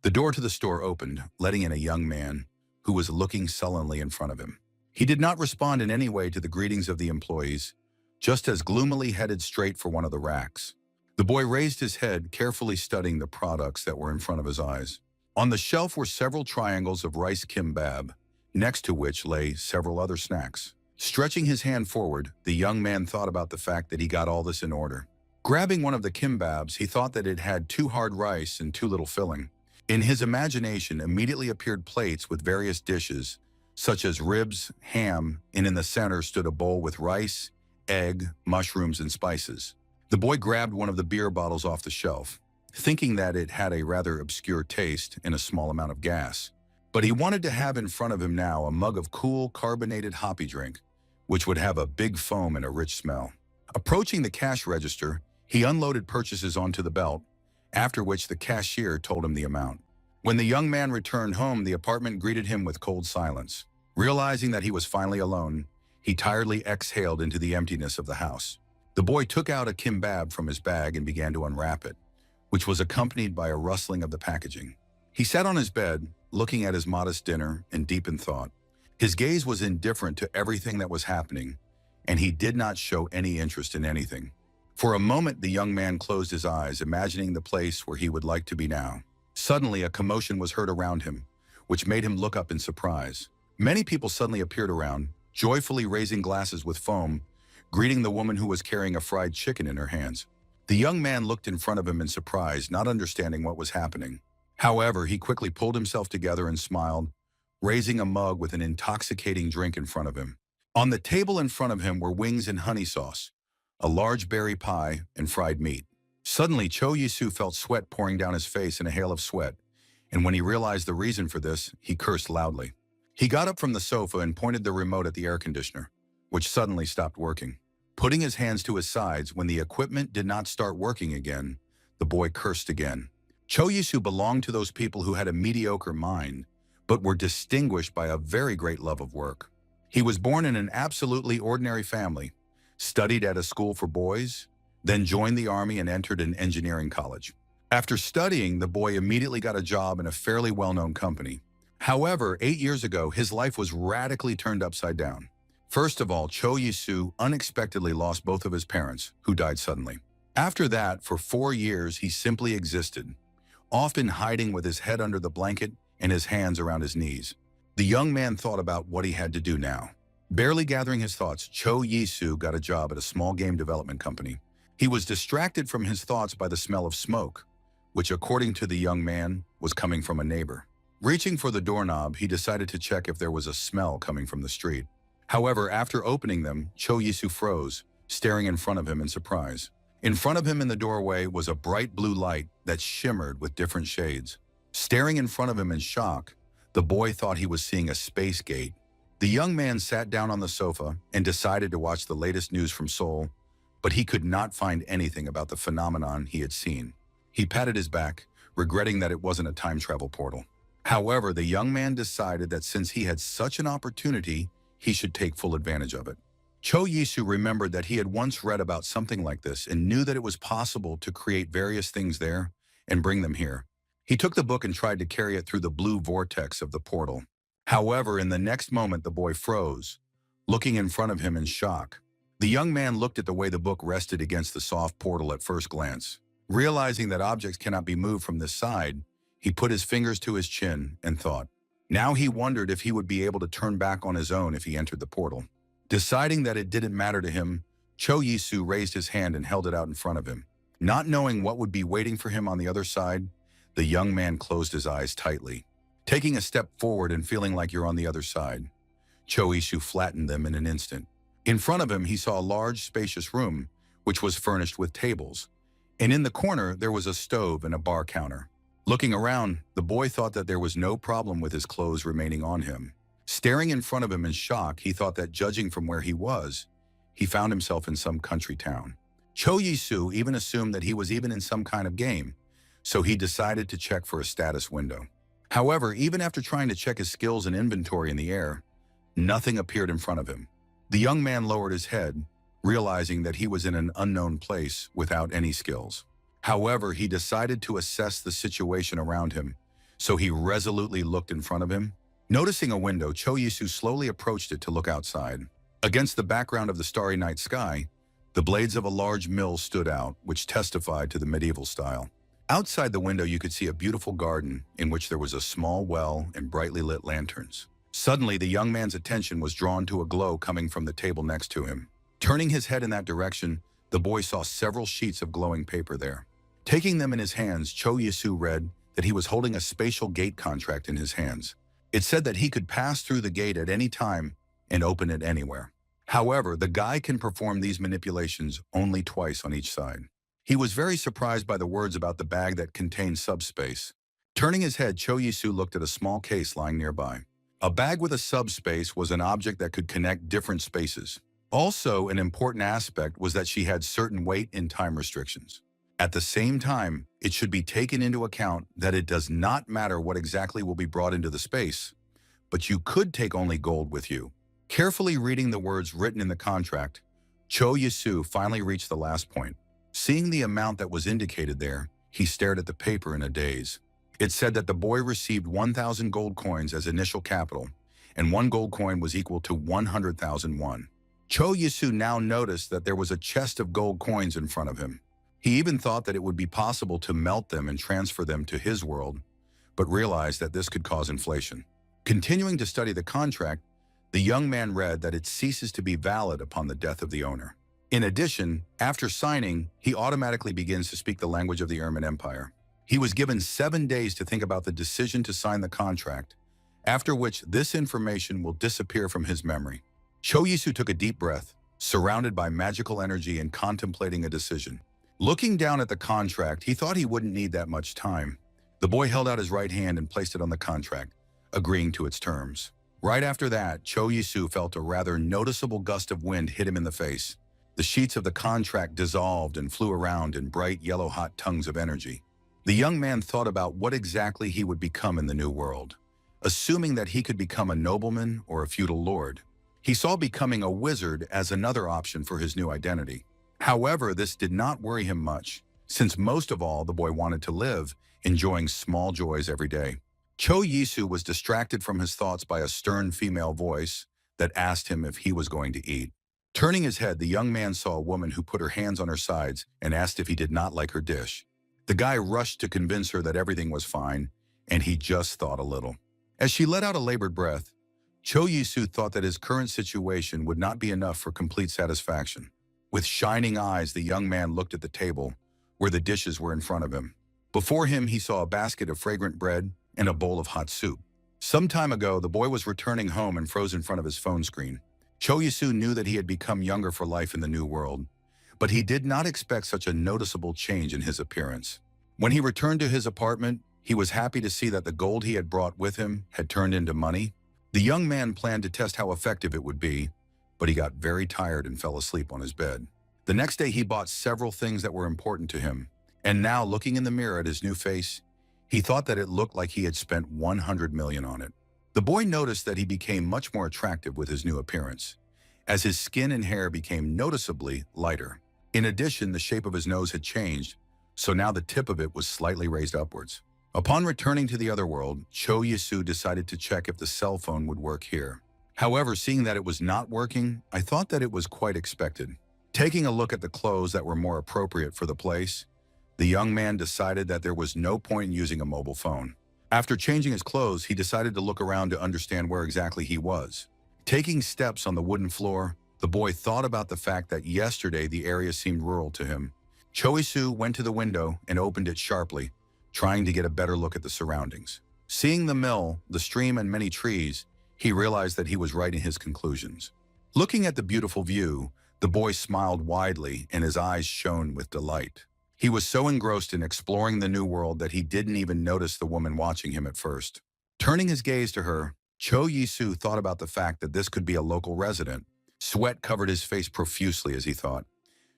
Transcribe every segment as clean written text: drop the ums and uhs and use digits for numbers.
The door to the store opened, letting in a young man who was looking sullenly in front of him. He did not respond in any way to the greetings of the employees, just as gloomily headed straight for one of the racks. The boy raised his head, carefully studying the products that were in front of his eyes. On the shelf were several triangles of rice kimbap, next to which lay several other snacks. Stretching his hand forward, the young man thought about the fact that he got all this in order. Grabbing one of the kimbaps, he thought that it had too hard rice and too little filling. In his imagination immediately appeared plates with various dishes, such as ribs, ham, and in the center stood a bowl with rice, egg, mushrooms, and spices. The boy grabbed one of the beer bottles off the shelf, thinking that it had a rather obscure taste and a small amount of gas. But he wanted to have in front of him now a mug of cool, carbonated hoppy drink, which would have a big foam and a rich smell. Approaching the cash register, he unloaded purchases onto the belt, after which the cashier told him the amount. When the young man returned home, the apartment greeted him with cold silence. Realizing that he was finally alone, he tiredly exhaled into the emptiness of the house. The boy took out a kimbap from his bag and began to unwrap it, which was accompanied by a rustling of the packaging. He sat on his bed, looking at his modest dinner and deep in thought. His gaze was indifferent to everything that was happening, and he did not show any interest in anything. For a moment, the young man closed his eyes, imagining the place where he would like to be now. Suddenly, a commotion was heard around him, which made him look up in surprise. Many people suddenly appeared around, joyfully raising glasses with foam, greeting the woman who was carrying a fried chicken in her hands. The young man looked in front of him in surprise, not understanding what was happening. However, he quickly pulled himself together and smiled, raising a mug with an intoxicating drink in front of him. On the table in front of him were wings and honey sauce, a large berry pie, and fried meat. Suddenly, Cho Yisu felt sweat pouring down his face in a hail of sweat, and when he realized the reason for this, he cursed loudly. He got up from the sofa and pointed the remote at the air conditioner, which suddenly stopped working. Putting his hands to his sides when the equipment did not start working again, the boy cursed again. Cho Yisu belonged to those people who had a mediocre mind, but were distinguished by a very great love of work. He was born in an absolutely ordinary family, studied at a school for boys, then joined the army and entered an engineering college. After studying, the boy immediately got a job in a fairly well-known company. However, 8 years ago, his life was radically turned upside down. First of all, Cho Yisu unexpectedly lost both of his parents, who died suddenly. After that, for 4 years, he simply existed, often hiding with his head under the blanket and his hands around his knees. The young man thought about what he had to do now. Barely gathering his thoughts, Cho Yisu got a job at a small game development company. He was distracted from his thoughts by the smell of smoke, which, according to the young man, was coming from a neighbor. Reaching for the doorknob, he decided to check if there was a smell coming from the street. However, after opening them, Cho Yisu froze, staring in front of him in surprise. In front of him in the doorway was a bright blue light that shimmered with different shades. Staring in front of him in shock, the boy thought he was seeing a space gate. The young man sat down on the sofa and decided to watch the latest news from Seoul, but he could not find anything about the phenomenon he had seen. He patted his back, regretting that it wasn't a time travel portal. However, the young man decided that since he had such an opportunity, he should take full advantage of it. Cho Yisu remembered that he had once read about something like this and knew that it was possible to create various things there and bring them here. He took the book and tried to carry it through the blue vortex of the portal. However, in the next moment, the boy froze, looking in front of him in shock. The young man looked at the way the book rested against the soft portal at first glance. Realizing that objects cannot be moved from this side, he put his fingers to his chin and thought. Now he wondered if he would be able to turn back on his own if he entered the portal. Deciding that it didn't matter to him, Cho Yisu raised his hand and held it out in front of him. Not knowing what would be waiting for him on the other side, the young man closed his eyes tightly. Taking a step forward and feeling like you're on the other side, Cho Yisu flattened them in an instant. In front of him, he saw a large, spacious room, which was furnished with tables. And in the corner, there was a stove and a bar counter. Looking around, the boy thought that there was no problem with his clothes remaining on him. Staring in front of him in shock, he thought that judging from where he was, he found himself in some country town. Cho Yisu even assumed that he was even in some kind of game, so he decided to check for a status window. However, even after trying to check his skills and inventory in the air, nothing appeared in front of him. The young man lowered his head, realizing that he was in an unknown place without any skills. However, he decided to assess the situation around him, so he resolutely looked in front of him. Noticing a window, Cho Yisu slowly approached it to look outside. Against the background of the starry night sky, the blades of a large mill stood out, which testified to the medieval style. Outside the window, you could see a beautiful garden in which there was a small well and brightly lit lanterns. Suddenly, the young man's attention was drawn to a glow coming from the table next to him. Turning his head in that direction, the boy saw several sheets of glowing paper there. Taking them in his hands, Cho Yisu read that he was holding a spatial gate contract in his hands. It said that he could pass through the gate at any time and open it anywhere. However, the guy can perform these manipulations only twice on each side. He was very surprised by the words about the bag that contained subspace. Turning his head, Cho Yisu looked at a small case lying nearby. A bag with a subspace was an object that could connect different spaces. Also, an important aspect was that she had certain weight and time restrictions. At the same time, it should be taken into account that it does not matter what exactly will be brought into the space, but you could take only gold with you. Carefully reading the words written in the contract, Cho Yisu finally reached the last point. Seeing the amount that was indicated there, he stared at the paper in a daze. It said that the boy received 1,000 gold coins as initial capital, and 1 gold coin was equal to 100,000 won. Cho Yisu now noticed that there was a chest of gold coins in front of him. He even thought that it would be possible to melt them and transfer them to his world, but realized that this could cause inflation. Continuing to study the contract, the young man read that it ceases to be valid upon the death of the owner. In addition, after signing, he automatically begins to speak the language of the Ermin Empire. He was given 7 days to think about the decision to sign the contract, after which this information will disappear from his memory. Cho Yisu took a deep breath, surrounded by magical energy and contemplating a decision. Looking down at the contract, he thought he wouldn't need that much time. The boy held out his right hand and placed it on the contract, agreeing to its terms. Right after that, Cho Yisu felt a rather noticeable gust of wind hit him in the face. The sheets of the contract dissolved and flew around in bright yellow-hot tongues of energy. The young man thought about what exactly he would become in the new world. Assuming that he could become a nobleman or a feudal lord, he saw becoming a wizard as another option for his new identity. However, this did not worry him much, since most of all the boy wanted to live, enjoying small joys every day. Cho Yisu was distracted from his thoughts by a stern female voice that asked him if he was going to eat. Turning his head, the young man saw a woman who put her hands on her sides and asked if he did not like her dish. The guy rushed to convince her that everything was fine, and he just thought a little. As she let out a labored breath, Cho Yisu thought that his current situation would not be enough for complete satisfaction. With shining eyes, the young man looked at the table, where the dishes were in front of him. Before him, he saw a basket of fragrant bread and a bowl of hot soup. Some time ago, the boy was returning home and froze in front of his phone screen. Cho Yisu knew that he had become younger for life in the new world, but he did not expect such a noticeable change in his appearance. When he returned to his apartment, he was happy to see that the gold he had brought with him had turned into money. The young man planned to test how effective it would be, but he got very tired and fell asleep on his bed. The next day, he bought several things that were important to him, and now, looking in the mirror at his new face, he thought that it looked like he had spent 100 million on it. The boy noticed that he became much more attractive with his new appearance, as his skin and hair became noticeably lighter. In addition, the shape of his nose had changed, so now the tip of it was slightly raised upwards. Upon returning to the other world, Cho Yisu decided to check if the cell phone would work here. However, seeing that it was not working, I thought that it was quite expected. Taking a look at the clothes that were more appropriate for the place, the young man decided that there was no point in using a mobile phone. After changing his clothes, he decided to look around to understand where exactly he was. Taking steps on the wooden floor, the boy thought about the fact that yesterday the area seemed rural to him. Cho Yisu went to the window and opened it sharply, trying to get a better look at the surroundings. Seeing the mill, the stream, and many trees, he realized that he was right in his conclusions. Looking at the beautiful view, the boy smiled widely and his eyes shone with delight. He was so engrossed in exploring the new world that he didn't even notice the woman watching him at first. Turning his gaze to her, Cho Yisu thought about the fact that this could be a local resident. Sweat covered his face profusely as he thought,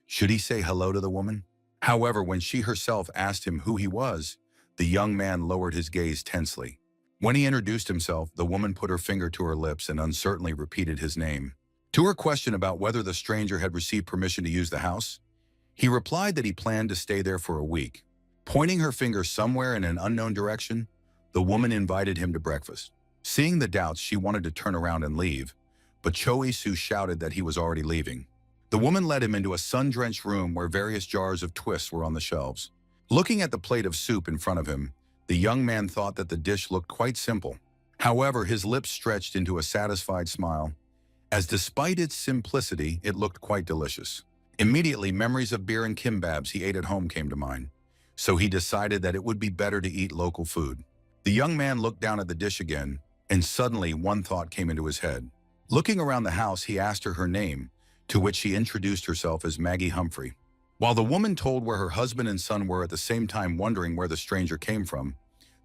should he say hello to the woman? However, when she herself asked him who he was, the young man lowered his gaze tensely. When he introduced himself, the woman put her finger to her lips and uncertainly repeated his name. To her question about whether the stranger had received permission to use the house, he replied that he planned to stay there for a week. Pointing her finger somewhere in an unknown direction, the woman invited him to breakfast. Seeing the doubts, she wanted to turn around and leave, but Choi Soo shouted that he was already leaving. The woman led him into a sun-drenched room where various jars of twists were on the shelves. Looking at the plate of soup in front of him, the young man thought that the dish looked quite simple. However, his lips stretched into a satisfied smile, as despite its simplicity, it looked quite delicious. Immediately, memories of beer and kimbabs he ate at home came to mind, so he decided that it would be better to eat local food. The young man looked down at the dish again, and suddenly one thought came into his head. Looking around the house, he asked her name, to which she introduced herself as Maggie Humphrey. While the woman told where her husband and son were, at the same time wondering where the stranger came from,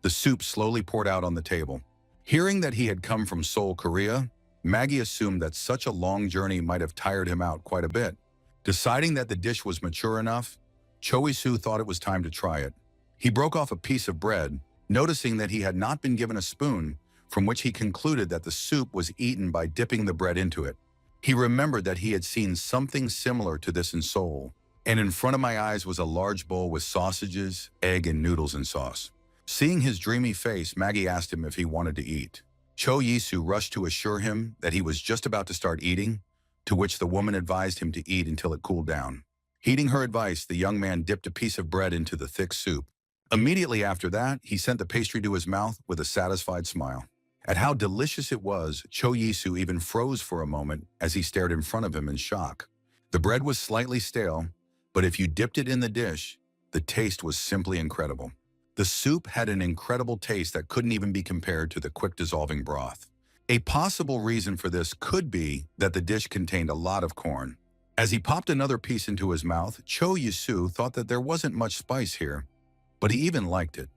the soup slowly poured out on the table. Hearing that he had come from Seoul, Korea, Maggie assumed that such a long journey might have tired him out quite a bit. Deciding that the dish was mature enough, Choi Soo thought it was time to try it. He broke off a piece of bread, noticing that he had not been given a spoon, from which he concluded that the soup was eaten by dipping the bread into it. He remembered that he had seen something similar to this in Seoul, and in front of my eyes was a large bowl with sausages, egg, and noodles and sauce. Seeing his dreamy face, Maggie asked him if he wanted to eat. Choi Soo rushed to assure him that he was just about to start eating, to which the woman advised him to eat until it cooled down. Heeding her advice, the young man dipped a piece of bread into the thick soup. Immediately after that, he sent the pastry to his mouth with a satisfied smile. At how delicious it was, Choi Soo even froze for a moment as he stared in front of him in shock. The bread was slightly stale, but if you dipped it in the dish, the taste was simply incredible. The soup had an incredible taste that couldn't even be compared to the quick dissolving broth. A possible reason for this could be that the dish contained a lot of corn. As he popped another piece into his mouth, Choi Soo thought that there wasn't much spice here, but he even liked it.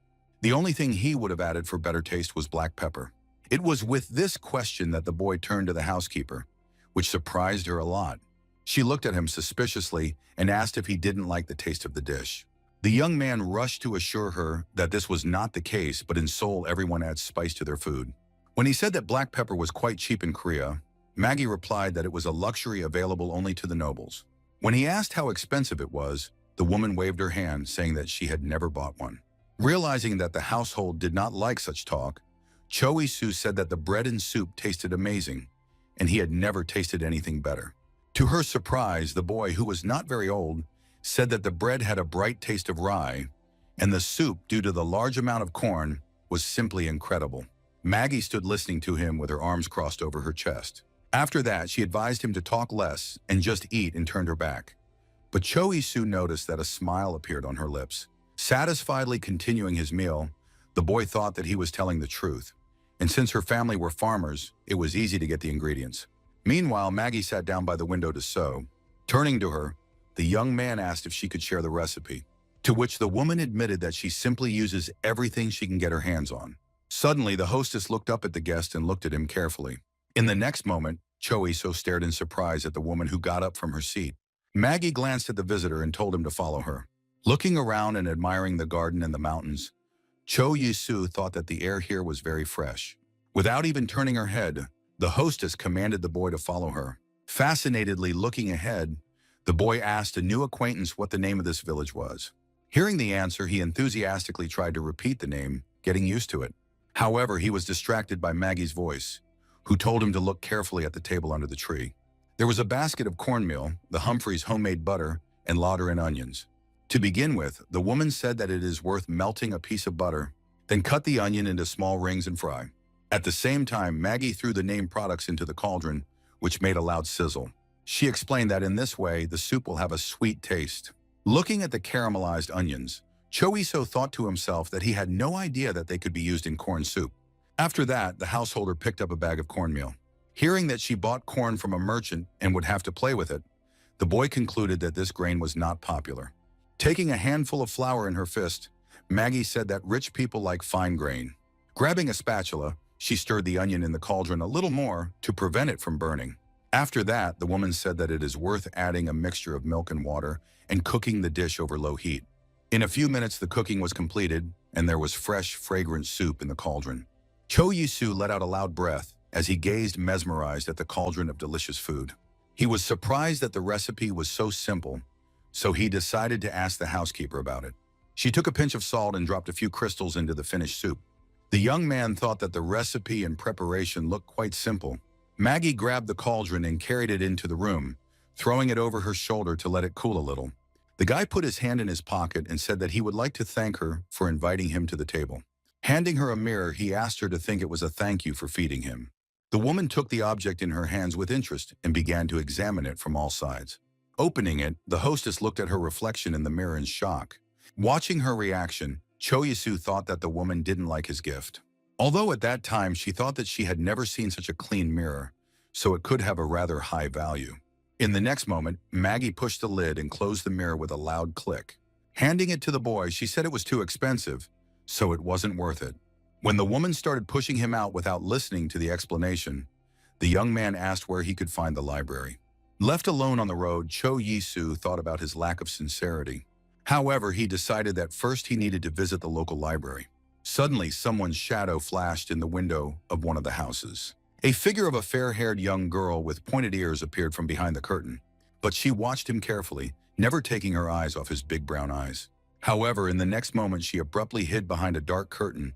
The only thing he would have added for better taste was black pepper. It was with this question that the boy turned to the housekeeper, which surprised her a lot. She looked at him suspiciously and asked if he didn't like the taste of the dish. The young man rushed to assure her that this was not the case, but in Seoul everyone adds spice to their food. When he said that black pepper was quite cheap in Korea, Maggie replied that it was a luxury available only to the nobles. When he asked how expensive it was, the woman waved her hand, saying that she had never bought one. Realizing that the household did not like such talk, Choi Soo said that the bread and soup tasted amazing, and he had never tasted anything better. To her surprise, the boy, who was not very old, said that the bread had a bright taste of rye, and the soup, due to the large amount of corn, was simply incredible. Maggie stood listening to him with her arms crossed over her chest. After that, she advised him to talk less and just eat, and turned her back. But Choi Soo noticed that a smile appeared on her lips. Satisfiedly continuing his meal, the boy thought that he was telling the truth, and since her family were farmers, it was easy to get the ingredients. Meanwhile, Maggie sat down by the window to sew. Turning to her, the young man asked if she could share the recipe, to which the woman admitted that she simply uses everything she can get her hands on. Suddenly, the hostess looked up at the guest and looked at him carefully. In the next moment, Choi Soo stared in surprise at the woman who got up from her seat. Maggie glanced at the visitor and told him to follow her. Looking around and admiring the garden and the mountains, Choi Soo thought that the air here was very fresh. Without even turning her head, the hostess commanded the boy to follow her. Fascinatedly looking ahead, the boy asked a new acquaintance what the name of this village was. Hearing the answer, he enthusiastically tried to repeat the name, getting used to it. However, he was distracted by Maggie's voice, who told him to look carefully at the table under the tree. There was a basket of cornmeal, the Humphreys' homemade butter, and lauder and onions. To begin with, the woman said that it is worth melting a piece of butter, then cut the onion into small rings and fry. At the same time, Maggie threw the named products into the cauldron, which made a loud sizzle. She explained that in this way, the soup will have a sweet taste. Looking at the caramelized onions, Choi Soo thought to himself that he had no idea that they could be used in corn soup. After that, the householder picked up a bag of cornmeal. Hearing that she bought corn from a merchant and would have to play with it, the boy concluded that this grain was not popular. Taking a handful of flour in her fist, Maggie said that rich people like fine grain. Grabbing a spatula, she stirred the onion in the cauldron a little more to prevent it from burning. After that, the woman said that it is worth adding a mixture of milk and water and cooking the dish over low heat. In a few minutes, the cooking was completed, and there was fresh, fragrant soup in the cauldron. Choi Soo let out a loud breath as he gazed mesmerized at the cauldron of delicious food. He was surprised that the recipe was so simple, so he decided to ask the housekeeper about it. She took a pinch of salt and dropped a few crystals into the finished soup. The young man thought that the recipe and preparation looked quite simple. Maggie grabbed the cauldron and carried it into the room, throwing it over her shoulder to let it cool a little. The guy put his hand in his pocket and said that he would like to thank her for inviting him to the table. Handing her a mirror, he asked her to think it was a thank you for feeding him. The woman took the object in her hands with interest and began to examine it from all sides. Opening it, the hostess looked at her reflection in the mirror in shock. Watching her reaction, Cho Yisu thought that the woman didn't like his gift. Although at that time she thought that she had never seen such a clean mirror, so it could have a rather high value. In the next moment, Maggie pushed the lid and closed the mirror with a loud click. Handing it to the boy, she said it was too expensive, so it wasn't worth it. When the woman started pushing him out without listening to the explanation, the young man asked where he could find the library. Left alone on the road, Cho Yisu thought about his lack of sincerity. However, he decided that first he needed to visit the local library. Suddenly, someone's shadow flashed in the window of one of the houses. A figure of a fair-haired young girl with pointed ears appeared from behind the curtain, but she watched him carefully, never taking her eyes off his big brown eyes. However, in the next moment, she abruptly hid behind a dark curtain,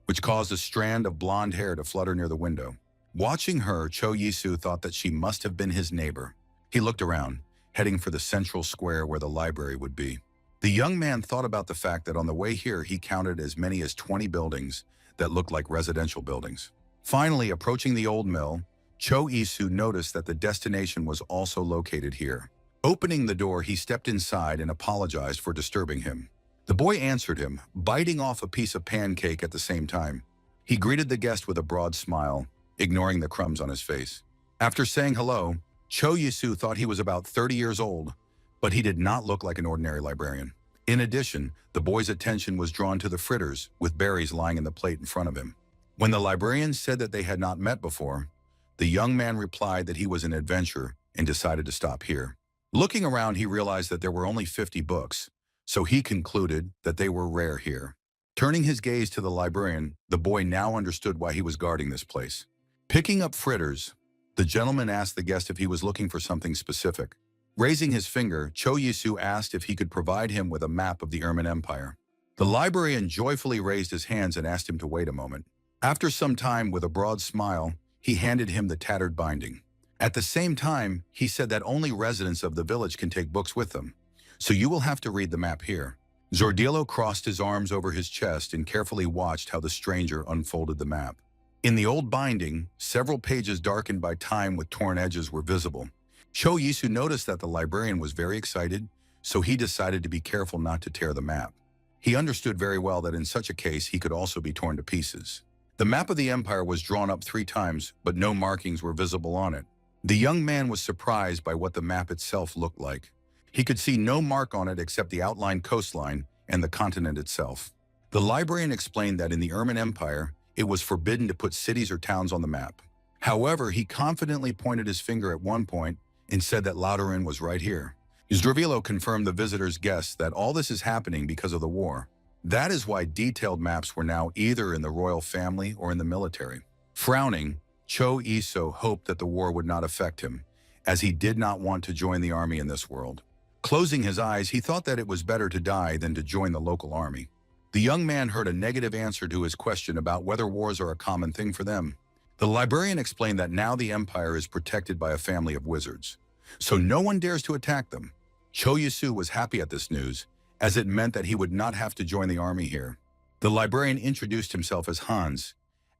which caused a strand of blonde hair to flutter near the window. Watching her, Cho Yisu thought that she must have been his neighbor. He looked around, heading for the central square where the library would be. The young man thought about the fact that on the way here he counted as many as 20 buildings that looked like residential buildings. Finally, approaching the old mill, Cho Yisu noticed that the destination was also located here. Opening the door, he stepped inside and apologized for disturbing him. The boy answered him, biting off a piece of pancake at the same time. He greeted the guest with a broad smile, ignoring the crumbs on his face. After saying hello, Cho Yisu thought he was about 30 years old, but he did not look like an ordinary librarian. In addition, the boy's attention was drawn to the fritters with berries lying in the plate in front of him. When the librarian said that they had not met before, the young man replied that he was an adventurer and decided to stop here. Looking around, he realized that there were only 50 books, so he concluded that they were rare here. Turning his gaze to the librarian, the boy now understood why he was guarding this place. Picking up fritters, the gentleman asked the guest if he was looking for something specific. Raising his finger, Cho Yisu asked if he could provide him with a map of the Ermin Empire. The librarian joyfully raised his hands and asked him to wait a moment. After some time, with a broad smile, he handed him the tattered binding. At the same time, he said that only residents of the village can take books with them, so you will have to read the map here. Zordillo crossed his arms over his chest and carefully watched how the stranger unfolded the map. In the old binding, several pages darkened by time with torn edges were visible. Cho Yisu noticed that the librarian was very excited, so he decided to be careful not to tear the map. He understood very well that in such a case he could also be torn to pieces. The map of the empire was drawn up 3 times, but no markings were visible on it. The young man was surprised by what the map itself looked like. He could see no mark on it except the outlined coastline and the continent itself. The librarian explained that in the Ermin Empire, it was forbidden to put cities or towns on the map. However, he confidently pointed his finger at one point and said that Lauterin was right here. Zdravilo confirmed the visitor's guess that all this is happening because of the war. That is why detailed maps were now either in the royal family or in the military. Frowning, Cho Yisu hoped that the war would not affect him, as he did not want to join the army in this world. Closing his eyes, he thought that it was better to die than to join the local army. The young man heard a negative answer to his question about whether wars are a common thing for them. The librarian explained that now the empire is protected by a family of wizards, so no one dares to attack them. Cho Yisu was happy at this news, as it meant that he would not have to join the army here. The librarian introduced himself as Hans,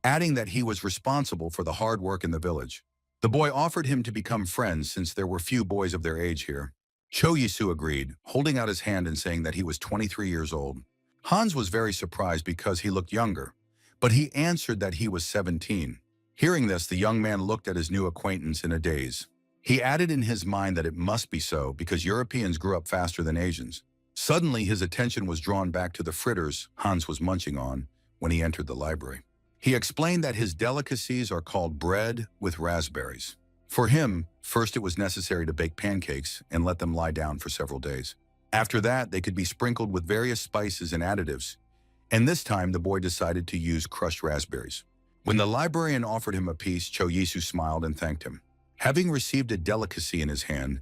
adding that he was responsible for the hard work in the village. The boy offered him to become friends since there were few boys of their age here. Cho Yisu agreed, holding out his hand and saying that he was 23 years old. Hans was very surprised because he looked younger, but he answered that he was 17. Hearing this, the young man looked at his new acquaintance in a daze. He added in his mind that it must be so because Europeans grew up faster than Asians. Suddenly, his attention was drawn back to the fritters Hans was munching on when he entered the library. He explained that his delicacies are called bread with raspberries. For him, first it was necessary to bake pancakes and let them lie down for several days. After that, they could be sprinkled with various spices and additives, and this time the boy decided to use crushed raspberries. When the librarian offered him a piece, Cho Yisu smiled and thanked him. Having received a delicacy in his hand,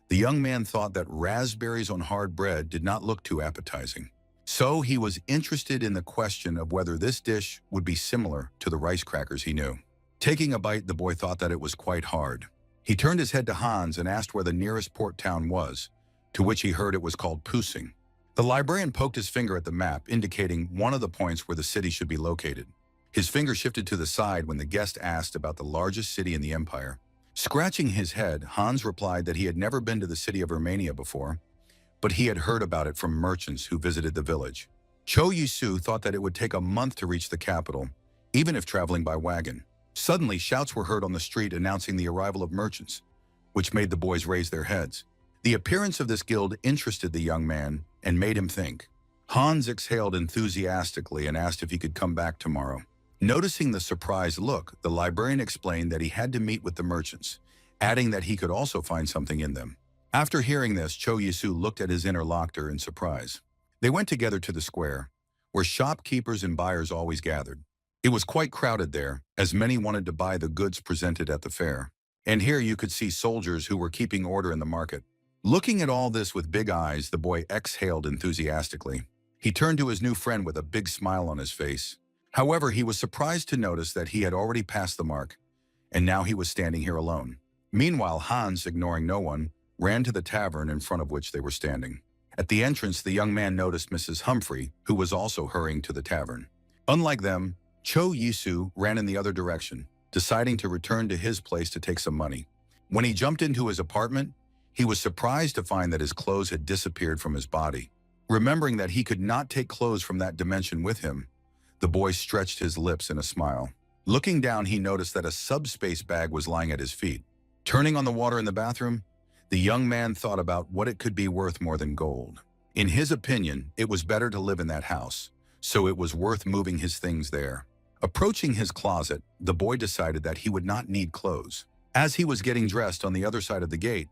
the young man thought that raspberries on hard bread did not look too appetizing. So he was interested in the question of whether this dish would be similar to the rice crackers he knew. Taking a bite, the boy thought that it was quite hard. He turned his head to Hans and asked where the nearest port town was, to which he heard it was called Pusing. The librarian poked his finger at the map, indicating one of the points where the city should be located. His finger shifted to the side when the guest asked about the largest city in the empire. Scratching his head, Hans replied that he had never been to the city of Romania before, but he had heard about it from merchants who visited the village. Cho Yisu thought that it would take a month to reach the capital, even if traveling by wagon. Suddenly, shouts were heard on the street announcing the arrival of merchants, which made the boys raise their heads. The appearance of this guild interested the young man and made him think. Hans exhaled enthusiastically and asked if he could come back tomorrow. Noticing the surprised look, the librarian explained that he had to meet with the merchants, adding that he could also find something in them. After hearing this, Cho Yisu looked at his interlocutor in surprise. They went together to the square, where shopkeepers and buyers always gathered. It was quite crowded there, as many wanted to buy the goods presented at the fair. And here you could see soldiers who were keeping order in the market. Looking at all this with big eyes, the boy exhaled enthusiastically. He turned to his new friend with a big smile on his face. However, he was surprised to notice that he had already passed the mark, and now he was standing here alone. Meanwhile, Hans, ignoring no one, ran to the tavern in front of which they were standing. At the entrance, the young man noticed Mrs. Humphrey, who was also hurrying to the tavern. Unlike them, Cho Yisu ran in the other direction, deciding to return to his place to take some money. When he jumped into his apartment, he was surprised to find that his clothes had disappeared from his body. Remembering that he could not take clothes from that dimension with him, the boy stretched his lips in a smile. Looking down, he noticed that a subspace bag was lying at his feet. Turning on the water in the bathroom, the young man thought about what it could be worth more than gold. In his opinion, it was better to live in that house, so it was worth moving his things there. Approaching his closet, the boy decided that he would not need clothes. As he was getting dressed on the other side of the gate,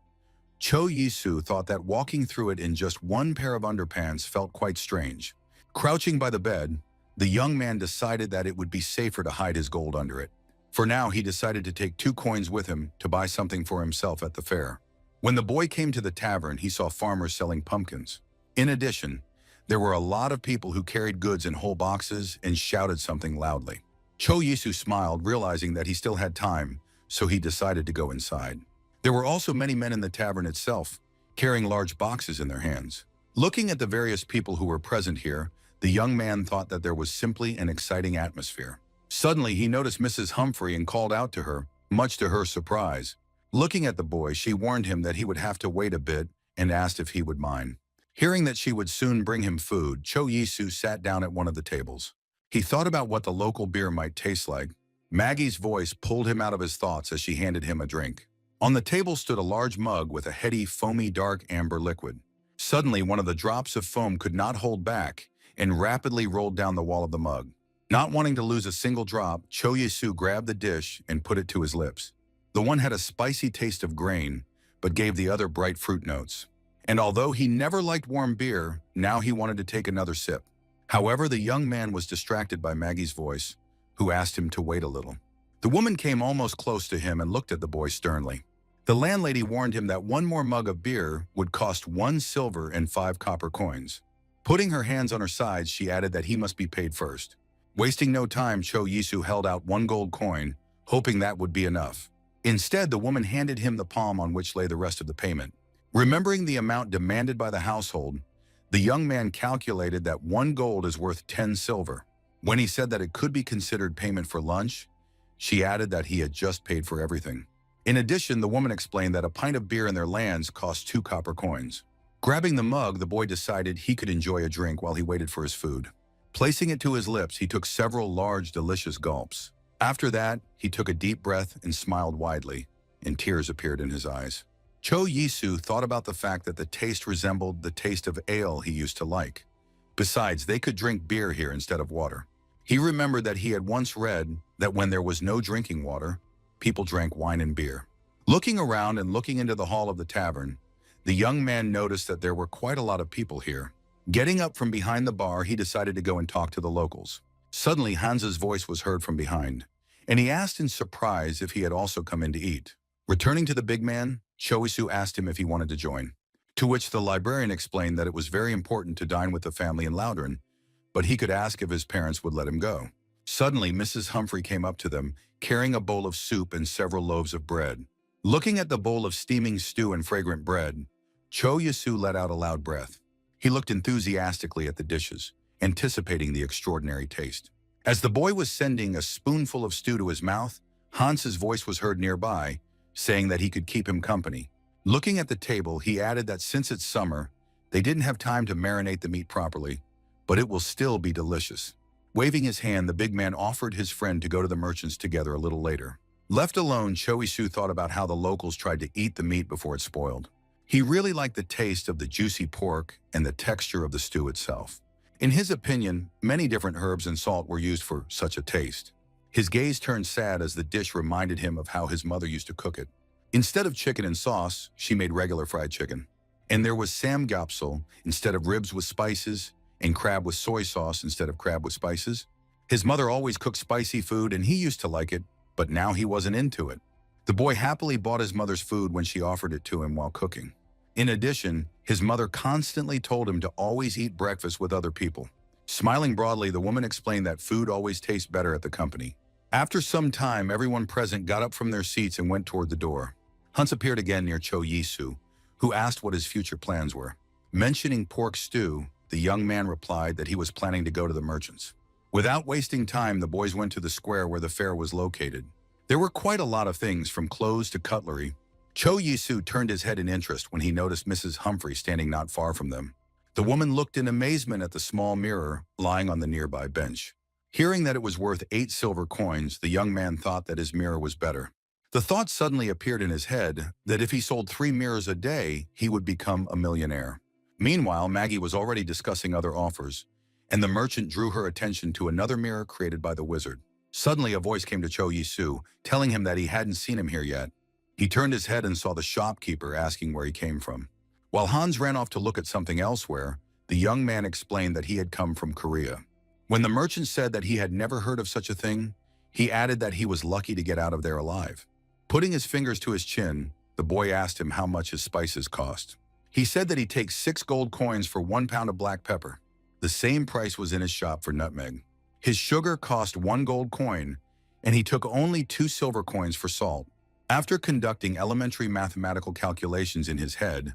Cho Yisu thought that walking through it in just one pair of underpants felt quite strange. Crouching by the bed, the young man decided that it would be safer to hide his gold under it. For now, he decided to take 2 coins with him to buy something for himself at the fair. When the boy came to the tavern, he saw farmers selling pumpkins. In addition, there were a lot of people who carried goods in whole boxes and shouted something loudly. Cho Yisu smiled, realizing that he still had time, so he decided to go inside. There were also many men in the tavern itself, carrying large boxes in their hands. Looking at the various people who were present here, the young man thought that there was simply an exciting atmosphere. Suddenly, he noticed Mrs. Humphrey and called out to her, much to her surprise. Looking at the boy, she warned him that he would have to wait a bit and asked if he would mind. Hearing that she would soon bring him food, Cho Yisu sat down at one of the tables. He thought about what the local beer might taste like. Maggie's voice pulled him out of his thoughts as she handed him a drink. On the table stood a large mug with a heady, foamy, dark amber liquid. Suddenly, one of the drops of foam could not hold back and rapidly rolled down the wall of the mug. Not wanting to lose a single drop, Cho Yisu grabbed the dish and put it to his lips. The one had a spicy taste of grain, but gave the other bright fruit notes. And although he never liked warm beer, now he wanted to take another sip. However, the young man was distracted by Maggie's voice, who asked him to wait a little. The woman came almost close to him and looked at the boy sternly. The landlady warned him that one more mug of beer would cost 1 silver and 5 copper coins. Putting her hands on her sides, she added that he must be paid first. Wasting no time, Cho Yisu held out 1 gold coin, hoping that would be enough. Instead, the woman handed him the palm on which lay the rest of the payment. Remembering the amount demanded by the household, the young man calculated that 1 gold is worth 10 silver. When he said that it could be considered payment for lunch, she added that he had just paid for everything. In addition, the woman explained that a pint of beer in their lands cost 2 copper coins. Grabbing the mug, the boy decided he could enjoy a drink while he waited for his food. Placing it to his lips, he took several large, delicious gulps. After that, he took a deep breath and smiled widely, and tears appeared in his eyes. Cho Yisu thought about the fact that the taste resembled the taste of ale he used to like. Besides, they could drink beer here instead of water. He remembered that he had once read that when there was no drinking water, people drank wine and beer. Looking around and looking into the hall of the tavern, the young man noticed that there were quite a lot of people here. Getting up from behind the bar, he decided to go and talk to the locals. Suddenly, Hans's voice was heard from behind, and he asked in surprise if he had also come in to eat. Returning to the big man, Cho Yisu asked him if he wanted to join. To which the librarian explained that it was very important to dine with the family in Loudon, but he could ask if his parents would let him go. Suddenly, Mrs. Humphrey came up to them, carrying a bowl of soup and several loaves of bread. Looking at the bowl of steaming stew and fragrant bread, Cho Yasu let out a loud breath. He looked enthusiastically at the dishes, anticipating the extraordinary taste. As the boy was sending a spoonful of stew to his mouth, Hans's voice was heard nearby, saying that he could keep him company. Looking at the table, he added that since it's summer, they didn't have time to marinate the meat properly, but it will still be delicious. Waving his hand, the big man offered his friend to go to the merchants together a little later. Left alone, Cho Isu thought about how the locals tried to eat the meat before it spoiled. He really liked the taste of the juicy pork and the texture of the stew itself. In his opinion, many different herbs and salt were used for such a taste. His gaze turned sad as the dish reminded him of how his mother used to cook it. Instead of chicken and sauce, she made regular fried chicken. And there was samgyeopsal instead of ribs with spices, and crab with soy sauce instead of crab with spices. His mother always cooked spicy food and he used to like it, but now he wasn't into it. The boy happily bought his mother's food when she offered it to him while cooking. In addition, his mother constantly told him to always eat breakfast with other people. Smiling broadly, the woman explained that food always tastes better at the company. After some time, everyone present got up from their seats and went toward the door. Hans appeared again near Cho Yisu, who asked what his future plans were. Mentioning pork stew, the young man replied that he was planning to go to the merchants. Without wasting time, the boys went to the square where the fair was located. There were quite a lot of things, from clothes to cutlery. Cho Yisu turned his head in interest when he noticed Mrs. Humphrey standing not far from them. The woman looked in amazement at the small mirror lying on the nearby bench. Hearing that it was worth 8 silver coins, the young man thought that his mirror was better. The thought suddenly appeared in his head that if he sold 3 mirrors a day, he would become a millionaire. Meanwhile, Maggie was already discussing other offers, and the merchant drew her attention to another mirror created by the wizard. Suddenly, a voice came to Cho Yisu, telling him that he hadn't seen him here yet. He turned his head and saw the shopkeeper asking where he came from. While Hans ran off to look at something elsewhere, the young man explained that he had come from Korea. When the merchant said that he had never heard of such a thing, he added that he was lucky to get out of there alive. Putting his fingers to his chin, the boy asked him how much his spices cost. He said that he takes 6 gold coins for 1 pound of black pepper. The same price was in his shop for nutmeg. His sugar cost 1 gold coin, and he took only 2 silver coins for salt. After conducting elementary mathematical calculations in his head,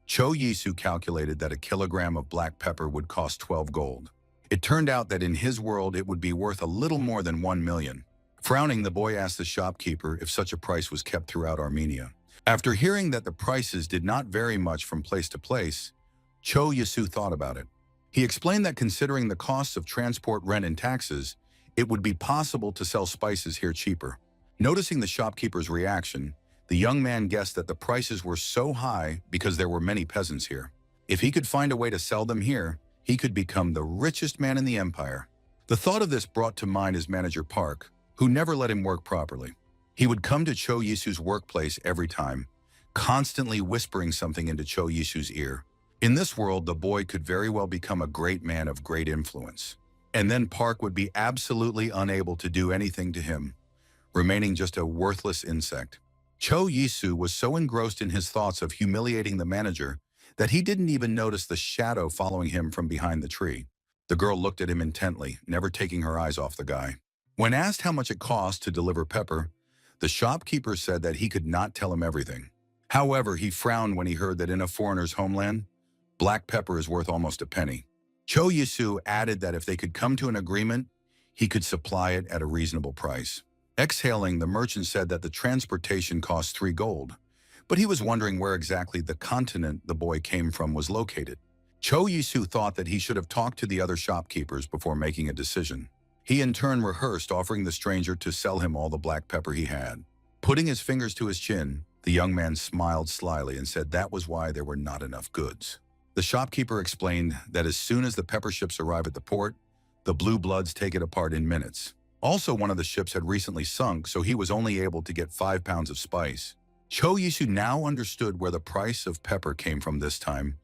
Cho Yisu calculated that a kilogram of black pepper would cost 12 gold. It turned out that in his world it would be worth a little more than 1 million. Frowning, the boy asked the shopkeeper if such a price was kept throughout Armenia. After hearing that the prices did not vary much from place to place, Cho Yisu thought about it. He explained that considering the costs of transport, rent, and taxes, it would be possible to sell spices here cheaper. Noticing the shopkeeper's reaction, the young man guessed that the prices were so high because there were many peasants here. If he could find a way to sell them here, he could become the richest man in the empire. The thought of this brought to mind his manager Park, who never let him work properly. He would come to Cho Yisu's workplace every time, constantly whispering something into Cho Yisu's ear. In this world, the boy could very well become a great man of great influence. And then Park would be absolutely unable to do anything to him, remaining just a worthless insect. Cho Yisu was so engrossed in his thoughts of humiliating the manager that he didn't even notice the shadow following him from behind the tree. The girl looked at him intently, never taking her eyes off the guy. When asked how much it cost to deliver pepper, the shopkeeper said that he could not tell him everything. However, he frowned when he heard that in a foreigner's homeland, black pepper is worth almost a penny. Cho Yisu added that if they could come to an agreement, he could supply it at a reasonable price. Exhaling, the merchant said that the transportation cost 3 gold, but he was wondering where exactly the continent the boy came from was located. Cho Yisu thought that he should have talked to the other shopkeepers before making a decision. He in turn rehearsed offering the stranger to sell him all the black pepper he had. Putting his fingers to his chin, the young man smiled slyly and said that was why there were not enough goods. The shopkeeper explained that as soon as the pepper ships arrive at the port, the blue bloods take it apart in minutes. Also, one of the ships had recently sunk, so he was only able to get 5 pounds of spice. Cho Yisu now understood where the price of pepper came from this time,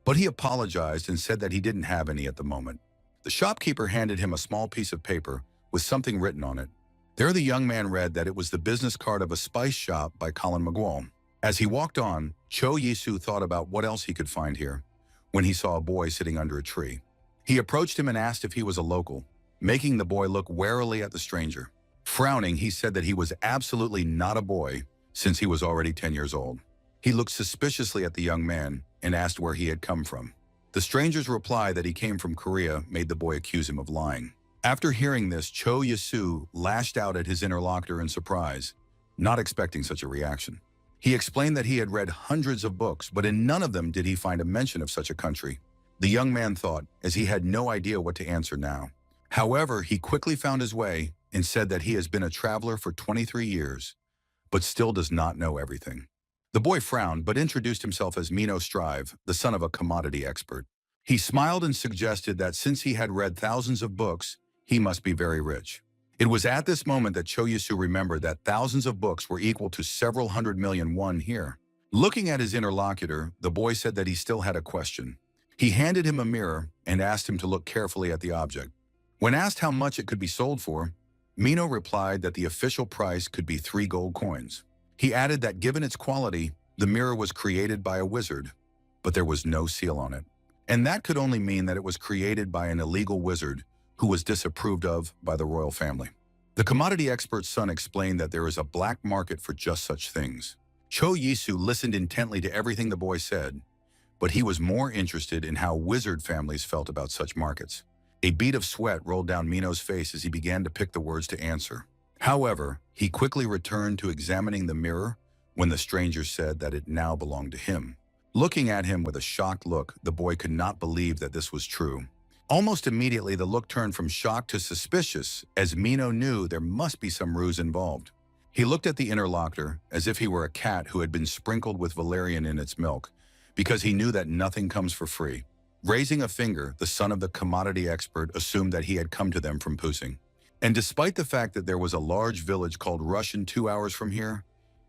but he apologized and said that he didn't have any at the moment. The shopkeeper handed him a small piece of paper with something written on it. There the young man read that it was the business card of a spice shop by Colin McGuall. As he walked on, Cho Yisu thought about what else he could find here when he saw a boy sitting under a tree. He approached him and asked if he was a local, making the boy look warily at the stranger. Frowning, he said that he was absolutely not a boy since he was already 10 years old. He looked suspiciously at the young man and asked where he had come from. The stranger's reply that he came from Korea made the boy accuse him of lying. After hearing this, Cho Yisu lashed out at his interlocutor in surprise, not expecting such a reaction. He explained that he had read hundreds of books, but in none of them did he find a mention of such a country. The young man thought, as he had no idea what to answer now. However, he quickly found his way and said that he has been a traveler for 23 years, but still does not know everything. The boy frowned, but introduced himself as Mino Strive, the son of a commodity expert. He smiled and suggested that since he had read thousands of books, he must be very rich. It was at this moment that Cho Yisu remembered that thousands of books were equal to several 100 million won here. Looking at his interlocutor, the boy said that he still had a question. He handed him a mirror and asked him to look carefully at the object. When asked how much it could be sold for, Mino replied that the official price could be 3 gold coins. He added that given its quality, the mirror was created by a wizard, but there was no seal on it. And that could only mean that it was created by an illegal wizard who was disapproved of by the royal family. The commodity expert's son explained that there is a black market for just such things. Cho Yisu listened intently to everything the boy said, but he was more interested in how wizard families felt about such markets. A bead of sweat rolled down Mino's face as he began to pick the words to answer. However, he quickly returned to examining the mirror when the stranger said that it now belonged to him. Looking at him with a shocked look, the boy could not believe that this was true. Almost immediately, the look turned from shocked to suspicious, as Mino knew there must be some ruse involved. He looked at the interlocutor as if he were a cat who had been sprinkled with valerian in its milk, because he knew that nothing comes for free. Raising a finger, the son of the commodity expert assumed that he had come to them from Pusing. And despite the fact that there was a large village called Russian 2 hours from here,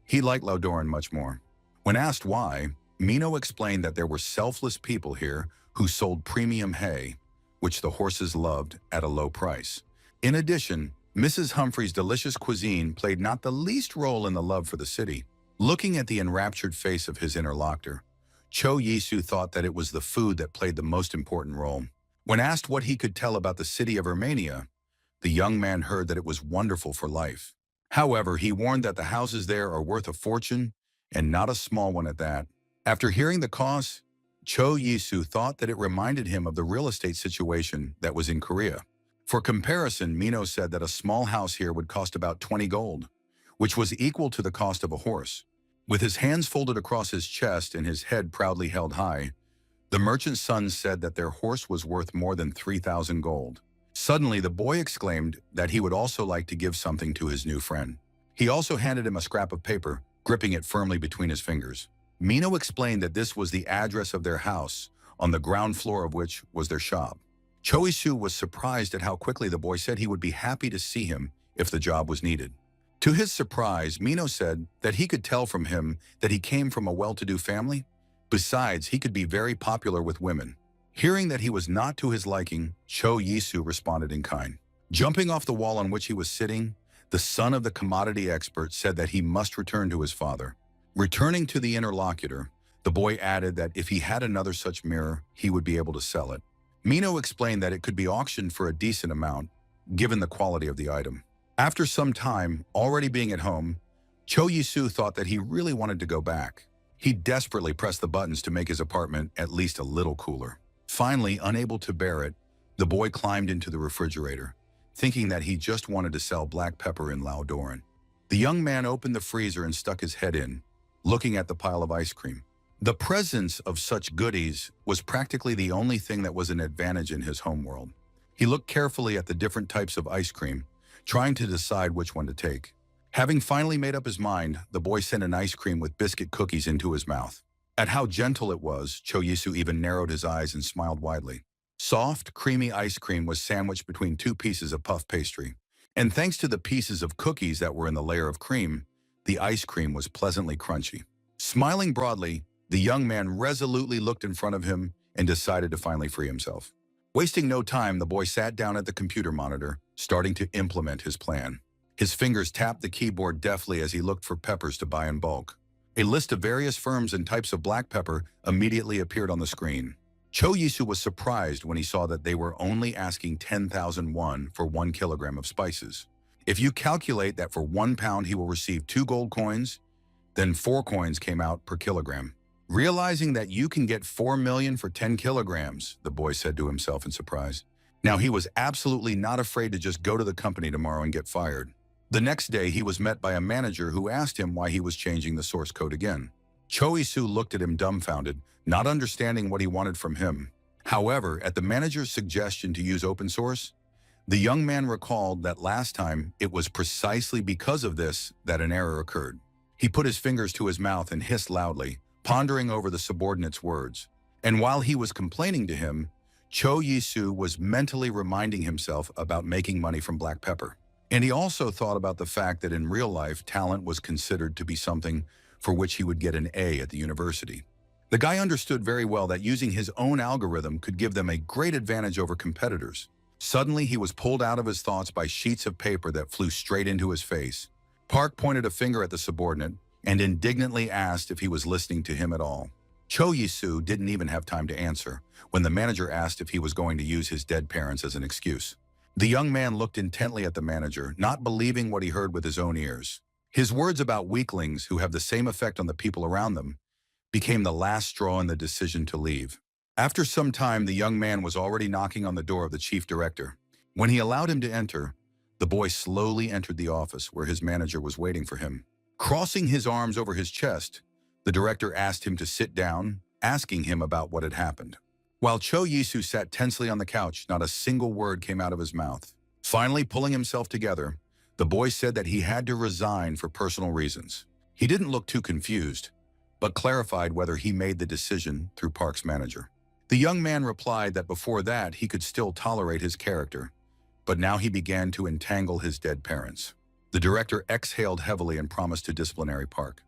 he liked Laudoran much more. When asked why, Mino explained that there were selfless people here who sold premium hay, which the horses loved, at a low price. In addition, Mrs. Humphrey's delicious cuisine played not the least role in the love for the city. Looking at the enraptured face of his interlocutor, Cho Yisu thought that it was the food that played the most important role. When asked what he could tell about the city of Romania, the young man heard that it was wonderful for life. However, he warned that the houses there are worth a fortune, and not a small one at that. After hearing the cost, Cho Yisu thought that it reminded him of the real estate situation that was in Korea. For comparison, Mino said that a small house here would cost about 20 gold, which was equal to the cost of a horse. With his hands folded across his chest and his head proudly held high, the merchant's son said that their horse was worth more than 3,000 gold. Suddenly, the boy exclaimed that he would also like to give something to his new friend. He also handed him a scrap of paper, gripping it firmly between his fingers. Mino explained that this was the address of their house, on the ground floor of which was their shop. Cho Yisu was surprised at how quickly the boy said he would be happy to see him if the job was needed. To his surprise, Mino said that he could tell from him that he came from a well-to-do family. Besides, he could be very popular with women. Hearing that he was not to his liking, Cho Yisu responded in kind. Jumping off the wall on which he was sitting, the son of the commodity expert said that he must return to his father. Returning to the interlocutor, the boy added that if he had another such mirror, he would be able to sell it. Mino explained that it could be auctioned for a decent amount, given the quality of the item. After some time, already being at home, Cho Yisu thought that he really wanted to go back. He desperately pressed the buttons to make his apartment at least a little cooler. Finally, unable to bear it, the boy climbed into the refrigerator, thinking that he just wanted to sell black pepper in Laudoran. The young man opened the freezer and stuck his head in, looking at the pile of ice cream. The presence of such goodies was practically the only thing that was an advantage in his homeworld. He looked carefully at the different types of ice cream, trying to decide which one to take. Having finally made up his mind, the boy sent an ice cream with biscuit cookies into his mouth. At how gentle it was, Cho Yisu even narrowed his eyes and smiled widely. Soft, creamy ice cream was sandwiched between 2 pieces of puff pastry. And thanks to the pieces of cookies that were in the layer of cream, the ice cream was pleasantly crunchy. Smiling broadly, the young man resolutely looked in front of him and decided to finally free himself. Wasting no time, the boy sat down at the computer monitor, starting to implement his plan. His fingers tapped the keyboard deftly as he looked for peppers to buy in bulk. A list of various firms and types of black pepper immediately appeared on the screen. Cho Yisu was surprised when he saw that they were only asking 10,000 won for 1 kilogram of spices. If you calculate that for 1 pound he will receive 2 gold coins, then 4 coins came out per kilogram. Realizing that you can get 4 million for 10 kilograms, the boy said to himself in surprise. Now he was absolutely not afraid to just go to the company tomorrow and get fired. The next day he was met by a manager who asked him why he was changing the source code again. Cho Yisu looked at him dumbfounded, not understanding what he wanted from him. However, at the manager's suggestion to use open source, the young man recalled that last time it was precisely because of this that an error occurred. He put his fingers to his mouth and hissed loudly, pondering over the subordinate's words. And while he was complaining to him, Cho Yisu was mentally reminding himself about making money from black pepper. And he also thought about the fact that in real life, talent was considered to be something for which he would get an A at the university. The guy understood very well that using his own algorithm could give them a great advantage over competitors. Suddenly, he was pulled out of his thoughts by sheets of paper that flew straight into his face. Park pointed a finger at the subordinate and indignantly asked if he was listening to him at all. Cho Yisu didn't even have time to answer when the manager asked if he was going to use his dead parents as an excuse. The young man looked intently at the manager, not believing what he heard with his own ears. His words about weaklings who have the same effect on the people around them became the last straw in the decision to leave. After some time, the young man was already knocking on the door of the chief director. When he allowed him to enter, the boy slowly entered the office where his manager was waiting for him. Crossing his arms over his chest, the director asked him to sit down, asking him about what had happened. While Cho Yisu sat tensely on the couch, not a single word came out of his mouth. Finally, pulling himself together, the boy said that he had to resign for personal reasons. He didn't look too confused, but clarified whether he made the decision through Park's manager. The young man replied that before that he could still tolerate his character, but now he began to entangle his dead parents. The director exhaled heavily and promised to disciplinary Park.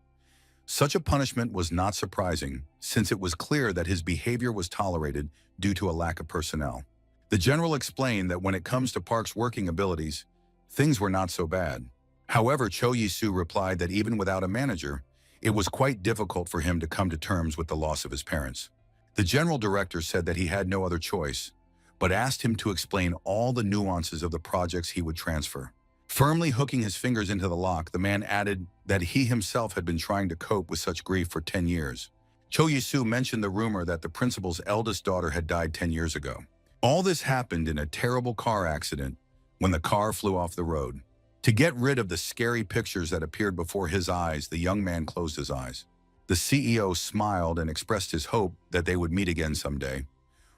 Such a punishment was not surprising, since it was clear that his behavior was tolerated due to a lack of personnel. The general explained that when it comes to Park's working abilities, things were not so bad. However, Cho Yisu replied that even without a manager, it was quite difficult for him to come to terms with the loss of his parents. The general director said that he had no other choice, but asked him to explain all the nuances of the projects he would transfer. Firmly hooking his fingers into the lock, the man added that he himself had been trying to cope with such grief for 10 years. Cho Yisu mentioned the rumor that the principal's eldest daughter had died 10 years ago. All this happened in a terrible car accident when the car flew off the road. To get rid of the scary pictures that appeared before his eyes, the young man closed his eyes. The CEO smiled and expressed his hope that they would meet again someday,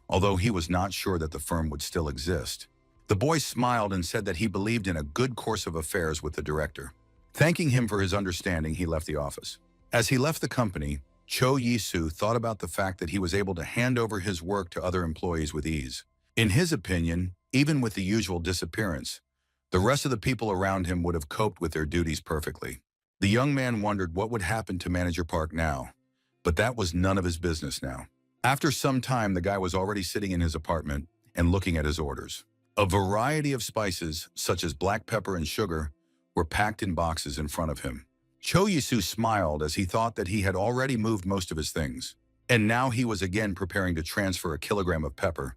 although he was not sure that the firm would still exist. The boy smiled and said that he believed in a good course of affairs with the director. Thanking him for his understanding, he left the office. As he left the company, Cho Yisu thought about the fact that he was able to hand over his work to other employees with ease. In his opinion, even with the usual disappearance, the rest of the people around him would have coped with their duties perfectly. The young man wondered what would happen to Manager Park now, but that was none of his business now. After some time, the guy was already sitting in his apartment and looking at his orders. A variety of spices, such as black pepper and sugar, were packed in boxes in front of him. Cho Yisu smiled as he thought that he had already moved most of his things, and now he was again preparing to transfer a kilogram of pepper,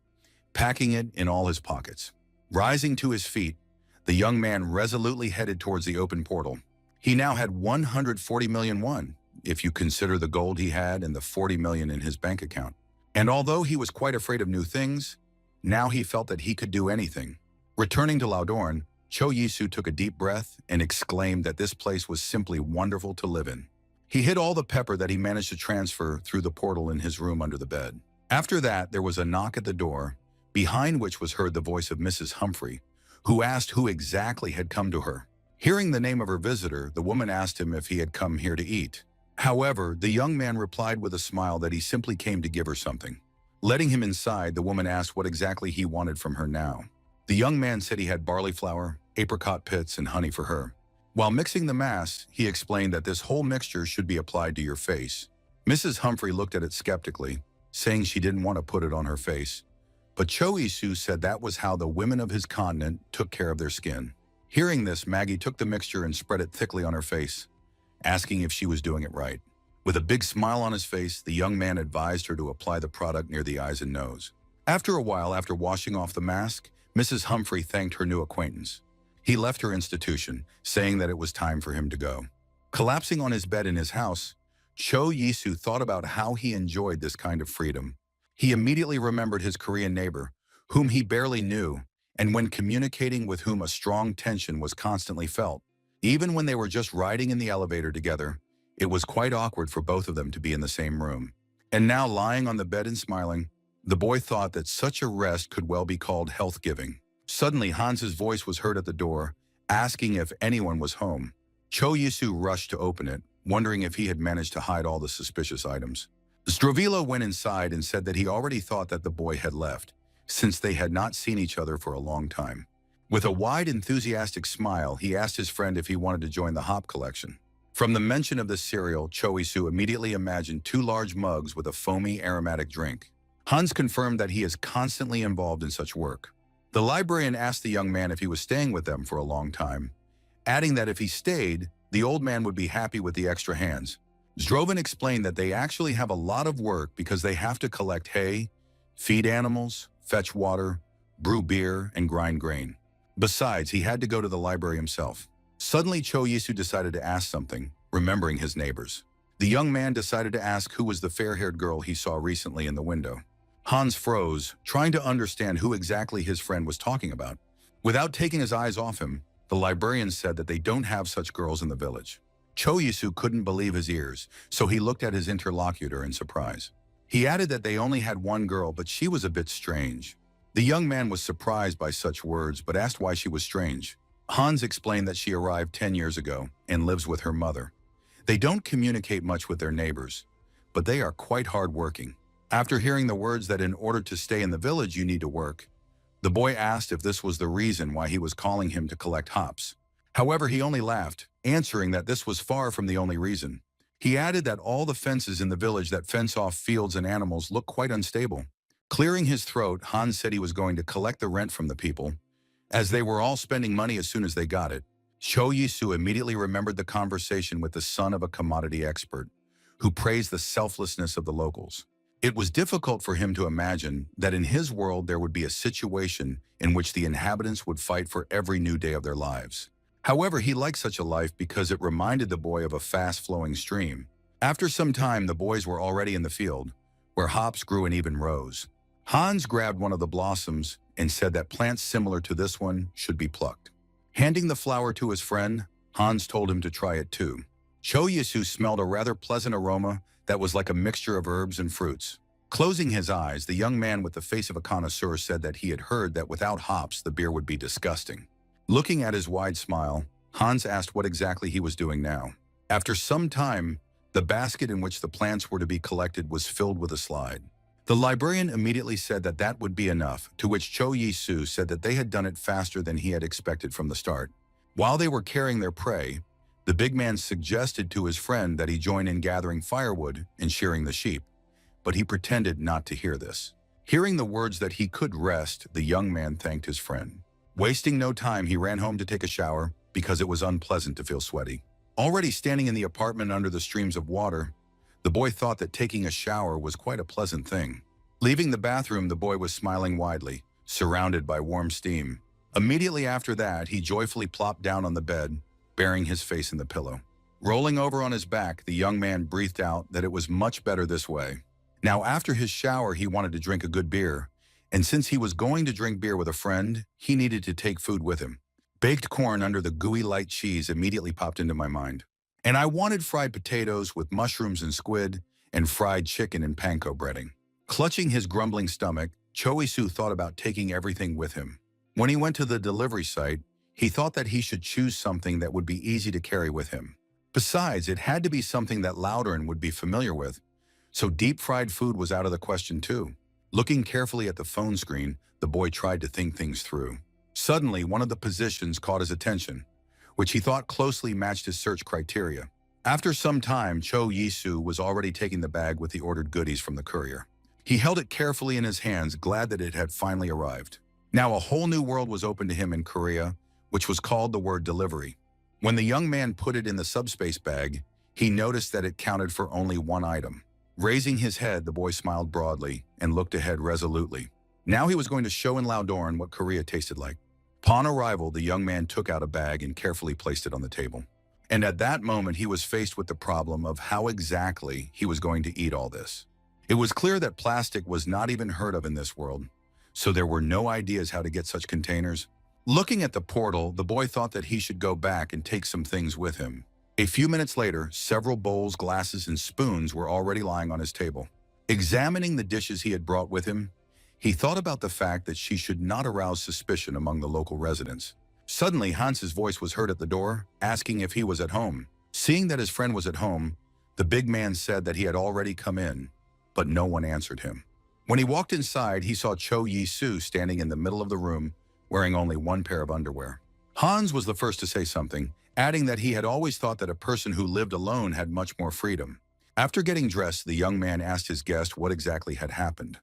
packing it in all his pockets. Rising to his feet, the young man resolutely headed towards the open portal. He now had 140 million won, if you consider the gold he had and the 40 million in his bank account. And although he was quite afraid of new things, now he felt that he could do anything. Returning to Laodorn, Cho Yisu took a deep breath and exclaimed that this place was simply wonderful to live in. He hid all the pepper that he managed to transfer through the portal in his room under the bed. After that, there was a knock at the door, behind which was heard the voice of Mrs. Humphrey, who asked who exactly had come to her. Hearing the name of her visitor, the woman asked him if he had come here to eat. However, the young man replied with a smile that he simply came to give her something. Letting him inside, the woman asked what exactly he wanted from her now. The young man said he had barley flour, apricot pits, and honey for her. While mixing the mass, he explained that this whole mixture should be applied to your face. Mrs. Humphrey looked at it skeptically, saying she didn't want to put it on her face. But Cho Yisu said that was how the women of his continent took care of their skin. Hearing this, Maggie took the mixture and spread it thickly on her face, asking if she was doing it right. With a big smile on his face, the young man advised her to apply the product near the eyes and nose. After a while, after washing off the mask, Mrs. Humphrey thanked her new acquaintance. He left her institution, saying that it was time for him to go. Collapsing on his bed in his house, Cho Yisu thought about how he enjoyed this kind of freedom. He immediately remembered his Korean neighbor, whom he barely knew, and when communicating with whom a strong tension was constantly felt. Even when they were just riding in the elevator together, it was quite awkward for both of them to be in the same room. And now, lying on the bed and smiling, the boy thought that such a rest could well be called health-giving. Suddenly, Hans's voice was heard at the door, asking if anyone was home. Cho Yisu rushed to open it, wondering if he had managed to hide all the suspicious items. Zdravilo went inside and said that he already thought that the boy had left, since they had not seen each other for a long time. With a wide, enthusiastic smile, he asked his friend if he wanted to join the hop collection. From the mention of the cereal, Cho Yisu immediately imagined 2 large mugs with a foamy, aromatic drink. Hans confirmed that he is constantly involved in such work. The librarian asked the young man if he was staying with them for a long time, adding that if he stayed, the old man would be happy with the extra hands. Zdrovin explained that they actually have a lot of work because they have to collect hay, feed animals, fetch water, brew beer, and grind grain. Besides, he had to go to the library himself. Suddenly, Cho Yisu decided to ask something, remembering his neighbors. The young man decided to ask who was the fair-haired girl he saw recently in the window. Hans froze, trying to understand who exactly his friend was talking about. Without taking his eyes off him, the librarian said that they don't have such girls in the village. Cho Yisu couldn't believe his ears, so he looked at his interlocutor in surprise. He added that they only had one girl, but she was a bit strange. The young man was surprised by such words, but asked why she was strange. Hans explained that she arrived 10 years ago and lives with her mother. They don't communicate much with their neighbors, but they are quite hard-working. After hearing the words that in order to stay in the village you need to work, the boy asked if this was the reason why he was calling him to collect hops. However, he only laughed, answering that this was far from the only reason. He added that all the fences in the village that fence off fields and animals look quite unstable. Clearing his throat, Hans said he was going to collect the rent from the people, as they were all spending money as soon as they got it. Cho Yisu immediately remembered the conversation with the son of a commodity expert, who praised the selflessness of the locals. It was difficult for him to imagine that in his world there would be a situation in which the inhabitants would fight for every new day of their lives. However, he liked such a life because it reminded the boy of a fast-flowing stream. After some time, the boys were already in the field, where hops grew in even rows. Hans grabbed one of the blossoms and said that plants similar to this one should be plucked. Handing the flower to his friend, Hans told him to try it too. Cho Yisu smelled a rather pleasant aroma that was like a mixture of herbs and fruits. Closing his eyes, the young man with the face of a connoisseur said that he had heard that without hops the beer would be disgusting. Looking at his wide smile, Hans asked what exactly he was doing now. After some time, the basket in which the plants were to be collected was filled with a slide. The librarian immediately said that that would be enough, to which Cho Yisu said that they had done it faster than he had expected from the start. While they were carrying their prey, the big man suggested to his friend that he join in gathering firewood and shearing the sheep, but he pretended not to hear this. Hearing the words that he could rest, the young man thanked his friend. Wasting no time, he ran home to take a shower because it was unpleasant to feel sweaty. Already standing in the apartment under the streams of water, the boy thought that taking a shower was quite a pleasant thing. Leaving the bathroom, the boy was smiling widely, surrounded by warm steam. Immediately after that, he joyfully plopped down on the bed, burying his face in the pillow. Rolling over on his back, the young man breathed out that it was much better this way. Now, after his shower, he wanted to drink a good beer, and since he was going to drink beer with a friend, he needed to take food with him. Baked corn under the gooey light cheese immediately popped into my mind. And I wanted fried potatoes with mushrooms and squid, and fried chicken and panko breading. Clutching his grumbling stomach, Cho Yisu thought about taking everything with him. When he went to the delivery site, he thought that he should choose something that would be easy to carry with him. Besides, it had to be something that Lauterin would be familiar with, so deep-fried food was out of the question too. Looking carefully at the phone screen, the boy tried to think things through. Suddenly, one of the positions caught his attention, which he thought closely matched his search criteria. After some time, Cho Yisu was already taking the bag with the ordered goodies from the courier. He held it carefully in his hands, glad that it had finally arrived. Now a whole new world was open to him in Korea, which was called the word delivery. When the young man put it in the subspace bag, he noticed that it counted for only one item. Raising his head, the boy smiled broadly and looked ahead resolutely. Now he was going to show in Laodoran what Korea tasted like. Upon arrival, the young man took out a bag and carefully placed it on the table. And at that moment, he was faced with the problem of how exactly he was going to eat all this. It was clear that plastic was not even heard of in this world, so there were no ideas how to get such containers. Looking at the portal, the boy thought that he should go back and take some things with him. A few minutes later, several bowls, glasses, and spoons were already lying on his table. Examining the dishes he had brought with him, he thought about the fact that she should not arouse suspicion among the local residents. Suddenly, Hans's voice was heard at the door, asking if he was at home. Seeing that his friend was at home, the big man said that he had already come in, but no one answered him. When he walked inside, he saw Cho Yi-soo standing in the middle of the room, wearing only one pair of underwear. Hans was the first to say something, adding that he had always thought that a person who lived alone had much more freedom. After getting dressed, the young man asked his guest what exactly had happened,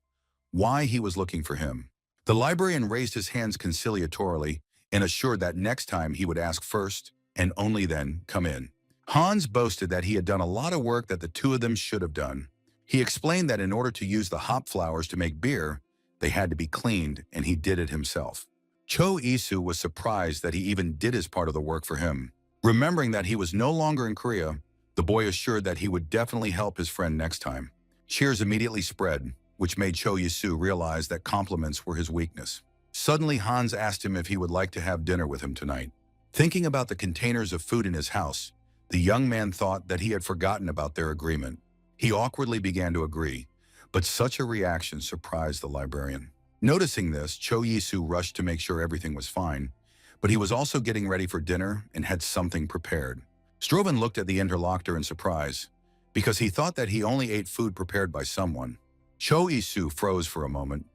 why he was looking for him. The librarian raised his hands conciliatorily and assured that next time he would ask first and only then come in. Hans boasted that he had done a lot of work that the two of them should have done. He explained that in order to use the hop flowers to make beer, they had to be cleaned, and he did it himself. Cho Yi-soo was surprised that he even did his part of the work for him. Remembering that he was no longer in Korea, the boy assured that he would definitely help his friend next time. Cheers immediately spread, which made Cho Yi-soo realize that compliments were his weakness. Suddenly, Hans asked him if he would like to have dinner with him tonight. Thinking about the containers of food in his house, the young man thought that he had forgotten about their agreement. He awkwardly began to agree, but such a reaction surprised the librarian. Noticing this, Cho Yi-soo rushed to make sure everything was fine, but he was also getting ready for dinner and had something prepared. Strovan looked at the interlocutor in surprise, because he thought that he only ate food prepared by someone. Cho Yi-soo froze for a moment,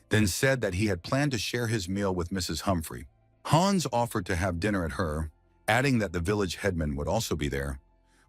then said that he had planned to share his meal with Mrs. Humphrey. Hans offered to have dinner at her, adding that the village headman would also be there,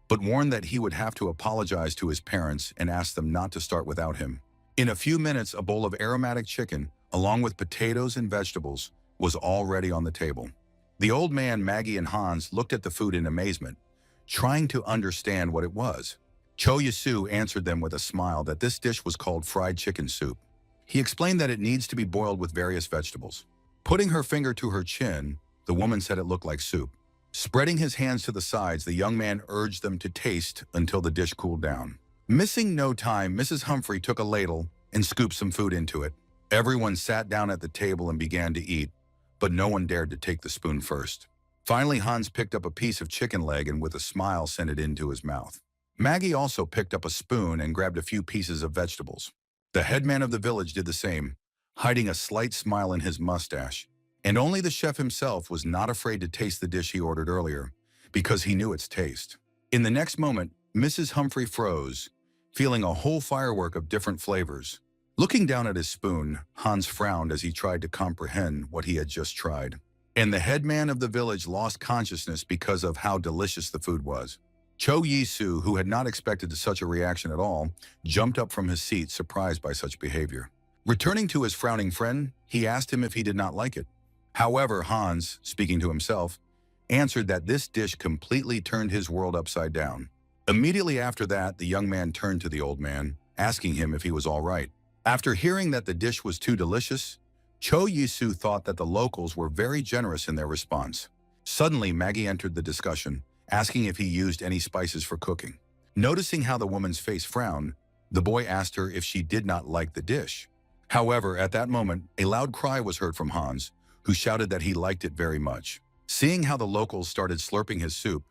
but warned that he would have to apologize to his parents and ask them not to start without him. In a few minutes, a bowl of aromatic chicken, along with potatoes and vegetables, was already on the table. The old man, Maggie, and Hans looked at the food in amazement, trying to understand what it was. Cho Yi-soo answered them with a smile that this dish was called fried chicken soup. He explained that it needs to be boiled with various vegetables. Putting her finger to her chin, the woman said it looked like soup. Spreading his hands to the sides, the young man urged them to taste until the dish cooled down. Missing no time, Mrs. Humphrey took a ladle and scooped some food into it. Everyone sat down at the table and began to eat, but no one dared to take the spoon first. Finally, Hans picked up a piece of chicken leg and with a smile sent it into his mouth. Maggie also picked up a spoon and grabbed a few pieces of vegetables. The headman of the village did the same, hiding a slight smile in his mustache. And only the chef himself was not afraid to taste the dish he ordered earlier, because he knew its taste. In the next moment, Mrs. Humphrey froze, feeling a whole firework of different flavors. Looking down at his spoon, Hans frowned as he tried to comprehend what he had just tried. And the headman of the village lost consciousness because of how delicious the food was. Cho Yi-soo, who had not expected such a reaction at all, jumped up from his seat, surprised by such behavior. Returning to his frowning friend, he asked him if he did not like it. However, Hans, speaking to himself, answered that this dish completely turned his world upside down. Immediately after that, the young man turned to the old man, asking him if he was all right. After hearing that the dish was too delicious, Cho Yi-soo thought that the locals were very generous in their response. Suddenly, Maggie entered the discussion, asking if he used any spices for cooking. Noticing how the woman's face frowned, the boy asked her if she did not like the dish. However, at that moment, a loud cry was heard from Hans, who shouted that he liked it very much. Seeing how the locals started slurping his soup,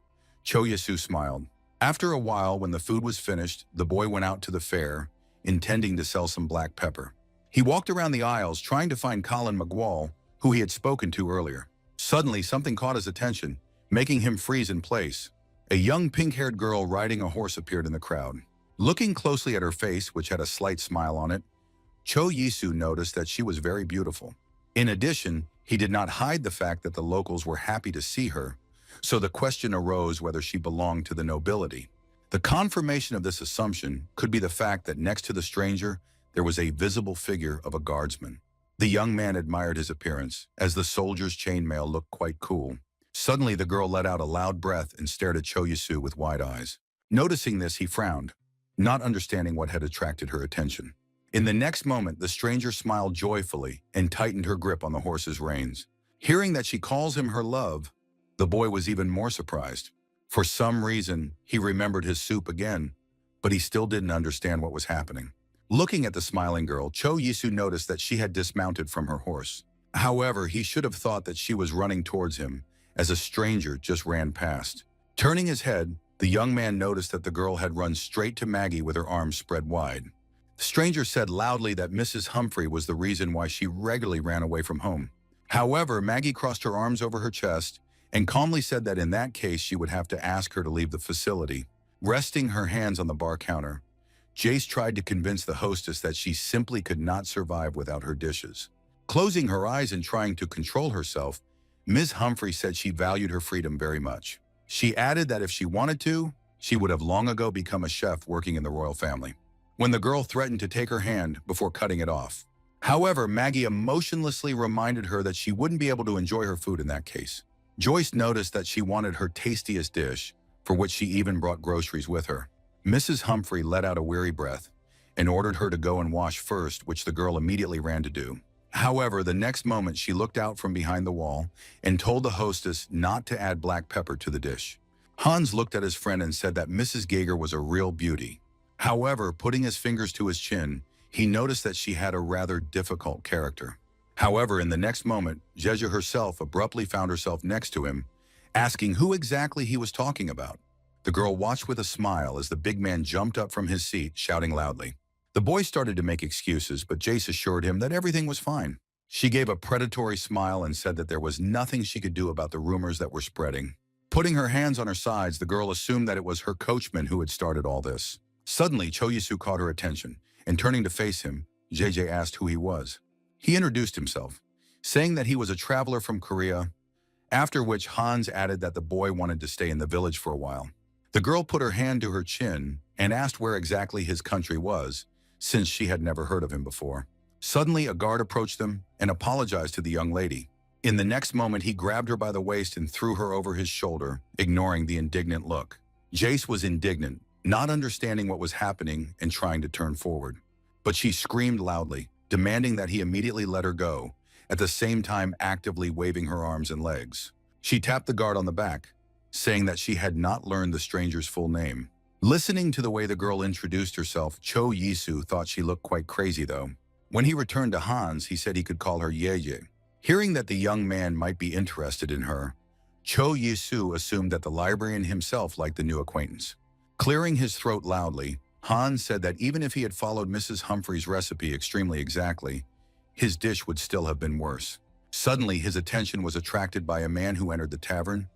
Cho Yi-soo smiled. After a while, when the food was finished, the boy went out to the fair, intending to sell some black pepper. He walked around the aisles trying to find Colin McGwall, who he had spoken to earlier. Suddenly, something caught his attention, making him freeze in place. A young pink-haired girl riding a horse appeared in the crowd. Looking closely at her face, which had a slight smile on it, Cho Yi-soo noticed that she was very beautiful. In addition, he did not hide the fact that the locals were happy to see her, so the question arose whether she belonged to the nobility. The confirmation of this assumption could be the fact that next to the stranger, there was a visible figure of a guardsman. The young man admired his appearance, as the soldier's chainmail looked quite cool. Suddenly, the girl let out a loud breath and stared at Cho Yi-soo with wide eyes. Noticing this, he frowned, not understanding what had attracted her attention. In the next moment, the stranger smiled joyfully and tightened her grip on the horse's reins. Hearing that she calls him her love, the boy was even more surprised. For some reason, he remembered his soup again, but he still didn't understand what was happening. Looking at the smiling girl, Cho Yisu noticed that she had dismounted from her horse. However, he should have thought that she was running towards him, as a stranger just ran past. Turning his head, the young man noticed that the girl had run straight to Maggie with her arms spread wide. The stranger said loudly that Mrs. Humphrey was the reason why she regularly ran away from home. However, Maggie crossed her arms over her chest and calmly said that in that case she would have to ask her to leave the facility. Resting her hands on the bar counter, Jace tried to convince the hostess that she simply could not survive without her dishes. Closing her eyes and trying to control herself, Ms. Humphrey said she valued her freedom very much. She added that if she wanted to, she would have long ago become a chef working in the royal family, when the girl threatened to take her hand before cutting it off. However, Maggie emotionlessly reminded her that she wouldn't be able to enjoy her food in that case. Joyce noticed that she wanted her tastiest dish, for which she even brought groceries with her. Mrs. Humphrey let out a weary breath and ordered her to go and wash first, which the girl immediately ran to do. However, the next moment she looked out from behind the wall and told the hostess not to add black pepper to the dish. Hans looked at his friend and said that Mrs. Geiger was a real beauty. However, putting his fingers to his chin, he noticed that she had a rather difficult character. However, in the next moment, Jeju herself abruptly found herself next to him, asking who exactly he was talking about. The girl watched with a smile as the big man jumped up from his seat, shouting loudly. The boy started to make excuses, but Jace assured him that everything was fine. She gave a predatory smile and said that there was nothing she could do about the rumors that were spreading. Putting her hands on her sides, the girl assumed that it was her coachman who had started all this. Suddenly, Cho Yisu caught her attention, and turning to face him, JJ asked who he was. He introduced himself, saying that he was a traveler from Korea, after which Hans added that the boy wanted to stay in the village for a while. The girl put her hand to her chin and asked where exactly his country was, since she had never heard of him before. Suddenly, a guard approached them and apologized to the young lady. In the next moment, he grabbed her by the waist and threw her over his shoulder, ignoring the indignant look. Jace was indignant, not understanding what was happening and trying to turn forward. But she screamed loudly, demanding that he immediately let her go, at the same time actively waving her arms and legs. She tapped the guard on the back, saying that she had not learned the stranger's full name. Listening to the way the girl introduced herself, Cho Yisu thought she looked quite crazy though. When he returned to Hans, he said he could call her Yeje. Hearing that the young man might be interested in her, Cho Yisu assumed that the librarian himself liked the new acquaintance. Clearing his throat loudly, Hans said that even if he had followed Mrs. Humphrey's recipe extremely exactly, his dish would still have been worse. Suddenly, his attention was attracted by a man who entered the tavern,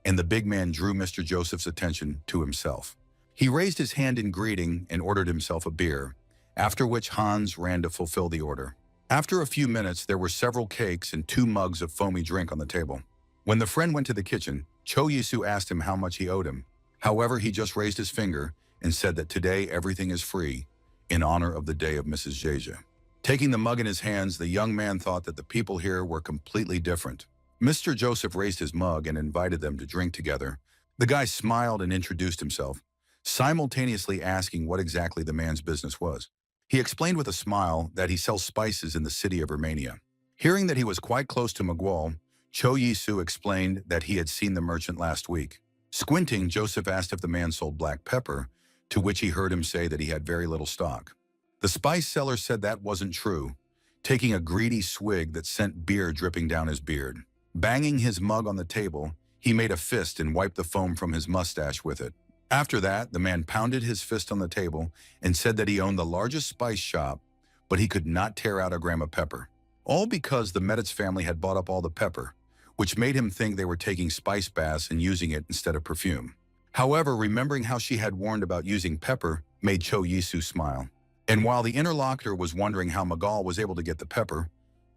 and the big man drew Mr. Joseph's attention to himself. He raised his hand in greeting and ordered himself a beer, after which Hans ran to fulfill the order. After a few minutes, there were several cakes and 2 mugs of foamy drink on the table. When the friend went to the kitchen, Cho Yisu asked him how much he owed him. However, he just raised his finger and said that today everything is free, in honor of the day of Mrs. Jeja. Taking the mug in his hands, the young man thought that the people here were completely different. Mr. Joseph raised his mug and invited them to drink together. The guy smiled and introduced himself, simultaneously asking what exactly the man's business was. He explained with a smile that he sells spices in the city of Romania. Hearing that he was quite close to Miguel, Cho Yisu explained that he had seen the merchant last week. Squinting, Joseph asked if the man sold black pepper, to which he heard him say that he had very little stock. The spice seller said that wasn't true, taking a greedy swig that sent beer dripping down his beard. Banging his mug on the table, he made a fist and wiped the foam from his mustache with it. After that, the man pounded his fist on the table and said that he owned the largest spice shop, but he could not tear out a gram of pepper. All because the Meditz family had bought up all the pepper, which made him think they were taking spice baths and using it instead of perfume. However, remembering how she had warned about using pepper made Cho Yisu smile. And while the interlocutor was wondering how Miguel was able to get the pepper,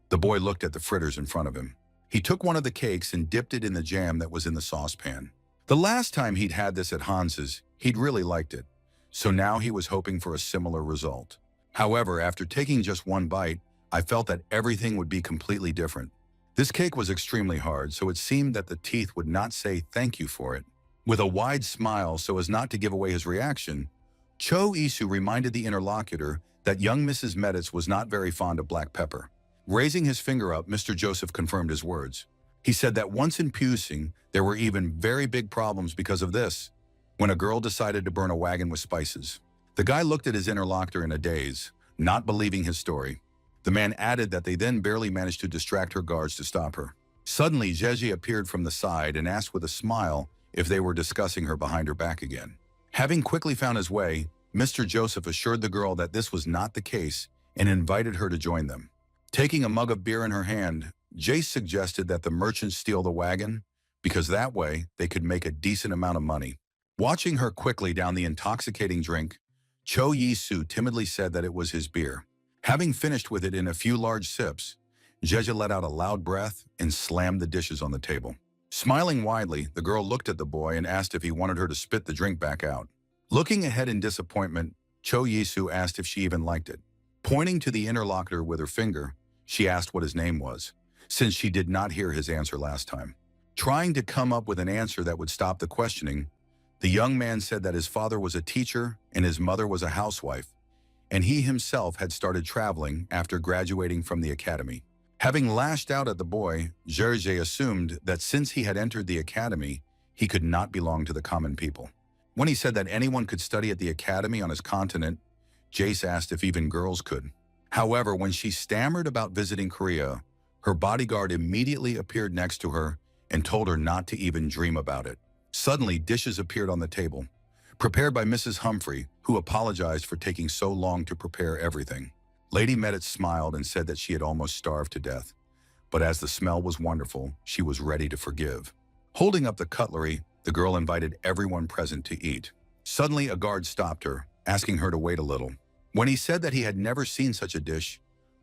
the boy looked at the fritters in front of him. He took one of the cakes and dipped it in the jam that was in the saucepan. The last time he'd had this at Hans's, he'd really liked it, so now he was hoping for a similar result. However, after taking just one bite, I felt that everything would be completely different. This cake was extremely hard, so it seemed that the teeth would not say thank you for it. With a wide smile so as not to give away his reaction, Cho Isu reminded the interlocutor that young Mrs. Meditz was not very fond of black pepper. Raising his finger up, Mr. Joseph confirmed his words. He said that once in Pusing, there were even very big problems because of this, when a girl decided to burn a wagon with spices. The guy looked at his interlocutor in a daze, not believing his story. The man added that they then barely managed to distract her guards to stop her. Suddenly, Jeje appeared from the side and asked with a smile if they were discussing her behind her back again. Having quickly found his way, Mr. Joseph assured the girl that this was not the case and invited her to join them. Taking a mug of beer in her hand, Jace suggested that the merchants steal the wagon because that way they could make a decent amount of money. Watching her quickly down the intoxicating drink, Cho Yi-soo timidly said that it was his beer. Having finished with it in a few large sips, Jeje let out a loud breath and slammed the dishes on the table. Smiling widely, the girl looked at the boy and asked if he wanted her to spit the drink back out. Looking ahead in disappointment, Cho Yi-soo asked if she even liked it. Pointing to the interlocutor with her finger, she asked what his name was, since she did not hear his answer last time. Trying to come up with an answer that would stop the questioning, the young man said that his father was a teacher and his mother was a housewife, and he himself had started traveling after graduating from the academy. Having lashed out at the boy, Jeje assumed that since he had entered the academy, he could not belong to the common people. When he said that anyone could study at the academy on his continent, Jace asked if even girls could. However, when she stammered about visiting Korea, her bodyguard immediately appeared next to her and told her not to even dream about it. Suddenly, dishes appeared on the table, prepared by Mrs. Humphrey, who apologized for taking so long to prepare everything. Lady Meditz smiled and said that she had almost starved to death, but as the smell was wonderful, she was ready to forgive. Holding up the cutlery, the girl invited everyone present to eat. Suddenly, a guard stopped her, asking her to wait a little. When he said that he had never seen such a dish,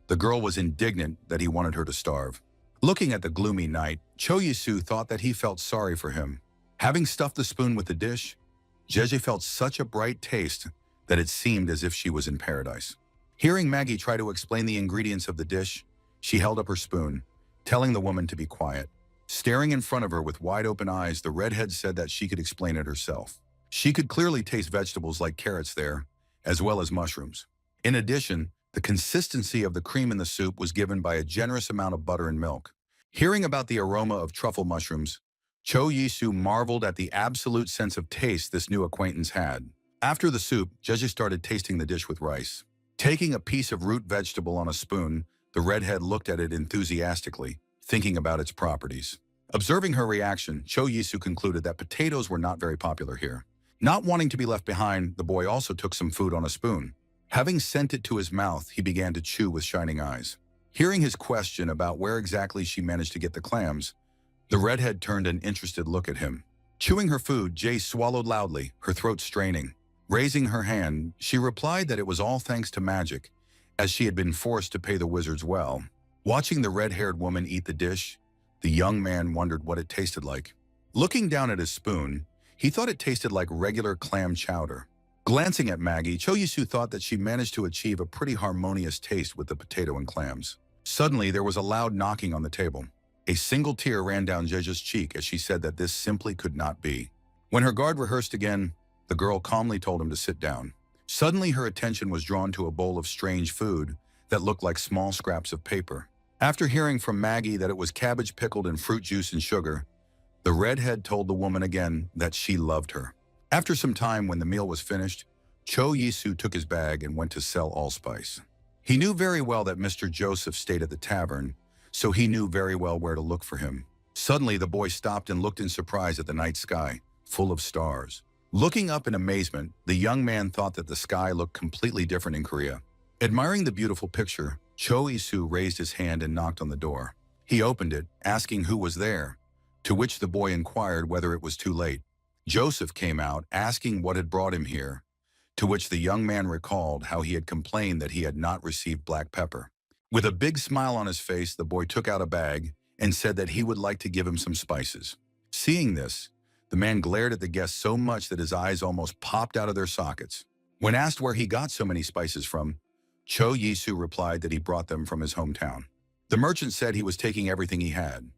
the girl was indignant that he wanted her to starve. Looking at the gloomy night, Cho Yi-soo thought that he felt sorry for him. Having stuffed the spoon with the dish, Jeje felt such a bright taste that it seemed as if she was in paradise. Hearing Maggie try to explain the ingredients of the dish, she held up her spoon, telling the woman to be quiet. Staring in front of her with wide-open eyes, the redhead said that she could explain it herself. She could clearly taste vegetables like carrots there, as well as mushrooms. In addition, the consistency of the cream in the soup was given by a generous amount of butter and milk. Hearing about the aroma of truffle mushrooms, Cho Yi-soo marveled at the absolute sense of taste this new acquaintance had. After the soup, Jeje started tasting the dish with rice. Taking a piece of root vegetable on a spoon, the redhead looked at it enthusiastically, thinking about its properties. Observing her reaction, Cho Yi-soo concluded that potatoes were not very popular here. Not wanting to be left behind, the boy also took some food on a spoon. Having sent it to his mouth, he began to chew with shining eyes. Hearing his question about where exactly she managed to get the clams, the redhead turned an interested look at him. Chewing her food, Jay swallowed loudly, her throat straining. Raising her hand, she replied that it was all thanks to magic, as she had been forced to pay the wizards well. Watching the red-haired woman eat the dish, the young man wondered what it tasted like. Looking down at his spoon, he thought it tasted like regular clam chowder. Glancing at Maggie, Cho Yi-soo thought that she managed to achieve a pretty harmonious taste with the potato and clams. Suddenly, there was a loud knocking on the table. A single tear ran down Jeje's cheek as she said that this simply could not be. When her guard rehearsed again, the girl calmly told him to sit down. Suddenly, her attention was drawn to a bowl of strange food that looked like small scraps of paper. After hearing from Maggie that it was cabbage pickled in fruit juice and sugar, the redhead told the woman again that she loved her. After some time, when the meal was finished, Cho Yi-soo took his bag and went to sell allspice. He knew very well that Mr. Joseph stayed at the tavern, so he knew very well where to look for him. Suddenly, the boy stopped and looked in surprise at the night sky, full of stars. Looking up in amazement, the young man thought that the sky looked completely different in Korea. Admiring the beautiful picture, Cho Yi-soo raised his hand and knocked on the door. He opened it, asking who was there, to which the boy inquired whether it was too late. Joseph came out, asking what had brought him here, to which the young man recalled how he had complained that he had not received black pepper. With a big smile on his face, the boy took out a bag and said that he would like to give him some spices. Seeing this, the man glared at the guest so much that his eyes almost popped out of their sockets. When asked where he got so many spices from, Cho Yi-soo replied that he brought them from his hometown. The merchant said he was taking everything he had.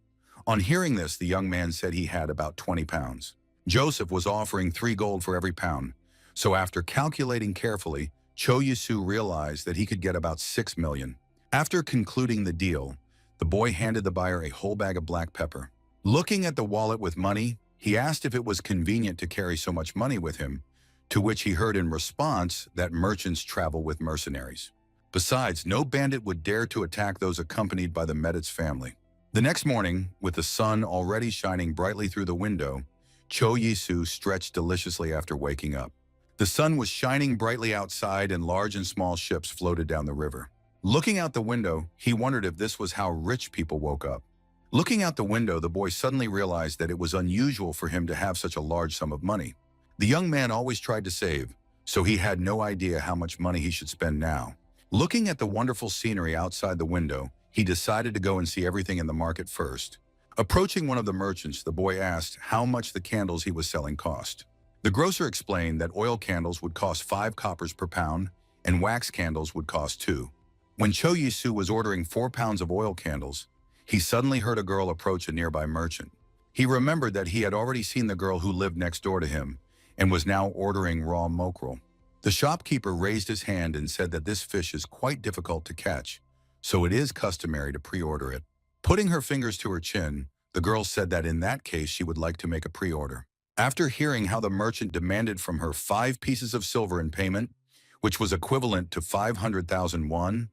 On hearing this, the young man said he had about 20 pounds. Joseph was offering 3 gold for every pound, so after calculating carefully, Cho Yisu realized that he could get about 6 million. After concluding the deal, the boy handed the buyer a whole bag of black pepper. Looking at the wallet with money, he asked if it was convenient to carry so much money with him, to which he heard in response that merchants travel with mercenaries. Besides, no bandit would dare to attack those accompanied by the Medit's family. The next morning, with the sun already shining brightly through the window, Cho Yisu stretched deliciously after waking up. The sun was shining brightly outside and large and small ships floated down the river. Looking out the window, he wondered if this was how rich people woke up. Looking out the window, the boy suddenly realized that it was unusual for him to have such a large sum of money. The young man always tried to save, so he had no idea how much money he should spend now. Looking at the wonderful scenery outside the window, he decided to go and see everything in the market first. Approaching one of the merchants, the boy asked how much the candles he was selling cost. The grocer explained that oil candles would cost 5 coppers per pound and wax candles would cost 2. When Cho Yisu was ordering 4 pounds of oil candles, he suddenly heard a girl approach a nearby merchant. He remembered that he had already seen the girl who lived next door to him and was now ordering raw mackerel. The shopkeeper raised his hand and said that this fish is quite difficult to catch, so it is customary to pre-order it. Putting her fingers to her chin, the girl said that in that case she would like to make a pre-order. After hearing how the merchant demanded from her 5 pieces of silver in payment, which was equivalent to 500,000 won,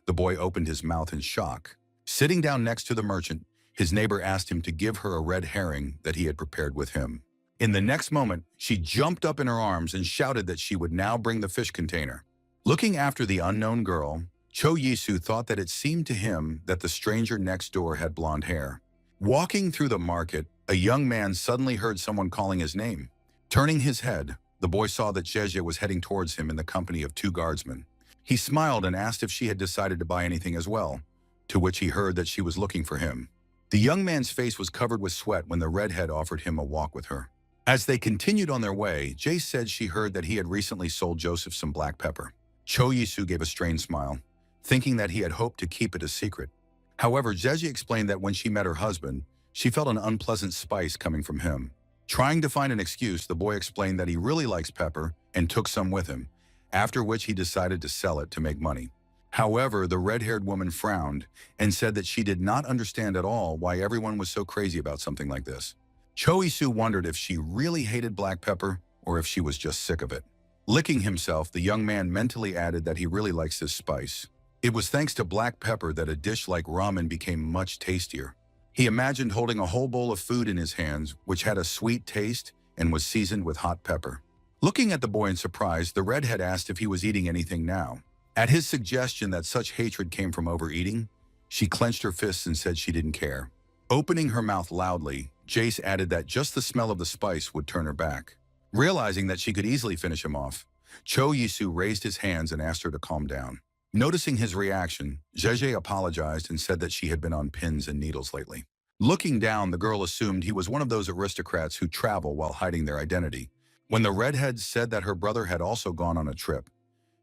the boy opened his mouth in shock. Sitting down next to the merchant, his neighbor asked him to give her a red herring that he had prepared with him. In the next moment, she jumped up in her arms and shouted that she would now bring the fish container. Looking after the unknown girl, Cho Yisu thought that it seemed to him that the stranger next door had blonde hair. Walking through the market, a young man suddenly heard someone calling his name. Turning his head, the boy saw that Jeje was heading towards him in the company of 2 guardsmen. He smiled and asked if she had decided to buy anything as well, to which he heard that she was looking for him. The young man's face was covered with sweat when the redhead offered him a walk with her. As they continued on their way, Jace said she heard that he had recently sold Joseph some black pepper. Cho Yisu gave a strained smile, thinking that he had hoped to keep it a secret. However, Jeje explained that when she met her husband, she felt an unpleasant spice coming from him. Trying to find an excuse, the boy explained that he really likes pepper and took some with him, after which he decided to sell it to make money. However, the red-haired woman frowned and said that she did not understand at all why everyone was so crazy about something like this. Cho Yisu wondered if she really hated black pepper or if she was just sick of it. Licking himself, the young man mentally added that he really likes this spice. It was thanks to black pepper that a dish like ramen became much tastier. He imagined holding a whole bowl of food in his hands, which had a sweet taste and was seasoned with hot pepper. Looking at the boy in surprise, the redhead asked if he was eating anything now. At his suggestion that such hatred came from overeating, she clenched her fists and said she didn't care. Opening her mouth loudly, Jace added that just the smell of the spice would turn her back. Realizing that she could easily finish him off, Cho Yisu raised his hands and asked her to calm down. Noticing his reaction, Jeje apologized and said that she had been on pins and needles lately. Looking down, the girl assumed he was one of those aristocrats who travel while hiding their identity. When the redhead said that her brother had also gone on a trip,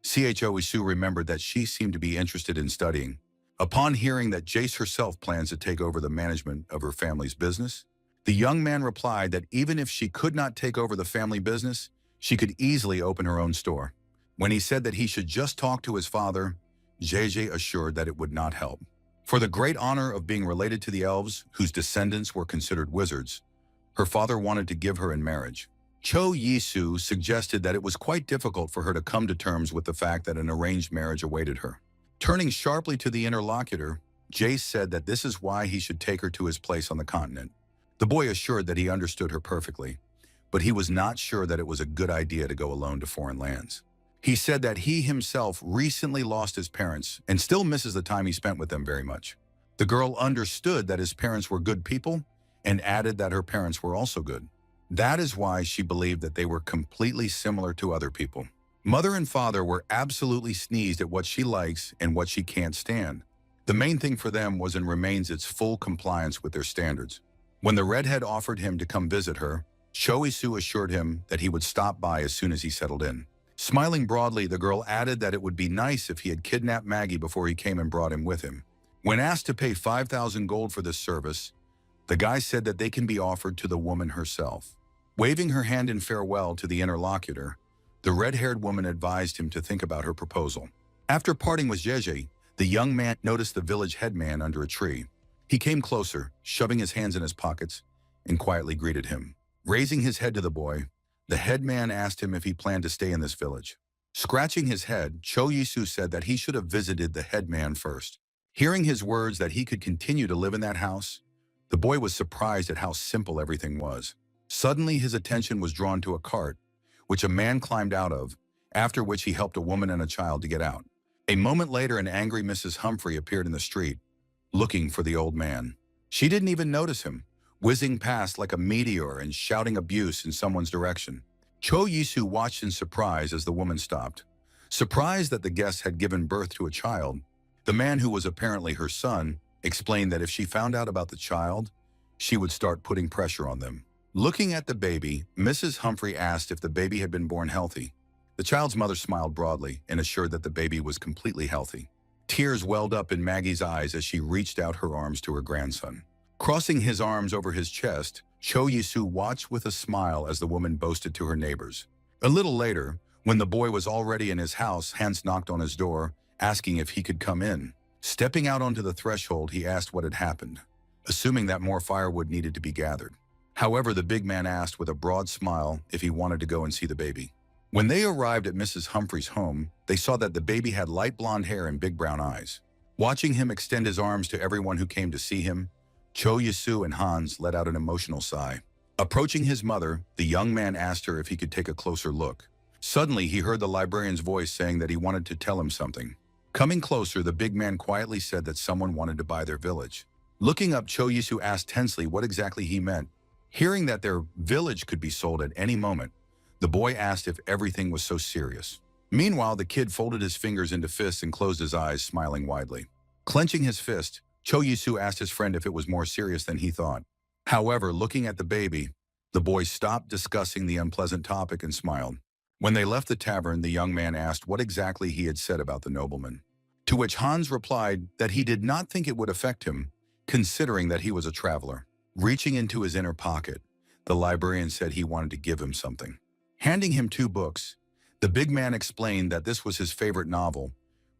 Cho Yisu remembered that she seemed to be interested in studying. Upon hearing that Jace herself plans to take over the management of her family's business, the young man replied that even if she could not take over the family business, she could easily open her own store. When he said that he should just talk to his father, Jeje assured that it would not help. For the great honor of being related to the elves, whose descendants were considered wizards, her father wanted to give her in marriage. Cho Yisu suggested that it was quite difficult for her to come to terms with the fact that an arranged marriage awaited her. Turning sharply to the interlocutor, Jace said that this is why he should take her to his place on the continent. The boy assured that he understood her perfectly, but he was not sure that it was a good idea to go alone to foreign lands. He said that he himself recently lost his parents and still misses the time he spent with them very much. The girl understood that his parents were good people and added that her parents were also good. That is why she believed that they were completely similar to other people. Mother and father were absolutely sneezed at what she likes and what she can't stand. The main thing for them was and remains its full compliance with their standards. When the redhead offered him to come visit her, Cho Yisu assured him that he would stop by as soon as he settled in. Smiling broadly, the girl added that it would be nice if he had kidnapped Maggie before he came and brought him with him. When asked to pay 5,000 gold for this service, the guy said that they can be offered to the woman herself. Waving her hand in farewell to the interlocutor, the red-haired woman advised him to think about her proposal. After parting with Jeje, the young man noticed the village headman under a tree. He came closer, shoving his hands in his pockets, and quietly greeted him. Raising his head to the boy, the headman asked him if he planned to stay in this village. Scratching his head, Cho Yisu said that he should have visited the headman first. Hearing his words that he could continue to live in that house, the boy was surprised at how simple everything was. Suddenly, his attention was drawn to a cart, which a man climbed out of, after which he helped a woman and a child to get out. A moment later, an angry Mrs. Humphrey appeared in the street, looking for the old man. She didn't even notice him, whizzing past like a meteor and shouting abuse in someone's direction. Cho Yisu watched in surprise as the woman stopped. Surprised that the guest had given birth to a child, the man, who was apparently her son, explained that if she found out about the child, she would start putting pressure on them. Looking at the baby, Mrs. Humphrey asked if the baby had been born healthy. The child's mother smiled broadly and assured that the baby was completely healthy. Tears welled up in Maggie's eyes as she reached out her arms to her grandson. Crossing his arms over his chest, Cho Yisu watched with a smile as the woman boasted to her neighbors. A little later, when the boy was already in his house, Hans knocked on his door, asking if he could come in. Stepping out onto the threshold, he asked what had happened, assuming that more firewood needed to be gathered. However, the big man asked with a broad smile if he wanted to go and see the baby. When they arrived at Mrs. Humphrey's home, they saw that the baby had light blonde hair and big brown eyes. Watching him extend his arms to everyone who came to see him, Cho Yisu and Hans let out an emotional sigh. Approaching his mother, the young man asked her if he could take a closer look. Suddenly, he heard the librarian's voice saying that he wanted to tell him something. Coming closer, the big man quietly said that someone wanted to buy their village. Looking up, Cho Yisu asked tensely what exactly he meant. Hearing that their village could be sold at any moment, the boy asked if everything was so serious. Meanwhile, the kid folded his fingers into fists and closed his eyes, smiling widely. Clenching his fist, Cho Yisu asked his friend if it was more serious than he thought. However, looking at the baby, the boy stopped discussing the unpleasant topic and smiled. When they left the tavern, the young man asked what exactly he had said about the nobleman, to which Hans replied that he did not think it would affect him, considering that he was a traveler. Reaching into his inner pocket, the librarian said he wanted to give him something. Handing him 2 books, the big man explained that this was his favorite novel,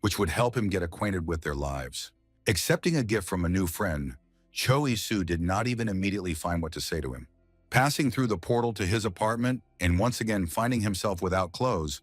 which would help him get acquainted with their lives. Accepting a gift from a new friend, Cho Yisu did not even immediately find what to say to him. Passing through the portal to his apartment and once again finding himself without clothes,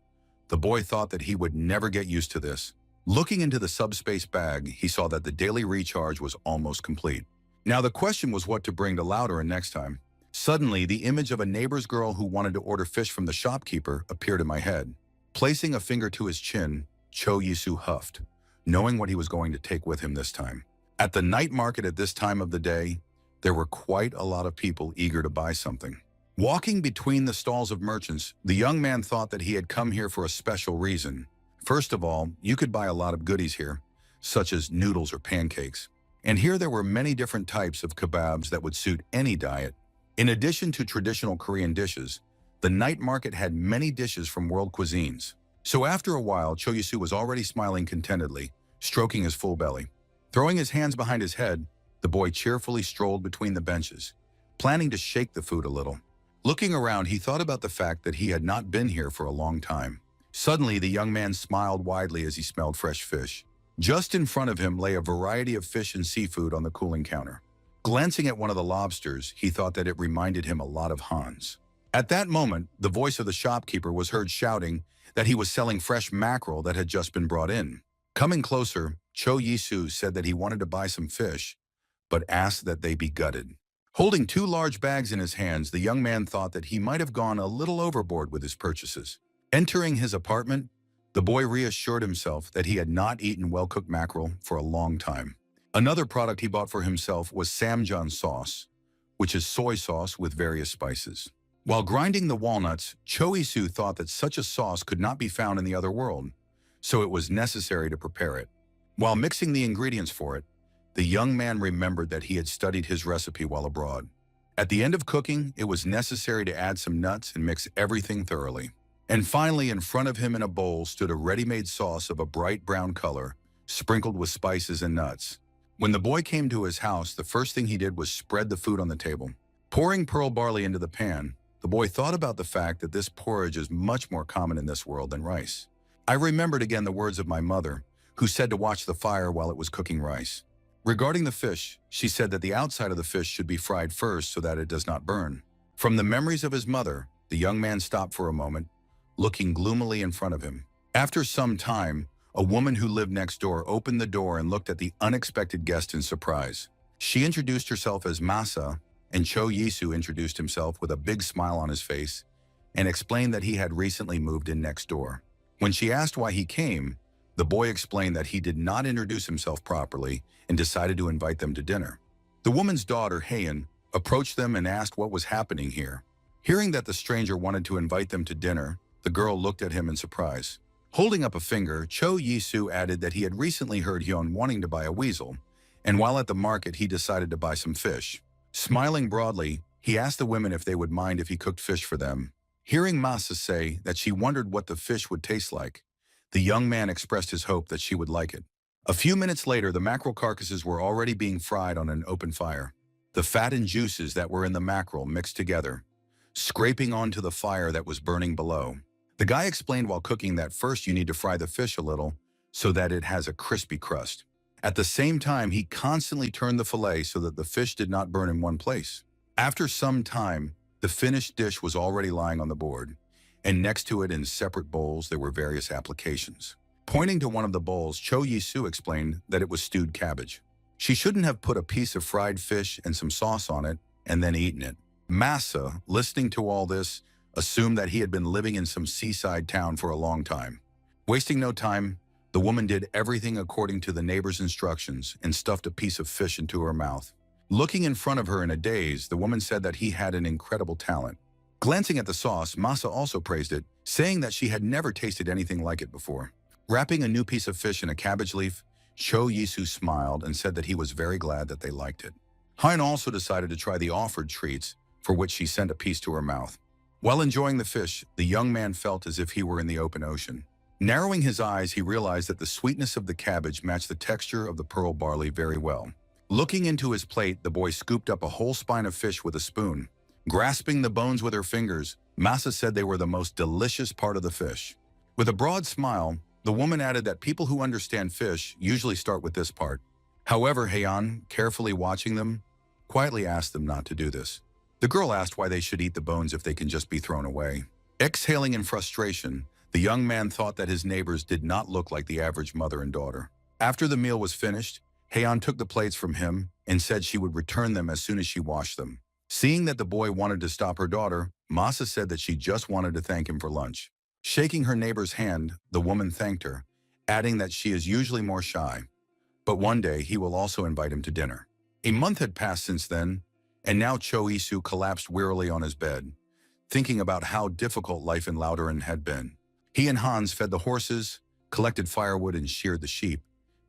the boy thought that he would never get used to this. Looking into the subspace bag, he saw that the daily recharge was almost complete. Now the question was what to bring to Louderin next time. Suddenly, the image of a neighbor's girl who wanted to order fish from the shopkeeper appeared in my head. Placing a finger to his chin, Cho Yisu huffed, knowing what he was going to take with him this time. At the night market at this time of the day, there were quite a lot of people eager to buy something. Walking between the stalls of merchants, the young man thought that he had come here for a special reason. First of all, you could buy a lot of goodies here, such as noodles or pancakes. And here there were many different types of kebabs that would suit any diet. In addition to traditional Korean dishes, the night market had many dishes from world cuisines. So after a while, Cho Yisu was already smiling contentedly, stroking his full belly. Throwing his hands behind his head, the boy cheerfully strolled between the benches, planning to shake the food a little. Looking around, he thought about the fact that he had not been here for a long time. Suddenly, the young man smiled widely as he smelled fresh fish. Just in front of him lay a variety of fish and seafood on the cooling counter. Glancing at one of the lobsters, he thought that it reminded him a lot of Hans. At that moment, the voice of the shopkeeper was heard shouting that he was selling fresh mackerel that had just been brought in. Coming closer, Cho Yisu said that he wanted to buy some fish, but asked that they be gutted. Holding 2 large bags in his hands, the young man thought that he might have gone a little overboard with his purchases. Entering his apartment, the boy reassured himself that he had not eaten well-cooked mackerel for a long time. Another product he bought for himself was samjeon sauce, which is soy sauce with various spices. While grinding the walnuts, Cho Yisu thought that such a sauce could not be found in the other world, so it was necessary to prepare it. While mixing the ingredients for it, the young man remembered that he had studied his recipe while abroad. At the end of cooking, it was necessary to add some nuts and mix everything thoroughly. And finally, in front of him in a bowl stood a ready-made sauce of a bright brown color, sprinkled with spices and nuts. When the boy came to his house, the first thing he did was spread the food on the table. Pouring pearl barley into the pan, the boy thought about the fact that this porridge is much more common in this world than rice. I remembered again the words of my mother, who said to watch the fire while it was cooking rice. Regarding the fish, she said that the outside of the fish should be fried first so that it does not burn. From the memories of his mother, the young man stopped for a moment, looking gloomily in front of him. After some time, a woman who lived next door opened the door and looked at the unexpected guest in surprise. She introduced herself as Masa, and Cho Yisu introduced himself with a big smile on his face and explained that he had recently moved in next door. When she asked why he came, the boy explained that he did not introduce himself properly and decided to invite them to dinner. The woman's daughter, Hayan, approached them and asked what was happening here. Hearing that the stranger wanted to invite them to dinner, the girl looked at him in surprise. Holding up a finger, Cho Yisu added that he had recently heard Hyun wanting to buy a weasel, and while at the market he decided to buy some fish. Smiling broadly, he asked the women if they would mind if he cooked fish for them. Hearing Masa say that she wondered what the fish would taste like, the young man expressed his hope that she would like it. A few minutes later, the mackerel carcasses were already being fried on an open fire. The fat and juices that were in the mackerel mixed together, scraping onto the fire that was burning below. The guy explained while cooking that first you need to fry the fish a little so that it has a crispy crust. At the same time, he constantly turned the fillet so that the fish did not burn in one place. After some time, the finished dish was already lying on the board, and next to it in separate bowls there were various applications. Pointing to one of the bowls, Cho Yisu explained that it was stewed cabbage. She shouldn't have put a piece of fried fish and some sauce on it and then eaten it. Masa, listening to all this, assumed that he had been living in some seaside town for a long time. Wasting no time, the woman did everything according to the neighbor's instructions and stuffed a piece of fish into her mouth. Looking in front of her in a daze, the woman said that he had an incredible talent. Glancing at the sauce, Masa also praised it, saying that she had never tasted anything like it before. Wrapping a new piece of fish in a cabbage leaf, Cho Yisu smiled and said that he was very glad that they liked it. Hein also decided to try the offered treats, for which she sent a piece to her mouth. While enjoying the fish, the young man felt as if he were in the open ocean. Narrowing his eyes, he realized that the sweetness of the cabbage matched the texture of the pearl barley very well. Looking into his plate, the boy scooped up a whole spine of fish with a spoon. Grasping the bones with her fingers, Masa said they were the most delicious part of the fish. With a broad smile, the woman added that people who understand fish usually start with this part. However, Hayan, carefully watching them, quietly asked them not to do this. The girl asked why they should eat the bones if they can just be thrown away. Exhaling in frustration, the young man thought that his neighbors did not look like the average mother and daughter. After the meal was finished, Hayan took the plates from him and said she would return them as soon as she washed them. Seeing that the boy wanted to stop her daughter, Masa said that she just wanted to thank him for lunch. Shaking her neighbor's hand, the woman thanked her, adding that she is usually more shy, but one day he will also invite him to dinner. A month had passed since then, and now Cho Yisu collapsed wearily on his bed, thinking about how difficult life in Lauteran had been. He and Hans fed the horses, collected firewood, and sheared the sheep,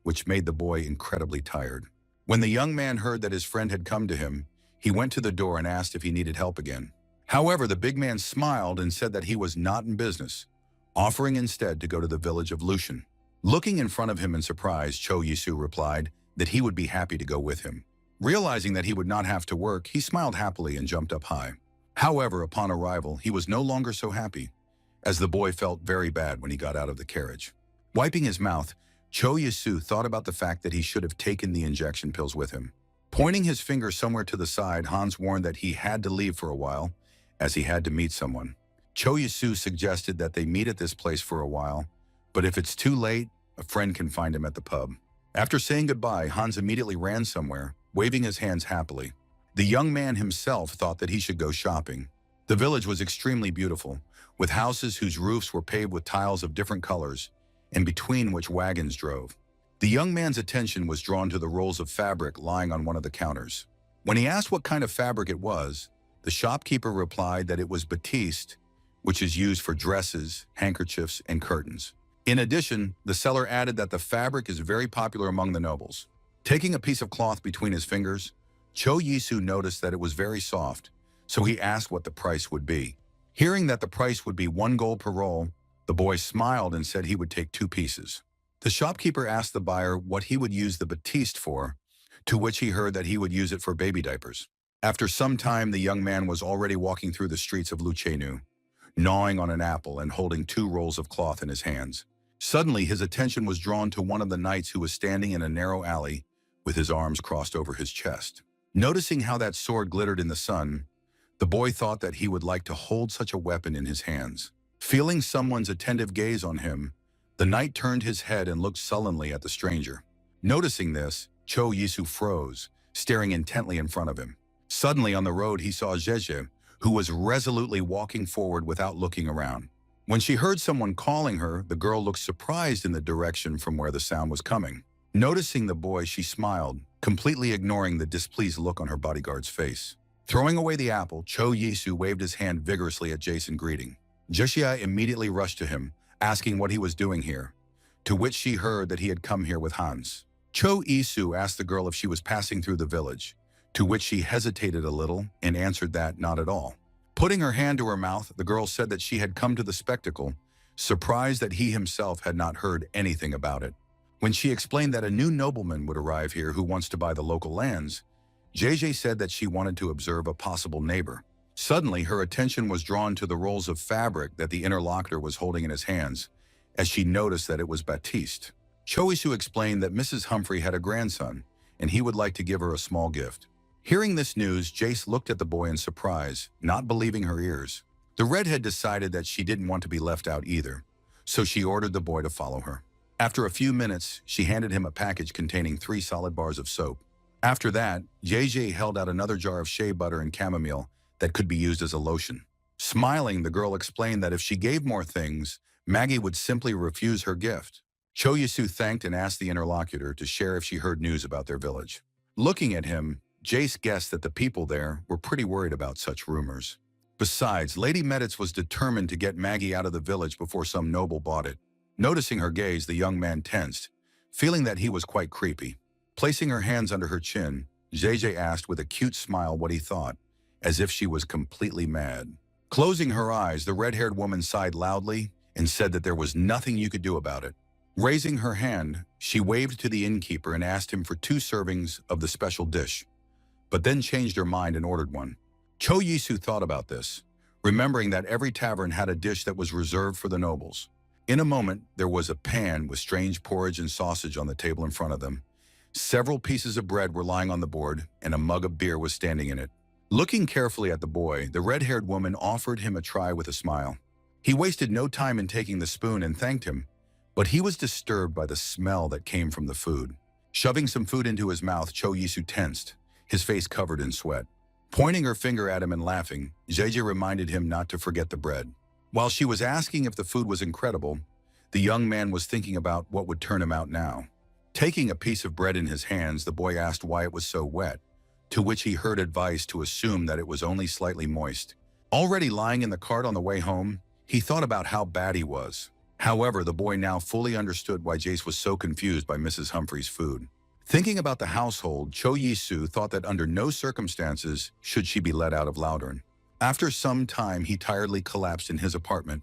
which made the boy incredibly tired. When the young man heard that his friend had come to him, he went to the door and asked if he needed help again. However, the big man smiled and said that he was not in business, offering instead to go to the village of Lushan. Looking in front of him in surprise, Cho Yisu replied that he would be happy to go with him. Realizing that he would not have to work, he smiled happily and jumped up high. However, upon arrival, he was no longer so happy, as the boy felt very bad when he got out of the carriage. Wiping his mouth, Cho Yisu thought about the fact that he should have taken the injection pills with him. Pointing his finger somewhere to the side, Hans warned that he had to leave for a while, as he had to meet someone. Cho Yisu suggested that they meet at this place for a while, but if it's too late, a friend can find him at the pub. After saying goodbye, Hans immediately ran somewhere, waving his hands happily. The young man himself thought that he should go shopping. The village was extremely beautiful, with houses whose roofs were paved with tiles of different colors, and between which wagons drove. The young man's attention was drawn to the rolls of fabric lying on one of the counters. When he asked what kind of fabric it was, the shopkeeper replied that it was batiste, which is used for dresses, handkerchiefs, and curtains. In addition, the seller added that the fabric is very popular among the nobles. Taking a piece of cloth between his fingers, Cho Yisu noticed that it was very soft, so he asked what the price would be. Hearing that the price would be 1 gold per roll, the boy smiled and said he would take 2 pieces. The shopkeeper asked the buyer what he would use the batiste for, to which he heard that he would use it for baby diapers. After some time, the young man was already walking through the streets of Lucenu, gnawing on an apple and holding 2 rolls of cloth in his hands. Suddenly, his attention was drawn to one of the knights who was standing in a narrow alley with his arms crossed over his chest. Noticing how that sword glittered in the sun, the boy thought that he would like to hold such a weapon in his hands. Feeling someone's attentive gaze on him, the knight turned his head and looked sullenly at the stranger. Noticing this, Cho Yisu froze, staring intently in front of him. Suddenly on the road he saw Jeje, who was resolutely walking forward without looking around. When she heard someone calling her, the girl looked surprised in the direction from where the sound was coming. Noticing the boy, she smiled, completely ignoring the displeased look on her bodyguard's face. Throwing away the apple, Cho Yisu waved his hand vigorously at Jason, greeting. Jeje immediately rushed to him, asking what he was doing here, to which she heard that he had come here with Hans. Cho Yisu asked the girl if she was passing through the village, to which she hesitated a little and answered that not at all. Putting her hand to her mouth, the girl said that she had come to the spectacle, surprised that he himself had not heard anything about it. When she explained that a new nobleman would arrive here who wants to buy the local lands, JJ said that she wanted to observe a possible neighbor. Suddenly, her attention was drawn to the rolls of fabric that the interlocutor was holding in his hands, as she noticed that it was Baptiste. Choisu explained that Mrs. Humphrey had a grandson, and he would like to give her a small gift. Hearing this news, Jace looked at the boy in surprise, not believing her ears. The redhead decided that she didn't want to be left out either, so she ordered the boy to follow her. After a few minutes, she handed him a package containing 3 solid bars of soap. After that, JJ held out another jar of shea butter and chamomile that could be used as a lotion. Smiling, the girl explained that if she gave more things, Maggie would simply refuse her gift. Choyasu thanked and asked the interlocutor to share if she heard news about their village. Looking at him, Jace guessed that the people there were pretty worried about such rumors. Besides, Lady Meditz was determined to get Maggie out of the village before some noble bought it. Noticing her gaze, the young man tensed, feeling that he was quite creepy. Placing her hands under her chin, JJ asked with a cute smile what he thought, as if she was completely mad. Closing her eyes, the red-haired woman sighed loudly and said that there was nothing you could do about it. Raising her hand, she waved to the innkeeper and asked him for 2 servings of the special dish, but then changed her mind and ordered one. Cho Yisu thought about this, remembering that every tavern had a dish that was reserved for the nobles. In a moment, there was a pan with strange porridge and sausage on the table in front of them. Several pieces of bread were lying on the board, and a mug of beer was standing in it. Looking carefully at the boy, the red-haired woman offered him a try with a smile. He wasted no time in taking the spoon and thanked him, but he was disturbed by the smell that came from the food. Shoving some food into his mouth, Cho Yisu tensed, his face covered in sweat. Pointing her finger at him and laughing, Jeje reminded him not to forget the bread. While she was asking if the food was incredible, the young man was thinking about what would turn him out now. Taking a piece of bread in his hands, the boy asked why it was so wet, to which he heard advice to assume that it was only slightly moist. Already lying in the cart on the way home, he thought about how bad he was. However, the boy now fully understood why Jace was so confused by Mrs. Humphrey's food. Thinking about the household, Cho Yisu thought that under no circumstances should she be let out of Loudern. After some time, he tiredly collapsed in his apartment,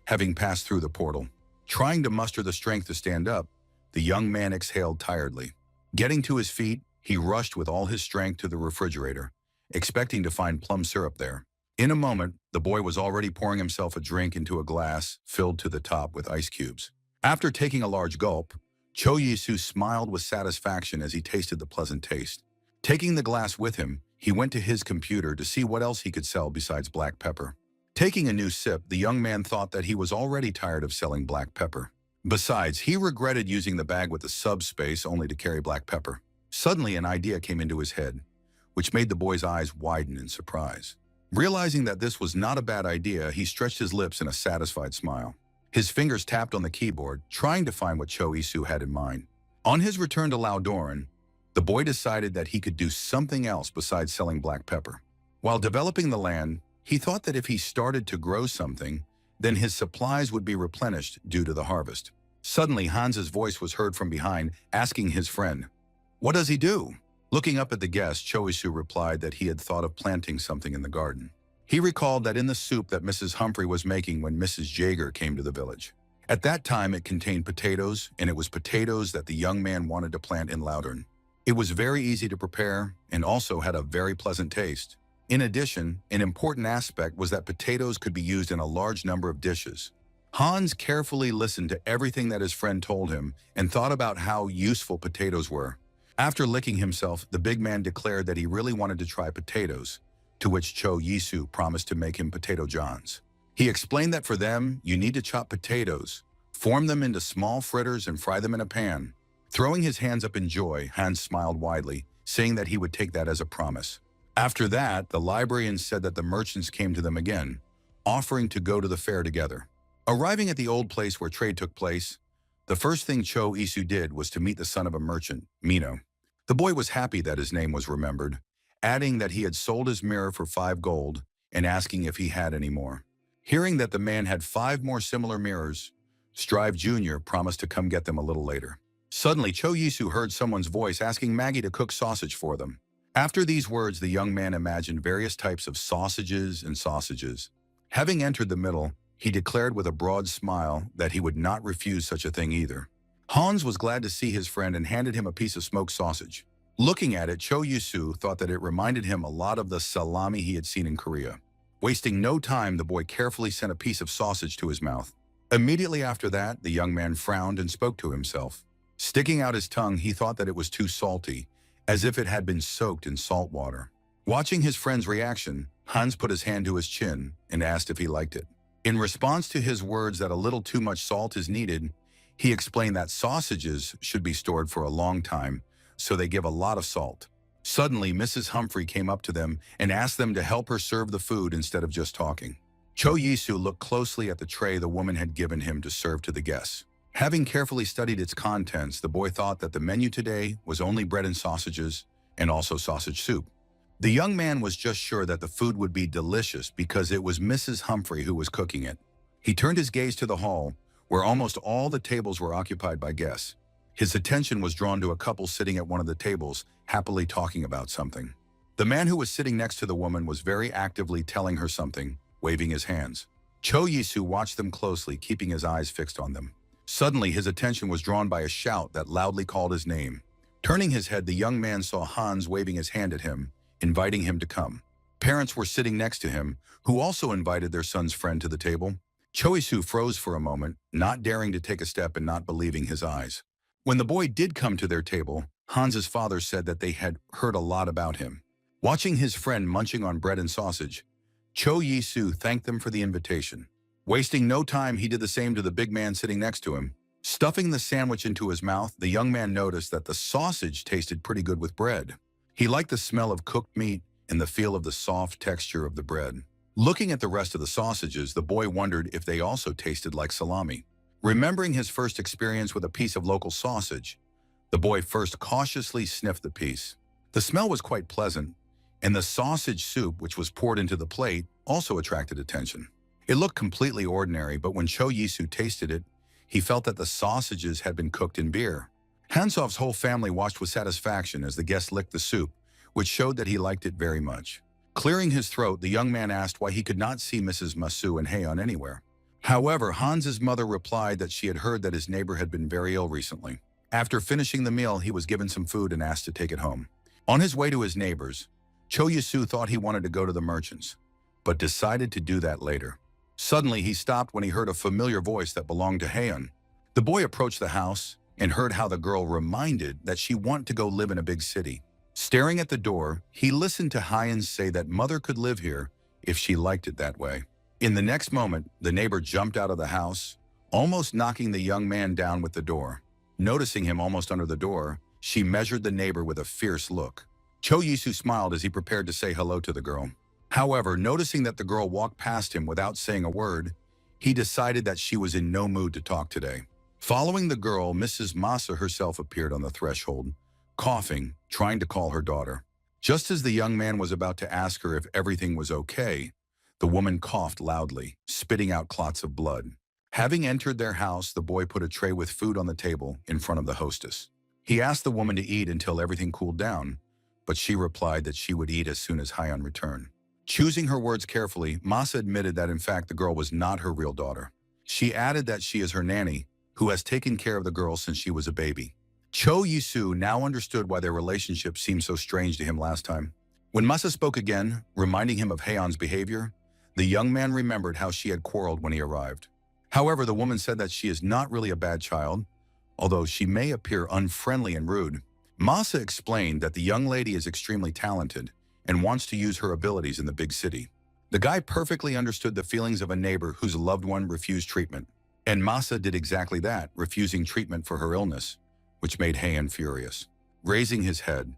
having passed through the portal. Trying to muster the strength to stand up, the young man exhaled tiredly. Getting to his feet, he rushed with all his strength to the refrigerator, expecting to find plum syrup there. In a moment, the boy was already pouring himself a drink into a glass filled to the top with ice cubes. After taking a large gulp, Cho Yisu smiled with satisfaction as he tasted the pleasant taste. Taking the glass with him, he went to his computer to see what else he could sell besides black pepper. Taking a new sip, the young man thought that he was already tired of selling black pepper. Besides, he regretted using the bag with the subspace only to carry black pepper. Suddenly, an idea came into his head, which made the boy's eyes widen in surprise. Realizing that this was not a bad idea, he stretched his lips in a satisfied smile. His fingers tapped on the keyboard, trying to find what Cho Yisu had in mind. On his return to Loudern, the boy decided that he could do something else besides selling black pepper. While developing the land, he thought that if he started to grow something, then his supplies would be replenished due to the harvest. Suddenly, Hans's voice was heard from behind, asking his friend, "What does he do?" Looking up at the guest, Choisu replied that he had thought of planting something in the garden. He recalled that in the soup that Mrs. Humphrey was making when Mrs. Jaeger came to the village. At that time, it contained potatoes, and it was potatoes that the young man wanted to plant in Loudern. It was very easy to prepare and also had a very pleasant taste. In addition, an important aspect was that potatoes could be used in a large number of dishes. Hans carefully listened to everything that his friend told him and thought about how useful potatoes were. After licking himself, the big man declared that he really wanted to try potatoes, to which Cho Yisu promised to make him potato johns. He explained that for them, you need to chop potatoes, form them into small fritters and fry them in a pan. Throwing his hands up in joy, Hans smiled widely, saying that he would take that as a promise. After that, the librarian said that the merchants came to them again, offering to go to the fair together. Arriving at the old place where trade took place, the first thing Cho Isu did was to meet the son of a merchant, Mino. The boy was happy that his name was remembered, adding that he had sold his mirror for 5 gold and asking if he had any more. Hearing that the man had 5 more similar mirrors, Strive Jr. promised to come get them a little later. Suddenly, Cho Yisu heard someone's voice asking Maggie to cook sausage for them. After these words, the young man imagined various types of sausages and sausages. Having entered the middle, he declared with a broad smile that he would not refuse such a thing either. Hans was glad to see his friend and handed him a piece of smoked sausage. Looking at it, Cho Yisu thought that it reminded him a lot of the salami he had seen in Korea. Wasting no time, the boy carefully sent a piece of sausage to his mouth. Immediately after that, the young man frowned and spoke to himself. Sticking out his tongue, he thought that it was too salty, as if it had been soaked in salt water. Watching his friend's reaction, Hans put his hand to his chin and asked if he liked it. In response to his words that a little too much salt is needed, he explained that sausages should be stored for a long time, so they give a lot of salt. Suddenly, Mrs. Humphrey came up to them and asked them to help her serve the food instead of just talking. Cho Yisu looked closely at the tray the woman had given him to serve to the guests. Having carefully studied its contents, the boy thought that the menu today was only bread and sausages, and also sausage soup. The young man was just sure that the food would be delicious because it was Mrs. Humphrey who was cooking it. He turned his gaze to the hall, where almost all the tables were occupied by guests. His attention was drawn to a couple sitting at one of the tables, happily talking about something. The man who was sitting next to the woman was very actively telling her something, waving his hands. Cho Yisu watched them closely, keeping his eyes fixed on them. Suddenly, his attention was drawn by a shout that loudly called his name. Turning his head, the young man saw Hans waving his hand at him, inviting him to come. Parents were sitting next to him, who also invited their son's friend to the table. Cho Yisu froze for a moment, not daring to take a step and not believing his eyes. When the boy did come to their table, Hans's father said that they had heard a lot about him. Watching his friend munching on bread and sausage, Cho Yisu thanked them for the invitation. Wasting no time, he did the same to the big man sitting next to him. Stuffing the sandwich into his mouth, the young man noticed that the sausage tasted pretty good with bread. He liked the smell of cooked meat and the feel of the soft texture of the bread. Looking at the rest of the sausages, the boy wondered if they also tasted like salami. Remembering his first experience with a piece of local sausage, the boy first cautiously sniffed the piece. The smell was quite pleasant, and the sausage soup, which was poured into the plate, also attracted attention. It looked completely ordinary, but when Cho Yisu tasted it, he felt that the sausages had been cooked in beer. Hansov's whole family watched with satisfaction as the guest licked the soup, which showed that he liked it very much. Clearing his throat, the young man asked why he could not see Mrs. Masu and Haeyeon anywhere. However, Hans's mother replied that she had heard that his neighbor had been very ill recently. After finishing the meal, he was given some food and asked to take it home. On his way to his neighbor's, Cho Yisu thought he wanted to go to the merchants, but decided to do that later. Suddenly, he stopped when he heard a familiar voice that belonged to Haeyeon. The boy approached the house and heard how the girl reminded that she wanted to go live in a big city. Staring at the door, he listened to Haeyeon say that mother could live here if she liked it that way. In the next moment, the neighbor jumped out of the house, almost knocking the young man down with the door. Noticing him almost under the door, she measured the neighbor with a fierce look. Cho Yisu smiled as he prepared to say hello to the girl. However, noticing that the girl walked past him without saying a word, he decided that she was in no mood to talk today. Following the girl, Mrs. Masa herself appeared on the threshold, coughing, trying to call her daughter. Just as the young man was about to ask her if everything was okay, the woman coughed loudly, spitting out clots of blood. Having entered their house, the boy put a tray with food on the table in front of the hostess. He asked the woman to eat until everything cooled down, but she replied that she would eat as soon as Haeyeon returned. Choosing her words carefully, Masa admitted that in fact the girl was not her real daughter. She added that she is her nanny, who has taken care of the girl since she was a baby. Cho Yisu now understood why their relationship seemed so strange to him last time. When Masa spoke again, reminding him of Haeyeon's behavior, the young man remembered how she had quarreled when he arrived. However, the woman said that she is not really a bad child, although she may appear unfriendly and rude. Masa explained that the young lady is extremely talented and wants to use her abilities in the big city. The guy perfectly understood the feelings of a neighbor whose loved one refused treatment. And Masa did exactly that, refusing treatment for her illness, which made Haeyeon furious. Raising his head,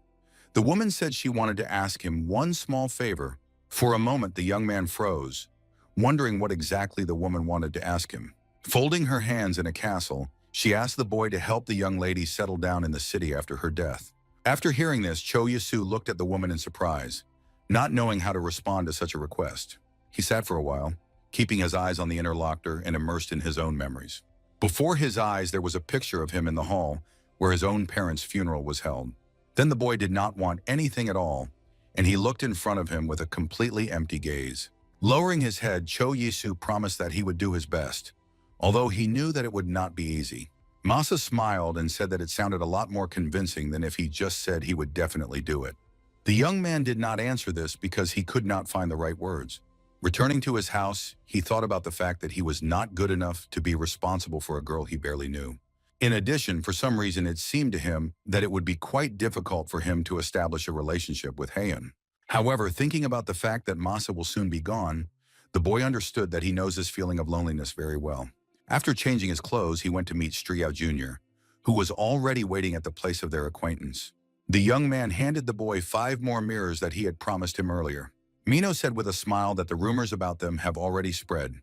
the woman said she wanted to ask him one small favor. For a moment, the young man froze, wondering what exactly the woman wanted to ask him. Folding her hands in a castle, she asked the boy to help the young lady settle down in the city after her death. After hearing this, Cho Yasu looked at the woman in surprise, not knowing how to respond to such a request. He sat for a while, keeping his eyes on the interlocutor and immersed in his own memories. Before his eyes, there was a picture of him in the hall where his own parents' funeral was held. Then the boy did not want anything at all, and he looked in front of him with a completely empty gaze. Lowering his head, Cho Yisu promised that he would do his best, although he knew that it would not be easy. Masa smiled and said that it sounded a lot more convincing than if he just said he would definitely do it. The young man did not answer this because he could not find the right words. Returning to his house, he thought about the fact that he was not good enough to be responsible for a girl he barely knew. In addition, for some reason, it seemed to him that it would be quite difficult for him to establish a relationship with Haeyeon. However, thinking about the fact that Masa will soon be gone, the boy understood that he knows this feeling of loneliness very well. After changing his clothes, he went to meet Striyao Jr., who was already waiting at the place of their acquaintance. The young man handed the boy 5 more mirrors that he had promised him earlier. Mino said with a smile that the rumors about them have already spread,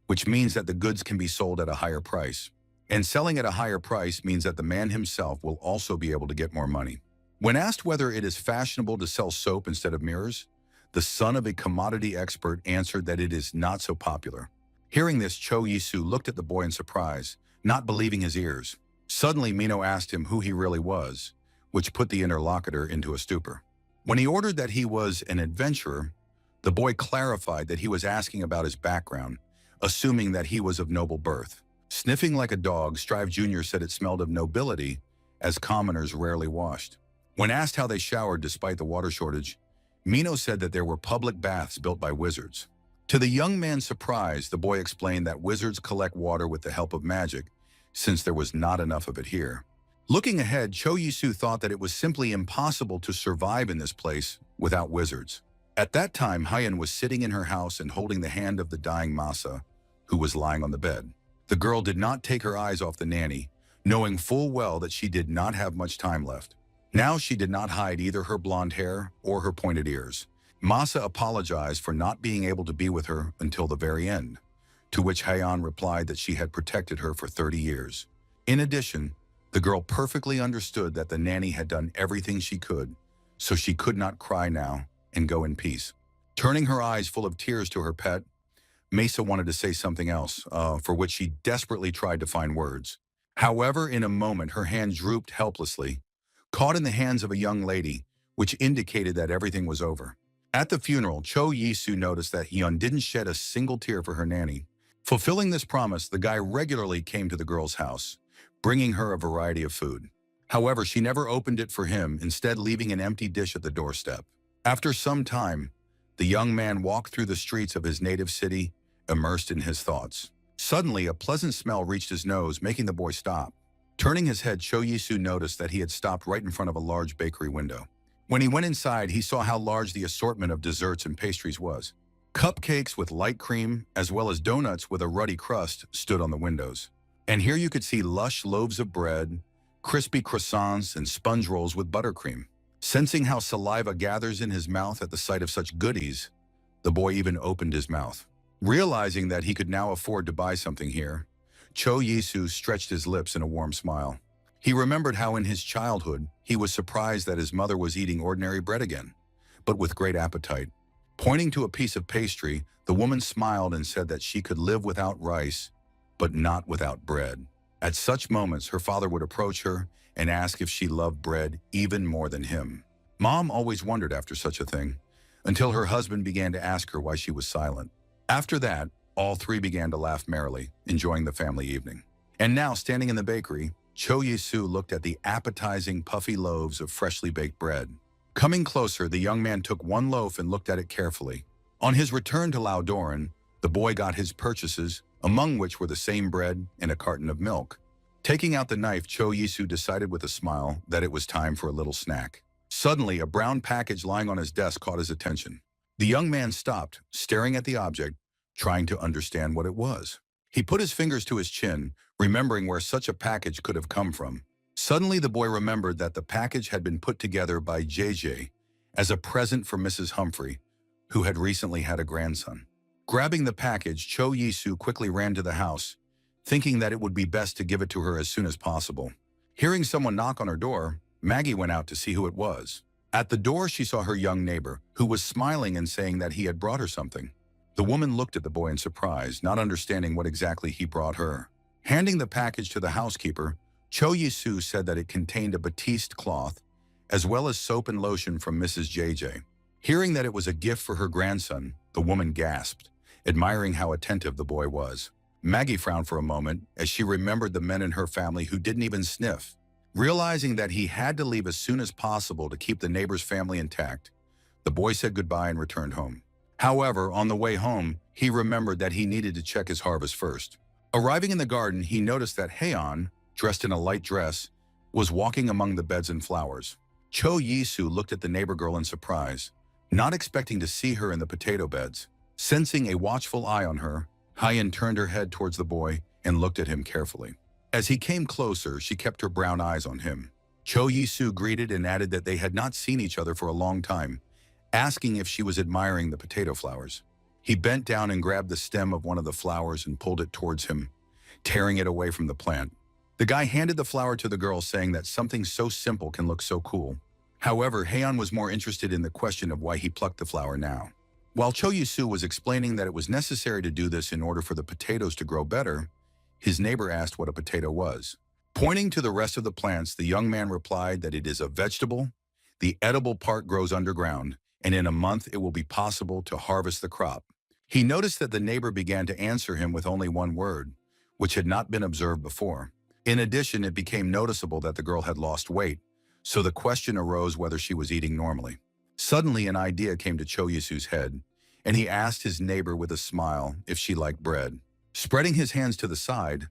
which means that the goods can be sold at a higher price. And selling at a higher price means that the man himself will also be able to get more money. When asked whether it is fashionable to sell soap instead of mirrors, the son of a commodity expert answered that it is not so popular. Hearing this, Cho Yisu looked at the boy in surprise, not believing his ears. Suddenly, Mino asked him who he really was, which put the interlocutor into a stupor. When he ordered that he was an adventurer, the boy clarified that he was asking about his background, assuming that he was of noble birth. Sniffing like a dog, Strive Jr. said it smelled of nobility, as commoners rarely washed. When asked how they showered despite the water shortage, Mino said that there were public baths built by wizards. To the young man's surprise, the boy explained that wizards collect water with the help of magic, since there was not enough of it here. Looking ahead, Cho Yisu thought that it was simply impossible to survive in this place without wizards. At that time, Haeyeon was sitting in her house and holding the hand of the dying Masa, who was lying on the bed. The girl did not take her eyes off the nanny, knowing full well that she did not have much time left. Now she did not hide either her blonde hair or her pointed ears. Masa apologized for not being able to be with her until the very end, to which Haeyeon replied that she had protected her for 30 years. In addition, the girl perfectly understood that the nanny had done everything she could, so she could not cry now and go in peace. Turning her eyes full of tears to her pet, Mesa wanted to say something else, for which she desperately tried to find words. However, in a moment, her hand drooped helplessly, caught in the hands of a young lady, which indicated that everything was over. At the funeral, Cho Yisu noticed that Hyun didn't shed a single tear for her nanny. Fulfilling this promise, the guy regularly came to the girl's house, bringing her a variety of food. However, she never opened it for him, instead leaving an empty dish at the doorstep. After some time, the young man walked through the streets of his native city, immersed in his thoughts. Suddenly, a pleasant smell reached his nose, making the boy stop. Turning his head, Cho Yisu noticed that he had stopped right in front of a large bakery window. When he went inside, he saw how large the assortment of desserts and pastries was. Cupcakes with light cream, as well as donuts with a ruddy crust, stood on the windows. And here you could see lush loaves of bread, crispy croissants, and sponge rolls with buttercream. Sensing how saliva gathers in his mouth at the sight of such goodies, the boy even opened his mouth. Realizing that he could now afford to buy something here, Cho Yisu stretched his lips in a warm smile. He remembered how in his childhood, he was surprised that his mother was eating ordinary bread again, but with great appetite. Pointing to a piece of pastry, the woman smiled and said that she could live without rice, but not without bread. At such moments, her father would approach her and ask if she loved bread even more than him. Mom always wondered after such a thing, until her husband began to ask her why she was silent. After that, all three began to laugh merrily, enjoying the family evening. And now, standing in the bakery, Cho Yi-soo looked at the appetizing, puffy loaves of freshly baked bread. Coming closer, the young man took one loaf and looked at it carefully. On his return to Lao Doran, the boy got his purchases, among which were the same bread and a carton of milk. Taking out the knife, Cho Yi-soo decided with a smile that it was time for a little snack. Suddenly, a brown package lying on his desk caught his attention. The young man stopped, staring at the object, trying to understand what it was. He put his fingers to his chin, remembering where such a package could have come from. Suddenly, the boy remembered that the package had been put together by JJ as a present for Mrs. Humphrey, who had recently had a grandson. Grabbing the package, Cho Yi-soo quickly ran to the house, thinking that it would be best to give it to her as soon as possible. Hearing someone knock on her door, Maggie went out to see who it was. At the door, she saw her young neighbor, who was smiling and saying that he had brought her something. The woman looked at the boy in surprise, not understanding what exactly he brought her. Handing the package to the housekeeper, Cho Yi-soo said that it contained a batiste cloth, as well as soap and lotion from Mrs. JJ. Hearing that it was a gift for her grandson, the woman gasped, admiring how attentive the boy was. Maggie frowned for a moment as she remembered the men in her family who didn't even sniff. Realizing that he had to leave as soon as possible to keep the neighbor's family intact, the boy said goodbye and returned home. However, on the way home, he remembered that he needed to check his harvest first. Arriving in the garden, he noticed that Haeon, dressed in a light dress, was walking among the beds and flowers. Cho Yi-soo looked at the neighbor girl in surprise, not expecting to see her in the potato beds. Sensing a watchful eye on her, Haeon turned her head towards the boy and looked at him carefully. As he came closer, she kept her brown eyes on him. Cho Yi-soo greeted and added that they had not seen each other for a long time, asking if she was admiring the potato flowers. He bent down and grabbed the stem of one of the flowers and pulled it towards him, tearing it away from the plant. The guy handed the flower to the girl, saying that something so simple can look so cool. However, Haeon was more interested in the question of why he plucked the flower now. While Cho Yi-soo was explaining that it was necessary to do this in order for the potatoes to grow better, his neighbor asked what a potato was. Pointing to the rest of the plants, the young man replied that it is a vegetable. The edible part grows underground, and in a month it will be possible to harvest the crop. He noticed that the neighbor began to answer him with only one word, which had not been observed before. In addition, it became noticeable that the girl had lost weight, so the question arose whether she was eating normally. Suddenly, an idea came to Cho Yi-soo's head, and he asked his neighbor with a smile if she liked bread. Spreading his hands to the side,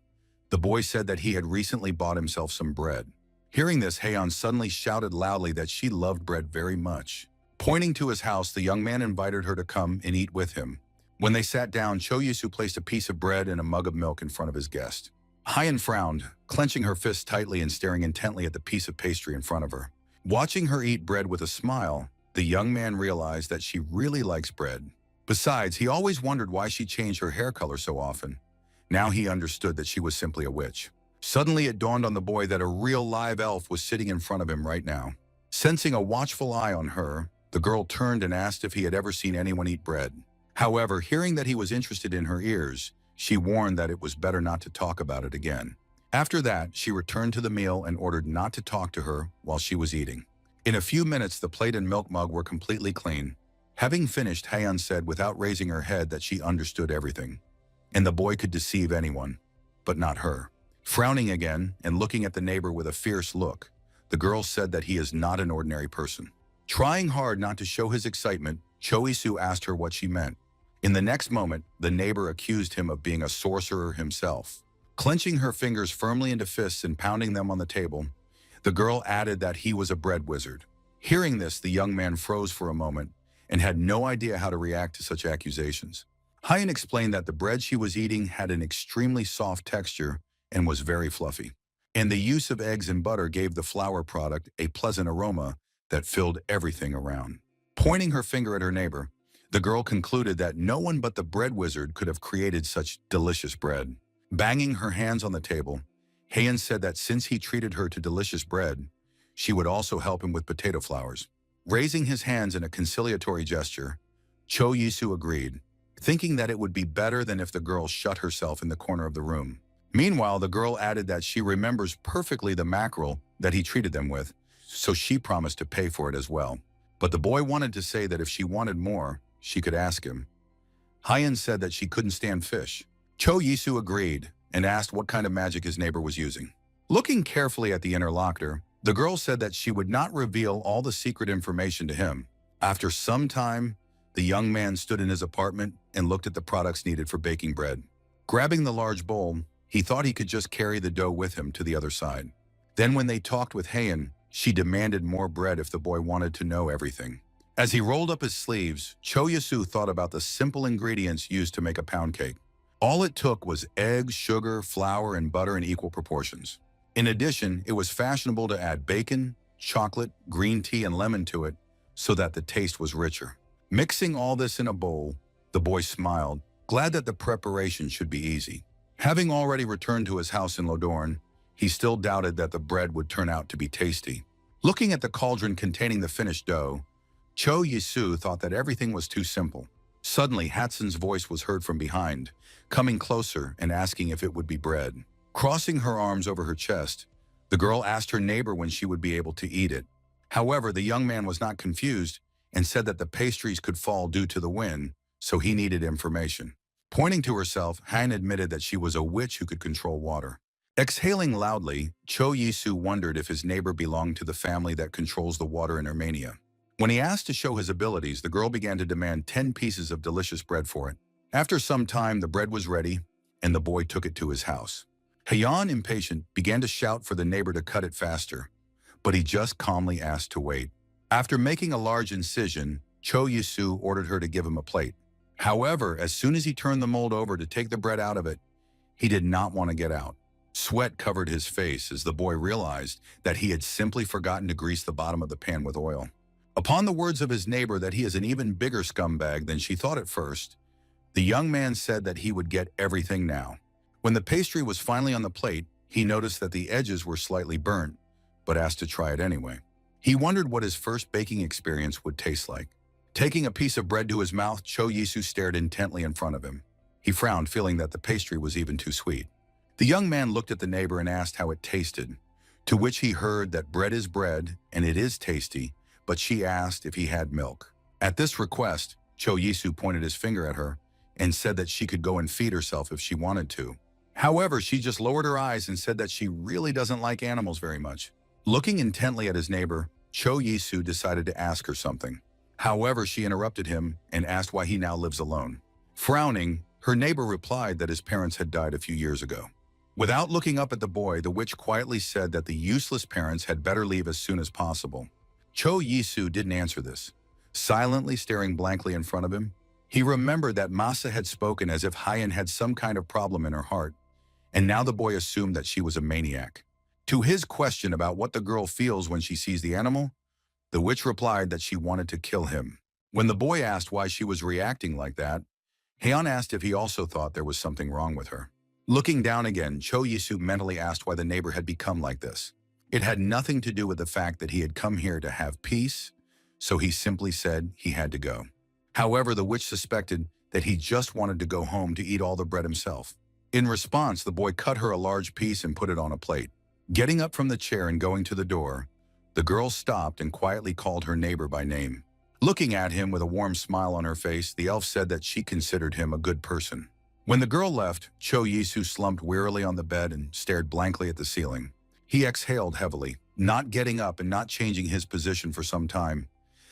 the boy said that he had recently bought himself some bread. Hearing this, Haeon suddenly shouted loudly that she loved bread very much. Pointing to his house, the young man invited her to come and eat with him. When they sat down, Cho Yi-soo placed a piece of bread and a mug of milk in front of his guest. Haeon frowned, clenching her fists tightly and staring intently at the piece of pastry in front of her. Watching her eat bread with a smile, the young man realized that she really likes bread. Besides, he always wondered why she changed her hair color so often. Now he understood that she was simply a witch. Suddenly, it dawned on the boy that a real live elf was sitting in front of him right now. Sensing a watchful eye on her, the girl turned and asked if he had ever seen anyone eat bread. However, hearing that he was interested in her ears, she warned that it was better not to talk about it again. After that, she returned to the meal and ordered not to talk to her while she was eating. In a few minutes, the plate and milk mug were completely clean. Having finished, Haeon said without raising her head that she understood everything, and the boy could deceive anyone, but not her. Frowning again and looking at the neighbor with a fierce look, the girl said that he is not an ordinary person. Trying hard not to show his excitement, Cho Yi-soo asked her what she meant. In the next moment, the neighbor accused him of being a sorcerer himself. Clenching her fingers firmly into fists and pounding them on the table, the girl added that he was a bread wizard. Hearing this, the young man froze for a moment and had no idea how to react to such accusations. Haeon explained that the bread she was eating had an extremely soft texture and was very fluffy, and the use of eggs and butter gave the flour product a pleasant aroma that filled everything around. Pointing her finger at her neighbor, the girl concluded that no one but the bread wizard could have created such delicious bread. Banging her hands on the table, Haeon said that since he treated her to delicious bread, she would also help him with potato flours. Raising his hands in a conciliatory gesture, Cho Yi-soo agreed, thinking that it would be better than if the girl shut herself in the corner of the room. Meanwhile, the girl added that she remembers perfectly the mackerel that he treated them with, so she promised to pay for it as well. But the boy wanted to say that if she wanted more, she could ask him. Haeon said that she couldn't stand fish. Cho Yi-soo agreed and asked what kind of magic his neighbor was using. Looking carefully at the interlocutor, the girl said that she would not reveal all the secret information to him. After some time, the young man stood in his apartment and looked at the products needed for baking bread. Grabbing the large bowl, he thought he could just carry the dough with him to the other side. Then when they talked with Haeun, she demanded more bread if the boy wanted to know everything. As he rolled up his sleeves, Cho Yasu thought about the simple ingredients used to make a pound cake. All it took was eggs, sugar, flour, and butter in equal proportions. In addition, it was fashionable to add bacon, chocolate, green tea, and lemon to it so that the taste was richer. Mixing all this in a bowl, the boy smiled, glad that the preparation should be easy. Having already returned to his house in Lodorn, he still doubted that the bread would turn out to be tasty. Looking at the cauldron containing the finished dough, Cho Yisu thought that everything was too simple. Suddenly, Hatsun's voice was heard from behind, coming closer and asking if it would be bread. Crossing her arms over her chest, the girl asked her neighbor when she would be able to eat it. However, the young man was not confused and said that the pastries could fall due to the wind, so he needed information. Pointing to herself, Han admitted that she was a witch who could control water. Exhaling loudly, Cho Yisu wondered if his neighbor belonged to the family that controls the water in Armenia. When he asked to show his abilities, the girl began to demand 10 pieces of delicious bread for it. After some time, the bread was ready, and the boy took it to his house. Haeun, impatient, began to shout for the neighbor to cut it faster, but he just calmly asked to wait. After making a large incision, Cho Yisu ordered her to give him a plate. However, as soon as he turned the mold over to take the bread out of it, he did not want to get out. Sweat covered his face as the boy realized that he had simply forgotten to grease the bottom of the pan with oil. Upon the words of his neighbor that he is an even bigger scumbag than she thought at first, the young man said that he would get everything now. When the pastry was finally on the plate, he noticed that the edges were slightly burnt, but asked to try it anyway. He wondered what his first baking experience would taste like. Taking a piece of bread to his mouth, Cho Yisu stared intently in front of him. He frowned, feeling that the pastry was even too sweet. The young man looked at the neighbor and asked how it tasted, to which he heard that bread is bread and it is tasty, but she asked if he had milk. At this request, Cho Yisu pointed his finger at her and said that she could go and feed herself if she wanted to. However, she just lowered her eyes and said that she really doesn't like animals very much. Looking intently at his neighbor, Cho Yisu decided to ask her something. However, she interrupted him and asked why he now lives alone. Frowning, her neighbor replied that his parents had died a few years ago. Without looking up at the boy, the witch quietly said that the useless parents had better leave as soon as possible. Cho Yisu didn't answer this. Silently staring blankly in front of him, he remembered that Masa had spoken as if Haeun had some kind of problem in her heart, and now the boy assumed that she was a maniac. To his question about what the girl feels when she sees the animal, the witch replied that she wanted to kill him. When the boy asked why she was reacting like that, Haeun asked if he also thought there was something wrong with her. Looking down again, Cho Yisu mentally asked why the neighbor had become like this. It had nothing to do with the fact that he had come here to have peace, so he simply said he had to go. However, the witch suspected that he just wanted to go home to eat all the bread himself. In response, the boy cut her a large piece and put it on a plate. Getting up from the chair and going to the door, the girl stopped and quietly called her neighbor by name. Looking at him with a warm smile on her face, the elf said that she considered him a good person. When the girl left, Cho Yisu slumped wearily on the bed and stared blankly at the ceiling. He exhaled heavily, not getting up and not changing his position for some time,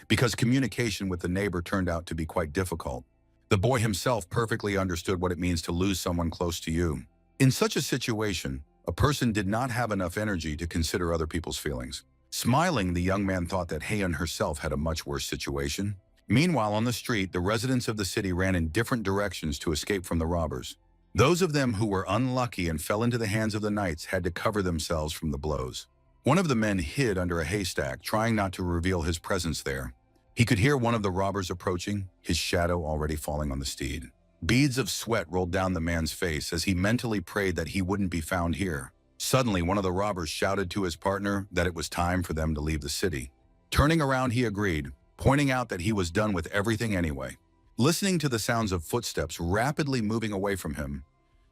because communication with the neighbor turned out to be quite difficult. The boy himself perfectly understood what it means to lose someone close to you. In such a situation, a person did not have enough energy to consider other people's feelings. Smiling, the young man thought that Haeun herself had a much worse situation. Meanwhile, on the street, the residents of the city ran in different directions to escape from the robbers. Those of them who were unlucky and fell into the hands of the knights had to cover themselves from the blows. One of the men hid under a haystack, trying not to reveal his presence there. He could hear one of the robbers approaching, his shadow already falling on the steed. Beads of sweat rolled down the man's face as he mentally prayed that he wouldn't be found here. Suddenly, one of the robbers shouted to his partner that it was time for them to leave the city. Turning around, he agreed, pointing out that he was done with everything anyway. Listening to the sounds of footsteps rapidly moving away from him,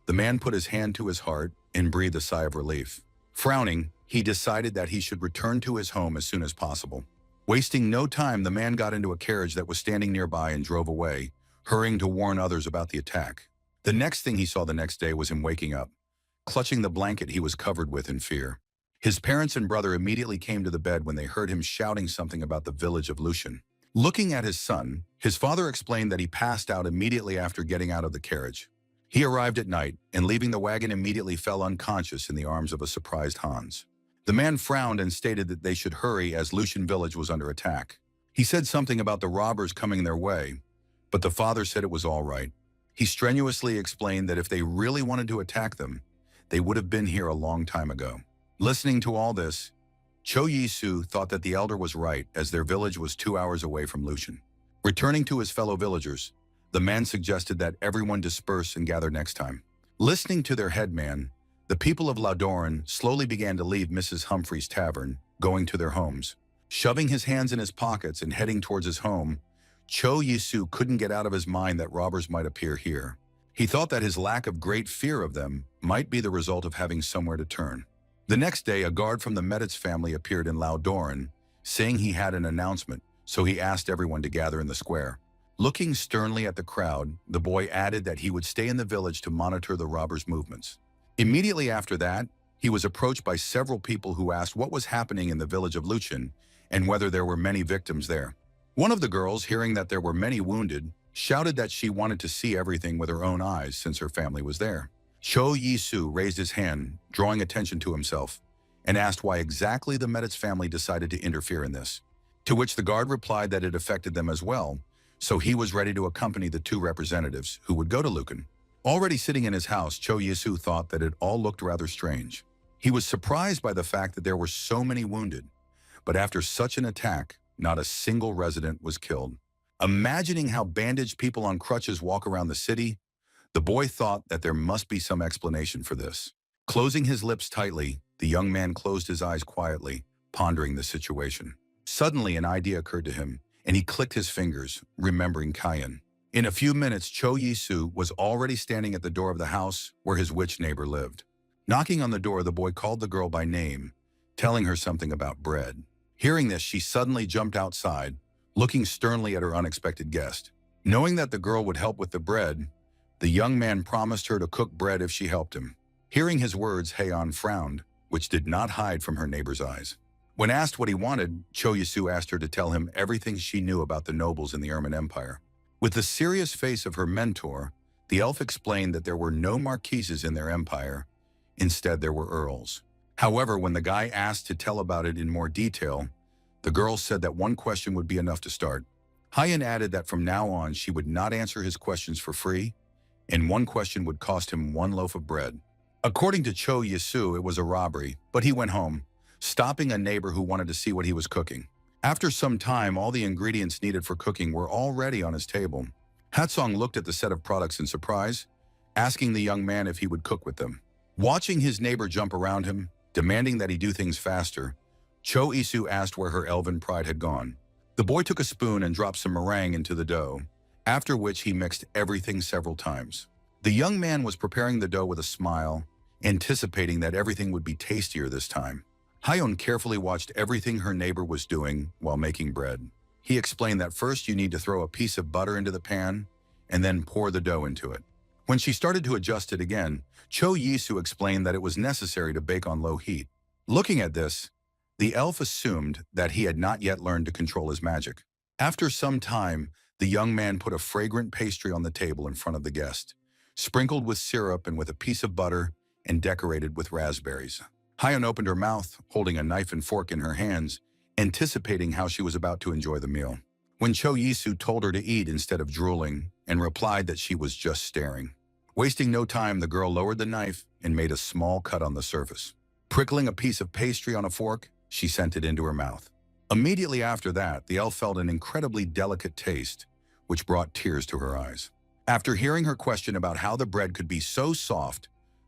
the man put his hand to his heart and breathed a sigh of relief. Frowning, he decided that he should return to his home as soon as possible. Wasting no time, the man got into a carriage that was standing nearby and drove away, hurrying to warn others about the attack. The next thing he saw the next day was him waking up, clutching the blanket he was covered with in fear. His parents and brother immediately came to the bed when they heard him shouting something about the village of Lushan. Looking at his son, his father explained that he passed out immediately after getting out of the carriage. He arrived at night and, leaving the wagon, immediately fell unconscious in the arms of a surprised Hans. The man frowned and stated that they should hurry as Lushan village was under attack. He said something about the robbers coming their way, but the father said it was all right. He strenuously explained that if they really wanted to attack them, they would have been here a long time ago. Listening to all this, Cho Yisu thought that the elder was right, as their village was 2 hours away from Lushan. Returning to his fellow villagers, the man suggested that everyone disperse and gather next time. Listening to their headman, the people of Laudoran slowly began to leave Mrs. Humphrey's tavern, going to their homes. Shoving his hands in his pockets and heading towards his home, Cho Yisu couldn't get out of his mind that robbers might appear here. He thought that his lack of great fear of them might be the result of having somewhere to turn. The next day, a guard from the Meditz family appeared in Laudoran, saying he had an announcement, so he asked everyone to gather in the square. Looking sternly at the crowd, the boy added that he would stay in the village to monitor the robbers' movements. Immediately after that, he was approached by several people who asked what was happening in the village of Lushan and whether there were many victims there. One of the girls, hearing that there were many wounded, shouted that she wanted to see everything with her own eyes since her family was there. Cho Yisu raised his hand, drawing attention to himself, and asked why exactly the Meditz family decided to interfere in this. To which the guard replied that it affected them as well, so he was ready to accompany the two representatives who would go to Lucan. Already sitting in his house, Cho Yisu thought that it all looked rather strange. He was surprised by the fact that there were so many wounded, but after such an attack, not a single resident was killed. Imagining how bandaged people on crutches walk around the city, the boy thought that there must be some explanation for this. Closing his lips tightly, the young man closed his eyes quietly, pondering the situation. Suddenly, an idea occurred to him, and he clicked his fingers, remembering Kayan. In a few minutes, Cho Yisu was already standing at the door of the house where his witch neighbor lived. Knocking on the door, the boy called the girl by name, telling her something about bread. Hearing this, she suddenly jumped outside, looking sternly at her unexpected guest. Knowing that the girl would help with the bread, the young man promised her to cook bread if she helped him. Hearing his words, Heian frowned, which did not hide from her neighbor's eyes. When asked what he wanted, Cho Yisu asked her to tell him everything she knew about the nobles in the Ermin Empire. With the serious face of her mentor, the elf explained that there were no marquises in their empire. Instead, there were earls. However, when the guy asked to tell about it in more detail, the girl said that one question would be enough to start. Heian added that from now on she would not answer his questions for free, and one question would cost him 1 loaf of bread. According to Cho Yisu, it was a robbery, but he went home, stopping a neighbor who wanted to see what he was cooking. After some time, all the ingredients needed for cooking were already on his table. Hatsong looked at the set of products in surprise, asking the young man if he would cook with them. Watching his neighbor jump around him, demanding that he do things faster, Cho Yisu asked where her elven pride had gone. The boy took a spoon and dropped some meringue into the dough, after which he mixed everything several times. The young man was preparing the dough with a smile, anticipating that everything would be tastier this time. Heian carefully watched everything her neighbor was doing while making bread. He explained that first you need to throw a piece of butter into the pan and then pour the dough into it. When she started to adjust it again, Cho Yisu explained that it was necessary to bake on low heat. Looking at this, the elf assumed that he had not yet learned to control his magic. After some time, the young man put a fragrant pastry on the table in front of the guest, sprinkled with syrup and with a piece of butter, and decorated with raspberries. Heian opened her mouth, holding a knife and fork in her hands, anticipating how she was about to enjoy the meal. When Cho Yisu told her to eat instead of drooling, and replied that she was just staring. Wasting no time, the girl lowered the knife and made a small cut on the surface. Prickling a piece of pastry on a fork, she sent it into her mouth. Immediately after that, the elf felt an incredibly delicate taste, which brought tears to her eyes. After hearing her question about how the bread could be so soft,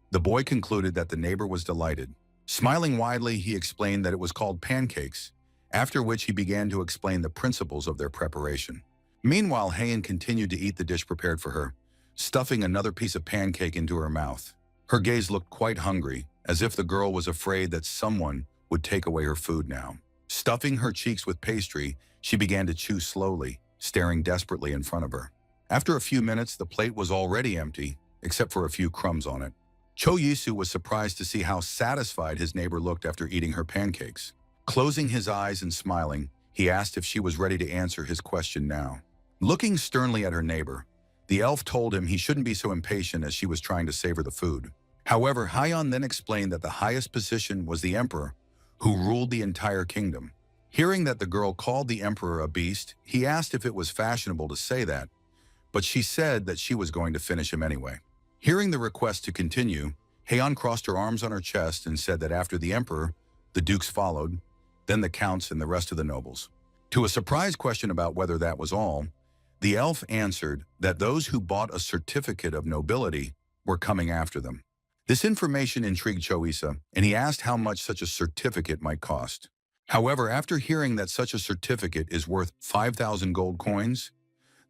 the boy concluded that the neighbor was delighted. Smiling widely, he explained that it was called pancakes, after which he began to explain the principles of their preparation. Meanwhile, Heian continued to eat the dish prepared for her, stuffing another piece of pancake into her mouth. Her gaze looked quite hungry, as if the girl was afraid that someone would take away her food now. Stuffing her cheeks with pastry, she began to chew slowly, staring desperately in front of her. After a few minutes, the plate was already empty, except for a few crumbs on it. Cho Yisu was surprised to see how satisfied his neighbor looked after eating her pancakes. Closing his eyes and smiling, he asked if she was ready to answer his question now. Looking sternly at her neighbor, the elf told him he shouldn't be so impatient as she was trying to savor the food. However, Hyeon then explained that the highest position was the emperor, who ruled the entire kingdom. Hearing that the girl called the emperor a beast, he asked if it was fashionable to say that, but she said that she was going to finish him anyway. Hearing the request to continue, Hyeon crossed her arms on her chest and said that after the emperor, the dukes followed, then the counts and the rest of the nobles. To a surprise question about whether that was all, the elf answered that those who bought a certificate of nobility were coming after them. This information intrigued Choisa, and he asked how much such a certificate might cost. However, after hearing that such a certificate is worth 5,000 gold coins,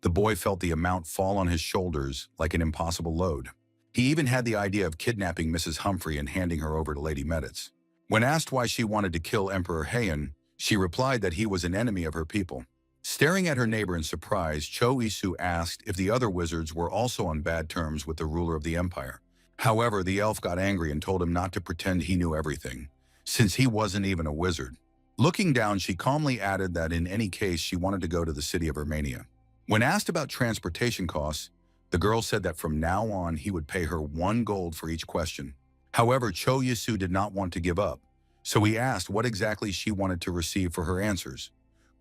the boy felt the amount fall on his shoulders like an impossible load. He even had the idea of kidnapping Mrs. Humphrey and handing her over to Lady Meditz. When asked why she wanted to kill Emperor Hyeon, she replied that he was an enemy of her people. Staring at her neighbor in surprise, Cho Isu asked if the other wizards were also on bad terms with the ruler of the empire. However, the elf got angry and told him not to pretend he knew everything, since he wasn't even a wizard. Looking down, she calmly added that in any case she wanted to go to the city of Romania. When asked about transportation costs, the girl said that from now on he would pay her 1 gold for each question. However, Cho Yisu did not want to give up, so he asked what exactly she wanted to receive for her answers,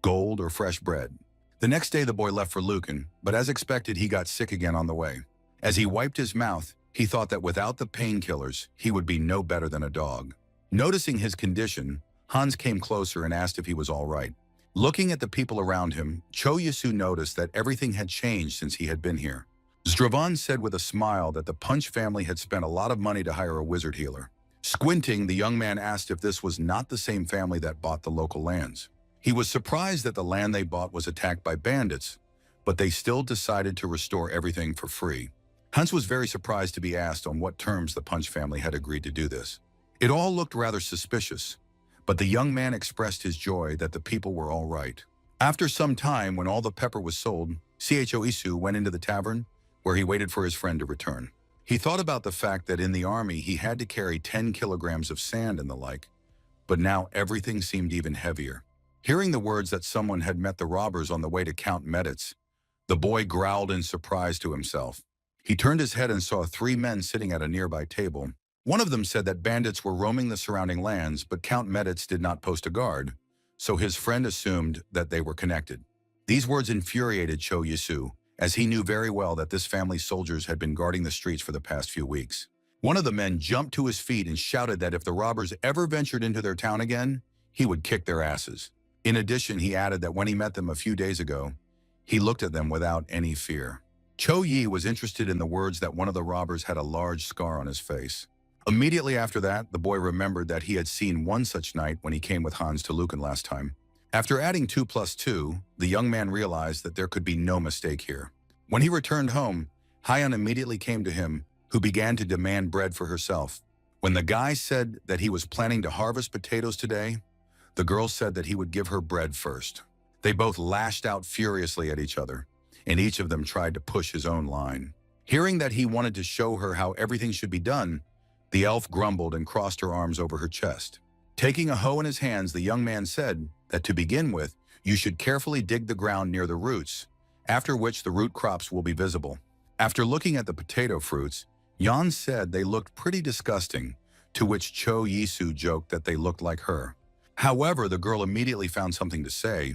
gold or fresh bread. The next day the boy left for Lucan, but as expected he got sick again on the way. As he wiped his mouth, he thought that without the painkillers, he would be no better than a dog. Noticing his condition, Hans came closer and asked if he was all right. Looking at the people around him, Cho Yisu noticed that everything had changed since he had been here. Zdravon said with a smile that the Punch family had spent a lot of money to hire a wizard healer. Squinting, the young man asked if this was not the same family that bought the local lands. He was surprised that the land they bought was attacked by bandits, but they still decided to restore everything for free. Hans was very surprised to be asked on what terms the Punch family had agreed to do this. It all looked rather suspicious, but the young man expressed his joy that the people were all right. After some time, when all the pepper was sold, Cho Isu went into the tavern, where he waited for his friend to return. He thought about the fact that in the army he had to carry 10 kilograms of sand and the like, but now everything seemed even heavier. Hearing the words that someone had met the robbers on the way to Count Meditz, the boy growled in surprise to himself. He turned his head and saw 3 men sitting at a nearby table. One of them said that bandits were roaming the surrounding lands, but Count Meditz did not post a guard, so his friend assumed that they were connected. These words infuriated Cho Yisu, as he knew very well that this family's soldiers had been guarding the streets for the past few weeks. One of the men jumped to his feet and shouted that if the robbers ever ventured into their town again, he would kick their asses. In addition, he added that when he met them a few days ago, he looked at them without any fear. Cho Yi was interested in the words that one of the robbers had a large scar on his face. Immediately after that, the boy remembered that he had seen one such night when he came with Hans to Lucan last time. After adding 2 plus 2, the young man realized that there could be no mistake here. When he returned home, Hyeon immediately came to him, who began to demand bread for herself. When the guy said that he was planning to harvest potatoes today, the girl said that he would give her bread first. They both lashed out furiously at each other, and each of them tried to push his own line. Hearing that he wanted to show her how everything should be done, the elf grumbled and crossed her arms over her chest. Taking a hoe in his hands, the young man said that to begin with, you should carefully dig the ground near the roots, after which the root crops will be visible. After looking at the potato fruits, Jan said they looked pretty disgusting, to which Cho Yisu joked that they looked like her. However, the girl immediately found something to say,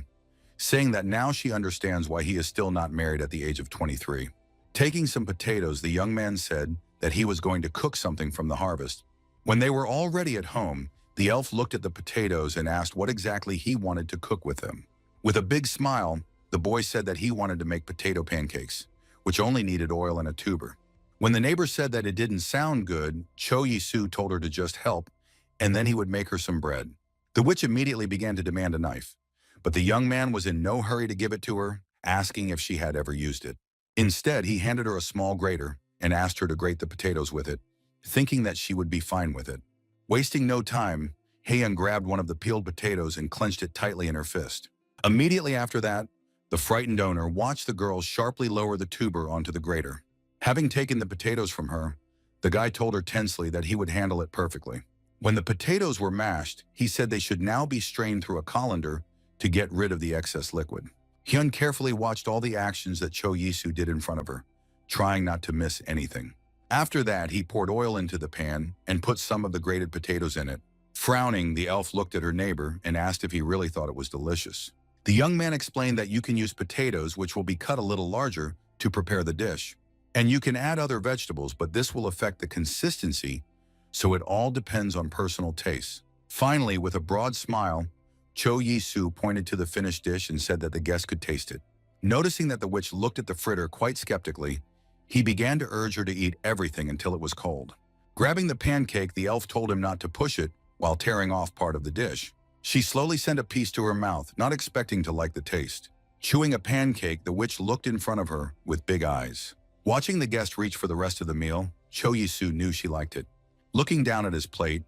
saying that now she understands why he is still not married at the age of 23. Taking some potatoes, the young man said that he was going to cook something from the harvest. When they were all ready at home, the elf looked at the potatoes and asked what exactly he wanted to cook with them. With a big smile, the boy said that he wanted to make potato pancakes, which only needed oil and a tuber. When the neighbor said that it didn't sound good, Cho Yisu told her to just help, and then he would make her some bread. The witch immediately began to demand a knife, but the young man was in no hurry to give it to her, asking if she had ever used it. Instead, he handed her a small grater and asked her to grate the potatoes with it, thinking that she would be fine with it. Wasting no time, Hyeon grabbed one of the peeled potatoes and clenched it tightly in her fist. Immediately after that, the frightened owner watched the girl sharply lower the tuber onto the grater. Having taken the potatoes from her, The guy told her tensely that he would handle it perfectly. When the potatoes were mashed, he said they should now be strained through a colander to get rid of the excess liquid. Hyun carefully watched all the actions that Cho Yisu did in front of her, trying not to miss anything. After that, he poured oil into the pan and put some of the grated potatoes in it. Frowning, the elf looked at her neighbor and asked if he really thought it was delicious. The young man explained that you can use potatoes, which will be cut a little larger, to prepare the dish. And you can add other vegetables, but this will affect the consistency, so it all depends on personal tastes. Finally, with a broad smile, Cho Yisu pointed to the finished dish and said that the guest could taste it. Noticing that the witch looked at the fritter quite skeptically, he began to urge her to eat everything until it was cold. Grabbing the pancake, the elf told him not to push it while tearing off part of the dish. She slowly sent a piece to her mouth, not expecting to like the taste. Chewing a pancake, the witch looked in front of her with big eyes. Watching the guest reach for the rest of the meal, Cho Yisu knew she liked it. Looking down at his plate,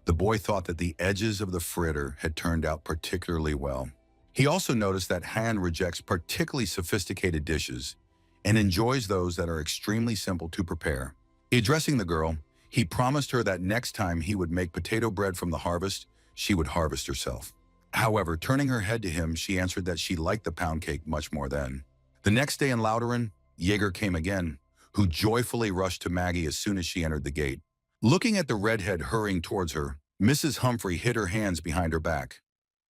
the boy thought that the edges of the fritter had turned out particularly well. He also noticed that Han rejects particularly sophisticated dishes and enjoys those that are extremely simple to prepare. Addressing the girl, he promised her that next time he would make potato bread from the harvest, she would harvest herself. However, turning her head to him, she answered that she liked the pound cake much more then. The next day in Lauteren, Jaeger came again, who joyfully rushed to Maggie as soon as she entered the gate. Looking at the redhead hurrying towards her, Mrs. Humphrey hid her hands behind her back.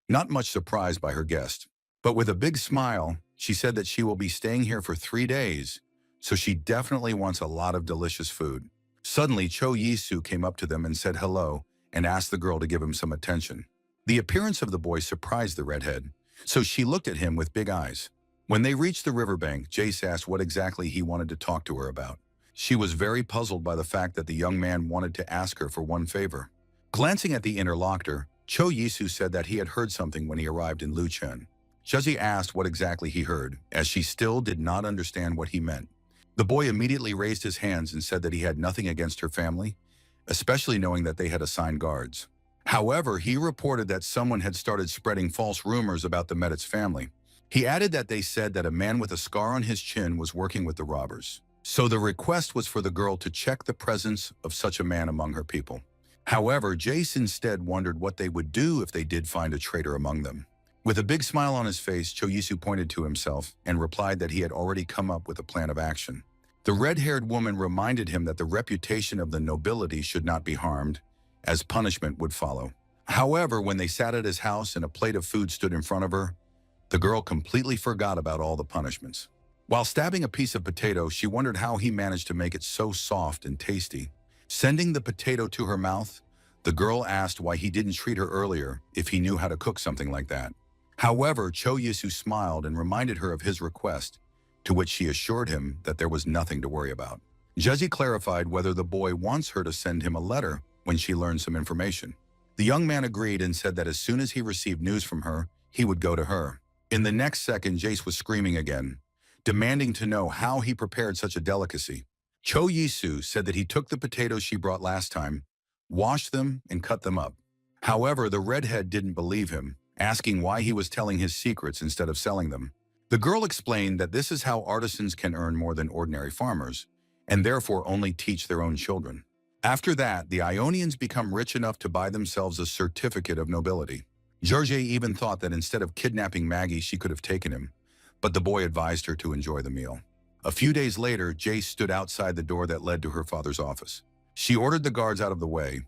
Not much surprised by her guest, but with a big smile, she said that she will be staying here for 3 days, so she definitely wants a lot of delicious food. Suddenly, Cho Yisu came up to them and said hello and asked the girl to give him some attention. The appearance of the boy surprised the redhead, so she looked at him with big eyes. When they reached the riverbank, Jace asked what exactly he wanted to talk to her about. She was very puzzled by the fact that the young man wanted to ask her for one favor. Glancing at the interlocutor, Cho Yisu said that he had heard something when he arrived in Luchen. Zhezi asked what exactly he heard, as she still did not understand what he meant. The boy immediately raised his hands and said that he had nothing against her family, especially knowing that they had assigned guards. However, he reported that someone had started spreading false rumors about the Meditz family. He added that they said that a man with a scar on his chin was working with the robbers. So the request was for the girl to check the presence of such a man among her people. However, Jace instead wondered what they would do if they did find a traitor among them. With a big smile on his face, Cho Yisu pointed to himself and replied that he had already come up with a plan of action. The red-haired woman reminded him that the reputation of the nobility should not be harmed, as punishment would follow. However, when they sat at his house and a plate of food stood in front of her, the girl completely forgot about all the punishments. While stabbing a piece of potato, she wondered how he managed to make it so soft and tasty. Sending the potato to her mouth, the girl asked why he didn't treat her earlier if he knew how to cook something like that. However, Cho Yisu smiled and reminded her of his request, to which she assured him that there was nothing to worry about. Zhezi clarified whether the boy wants her to send him a letter when she learns some information. The young man agreed and said that as soon as he received news from her, he would go to her. In the next second, Jace was screaming again, demanding to know how he prepared such a delicacy. Cho Yisu said that he took the potatoes she brought last time, washed them, and cut them up. However, the redhead didn't believe him, asking why he was telling his secrets instead of selling them. The girl explained that this is how artisans can earn more than ordinary farmers, and therefore only teach their own children. After that, the Ionians become rich enough to buy themselves a certificate of nobility. George even thought that instead of kidnapping Maggie, she could have taken him, but the boy advised her to enjoy the meal. A few days later, Jace stood outside the door that led to her father's office. She ordered the guards out of the way,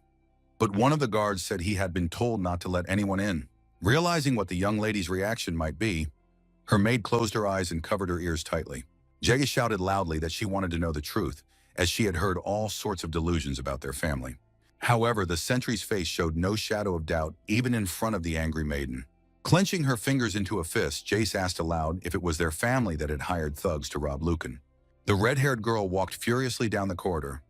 but one of the guards said he had been told not to let anyone in. Realizing what the young lady's reaction might be, her maid closed her eyes and covered her ears tightly. Jaga shouted loudly that she wanted to know the truth, as she had heard all sorts of delusions about their family. However, the sentry's face showed no shadow of doubt, even in front of the angry maiden. Clenching her fingers into a fist, Jace asked aloud if it was their family that had hired thugs to rob Lucan. The red-haired girl walked furiously down the corridor,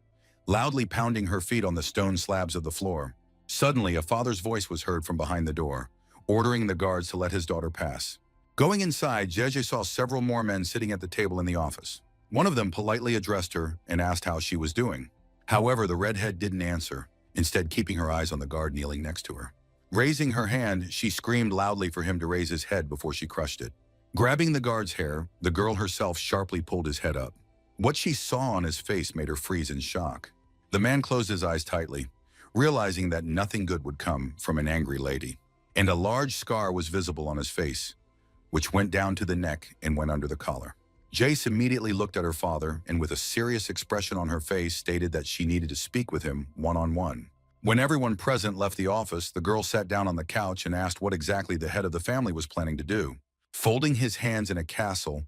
loudly pounding her feet on the stone slabs of the floor. Suddenly, a father's voice was heard from behind the door, ordering the guards to let his daughter pass. Going inside, Jeje saw several more men sitting at the table in the office. One of them politely addressed her and asked how she was doing. However, the redhead didn't answer, instead keeping her eyes on the guard kneeling next to her. Raising her hand, she screamed loudly for him to raise his head before she crushed it. Grabbing the guard's hair, the girl herself sharply pulled his head up. What she saw on his face made her freeze in shock. The man closed his eyes tightly, realizing that nothing good would come from an angry lady. And a large scar was visible on his face, which went down to the neck and went under the collar. Jace immediately looked at her father and with a serious expression on her face stated that she needed to speak with him one-on-one. When everyone present left the office, the girl sat down on the couch and asked what exactly the head of the family was planning to do. Folding his hands in a castle,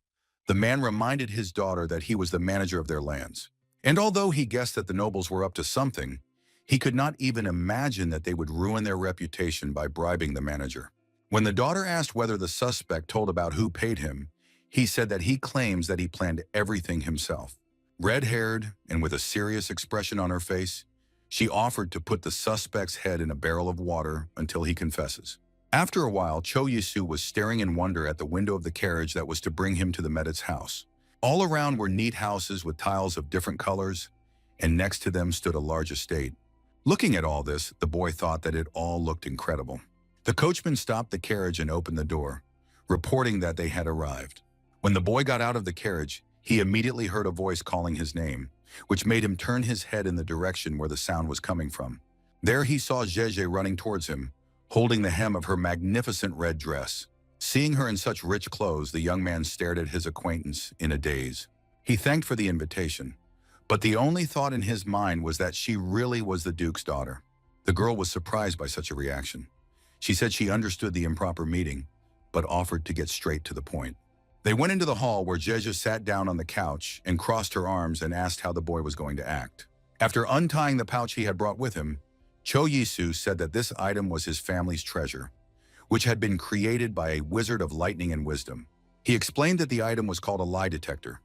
the man reminded his daughter that he was the manager of their lands. And although he guessed that the nobles were up to something, he could not even imagine that they would ruin their reputation by bribing the manager. When the daughter asked whether the suspect told about who paid him, he said that he claims that he planned everything himself. Red-haired and with a serious expression on her face, she offered to put the suspect's head in a barrel of water until he confesses. After a while, Cho Yisu was staring in wonder at the window of the carriage that was to bring him to the Medit's house. All around were neat houses with tiles of different colors, and next to them stood a large estate. Looking at all this, the boy thought that it all looked incredible. The coachman stopped the carriage and opened the door, reporting that they had arrived. When the boy got out of the carriage, he immediately heard a voice calling his name, which made him turn his head in the direction where the sound was coming from. There he saw Jeje running towards him, holding the hem of her magnificent red dress. Seeing her in such rich clothes, the young man stared at his acquaintance in a daze. He thanked for the invitation, but the only thought in his mind was that she really was the Duke's daughter. The girl was surprised by such a reaction. She said she understood the improper meeting, but offered to get straight to the point. They went into the hall where Jeje sat down on the couch and crossed her arms and asked how the boy was going to act. After untying the pouch he had brought with him, Cho Yisu said that this item was his family's treasure, which had been created by a wizard of lightning and wisdom. He explained that the item was called a lie detector,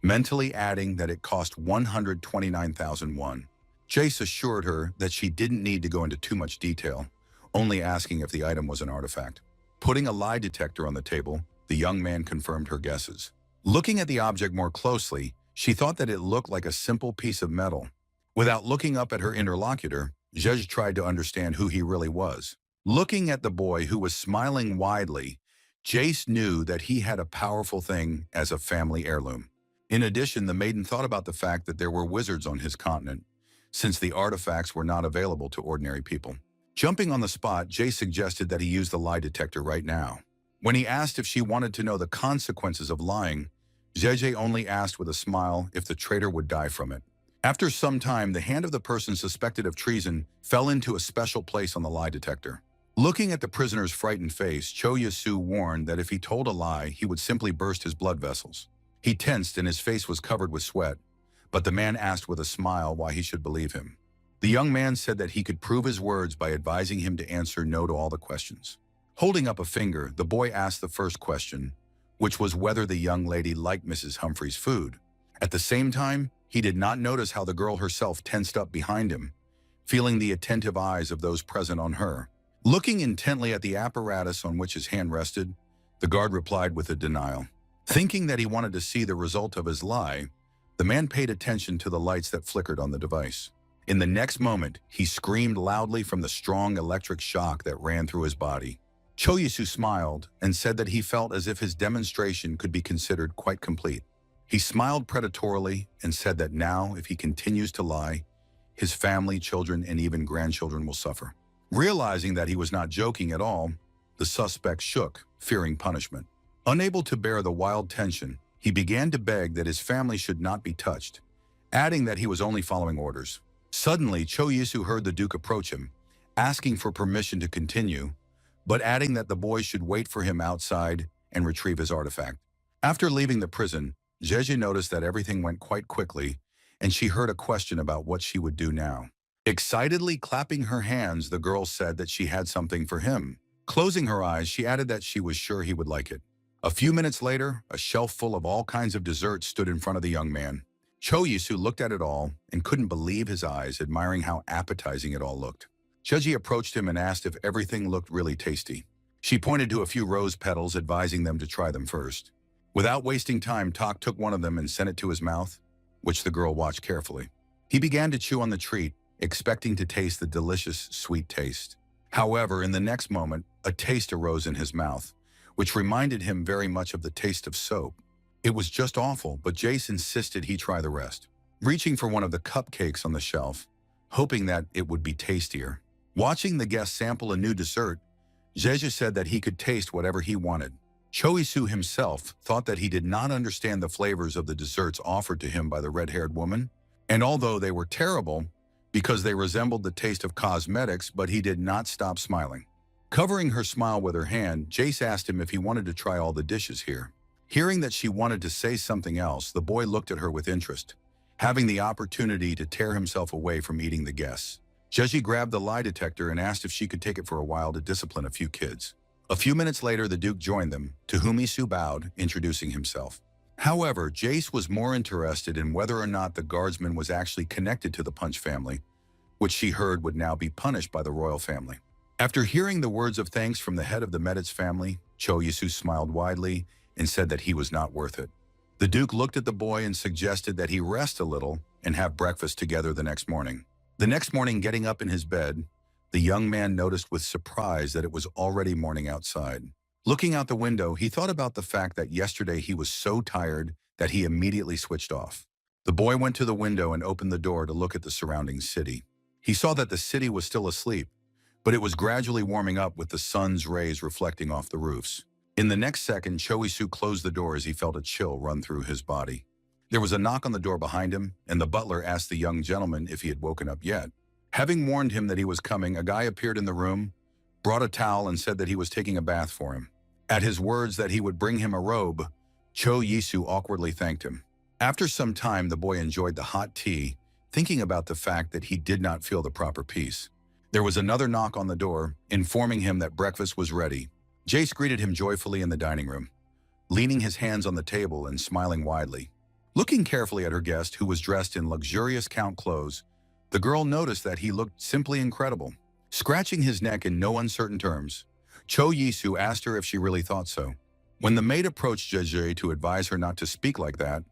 mentally adding that it cost 129,000 won. Jace assured her that she didn't need to go into too much detail, only asking if the item was an artifact. Putting a lie detector on the table, the young man confirmed her guesses. Looking at the object more closely, she thought that it looked like a simple piece of metal. Without looking up at her interlocutor, Jeje tried to understand who he really was. Looking at the boy who was smiling widely, Jace knew that he had a powerful thing as a family heirloom. In addition, the maiden thought about the fact that there were wizards on his continent, since the artifacts were not available to ordinary people. Jumping on the spot, Jace suggested that he use the lie detector right now. When he asked if she wanted to know the consequences of lying, Jeje only asked with a smile if the traitor would die from it. After some time, the hand of the person suspected of treason fell into a special place on the lie detector. Looking at the prisoner's frightened face, Cho Yisu warned that if he told a lie, he would simply burst his blood vessels. He tensed and his face was covered with sweat, but the man asked with a smile why he should believe him. The young man said that he could prove his words by advising him to answer no to all the questions. Holding up a finger, the boy asked the first question, which was whether the young lady liked Mrs. Humphrey's food. At the same time, he did not notice how the girl herself tensed up behind him, feeling the attentive eyes of those present on her. Looking intently at the apparatus on which his hand rested, the guard replied with a denial. Thinking that he wanted to see the result of his lie, the man paid attention to the lights that flickered on the device. In the next moment, he screamed loudly from the strong electric shock that ran through his body. Cho Yisu smiled and said that he felt as if his demonstration could be considered quite complete. He smiled predatorily and said that now, if he continues to lie, his family, children, and even grandchildren will suffer. Realizing that he was not joking at all, the suspect shook, fearing punishment. Unable to bear the wild tension, he began to beg that his family should not be touched, adding that he was only following orders. Suddenly, Cho Yisu heard the Duke approach him, asking for permission to continue, but adding that the boy should wait for him outside and retrieve his artifact. After leaving the prison, Jeje noticed that everything went quite quickly, and she heard a question about what she would do now. Excitedly clapping her hands, the girl said that she had something for him. Closing her eyes, she added that she was sure he would like it. A few minutes later, a shelf full of all kinds of desserts stood in front of the young man. Cho Yisu looked at it all and couldn't believe his eyes, admiring how appetizing it all looked. Jeje approached him and asked if everything looked really tasty. She pointed to a few rose petals, advising them to try them first. Without wasting time, Tak took one of them and sent it to his mouth, which the girl watched carefully. He began to chew on the treat, expecting to taste the delicious, sweet taste. However, in the next moment, a taste arose in his mouth, which reminded him very much of the taste of soap. It was just awful, but Jace insisted he try the rest. reaching for one of the cupcakes on the shelf, hoping that it would be tastier. Watching the guest sample a new dessert, Jeju said that he could taste whatever he wanted. Choi-soo himself thought that he did not understand the flavors of the desserts offered to him by the red-haired woman, and although they were terrible because they resembled the taste of cosmetics, but he did not stop smiling. Covering her smile with her hand, Jace asked him if he wanted to try all the dishes here. Hearing that she wanted to say something else, the boy looked at her with interest, having the opportunity to tear himself away from eating the guests. Jeji grabbed the lie detector and asked if she could take it for a while to discipline a few kids. A few minutes later, the Duke joined them, to whom Isu bowed, introducing himself. However, Jace was more interested in whether or not the guardsman was actually connected to the Punch family, which she heard would now be punished by the royal family. After hearing the words of thanks from the head of the Meditz family, Cho Yisu smiled widely and said that he was not worth it. The Duke looked at the boy and suggested that he rest a little and have breakfast together the next morning. The next morning, getting up in his bed, the young man noticed with surprise that it was already morning outside. Looking out the window, he thought about the fact that yesterday he was so tired that he immediately switched off. The boy went to the window and opened the door to look at the surrounding city. He saw that the city was still asleep, but it was gradually warming up with the sun's rays reflecting off the roofs. In the next second, Choi-soo closed the door as he felt a chill run through his body. There was a knock on the door behind him, and the butler asked the young gentleman if he had woken up yet. Having warned him that he was coming, a guy appeared in the room, brought a towel, and said that he was taking a bath for him. At his words that he would bring him a robe, Cho Yisu awkwardly thanked him. After some time, the boy enjoyed the hot tea, thinking about the fact that he did not feel the proper peace. There was another knock on the door, informing him that breakfast was ready. Jace greeted him joyfully in the dining room, leaning his hands on the table and smiling widely. Looking carefully at her guest, who was dressed in luxurious count clothes, the girl noticed that he looked simply incredible. Scratching his neck in no uncertain terms, Cho Yisu asked her if she really thought so. When the maid approached Jeje to advise her not to speak like that,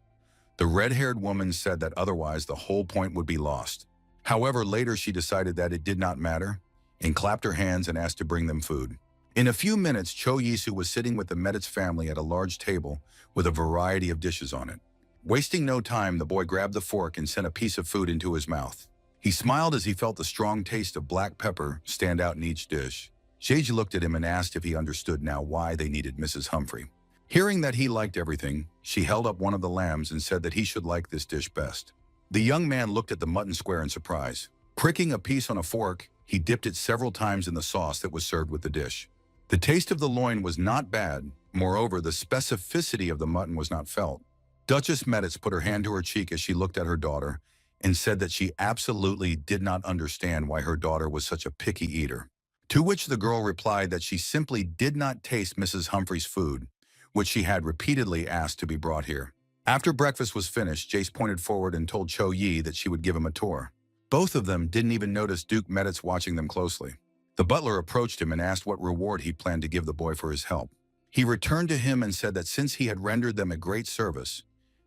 the red-haired woman said that otherwise the whole point would be lost. However, later she decided that it did not matter and clapped her hands and asked to bring them food. In a few minutes, Cho Yisu was sitting with the Meditz family at a large table with a variety of dishes on it. Wasting no time, the boy grabbed the fork and sent a piece of food into his mouth. He smiled as he felt the strong taste of black pepper stand out in each dish. Jeje looked at him and asked if he understood now why they needed Mrs. Humphrey. Hearing that he liked everything, she held up one of the lambs and said that he should like this dish best. The young man looked at the mutton square in surprise. Pricking a piece on a fork, he dipped it several times in the sauce that was served with the dish. The taste of the loin was not bad. Moreover, the specificity of the mutton was not felt. Duchess Meditz put her hand to her cheek as she looked at her daughter and said that she absolutely did not understand why her daughter was such a picky eater. To which the girl replied that she simply did not taste Mrs. Humphrey's food, which she had repeatedly asked to be brought here. After breakfast was finished, Jace pointed forward and told Cho Yi that she would give him a tour. Both of them didn't even notice Duke Meditz watching them closely. The butler approached him and asked what reward he planned to give the boy for his help. He returned to him and said that since he had rendered them a great service,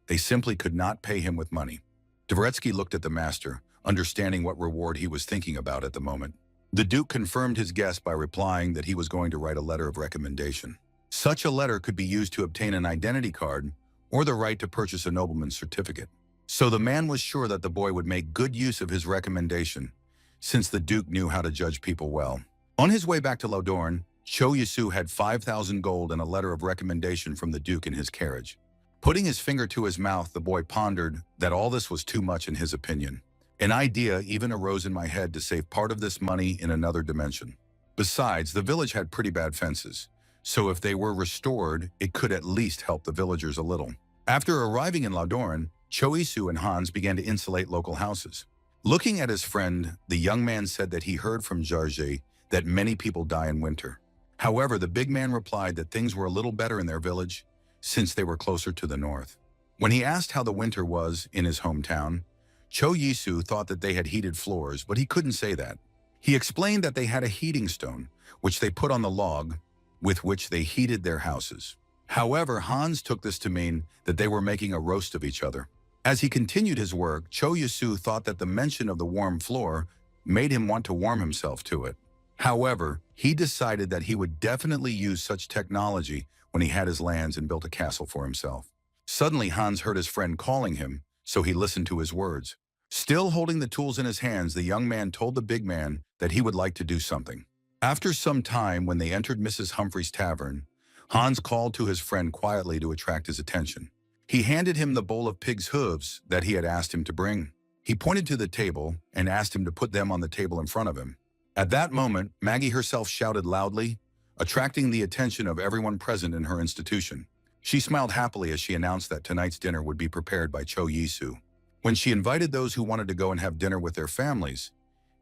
they simply could not pay him with money. Dvoretsky looked at the master, understanding what reward he was thinking about at the moment. The Duke confirmed his guess by replying that he was going to write a letter of recommendation. Such a letter could be used to obtain an identity card or the right to purchase a nobleman's certificate. So the man was sure that the boy would make good use of his recommendation, since the Duke knew how to judge people well. On his way back to Laudorn, Cho Yisu had 5,000 gold and a letter of recommendation from the Duke in his carriage. Putting his finger to his mouth, the boy pondered that all this was too much in his opinion. An idea even arose in my head to save part of this money in another dimension. Besides, the village had pretty bad fences, so if they were restored, it could at least help the villagers a little. After arriving in Laudorn, Cho Yisu and Hans began to insulate local houses. Looking at his friend, the young man said that he heard from Jarje that many people die in winter. However, the big man replied that things were a little better in their village since they were closer to the north. When he asked how the winter was in his hometown, Cho Yisu thought that they had heated floors, but he couldn't say that. He explained that they had a heating stone, which they put on the log, with which they heated their houses. However, Hans took this to mean that they were making a roast of each other. As he continued his work, Cho Yisu thought that the mention of the warm floor made him want to warm himself to it. However, he decided that he would definitely use such technology when he had his lands and built a castle for himself. Suddenly, Hans heard his friend calling him, so he listened to his words. Still holding the tools in his hands, the young man told the big man that he would like to do something. After some time, when they entered Mrs. Humphrey's tavern, Hans called to his friend quietly to attract his attention. He handed him the bowl of pig's hooves that he had asked him to bring. He pointed to the table and asked him to put them on the table in front of him. At that moment, Maggie herself shouted loudly, attracting the attention of everyone present in her institution. She smiled happily as she announced that tonight's dinner would be prepared by Cho Yisu. When she invited those who wanted to go and have dinner with their families,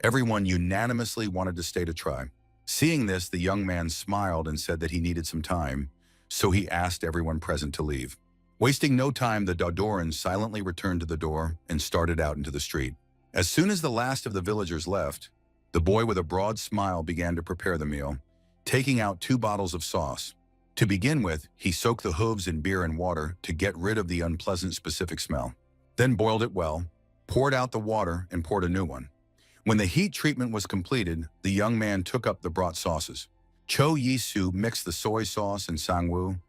everyone unanimously wanted to stay to try. Seeing this, the young man smiled and said that he needed some time, so he asked everyone present to leave. Wasting no time, the Dodorans silently returned to the door and started out into the street. As soon as the last of the villagers left, the boy with a broad smile began to prepare the meal, taking out 2 bottles of sauce. To begin with, he soaked the hooves in beer and water to get rid of the unpleasant specific smell. Then boiled it well, poured out the water, and poured a new one. When the heat treatment was completed, the young man took up the brought sauces. Cho Yisu mixed the soy sauce and sangwoo,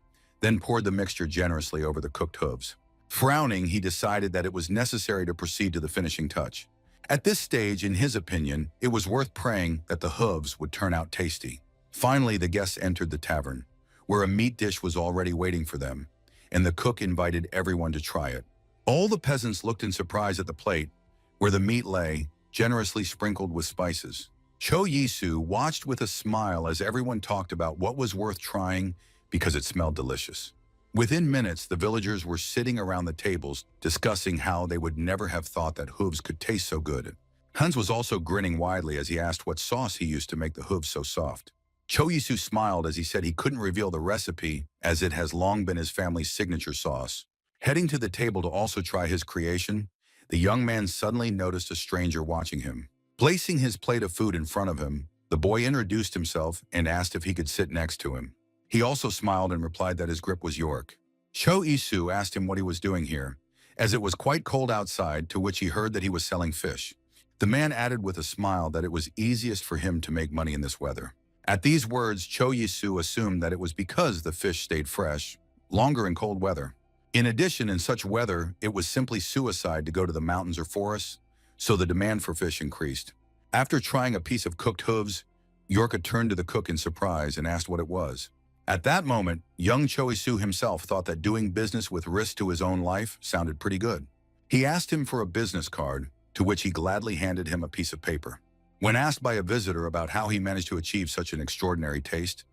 then poured the mixture generously over the cooked hooves. Frowning, he decided that it was necessary to proceed to the finishing touch. At this stage, in his opinion, it was worth praying that the hooves would turn out tasty. Finally, the guests entered the tavern, where a meat dish was already waiting for them, and the cook invited everyone to try it. All the peasants looked in surprise at the plate, where the meat lay, generously sprinkled with spices. Cho Yisu watched with a smile as everyone talked about what was worth trying because it smelled delicious. Within minutes, the villagers were sitting around the tables discussing how they would never have thought that hooves could taste so good. Hans was also grinning widely as he asked what sauce he used to make the hooves so soft. Cho Yisu smiled as he said he couldn't reveal the recipe as it has long been his family's signature sauce. Heading to the table to also try his creation, the young man suddenly noticed a stranger watching him. Placing his plate of food in front of him, the boy introduced himself and asked if he could sit next to him. He also smiled and replied that his grip was York. Cho Yisu asked him what he was doing here, as it was quite cold outside, to which he heard that he was selling fish. The man added with a smile that it was easiest for him to make money in this weather. At these words, Cho Yisu assumed that it was because the fish stayed fresh, longer in cold weather. In addition, in such weather, it was simply suicide to go to the mountains or forests, so the demand for fish increased. After trying a piece of cooked hooves, Yorka turned to the cook in surprise and asked what it was. At that moment, young Cho Yisu himself thought that doing business with risk to his own life sounded pretty good. He asked him for a business card, to which he gladly handed him a piece of paper. When asked by a visitor about how he managed to achieve such an extraordinary taste,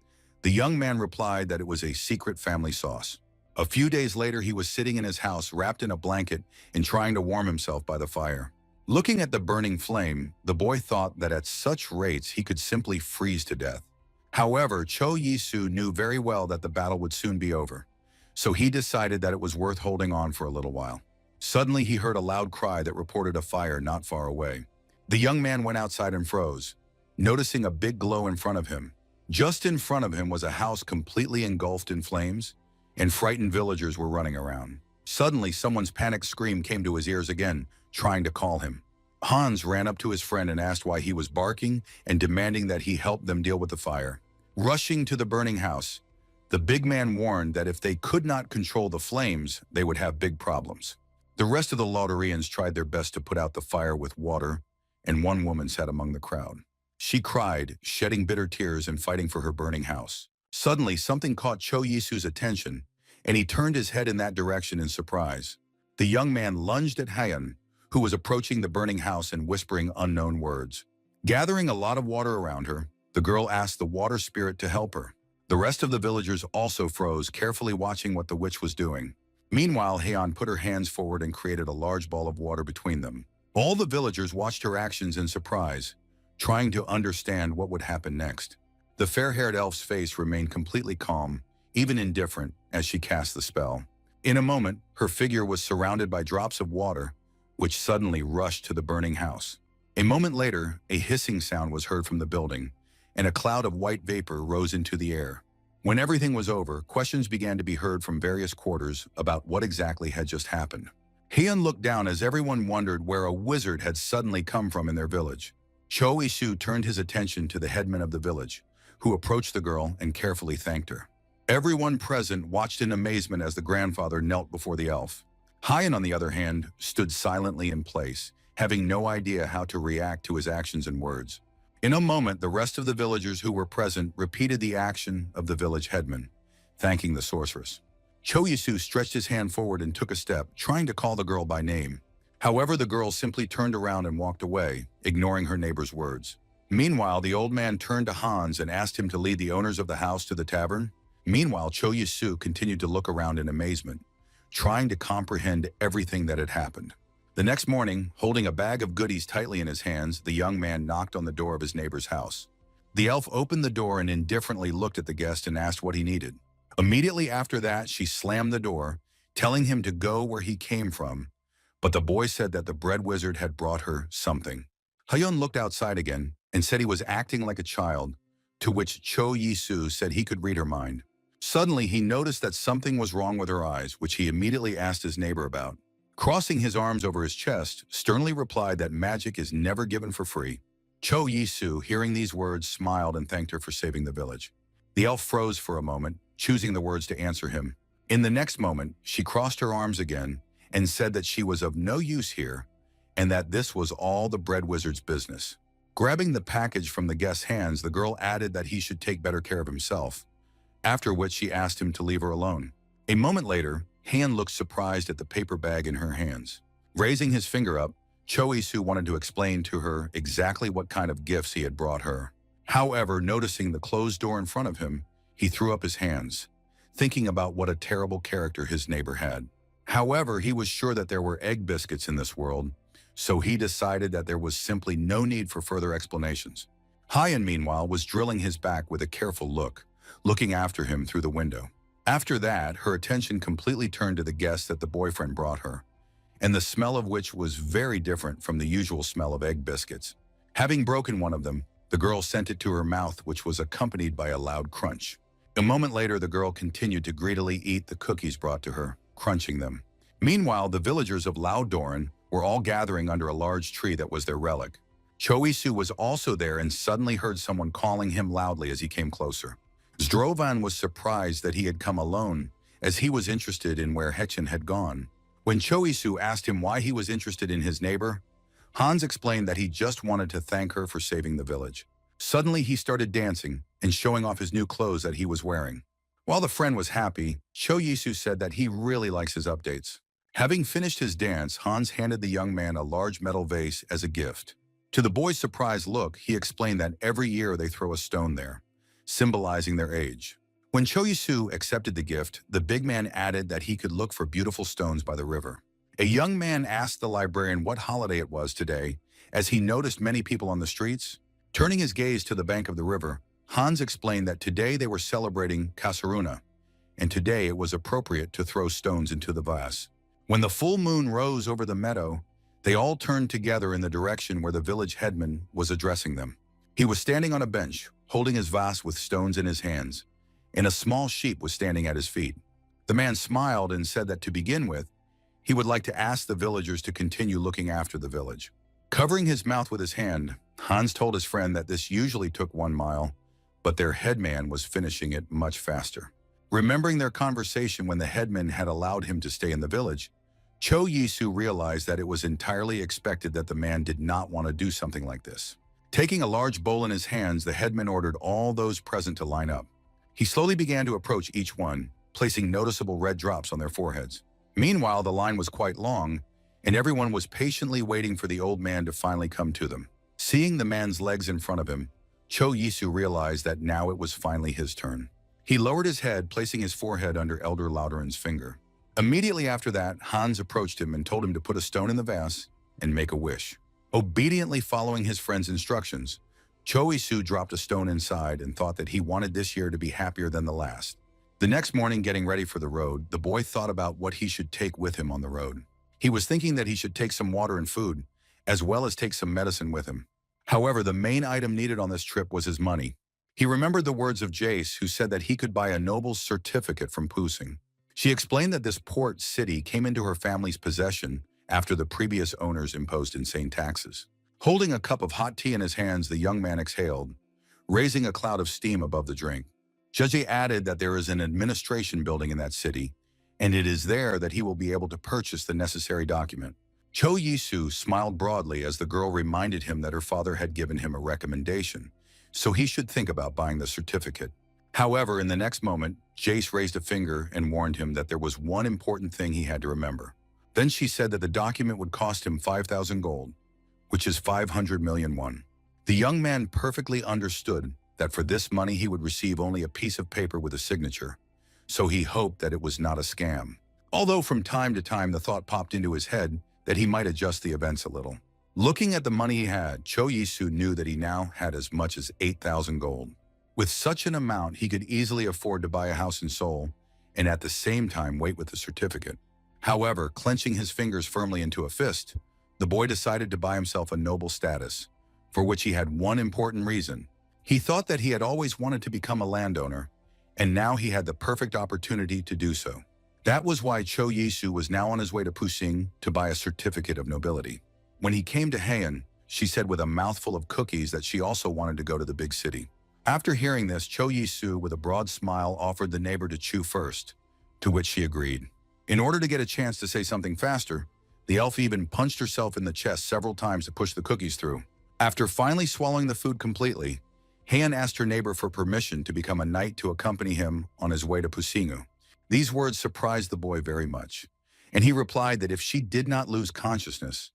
the young man replied that it was a secret family sauce. A few days later, he was sitting in his house wrapped in a blanket and trying to warm himself by the fire. Looking at the burning flame, the boy thought that at such rates he could simply freeze to death. However, Cho Yisu knew very well that the battle would soon be over, so he decided that it was worth holding on for a little while. Suddenly, he heard a loud cry that reported a fire not far away. The young man went outside and froze, noticing a big glow in front of him. Just in front of him was a house completely engulfed in flames, and frightened villagers were running around. Suddenly, someone's panicked scream came to his ears again, trying to call him. Hans ran up to his friend and asked why he was barking and demanding that he help them deal with the fire. Rushing to the burning house, the big man warned that if they could not control the flames, they would have big problems. The rest of the Lauderians tried their best to put out the fire with water, and one woman sat among the crowd. She cried, shedding bitter tears and fighting for her burning house. Suddenly, something caught Cho Yisu's attention, and he turned his head in that direction in surprise. The young man lunged at Hayan, who was approaching the burning house and whispering unknown words. Gathering a lot of water around her, the girl asked the water spirit to help her. The rest of the villagers also froze, carefully watching what the witch was doing. Meanwhile, Hayan put her hands forward and created a large ball of water between them. All the villagers watched her actions in surprise, trying to understand what would happen next. The fair-haired elf's face remained completely calm, even indifferent, as she cast the spell. In a moment, her figure was surrounded by drops of water, which suddenly rushed to the burning house. A moment later, a hissing sound was heard from the building, and a cloud of white vapor rose into the air. When everything was over, questions began to be heard from various quarters about what exactly had just happened. Heian looked down as everyone wondered where a wizard had suddenly come from in their village. Cho Ishu turned his attention to the headman of the village, who approached the girl and carefully thanked her. Everyone present watched in amazement as the grandfather knelt before the elf. Hyan, on the other hand, stood silently in place, having no idea how to react to his actions and words. In a moment, the rest of the villagers who were present repeated the action of the village headman, thanking the sorceress. Cho Yisu stretched his hand forward and took a step, trying to call the girl by name. However, the girl simply turned around and walked away, ignoring her neighbor's words. Meanwhile, the old man turned to Hans and asked him to lead the owners of the house to the tavern. Meanwhile, Cho Yisu continued to look around in amazement, trying to comprehend everything that had happened. The next morning, holding a bag of goodies tightly in his hands, the young man knocked on the door of his neighbor's house. The elf opened the door and indifferently looked at the guest and asked what he needed. Immediately after that, she slammed the door, telling him to go where he came from, but the boy said that the bread wizard had brought her something. Hyun looked outside again and said he was acting like a child, to which Cho Yisu said he could read her mind. Suddenly, he noticed that something was wrong with her eyes, which he immediately asked his neighbor about. Crossing his arms over his chest, sternly replied that magic is never given for free. Cho Yisu, hearing these words, smiled and thanked her for saving the village. The elf froze for a moment, choosing the words to answer him. In the next moment, she crossed her arms again and said that she was of no use here and that this was all the bread wizard's business. Grabbing the package from the guest's hands, the girl added that he should take better care of himself, after which she asked him to leave her alone. A moment later, Han looked surprised at the paper bag in her hands. Raising his finger up, Cho Yisu wanted to explain to her exactly what kind of gifts he had brought her. However, noticing the closed door in front of him, he threw up his hands, thinking about what a terrible character his neighbor had. However, he was sure that there were egg biscuits in this world, so he decided that there was simply no need for further explanations. Hyan, meanwhile, was drilling his back with a careful look, looking after him through the window. After that, her attention completely turned to the guest that the boyfriend brought her, and the smell of which was very different from the usual smell of egg biscuits. Having broken one of them, the girl sent it to her mouth, which was accompanied by a loud crunch. A moment later, the girl continued to greedily eat the cookies brought to her, crunching them. Meanwhile, the villagers of Laodoran were all gathering under a large tree that was their relic. Cho Yisu was also there and suddenly heard someone calling him loudly as he came closer. Zdrovan was surprised that he had come alone, as he was interested in where Hetchin had gone. When Cho Yisu asked him why he was interested in his neighbor, Hans explained that he just wanted to thank her for saving the village. Suddenly, he started dancing and showing off his new clothes that he was wearing. While the friend was happy, Cho Yisu said that he really likes his updates. Having finished his dance, Hans handed the young man a large metal vase as a gift. To the boy's surprised look, he explained that every year they throw a stone there, symbolizing their age. When Cho Yisu accepted the gift, the big man added that he could look for beautiful stones by the river. A young man asked the librarian what holiday it was today, as he noticed many people on the streets. Turning his gaze to the bank of the river, Hans explained that today they were celebrating Kasaruna, and today it was appropriate to throw stones into the vase. When the full moon rose over the meadow, they all turned together in the direction where the village headman was addressing them. He was standing on a bench, holding his vase with stones in his hands, and a small sheep was standing at his feet. The man smiled and said that to begin with, he would like to ask the villagers to continue looking after the village. Covering his mouth with his hand, Hans told his friend that this usually took 1 mile, but their headman was finishing it much faster. Remembering their conversation when the headman had allowed him to stay in the village, Cho Yisu realized that it was entirely expected that the man did not want to do something like this. Taking a large bowl in his hands, the headman ordered all those present to line up. He slowly began to approach each one, placing noticeable red drops on their foreheads. Meanwhile, the line was quite long, and everyone was patiently waiting for the old man to finally come to them. Seeing the man's legs in front of him, Cho Yisu realized that now it was finally his turn. He lowered his head, placing his forehead under Elder Lauderan's finger. Immediately after that, Hans approached him and told him to put a stone in the vase and make a wish. Obediently following his friend's instructions, Cho Yisu dropped a stone inside and thought that he wanted this year to be happier than the last. The next morning, getting ready for the road, the boy thought about what he should take with him on the road. He was thinking that he should take some water and food, as well as take some medicine with him. However, the main item needed on this trip was his money. He remembered the words of Jace, who said that he could buy a noble's certificate from Pusing. She explained that this port city came into her family's possession after the previous owners imposed insane taxes. Holding a cup of hot tea in his hands, the young man exhaled, raising a cloud of steam above the drink. Jeje added that there is an administration building in that city, and it is there that he will be able to purchase the necessary document. Cho Yisu smiled broadly as the girl reminded him that her father had given him a recommendation, so he should think about buying the certificate. However, in the next moment, Jace raised a finger and warned him that there was one important thing he had to remember. Then she said that the document would cost him 5,000 gold, which is 500 million won. The young man perfectly understood that for this money he would receive only a piece of paper with a signature, so he hoped that it was not a scam. Although from time to time the thought popped into his head that he might adjust the events a little. Looking at the money he had, Cho Yisu knew that he now had as much as 8,000 gold. With such an amount, he could easily afford to buy a house in Seoul and at the same time wait with the certificate. However, clenching his fingers firmly into a fist, the boy decided to buy himself a noble status, for which he had one important reason. He thought that he had always wanted to become a landowner, and now he had the perfect opportunity to do so. That was why Cho Yisu was now on his way to Pusing to buy a certificate of nobility. When he came to Heian, she said with a mouthful of cookies that she also wanted to go to the big city. After hearing this, Cho Yisu, with a broad smile, offered the neighbor to chew first, to which she agreed. In order to get a chance to say something faster, the elf even punched herself in the chest several times to push the cookies through. After finally swallowing the food completely, Heian asked her neighbor for permission to become a knight to accompany him on his way to Pusingu. These words surprised the boy very much, and he replied that if she did not lose consciousness,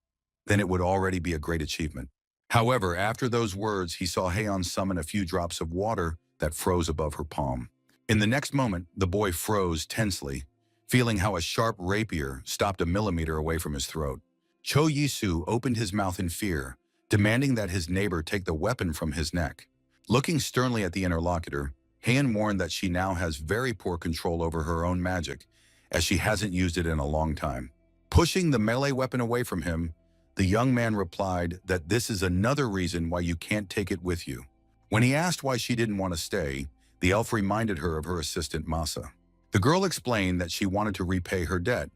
then it would already be a great achievement. However, after those words, he saw Heian summon a few drops of water that froze above her palm. In the next moment, the boy froze tensely, feeling how a sharp rapier stopped a millimeter away from his throat. Cho Yisu opened his mouth in fear, demanding that his neighbor take the weapon from his neck. Looking sternly at the interlocutor, Heian warned that she now has very poor control over her own magic, as she hasn't used it in a long time. Pushing the melee weapon away from him, the young man replied that this is another reason why you can't take it with you. When he asked why she didn't want to stay, the elf reminded her of her assistant Masa. The girl explained that she wanted to repay her debt.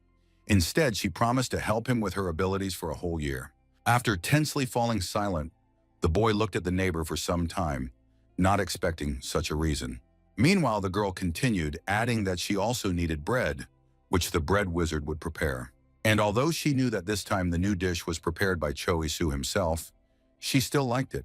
Instead, she promised to help him with her abilities for a whole year. After tensely falling silent, the boy looked at the neighbor for some time, not expecting such a reason. Meanwhile, the girl continued, adding that she also needed bread, which the bread wizard would prepare. And although she knew that this time the new dish was prepared by Cho Yisu himself, she still liked it.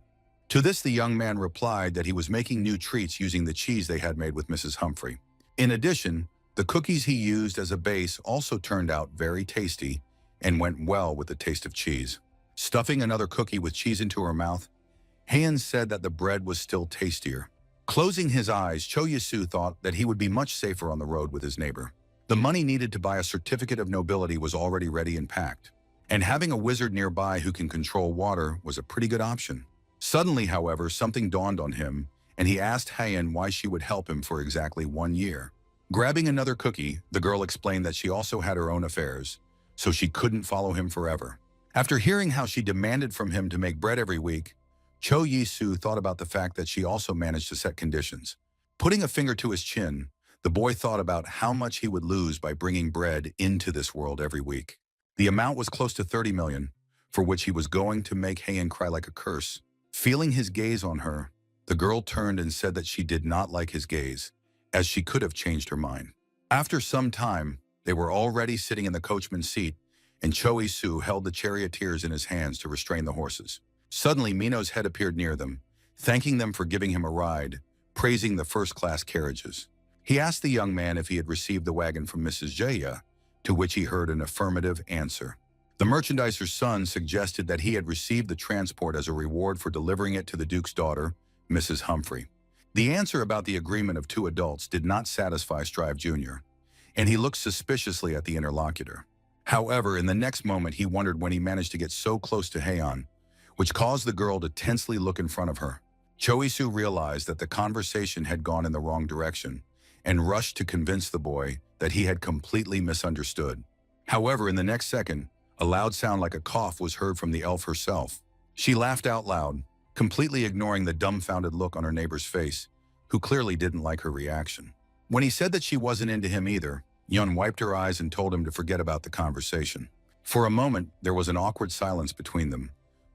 To this, the young man replied that he was making new treats using the cheese they had made with Mrs. Humphrey. In addition, the cookies he used as a base also turned out very tasty and went well with the taste of cheese. Stuffing another cookie with cheese into her mouth, Heian said that the bread was still tastier. Closing his eyes, Cho Yisu thought that he would be much safer on the road with his neighbor. The money needed to buy a certificate of nobility was already ready and packed, and having a wizard nearby who can control water was a pretty good option. Suddenly, however, something dawned on him, and he asked Heian why she would help him for exactly 1 year. Grabbing another cookie, the girl explained that she also had her own affairs, so she couldn't follow him forever. After hearing how she demanded from him to make bread every week, Cho Yisu thought about the fact that she also managed to set conditions. Putting a finger to his chin, the boy thought about how much he would lose by bringing bread into this world every week. The amount was close to 30 million, for which he was going to make Heian cry like a curse. Feeling his gaze on her, the girl turned and said that she did not like his gaze, as she could have changed her mind. After some time, they were already sitting in the coachman's seat, and Cho Yisu held the charioteers in his hands to restrain the horses. Suddenly, Mino's head appeared near them, thanking them for giving him a ride, praising the first-class carriages. He asked the young man if he had received the wagon from Mrs. Jaya, to which he heard an affirmative answer. The merchandiser's son suggested that he had received the transport as a reward for delivering it to the Duke's daughter, Mrs. Humphrey. The answer about the agreement of 2 adults did not satisfy Strive Jr., and he looked suspiciously at the interlocutor. However, in the next moment, he wondered when he managed to get so close to Heian, which caused the girl to tensely look in front of her. Cho Yisu realized that the conversation had gone in the wrong direction, and rushed to convince the boy that he had completely misunderstood. However, in the next second, a loud sound like a cough was heard from the elf herself. She laughed out loud, completely ignoring the dumbfounded look on her neighbor's face, who clearly didn't like her reaction. When he said that she wasn't into him either, Yun wiped her eyes and told him to forget about the conversation. For a moment, there was an awkward silence between them,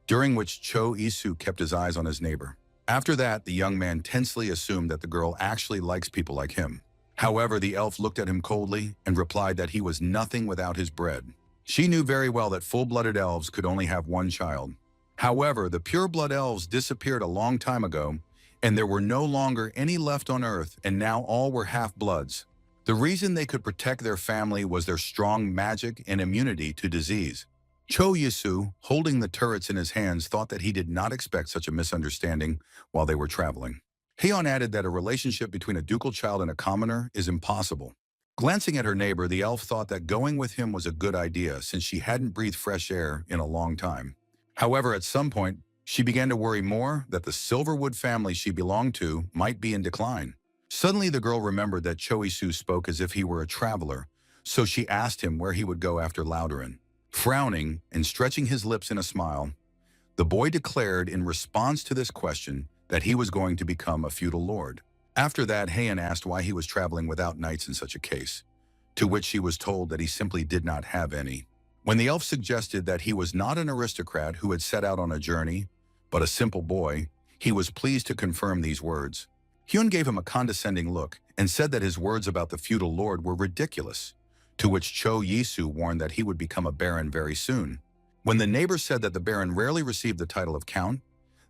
during which Cho Yisu kept his eyes on his neighbor. After that, the young man tensely assumed that the girl actually likes people like him. However, the elf looked at him coldly and replied that he was nothing without his bread. She knew very well that full-blooded elves could only have one child. However, the pure-blood elves disappeared a long time ago, and there were no longer any left on Earth, and now all were half-bloods. The reason they could protect their family was their strong magic and immunity to disease. Cho Yisu, holding the turrets in his hands, thought that he did not expect such a misunderstanding while they were traveling. Heian added that a relationship between a ducal child and a commoner is impossible. Glancing at her neighbor, the elf thought that going with him was a good idea since she hadn't breathed fresh air in a long time. However, at some point, she began to worry more that the Silverwood family she belonged to might be in decline. Suddenly, the girl remembered that Cho Yisu spoke as if he were a traveler, so she asked him where he would go after Lauderin. Frowning and stretching his lips in a smile, the boy declared in response to this question that he was going to become a feudal lord. After that, Heian asked why he was traveling without knights in such a case, to which she was told that he simply did not have any. When the elf suggested that he was not an aristocrat who had set out on a journey, but a simple boy, he was pleased to confirm these words. Hyun gave him a condescending look and said that his words about the feudal lord were ridiculous, to which Cho Yisu warned that he would become a baron very soon. When the neighbor said that the baron rarely received the title of count,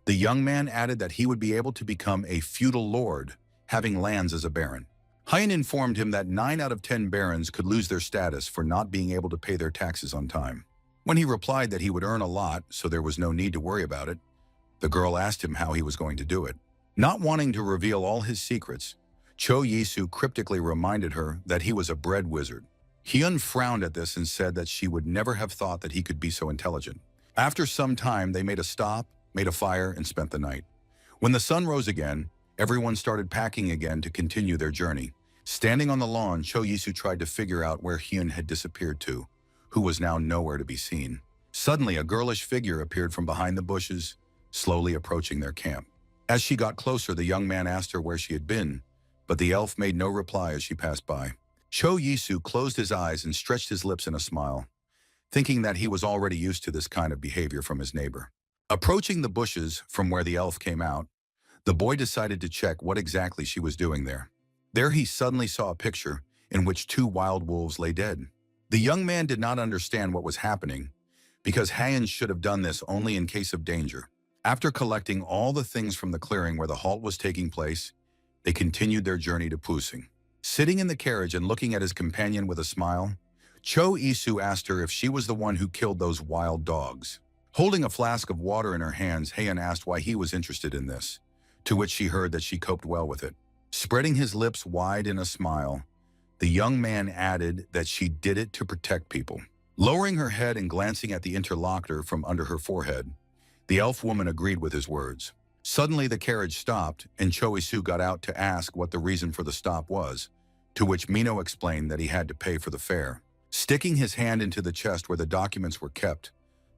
the young man added that he would be able to become a feudal lord, having lands as a baron. Hyun informed him that 9 out of 10 barons could lose their status for not being able to pay their taxes on time. When he replied that he would earn a lot, so there was no need to worry about it, the girl asked him how he was going to do it. Not wanting to reveal all his secrets, Cho Yisu cryptically reminded her that he was a bread wizard. Hyun frowned at this and said that she would never have thought that he could be so intelligent. After some time, they made a stop, made a fire, and spent the night. When the sun rose again, everyone started packing again to continue their journey. Standing on the lawn, Cho Yisu tried to figure out where Hyun had disappeared to, who was now nowhere to be seen. Suddenly, a girlish figure appeared from behind the bushes, slowly approaching their camp. As she got closer, the young man asked her where she had been, but the elf made no reply as she passed by. Cho Yisu closed his eyes and stretched his lips in a smile, thinking that he was already used to this kind of behavior from his neighbor. Approaching the bushes from where the elf came out, the boy decided to check what exactly she was doing there. There he suddenly saw a picture in which 2 wild wolves lay dead. The young man did not understand what was happening, because Heian should have done this only in case of danger. After collecting all the things from the clearing where the halt was taking place, they continued their journey to Pusing. Sitting in the carriage and looking at his companion with a smile, Cho Yisu asked her if she was the one who killed those wild dogs. Holding a flask of water in her hands, Heian asked why he was interested in this, to which she heard that she coped well with it. Spreading his lips wide in a smile, the young man added that she did it to protect people. Lowering her head and glancing at the interlocutor from under her forehead, the elf woman agreed with his words. Suddenly the carriage stopped and Cho Yisu got out to ask what the reason for the stop was, to which Mino explained that he had to pay for the fare. Sticking his hand into the chest where the documents were kept,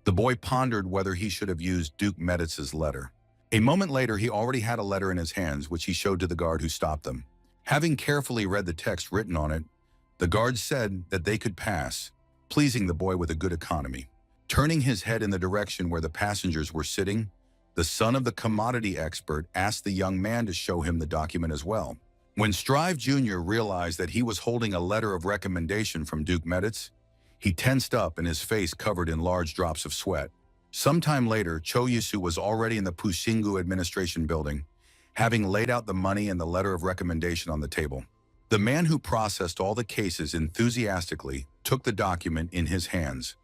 the boy pondered whether he should have used Duke Meditz's letter. A moment later, he already had a letter in his hands, which he showed to the guard who stopped them. Having carefully read the text written on it, the guard said that they could pass, pleasing the boy with a good economy. Turning his head in the direction where the passengers were sitting, the son of the commodity expert asked the young man to show him the document as well. When Strive Jr. realized that he was holding a letter of recommendation from Duke Meditz, he tensed up and his face covered in large drops of sweat. Sometime later, Cho Yisu was already in the Pusingu administration building, having laid out the money and the letter of recommendation on the table. The man who processed all the cases enthusiastically took the document in his hands,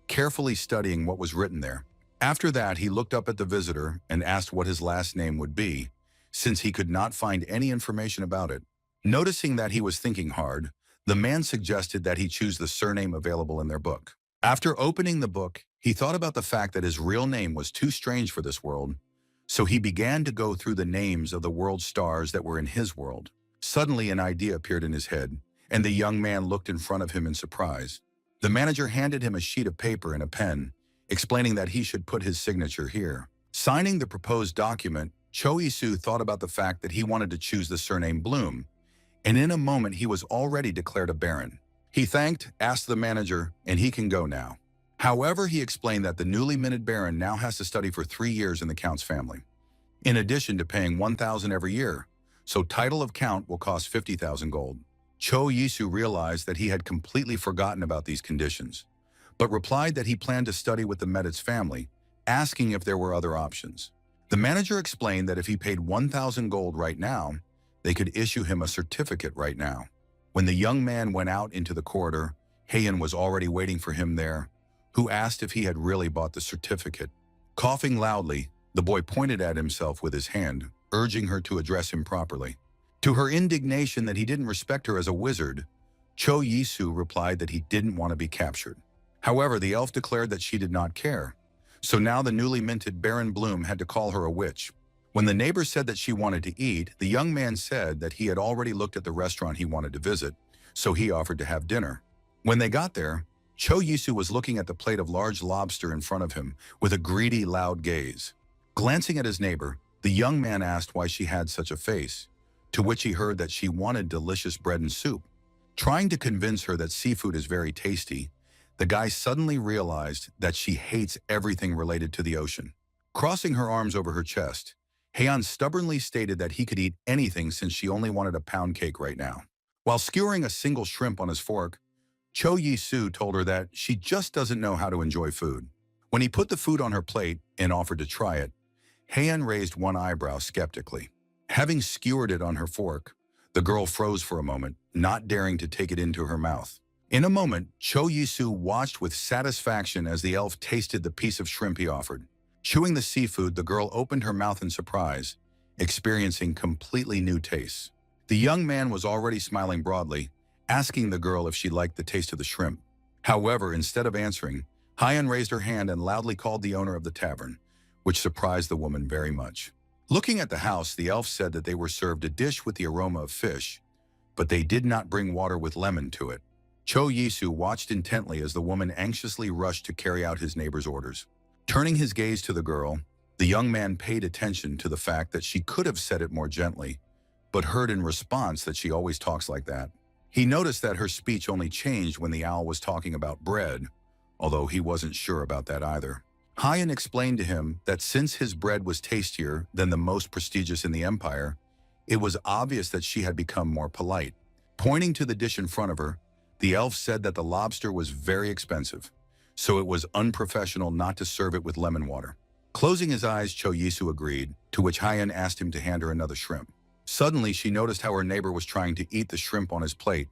carefully studying what was written there. After that, he looked up at the visitor and asked what his last name would be, since he could not find any information about it. Noticing that he was thinking hard, the man suggested that he choose the surname available in their book. After opening the book, he thought about the fact that his real name was too strange for this world, so he began to go through the names of the world stars that were in his world. Suddenly, an idea appeared in his head, and the young man looked in front of him in surprise. The manager handed him a sheet of paper and a pen, explaining that he should put his signature here. Signing the proposed document, Cho Yisu thought about the fact that he wanted to choose the surname Bloom, and in a moment he was already declared a baron. He thanked, asked the manager, and he can go now. However, he explained that the newly minted baron now has to study for 3 years in the count's family, in addition to paying 1,000 every year, so title of count will cost 50,000 gold. Cho Yisu realized that he had completely forgotten about these conditions, but replied that he planned to study with the Medit's family, asking if there were other options. The manager explained that if he paid 1,000 gold right now, they could issue him a certificate right now. When the young man went out into the corridor, Heian was already waiting for him there, who asked if he had really bought the certificate. Coughing loudly, the boy pointed at himself with his hand, urging her to address him properly. To her indignation that he didn't respect her as a wizard, Cho Yisu replied that he didn't want to be captured. However, the elf declared that she did not care, so now the newly minted Baron Bloom had to call her a witch. When the neighbor said that she wanted to eat, the young man said that he had already looked at the restaurant he wanted to visit, so he offered to have dinner. When they got there, Cho Yisu was looking at the plate of large lobster in front of him with a greedy, loud gaze. Glancing at his neighbor, the young man asked why she had such a face, to which he heard that she wanted delicious bread and soup. Trying to convince her that seafood is very tasty, the guy suddenly realized that she hates everything related to the ocean. Crossing her arms over her chest, Heian stubbornly stated that he could eat anything since she only wanted a pound cake right now. While skewering a single shrimp on his fork, Cho Yisu told her that she just doesn't know how to enjoy food. When he put the food on her plate and offered to try it, Heian raised one eyebrow skeptically. Having skewered it on her fork, the girl froze for a moment, not daring to take it into her mouth. In a moment, Cho Yisu watched with satisfaction as the elf tasted the piece of shrimp he offered. Chewing the seafood, the girl opened her mouth in surprise, experiencing completely new tastes. The young man was already smiling broadly, asking the girl if she liked the taste of the shrimp. However, instead of answering, Heian raised her hand and loudly called the owner of the tavern, which surprised the woman very much. Looking at the house, the elf said that they were served a dish with the aroma of fish, but they did not bring water with lemon to it. Cho Yisu watched intently as the woman anxiously rushed to carry out his neighbor's orders. Turning his gaze to the girl, the young man paid attention to the fact that she could have said it more gently, but heard in response that she always talks like that. He noticed that her speech only changed when the owl was talking about bread, although he wasn't sure about that either. Heian explained to him that since his bread was tastier than the most prestigious in the empire, it was obvious that she had become more polite. Pointing to the dish in front of her, the elf said that the lobster was very expensive, so it was unprofessional not to serve it with lemon water. Closing his eyes, Cho Yisu agreed, to which Heian asked him to hand her another shrimp. Suddenly, she noticed how her neighbor was trying to eat the shrimp on his plate,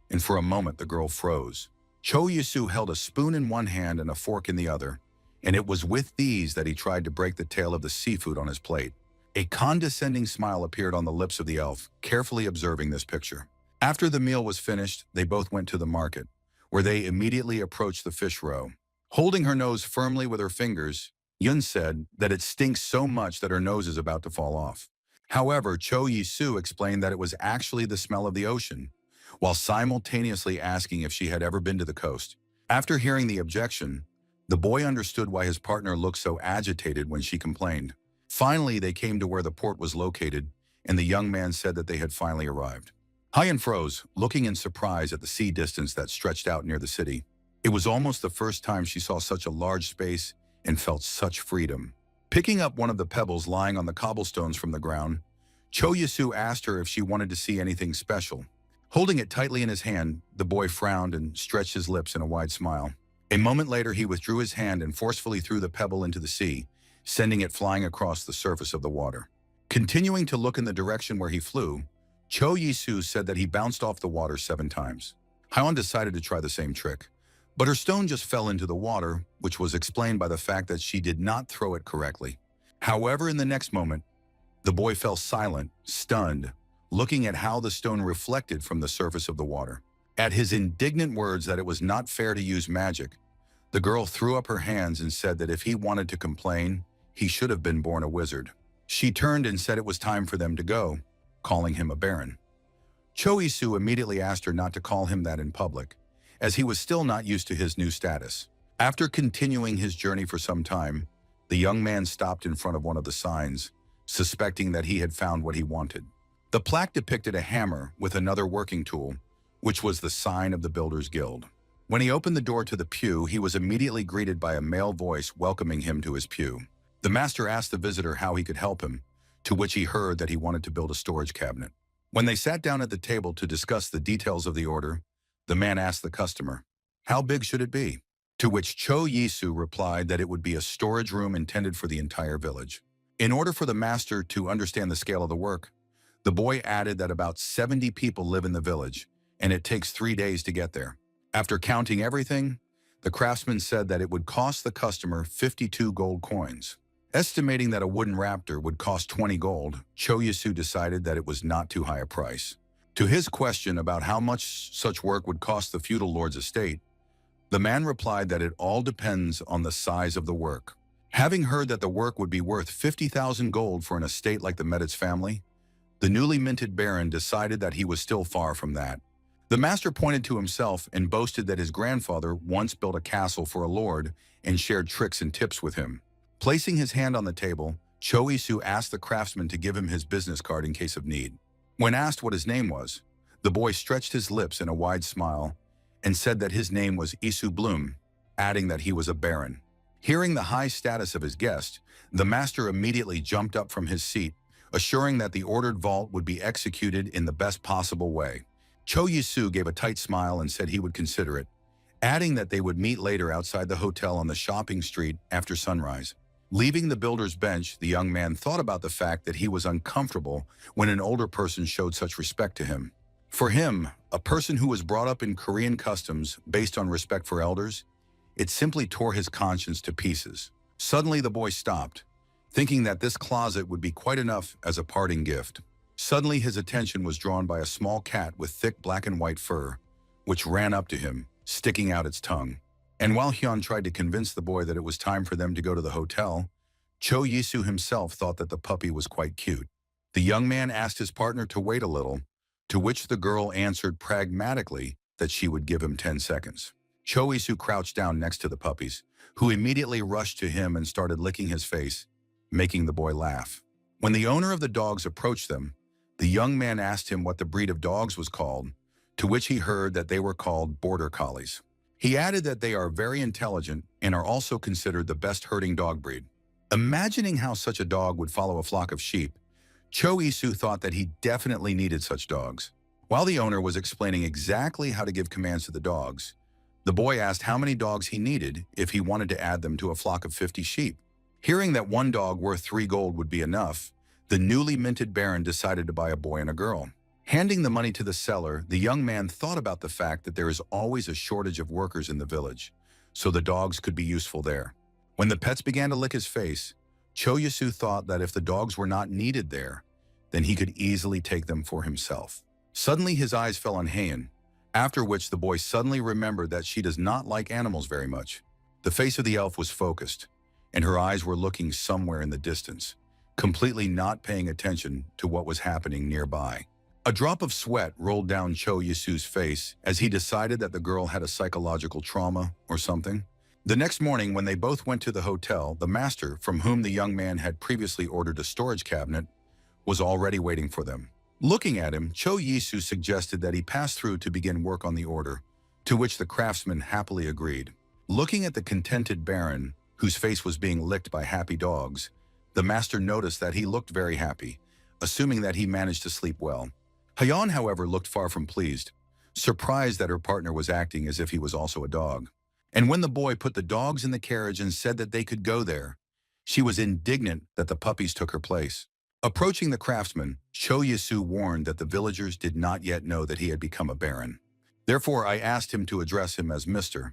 and for a moment the girl froze. Cho Yisu held a spoon in one hand and a fork in the other, and it was with these that he tried to break the tail of the seafood on his plate. A condescending smile appeared on the lips of the elf, carefully observing this picture. After the meal was finished, they both went to the market, where they immediately approached the fish row. Holding her nose firmly with her fingers, Yun said that it stinks so much that her nose is about to fall off. However, Cho Yisu explained that it was actually the smell of the ocean, while simultaneously asking if she had ever been to the coast. After hearing the objection, the boy understood why his partner looked so agitated when she complained. Finally, they came to where the port was located, and the young man said that they had finally arrived. Heian froze, looking in surprise at the sea distance that stretched out near the city. It was almost the first time she saw such a large space and felt such freedom. Picking up one of the pebbles lying on the cobblestones from the ground, Cho Yisu asked her if she wanted to see anything special. Holding it tightly in his hand, the boy frowned and stretched his lips in a wide smile. A moment later, he withdrew his hand and forcefully threw the pebble into the sea, sending it flying across the surface of the water. Continuing to look in the direction where he flew, Cho Yisu said that he bounced off the water 7 times. Heian decided to try the same trick, but her stone just fell into the water, which was explained by the fact that she did not throw it correctly. However, in the next moment, the boy fell silent, stunned, looking at how the stone reflected from the surface of the water. At his indignant words that it was not fair to use magic, the girl threw up her hands and said that if he wanted to complain, he should have been born a wizard. She turned and said it was time for them to go, calling him a baron. Cho Yisu immediately asked her not to call him that in public, as he was still not used to his new status. After continuing his journey for some time, the young man stopped in front of one of the signs, suspecting that he had found what he wanted. The plaque depicted a hammer with another working tool, which was the sign of the Builders Guild. When he opened the door to the pew, he was immediately greeted by a male voice welcoming him to his pew. The master asked the visitor how he could help him, to which he heard that he wanted to build a storage cabinet. When they sat down at the table to discuss the details of the order, the man asked the customer, "How big should it be?" To which Cho Yisu replied that it would be a storage room intended for the entire village. In order for the master to understand the scale of the work, the boy added that about 70 people live in the village, and it takes 3 days to get there. After counting everything, the craftsman said that it would cost the customer 52 gold coins. Estimating that a wooden raptor would cost 20 gold, Cho Yisu decided that it was not too high a price. To his question about how much such work would cost the feudal lord's estate, the man replied that it all depends on the size of the work. Having heard that the work would be worth 50,000 gold for an estate like the Meditz family, the newly minted baron decided that he was still far from that. The master pointed to himself and boasted that his grandfather once built a castle for a lord and shared tricks and tips with him. Placing his hand on the table, Cho Isu asked the craftsman to give him his business card in case of need. When asked what his name was, the boy stretched his lips in a wide smile and said that his name was Isu Bloom, adding that he was a baron. Hearing the high status of his guest, the master immediately jumped up from his seat, assuring that the ordered vault would be executed in the best possible way. Cho Yisu gave a tight smile and said he would consider it, adding that they would meet later outside the hotel on the shopping street after sunrise. Leaving the builder's bench, the young man thought about the fact that he was uncomfortable when an older person showed such respect to him. For him, a person who was brought up in Korean customs based on respect for elders, it simply tore his conscience to pieces. Suddenly the boy stopped, thinking that this closet would be quite enough as a parting gift. Suddenly his attention was drawn by a small cat with thick black and white fur, which ran up to him, sticking out its tongue. And while Hyun tried to convince the boy that it was time for them to go to the hotel, Cho Yisu himself thought that the puppy was quite cute. The young man asked his partner to wait a little, to which the girl answered pragmatically that she would give him 10 seconds. Cho Yisu crouched down next to the puppies, who immediately rushed to him and started licking his face, making the boy laugh. When the owner of the dogs approached them, the young man asked him what the breed of dogs was called, to which he heard that they were called border collies. He added that they are very intelligent and are also considered the best herding dog breed. Imagining how such a dog would follow a flock of sheep, Cho Isu thought that he definitely needed such dogs. While the owner was explaining exactly how to give commands to the dogs, the boy asked how many dogs he needed if he wanted to add them to a flock of 50 sheep. Hearing that one dog worth 3 gold would be enough, the newly minted baron decided to buy a boy and a girl. Handing the money to the seller, the young man thought about the fact that there is always a shortage of workers in the village, so the dogs could be useful there. When the pets began to lick his face, Cho Yasu thought that if the dogs were not needed there, then he could easily take them for himself. Suddenly his eyes fell on Heian, after which the boy suddenly remembered that she does not like animals very much. The face of the elf was focused, and her eyes were looking somewhere in the distance, completely not paying attention to what was happening nearby. A drop of sweat rolled down Cho Yasu's face as he decided that the girl had a psychological trauma or something. The next morning, when they both went to the hotel, the master, from whom the young man had previously ordered a storage cabinet, was already waiting for them. Looking at him, Cho Yisu suggested that he pass through to begin work on the order, to which the craftsman happily agreed. Looking at the contented baron, whose face was being licked by happy dogs, the master noticed that he looked very happy, assuming that he managed to sleep well. Hyeon, however, looked far from pleased, surprised that her partner was acting as if he was also a dog. And when the boy put the dogs in the carriage and said that they could go there, she was indignant that the puppies took her place. Approaching the craftsman, Cho Yasu warned that the villagers did not yet know that he had become a baron. Therefore, I asked him to address him as Mr.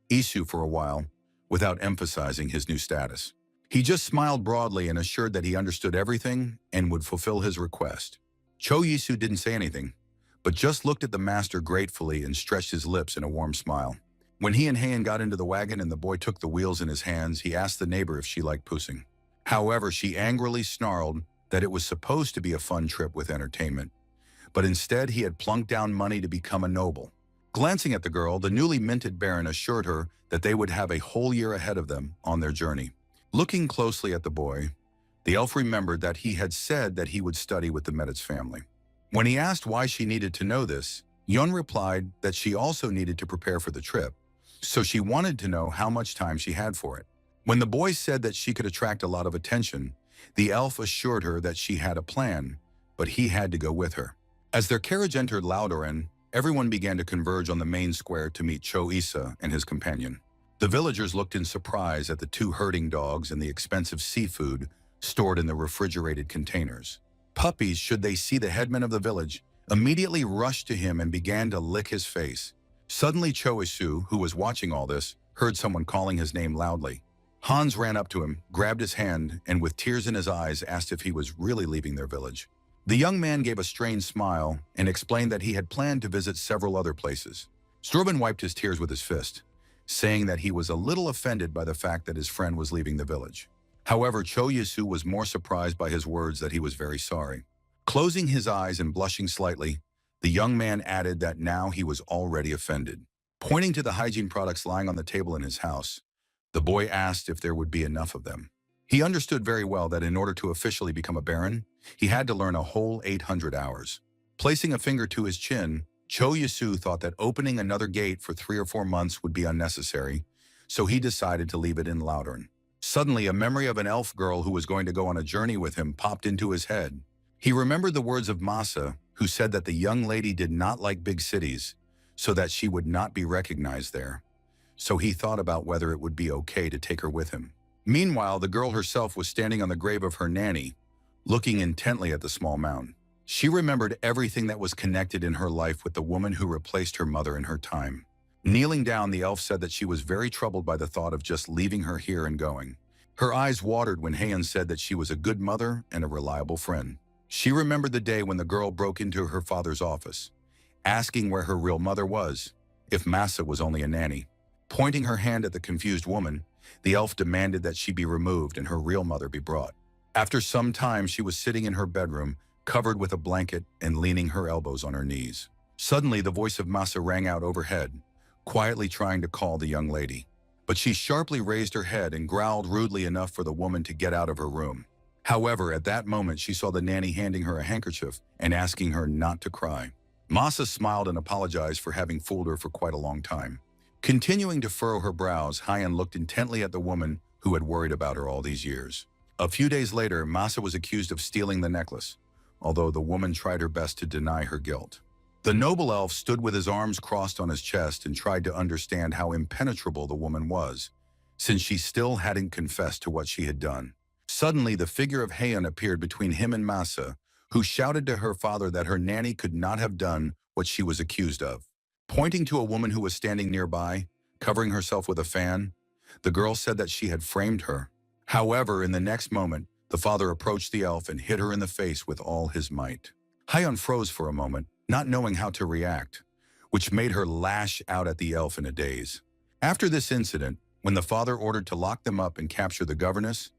Isu for a while, without emphasizing his new status. He just smiled broadly and assured that he understood everything and would fulfill his request. Cho Yisu didn't say anything, but just looked at the master gratefully and stretched his lips in a warm smile. When he and Heian got into the wagon and the boy took the wheels in his hands, he asked the neighbor if she liked pussing. However, she angrily snarled that it was supposed to be a fun trip with entertainment, but instead he had plunked down money to become a noble. Glancing at the girl, the newly minted baron assured her that they would have a whole year ahead of them on their journey. Looking closely at the boy, the elf remembered that he had said that he would study with the Meditz family. When he asked why she needed to know this, Yun replied that she also needed to prepare for the trip, so she wanted to know how much time she had for it. When the boy said that she could attract a lot of attention, the elf assured her that she had a plan, but he had to go with her. As their carriage entered Laudoren, everyone began to converge on the main square to meet Cho Isa and his companion. The villagers looked in surprise at the two herding dogs and the expensive seafood stored in the refrigerated containers. Puppies, should they see the headman of the village, immediately rushed to him and began to lick his face. Suddenly Cho Isu, who was watching all this, heard someone calling his name loudly. Hans ran up to him, grabbed his hand, and with tears in his eyes asked if he was really leaving their village. The young man gave a strange smile and explained that he had planned to visit several other places. Strubin wiped his tears with his fist, saying that he was a little offended by the fact that his friend was leaving the village. However, Cho Yisu was more surprised by his words that he was very sorry. Closing his eyes and blushing slightly, the young man added that now he was already offended. Pointing to the hygiene products lying on the table in his house, the boy asked if there would be enough of them. He understood very well that in order to officially become a baron, he had to learn a whole 800 hours. Placing a finger to his chin, Cho Yisu thought that opening another gate for 3 or 4 months would be unnecessary, so he decided to leave it in Laudern. Suddenly, a memory of an elf girl who was going to go on a journey with him popped into his head. He remembered the words of Masa, who said that the young lady did not like big cities, so that she would not be recognized there. So he thought about whether it would be okay to take her with him. Meanwhile, the girl herself was standing on the grave of her nanny, looking intently at the small mound. She remembered everything that was connected in her life with the woman who replaced her mother in her time. Kneeling down, the elf said that she was very troubled by the thought of just leaving her here and going. Her eyes watered when Heian said that she was a good mother and a reliable friend. She remembered the day when the girl broke into her father's office, asking where her real mother was, if Masa was only a nanny. Pointing her hand at the confused woman, the elf demanded that she be removed and her real mother be brought. After some time, she was sitting in her bedroom, covered with a blanket and leaning her elbows on her knees. Suddenly, the voice of Masa rang out overhead, quietly trying to call the young lady. But she sharply raised her head and growled rudely enough for the woman to get out of her room. However, at that moment, she saw the nanny handing her a handkerchief and asking her not to cry. Masa smiled and apologized for having fooled her for quite a long time. Continuing to furrow her brows, Heian looked intently at the woman who had worried about her all these years. A few days later, Masa was accused of stealing the necklace, although the woman tried her best to deny her guilt. The noble elf stood with his arms crossed on his chest and tried to understand how impenetrable the woman was, since she still hadn't confessed to what she had done. Suddenly, the figure of Heian appeared between him and Masa, who shouted to her father that her nanny could not have done what she was accused of. Pointing to a woman who was standing nearby, covering herself with a fan, the girl said that she had framed her. However, in the next moment, the father approached the elf and hit her in the face with all his might. Heian froze for a moment, not knowing how to react, which made her lash out at the elf in a daze. After this incident, when the father ordered to lock them up and capture the governess,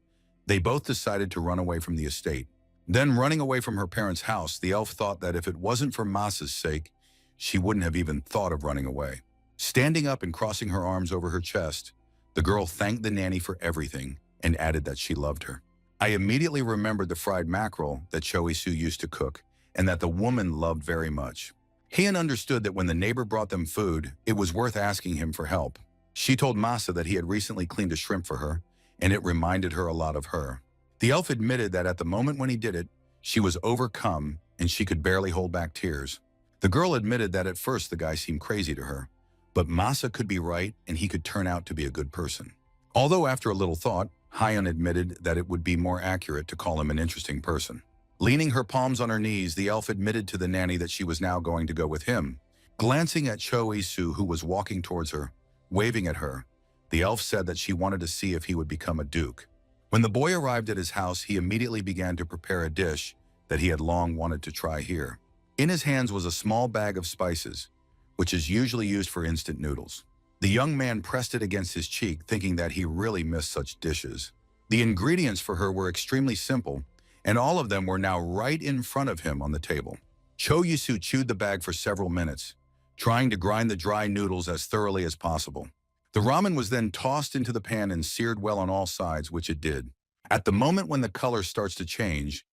they both decided to run away from the estate. Then, running away from her parents' house, the elf thought that if it wasn't for Masa's sake, she wouldn't have even thought of running away. Standing up and crossing her arms over her chest, the girl thanked the nanny for everything and added that she loved her. I immediately remembered the fried mackerel that Choisu used to cook and that the woman loved very much. Heian understood that when the neighbor brought them food, it was worth asking him for help. She told Masa that he had recently cleaned a shrimp for her, and it reminded her a lot of her. The elf admitted that at the moment when he did it, she was overcome and she could barely hold back tears. The girl admitted that at first the guy seemed crazy to her, but Masa could be right and he could turn out to be a good person. Although after a little thought, Heian admitted that it would be more accurate to call him an interesting person. Leaning her palms on her knees, the elf admitted to the nanny that she was now going to go with him. Glancing at Cho Isu, who was walking towards her, waving at her, the elf said that she wanted to see if he would become a duke. When the boy arrived at his house, he immediately began to prepare a dish that he had long wanted to try here. In his hands was a small bag of spices, which is usually used for instant noodles. The young man pressed it against his cheek, thinking that he really missed such dishes. The ingredients for her were extremely simple, and all of them were now right in front of him on the table. Cho Yisu chewed the bag for several minutes, trying to grind the dry noodles as thoroughly as possible. The ramen was then tossed into the pan and seared well on all sides, which it did. At the moment when the color starts to change,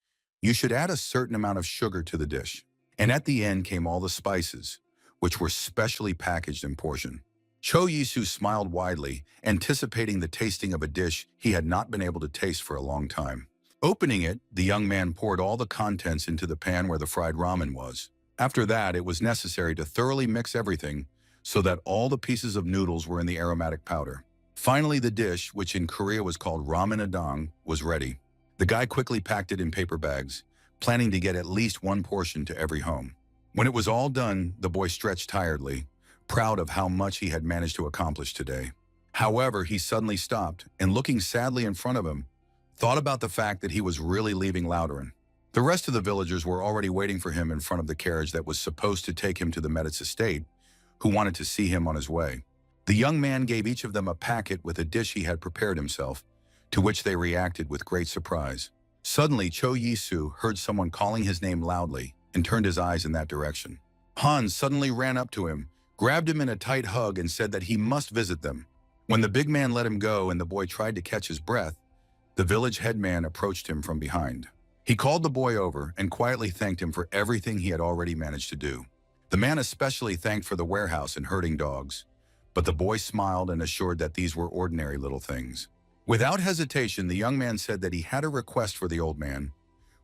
you should add a certain amount of sugar to the dish. And at the end came all the spices, which were specially packaged and portioned. Cho Yisu smiled widely, anticipating the tasting of a dish he had not been able to taste for a long time. Opening it, the young man poured all the contents into the pan where the fried ramen was. After that, it was necessary to thoroughly mix everything so that all the pieces of noodles were in the aromatic powder. Finally, the dish, which in Korea was called ramen adang, was ready. The guy quickly packed it in paper bags, planning to get at least one portion to every home. When it was all done, the boy stretched tiredly, proud of how much he had managed to accomplish today. However, he suddenly stopped and, looking sadly in front of him, thought about the fact that he was really leaving Lauterin. The rest of the villagers were already waiting for him in front of the carriage that was supposed to take him to the Medit's estate, who wanted to see him on his way. The young man gave each of them a packet with a dish he had prepared himself, to which they reacted with great surprise. Suddenly, Cho Yisu heard someone calling his name loudly and turned his eyes in that direction. Hans suddenly ran up to him, grabbed him in a tight hug, and said that he must visit them. When the big man let him go and the boy tried to catch his breath, the village headman approached him from behind. He called the boy over and quietly thanked him for everything he had already managed to do. The man especially thanked for the warehouse and herding dogs, but the boy smiled and assured that these were ordinary little things. Without hesitation, the young man said that he had a request for the old man,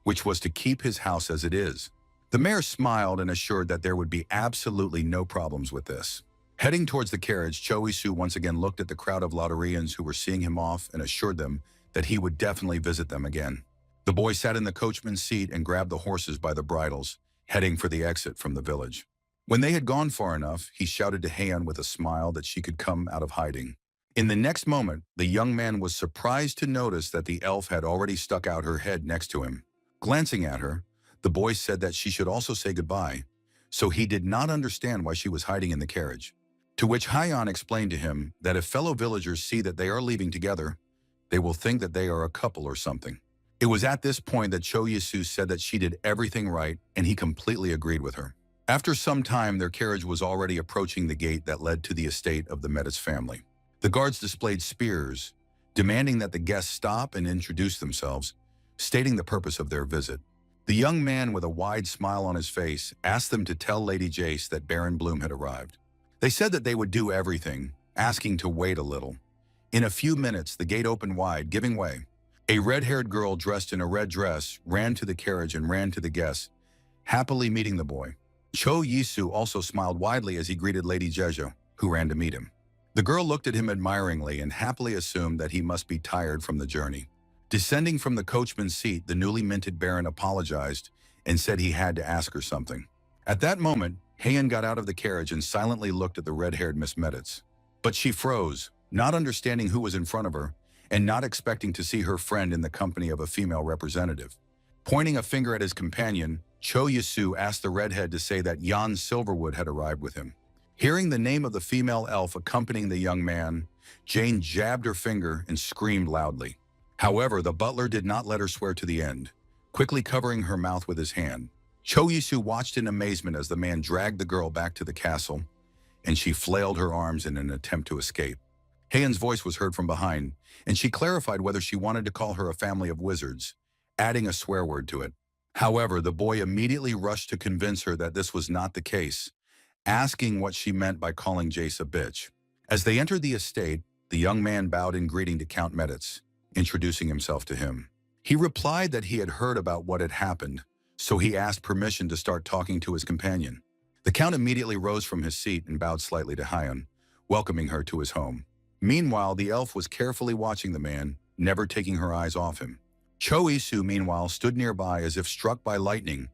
which was to keep his house as it is. The mayor smiled and assured that there would be absolutely no problems with this. Heading towards the carriage, Cho Isu once again looked at the crowd of Lauterians who were seeing him off and assured them that he would definitely visit them again. The boy sat in the coachman's seat and grabbed the horses by the bridles, heading for the exit from the village. When they had gone far enough, he shouted to Heian with a smile that she could come out of hiding. In the next moment, the young man was surprised to notice that the elf had already stuck out her head next to him. Glancing at her, the boy said that she should also say goodbye, so he did not understand why she was hiding in the carriage. To which Heian explained to him that if fellow villagers see that they are leaving together, they will think that they are a couple or something. It was at this point that Cho Yisu said that she did everything right, and he completely agreed with her. After some time, their carriage was already approaching the gate that led to the estate of the Medit's family. The guards displayed spears, demanding that the guests stop and introduce themselves, stating the purpose of their visit. The young man, with a wide smile on his face, asked them to tell Lady Jace that Baron Bloom had arrived. They said that they would do everything, asking to wait a little. In a few minutes, the gate opened wide, giving way. A red-haired girl dressed in a red dress ran to the carriage and ran to the guests, happily meeting the boy. Cho Yisu also smiled widely as he greeted Lady Jeju, who ran to meet him. The girl looked at him admiringly and happily assumed that he must be tired from the journey. Descending from the coachman's seat, the newly minted baron apologized and said he had to ask her something. At that moment, Heian got out of the carriage and silently looked at the red-haired Miss Meditz. But she froze, not understanding who was in front of her, and not expecting to see her friend in the company of a female representative. Pointing a finger at his companion, Cho Yisu asked the redhead to say that Jan Silverwood had arrived with him. Hearing the name of the female elf accompanying the young man, Jane jabbed her finger and screamed loudly. However, the butler did not let her swear to the end, quickly covering her mouth with his hand. Cho Yisu watched in amazement as the man dragged the girl back to the castle, and she flailed her arms in an attempt to escape. Heian's voice was heard from behind, and she clarified whether she wanted to call her a family of wizards, adding a swear word to it. However, the boy immediately rushed to convince her that this was not the case, asking what she meant by calling Jace a bitch. As they entered the estate, the young man bowed in greeting to Count Meditz, introducing himself to him. He replied that he had heard about what had happened, so he asked permission to start talking to his companion. The Count immediately rose from his seat and bowed slightly to Heian, welcoming her to his home. Meanwhile, the elf was carefully watching the man, never taking her eyes off him. Cho Isu, meanwhile, stood nearby as if struck by lightning,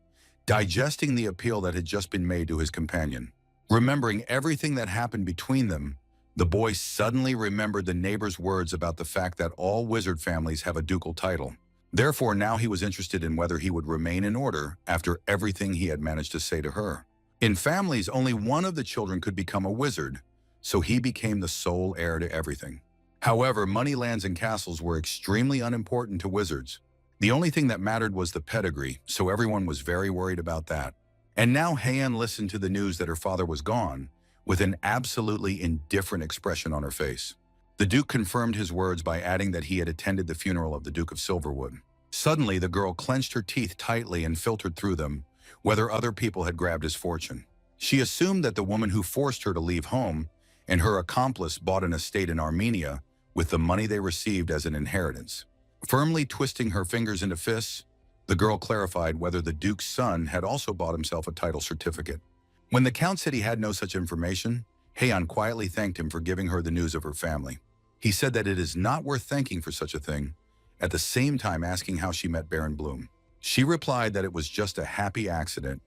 digesting the appeal that had just been made to his companion. Remembering everything that happened between them, the boy suddenly remembered the neighbor's words about the fact that all wizard families have a ducal title. Therefore, now he was interested in whether he would remain in order after everything he had managed to say to her. In families, only one of the children could become a wizard, so he became the sole heir to everything. However, money, lands, and castles were extremely unimportant to wizards. The only thing that mattered was the pedigree, so everyone was very worried about that. And now Heian listened to the news that her father was gone, with an absolutely indifferent expression on her face. The Duke confirmed his words by adding that he had attended the funeral of the Duke of Silverwood. Suddenly, the girl clenched her teeth tightly and filtered through them, whether other people had grabbed his fortune. She assumed that the woman who forced her to leave home and her accomplice bought an estate in Armenia with the money they received as an inheritance. Firmly twisting her fingers into fists, The girl clarified whether the Duke's son had also bought himself a title certificate. When the Count said he had no such information, Heian quietly thanked him for giving her the news of her family. He said that it is not worth thanking for such a thing, at the same time asking how she met Baron Bloom. She replied that it was just a happy accident,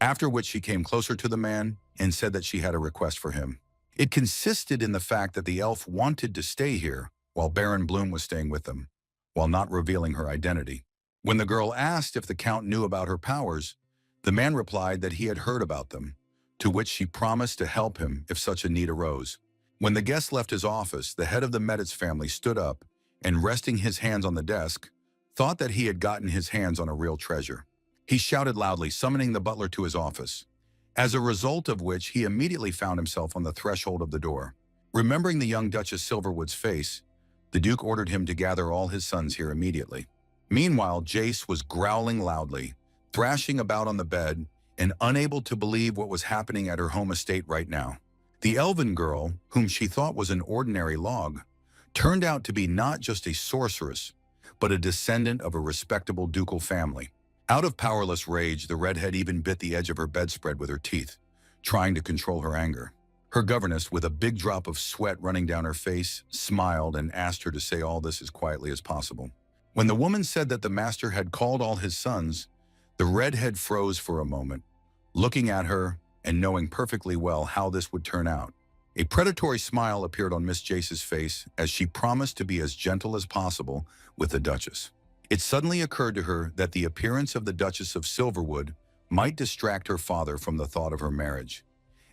after which she came closer to the man and said that she had a request for him. It consisted in the fact that the elf wanted to stay here while Baron Bloom was staying with them, while not revealing her identity. When the girl asked if the Count knew about her powers, the man replied that he had heard about them, to which she promised to help him if such a need arose. When the guest left his office, the head of the Meditz family stood up and, resting his hands on the desk, thought that he had gotten his hands on a real treasure. He shouted loudly, summoning the butler to his office, as a result of which he immediately found himself on the threshold of the door. Remembering the young Duchess Silverwood's face, the Duke ordered him to gather all his sons here immediately. Meanwhile, Jace was growling loudly, thrashing about on the bed, and unable to believe what was happening at her home estate right now. The elven girl, whom she thought was an ordinary log, turned out to be not just a sorceress, but a descendant of a respectable ducal family. Out of powerless rage, the redhead even bit the edge of her bedspread with her teeth, trying to control her anger. Her governess, with a big drop of sweat running down her face, smiled and asked her to say all this as quietly as possible. When the woman said that the master had called all his sons, the redhead froze for a moment, looking at her and knowing perfectly well how this would turn out. A predatory smile appeared on Miss Jace's face as she promised to be as gentle as possible with the Duchess. It suddenly occurred to her that the appearance of the Duchess of Silverwood might distract her father from the thought of her marriage,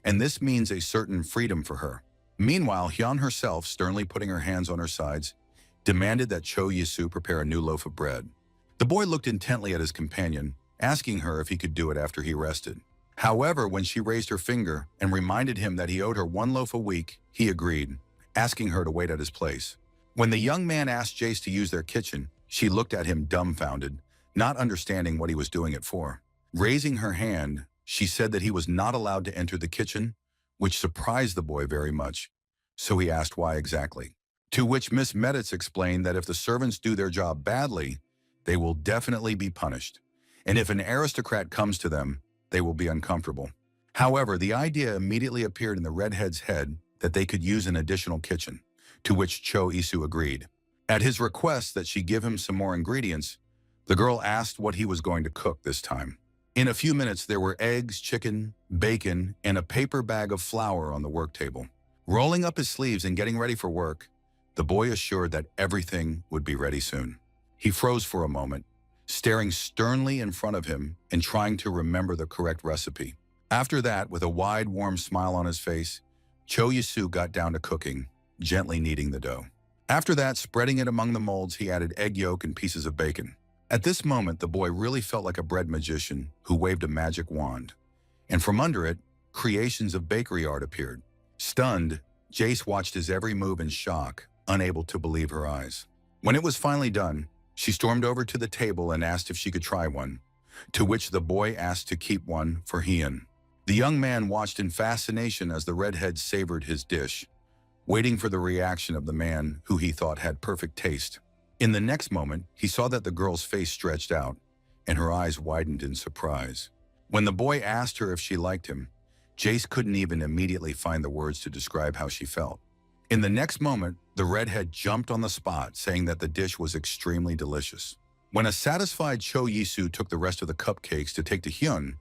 and this means a certain freedom for her. Meanwhile, Hyun herself, sternly putting her hands on her sides, demanded that Cho Yisu prepare a new loaf of bread. The boy looked intently at his companion, asking her if he could do it after he rested. However, when she raised her finger and reminded him that he owed her 1 loaf a week, he agreed, asking her to wait at his place. When the young man asked Jace to use their kitchen, she looked at him dumbfounded, not understanding what he was doing it for. Raising her hand, she said that he was not allowed to enter the kitchen, which surprised the boy very much, so he asked why exactly. To which Miss Meditz explained that if the servants do their job badly, they will definitely be punished, and if an aristocrat comes to them, they will be uncomfortable. However, the idea immediately appeared in the redhead's head that they could use an additional kitchen, to which Cho Isu agreed. At his request that she give him some more ingredients, the girl asked what he was going to cook this time. In a few minutes, there were eggs, chicken, bacon, and a paper bag of flour on the work table. Rolling up his sleeves and getting ready for work, the boy assured that everything would be ready soon. He froze for a moment, staring sternly in front of him and trying to remember the correct recipe. After that, with a wide, warm smile on his face, Cho Yisu got down to cooking, gently kneading the dough. After that, spreading it among the molds, he added egg yolk and pieces of bacon. At this moment, the boy really felt like a bread magician who waved a magic wand, and from under it, creations of bakery art appeared. Stunned, Jace watched his every move in shock, unable to believe her eyes. When it was finally done, she stormed over to the table and asked if she could try one, to which the boy asked to keep one for Heian. The young man watched in fascination as the redhead savored his dish, waiting for the reaction of the man who he thought had perfect taste. In the next moment, he saw that the girl's face stretched out, and her eyes widened in surprise. When the boy asked her if she liked him, Jace couldn't even immediately find the words to describe how she felt. In the next moment, the redhead jumped on the spot, saying that the dish was extremely delicious. When a satisfied Cho Yisu took the rest of the cupcakes to take to Hyun,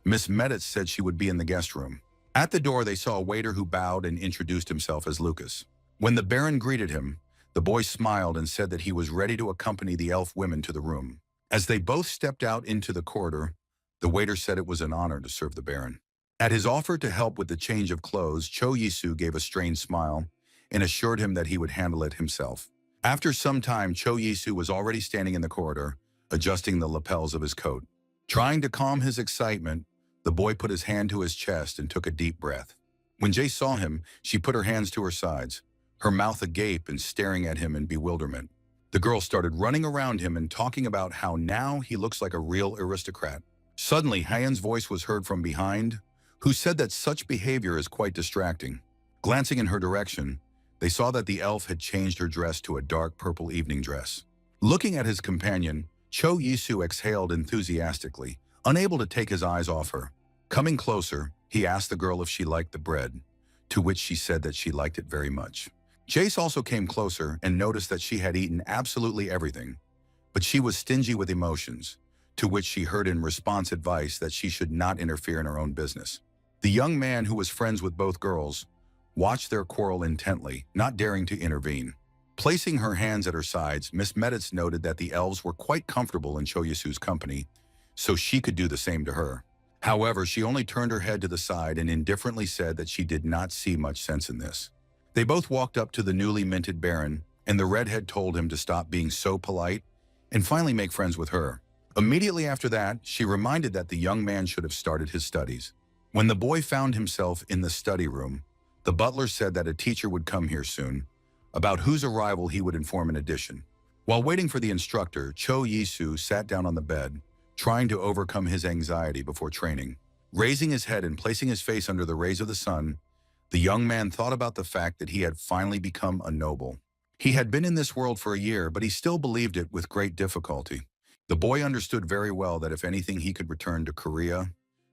Miss Meditz said she would be in the guest room. At the door, they saw a waiter who bowed and introduced himself as Lucas. When the Baron greeted him, the boy smiled and said that he was ready to accompany the elf women to the room. As they both stepped out into the corridor, the waiter said it was an honor to serve the Baron. At his offer to help with the change of clothes, Cho Yisu gave a strained smile and assured him that he would handle it himself. After some time, Cho Yisu was already standing in the corridor, adjusting the lapels of his coat. Trying to calm his excitement, the boy put his hand to his chest and took a deep breath. When Jace saw him, she put her hands to her sides, her mouth agape and staring at him in bewilderment. The girl started running around him and talking about how now he looks like a real aristocrat. Suddenly, Hyan's voice was heard from behind, who said that such behavior is quite distracting. Glancing in her direction, they saw that the elf had changed her dress to a dark purple evening dress. Looking at his companion, Cho Yisu exhaled enthusiastically, unable to take his eyes off her. Coming closer, he asked the girl if she liked the bread, to which she said that she liked it very much. Jace also came closer and noticed that she had eaten absolutely everything, but she was stingy with emotions, to which she heard in response advice that she should not interfere in her own business. The young man, who was friends with both girls, watched their quarrel intently, not daring to intervene. Placing her hands at her sides, Miss Meditz noted that the elves were quite comfortable in Choyasu's company, so she could do the same to her. However, she only turned her head to the side and indifferently said that she did not see much sense in this. They both walked up to the newly minted Baron, and the redhead told him to stop being so polite and finally make friends with her. Immediately after that, she reminded that the young man should have started his studies. When the boy found himself in the study room, the butler said that a teacher would come here soon, about whose arrival he would inform in addition. While waiting for the instructor, Cho Yisu sat down on the bed, trying to overcome his anxiety before training. Raising his head and placing his face under the rays of the sun, the young man thought about the fact that he had finally become a noble. He had been in this world for a year, but he still believed it with great difficulty. The boy understood very well that if anything he could return to Korea,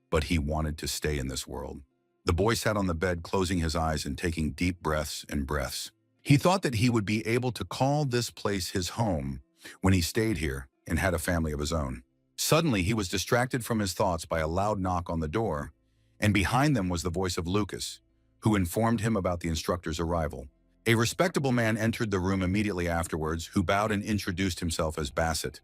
but he wanted to stay in this world. The boy sat on the bed, closing his eyes and taking deep breaths and breaths. He thought that he would be able to call this place his home when he stayed here and had a family of his own. Suddenly, he was distracted from his thoughts by a loud knock on the door, and behind them was the voice of Lucas, who informed him about the instructor's arrival. A respectable man entered the room immediately afterwards, who bowed and introduced himself as Bassett,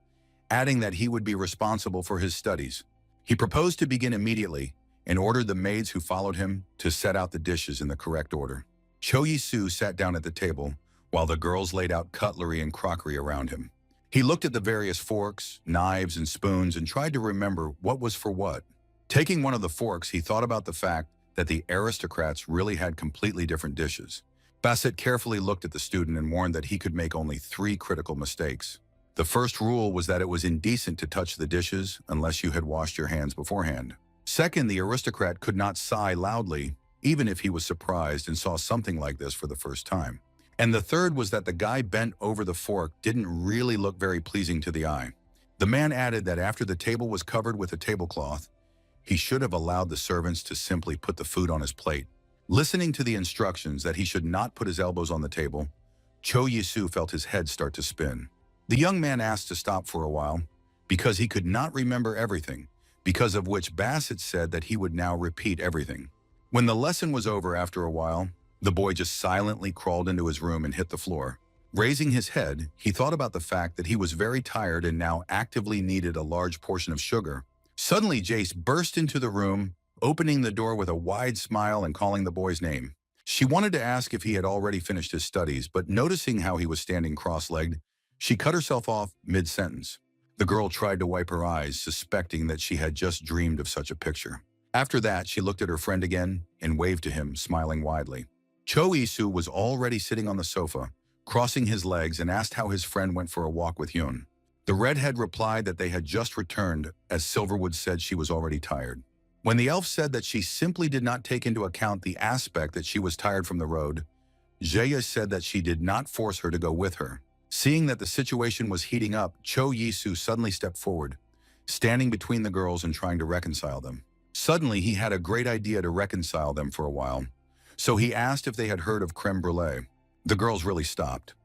adding that he would be responsible for his studies. He proposed to begin immediately and ordered the maids who followed him to set out the dishes in the correct order. Cho Yisu sat down at the table, while the girls laid out cutlery and crockery around him. He looked at the various forks, knives, and spoons and tried to remember what was for what. Taking one of the forks, he thought about the fact that the aristocrats really had completely different dishes. Bassett carefully looked at the student and warned that he could make only 3 critical mistakes. The first rule was that it was indecent to touch the dishes unless you had washed your hands beforehand. Second, the aristocrat could not sigh loudly, even if he was surprised and saw something like this for the first time. And the third was that the guy bent over the fork didn't really look very pleasing to the eye. The man added that after the table was covered with a tablecloth, he should have allowed the servants to simply put the food on his plate. Listening to the instructions that he should not put his elbows on the table, Cho Yisu felt his head start to spin. The young man asked to stop for a while because he could not remember everything, because of which Bassett said that he would now repeat everything. When the lesson was over after a while, the boy just silently crawled into his room and hit the floor. Raising his head, he thought about the fact that he was very tired and now actively needed a large portion of sugar. Suddenly, Jace burst into the room, opening the door with a wide smile and calling the boy's name. She wanted to ask if he had already finished his studies, but noticing how he was standing cross-legged, she cut herself off mid-sentence. The girl tried to wipe her eyes, suspecting that she had just dreamed of such a picture. After that, she looked at her friend again and waved to him, smiling widely. Cho Yisu was already sitting on the sofa, crossing his legs, and asked how his friend went for a walk with Yoon. The redhead replied that they had just returned, as Silverwood said she was already tired. When the elf said that she simply did not take into account the aspect that she was tired from the road, Jaya said that she did not force her to go with her. Seeing that the situation was heating up, Cho Yisu suddenly stepped forward, standing between the girls and trying to reconcile them. Suddenly, he had a great idea to reconcile them for a while, so he asked if they had heard of creme brulee. The girls really stopped,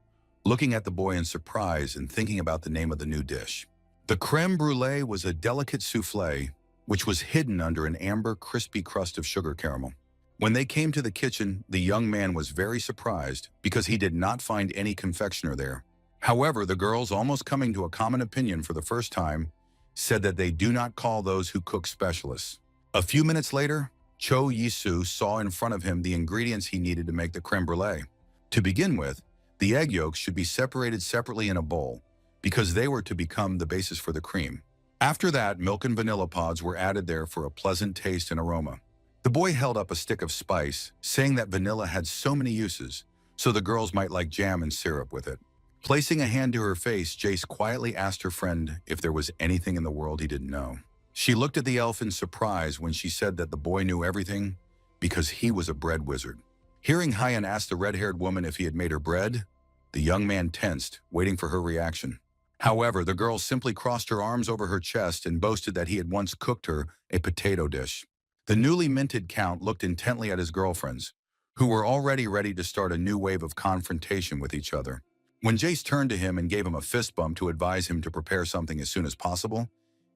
looking at the boy in surprise and thinking about the name of the new dish. The creme brulee was a delicate souffle, which was hidden under an amber, crispy crust of sugar caramel. When they came to the kitchen, the young man was very surprised because he did not find any confectioner there. However, the girls, almost coming to a common opinion for the first time, said that they do not call those who cook specialists. A few minutes later, Cho Yisu saw in front of him the ingredients he needed to make the creme brulee. To begin with, the egg yolks should be separated separately in a bowl because they were to become the basis for the cream. After that, milk and vanilla pods were added there for a pleasant taste and aroma. The boy held up a stick of spice, saying that vanilla had so many uses, so the girls might like jam and syrup with it. Placing a hand to her face, Jace quietly asked her friend if there was anything in the world he didn't know. She looked at the elf in surprise when she said that the boy knew everything because he was a bread wizard. Hearing Hyan ask the red-haired woman if he had made her bread, the young man tensed, waiting for her reaction. However, the girl simply crossed her arms over her chest and boasted that he had once cooked her a potato dish. The newly minted Count looked intently at his girlfriends, who were already ready to start a new wave of confrontation with each other. When Jace turned to him and gave him a fist bump to advise him to prepare something as soon as possible,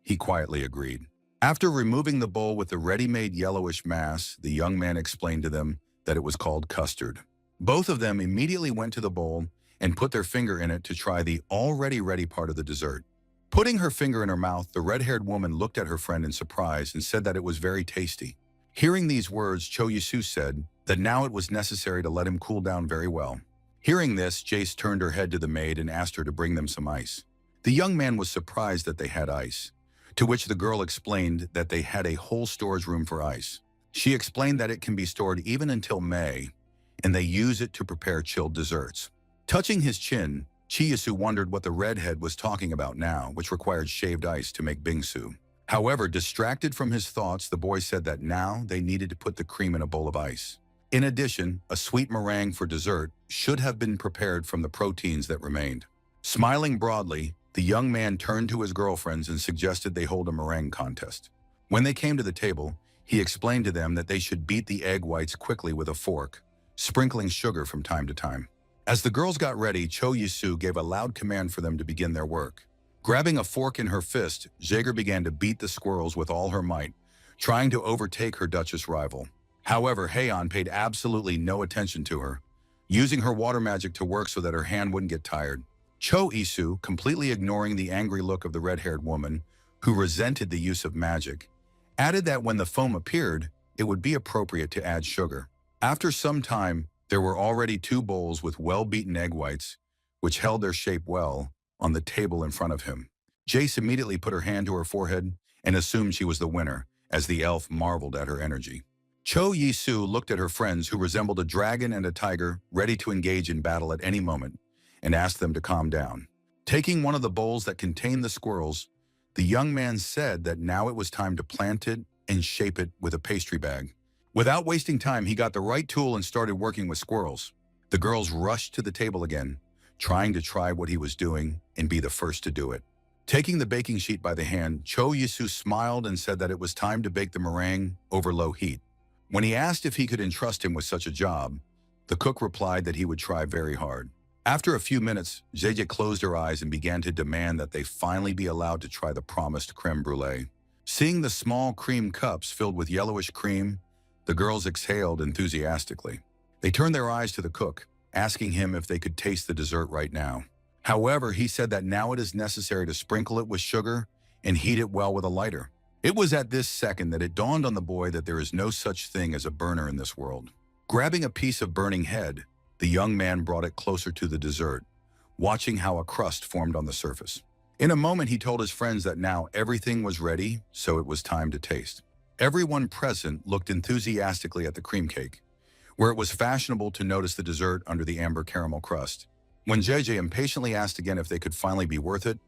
he quietly agreed. After removing the bowl with the ready-made yellowish mass, the young man explained to them that it was called custard. Both of them immediately went to the bowl and put their finger in it to try the already ready part of the dessert. Putting her finger in her mouth, the red-haired woman looked at her friend in surprise and said that it was very tasty. Hearing these words, Cho Yisu said that now it was necessary to let him cool down very well. Hearing this, Jace turned her head to the maid and asked her to bring them some ice. The young man was surprised that they had ice, to which the girl explained that they had a whole storage room for ice. She explained that it can be stored even until May, and they use it to prepare chilled desserts. Touching his chin, Chiyasu wondered what the redhead was talking about now, which required shaved ice to make bingsu. However, distracted from his thoughts, the boy said that now they needed to put the cream in a bowl of ice. In addition, a sweet meringue for dessert should have been prepared from the proteins that remained. Smiling broadly, the young man turned to his girlfriends and suggested they hold a meringue contest. When they came to the table, he explained to them that they should beat the egg whites quickly with a fork, sprinkling sugar from time to time. As the girls got ready, Cho Yisu gave a loud command for them to begin their work. Grabbing a fork in her fist, Jaeger began to beat the squirrels with all her might, trying to overtake her Duchess rival. However, Heian paid absolutely no attention to her, using her water magic to work so that her hand wouldn't get tired. Cho Isu, completely ignoring the angry look of the red-haired woman, who resented the use of magic, added that when the foam appeared, it would be appropriate to add sugar. After some time, there were already 2 bowls with well-beaten egg whites, which held their shape well, on the table in front of him. Jace immediately put her hand to her forehead and assumed she was the winner, as the elf marveled at her energy. Cho Yisu looked at her friends, who resembled a dragon and a tiger, ready to engage in battle at any moment, and asked them to calm down. Taking one of the bowls that contained the squirrels, the young man said that now it was time to plant it and shape it with a pastry bag. Without wasting time, he got the right tool and started working with squirrels. The girls rushed to the table again, trying to try what he was doing and be the first to do it. Taking the baking sheet by the hand, Cho Yisu smiled and said that it was time to bake the meringue over low heat. When he asked if he could entrust him with such a job, the cook replied that he would try very hard. After a few minutes, Zeze closed her eyes and began to demand that they finally be allowed to try the promised creme brulee. Seeing the small cream cups filled with yellowish cream, the girls exhaled enthusiastically. They turned their eyes to the cook, asking him if they could taste the dessert right now. However, he said that now it is necessary to sprinkle it with sugar and heat it well with a lighter. It was at this second that it dawned on the boy that there is no such thing as a burner in this world. Grabbing a piece of burning head, the young man brought it closer to the dessert, watching how a crust formed on the surface. In a moment, he told his friends that now everything was ready, so it was time to taste. Everyone present looked enthusiastically at the cream cake, where it was fashionable to notice the dessert under the amber caramel crust. When JJ impatiently asked again if they could finally be worth it,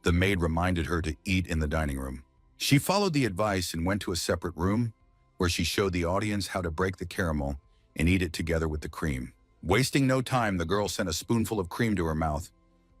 the maid reminded her to eat in the dining room. She followed the advice and went to a separate room, where she showed the audience how to break the caramel and eat it together with the cream. Wasting no time, the girl sent a spoonful of cream to her mouth,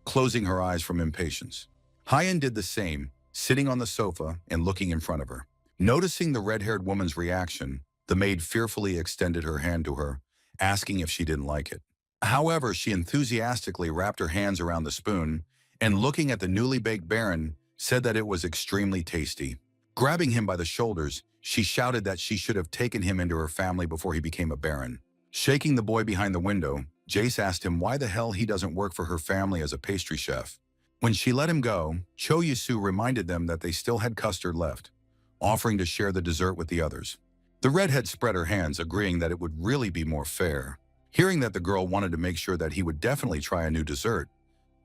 closing her eyes from impatience. Hyen did the same, sitting on the sofa and looking in front of her. Noticing the red-haired woman's reaction, the maid fearfully extended her hand to her, asking if she didn't like it. However, she enthusiastically wrapped her hands around the spoon and, looking at the newly baked Baron, said that it was extremely tasty. Grabbing him by the shoulders, she shouted that she should have taken him into her family before he became a Baron. Shaking the boy behind the window, Jace asked him why the hell he doesn't work for her family as a pastry chef. When she let him go, Cho Yisu reminded them that they still had custard left, offering to share the dessert with the others. The redhead spread her hands, agreeing that it would really be more fair. Hearing that the girl wanted to make sure that he would definitely try a new dessert,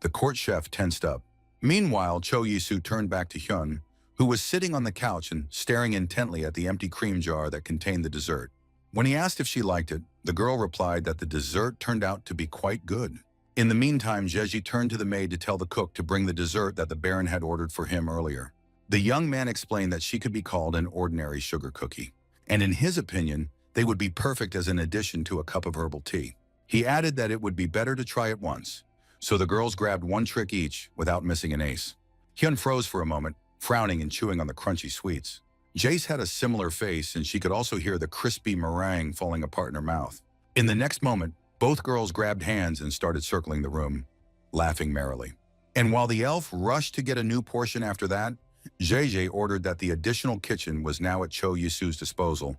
the court chef tensed up. Meanwhile, Cho Yisu turned back to Hyun, who was sitting on the couch and staring intently at the empty cream jar that contained the dessert. When he asked if she liked it, the girl replied that the dessert turned out to be quite good. In the meantime, Jeji turned to the maid to tell the cook to bring the dessert that the Baron had ordered for him earlier. The young man explained that she could be called an ordinary sugar cookie, and in his opinion, they would be perfect as an addition to a cup of herbal tea. He added that it would be better to try it once, So the girls grabbed one trick each without missing an ace. Hyun froze for a moment, frowning and chewing on the crunchy sweets. Jace had a similar face, and she could also hear the crispy meringue falling apart in her mouth. In the next moment, both girls grabbed hands and started circling the room, laughing merrily. And while the elf rushed to get a new portion after that, JJ ordered that the additional kitchen was now at Cho Yisu's disposal,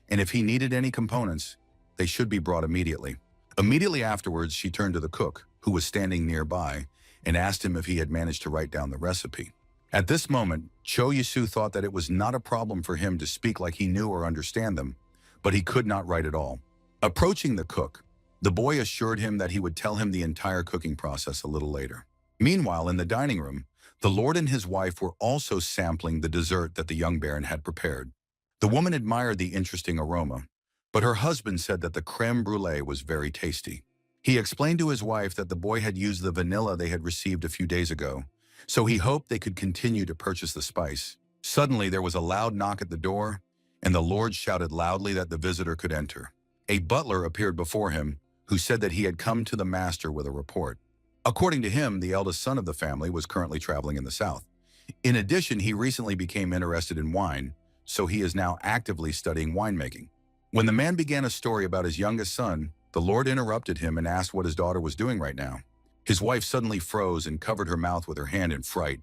and if he needed any components, they should be brought immediately. Immediately afterwards, she turned to the cook, who was standing nearby, and asked him if he had managed to write down the recipe. At this moment, Cho Yisu thought that it was not a problem for him to speak like he knew or understand them, but he could not write at all. Approaching the cook, the boy assured him that he would tell him the entire cooking process a little later. Meanwhile, in the dining room, the lord and his wife were also sampling the dessert that the young baron had prepared. The woman admired the interesting aroma, but her husband said that the creme brulee was very tasty. He explained to his wife that the boy had used the vanilla they had received a few days ago, so he hoped they could continue to purchase the spice. Suddenly, there was a loud knock at the door, and the lord shouted loudly that the visitor could enter. A butler appeared before him, who said that he had come to the master with a report. According to him, the eldest son of the family was currently traveling in the south. In addition, he recently became interested in wine, so he is now actively studying winemaking. When the man began a story about his youngest son, the lord interrupted him and asked what his daughter was doing right now. His wife suddenly froze and covered her mouth with her hand in fright,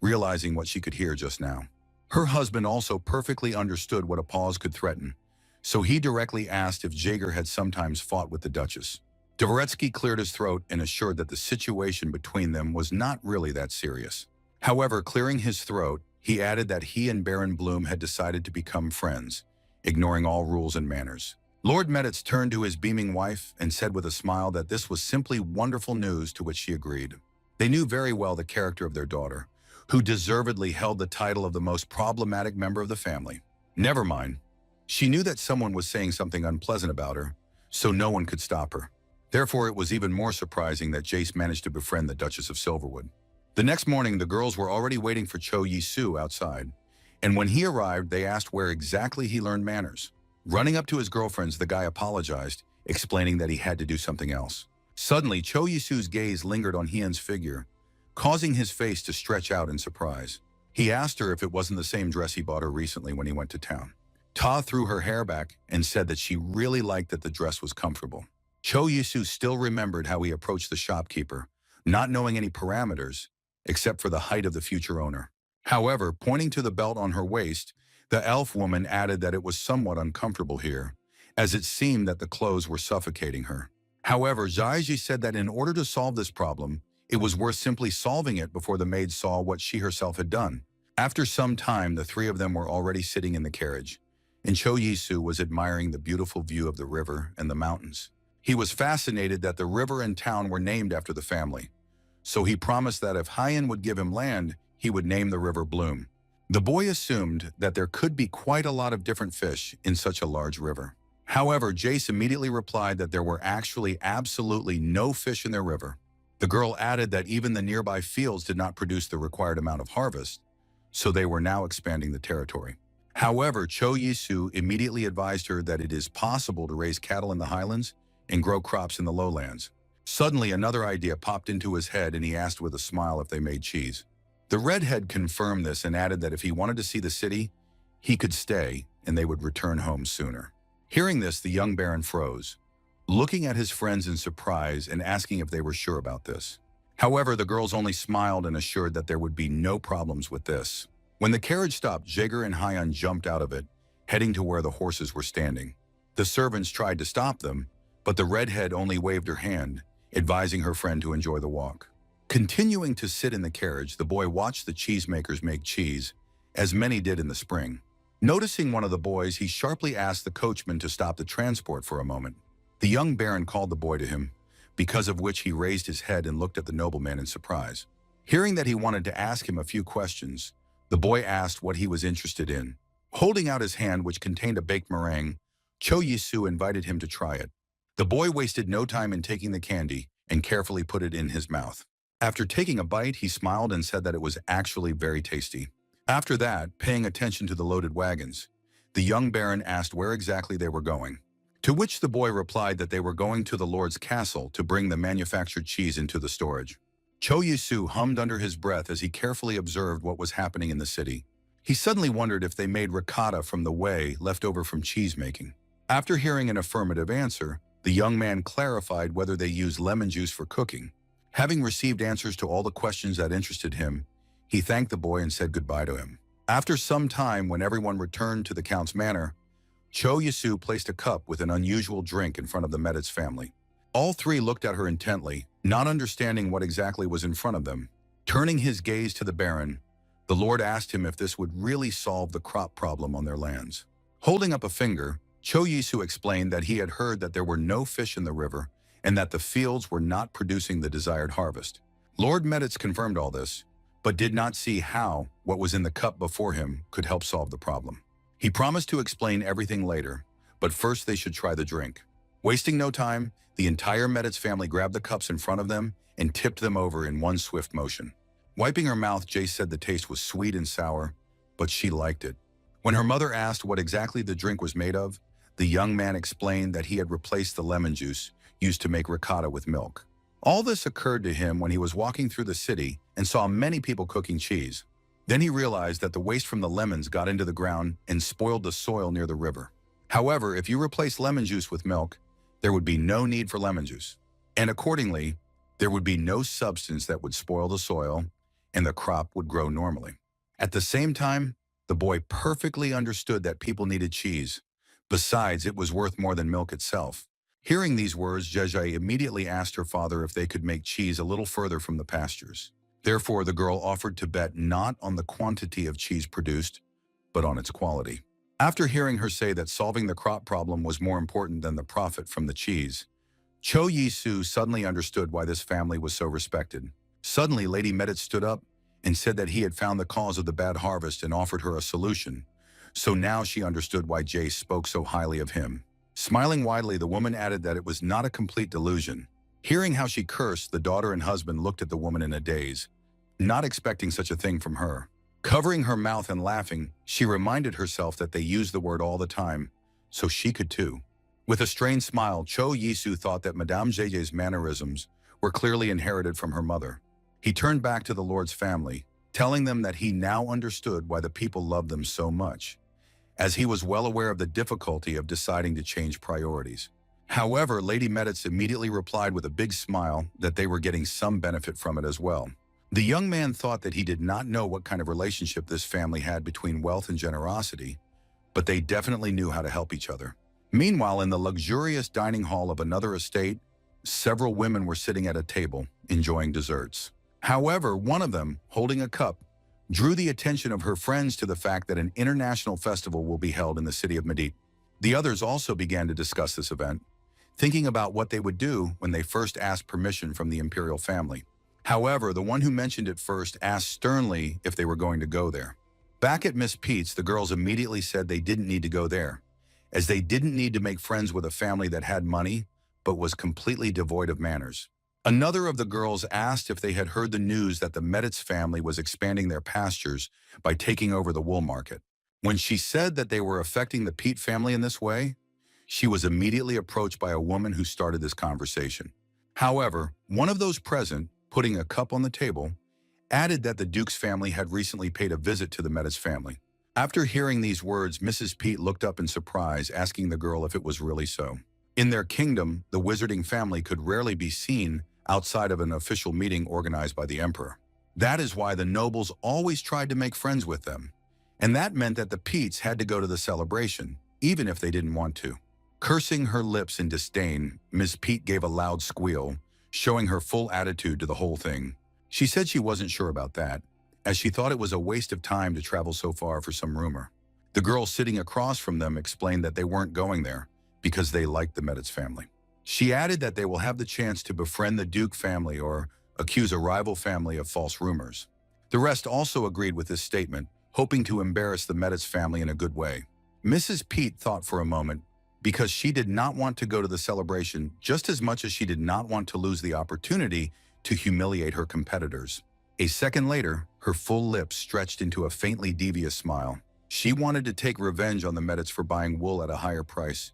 realizing what she could hear just now. Her husband also perfectly understood what a pause could threaten, so he directly asked if Jaeger had sometimes fought with the Duchess. Dvoretsky cleared his throat and assured that the situation between them was not really that serious. However, clearing his throat, he added that he and Baron Bloom had decided to become friends, ignoring all rules and manners. Lord Meditz turned to his beaming wife and said with a smile that this was simply wonderful news, to which she agreed. They knew very well the character of their daughter, who deservedly held the title of the most problematic member of the family. Never mind. She knew that someone was saying something unpleasant about her, so no one could stop her. Therefore, it was even more surprising that Jace managed to befriend the Duchess of Silverwood. The next morning, the girls were already waiting for Cho Yisu outside, and when he arrived, they asked where exactly he learned manners. Running up to his girlfriends, the guy apologized, explaining that he had to do something else. Suddenly, Cho Yisu's gaze lingered on Hyun's figure, causing his face to stretch out in surprise. He asked her if it wasn't the same dress he bought her recently when he went to town. Ta threw her hair back and said that she really liked that the dress was comfortable. Cho Yisu still remembered how he approached the shopkeeper, not knowing any parameters, except for the height of the future owner. However, pointing to the belt on her waist, the elf woman added that it was somewhat uncomfortable here, as it seemed that the clothes were suffocating her. However, Zaiji said that in order to solve this problem, it was worth simply solving it before the maid saw what she herself had done. After some time, the three of them were already sitting in the carriage, and Cho Yisu was admiring the beautiful view of the river and the mountains. He was fascinated that the river and town were named after the family, so he promised that if Hyun would give him land, he would name the river Bloom. The boy assumed that there could be quite a lot of different fish in such a large river. However, Jace immediately replied that there were actually absolutely no fish in their river. The girl added that even the nearby fields did not produce the required amount of harvest, so they were now expanding the territory. However, Cho Yisu immediately advised her that it is possible to raise cattle in the highlands and grow crops in the lowlands. Suddenly, another idea popped into his head, and he asked with a smile if they made cheese. The redhead confirmed this and added that if he wanted to see the city, he could stay and they would return home sooner. Hearing this, the young baron froze, looking at his friends in surprise and asking if they were sure about this. However, the girls only smiled and assured that there would be no problems with this. When the carriage stopped, Jaeger and Hyun jumped out of it, heading to where the horses were standing. The servants tried to stop them, but the redhead only waved her hand, advising her friend to enjoy the walk. Continuing to sit in the carriage, the boy watched the cheesemakers make cheese, as many did in the spring. Noticing one of the boys, he sharply asked the coachman to stop the transport for a moment. The young baron called the boy to him, because of which he raised his head and looked at the nobleman in surprise. Hearing that he wanted to ask him a few questions, the boy asked what he was interested in. Holding out his hand, which contained a baked meringue, Cho Yisu invited him to try it. The boy wasted no time in taking the candy and carefully put it in his mouth. After taking a bite, he smiled and said that it was actually very tasty. After that, paying attention to the loaded wagons, the young baron asked where exactly they were going. To which the boy replied that they were going to the Lord's castle to bring the manufactured cheese into the storage. Cho Yisu hummed under his breath as he carefully observed what was happening in the city. He suddenly wondered if they made ricotta from the whey left over from cheese making. After hearing an affirmative answer, the young man clarified whether they used lemon juice for cooking. Having received answers to all the questions that interested him, he thanked the boy and said goodbye to him. After some time, when everyone returned to the Count's manor, Cho Yisu placed a cup with an unusual drink in front of the Meditz family. All three looked at her intently, not understanding what exactly was in front of them. Turning his gaze to the Baron, the Lord asked him if this would really solve the crop problem on their lands. Holding up a finger, Cho Yisu explained that he had heard that there were no fish in the river and that the fields were not producing the desired harvest. Lord Meditz confirmed all this, but did not see how what was in the cup before him could help solve the problem. He promised to explain everything later, but first they should try the drink. Wasting no time, the entire Meditz family grabbed the cups in front of them and tipped them over in one swift motion. Wiping her mouth, Jace said the taste was sweet and sour, but she liked it. When her mother asked what exactly the drink was made of, the young man explained that he had replaced the lemon juice used to make ricotta with milk. All this occurred to him when he was walking through the city and saw many people cooking cheese. Then he realized that the waste from the lemons got into the ground and spoiled the soil near the river. However, if you replace lemon juice with milk, there would be no need for lemon juice. And accordingly, there would be no substance that would spoil the soil, and the crop would grow normally. At the same time, the boy perfectly understood that people needed cheese. Besides, it was worth more than milk itself. Hearing these words, Jeje immediately asked her father if they could make cheese a little further from the pastures. Therefore, the girl offered to bet not on the quantity of cheese produced, but on its quality. After hearing her say that solving the crop problem was more important than the profit from the cheese, Cho Yisu suddenly understood why this family was so respected. Suddenly, Lady Meditz stood up and said that he had found the cause of the bad harvest and offered her a solution. So now she understood why Jace spoke so highly of him. Smiling widely, the woman added that it was not a complete delusion. Hearing how she cursed, the daughter and husband looked at the woman in a daze, not expecting such a thing from her. Covering her mouth and laughing, she reminded herself that they used the word all the time, so she could too. With a strained smile, Cho Yisu thought that Madame Jeje's mannerisms were clearly inherited from her mother. He turned back to the Lord's family, telling them that he now understood why the people loved them so much, as he was well aware of the difficulty of deciding to change priorities. However, Lady Meditz immediately replied with a big smile that they were getting some benefit from it as well. The young man thought that he did not know what kind of relationship this family had between wealth and generosity, but they definitely knew how to help each other. Meanwhile, in the luxurious dining hall of another estate, several women were sitting at a table, enjoying desserts. However, one of them, holding a cup, drew the attention of her friends to the fact that an international festival will be held in the city of Medit. The others also began to discuss this event, thinking about what they would do when they first asked permission from the imperial family. However, the one who mentioned it first asked sternly if they were going to go there. Back at Miss Pete's, the girls immediately said they didn't need to go there, as they didn't need to make friends with a family that had money, but was completely devoid of manners. Another of the girls asked if they had heard the news that the Meditz family was expanding their pastures by taking over the wool market. When she said that they were affecting the Pete family in this way, she was immediately approached by a woman who started this conversation. However, one of those present, putting a cup on the table, added that the Duke's family had recently paid a visit to the Meditz family. After hearing these words, Mrs. Pete looked up in surprise, asking the girl if it was really so. In their kingdom, the wizarding family could rarely be seen outside of an official meeting organized by the emperor. That is why the nobles always tried to make friends with them, and that meant that the Petes had to go to the celebration, even if they didn't want to. Cursing her lips in disdain, Miss Pete gave a loud squeal, showing her full attitude to the whole thing. She said she wasn't sure about that, as she thought it was a waste of time to travel so far for some rumor. The girl sitting across from them explained that they weren't going there because they liked the Meditz family. She added that they will have the chance to befriend the Duke family or accuse a rival family of false rumors. The rest also agreed with this statement, hoping to embarrass the Meditz family in a good way. Mrs. Pete thought for a moment, because she did not want to go to the celebration just as much as she did not want to lose the opportunity to humiliate her competitors. A second later, her full lips stretched into a faintly devious smile. She wanted to take revenge on the Meditz for buying wool at a higher price,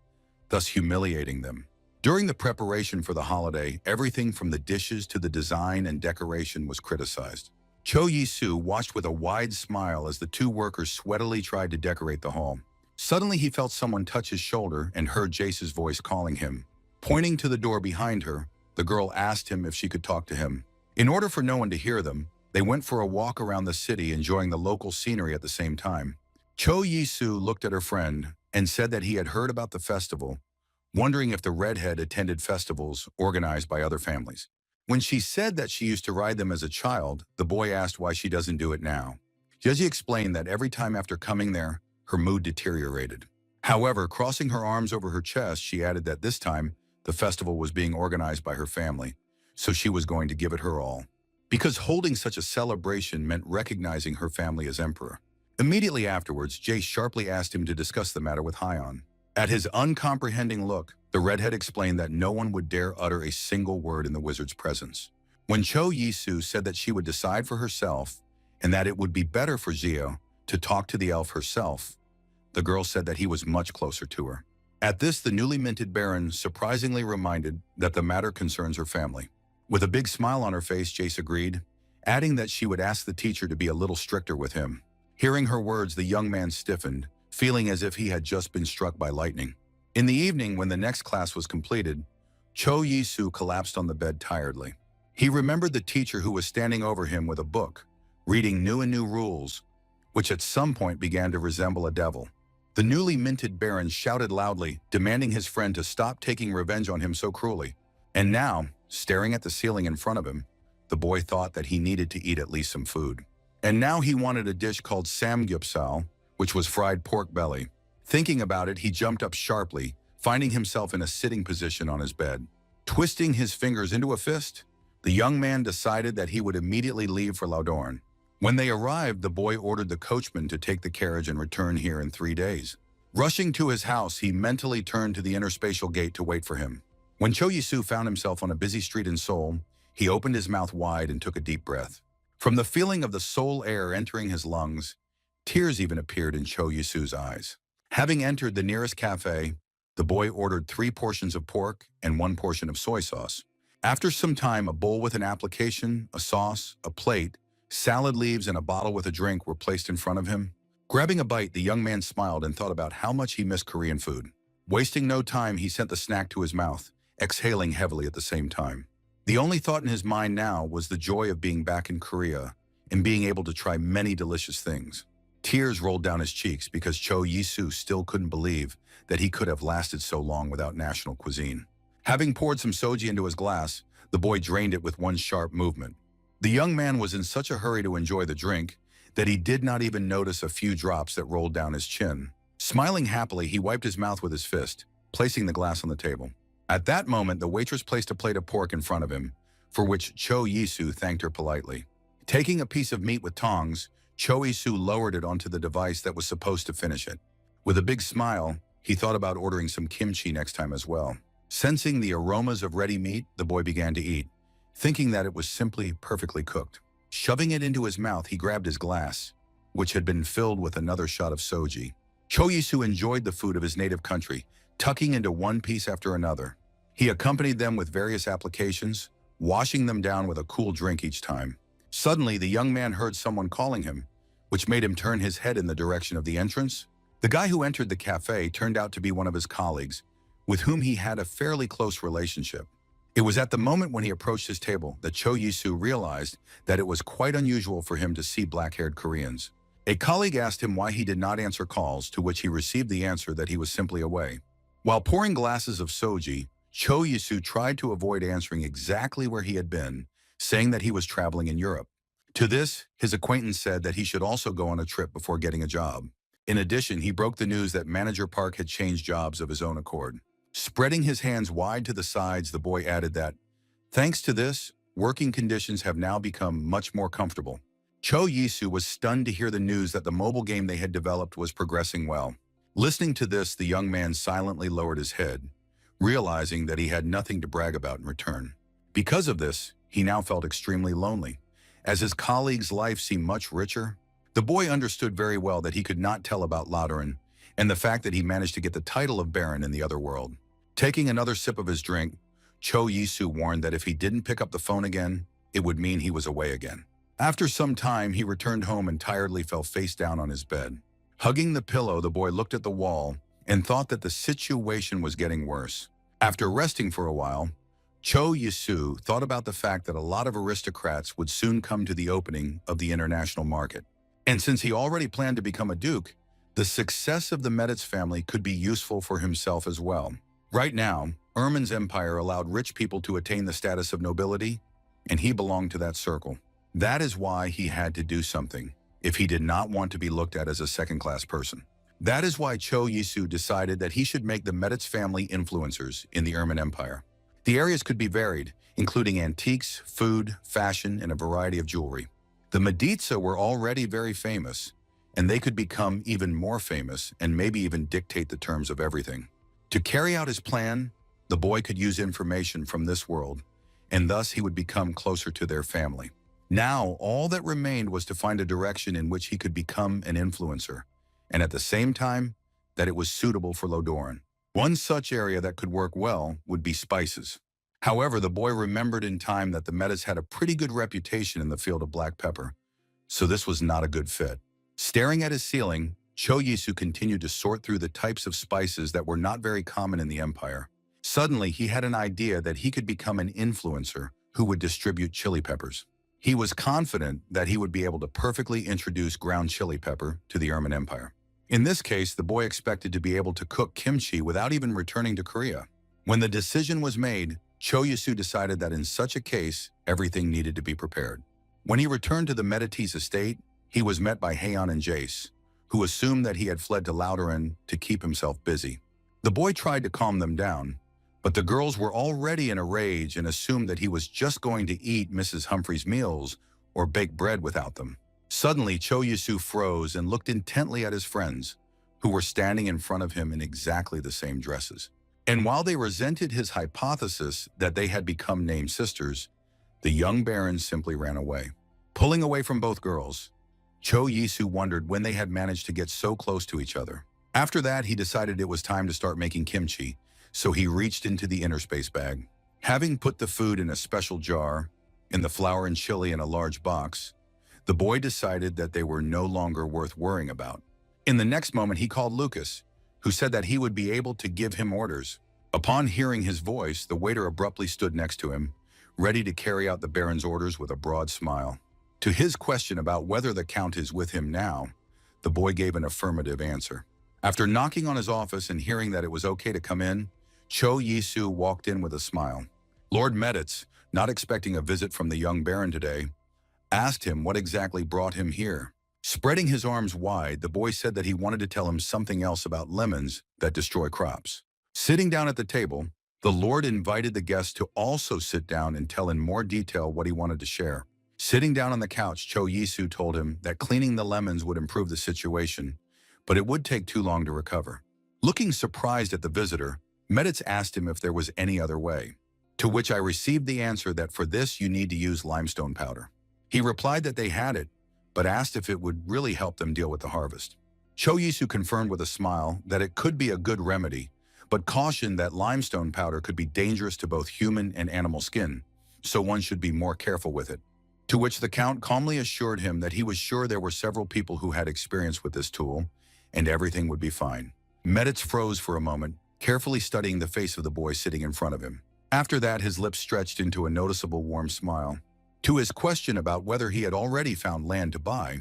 thus humiliating them. During the preparation for the holiday, everything from the dishes to the design and decoration was criticized. Cho Yi-soo watched with a wide smile as the two workers sweatily tried to decorate the hall. Suddenly, he felt someone touch his shoulder and heard Jace's voice calling him. Pointing to the door behind her, the girl asked him if she could talk to him. In order for no one to hear them, they went for a walk around the city, enjoying the local scenery at the same time. Cho Yi-soo looked at her friend and said that he had heard about the festival, wondering if the redhead attended festivals organized by other families. When she said that she used to ride them as a child, the boy asked why she doesn't do it now. Jeji explained that every time after coming there, her mood deteriorated. However, crossing her arms over her chest, she added that this time, the festival was being organized by her family, so she was going to give it her all. Because holding such a celebration meant recognizing her family as emperor. Immediately afterwards, Jace sharply asked him to discuss the matter with Hyeon. At his uncomprehending look, the redhead explained that no one would dare utter a single word in the wizard's presence. When Cho Yi-soo said that she would decide for herself and that it would be better for Zio to talk to the elf herself, the girl said that he was much closer to her. At this, the newly minted Baron surprisingly reminded that the matter concerns her family. With a big smile on her face, Jace agreed, adding that she would ask the teacher to be a little stricter with him. Hearing her words, the young man stiffened, feeling as if he had just been struck by lightning. In the evening, when the next class was completed, Cho Yi-soo collapsed on the bed tiredly. He remembered the teacher who was standing over him with a book, reading new rules, which at some point began to resemble a devil. The newly minted Baron shouted loudly, demanding his friend to stop taking revenge on him so cruelly. And now, staring at the ceiling in front of him, the boy thought that he needed to eat at least some food. And now he wanted a dish called samgyeopsal, which was fried pork belly. Thinking about it, he jumped up sharply, finding himself in a sitting position on his bed. Twisting his fingers into a fist, the young man decided that he would immediately leave for Laudorn. When they arrived, the boy ordered the coachman to take the carriage and return here in 3 days. Rushing to his house, he mentally turned to the interspatial gate to wait for him. When Cho Yi-soo found himself on a busy street in Seoul, he opened his mouth wide and took a deep breath. From the feeling of the Seoul air entering his lungs, tears even appeared in Cho Yi-soo's eyes. Having entered the nearest cafe, the boy ordered 3 portions of pork and 1 portion of soy sauce. After some time, a bowl with an application, a sauce, a plate, salad leaves, and a bottle with a drink were placed in front of him. Grabbing a bite, the young man smiled and thought about how much he missed Korean food. Wasting no time, he sent the snack to his mouth, exhaling heavily at the same time. The only thought in his mind now was the joy of being back in Korea and being able to try many delicious things. Tears rolled down his cheeks because Cho Yi-soo still couldn't believe that he could have lasted so long without national cuisine. Having poured some soju into his glass, the boy drained it with one sharp movement. The young man was in such a hurry to enjoy the drink that he did not even notice a few drops that rolled down his chin. Smiling happily, he wiped his mouth with his fist, placing the glass on the table. At that moment, the waitress placed a plate of pork in front of him, for which Cho Yi-soo thanked her politely. Taking a piece of meat with tongs, Cho Yi-soo lowered it onto the device that was supposed to finish it. With a big smile, he thought about ordering some kimchi next time as well. Sensing the aromas of ready meat, the boy began to eat, thinking that it was simply perfectly cooked. Shoving it into his mouth, he grabbed his glass, which had been filled with another shot of soju. Cho Yi-soo enjoyed the food of his native country, tucking into one piece after another. He accompanied them with various applications, washing them down with a cool drink each time. Suddenly, the young man heard someone calling him, which made him turn his head in the direction of the entrance. The guy who entered the cafe turned out to be one of his colleagues, with whom he had a fairly close relationship. It was at the moment when he approached his table that Cho Yi-soo realized that it was quite unusual for him to see black-haired Koreans. A colleague asked him why he did not answer calls, to which he received the answer that he was simply away. While pouring glasses of soju, Cho Yi-soo tried to avoid answering exactly where he had been, saying that he was traveling in Europe. To this, his acquaintance said that he should also go on a trip before getting a job. In addition, he broke the news that Manager Park had changed jobs of his own accord. Spreading his hands wide to the sides, the boy added that, thanks to this, working conditions have now become much more comfortable. Cho Yi-soo was stunned to hear the news that the mobile game they had developed was progressing well. Listening to this, the young man silently lowered his head, realizing that he had nothing to brag about in return. Because of this, he now felt extremely lonely. As his colleague's life seemed much richer, the boy understood very well that he could not tell about Lateran, and the fact that he managed to get the title of Baron in the other world. Taking another sip of his drink, Cho Yisu warned that if he didn't pick up the phone again, it would mean he was away again. After some time, he returned home and tiredly fell face down on his bed. Hugging the pillow, the boy looked at the wall and thought that the situation was getting worse. After resting for a while, Cho Yisu thought about the fact that a lot of aristocrats would soon come to the opening of the international market. And since he already planned to become a duke, the success of the Meditz family could be useful for himself as well. Right now, Ermin's empire allowed rich people to attain the status of nobility, and he belonged to that circle. That is why he had to do something, if he did not want to be looked at as a second-class person. That is why Cho Yisu decided that he should make the Meditz family influencers in the Ermin Empire. The areas could be varied, including antiques, food, fashion, and a variety of jewelry. The Medici were already very famous, and they could become even more famous and maybe even dictate the terms of everything. To carry out his plan, the boy could use information from this world, and thus he would become closer to their family. Now, all that remained was to find a direction in which he could become an influencer, and at the same time, that it was suitable for Lodoran. One such area that could work well would be spices. However, the boy remembered in time that the Meditz had a pretty good reputation in the field of black pepper, so this was not a good fit. Staring at his ceiling, Cho Yisu continued to sort through the types of spices that were not very common in the empire. Suddenly, he had an idea that he could become an influencer who would distribute chili peppers. He was confident that he would be able to perfectly introduce ground chili pepper to the Ermin Empire. In this case, the boy expected to be able to cook kimchi without even returning to Korea. When the decision was made, Cho Yisu decided that in such a case, everything needed to be prepared. When he returned to the Medicis estate, he was met by Heian and Jace, who assumed that he had fled to Lauteran to keep himself busy. The boy tried to calm them down, but the girls were already in a rage and assumed that he was just going to eat Mrs. Humphrey's meals or bake bread without them. Suddenly, Cho Yisu froze and looked intently at his friends, who were standing in front of him in exactly the same dresses. And while they resented his hypothesis that they had become named sisters, the young barons simply ran away. Pulling away from both girls, Cho Yisu wondered when they had managed to get so close to each other. After that, he decided it was time to start making kimchi, so he reached into the inner space bag. Having put the food in a special jar, and the flour and chili in a large box, the boy decided that they were no longer worth worrying about. In the next moment, he called Lucas, who said that he would be able to give him orders. Upon hearing his voice, the waiter abruptly stood next to him, ready to carry out the Baron's orders with a broad smile. To his question about whether the Count is with him now, the boy gave an affirmative answer. After knocking on his office and hearing that it was okay to come in, Cho Yisu walked in with a smile. Lord Meditz, not expecting a visit from the young Baron today, asked him what exactly brought him here. Spreading his arms wide, the boy said that he wanted to tell him something else about lemons that destroy crops. Sitting down at the table, the Lord invited the guests to also sit down and tell in more detail what he wanted to share. Sitting down on the couch, Cho Yisu told him that cleaning the lemons would improve the situation, but it would take too long to recover. Looking surprised at the visitor, Meditz asked him if there was any other way, to which I received the answer that for this you need to use limestone powder. He replied that they had it, but asked if it would really help them deal with the harvest. Cho Yisu confirmed with a smile that it could be a good remedy, but cautioned that limestone powder could be dangerous to both human and animal skin, so one should be more careful with it. To which the Count calmly assured him that he was sure there were several people who had experience with this tool, and everything would be fine. Meditz froze for a moment, carefully studying the face of the boy sitting in front of him. After that, his lips stretched into a noticeable warm smile. To his question about whether he had already found land to buy,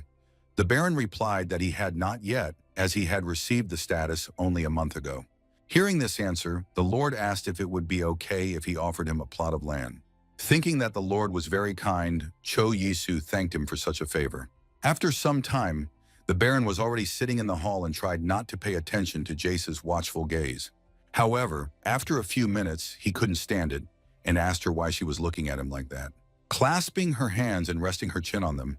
the Baron replied that he had not yet, as he had received the status only a month ago. Hearing this answer, the Lord asked if it would be okay if he offered him a plot of land. Thinking that the Lord was very kind, Cho Yisu thanked him for such a favor. After some time, the Baron was already sitting in the hall and tried not to pay attention to Jace's watchful gaze. However, after a few minutes, he couldn't stand it and asked her why she was looking at him like that. Clasping her hands and resting her chin on them,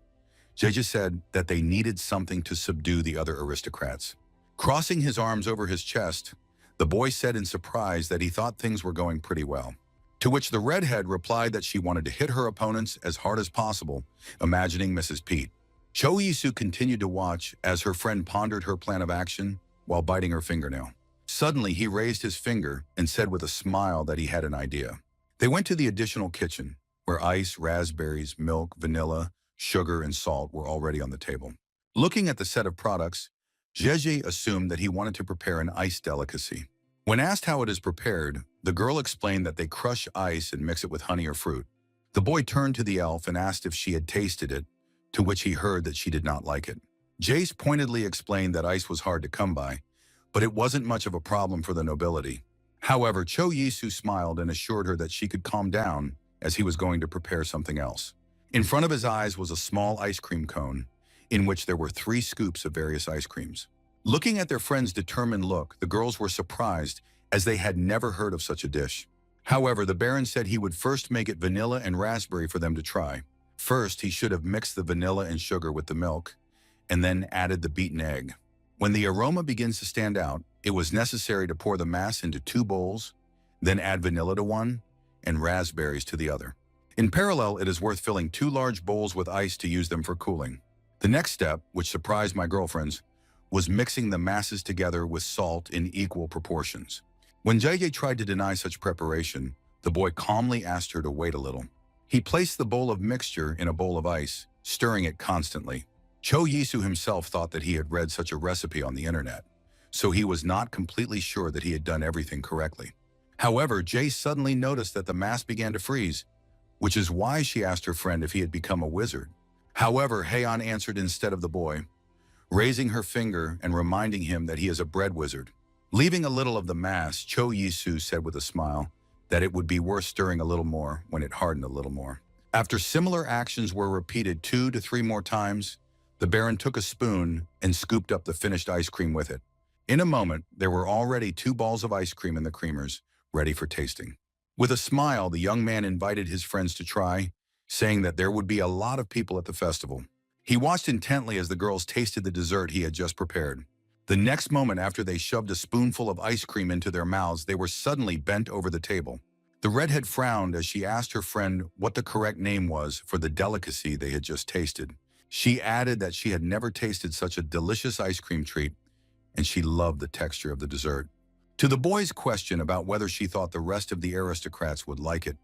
Jace said that they needed something to subdue the other aristocrats. Crossing his arms over his chest, the boy said in surprise that he thought things were going pretty well. To which the redhead replied that she wanted to hit her opponents as hard as possible, imagining Mrs. Pete. Cho Yisu continued to watch as her friend pondered her plan of action while biting her fingernail. Suddenly, he raised his finger and said with a smile that he had an idea. They went to the additional kitchen, where ice, raspberries, milk, vanilla, sugar, and salt were already on the table. Looking at the set of products, Jeje assumed that he wanted to prepare an ice delicacy. When asked how it is prepared, the girl explained that they crush ice and mix it with honey or fruit. The boy turned to the elf and asked if she had tasted it, to which he heard that she did not like it. Jace pointedly explained that ice was hard to come by, but it wasn't much of a problem for the nobility. However, Cho Yisu smiled and assured her that she could calm down as he was going to prepare something else. In front of his eyes was a small ice cream cone, in which there were 3 scoops of various ice creams. Looking at their friend's determined look, the girls were surprised as they had never heard of such a dish. However, the Baron said he would first make it vanilla and raspberry for them to try. First, he should have mixed the vanilla and sugar with the milk, and then added the beaten egg. When the aroma begins to stand out, it was necessary to pour the mass into 2 bowls, then add vanilla to one and raspberries to the other. In parallel, it is worth filling 2 large bowls with ice to use them for cooling. The next step, which surprised my girlfriends, was mixing the masses together with salt in equal proportions. When JJ tried to deny such preparation, the boy calmly asked her to wait a little. He placed the bowl of mixture in a bowl of ice, stirring it constantly. Cho Yisu himself thought that he had read such a recipe on the internet, so he was not completely sure that he had done everything correctly. However, Jay suddenly noticed that the mass began to freeze, which is why she asked her friend if he had become a wizard. However, Heian answered instead of the boy, raising her finger and reminding him that he is a bread wizard. Leaving a little of the mass, Cho Yisu said with a smile that it would be worth stirring a little more when it hardened a little more. After similar actions were repeated 2 to 3 more times, the Baron took a spoon and scooped up the finished ice cream with it. In a moment, there were already 2 balls of ice cream in the creamers, ready for tasting. With a smile, the young man invited his friends to try, saying that there would be a lot of people at the festival. He watched intently as the girls tasted the dessert he had just prepared. The next moment after they shoved a spoonful of ice cream into their mouths, they were suddenly bent over the table. The redhead frowned as she asked her friend what the correct name was for the delicacy they had just tasted. She added that she had never tasted such a delicious ice cream treat, and she loved the texture of the dessert. To the boy's question about whether she thought the rest of the aristocrats would like it,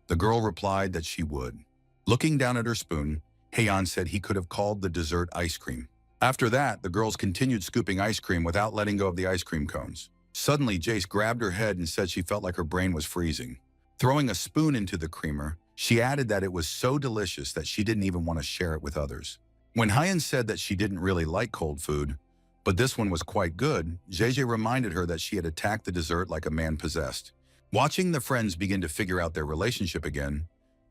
the girl replied that she would. Looking down at her spoon, Heian said he could have called the dessert ice cream. After that, the girls continued scooping ice cream without letting go of the ice cream cones. Suddenly, Jace grabbed her head and said she felt like her brain was freezing. Throwing a spoon into the creamer, she added that it was so delicious that she didn't even want to share it with others. When Heian said that she didn't really like cold food, but this one was quite good, JJ reminded her that she had attacked the dessert like a man possessed. Watching the friends begin to figure out their relationship again,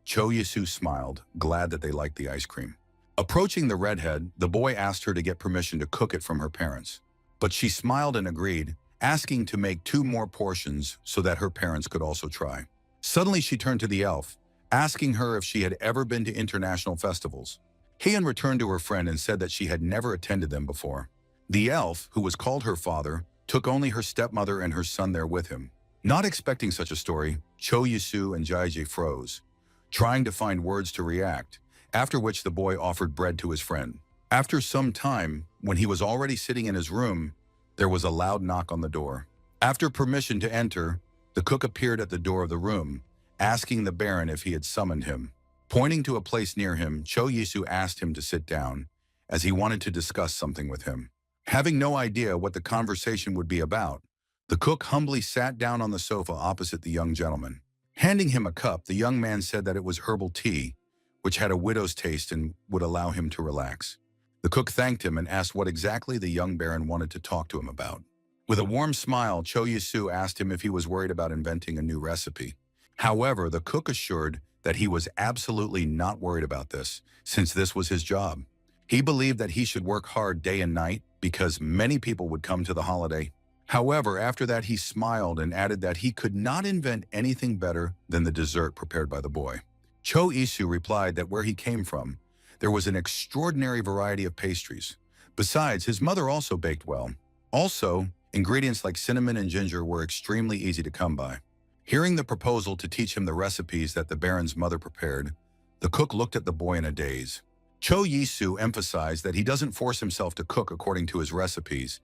Cho Yisu smiled, glad that they liked the ice cream. Approaching the redhead, the boy asked her to get permission to cook it from her parents. But she smiled and agreed, asking to make 2 more portions so that her parents could also try. Suddenly she turned to the elf, asking her if she had ever been to international festivals. Heian returned to her friend and said that she had never attended them before. The elf, who was called her father, took only her stepmother and her son there with him. Not expecting such a story, Cho Yisu and Jaije froze, trying to find words to react, after which the boy offered bread to his friend. After some time, when he was already sitting in his room, there was a loud knock on the door. After permission to enter, the cook appeared at the door of the room, asking the Baron if he had summoned him. Pointing to a place near him, Cho Yisu asked him to sit down, as he wanted to discuss something with him. Having no idea what the conversation would be about, the cook humbly sat down on the sofa opposite the young gentleman. Handing him a cup, the young man said that it was herbal tea, which had a widow's taste and would allow him to relax. The cook thanked him and asked what exactly the young Baron wanted to talk to him about. With a warm smile, Cho Yisu asked him if he was worried about inventing a new recipe. However, the cook assured that he was absolutely not worried about this, since this was his job. He believed that he should work hard day and night because many people would come to the holiday. However, after that he smiled and added that he could not invent anything better than the dessert prepared by the boy. Cho Yisu replied that where he came from, there was an extraordinary variety of pastries. Besides, his mother also baked well. Also, ingredients like cinnamon and ginger were extremely easy to come by. Hearing the proposal to teach him the recipes that the Baron's mother prepared, the cook looked at the boy in a daze. Cho Yisu emphasized that he doesn't force himself to cook according to his recipes,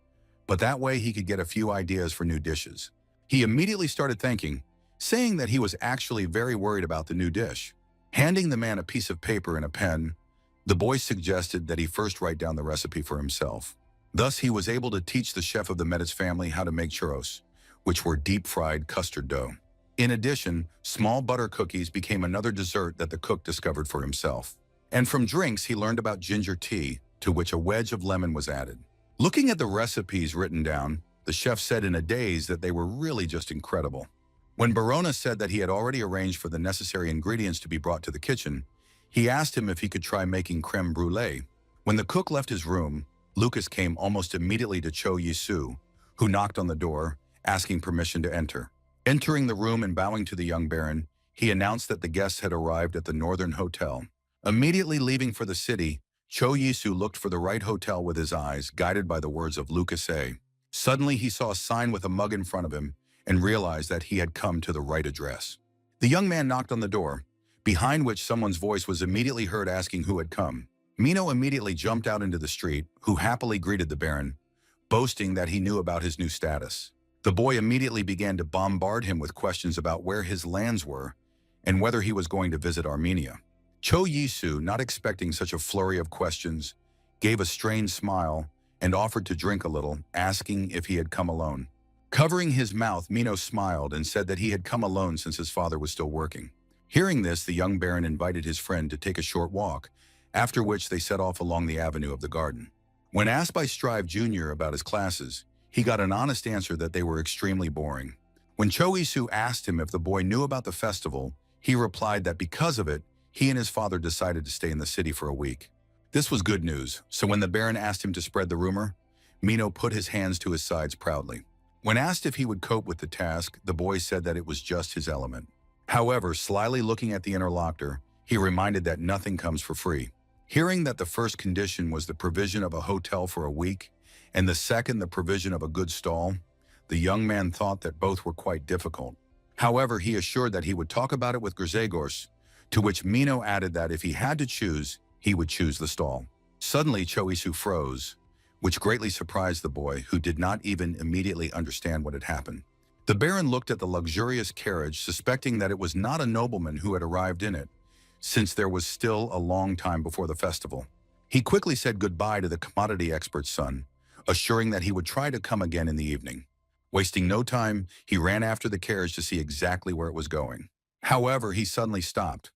but that way he could get a few ideas for new dishes. He immediately started thanking, saying that he was actually very worried about the new dish. Handing the man a piece of paper and a pen, the boy suggested that he first write down the recipe for himself. Thus, he was able to teach the chef of the Medici family how to make churros, which were deep-fried custard dough. In addition, small butter cookies became another dessert that the cook discovered for himself. And from drinks, he learned about ginger tea, to which a wedge of lemon was added. Looking at the recipes written down, the chef said in a daze that they were really just incredible. When Barona said that he had already arranged for the necessary ingredients to be brought to the kitchen, he asked him if he could try making creme brulee. When the cook left his room, Lucas came almost immediately to Cho Yi-soo, who knocked on the door, asking permission to enter. Entering the room and bowing to the young baron, he announced that the guests had arrived at the Northern Hotel. Immediately leaving for the city, Cho Yi-soo looked for the right hotel with his eyes, guided by the words of Lucas A. Suddenly, he saw a sign with a mug in front of him and realized that he had come to the right address. The young man knocked on the door, behind which someone's voice was immediately heard asking who had come. Mino immediately jumped out into the street, who happily greeted the baron, boasting that he knew about his new status. The boy immediately began to bombard him with questions about where his lands were and whether he was going to visit Armenia. Cho Yi-soo, not expecting such a flurry of questions, gave a strained smile and offered to drink a little, asking if he had come alone. Covering his mouth, Mino smiled and said that he had come alone since his father was still working. Hearing this, the young baron invited his friend to take a short walk, after which they set off along the avenue of the garden. When asked by Strive Jr. about his classes, he got an honest answer that they were extremely boring. When Cho Yi-soo asked him if the boy knew about the festival, he replied that because of it, he and his father decided to stay in the city for a week. This was good news, so when the baron asked him to spread the rumor, Mino put his hands to his sides proudly. When asked if he would cope with the task, the boy said that it was just his element. However, slyly looking at the interlocutor, he reminded that nothing comes for free. Hearing that the first condition was the provision of a hotel for a week, and the second the provision of a good stall, the young man thought that both were quite difficult. However, he assured that he would talk about it with Grzegorz, to which Mino added that if he had to choose, he would choose the stall. Suddenly, Cho Yi-soo froze, which greatly surprised the boy, who did not even immediately understand what had happened. The baron looked at the luxurious carriage, suspecting that it was not a nobleman who had arrived in it, since there was still a long time before the festival. He quickly said goodbye to the commodity expert's son, assuring that he would try to come again in the evening. Wasting no time, he ran after the carriage to see exactly where it was going. However, he suddenly stopped,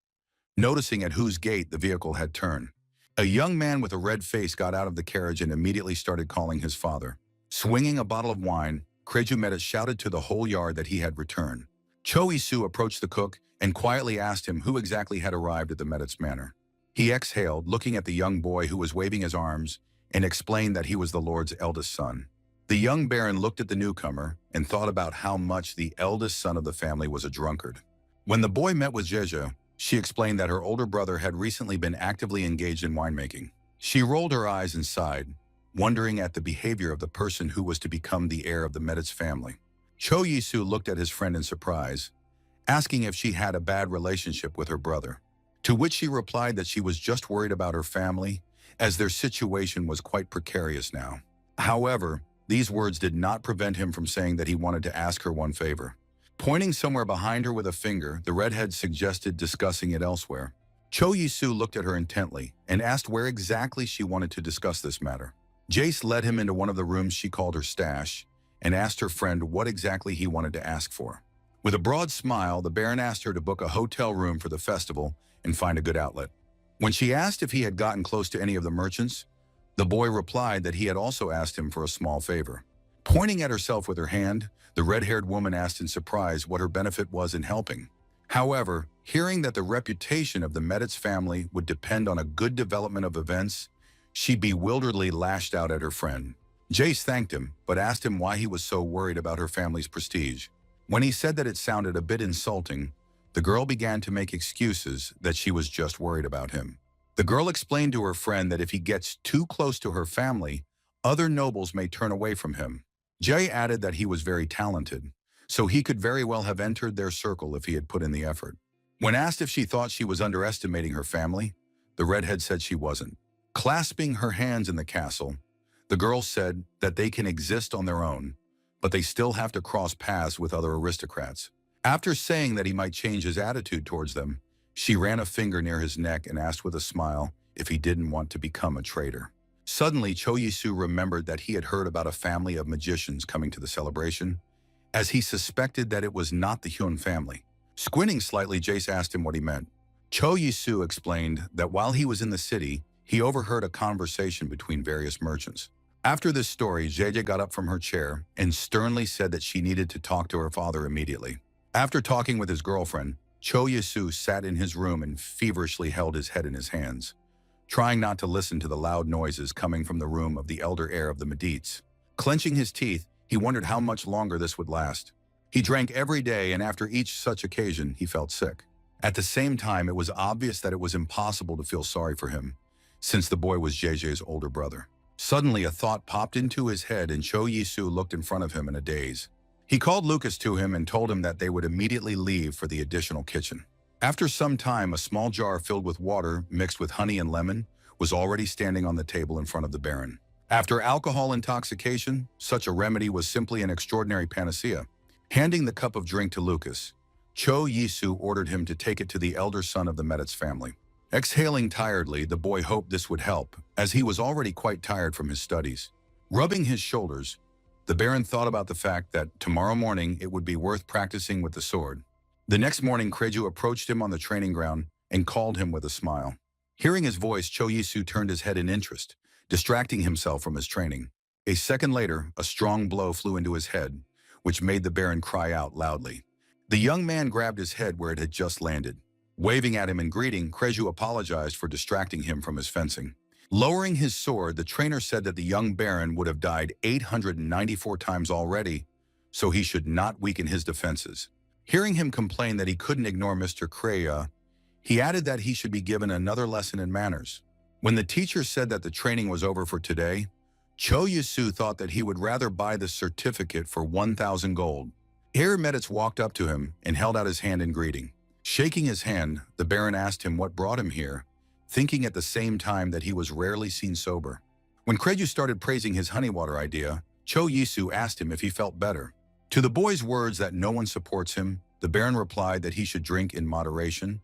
noticing at whose gate the vehicle had turned. A young man with a red face got out of the carriage and immediately started calling his father. Swinging a bottle of wine, Krejumeta shouted to the whole yard that he had returned. Cho Yi-soo approached the cook and quietly asked him who exactly had arrived at the Medici manor. He exhaled, looking at the young boy who was waving his arms, and explained that he was the lord's eldest son. The young baron looked at the newcomer and thought about how much the eldest son of the family was a drunkard. When the boy met with Zhezha, she explained that her older brother had recently been actively engaged in winemaking. She rolled her eyes and sighed, wondering at the behavior of the person who was to become the heir of the Medici family. Cho Yi-soo looked at his friend in surprise, asking if she had a bad relationship with her brother, to which she replied that she was just worried about her family, as their situation was quite precarious now. However, these words did not prevent him from saying that he wanted to ask her one favor. Pointing somewhere behind her with a finger, the redhead suggested discussing it elsewhere. Cho Yi-soo looked at her intently and asked where exactly she wanted to discuss this matter. Jace led him into one of the rooms she called her stash and asked her friend what exactly he wanted to ask for. With a broad smile, the baron asked her to book a hotel room for the festival and find a good outlet. When she asked if he had gotten close to any of the merchants, the boy replied that he had also asked him for a small favor. Pointing at herself with her hand, the red-haired woman asked in surprise what her benefit was in helping. However, hearing that the reputation of the Medici family would depend on a good development of events, she bewilderedly lashed out at her friend. Jace thanked him, but asked him why he was so worried about her family's prestige. When he said that it sounded a bit insulting, the girl began to make excuses that she was just worried about him. The girl explained to her friend that if he gets too close to her family, other nobles may turn away from him. Jay added that he was very talented, so he could very well have entered their circle if he had put in the effort. When asked if she thought she was underestimating her family, the redhead said she wasn't. Clasping her hands in the castle, The girl said that they can exist on their own, but they still have to cross paths with other aristocrats. After saying that he might change his attitude towards them, she ran a finger near his neck and asked with a smile if he didn't want to become a traitor. Suddenly, Cho Yisu remembered that he had heard about a family of magicians coming to the celebration, as he suspected that it was not the Hyun family. Squinting slightly, Jace asked him what he meant. Cho Yisu explained that while he was in the city, he overheard a conversation between various merchants. After this story, Jeje got up from her chair and sternly said that she needed to talk to her father immediately. After talking with his girlfriend, Cho Yisu sat in his room and feverishly held his head in his hands, trying not to listen to the loud noises coming from the room of the elder heir of the Medites. Clenching his teeth, he wondered how much longer this would last. He drank every day, and after each such occasion, he felt sick. At the same time, it was obvious that it was impossible to feel sorry for him, since the boy was Jeje's older brother. Suddenly, a thought popped into his head, and Cho Yisu looked in front of him in a daze. He called Lucas to him and told him that they would immediately leave for the additional kitchen. After some time, a small jar filled with water mixed with honey and lemon was already standing on the table in front of the Baron. After alcohol intoxication, such a remedy was simply an extraordinary panacea. Handing the cup of drink to Lucas, Cho Yisu ordered him to take it to the elder son of the Meditz family. Exhaling tiredly, the boy hoped this would help, as he was already quite tired from his studies. Rubbing his shoulders, the Baron thought about the fact that tomorrow morning it would be worth practicing with the sword. The next morning, Kreju approached him on the training ground and called him with a smile. Hearing his voice, Cho Yisu turned his head in interest, distracting himself from his training. A second later, a strong blow flew into his head, which made the Baron cry out loudly. The young man grabbed his head where it had just landed. Waving at him in greeting, Kreju apologized for distracting him from his fencing. Lowering his sword, the trainer said that the young Baron would have died 894 times already, so he should not weaken his defenses. Hearing him complain that he couldn't ignore Mr. Kreya, he added that he should be given another lesson in manners. When the teacher said that the training was over for today, Cho Yisu thought that he would rather buy the certificate for 1,000 gold. Heir Meditz walked up to him and held out his hand in greeting. Shaking his hand, the Baron asked him what brought him here, thinking at the same time that he was rarely seen sober. When Kreju started praising his honey water idea, Cho Yisu asked him if he felt better. To the boy's words that no one supports him, the Baron replied that he should drink in moderation,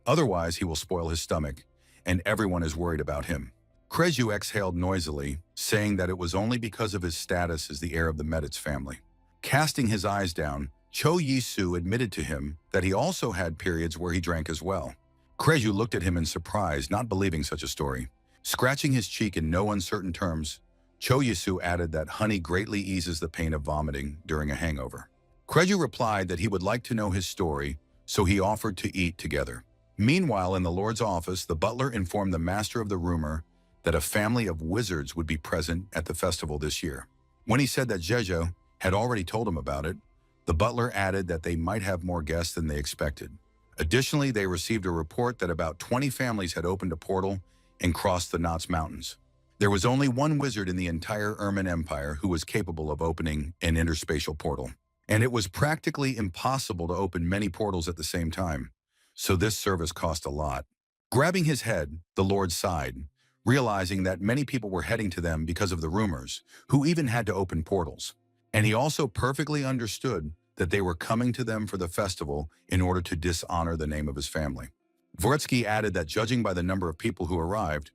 otherwise he will spoil his stomach, and everyone is worried about him. Kreju exhaled noisily, saying that it was only because of his status as the heir of the Meditz family. Casting his eyes down, Cho Yisu admitted to him that he also had periods where he drank as well. Kreju looked at him in surprise, not believing such a story. Scratching his cheek in no uncertain terms, Cho Yisu added that honey greatly eases the pain of vomiting during a hangover. Kreju replied that he would like to know his story, so he offered to eat together. Meanwhile, in the Lord's office, the butler informed the master of the rumor that a family of wizards would be present at the festival this year. When he said that Jeje had already told him about it, the butler added that they might have more guests than they expected. Additionally, they received a report that about 20 families had opened a portal and crossed the Knots Mountains. There was only one wizard in the entire Ermin Empire who was capable of opening an interspatial portal, and it was practically impossible to open many portals at the same time, so this service cost a lot. Grabbing his head, the Lord sighed, realizing that many people were heading to them because of the rumors, who even had to open portals. And he also perfectly understood that they were coming to them for the festival in order to dishonor the name of his family. Dvoretsky added that judging by the number of people who arrived,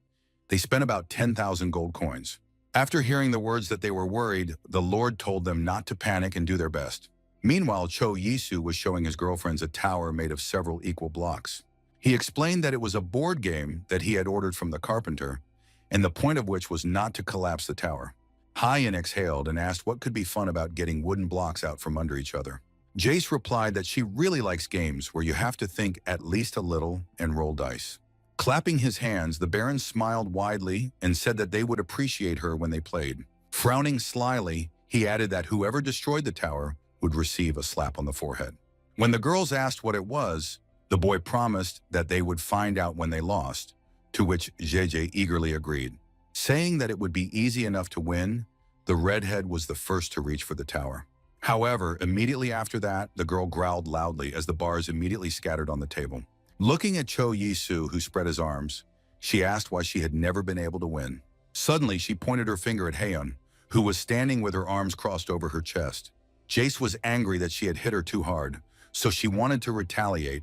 they spent about 10,000 gold coins. After hearing the words that they were worried, the Lord told them not to panic and do their best. Meanwhile, Cho Yisu was showing his girlfriends a tower made of several equal blocks. He explained that it was a board game that he had ordered from the carpenter, and the point of which was not to collapse the tower. Hyen exhaled and asked what could be fun about getting wooden blocks out from under each other. Jace replied that she really likes games where you have to think at least a little and roll dice. Clapping his hands, the Baron smiled widely and said that they would appreciate her when they played. Frowning slyly, he added that whoever destroyed the tower would receive a slap on the forehead. When the girls asked what it was, the boy promised that they would find out when they lost, to which Jeje eagerly agreed. Saying that it would be easy enough to win, the redhead was the first to reach for the tower. However, immediately after that, the girl growled loudly as the bars immediately scattered on the table. Looking at Cho Yisu, who spread his arms, she asked why she had never been able to win. Suddenly, she pointed her finger at Haeun, who was standing with her arms crossed over her chest. Jace was angry that she had hit her too hard, so she wanted to retaliate,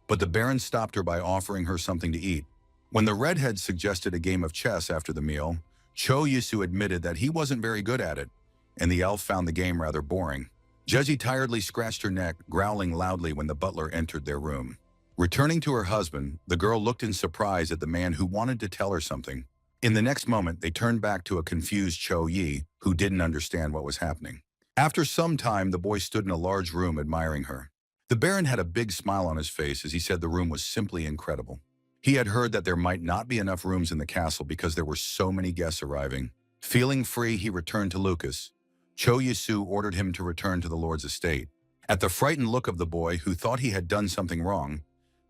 but the Baron stopped her by offering her something to eat. When the redhead suggested a game of chess after the meal, Cho Yisu admitted that he wasn't very good at it, and the elf found the game rather boring. Jeji tiredly scratched her neck, growling loudly when the butler entered their room. Returning to her husband, the girl looked in surprise at the man who wanted to tell her something. In the next moment, they turned back to a confused Cho Yi, who didn't understand what was happening. After some time, the boy stood in a large room admiring her. The Baron had a big smile on his face as he said the room was simply incredible. He had heard that there might not be enough rooms in the castle because there were so many guests arriving. Feeling free, he returned to Lucas. Cho Yisu ordered him to return to the Lord's estate. At the frightened look of the boy, who thought he had done something wrong,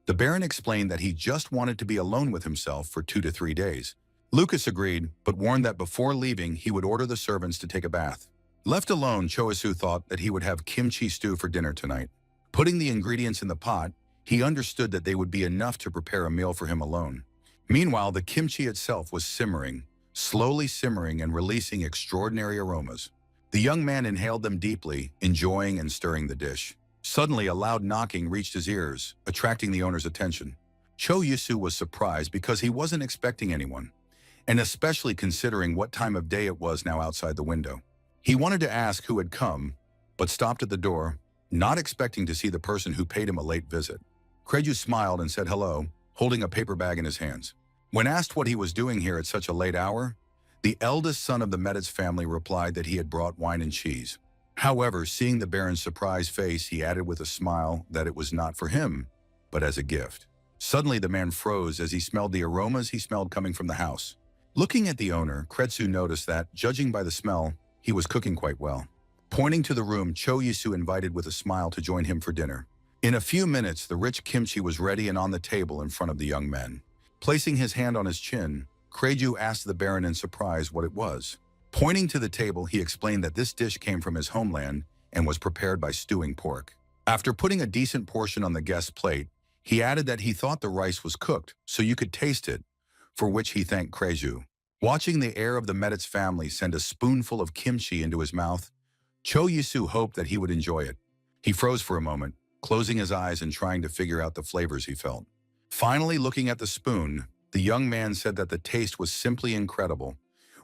the Baron explained that he just wanted to be alone with himself for 2 to 3 days. Lucas agreed, but warned that before leaving, he would order the servants to take a bath. Left alone, Cho Yisu thought that he would have kimchi stew for dinner tonight. Putting the ingredients in the pot, he understood that they would be enough to prepare a meal for him alone. Meanwhile, the kimchi itself was simmering, slowly simmering and releasing extraordinary aromas. The young man inhaled them deeply, enjoying and stirring the dish. Suddenly, a loud knocking reached his ears, attracting the owner's attention. Cho Yisu was surprised because he wasn't expecting anyone, and especially considering what time of day it was now outside the window. He wanted to ask who had come, but stopped at the door, not expecting to see the person who paid him a late visit. Kreju smiled and said hello, holding a paper bag in his hands. When asked what he was doing here at such a late hour, the eldest son of the Meditz family replied that he had brought wine and cheese. However, seeing the Baron's surprised face, he added with a smile that it was not for him, but as a gift. Suddenly, the man froze as he smelled the aromas he smelled coming from the house. Looking at the owner, Kretsu noticed that, judging by the smell, he was cooking quite well. Pointing to the room, Cho Yisu invited with a smile to join him for dinner. In a few minutes, the rich kimchi was ready and on the table in front of the young men. Placing his hand on his chin, Kreju asked the Baron in surprise what it was. Pointing to the table, he explained that this dish came from his homeland and was prepared by stewing pork. After putting a decent portion on the guest's plate, he added that he thought the rice was cooked, so you could taste it, for which he thanked Kreju. Watching the heir of the Meditz family send a spoonful of kimchi into his mouth, Cho Yisu hoped that he would enjoy it. He froze for a moment, closing his eyes and trying to figure out the flavors he felt. Finally, looking at the spoon, the young man said that the taste was simply incredible,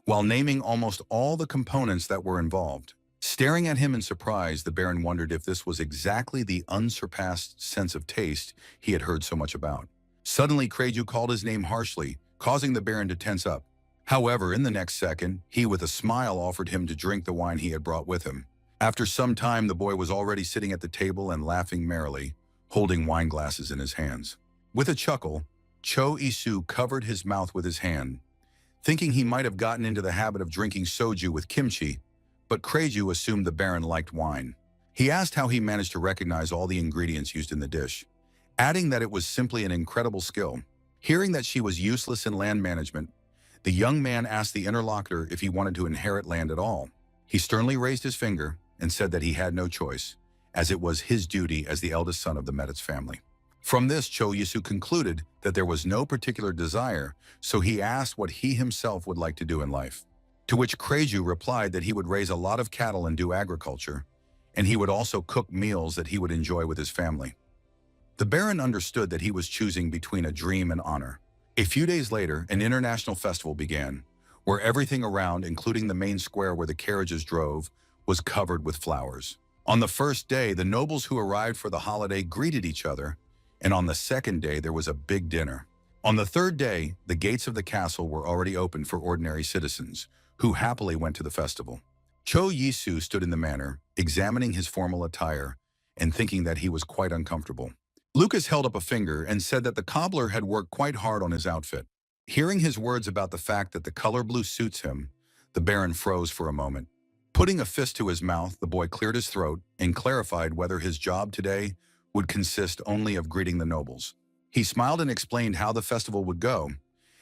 while naming almost all the components that were involved. Staring at him in surprise, the Baron wondered if this was exactly the unsurpassed sense of taste he had heard so much about. Suddenly, Kreju called his name harshly, causing the Baron to tense up. However, in the next second, he with a smile offered him to drink the wine he had brought with him. After some time, the boy was already sitting at the table and laughing merrily, holding wine glasses in his hands. With a chuckle, Cho Yisu covered his mouth with his hand, thinking he might have gotten into the habit of drinking soju with kimchi, but Kreju assumed the Baron liked wine. He asked how he managed to recognize all the ingredients used in the dish, adding that it was simply an incredible skill. Hearing that she was useless in land management, the young man asked the interlocutor if he wanted to inherit land at all. He sternly raised his finger and said that he had no choice, as it was his duty as the eldest son of the Meditz family. From this, Cho Yisu concluded that there was no particular desire, so he asked what he himself would like to do in life. To which Kreju replied that he would raise a lot of cattle and do agriculture, and he would also cook meals that he would enjoy with his family. The Baron understood that he was choosing between a dream and honor. A few days later, an international festival began, where everything around, including the main square where the carriages drove, was covered with flowers. On the first day, the nobles who arrived for the holiday greeted each other, and on the second day, there was a big dinner. On the third day, the gates of the castle were already open for ordinary citizens, who happily went to the festival. Cho Yisu stood in the manor, examining his formal attire and thinking that he was quite uncomfortable. Lucas held up a finger and said that the cobbler had worked quite hard on his outfit. Hearing his words about the fact that the color blue suits him, the Baron froze for a moment. Putting a fist to his mouth, the boy cleared his throat and clarified whether his job today would consist only of greeting the nobles. He smiled and explained how the festival would go,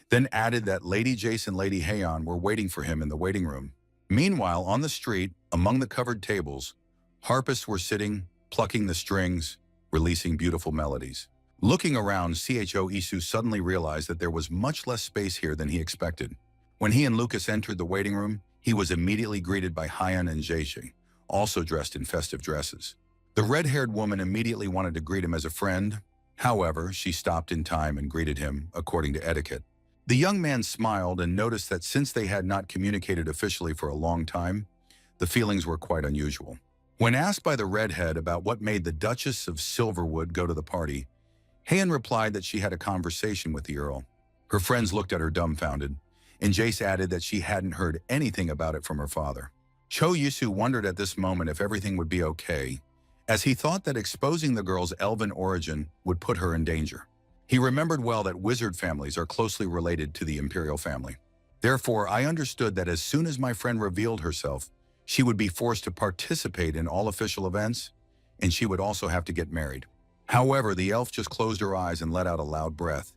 then added that Lady Jace and Lady Haeun were waiting for him in the waiting room. Meanwhile, on the street, among the covered tables, harpists were sitting, plucking the strings, releasing beautiful melodies. Looking around, Cho Yisu suddenly realized that there was much less space here than he expected. When he and Lucas entered the waiting room, he was immediately greeted by Hyan and Jeje, also dressed in festive dresses. The red-haired woman immediately wanted to greet him as a friend. However, she stopped in time and greeted him according to etiquette. The young man smiled and noticed that since they had not communicated officially for a long time, the feelings were quite unusual. When asked by the redhead about what made the Duchess of Silverwood go to the party, Hyan replied that she had a conversation with the Earl. Her friends looked at her dumbfounded, and Jace added that she hadn't heard anything about it from her father. Cho Yisu wondered at this moment if everything would be okay, as he thought that exposing the girl's elven origin would put her in danger. He remembered well that wizard families are closely related to the imperial family. Therefore, I understood that as soon as my friend revealed herself, she would be forced to participate in all official events, and she would also have to get married. However, the elf just closed her eyes and let out a loud breath,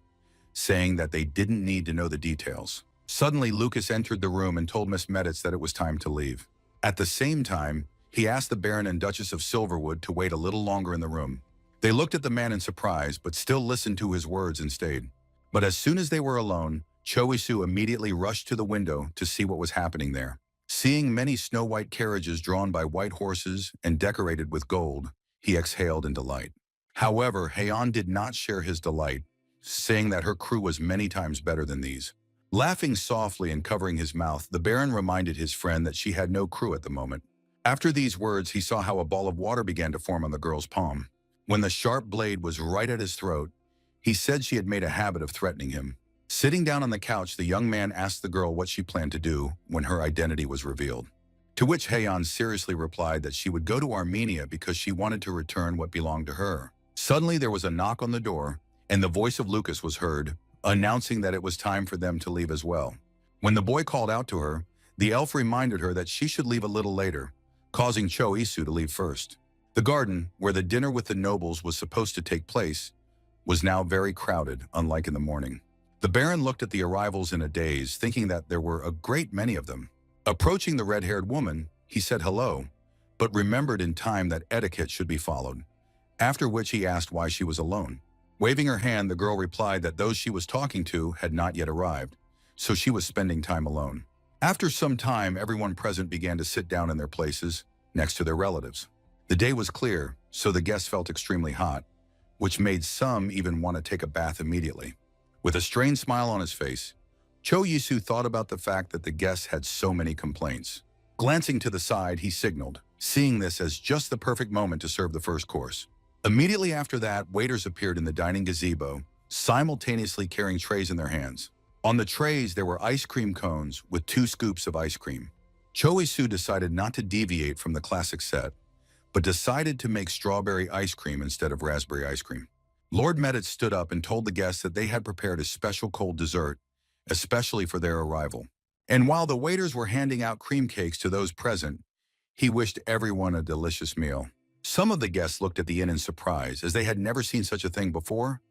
saying that they didn't need to know the details. Suddenly, Lucas entered the room and told Miss Meditz that it was time to leave. At the same time, he asked the Baron and Duchess of Silverwood to wait a little longer in the room. They looked at the man in surprise, but still listened to his words and stayed. But as soon as they were alone, Choisu immediately rushed to the window to see what was happening there. Seeing many snow-white carriages drawn by white horses and decorated with gold, he exhaled in delight. However, Heian did not share his delight, saying that her crew was many times better than these. Laughing softly and covering his mouth, the Baron reminded his friend that she had no crew at the moment. After these words, he saw how a ball of water began to form on the girl's palm. When the sharp blade was right at his throat, he said she had made a habit of threatening him. Sitting down on the couch, the young man asked the girl what she planned to do when her identity was revealed. To which Heian seriously replied that she would go to Armenia because she wanted to return what belonged to her. Suddenly, there was a knock on the door, and the voice of Lucas was heard, announcing that it was time for them to leave as well. When the boy called out to her, the elf reminded her that she should leave a little later, causing Cho Isu to leave first. The garden, where the dinner with the nobles was supposed to take place, was now very crowded, unlike in the morning. The Baron looked at the arrivals in a daze, thinking that there were a great many of them. Approaching the red-haired woman, he said hello, but remembered in time that etiquette should be followed, after which he asked why she was alone. Waving her hand, the girl replied that those she was talking to had not yet arrived, so she was spending time alone. After some time, everyone present began to sit down in their places, next to their relatives. The day was clear, so the guests felt extremely hot, which made some even want to take a bath immediately. With a strained smile on his face, Cho Yisu thought about the fact that the guests had so many complaints. Glancing to the side, he signaled, seeing this as just the perfect moment to serve the first course. Immediately after that, waiters appeared in the dining gazebo, simultaneously carrying trays in their hands. On the trays, there were ice cream cones with 2 scoops of ice cream. Cho Yisu decided not to deviate from the classic set, but decided to make strawberry ice cream instead of raspberry ice cream. Lord Meditz stood up and told the guests that they had prepared a special cold dessert, especially for their arrival. And while the waiters were handing out cream cakes to those present, he wished everyone a delicious meal. Some of the guests looked at the inn in surprise, as they had never seen such a thing before,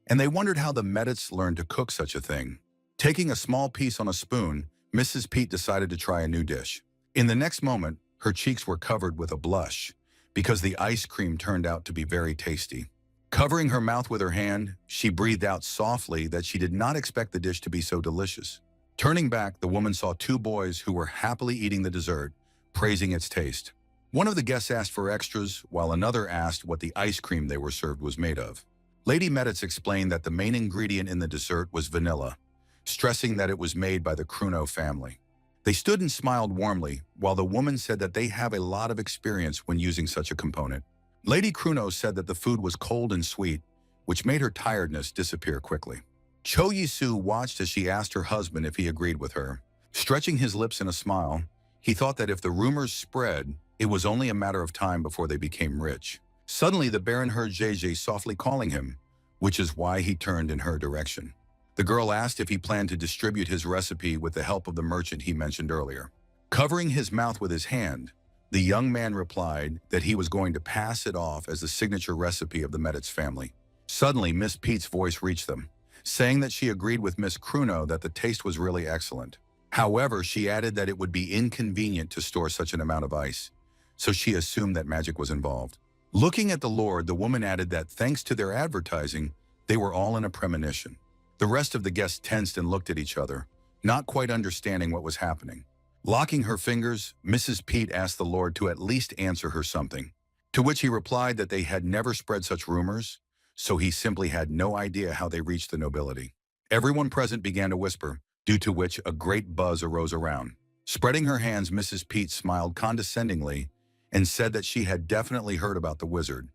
and they wondered how the Meditz learned to cook such a thing. Taking a small piece on a spoon, Mrs. Pete decided to try a new dish. In the next moment, her cheeks were covered with a blush, because the ice cream turned out to be very tasty. Covering her mouth with her hand, she breathed out softly that she did not expect the dish to be so delicious. Turning back, the woman saw 2 boys who were happily eating the dessert, praising its taste. One of the guests asked for extras, while another asked what the ice cream they were served was made of. Lady Meditz explained that the main ingredient in the dessert was vanilla, stressing that it was made by the Kruno family. They stood and smiled warmly, while the woman said that they have a lot of experience when using such a component. Lady Kruno said that the food was cold and sweet, which made her tiredness disappear quickly. Cho Yisu watched as she asked her husband if he agreed with her. Stretching his lips in a smile, he thought that if the rumors spread, it was only a matter of time before they became rich. Suddenly, the Baron heard Jeje softly calling him, which is why he turned in her direction. The girl asked if he planned to distribute his recipe with the help of the merchant he mentioned earlier. Covering his mouth with his hand, the young man replied that he was going to pass it off as the signature recipe of the Meditz family. Suddenly, Miss Pete's voice reached them, saying that she agreed with Miss Kruno that the taste was really excellent. However, she added that it would be inconvenient to store such an amount of ice, so she assumed that magic was involved. Looking at the Lord, the woman added that thanks to their advertising, they were all in a premonition. The rest of the guests tensed and looked at each other, not quite understanding what was happening. Locking her fingers, Mrs. Pete asked the Lord to at least answer her something, to which he replied that they had never spread such rumors, so he simply had no idea how they reached the nobility. Everyone present began to whisper, due to which a great buzz arose around. Spreading her hands, Mrs. Pete smiled condescendingly and said that she had definitely heard about the wizard,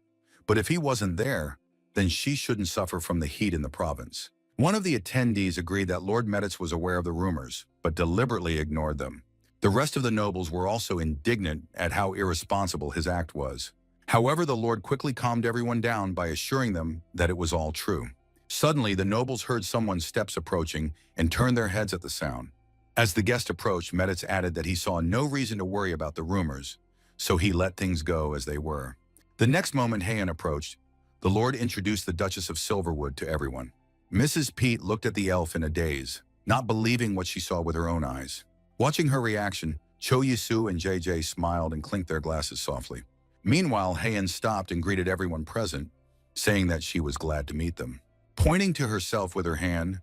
but if he wasn't there, then she shouldn't suffer from the heat in the province. One of the attendees agreed that Lord Meditz was aware of the rumors, but deliberately ignored them. The rest of the nobles were also indignant at how irresponsible his act was. However, the Lord quickly calmed everyone down by assuring them that it was all true. Suddenly, the nobles heard someone's steps approaching and turned their heads at the sound. As the guest approached, Meditz added that he saw no reason to worry about the rumors, so he let things go as they were. The next moment Heian approached, the Lord introduced the Duchess of Silverwood to everyone. Mrs. Pete looked at the elf in a daze, not believing what she saw with her own eyes. Watching her reaction, Cho Yisu and JJ smiled and clinked their glasses softly. Meanwhile, Heian stopped and greeted everyone present, saying that she was glad to meet them. Pointing to herself with her hand,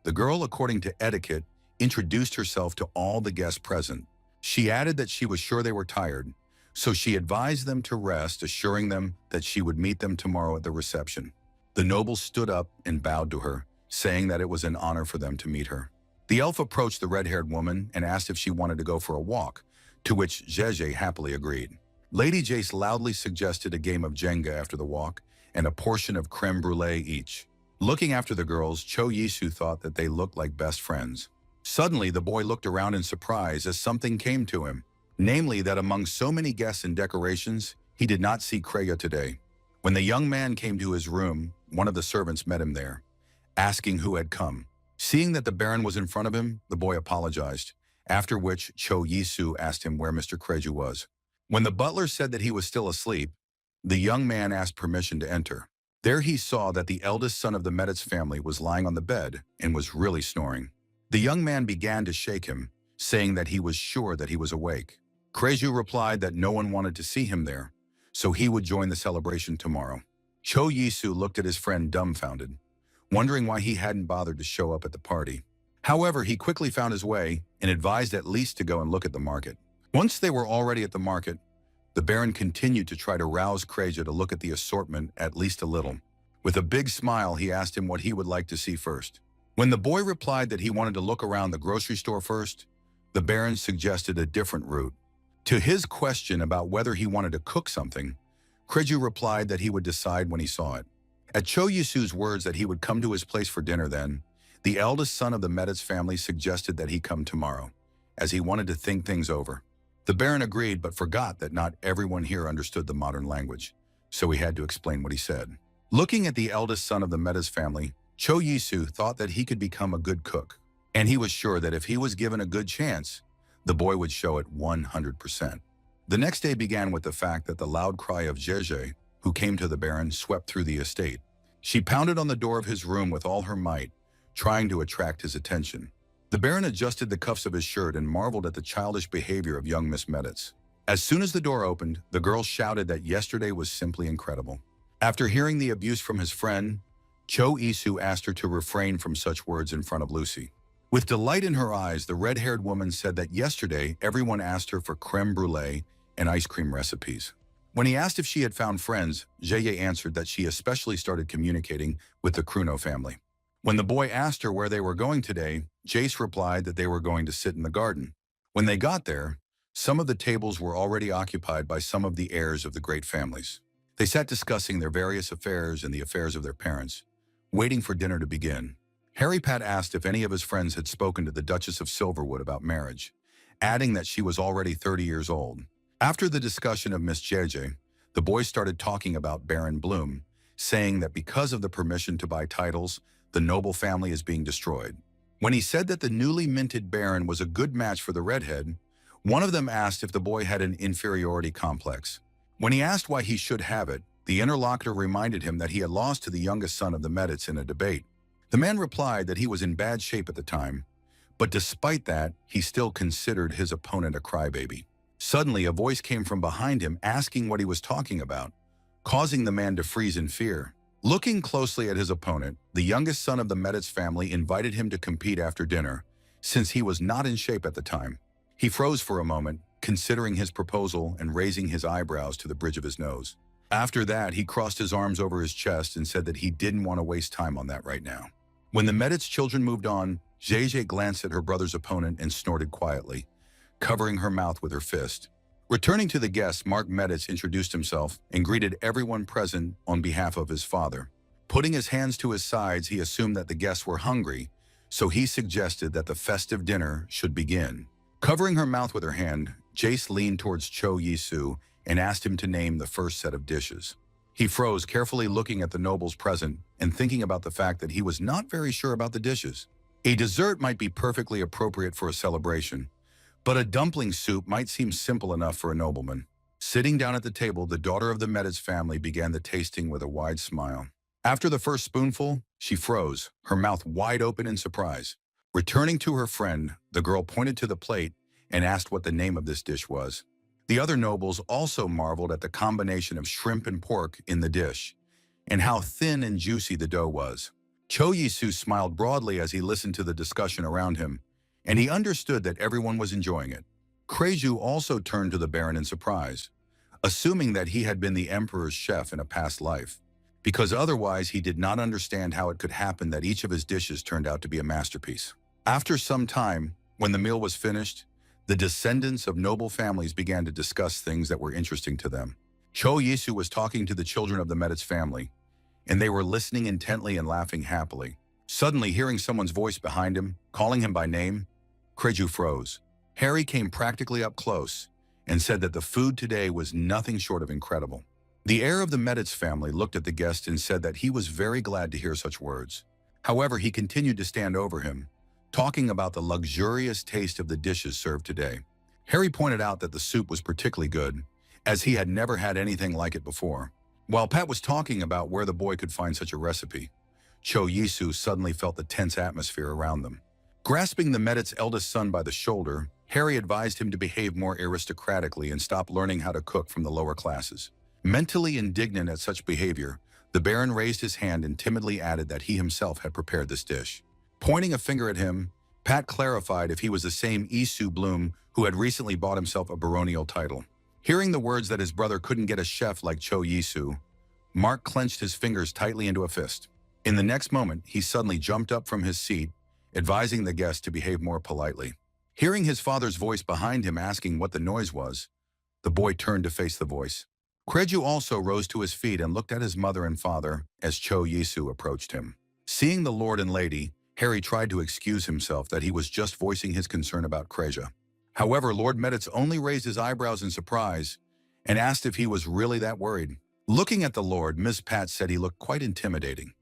the girl, according to etiquette, introduced herself to all the guests present. She added that she was sure they were tired, so she advised them to rest, assuring them that she would meet them tomorrow at the reception. The nobles stood up and bowed to her, saying that it was an honor for them to meet her. The elf approached the red-haired woman and asked if she wanted to go for a walk, to which Jeje happily agreed. Lady Jace loudly suggested a game of Jenga after the walk and a portion of creme brulee each. Looking after the girls, Cho Yisu thought that they looked like best friends. Suddenly, the boy looked around in surprise as something came to him, namely that among so many guests and decorations, he did not see Kreya today. When the young man came to his room, one of the servants met him there, asking who had come. Seeing that the Baron was in front of him, the boy apologized, after which Cho Yisu asked him where Mr. Kreju was. When the butler said that he was still asleep, the young man asked permission to enter. There he saw that the eldest son of the Meditz family was lying on the bed and was really snoring. The young man began to shake him, saying that he was sure that he was awake. Kreju replied that no one wanted to see him there, so he would join the celebration tomorrow. Cho Yisu looked at his friend dumbfounded, wondering why he hadn't bothered to show up at the party. However, he quickly found his way and advised at least to go and look at the market. Once they were already at the market, the Baron continued to try to rouse Kreja to look at the assortment at least a little. With a big smile, he asked him what he would like to see first. When the boy replied that he wanted to look around the grocery store first, the Baron suggested a different route. To his question about whether he wanted to cook something, Kreju replied that he would decide when he saw it. At Cho Yisu's words that he would come to his place for dinner then, the eldest son of the Meditz family suggested that he come tomorrow, as he wanted to think things over. The Baron agreed but forgot that not everyone here understood the modern language, so he had to explain what he said. Looking at the eldest son of the Meditz family, Cho Yisu thought that he could become a good cook, and he was sure that if he was given a good chance, the boy would show it 100%. The next day began with the fact that the loud cry of Jeje, who came to the Baron, swept through the estate. She pounded on the door of his room with all her might, trying to attract his attention. The Baron adjusted the cuffs of his shirt and marveled at the childish behavior of young Miss Meditz. As soon as the door opened, the girl shouted that yesterday was simply incredible. After hearing the abuse from his friend, Cho Isu asked her to refrain from such words in front of Lucy. With delight in her eyes, the red-haired woman said that yesterday everyone asked her for creme brulee and ice cream recipes. When he asked if she had found friends, Jeye answered that she especially started communicating with the Kruno family. When the boy asked her where they were going today, Jace replied that they were going to sit in the garden. When they got there, some of the tables were already occupied by some of the heirs of the great families. They sat discussing their various affairs and the affairs of their parents, waiting for dinner to begin. Harry Pat asked if any of his friends had spoken to the Duchess of Silverwood about marriage, adding that she was already 30 years old. After the discussion of Miss Jeje, the boys started talking about Baron Bloom, saying that because of the permission to buy titles, the noble family is being destroyed. When he said that the newly minted Baron was a good match for the redhead, one of them asked if the boy had an inferiority complex. When he asked why he should have it, the interlocutor reminded him that he had lost to the youngest son of the Meditz in a debate. The man replied that he was in bad shape at the time, but despite that, he still considered his opponent a crybaby. Suddenly, a voice came from behind him asking what he was talking about, causing the man to freeze in fear. Looking closely at his opponent, the youngest son of the Meditz family invited him to compete after dinner, since he was not in shape at the time. He froze for a moment, considering his proposal and raising his eyebrows to the bridge of his nose. After that, he crossed his arms over his chest and said that he didn't want to waste time on that right now. When the Medits children moved on, JJ glanced at her brother's opponent and snorted quietly, covering her mouth with her fist. Returning to the guests, Mark Medits introduced himself and greeted everyone present on behalf of his father. Putting his hands to his sides, he assumed that the guests were hungry, so he suggested that the festive dinner should begin. Covering her mouth with her hand, Jace leaned towards Cho Yisu and asked him to name the first set of dishes. He froze, carefully looking at the nobles present and thinking about the fact that he was not very sure about the dishes. A dessert might be perfectly appropriate for a celebration, but a dumpling soup might seem simple enough for a nobleman. Sitting down at the table, the daughter of the Medits family began the tasting with a wide smile. After the first spoonful, she froze, her mouth wide open in surprise. Returning to her friend, the girl pointed to the plate and asked what the name of this dish was. The other nobles also marveled at the combination of shrimp and pork in the dish, and how thin and juicy the dough was. Cho Yisu smiled broadly as he listened to the discussion around him, and he understood that everyone was enjoying it. Kreju also turned to the Baron in surprise, assuming that he had been the Emperor's chef in a past life, because otherwise he did not understand how it could happen that each of his dishes turned out to be a masterpiece. After some time, when the meal was finished, the descendants of noble families began to discuss things that were interesting to them. Cho Yisu was talking to the children of the Medits family, and they were listening intently and laughing happily. Suddenly, hearing someone's voice behind him, calling him by name, Kreju froze. Harry came practically up close and said that the food today was nothing short of incredible. The heir of the Medits family looked at the guest and said that he was very glad to hear such words. However, he continued to stand over him, talking about the luxurious taste of the dishes served today. Harry pointed out that the soup was particularly good, as he had never had anything like it before. While Pat was talking about where the boy could find such a recipe, Cho Yisu suddenly felt the tense atmosphere around them. Grasping the Medits' eldest son by the shoulder, Harry advised him to behave more aristocratically and stop learning how to cook from the lower classes. Mentally indignant at such behavior, the Baron raised his hand and timidly added that he himself had prepared this dish. Pointing a finger at him, Pat clarified if he was the same Isu Bloom who had recently bought himself a baronial title. Hearing the words that his brother couldn't get a chef like Cho Yisu, Mark clenched his fingers tightly into a fist. In the next moment, he suddenly jumped up from his seat, advising the guest to behave more politely. Hearing his father's voice behind him asking what the noise was, the boy turned to face the voice. Kreju also rose to his feet and looked at his mother and father as Cho Yisu approached him. Seeing the lord and lady, Harry tried to excuse himself that he was just voicing his concern about Kreja. However, Lord Medits only raised his eyebrows in surprise and asked if he was really that worried. Looking at the Lord, Miss Pat said he looked quite intimidating,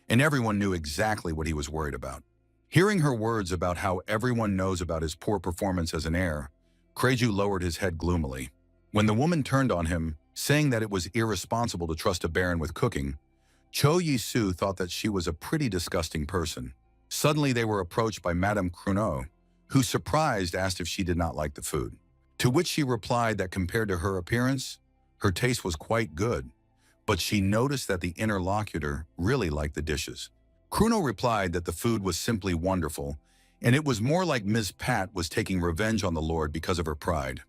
and everyone knew exactly what he was worried about. Hearing her words about how everyone knows about his poor performance as an heir, Kreju lowered his head gloomily. When the woman turned on him, saying that it was irresponsible to trust a baron with cooking, Cho Yisu thought that she was a pretty disgusting person. Suddenly they were approached by Madame Cruneau, who, surprised, asked if she did not like the food. To which she replied that compared to her appearance, her taste was quite good, but she noticed that the interlocutor really liked the dishes. Cruneau replied that the food was simply wonderful, and it was more like Ms. Pat was taking revenge on the Lord because of her pride.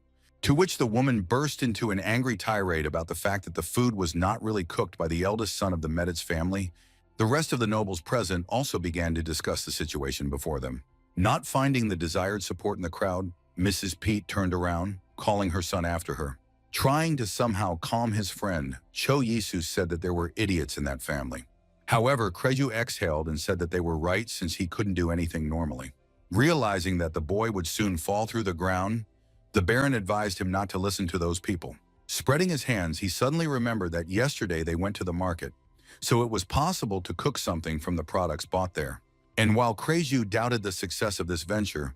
To which the woman burst into an angry tirade about the fact that the food was not really cooked by the eldest son of the Medits family. The rest of the nobles present also began to discuss the situation before them. Not finding the desired support in the crowd, Mrs. Pete turned around, calling her son after her. Trying to somehow calm his friend, Cho Yisu said that there were idiots in that family. However, Kreju exhaled and said that they were right since he couldn't do anything normally. Realizing that the boy would soon fall through the ground, the Baron advised him not to listen to those people. Spreading his hands, he suddenly remembered that yesterday they went to the market, so it was possible to cook something from the products bought there. And while Kreju doubted the success of this venture,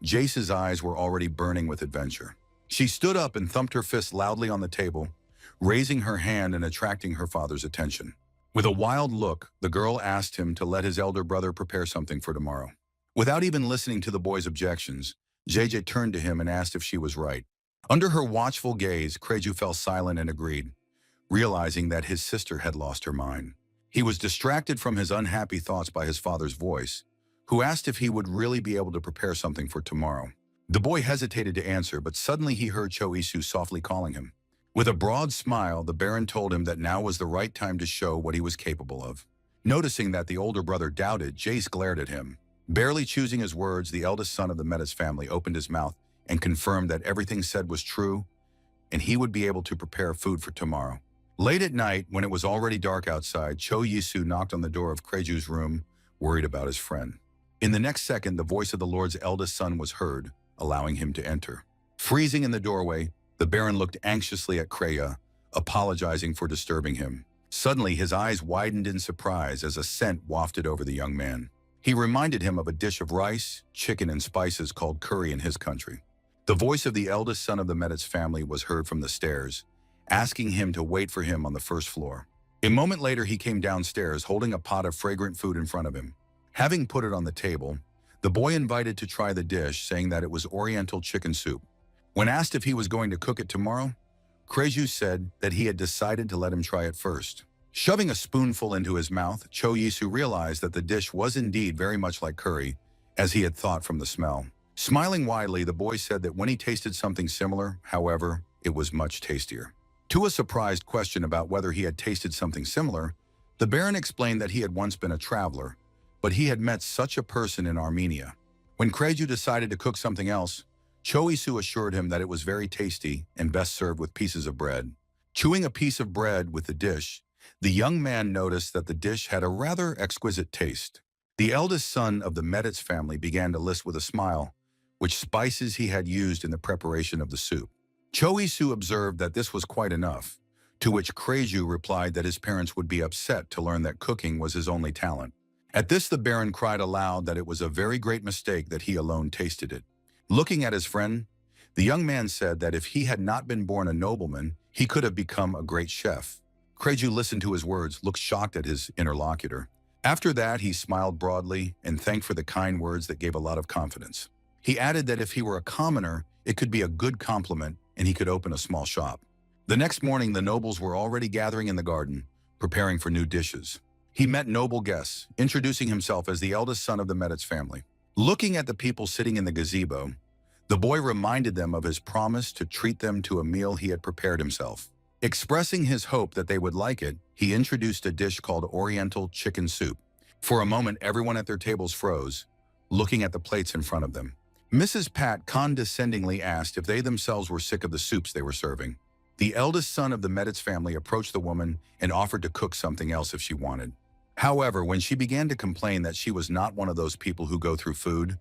Jace's eyes were already burning with adventure. She stood up and thumped her fist loudly on the table, raising her hand and attracting her father's attention. With a wild look, the girl asked him to let his elder brother prepare something for tomorrow. Without even listening to the boy's objections, JJ turned to him and asked if she was right. Under her watchful gaze, Kreju fell silent and agreed, realizing that his sister had lost her mind. He was distracted from his unhappy thoughts by his father's voice, who asked if he would really be able to prepare something for tomorrow. The boy hesitated to answer, but suddenly he heard Cho Isu softly calling him. With a broad smile, the Baron told him that now was the right time to show what he was capable of. Noticing that the older brother doubted, Jace glared at him. Barely choosing his words, the eldest son of the Metis family opened his mouth and confirmed that everything said was true, and he would be able to prepare food for tomorrow. Late at night, when it was already dark outside, Cho Yisu knocked on the door of Kreju's room, worried about his friend. In the next second, the voice of the Lord's eldest son was heard, allowing him to enter. Freezing in the doorway, the Baron looked anxiously at Kreya, apologizing for disturbing him. Suddenly, his eyes widened in surprise as a scent wafted over the young man. He reminded him of a dish of rice, chicken, and spices called curry in his country. The voice of the eldest son of the Meditz family was heard from the stairs, asking him to wait for him on the first floor. A moment later, he came downstairs holding a pot of fragrant food in front of him. Having put it on the table, the boy invited to try the dish, saying that it was Oriental chicken soup. When asked if he was going to cook it tomorrow, Kreju said that he had decided to let him try it first. Shoving a spoonful into his mouth, Cho Yisu realized that the dish was indeed very much like curry, as he had thought from the smell. Smiling widely, the boy said that when he tasted something similar, however, it was much tastier. To a surprised question about whether he had tasted something similar, the Baron explained that he had once been a traveler, but he had met such a person in Armenia. When Kreju decided to cook something else, Cho Yisu assured him that it was very tasty and best served with pieces of bread. Chewing a piece of bread with the dish, the young man noticed that the dish had a rather exquisite taste. The eldest son of the Meditz family began to list with a smile which spices he had used in the preparation of the soup. Cho Yisu observed that this was quite enough, to which Kreju replied that his parents would be upset to learn that cooking was his only talent. At this, the Baron cried aloud that it was a very great mistake that he alone tasted it. Looking at his friend, the young man said that if he had not been born a nobleman, he could have become a great chef. Kreju listened to his words, looked shocked at his interlocutor. After that, he smiled broadly and thanked for the kind words that gave a lot of confidence. He added that if he were a commoner, it could be a good compliment and he could open a small shop. The next morning, the nobles were already gathering in the garden, preparing for new dishes. He met noble guests, introducing himself as the eldest son of the Meditz family. Looking at the people sitting in the gazebo, the boy reminded them of his promise to treat them to a meal he had prepared himself. Expressing his hope that they would like it, he introduced a dish called Oriental chicken soup. For a moment, everyone at their tables froze, looking at the plates in front of them. Mrs. Pat condescendingly asked if they themselves were sick of the soups they were serving. The eldest son of the Meditz family approached the woman and offered to cook something else if she wanted. However, when she began to complain that she was not one of those people who go through food,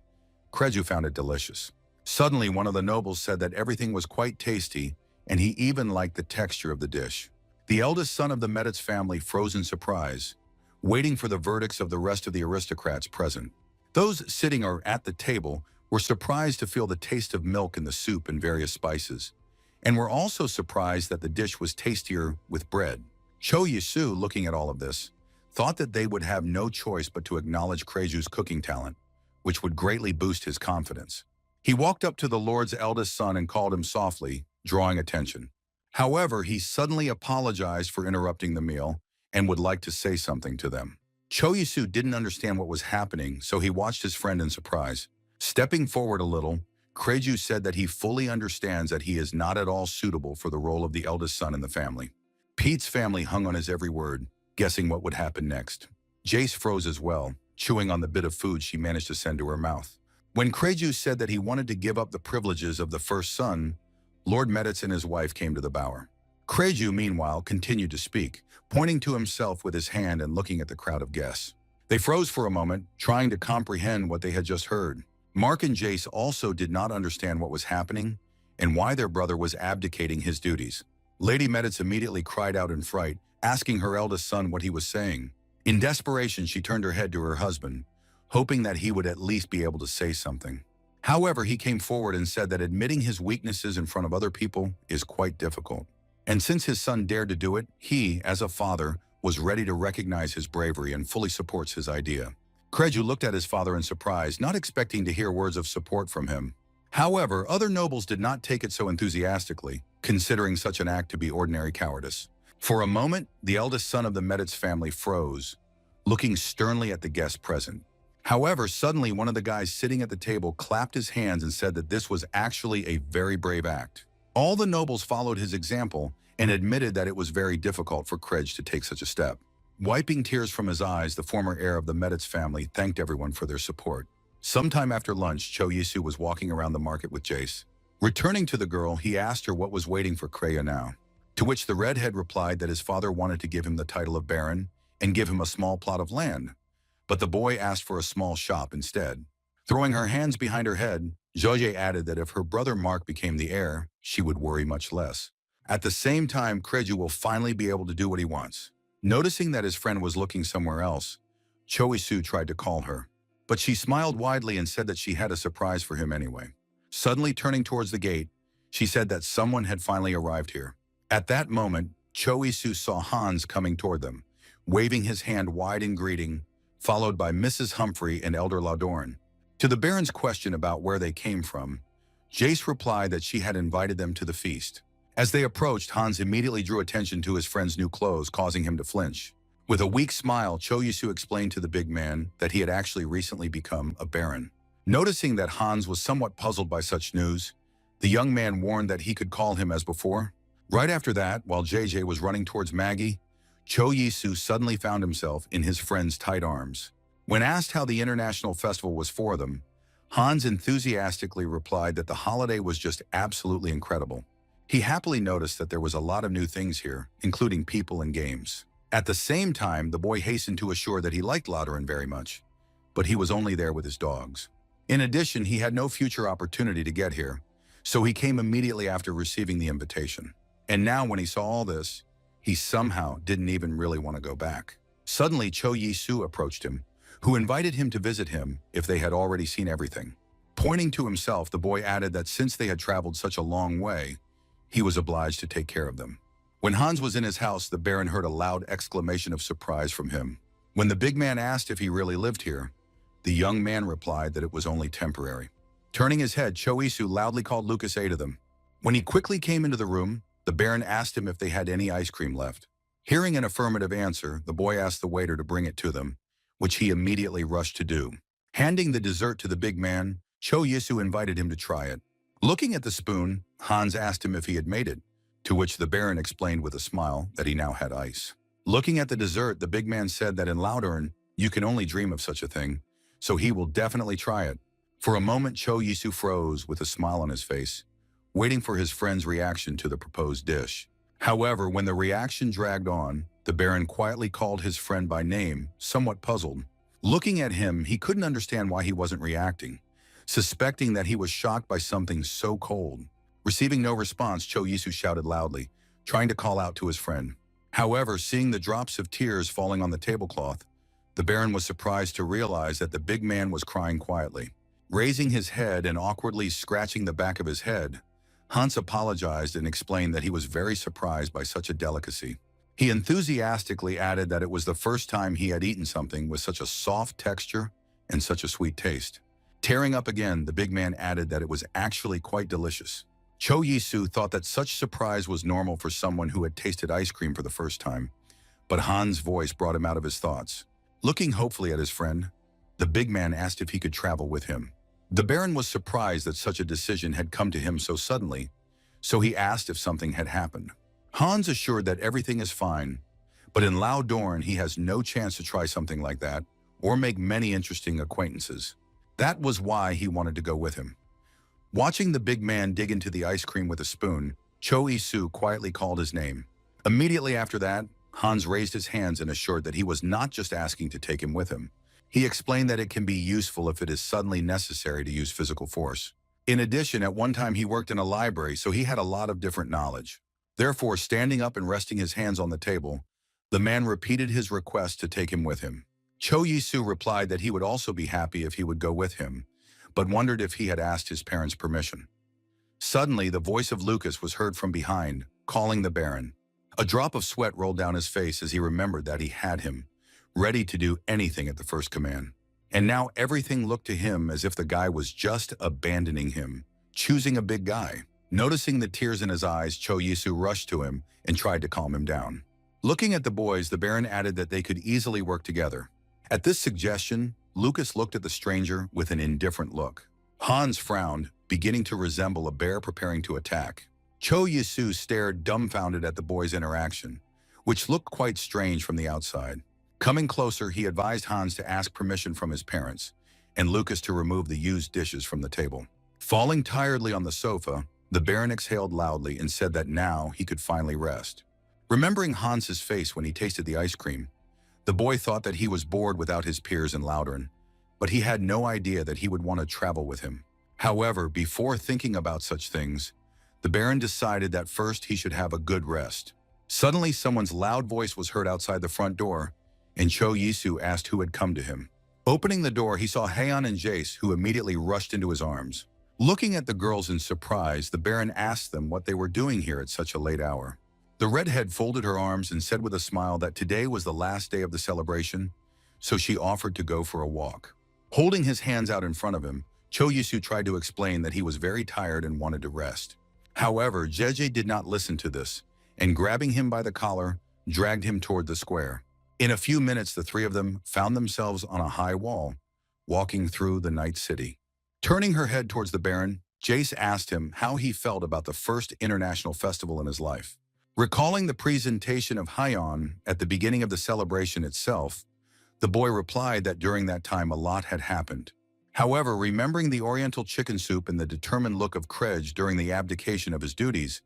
Kreju found it delicious. Suddenly, one of the nobles said that everything was quite tasty, and he even liked the texture of the dish. The eldest son of the Meditz family froze in surprise, waiting for the verdicts of the rest of the aristocrats present. Those sitting or at the table were surprised to feel the taste of milk in the soup and various spices, and were also surprised that the dish was tastier with bread. Cho Yisu, looking at all of this, thought that they would have no choice but to acknowledge Kreju's cooking talent, which would greatly boost his confidence. He walked up to the Lord's eldest son and called him softly, drawing attention. However, he suddenly apologized for interrupting the meal and would like to say something to them. Cho Yisu didn't understand what was happening, so he watched his friend in surprise. Stepping forward a little, Kreju said that he fully understands that he is not at all suitable for the role of the eldest son in the family. Pete's family hung on his every word, guessing what would happen next. Jace froze as well, chewing on the bit of food she managed to send to her mouth. When Kreju said that he wanted to give up the privileges of the first son, Lord Meditz and his wife came to the bower. Kreju, meanwhile, continued to speak, pointing to himself with his hand and looking at the crowd of guests. They froze for a moment, trying to comprehend what they had just heard. Mark and Jace also did not understand what was happening and why their brother was abdicating his duties. Lady Meditz immediately cried out in fright, asking her eldest son what he was saying. In desperation, she turned her head to her husband, hoping that he would at least be able to say something. However, he came forward and said that admitting his weaknesses in front of other people is quite difficult. And since his son dared to do it, he, as a father, was ready to recognize his bravery and fully supports his idea. Kreju looked at his father in surprise, not expecting to hear words of support from him. However, other nobles did not take it so enthusiastically, considering such an act to be ordinary cowardice. For a moment, the eldest son of the Meditz family froze, looking sternly at the guests present. However, suddenly one of the guys sitting at the table clapped his hands and said that this was actually a very brave act. All the nobles followed his example and admitted that it was very difficult for Krej to take such a step. Wiping tears from his eyes, the former heir of the Meditz family thanked everyone for their support. Sometime after lunch, Cho Yisu was walking around the market with Jace. Returning to the girl, he asked her what was waiting for Kreia now, to which the redhead replied that his father wanted to give him the title of Baron and give him a small plot of land, but the boy asked for a small shop instead. Throwing her hands behind her head, Zhouye added that if her brother Mark became the heir, she would worry much less. At the same time, Kreju will finally be able to do what he wants. Noticing that his friend was looking somewhere else, Choisu tried to call her, but she smiled widely and said that she had a surprise for him anyway. Suddenly turning towards the gate, she said that someone had finally arrived here. At that moment, Choisu saw Hans coming toward them, waving his hand wide in greeting, followed by Mrs. Humphrey and Elder Laudorn. To the Baron's question about where they came from, Jace replied that she had invited them to the feast. As they approached, Hans immediately drew attention to his friend's new clothes, causing him to flinch. With a weak smile, Cho Yisu explained to the big man that he had actually recently become a baron. Noticing that Hans was somewhat puzzled by such news, the young man warned that he could call him as before. Right after that, while JJ was running towards Maggie, Cho Yisu suddenly found himself in his friend's tight arms. When asked how the international festival was for them, Hans enthusiastically replied that the holiday was just absolutely incredible. He happily noticed that there was a lot of new things here, including people and games. At the same time, the boy hastened to assure that he liked Lauterin very much, but he was only there with his dogs. In addition, he had no future opportunity to get here, so he came immediately after receiving the invitation. And now when he saw all this, he somehow didn't even really want to go back. Suddenly, Cho Yisu approached him, who invited him to visit him if they had already seen everything. Pointing to himself, the boy added that since they had traveled such a long way, he was obliged to take care of them. When Hans was in his house, the Baron heard a loud exclamation of surprise from him. When the big man asked if he really lived here, the young man replied that it was only temporary. Turning his head, Choisu loudly called Lucas A to them. When he quickly came into the room, the Baron asked him if they had any ice cream left. Hearing an affirmative answer, the boy asked the waiter to bring it to them, which he immediately rushed to do. Handing the dessert to the big man, Cho Yisu invited him to try it. Looking at the spoon, Hans asked him if he had made it, to which the Baron explained with a smile that he now had ice. Looking at the dessert, the big man said that in Lauterin, you can only dream of such a thing, so he will definitely try it. For a moment, Cho Yisu froze with a smile on his face, waiting for his friend's reaction to the proposed dish. However, when the reaction dragged on, the Baron quietly called his friend by name, somewhat puzzled. Looking at him, he couldn't understand why he wasn't reacting, suspecting that he was shocked by something so cold. Receiving no response, Cho Yisu shouted loudly, trying to call out to his friend. However, seeing the drops of tears falling on the tablecloth, the Baron was surprised to realize that the big man was crying quietly. Raising his head and awkwardly scratching the back of his head, Hans apologized and explained that he was very surprised by such a delicacy. He enthusiastically added that it was the first time he had eaten something with such a soft texture and such a sweet taste. Tearing up again, the big man added that it was actually quite delicious. Cho Yisu thought that such surprise was normal for someone who had tasted ice cream for the first time, but Hans' voice brought him out of his thoughts. Looking hopefully at his friend, the big man asked if he could travel with him. The Baron was surprised that such a decision had come to him so suddenly, so he asked if something had happened. Hans assured that everything is fine, but in Laudorn he has no chance to try something like that or make many interesting acquaintances. That was why he wanted to go with him. Watching the big man dig into the ice cream with a spoon, Cho Yisu quietly called his name. Immediately after that, Hans raised his hands and assured that he was not just asking to take him with him. He explained that it can be useful if it is suddenly necessary to use physical force. In addition, at one time he worked in a library, so he had a lot of different knowledge. Therefore, standing up and resting his hands on the table, the man repeated his request to take him with him. Cho Yisu replied that he would also be happy if he would go with him, but wondered if he had asked his parents' permission. Suddenly, the voice of Lucas was heard from behind, calling the Baron. A drop of sweat rolled down his face as he remembered that he had him, ready to do anything at the first command. And now everything looked to him as if the guy was just abandoning him, choosing a big guy. Noticing the tears in his eyes, Cho Yisu rushed to him and tried to calm him down. Looking at the boys, the Baron added that they could easily work together. At this suggestion, Lucas looked at the stranger with an indifferent look. Hans frowned, beginning to resemble a bear preparing to attack. Cho Yisu stared dumbfounded at the boy's interaction, which looked quite strange from the outside. Coming closer, he advised Hans to ask permission from his parents, and Lucas to remove the used dishes from the table. Falling tiredly on the sofa, the Baron exhaled loudly and said that now he could finally rest. Remembering Hans's face when he tasted the ice cream, the boy thought that he was bored without his peers in Laudern, but he had no idea that he would want to travel with him. However, before thinking about such things, the Baron decided that first he should have a good rest. Suddenly, someone's loud voice was heard outside the front door, and Cho Yisu asked who had come to him. Opening the door, he saw Haeon and Jace, who immediately rushed into his arms. Looking at the girls in surprise, the Baron asked them what they were doing here at such a late hour. The redhead folded her arms and said with a smile that today was the last day of the celebration, so she offered to go for a walk. Holding his hands out in front of him, Cho Yisu tried to explain that he was very tired and wanted to rest. However, Jeje did not listen to this, and grabbing him by the collar, dragged him toward the square. In a few minutes, the three of them found themselves on a high wall, walking through the night city. Turning her head towards the Baron, Jace asked him how he felt about the first international festival in his life. Recalling the presentation of Haeon at the beginning of the celebration itself, the boy replied that during that time a lot had happened. However, remembering the Oriental chicken soup and the determined look of Krej during the abdication of his duties,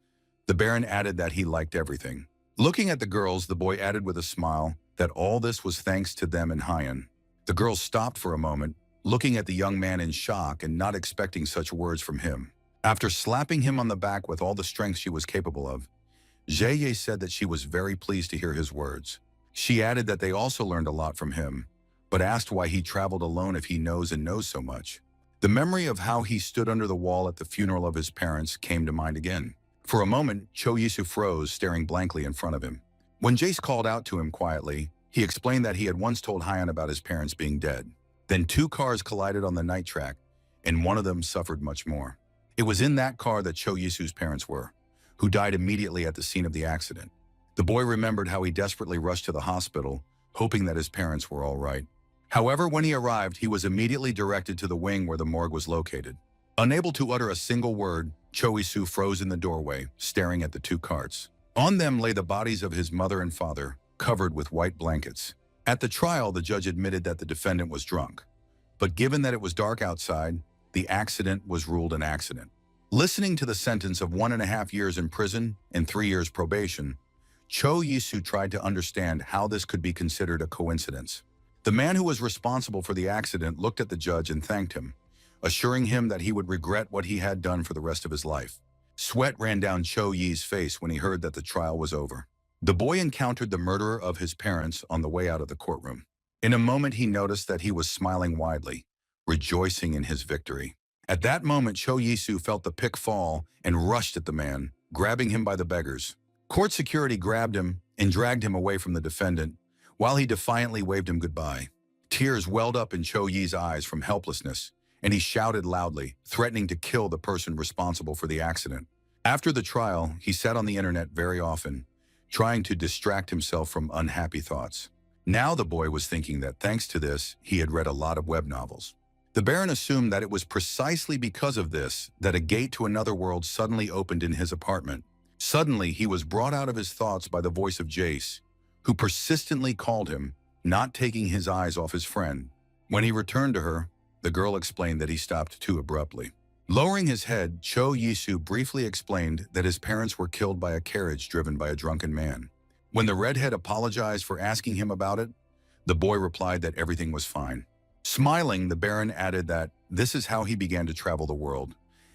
the Baron added that he liked everything. Looking at the girls, the boy added with a smile that all this was thanks to them and Haeon. The girls stopped for a moment, looking at the young man in shock and not expecting such words from him. After slapping him on the back with all the strength she was capable of, Jeje said that she was very pleased to hear his words. She added that they also learned a lot from him, but asked why he traveled alone if he knows so much. The memory of how he stood under the wall at the funeral of his parents came to mind again. For a moment, Cho Yisu froze, staring blankly in front of him. When Jace called out to him quietly, he explained that he had once told Haeon about his parents being dead. Then two cars collided on the night track, and one of them suffered much more. It was in that car that Cho Yisu's parents were, who died immediately at the scene of the accident. The boy remembered how he desperately rushed to the hospital, hoping that his parents were all right. However, when he arrived, he was immediately directed to the wing where the morgue was located. Unable to utter a single word, Cho Yisu froze in the doorway, staring at the two carts. On them lay the bodies of his mother and father, covered with white blankets. At the trial, the judge admitted that the defendant was drunk. But given that it was dark outside, the accident was ruled an accident. Listening to the sentence of 1.5 years in prison and 3 years probation, Cho Yisu tried to understand how this could be considered a coincidence. The man who was responsible for the accident looked at the judge and thanked him, assuring him that he would regret what he had done for the rest of his life. Sweat ran down Cho Yi's face when he heard that the trial was over. The boy encountered the murderer of his parents on the way out of the courtroom. In a moment, he noticed that he was smiling widely, rejoicing in his victory. At that moment, Cho Yisu felt the pick fall and rushed at the man, grabbing him by the beggars. Court security grabbed him and dragged him away from the defendant, while he defiantly waved him goodbye. Tears welled up in Cho Yi's eyes from helplessness, and he shouted loudly, threatening to kill the person responsible for the accident. After the trial, he sat on the internet very often, trying to distract himself from unhappy thoughts. Now the boy was thinking that thanks to this, he had read a lot of web novels. The Baron assumed that it was precisely because of this that a gate to another world suddenly opened in his apartment. Suddenly, he was brought out of his thoughts by the voice of Jace, who persistently called him, not taking his eyes off his friend. When he returned to her, the girl explained that he stopped too abruptly. Lowering his head, Cho Yisu briefly explained that his parents were killed by a carriage driven by a drunken man. When the redhead apologized for asking him about it, the boy replied that everything was fine. Smiling, the Baron added that this is how he began to travel the world,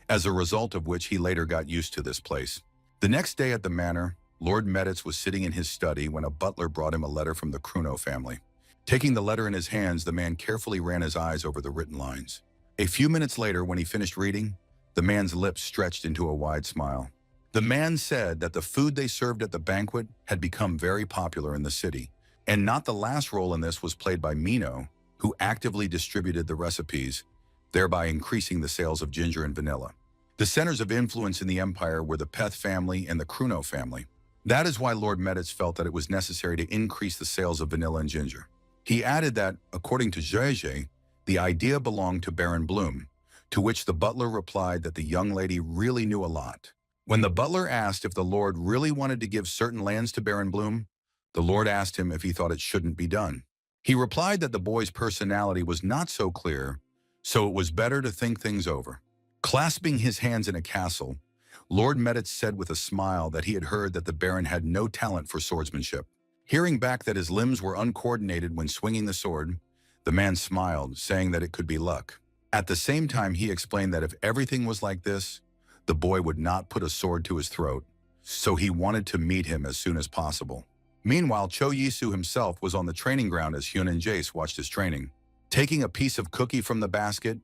as a result of which he later got used to this place. The next day at the manor, Lord Meditz was sitting in his study when a butler brought him a letter from the Kruno family. Taking the letter in his hands, the man carefully ran his eyes over the written lines. A few minutes later, when he finished reading, the man's lips stretched into a wide smile. The man said that the food they served at the banquet had become very popular in the city, and not the last role in this was played by Mino, who actively distributed the recipes, thereby increasing the sales of ginger and vanilla. The centers of influence in the empire were the Peth family and the Kruno family. That is why Lord Meditz felt that it was necessary to increase the sales of vanilla and ginger. He added that, according to Jeje, The idea belonged to Baron Bloom, to which the butler replied that the young lady really knew a lot. When the butler asked if the Lord really wanted to give certain lands to Baron Bloom, the Lord asked him if he thought it shouldn't be done. He replied that the boy's personality was not so clear, so it was better to think things over. Clasping his hands in a castle, Lord Meditz said with a smile that he had heard that the Baron had no talent for swordsmanship. Hearing back that his limbs were uncoordinated when swinging the sword, the man smiled, saying that it could be luck. At the same time, he explained that if everything was like this, the boy would not put a sword to his throat, so he wanted to meet him as soon as possible. Meanwhile, Cho Yisu himself was on the training ground as Hyun and Jace watched his training. Taking a piece of cookie from the basket,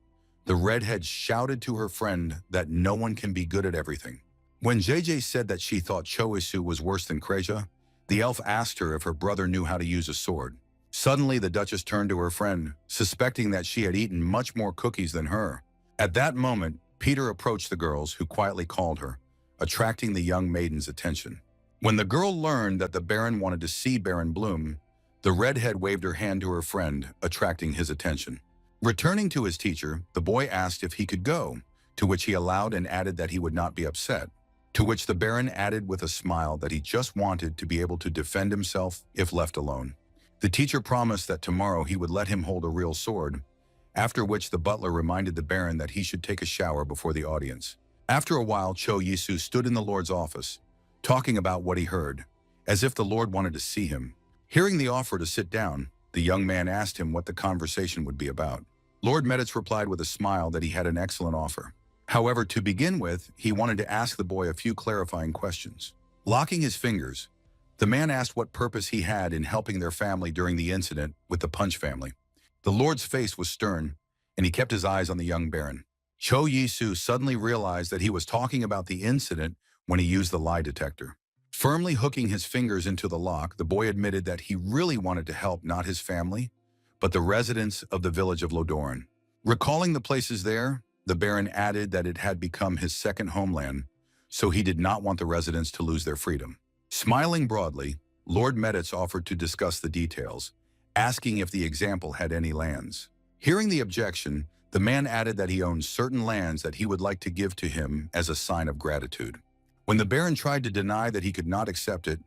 the redhead shouted to her friend that no one can be good at everything. When JJ said that she thought Cho Yisu was worse than Kreja, the elf asked her if her brother knew how to use a sword. Suddenly, the Duchess turned to her friend, suspecting that she had eaten much more cookies than her. At that moment, Peter approached the girls, who quietly called her, attracting the young maiden's attention. When the girl learned that the Baron wanted to see Baron Bloom, the redhead waved her hand to her friend, attracting his attention. Returning to his teacher, the boy asked if he could go, to which he allowed and added that he would not be upset, to which the Baron added with a smile that he just wanted to be able to defend himself if left alone. The teacher promised that tomorrow he would let him hold a real sword, after which the butler reminded the Baron that he should take a shower before the audience. After a while, Cho Yisu stood in the Lord's office, talking about what he heard, as if the Lord wanted to see him. Hearing the offer to sit down, the young man asked him what the conversation would be about. Lord Meditz replied with a smile that he had an excellent offer. However, to begin with, he wanted to ask the boy a few clarifying questions. Locking his fingers, the man asked what purpose he had in helping their family during the incident with the Punch family. The Lord's face was stern, and he kept his eyes on the young Baron. Cho Yisu suddenly realized that he was talking about the incident when he used the lie detector. Firmly hooking his fingers into the lock, the boy admitted that he really wanted to help not his family, but the residents of the village of Lodoran. Recalling the places there, the Baron added that it had become his second homeland, so he did not want the residents to lose their freedom. Smiling broadly, Lord Meditz offered to discuss the details, asking if the example had any lands. Hearing the objection, the man added that he owned certain lands that he would like to give to him as a sign of gratitude. When the Baron tried to deny that he could not accept it,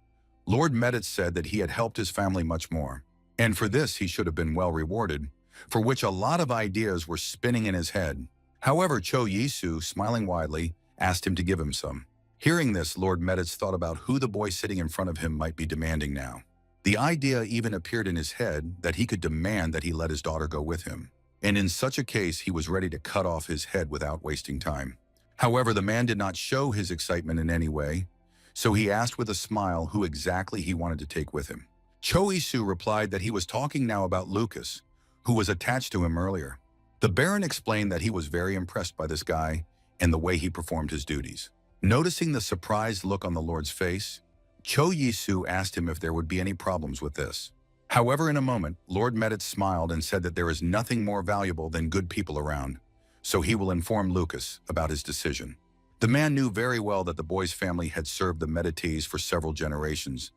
Lord Meditz said that he had helped his family much more, and for this he should have been well rewarded, for which a lot of ideas were spinning in his head. However, Cho Yisu, smiling widely, asked him to give him some. Hearing this, Lord Meditz thought about who the boy sitting in front of him might be demanding now. The idea even appeared in his head that he could demand that he let his daughter go with him, and in such a case he was ready to cut off his head without wasting time. However, the man did not show his excitement in any way, so he asked with a smile who exactly he wanted to take with him. Cho Yisu replied that he was talking now about Lucas, who was attached to him earlier. The Baron explained that he was very impressed by this guy and the way he performed his duties. Noticing the surprised look on the Lord's face, Cho Yisu asked him if there would be any problems with this. However, in a moment, Lord Meditz smiled and said that there is nothing more valuable than good people around, so he will inform Lucas about his decision. The man knew very well that the boy's family had served the Medites for several generations,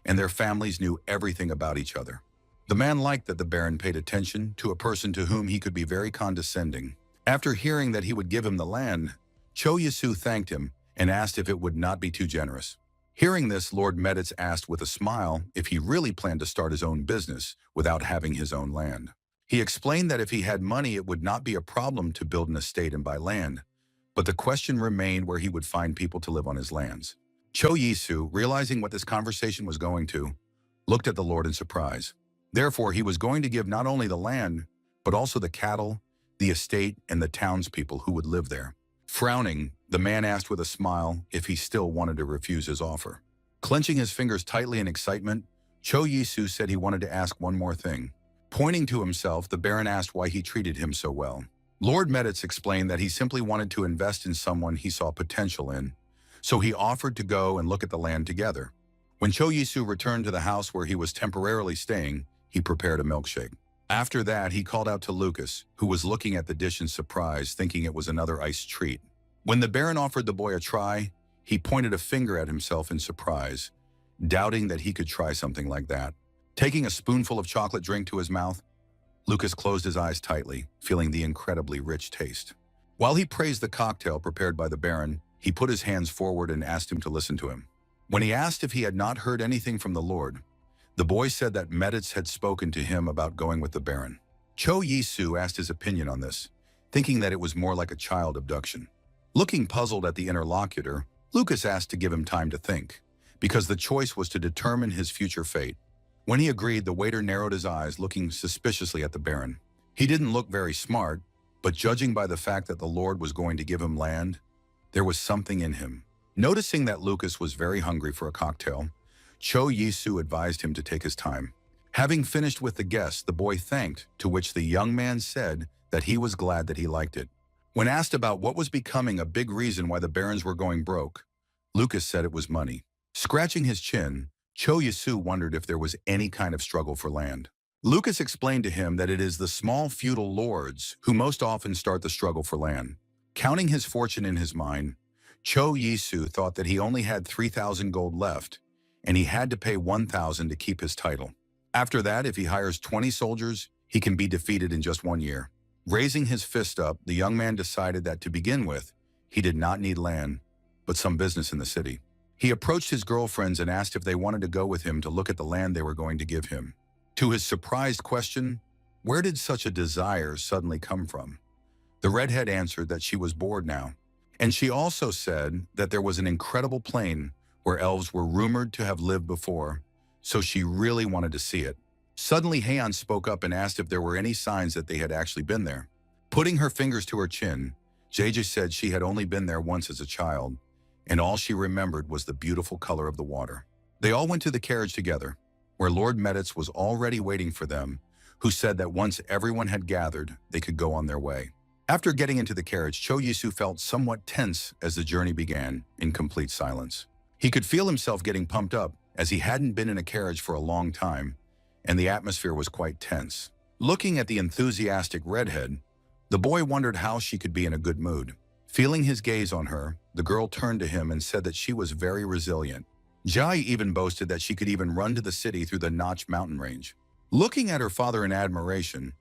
and their families knew everything about each other. The man liked that the Baron paid attention to a person to whom he could be very condescending. After hearing that he would give him the land, Cho Yisu thanked him and asked if it would not be too generous. Hearing this, Lord Meditz asked with a smile if he really planned to start his own business without having his own land. He explained that if he had money, it would not be a problem to build an estate and buy land, but the question remained where he would find people to live on his lands. Cho Yisu, realizing what this conversation was going to, looked at the Lord in surprise. Therefore, he was going to give not only the land, but also the cattle, the estate, and the townspeople who would live there. Frowning, the man asked with a smile if he still wanted to refuse his offer. Clenching his fingers tightly in excitement, Cho Yisu said he wanted to ask one more thing. Pointing to himself, the Baron asked why he treated him so well. Lord Meditz explained that he simply wanted to invest in someone he saw potential in, so he offered to go and look at the land together. When Cho Yisu returned to the house where he was temporarily staying, he prepared a milkshake. After that, he called out to Lucas, who was looking at the dish in surprise, thinking it was another iced treat. When the Baron offered the boy a try, he pointed a finger at himself in surprise, doubting that he could try something like that. Taking a spoonful of chocolate drink to his mouth, Lucas closed his eyes tightly, feeling the incredibly rich taste. While he praised the cocktail prepared by the Baron, he put his hands forward and asked him to listen to him. When he asked if he had not heard anything from the Lord, the boy said that Medits had spoken to him about going with the Baron. Cho Yi-soo asked his opinion on this, thinking that it was more like a child abduction. Looking puzzled at the interlocutor, Lucas asked to give him time to think, because the choice was to determine his future fate. When he agreed, the waiter narrowed his eyes, looking suspiciously at the Baron. He didn't look very smart, but judging by the fact that the Lord was going to give him land, there was something in him. Noticing that Lucas was very hungry for a cocktail, Cho Yi-soo advised him to take his time. Having finished with the guest, the boy thanked, to which the young man said that he was glad that he liked it. When asked about what was becoming a big reason why the Barons were going broke, Lucas said it was money. Scratching his chin, Cho Yi-soo wondered if there was any kind of struggle for land. Lucas explained to him that it is the small feudal lords who most often start the struggle for land. Counting his fortune in his mind, Cho Yi-soo thought that he only had 3,000 gold left, and he had to pay 1,000 to keep his title. After that, if he hires 20 soldiers, he can be defeated in just 1 year. Raising his fist up, the young man decided that to begin with, he did not need land, but some business in the city. He approached his girlfriends and asked if they wanted to go with him to look at the land they were going to give him. To his surprised question, where did such a desire suddenly come from? The redhead answered that she was bored now, and she also said that there was an incredible plain where elves were rumored to have lived before, so she really wanted to see it. Suddenly, Haeyeon spoke up and asked if there were any signs that they had actually been there. Putting her fingers to her chin, Jeje said she had only been there once as a child, and all she remembered was the beautiful color of the water. They all went to the carriage together, where Lord Medits was already waiting for them, who said that once everyone had gathered, they could go on their way. After getting into the carriage, Cho Yi-soo felt somewhat tense as the journey began, in complete silence. He could feel himself getting pumped up, as he hadn't been in a carriage for a long time, and the atmosphere was quite tense. Looking at the enthusiastic redhead, the boy wondered how she could be in a good mood. Feeling his gaze on her, the girl turned to him and said that she was very resilient. Jai even boasted that she could even run to the city through the Notch mountain range. Looking at her father in admiration,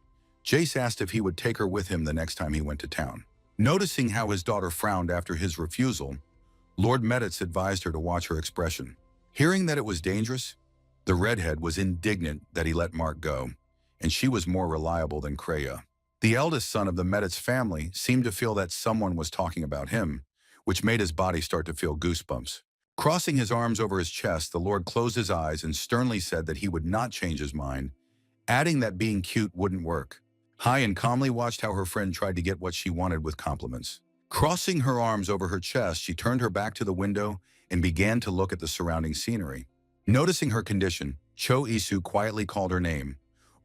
Jace asked if he would take her with him the next time he went to town. Noticing how his daughter frowned after his refusal, Lord Medits advised her to watch her expression. Hearing that it was dangerous, the redhead was indignant that he let Mark go, and she was more reliable than Kreia. The eldest son of the Medits family seemed to feel that someone was talking about him, which made his body start to feel goosebumps. Crossing his arms over his chest, the Lord closed his eyes and sternly said that he would not change his mind, adding that being cute wouldn't work. Haeyeon calmly watched how her friend tried to get what she wanted with compliments. Crossing her arms over her chest, she turned her back to the window and began to look at the surrounding scenery. Noticing her condition, Cho Yi-soo quietly called her name,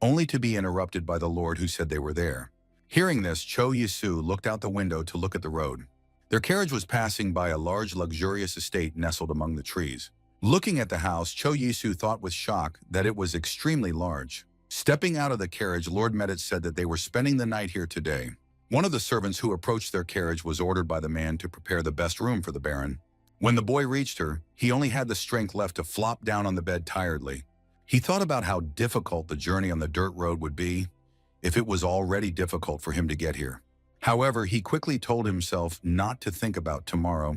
only to be interrupted by the Lord who said they were there. Hearing this, Cho Yi-soo looked out the window to look at the road. Their carriage was passing by a large, luxurious estate nestled among the trees. Looking at the house, Cho Yi-soo thought with shock that it was extremely large. Stepping out of the carriage, Lord Medits said that they were spending the night here today. One of the servants who approached their carriage was ordered by the man to prepare the best room for the Baron. When the boy reached her, he only had the strength left to flop down on the bed tiredly. He thought about how difficult the journey on the dirt road would be if it was already difficult for him to get here. However, he quickly told himself not to think about tomorrow,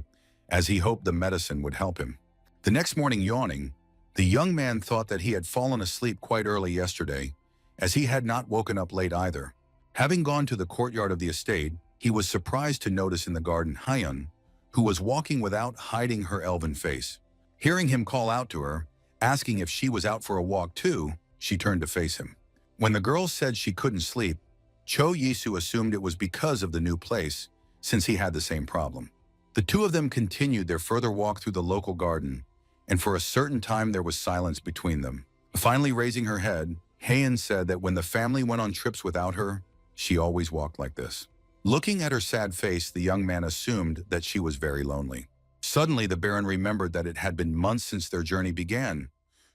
as he hoped the medicine would help him. The next morning, yawning, the young man thought that he had fallen asleep quite early yesterday, as he had not woken up late either. Having gone to the courtyard of the estate, he was surprised to notice in the garden Haeyeon, who was walking without hiding her elven face. Hearing him call out to her, asking if she was out for a walk too, she turned to face him. When the girl said she couldn't sleep, Cho Yi-soo assumed it was because of the new place, since he had the same problem. The two of them continued their further walk through the local garden, and for a certain time there was silence between them. Finally raising her head, Haeyeon said that when the family went on trips without her, she always walked like this. Looking at her sad face, the young man assumed that she was very lonely. Suddenly, the Baron remembered that it had been months since their journey began,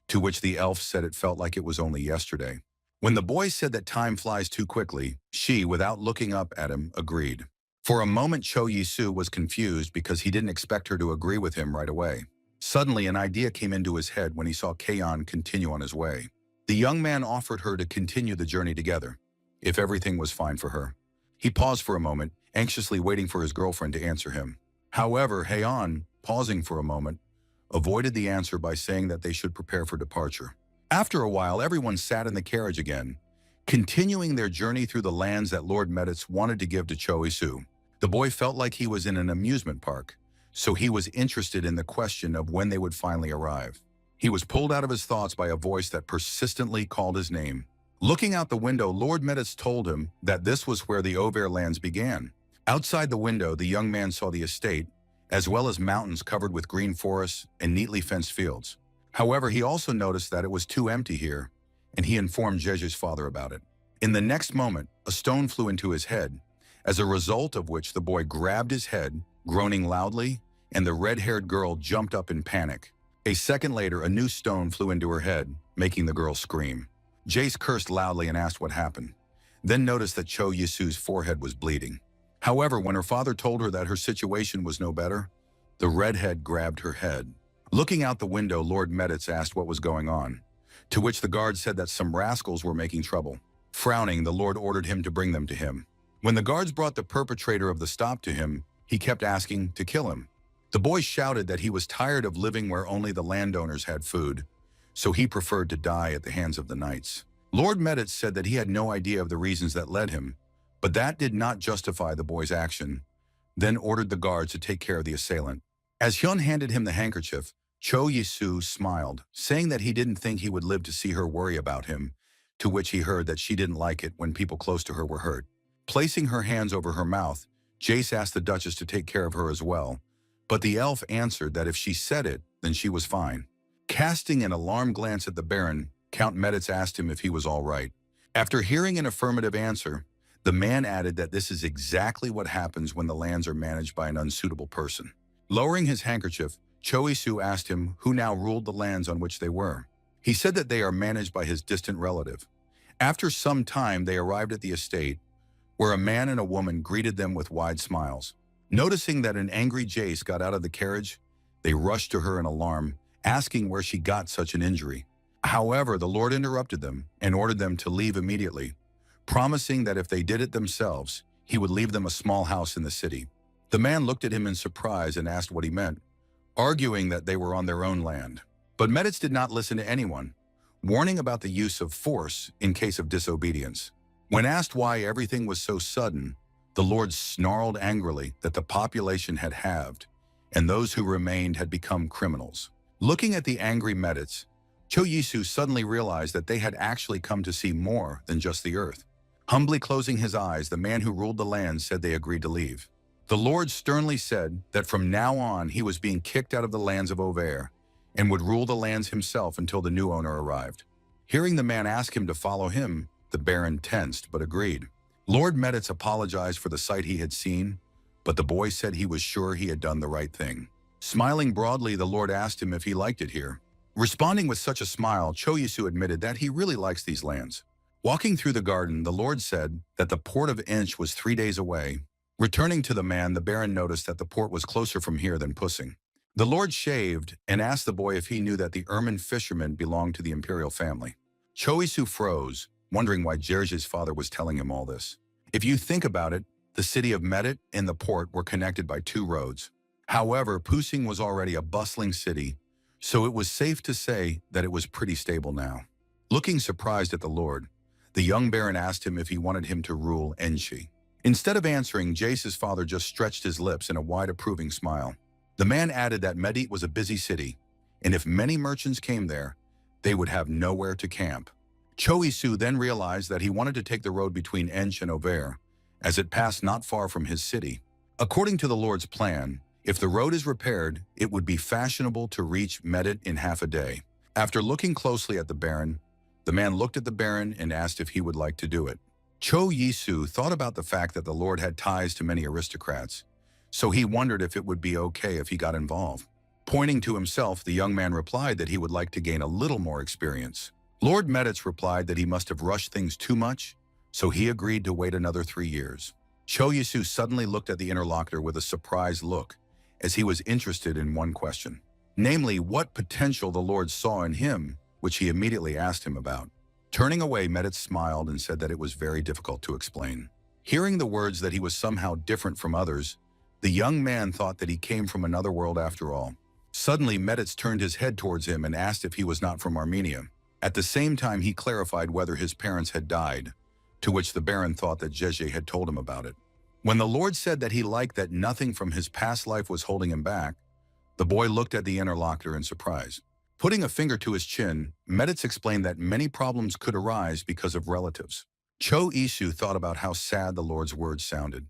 to which the elf said it felt like it was only yesterday. When the boy said that time flies too quickly, she, without looking up at him, agreed. For a moment, Cho Yi-soo was confused because he didn't expect her to agree with him right away. Suddenly, an idea came into his head when he saw Kaeyeon continue on his way. The young man offered her to continue the journey together. if everything was fine for her. He paused for a moment, anxiously waiting for his girlfriend to answer him. However, Haeon, pausing for a moment, avoided the answer by saying that they should prepare for departure. After a while, everyone sat in the carriage again, continuing their journey through the lands that Lord Meditz wanted to give to Cho Isu. The boy felt like he was in an amusement park, so he was interested in the question of when they would finally arrive. He was pulled out of his thoughts by a voice that persistently called his name. Looking out the window, Lord Meditz told him that this was where the Over lands began. Outside the window, the young man saw the estate, as well as mountains covered with green forests and neatly fenced fields. However, he also noticed that it was too empty here, and he informed Jeju's father about it. In the next moment, a stone flew into his head, as a result of which the boy grabbed his head, groaning loudly, and the red-haired girl jumped up in panic. A second later, a new stone flew into her head, making the girl scream. Jace cursed loudly and asked what happened, then noticed that Cho Yisu's forehead was bleeding. However, when her father told her that her situation was no better, the redhead grabbed her head. Looking out the window, Lord Meditz asked what was going on, to which the guard said that some rascals were making trouble. Frowning, the Lord ordered him to bring them to him. When the guards brought the perpetrator of the stop to him, he kept asking to kill him. The boy shouted that he was tired of living where only the landowners had food, so he preferred to die at the hands of the knights. Lord Meditz said that he had no idea of the reasons that led him, but that did not justify the boy's action, then ordered the guards to take care of the assailant. As Hyun handed him the handkerchief, Cho Yisu smiled, saying that he didn't think he would live to see her worry about him, to which he heard that she didn't like it when people close to her were hurt. Placing her hands over her mouth, Jace asked the Duchess to take care of her as well, but the elf answered that if she said it, then she was fine. Casting an alarmed glance at the Baron, Count Meditz asked him if he was all right. After hearing an affirmative answer, the man added that this is exactly what happens when the lands are managed by an unsuitable person. Lowering his handkerchief, Cho Isu asked him who now ruled the lands on which they were. He said that they are managed by his distant relative. After some time, they arrived at the estate, where a man and a woman greeted them with wide smiles. Noticing that an angry Jace got out of the carriage, they rushed to her in alarm, asking where she got such an injury. However, the Lord interrupted them and ordered them to leave immediately, promising that if they did it themselves, he would leave them a small house in the city. The man looked at him in surprise and asked what he meant, arguing that they were on their own land. But Meditz did not listen to anyone, warning about the use of force in case of disobedience. When asked why everything was so sudden, the Lord snarled angrily that the population had halved, and those who remained had become criminals. Looking at the angry Meditz, Cho Yisu suddenly realized that they had actually come to see more than just the earth. Humbly closing his eyes, the man who ruled the land said they agreed to leave. The Lord sternly said that from now on he was being kicked out of the lands of Auvert and would rule the lands himself until the new owner arrived. Hearing the man ask him to follow him, the Baron tensed but agreed. Lord Meditz apologized for the sight he had seen, but the boy said he was sure he had done the right thing. Smiling broadly, the Lord asked him if he liked it here. Responding with such a smile, Cho Yisu admitted that he really likes these lands. Walking through the garden, the Lord said that the port of Inch was 3 days away. Returning to the man, the Baron noticed that the port was closer from here than Pussing. The Lord shaved and asked the boy if he knew that the ermine fishermen belonged to the imperial family. Cho Yisu froze, wondering why Jeju's father was telling him all this. If you think about it, the city of Medit and the port were connected by 2 roads. However, Pussing was already a bustling city, so it was safe to say that it was pretty stable now. Looking surprised at the Lord, the young Baron asked him if he wanted him to rule Enshi. Instead of answering, Jace's father just stretched his lips in a wide approving smile. The man added that Medit was a busy city, and if many merchants came there, they would have nowhere to camp. Cho Yisu then realized that he wanted to take the road between Ench and Auvert, as it passed not far from his city. According to the Lord's plan, if the road is repaired, it would be fashionable to reach Medit in half a day. After looking closely at the Baron, the man looked at the Baron and asked if he would like to do it. Cho Yisu thought about the fact that the Lord had ties to many aristocrats, so he wondered if it would be okay if he got involved. Pointing to himself, the young man replied that he would like to gain a little more experience. Lord Meditz replied that he must have rushed things too much, so he agreed to wait another 3 years. Cho Yisu suddenly looked at the interlocutor with a surprised look, as he was interested in one question, namely what potential the Lord saw in him, which he immediately asked him about. Turning away, Medit smiled and said that it was very difficult to explain. Hearing the words that he was somehow different from others, the young man thought that he came from another world after all. Suddenly, Medits turned his head towards him and asked if he was not from Armenia. At the same time, he clarified whether his parents had died, to which the Baron thought that Jeje had told him about it. When the Lord said that he liked that nothing from his past life was holding him back, the boy looked at the interlocutor in surprise. Putting a finger to his chin, Medits explained that many problems could arise because of relatives. Cho Isu thought about how sad the Lord's words sounded,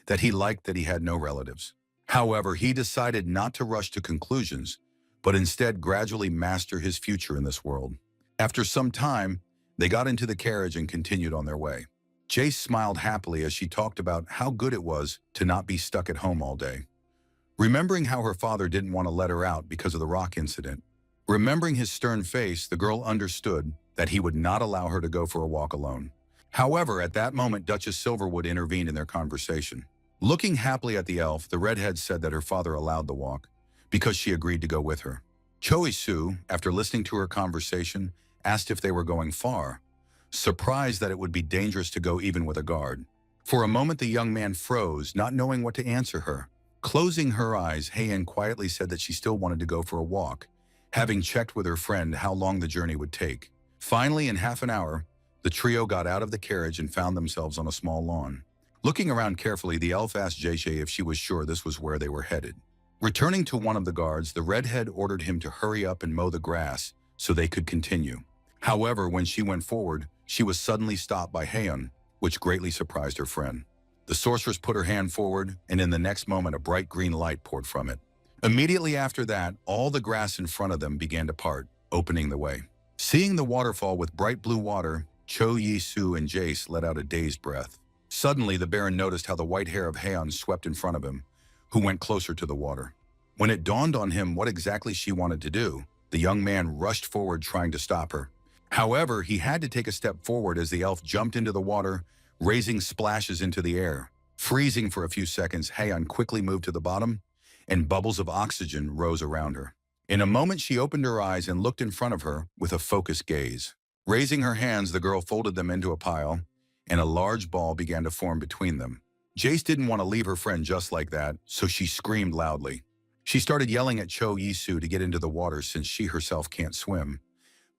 that he liked that he had no relatives. However, he decided not to rush to conclusions, but instead gradually master his future in this world. After some time, they got into the carriage and continued on their way. Jace smiled happily as she talked about how good it was to not be stuck at home all day. Remembering how her father didn't want to let her out because of the rock incident, remembering his stern face, the girl understood that he would not allow her to go for a walk alone. However, at that moment, Duchess Silverwood intervened in their conversation. Looking happily at the elf, the redhead said that her father allowed the walk because she agreed to go with her. Choi-Su, after listening to her conversation, asked if they were going far, surprised that it would be dangerous to go even with a guard. For a moment, the young man froze, not knowing what to answer her. Closing her eyes, Heian quietly said that she still wanted to go for a walk, having checked with her friend how long the journey would take. Finally, in half an hour, the trio got out of the carriage and found themselves on a small lawn. Looking around carefully, the elf asked Jeje if she was sure this was where they were headed. Returning to one of the guards, the redhead ordered him to hurry up and mow the grass so they could continue. However, when she went forward, she was suddenly stopped by Heian, which greatly surprised her friend. The sorceress put her hand forward, and in the next moment, a bright green light poured from it. Immediately after that, all the grass in front of them began to part, opening the way. Seeing the waterfall with bright blue water, Cho Yi-Su and Jace let out a dazed breath. Suddenly, the Baron noticed how the white hair of Heian swept in front of him, who went closer to the water. When it dawned on him what exactly she wanted to do, the young man rushed forward trying to stop her. However, he had to take a step forward as the elf jumped into the water, raising splashes into the air. Freezing for a few seconds, Heian quickly moved to the bottom, and bubbles of oxygen rose around her. In a moment, she opened her eyes and looked in front of her with a focused gaze. Raising her hands, the girl folded them into a pile, and a large ball began to form between them. Jace didn't want to leave her friend just like that, so she screamed loudly. She started yelling at Cho Yi-Su to get into the water since she herself can't swim,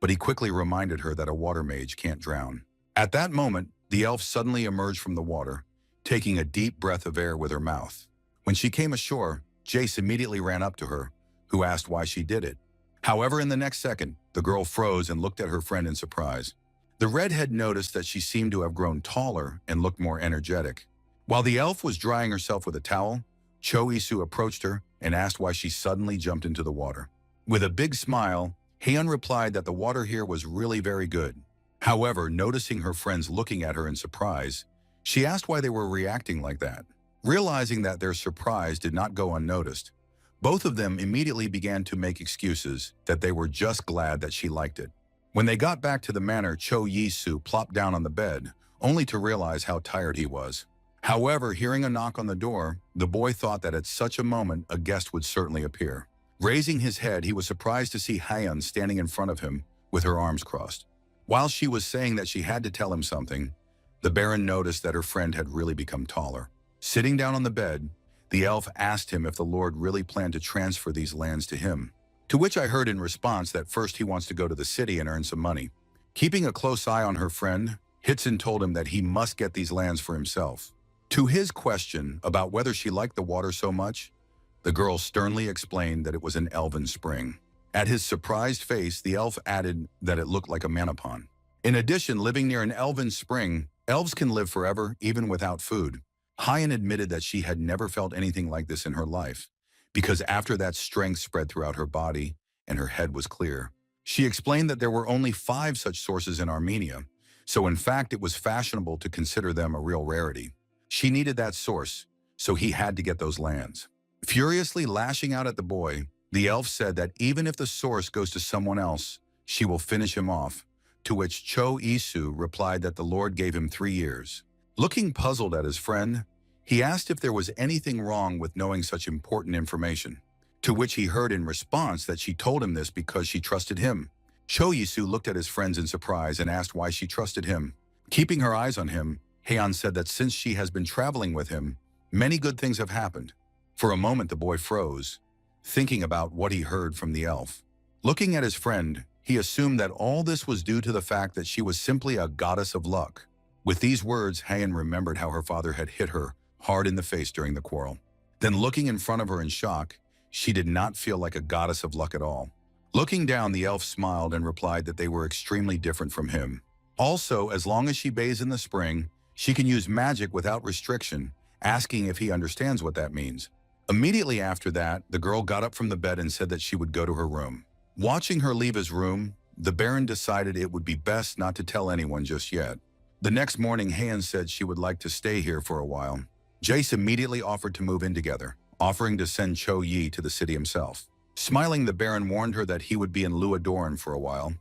but he quickly reminded her that a water mage can't drown. At that moment, the elf suddenly emerged from the water, taking a deep breath of air with her mouth. When she came ashore, Jace immediately ran up to her, who asked why she did it. However, in the next second, the girl froze and looked at her friend in surprise. The redhead noticed that she seemed to have grown taller and looked more energetic. While the elf was drying herself with a towel, Cho Isu approached her and asked why she suddenly jumped into the water. With a big smile, Heian replied that the water here was really very good. However, noticing her friends looking at her in surprise, she asked why they were reacting like that. Realizing that their surprise did not go unnoticed, both of them immediately began to make excuses that they were just glad that she liked it. When they got back to the manor, Cho Yi-Su plopped down on the bed, only to realize how tired he was. However, hearing a knock on the door, the boy thought that at such a moment a guest would certainly appear. Raising his head, he was surprised to see Heian standing in front of him with her arms crossed. While she was saying that she had to tell him something, the Baron noticed that her friend had really become taller. Sitting down on the bed, the elf asked him if the Lord really planned to transfer these lands to him, to which I heard in response that first he wants to go to the city and earn some money. Keeping a close eye on her friend, Hitzen told him that he must get these lands for himself. To his question about whether she liked the water so much, the girl sternly explained that it was an elven spring. At his surprised face, the elf added that it looked like a manapon. In addition, living near an elven spring, elves can live forever, even without food. Heian admitted that she had never felt anything like this in her life, because after that strength spread throughout her body and her head was clear. She explained that there were only 5 such sources in Armenia, so in fact it was fashionable to consider them a real rarity. She needed that source, so he had to get those lands. Furiously lashing out at the boy, the elf said that even if the source goes to someone else, she will finish him off, to which Cho Isu replied that the Lord gave him 3 years. Looking puzzled at his friend, he asked if there was anything wrong with knowing such important information, to which he heard in response that she told him this because she trusted him. Cho Yisu looked at his friends in surprise and asked why she trusted him. Keeping her eyes on him, Heian said that since she has been traveling with him, many good things have happened. For a moment the boy froze, thinking about what he heard from the elf. Looking at his friend, he assumed that all this was due to the fact that she was simply a goddess of luck. With these words, Heian remembered how her father had hit her hard in the face during the quarrel. Then looking in front of her in shock, she did not feel like a goddess of luck at all. Looking down, the elf smiled and replied that they were extremely different from him. Also, as long as she bathes in the spring, she can use magic without restriction, asking if he understands what that means. Immediately after that, the girl got up from the bed and said that she would go to her room. Watching her leave his room, the Baron decided it would be best not to tell anyone just yet. The next morning, Heian said she would like to stay here for a while. Jace immediately offered to move in together, offering to send Cho Yi to the city himself. Smiling, the Baron warned her that he would be in Luadorn for a while,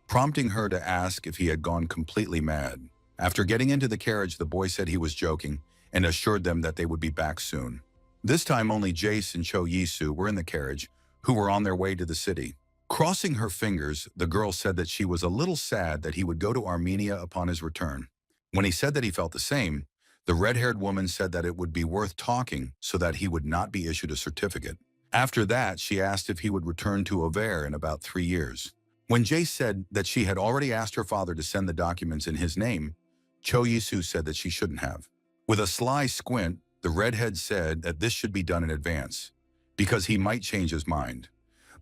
prompting her to ask if he had gone completely mad. After getting into the carriage, the boy said he was joking and assured them that they would be back soon. This time only Jace and Cho Yisu were in the carriage, who were on their way to the city. Crossing her fingers, the girl said that she was a little sad that he would go to Armenia upon his return. When he said that he felt the same, the red-haired woman said that it would be worth talking so that he would not be issued a certificate. After that, she asked if he would return to Auvers in about 3 years. When Jace said that she had already asked her father to send the documents in his name, Cho Yisu said that she shouldn't have. With a sly squint, the redhead said that this should be done in advance, because he might change his mind.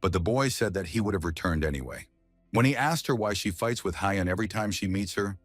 But the boy said that he would have returned anyway. When he asked her why she fights with Heian every time she meets her,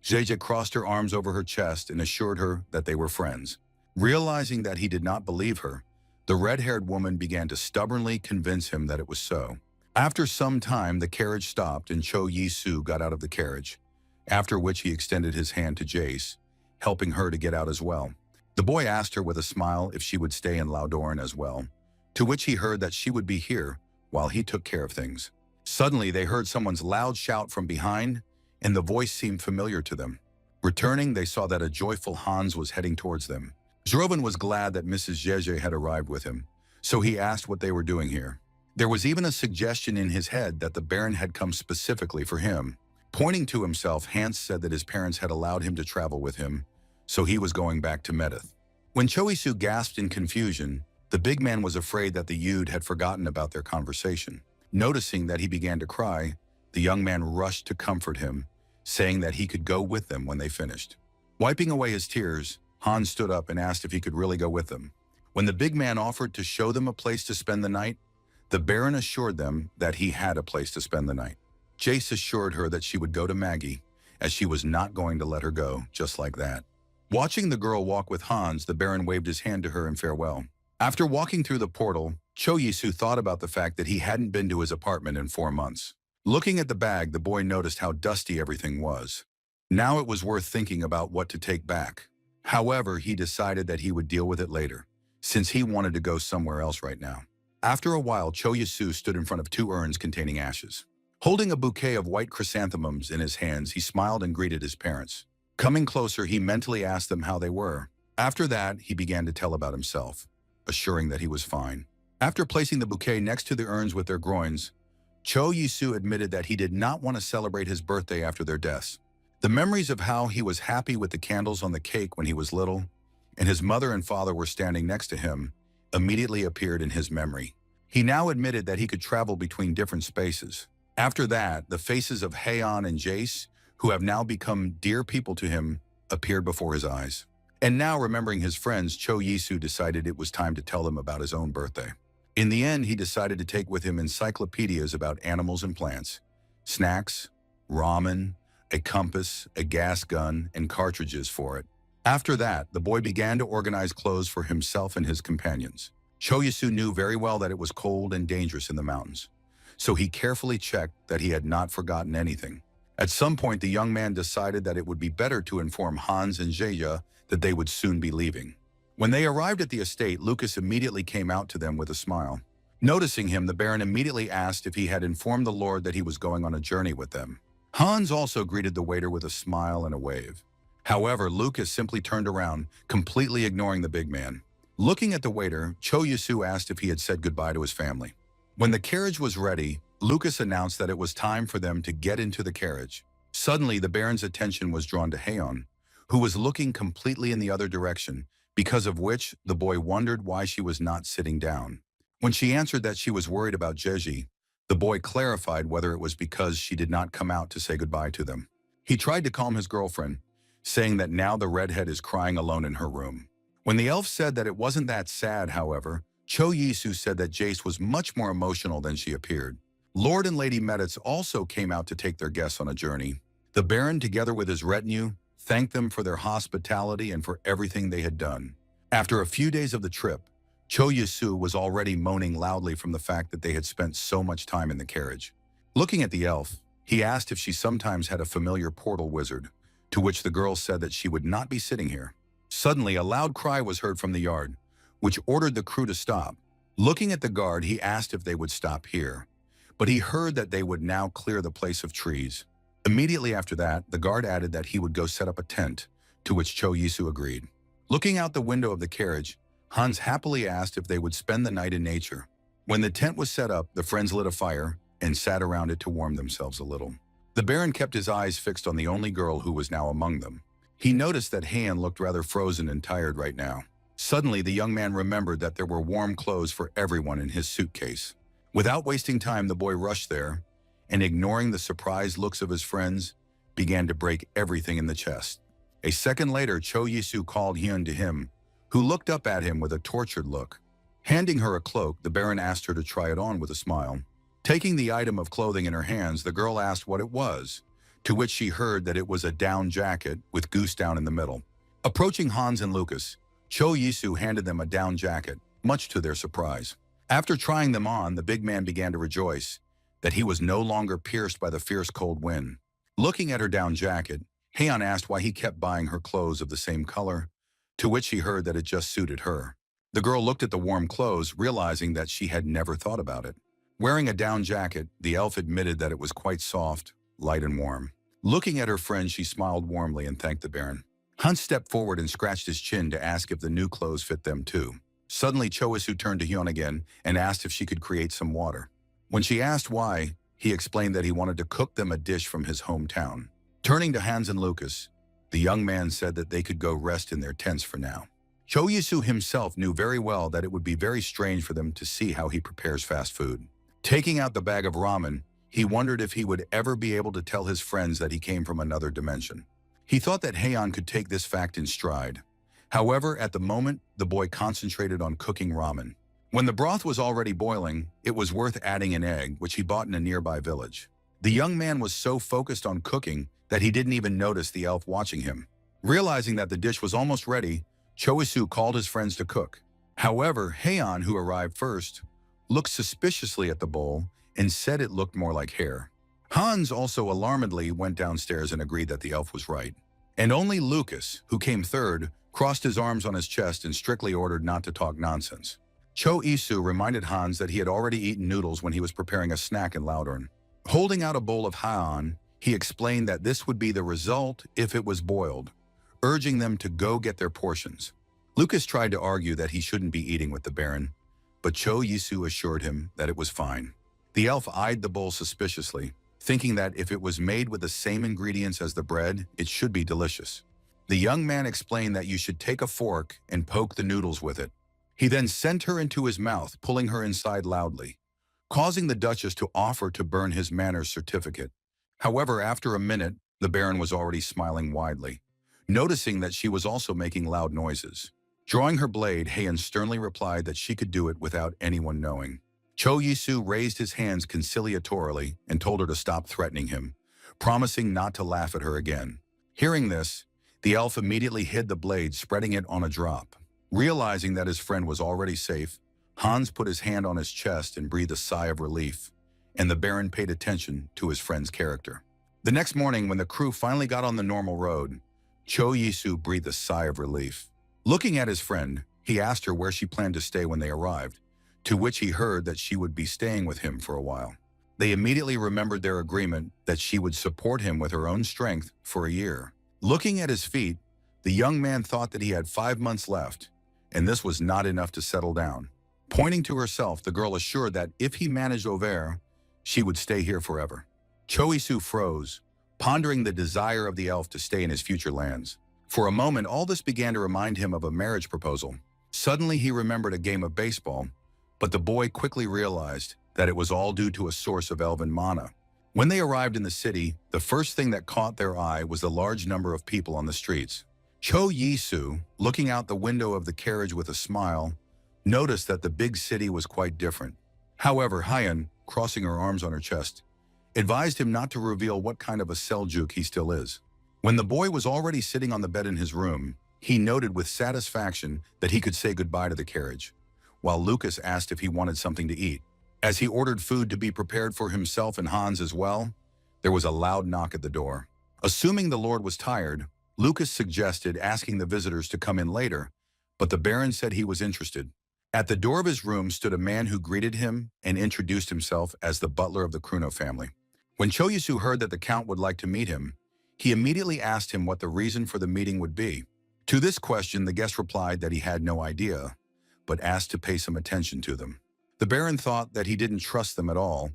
Zheja crossed her arms over her chest and assured her that they were friends. Realizing that he did not believe her, the red-haired woman began to stubbornly convince him that it was so. After some time, the carriage stopped and Cho Yisu got out of the carriage, after which he extended his hand to Jace, helping her to get out as well. The boy asked her with a smile if she would stay in Laudorn as well, to which he heard that she would be here while he took care of things. Suddenly, they heard someone's loud shout from behind, and the voice seemed familiar to them. Returning, they saw that a joyful Hans was heading towards them. Zrovan was glad that Mrs. Zheje had arrived with him, so he asked what they were doing here. There was even a suggestion in his head that the Baron had come specifically for him. Pointing to himself, Hans said that his parents had allowed him to travel with him, so he was going back to Medeth. When Choisu gasped in confusion, the big man was afraid that the Yude had forgotten about their conversation. Noticing that he began to cry, the young man rushed to comfort him, saying that he could go with them when they finished. Wiping away his tears, Hans stood up and asked if he could really go with them. When the big man offered to show them a place to spend the night, the Baron assured them that he had a place to spend the night. Jace assured her that she would go to Maggie, as she was not going to let her go just like that. Watching the girl walk with Hans, the Baron waved his hand to her in farewell. After walking through the portal, Cho Yisu thought about the fact that he hadn't been to his apartment in 4 months. Looking at the bag, the boy noticed how dusty everything was. Now it was worth thinking about what to take back. However, he decided that he would deal with it later, since he wanted to go somewhere else right now. After a while, Cho Yisu stood in front of 2 urns containing ashes. Holding a bouquet of white chrysanthemums in his hands, he smiled and greeted his parents. Coming closer, he mentally asked them how they were. After that, he began to tell about himself, assuring that he was fine. After placing the bouquet next to the urns with their groins, Cho Yisu admitted that he did not want to celebrate his birthday after their deaths. The memories of how he was happy with the candles on the cake when he was little, and his mother and father were standing next to him, immediately appeared in his memory. He now admitted that he could travel between different spaces. After that, the faces of Heian and Jace, who have now become dear people to him, appeared before his eyes. And now, remembering his friends, Cho Yisu decided it was time to tell them about his own birthday. In the end, he decided to take with him encyclopedias about animals and plants, snacks, ramen, a compass, a gas gun, and cartridges for it. After that, the boy began to organize clothes for himself and his companions. Cho Yisu knew very well that it was cold and dangerous in the mountains, so he carefully checked that he had not forgotten anything. At some point, the young man decided that it would be better to inform Hans and Zheja that they would soon be leaving. When they arrived at the estate, Lucas immediately came out to them with a smile. Noticing him, the Baron immediately asked if he had informed the Lord that he was going on a journey with them. Hans also greeted the waiter with a smile and a wave. However, Lucas simply turned around, completely ignoring the big man. Looking at the waiter, Cho Yisu asked if he had said goodbye to his family. When the carriage was ready, Lucas announced that it was time for them to get into the carriage. Suddenly, the Baron's attention was drawn to Haeon, who was looking completely in the other direction, because of which the boy wondered why she was not sitting down. When she answered that she was worried about Jeji, the boy clarified whether it was because she did not come out to say goodbye to them. He tried to calm his girlfriend, saying that now the redhead is crying alone in her room. When the elf said that it wasn't that sad, however, Cho Yisu said that Jace was much more emotional than she appeared. Lord and Lady Meditz also came out to take their guests on a journey. The Baron, together with his retinue, thanked them for their hospitality and for everything they had done. After a few days of the trip, Cho Yisu was already moaning loudly from the fact that they had spent so much time in the carriage. Looking at the elf, he asked if she sometimes had a familiar portal wizard, to which the girl said that she would not be sitting here. Suddenly, a loud cry was heard from the yard, which ordered the crew to stop. Looking at the guard, he asked if they would stop here, but he heard that they would now clear the place of trees. Immediately after that, the guard added that he would go set up a tent, to which Cho Yisu agreed. Looking out the window of the carriage, Hans happily asked if they would spend the night in nature. When the tent was set up, the friends lit a fire and sat around it to warm themselves a little. The Baron kept his eyes fixed on the only girl who was now among them. He noticed that Haeon looked rather frozen and tired right now. Suddenly, the young man remembered that there were warm clothes for everyone in his suitcase. Without wasting time, the boy rushed there, and ignoring the surprised looks of his friends, began to break everything in the chest. A second later, Cho Yisu called Hyun to him, who looked up at him with a tortured look. Handing her a cloak, the Baron asked her to try it on with a smile. Taking the item of clothing in her hands, the girl asked what it was, to which she heard that it was a down jacket with goose down in the middle. Approaching Hans and Lucas, Cho Yisu handed them a down jacket, much to their surprise. After trying them on, the big man began to rejoice that he was no longer pierced by the fierce cold wind. Looking at her down jacket, Haeon asked why he kept buying her clothes of the same color, to which he heard that it just suited her. The girl looked at the warm clothes, realizing that she had never thought about it. Wearing a down jacket, the elf admitted that it was quite soft, light and warm. Looking at her friend, she smiled warmly and thanked the Baron. Hans stepped forward and scratched his chin to ask if the new clothes fit them too. Suddenly, Cho Yisu turned to Hyun again and asked if she could create some water. When she asked why, he explained that he wanted to cook them a dish from his hometown. Turning to Hans and Lucas, the young man said that they could go rest in their tents for now. Cho Yisu himself knew very well that it would be very strange for them to see how he prepares fast food. Taking out the bag of ramen, he wondered if he would ever be able to tell his friends that he came from another dimension. He thought that Haeon could take this fact in stride. However, at the moment, the boy concentrated on cooking ramen. When the broth was already boiling, it was worth adding an egg, which he bought in a nearby village. The young man was so focused on cooking that he didn't even notice the elf watching him. Realizing that the dish was almost ready, Cho Yisu called his friends to cook. However, Haeon, who arrived first, looked suspiciously at the bowl and said it looked more like hair. Hans also alarmedly went downstairs and agreed that the elf was right. And only Lucas, who came third, crossed his arms on his chest and strictly ordered not to talk nonsense. Cho Yisu reminded Hans that he had already eaten noodles when he was preparing a snack in Laudern. Holding out a bowl of Haeon, he explained that this would be the result if it was boiled, urging them to go get their portions. Lucas tried to argue that he shouldn't be eating with the Baron, but Cho Yisu assured him that it was fine. The elf eyed the bowl suspiciously, thinking that if it was made with the same ingredients as the bread, it should be delicious. The young man explained that you should take a fork and poke the noodles with it. He then sent her into his mouth, pulling her inside loudly, causing the Duchess to offer to burn his manners certificate. However, after a minute, the Baron was already smiling widely, noticing that she was also making loud noises. Drawing her blade, Haeon sternly replied that she could do it without anyone knowing. Cho Yisu raised his hands conciliatorily and told her to stop threatening him, promising not to laugh at her again. Hearing this, the elf immediately hid the blade, spreading it on a drop. Realizing that his friend was already safe, Hans put his hand on his chest and breathed a sigh of relief, and the Baron paid attention to his friend's character. The next morning, when the crew finally got on the normal road, Cho Yisu breathed a sigh of relief. Looking at his friend, he asked her where she planned to stay when they arrived, to which he heard that she would be staying with him for a while. They immediately remembered their agreement that she would support him with her own strength for a year. Looking at his feet, the young man thought that he had 5 months left, and this was not enough to settle down. Pointing to herself, the girl assured that if he managed Auvert, she would stay here forever. Choi-soo froze, pondering the desire of the elf to stay in his future lands. For a moment, all this began to remind him of a marriage proposal. Suddenly, he remembered a game of baseball, but the boy quickly realized that it was all due to a source of elven mana. When they arrived in the city, the first thing that caught their eye was the large number of people on the streets. Cho Yi-soo, looking out the window of the carriage with a smile, noticed that the big city was quite different. However, Hyun, crossing her arms on her chest, advised him not to reveal what kind of a Seljuk he still is. When the boy was already sitting on the bed in his room, he noted with satisfaction that he could say goodbye to the carriage, while Lucas asked if he wanted something to eat. As he ordered food to be prepared for himself and Hans as well, there was a loud knock at the door. Assuming the Lord was tired, Lucas suggested asking the visitors to come in later, but the Baron said he was interested. At the door of his room stood a man who greeted him and introduced himself as the butler of the Kruno family. When Cho Yi-soo heard that the Count would like to meet him, he immediately asked him what the reason for the meeting would be. To this question, the guest replied that he had no idea, but asked to pay some attention to them. The Baron thought that he didn't trust them at all,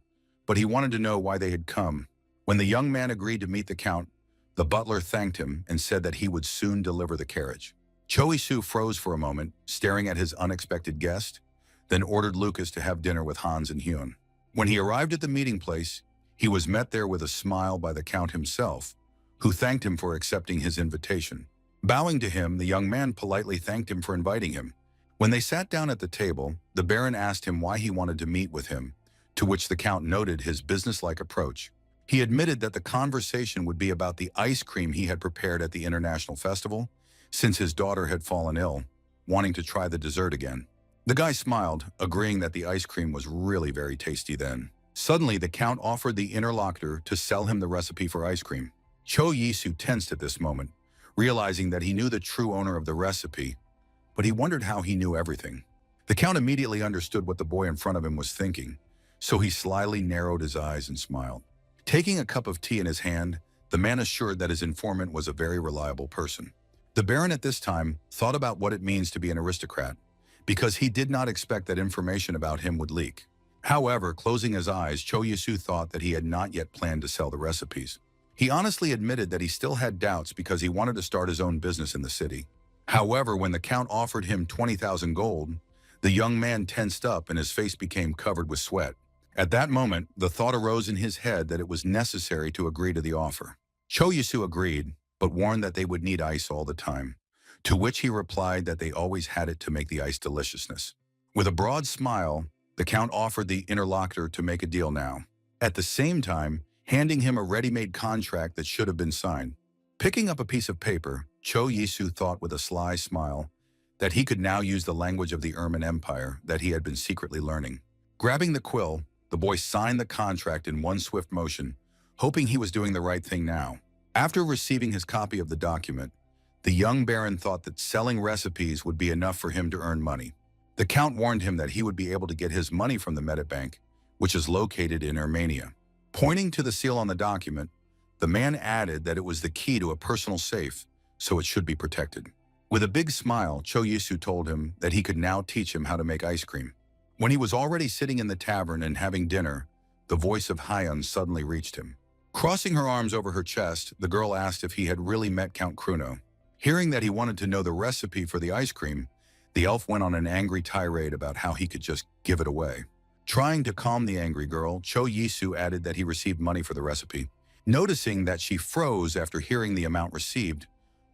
but he wanted to know why they had come. When the young man agreed to meet the Count, the butler thanked him and said that he would soon deliver the carriage. Cho Yi-soo froze for a moment, staring at his unexpected guest, then ordered Lucas to have dinner with Hans and Hyun. When he arrived at the meeting place, he was met there with a smile by the Count himself, who thanked him for accepting his invitation. Bowing to him, the young man politely thanked him for inviting him. When they sat down at the table, the Baron asked him why he wanted to meet with him, to which the Count noted his businesslike approach. He admitted that the conversation would be about the ice cream he had prepared at the International Festival, since his daughter had fallen ill, wanting to try the dessert again. The guy smiled, agreeing that the ice cream was really very tasty then. Suddenly, the Count offered the interlocutor to sell him the recipe for ice cream. Cho Yi-soo tensed at this moment, realizing that he knew the true owner of the recipe, but he wondered how he knew everything. The Count immediately understood what the boy in front of him was thinking, so he slyly narrowed his eyes and smiled. Taking a cup of tea in his hand, the man assured that his informant was a very reliable person. The Baron at this time thought about what it means to be an aristocrat, because he did not expect that information about him would leak. However, closing his eyes, Cho Yi-soo thought that he had not yet planned to sell the recipes. He honestly admitted that he still had doubts because he wanted to start his own business in the city. However, when the Count offered him 20,000 gold, the young man tensed up and his face became covered with sweat. At that moment, the thought arose in his head that it was necessary to agree to the offer. Cho Yi-soo agreed, but warned that they would need ice all the time, to which he replied that they always had it to make the ice deliciousness. With a broad smile, the Count offered the interlocutor to make a deal now, at the same time handing him a ready-made contract that should have been signed. Picking up a piece of paper, Cho Yi-soo thought with a sly smile that he could now use the language of the Ermin Empire that he had been secretly learning. Grabbing the quill, the boy signed the contract in one swift motion, hoping he was doing the right thing now. After receiving his copy of the document, the young Baron thought that selling recipes would be enough for him to earn money. The Count warned him that he would be able to get his money from the Medibank, which is located in Armenia. Pointing to the seal on the document, the man added that it was the key to a personal safe, so it should be protected. With a big smile, Cho Yi-soo told him that he could now teach him how to make ice cream. When he was already sitting in the tavern and having dinner, the voice of Hyun suddenly reached him. Crossing her arms over her chest, the girl asked if he had really met Count Kruno. Hearing that he wanted to know the recipe for the ice cream, the elf went on an angry tirade about how he could just give it away. Trying to calm the angry girl, Cho Yi-soo added that he received money for the recipe. Noticing that she froze after hearing the amount received,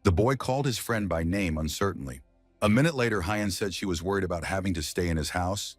the boy called his friend by name uncertainly. A minute later, Hyun said she was worried about having to stay in his house,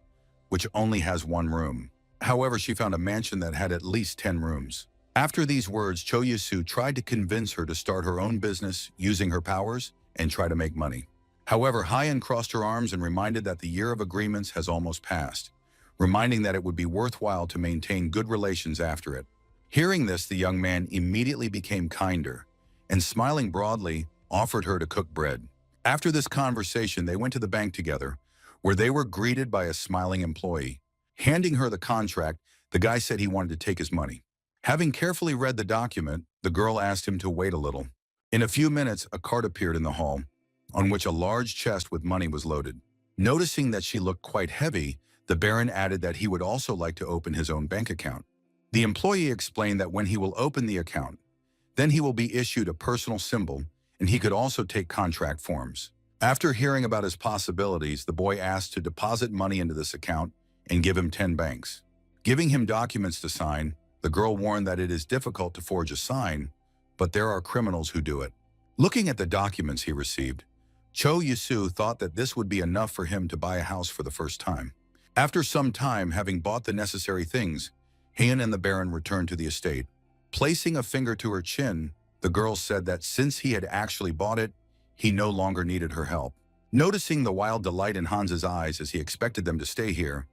which only has one room. However, she found a mansion that had at least 10 rooms. After these words, Cho Yi-soo tried to convince her to start her own business using her powers and try to make money. However, Hyun crossed her arms and reminded that the year of agreements has almost passed, reminding that it would be worthwhile to maintain good relations after it. Hearing this, the young man immediately became kinder and, smiling broadly, offered her to cook bread. After this conversation, they went to the bank together, where they were greeted by a smiling employee. Handing her the contract, the guy said he wanted to take his money. Having carefully read the document, the girl asked him to wait a little. In a few minutes, a cart appeared in the hall, on which a large chest with money was loaded. Noticing that she looked quite heavy, the Baron added that he would also like to open his own bank account. The employee explained that when he will open the account, then he will be issued a personal symbol, and he could also take contract forms. After hearing about his possibilities, the boy asked to deposit money into this account and give him 10 banks. Giving him documents to sign, the girl warned that it is difficult to forge a sign, but there are criminals who do it. Looking at the documents he received, Cho Yisu thought that this would be enough for him to buy a house for the first time. After some time having bought the necessary things, Han and the Baron returned to the estate. Placing a finger to her chin, the girl said that since he had actually bought it, he no longer needed her help. Noticing the wild delight in Hans's eyes as he expected them to stay here,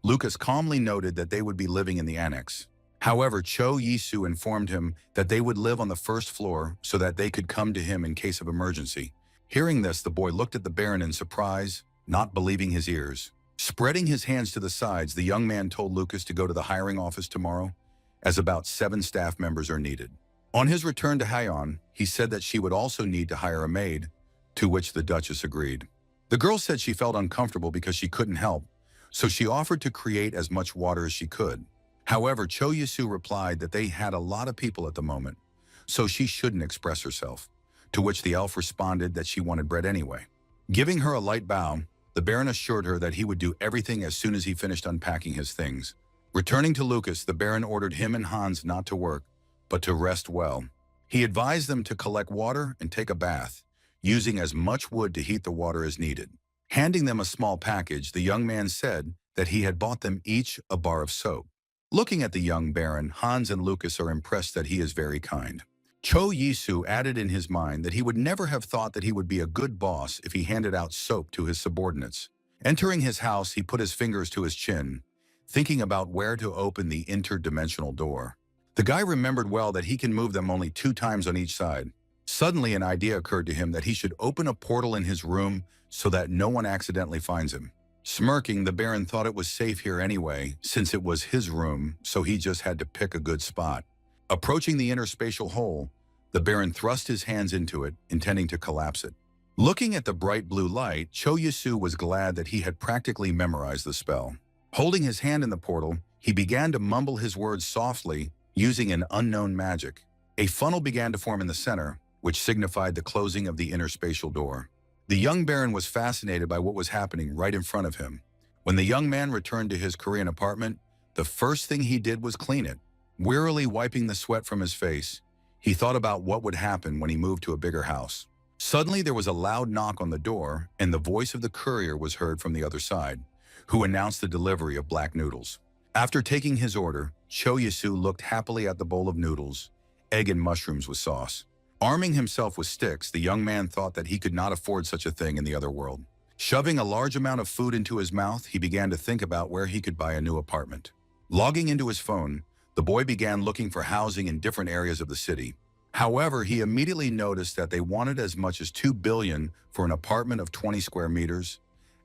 Lucas calmly noted that they would be living in the annex. However, Cho Yisu informed him that they would live on the first floor so that they could come to him in case of emergency. Hearing this, the boy looked at the Baron in surprise, not believing his ears. Spreading his hands to the sides, the young man told Lucas to go to the hiring office tomorrow, as about 7 staff members are needed. On his return to Haeyeon, he said that she would also need to hire a maid, to which the Duchess agreed. The girl said she felt uncomfortable because she couldn't help, so she offered to create as much water as she could. However, Cho Yisu replied that they had a lot of people at the moment, so she shouldn't express herself, to which the elf responded that she wanted bread anyway. Giving her a light bow, the Baron assured her that he would do everything as soon as he finished unpacking his things. Returning to Lucas, the Baron ordered him and Hans not to work, but to rest well. He advised them to collect water and take a bath, using as much wood to heat the water as needed. Handing them a small package, the young man said that he had bought them each a bar of soap. Looking at the young Baron, Hans and Lucas are impressed that he is very kind. Cho Yisu added in his mind that he would never have thought that he would be a good boss if he handed out soap to his subordinates. Entering his house, he put his fingers to his chin, thinking about where to open the interdimensional door. The guy remembered well that he can move them only 2 times on each side. Suddenly, an idea occurred to him that he should open a portal in his room so that no one accidentally finds him. Smirking, the Baron thought it was safe here anyway, since it was his room, so he just had to pick a good spot. Approaching the interspatial hole, the Baron thrust his hands into it, intending to collapse it. Looking at the bright blue light, Cho Yisu was glad that he had practically memorized the spell. Holding his hand in the portal, he began to mumble his words softly, using an unknown magic. A funnel began to form in the center, which signified the closing of the interspatial door. The young Baron was fascinated by what was happening right in front of him. When the young man returned to his Korean apartment, the first thing he did was clean it. Wearily wiping the sweat from his face, he thought about what would happen when he moved to a bigger house. Suddenly, there was a loud knock on the door, and the voice of the courier was heard from the other side, who announced the delivery of black noodles. After taking his order, Cho Yisu looked happily at the bowl of noodles, egg and mushrooms with sauce. Arming himself with sticks, the young man thought that he could not afford such a thing in the other world. Shoving a large amount of food into his mouth, he began to think about where he could buy a new apartment. Logging into his phone, the boy began looking for housing in different areas of the city. However, he immediately noticed that they wanted as much as 2 billion for an apartment of 20 square meters,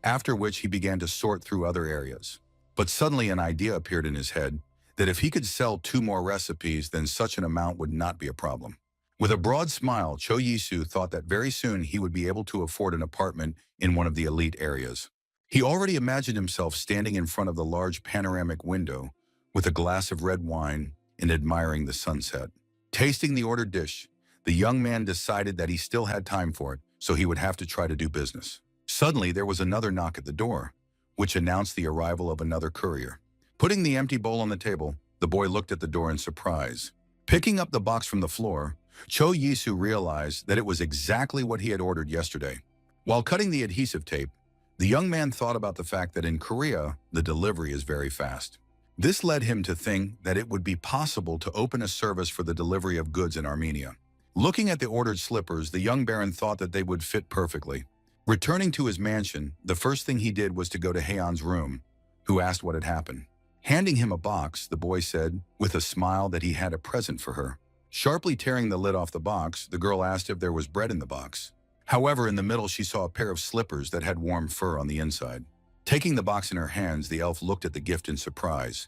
after which he began to sort through other areas. But suddenly an idea appeared in his head that if he could sell 2 more recipes, then such an amount would not be a problem. With a broad smile, Cho Yisu thought that very soon he would be able to afford an apartment in one of the elite areas. He already imagined himself standing in front of the large panoramic window with a glass of red wine and admiring the sunset. Tasting the ordered dish, the young man decided that he still had time for it, so he would have to try to do business. Suddenly, there was another knock at the door, which announced the arrival of another courier. Putting the empty bowl on the table, the boy looked at the door in surprise. Picking up the box from the floor, Cho Yisu realized that it was exactly what he had ordered yesterday. While cutting the adhesive tape, the young man thought about the fact that in Korea, the delivery is very fast. This led him to think that it would be possible to open a service for the delivery of goods in Armenia. Looking at the ordered slippers, the young Baron thought that they would fit perfectly. Returning to his mansion, the first thing he did was to go to Haeyeon's room, who asked what had happened. Handing him a box, the boy said, with a smile, that he had a present for her. Sharply tearing the lid off the box, the girl asked if there was bread in the box. However, in the middle she saw a pair of slippers that had warm fur on the inside. Taking the box in her hands, the elf looked at the gift in surprise,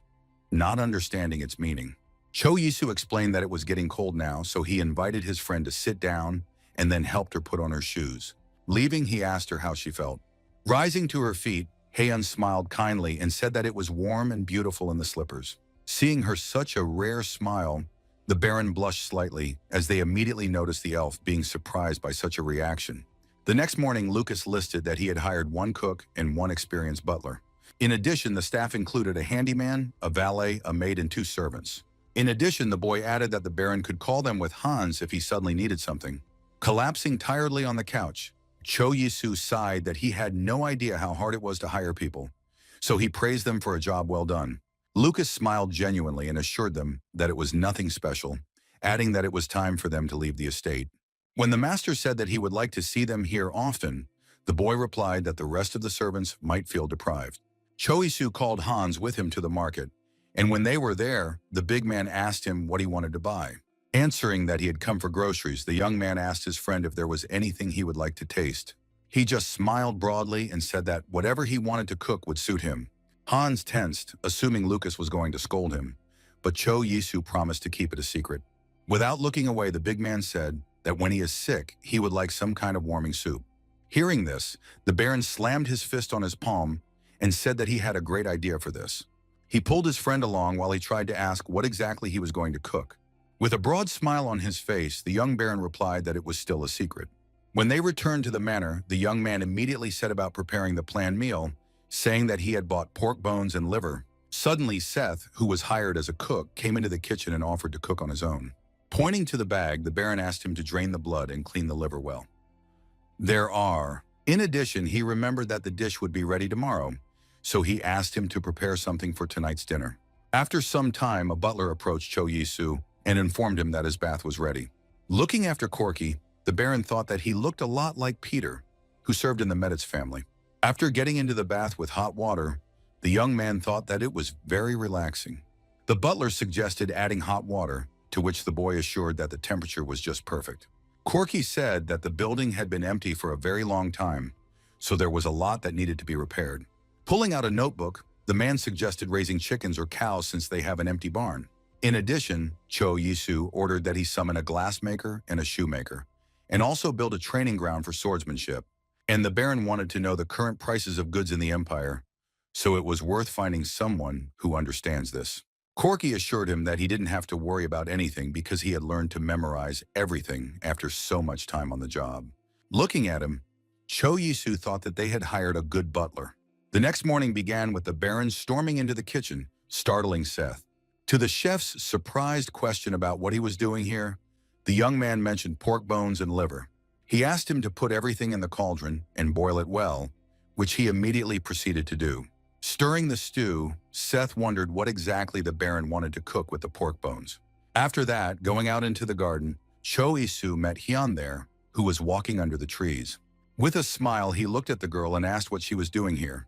not understanding its meaning. Cho Yisu explained that it was getting cold now, so he invited his friend to sit down and then helped her put on her shoes. Leaving, he asked her how she felt. Rising to her feet, Haeyeon smiled kindly and said that it was warm and beautiful in the slippers. Seeing her such a rare smile, the Baron blushed slightly as they immediately noticed the elf being surprised by such a reaction. The next morning, Lucas listed that he had hired one cook and one experienced butler. In addition, the staff included a handyman, a valet, a maid, and 2 servants. In addition, the boy added that the Baron could call them with Hans if he suddenly needed something. Collapsing tiredly on the couch, Cho Yisu sighed that he had no idea how hard it was to hire people, so he praised them for a job well done. Lucas smiled genuinely and assured them that it was nothing special, adding that it was time for them to leave the estate. When the master said that he would like to see them here often, the boy replied that the rest of the servants might feel deprived. Cho Yisu called Hans with him to the market, and when they were there, the big man asked him what he wanted to buy. Answering that he had come for groceries, the young man asked his friend if there was anything he would like to taste. He just smiled broadly and said that whatever he wanted to cook would suit him. Hans tensed, assuming Lucas was going to scold him, but Cho Yisu promised to keep it a secret. Without looking away, the big man said that when he is sick, he would like some kind of warming soup. Hearing this, the Baron slammed his fist on his palm and said that he had a great idea for this. He pulled his friend along while he tried to ask what exactly he was going to cook. With a broad smile on his face, the young Baron replied that it was still a secret. When they returned to the manor, the young man immediately set about preparing the planned meal, saying that he had bought pork bones and liver. Suddenly, Seth, who was hired as a cook, came into the kitchen and offered to cook on his own. Pointing to the bag, the Baron asked him to drain the blood and clean the liver well. In addition, he remembered that the dish would be ready tomorrow, so he asked him to prepare something for tonight's dinner. After some time, a butler approached Cho Yisu and informed him that his bath was ready. Looking after Corky, the Baron thought that he looked a lot like Peter, who served in the Meditz family. After getting into the bath with hot water, the young man thought that it was very relaxing. The butler suggested adding hot water, to which the boy assured that the temperature was just perfect. Corky said that the building had been empty for a very long time, so there was a lot that needed to be repaired. Pulling out a notebook, the man suggested raising chickens or cows since they have an empty barn. In addition, Cho Yisu ordered that he summon a glassmaker and a shoemaker, and also build a training ground for swordsmanship. And the Baron wanted to know the current prices of goods in the Empire, so it was worth finding someone who understands this. Corky assured him that he didn't have to worry about anything because he had learned to memorize everything after so much time on the job. Looking at him, Cho Yisu thought that they had hired a good butler. The next morning began with the Baron storming into the kitchen, startling Seth. To the chef's surprised question about what he was doing here, the young man mentioned pork bones and liver. He asked him to put everything in the cauldron and boil it well, which he immediately proceeded to do. Stirring the stew, Seth wondered what exactly the Baron wanted to cook with the pork bones. After that, going out into the garden, Cho Yisu met Hyun there, who was walking under the trees. With a smile, he looked at the girl and asked what she was doing here,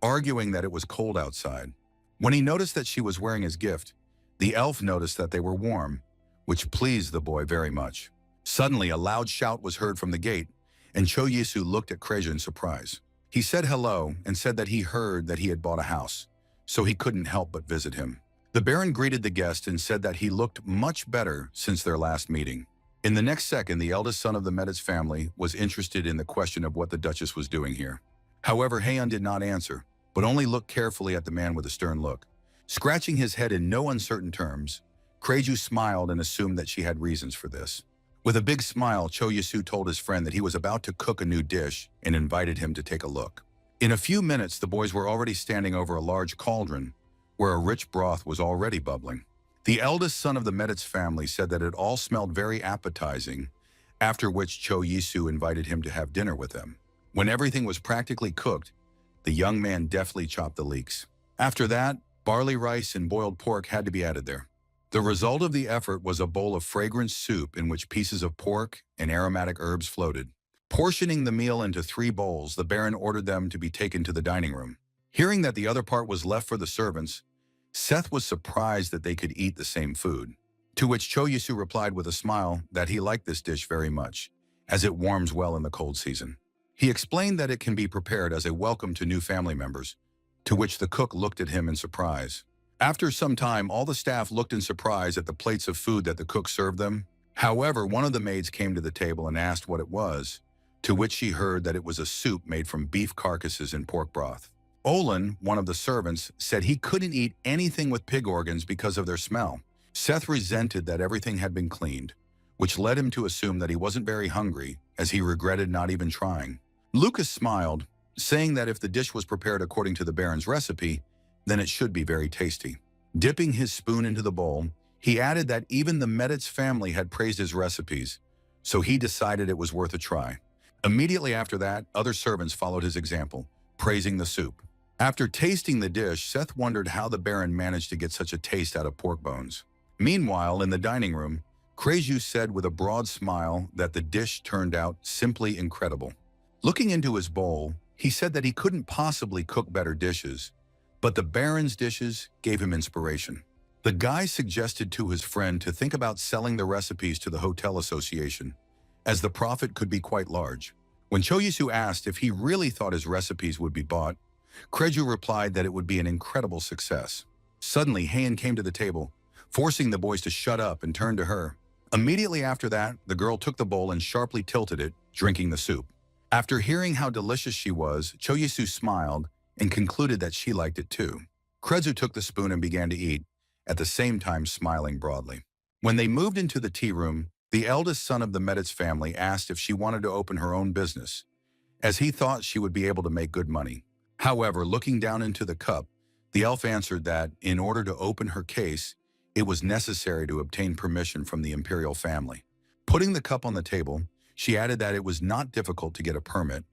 arguing that it was cold outside. When he noticed that she was wearing his gift, the elf noticed that they were warm, which pleased the boy very much. Suddenly, a loud shout was heard from the gate, and Cho Yisu looked at Kreja in surprise. He said hello and said that he heard that he had bought a house, so he couldn't help but visit him. The Baron greeted the guest and said that he looked much better since their last meeting. In the next second, the eldest son of the Meditz family was interested in the question of what the Duchess was doing here. However, Hyun did not answer, but only looked carefully at the man with a stern look. Scratching his head in no uncertain terms, Kreju smiled and assumed that she had reasons for this. With a big smile, Cho Yisu told his friend that he was about to cook a new dish and invited him to take a look. In a few minutes, the boys were already standing over a large cauldron where a rich broth was already bubbling. The eldest son of the Meditz family said that it all smelled very appetizing, after which Cho Yisu invited him to have dinner with them. When everything was practically cooked, the young man deftly chopped the leeks. After that, barley rice and boiled pork had to be added there. The result of the effort was a bowl of fragrant soup in which pieces of pork and aromatic herbs floated. Portioning the meal into 3 bowls, the Baron ordered them to be taken to the dining room. Hearing that the other part was left for the servants, Seth was surprised that they could eat the same food. To which Cho Yisu replied with a smile that he liked this dish very much, as it warms well in the cold season. He explained that it can be prepared as a welcome to new family members, to which the cook looked at him in surprise. After some time, all the staff looked in surprise at the plates of food that the cook served them. However, one of the maids came to the table and asked what it was, to which she heard that it was a soup made from beef carcasses and pork broth. Olin, one of the servants, said he couldn't eat anything with pig organs because of their smell. Seth resented that everything had been cleaned, which led him to assume that he wasn't very hungry, as he regretted not even trying. Lucas smiled, saying that if the dish was prepared according to the Baron's recipe, then it should be very tasty. Dipping his spoon into the bowl, he added that even the Meditz family had praised his recipes, so he decided it was worth a try. Immediately after that, other servants followed his example, praising the soup. After tasting the dish, Seth wondered how the Baron managed to get such a taste out of pork bones. Meanwhile, in the dining room, Kreju said with a broad smile that the dish turned out simply incredible. Looking into his bowl, he said that he couldn't possibly cook better dishes, but the Baron's dishes gave him inspiration. The guy suggested to his friend to think about selling the recipes to the hotel association, as the profit could be quite large. When Choyisu asked if he really thought his recipes would be bought, Kreju replied that it would be an incredible success. Suddenly, Heian came to the table, forcing the boys to shut up and turn to her. Immediately after that, the girl took the bowl and sharply tilted it, drinking the soup. After hearing how delicious she was, Choyisu smiled and concluded that she liked it too. Kreju took the spoon and began to eat, at the same time smiling broadly. When they moved into the tea room, the eldest son of the Meditz family asked if she wanted to open her own business, as he thought she would be able to make good money. However, looking down into the cup, the elf answered that, in order to open her case, it was necessary to obtain permission from the imperial family. Putting the cup on the table, she added that it was not difficult to get a permit,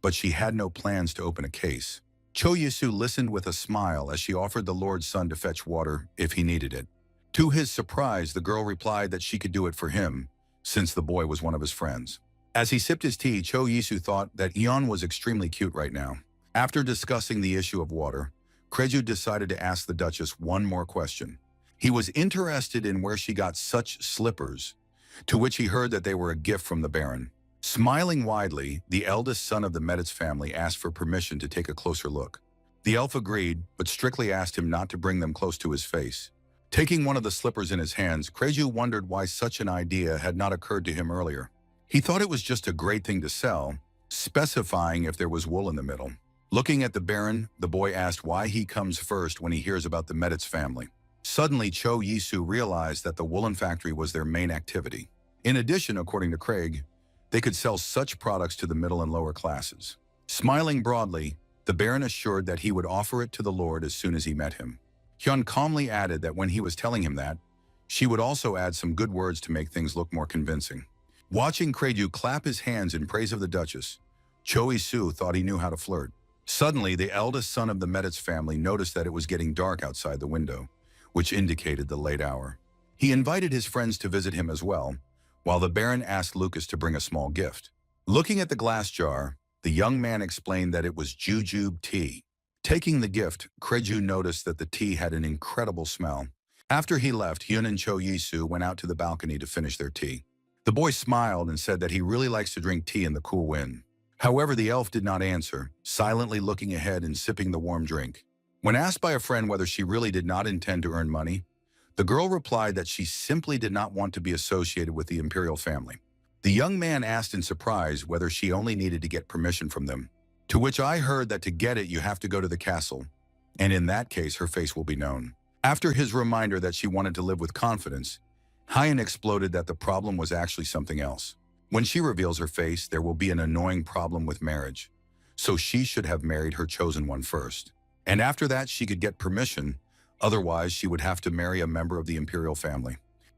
but she had no plans to open a case. Choyisu listened with a smile as she offered the Lord's son to fetch water if he needed it. To his surprise, the girl replied that she could do it for him, since the boy was one of his friends. As he sipped his tea, Choyisu thought that Eon was extremely cute right now. After discussing the issue of water, Kreju decided to ask the Duchess one more question. He was interested in where she got such slippers, to which he heard that they were a gift from the Baron. Smiling widely, the eldest son of the Meditz family asked for permission to take a closer look. The elf agreed, but strictly asked him not to bring them close to his face. Taking one of the slippers in his hands, Kreju wondered why such an idea had not occurred to him earlier. He thought it was just a great thing to sell, specifying if there was wool in the middle. Looking at the Baron, the boy asked why he comes first when he hears about the Meditz family. Suddenly, Choyisu realized that the woolen factory was their main activity. In addition, according to Craig, they could sell such products to the middle and lower classes. Smiling broadly, the Baron assured that he would offer it to the Lord as soon as he met him. Hyun calmly added that when he was telling him that, she would also add some good words to make things look more convincing. Watching Kreju clap his hands in praise of the Duchess, Choyisu thought he knew how to flirt. Suddenly, the eldest son of the Meditz family noticed that it was getting dark outside the window, which indicated the late hour. He invited his friends to visit him as well, while the Baron asked Lucas to bring a small gift. Looking at the glass jar, the young man explained that it was jujube tea. Taking the gift, Kreju noticed that the tea had an incredible smell. After he left, Hyun and Choyisu went out to the balcony to finish their tea. The boy smiled and said that he really likes to drink tea in the cool wind. However, the elf did not answer, silently looking ahead and sipping the warm drink. When asked by a friend whether she really did not intend to earn money, the girl replied that she simply did not want to be associated with the imperial family. The young man asked in surprise whether she only needed to get permission from them, to which I heard that to get it you have to go to the castle, and in that case her face will be known. After his reminder that she wanted to live with confidence, Hyun exploded that the problem was actually something else. When she reveals her face, there will be an annoying problem with marriage, so she should have married her chosen one first. And after that, she could get permission, otherwise she would have to marry a member of the imperial family.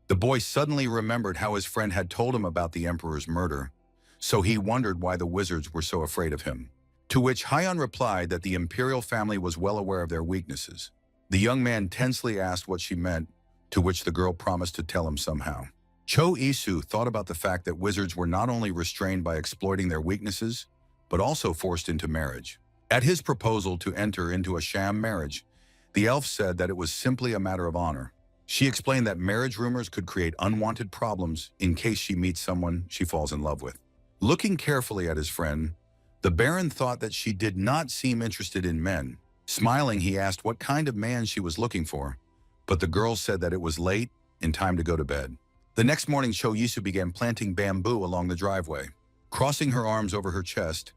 The boy suddenly remembered how his friend had told him about the emperor's murder, so he wondered why the wizards were so afraid of him. To which Hyun replied that the imperial family was well aware of their weaknesses. The young man tensely asked what she meant, to which the girl promised to tell him somehow. Choyisu thought about the fact that wizards were not only restrained by exploiting their weaknesses, but also forced into marriage. At his proposal to enter into a sham marriage, the elf said that it was simply a matter of honor. She explained that marriage rumors could create unwanted problems in case she meets someone she falls in love with. Looking carefully at his friend, the Baron thought that she did not seem interested in men. Smiling, he asked what kind of man she was looking for, but the girl said that it was late and time to go to bed. The next morning, Choyisu began planting bamboo along the driveway. Crossing her arms over her chest,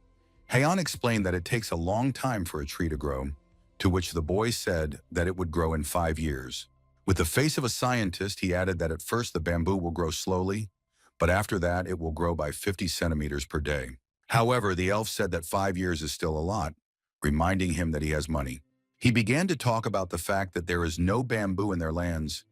Heian explained that it takes a long time for a tree to grow, to which the boy said that it would grow in 5 years. With the face of a scientist, he added that at first the bamboo will grow slowly, but after that it will grow by 50 centimeters per day. However, the elf said that 5 years is still a lot, reminding him that he has money. He began to talk about the fact that there is no bamboo in their lands.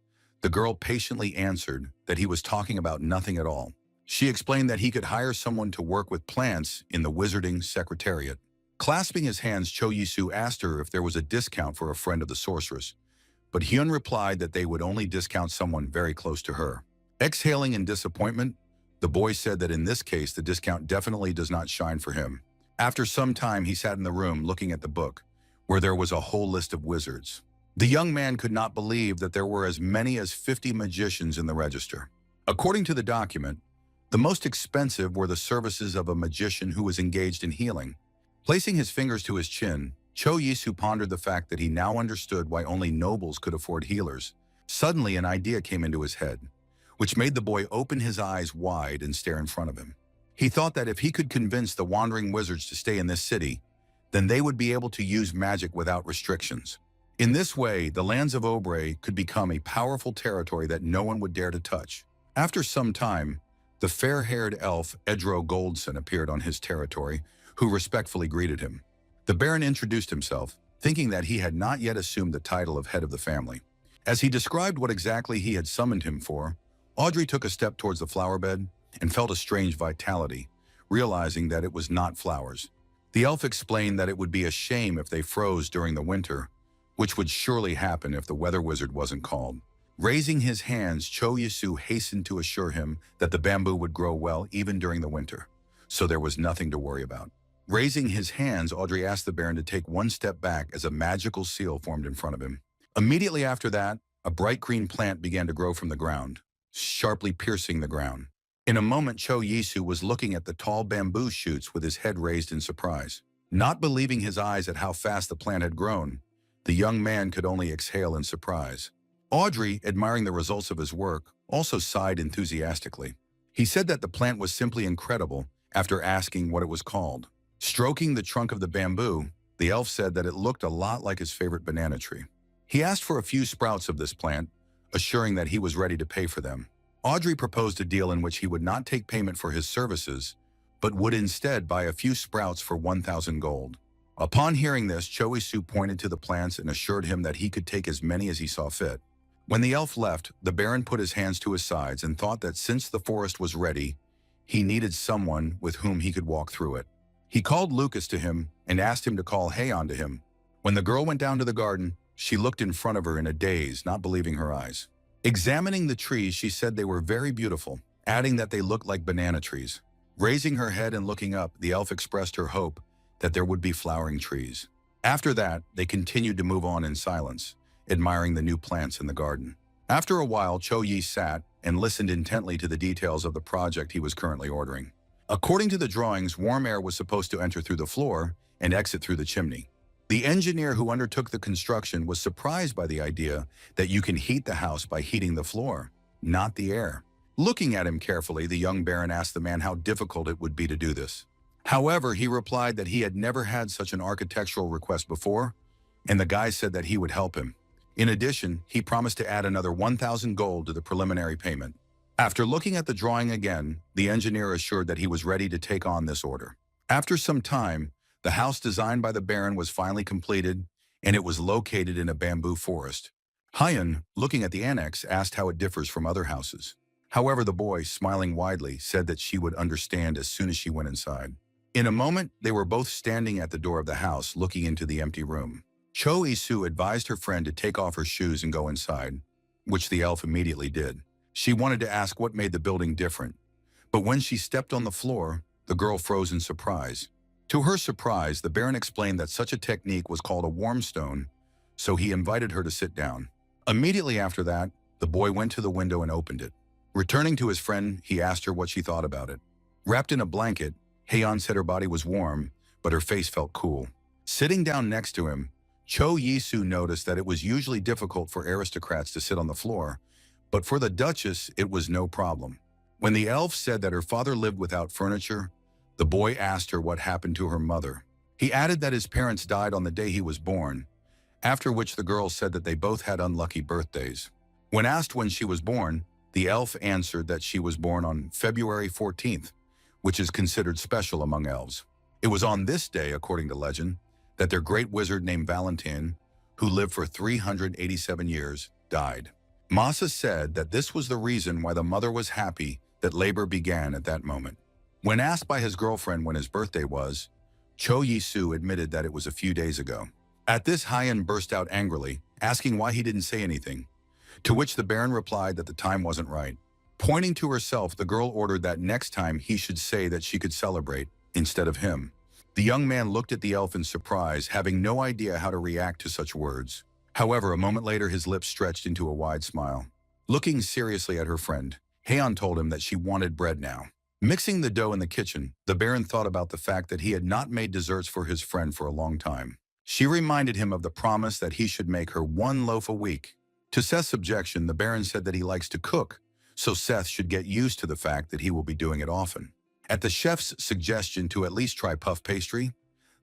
The girl patiently answered that he was talking about nothing at all. She explained that he could hire someone to work with plants in the wizarding secretariat. Clasping his hands, Cho Yisu asked her if there was a discount for a friend of the sorceress, but Hyun replied that they would only discount someone very close to her. Exhaling in disappointment, the boy said that in this case the discount definitely does not shine for him. After some time, he sat in the room looking at the book, where there was a whole list of wizards. The young man could not believe that there were as many as 50 magicians in the register. According to the document, the most expensive were the services of a magician who was engaged in healing. Placing his fingers to his chin, Cho Yisu pondered the fact that he now understood why only nobles could afford healers. Suddenly, an idea came into his head, which made the boy open his eyes wide and stare in front of him. He thought that if he could convince the wandering wizards to stay in this city, then they would be able to use magic without restrictions. In this way, the lands of Obrey could become a powerful territory that no one would dare to touch. After some time, the fair-haired elf Edro Goldson appeared on his territory, who respectfully greeted him. The Baron introduced himself, thinking that he had not yet assumed the title of head of the family. As he described what exactly he had summoned him for, Audrey took a step towards the flower bed and felt a strange vitality, realizing that it was not flowers. The elf explained that it would be a shame if they froze during the winter, which would surely happen if the weather wizard wasn't called. Raising his hands, Cho Yisu hastened to assure him that the bamboo would grow well even during the winter, so there was nothing to worry about. Raising his hands, Audrey asked the Baron to take one step back as a magical seal formed in front of him. Immediately after that, a bright green plant began to grow from the ground, sharply piercing the ground. In a moment, Cho Yisu was looking at the tall bamboo shoots with his head raised in surprise. Not believing his eyes at how fast the plant had grown, the young man could only exhale in surprise. Audrey, admiring the results of his work, also sighed enthusiastically. He said that the plant was simply incredible after asking what it was called. Stroking the trunk of the bamboo, the elf said that it looked a lot like his favorite banana tree. He asked for a few sprouts of this plant, assuring that he was ready to pay for them. Audrey proposed a deal in which he would not take payment for his services, but would instead buy a few sprouts for 1,000 gold. Upon hearing this, Cho Yisu pointed to the plants and assured him that he could take as many as he saw fit. When the elf left, the Baron put his hands to his sides and thought that since the forest was ready, he needed someone with whom he could walk through it. He called Lucas to him and asked him to call Heian to him. When the girl went down to the garden, she looked in front of her in a daze, not believing her eyes. Examining the trees, she said they were very beautiful, adding that they looked like banana trees. Raising her head and looking up, the elf expressed her hope that there would be flowering trees. After that, they continued to move on in silence, admiring the new plants in the garden. After a while, Cho Yi sat and listened intently to the details of the project he was currently ordering. According to the drawings, warm air was supposed to enter through the floor and exit through the chimney. The engineer who undertook the construction was surprised by the idea that you can heat the house by heating the floor, not the air. Looking at him carefully, the young Baron asked the man how difficult it would be to do this. However, he replied that he had never had such an architectural request before, and the guy said that he would help him. In addition, he promised to add another 1,000 gold to the preliminary payment. After looking at the drawing again, the engineer assured that he was ready to take on this order. After some time, the house designed by the Baron was finally completed, and it was located in a bamboo forest. Hyun, looking at the annex, asked how it differs from other houses. However, the boy, smiling widely, said that she would understand as soon as she went inside. In a moment, they were both standing at the door of the house, looking into the empty room. Cho Yisu advised her friend to take off her shoes and go inside, which the elf immediately did. She wanted to ask what made the building different, but when she stepped on the floor, the girl froze in surprise. To her surprise, the Baron explained that such a technique was called a warm stone, so he invited her to sit down. Immediately after that, the boy went to the window and opened it. Returning to his friend, he asked her what she thought about it. Wrapped in a blanket, Heian said her body was warm, but her face felt cool. Sitting down next to him, Cho Yisu noticed that it was usually difficult for aristocrats to sit on the floor, but for the Duchess, it was no problem. When the elf said that her father lived without furniture, The boy asked her what happened to her mother. He added that his parents died on the day he was born, after which the girl said that they both had unlucky birthdays. When asked when she was born, the elf answered that she was born on February 14th, which is considered special among elves. It was on this day, according to legend, that their great wizard named Valentine, who lived for 387 years, died. Masa said that this was the reason why the mother was happy that labor began at that moment. When asked by his girlfriend when his birthday was, Cho Yi-soo admitted that it was a few days ago. At this, Hyen burst out angrily, asking why he didn't say anything, to which the Baron replied that the time wasn't right. Pointing to herself, the girl ordered that next time he should say that she could celebrate instead of him. The young man looked at the elf in surprise, having no idea how to react to such words. However, a moment later, his lips stretched into a wide smile. Looking seriously at her friend, Hyeon told him that she wanted bread now. Mixing the dough in the kitchen, the Baron thought about the fact that he had not made desserts for his friend for a long time. She reminded him of the promise that he should make her 1 loaf a week. To Seth's objection, the Baron said that he likes to cook, so Seth should get used to the fact that he will be doing it often. At the chef's suggestion to at least try puff pastry,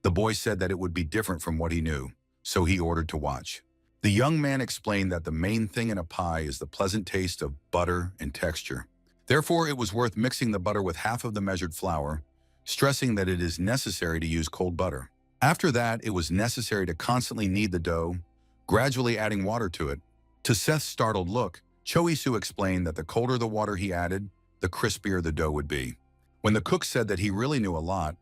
the boy said that it would be different from what he knew, so he ordered to watch. The young man explained that the main thing in a pie is the pleasant taste of butter and texture. Therefore, it was worth mixing the butter with half of the measured flour, stressing that it is necessary to use cold butter. After that, it was necessary to constantly knead the dough, gradually adding water to it. To Seth's startled look, Cho Yi-soo explained that the colder the water he added, the crispier the dough would be. When the cook said that he really knew a lot,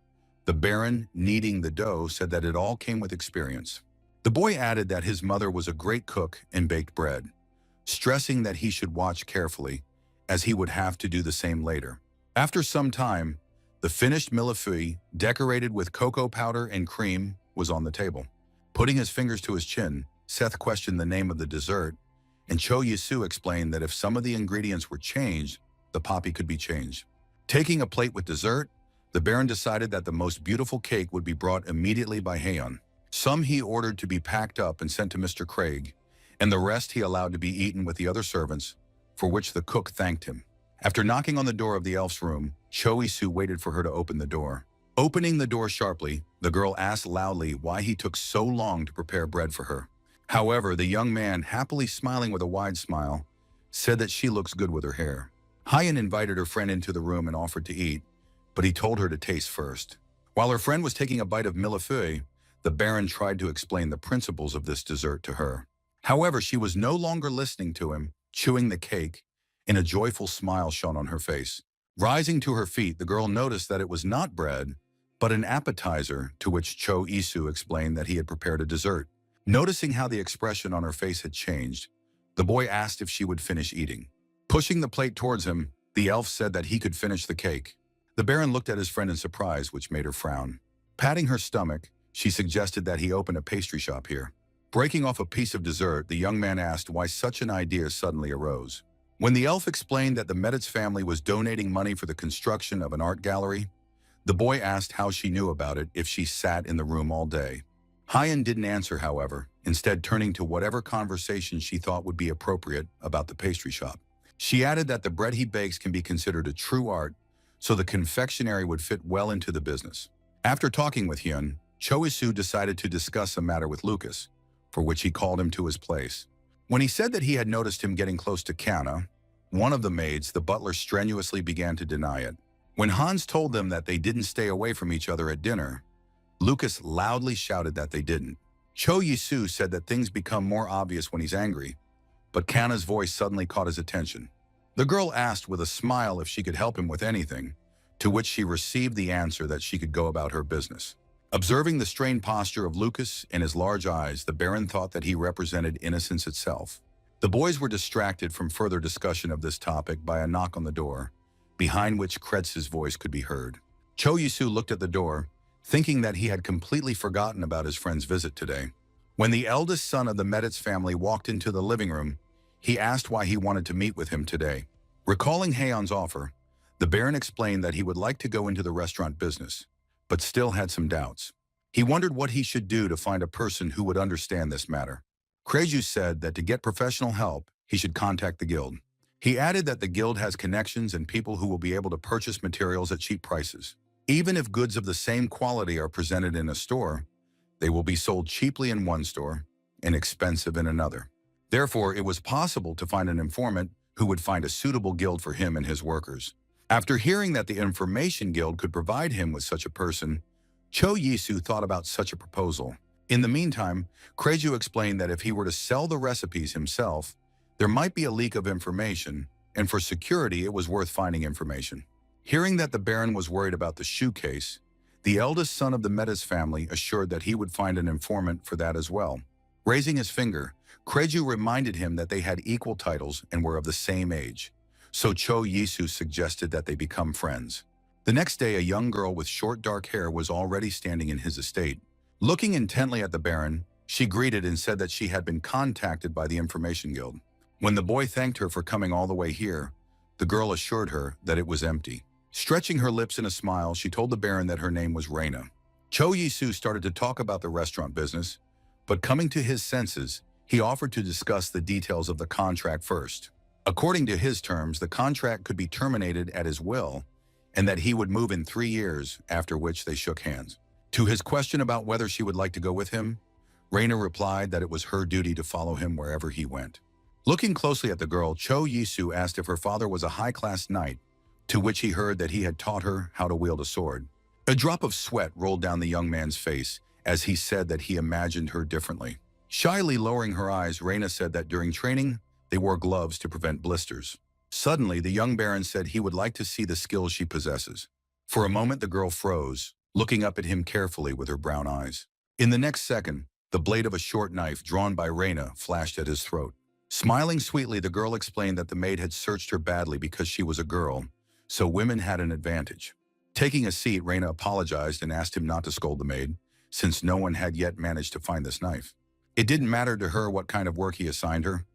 the Baron, kneading the dough, said that it all came with experience. The boy added that his mother was a great cook and baked bread, stressing that he should watch carefully, as he would have to do the same later. After some time, the finished millefeuille, decorated with cocoa powder and cream, was on the table. Putting his fingers to his chin, Seth questioned the name of the dessert, and Cho Yi-soo explained that if some of the ingredients were changed, the poppy could be changed. Taking a plate with dessert, the Baron decided that the most beautiful cake would be brought immediately by Hyeon. Some he ordered to be packed up and sent to Mr. Craig, and the rest he allowed to be eaten with the other servants, for which the cook thanked him. After knocking on the door of the elf's room, Cho Yi-soo waited for her to open the door. Opening the door sharply, the girl asked loudly why he took so long to prepare bread for her. However, the young man, happily smiling with a wide smile, said that she looks good with her hair. Hyen invited her friend into the room and offered to eat, but he told her to taste first. While her friend was taking a bite of millefeuille, the Baron tried to explain the principles of this dessert to her. However, she was no longer listening to him, chewing the cake, and a joyful smile shone on her face. Rising to her feet, the girl noticed that it was not bread, but an appetizer, to which Cho Yi-soo explained that he had prepared a dessert. Noticing how the expression on her face had changed, the boy asked if she would finish eating. Pushing the plate towards him, the elf said that he could finish the cake. The Baron looked at his friend in surprise, which made her frown. Patting her stomach, she suggested that he open a pastry shop here. Breaking off a piece of dessert, the young man asked why such an idea suddenly arose. When the elf explained that the Meditz family was donating money for the construction of an art gallery, the boy asked how she knew about it if she sat in the room all day. Hyen didn't answer, however, instead turning to whatever conversation she thought would be appropriate about the pastry shop. She added that the bread he bakes can be considered a true art, so the confectionery would fit well into the business. After talking with Hyun, Cho Yi-soo decided to discuss a matter with Lucas, for which he called him to his place. When he said that he had noticed him getting close to Kana, one of the maids, the butler, strenuously began to deny it. When Hans told them that they didn't stay away from each other at dinner, Lucas loudly shouted that they didn't. Cho Yi-soo said that things become more obvious when he's angry, but Kana's voice suddenly caught his attention. The girl asked with a smile if she could help him with anything, to which she received the answer that she could go about her business. Observing the strained posture of Lucas and his large eyes, the Baron thought that he represented innocence itself. The boys were distracted from further discussion of this topic by a knock on the door, behind which Kretz's voice could be heard. Cho Yi-soo looked at the door, thinking that he had completely forgotten about his friend's visit today. When the eldest son of the Meditz family walked into the living room, he asked why he wanted to meet with him today. Recalling Haeon's offer, the Baron explained that he would like to go into the restaurant business, but still had some doubts. He wondered what he should do to find a person who would understand this matter. Kreju said that to get professional help, he should contact the guild. He added that the guild has connections and people who will be able to purchase materials at cheap prices. Even if goods of the same quality are presented in a store, they will be sold cheaply in one store and expensive in another. Therefore, it was possible to find an informant who would find a suitable guild for him and his workers. After hearing that the Information Guild could provide him with such a person, Cho Yisu thought about such a proposal. In the meantime, Kreju explained that if he were to sell the recipes himself, there might be a leak of information, and for security it was worth finding information. Hearing that the Baron was worried about the shoe case, the eldest son of the Metas family assured that he would find an informant for that as well. Raising his finger, Kreju reminded him that they had equal titles and were of the same age, so Cho Yisu suggested that they become friends. The next day, a young girl with short dark hair was already standing in his estate. Looking intently at the Baron, she greeted and said that she had been contacted by the Information Guild. When the boy thanked her for coming all the way here, the girl assured her that it was empty. Stretching her lips in a smile, she told the Baron that her name was Reina. Cho Yisu started to talk about the restaurant business, but coming to his senses, he offered to discuss the details of the contract first. According to his terms, the contract could be terminated at his will, and that he would move in 3 years, after which they shook hands. To his question about whether she would like to go with him, Reina replied that it was her duty to follow him wherever he went. Looking closely at the girl, Cho Yisu asked if her father was a high-class knight, to which he heard that he had taught her how to wield a sword. A drop of sweat rolled down the young man's face as he said that he imagined her differently. Shyly lowering her eyes, Reina said that during training, they wore gloves to prevent blisters. Suddenly, the young Baron said he would like to see the skills she possesses. For a moment, the girl froze, looking up at him carefully with her brown eyes. In the next second, the blade of a short knife drawn by Reina flashed at his throat. Smiling sweetly, the girl explained that the maid had searched her badly because she was a girl, so women had an advantage. Taking a seat, Reina apologized and asked him not to scold the maid, since no one had yet managed to find this knife. It didn't matter to her what kind of work he assigned her,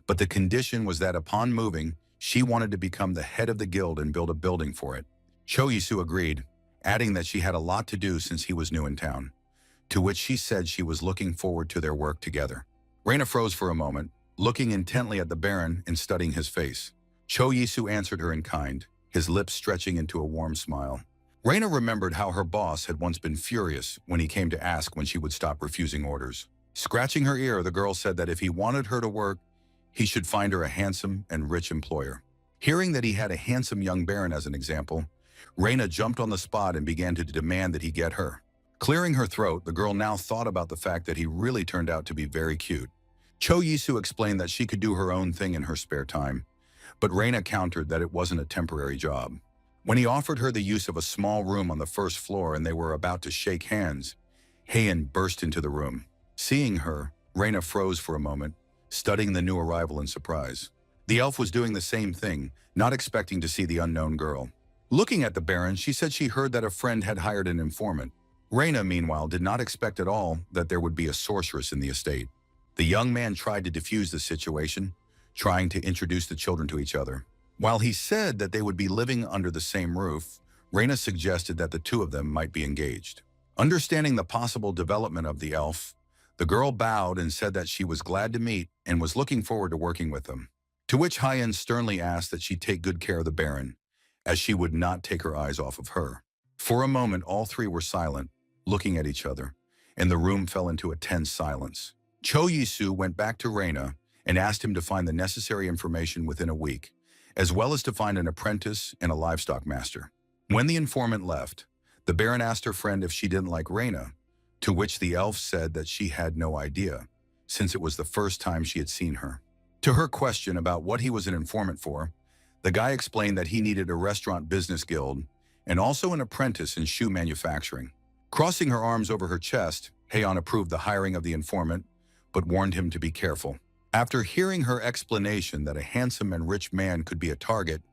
but the condition was that upon moving, she wanted to become the head of the guild and build a building for it. Cho Yisu agreed, adding that she had a lot to do since he was new in town, to which she said she was looking forward to their work together. Reina froze for a moment, looking intently at the Baron and studying his face. Cho Yisu answered her in kind, his lips stretching into a warm smile. Reina remembered how her boss had once been furious when he came to ask when she would stop refusing orders. Scratching her ear, the girl said that if he wanted her to work, he should find her a handsome and rich employer. Hearing that he had a handsome young Baron as an example, Reina jumped on the spot and began to demand that he get her. Clearing her throat, the girl now thought about the fact that he really turned out to be very cute. Cho Yisu explained that she could do her own thing in her spare time, but Reina countered that it wasn't a temporary job. When he offered her the use of a small room on the first floor and they were about to shake hands, Heian burst into the room. Seeing her, Reina froze for a moment, studying the new arrival in surprise. The elf was doing the same thing, not expecting to see the unknown girl. Looking at the Baron, she said she heard that a friend had hired an informant. Reina, meanwhile, did not expect at all that there would be a sorceress in the estate. The young man tried to defuse the situation, trying to introduce the children to each other. While he said that they would be living under the same roof, Reina suggested that the two of them might be engaged. Understanding the possible development of the elf, the girl bowed and said that she was glad to meet and was looking forward to working with them. To which Heian sternly asked that she take good care of the Baron, as she would not take her eyes off of her. For a moment, all three were silent, looking at each other, and the room fell into a tense silence. Cho Yisu went back to Reina and asked him to find the necessary information within a week, as well as to find an apprentice and a livestock master. When the informant left, the Baron asked her friend if she didn't like Reina, to which the elf said that she had no idea, since it was the first time she had seen her. To her question about what he was an informant for, the guy explained that he needed a restaurant business guild and also an apprentice in shoe manufacturing. Crossing her arms over her chest, Heian approved the hiring of the informant, but warned him to be careful. After hearing her explanation that a handsome and rich man could be a target,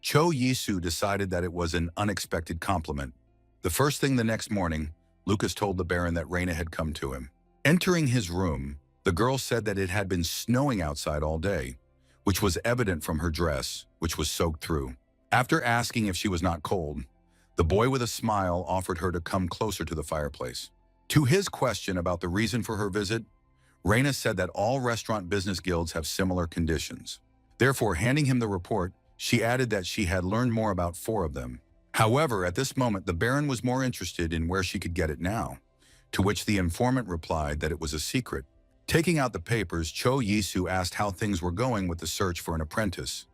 Cho Yisu decided that it was an unexpected compliment. The first thing the next morning, Lucas told the Baron that Reina had come to him. Entering his room, the girl said that it had been snowing outside all day, which was evident from her dress, which was soaked through. After asking if she was not cold, the boy with a smile offered her to come closer to the fireplace. To his question about the reason for her visit, Reina said that all restaurant business guilds have similar conditions. Therefore, handing him the report, she added that she had learned more about 4 of them. However, at this moment, the Baron was more interested in where she could get it now, to which the informant replied that it was a secret. Taking out the papers, Cho Yisu asked how things were going with the search for an apprentice,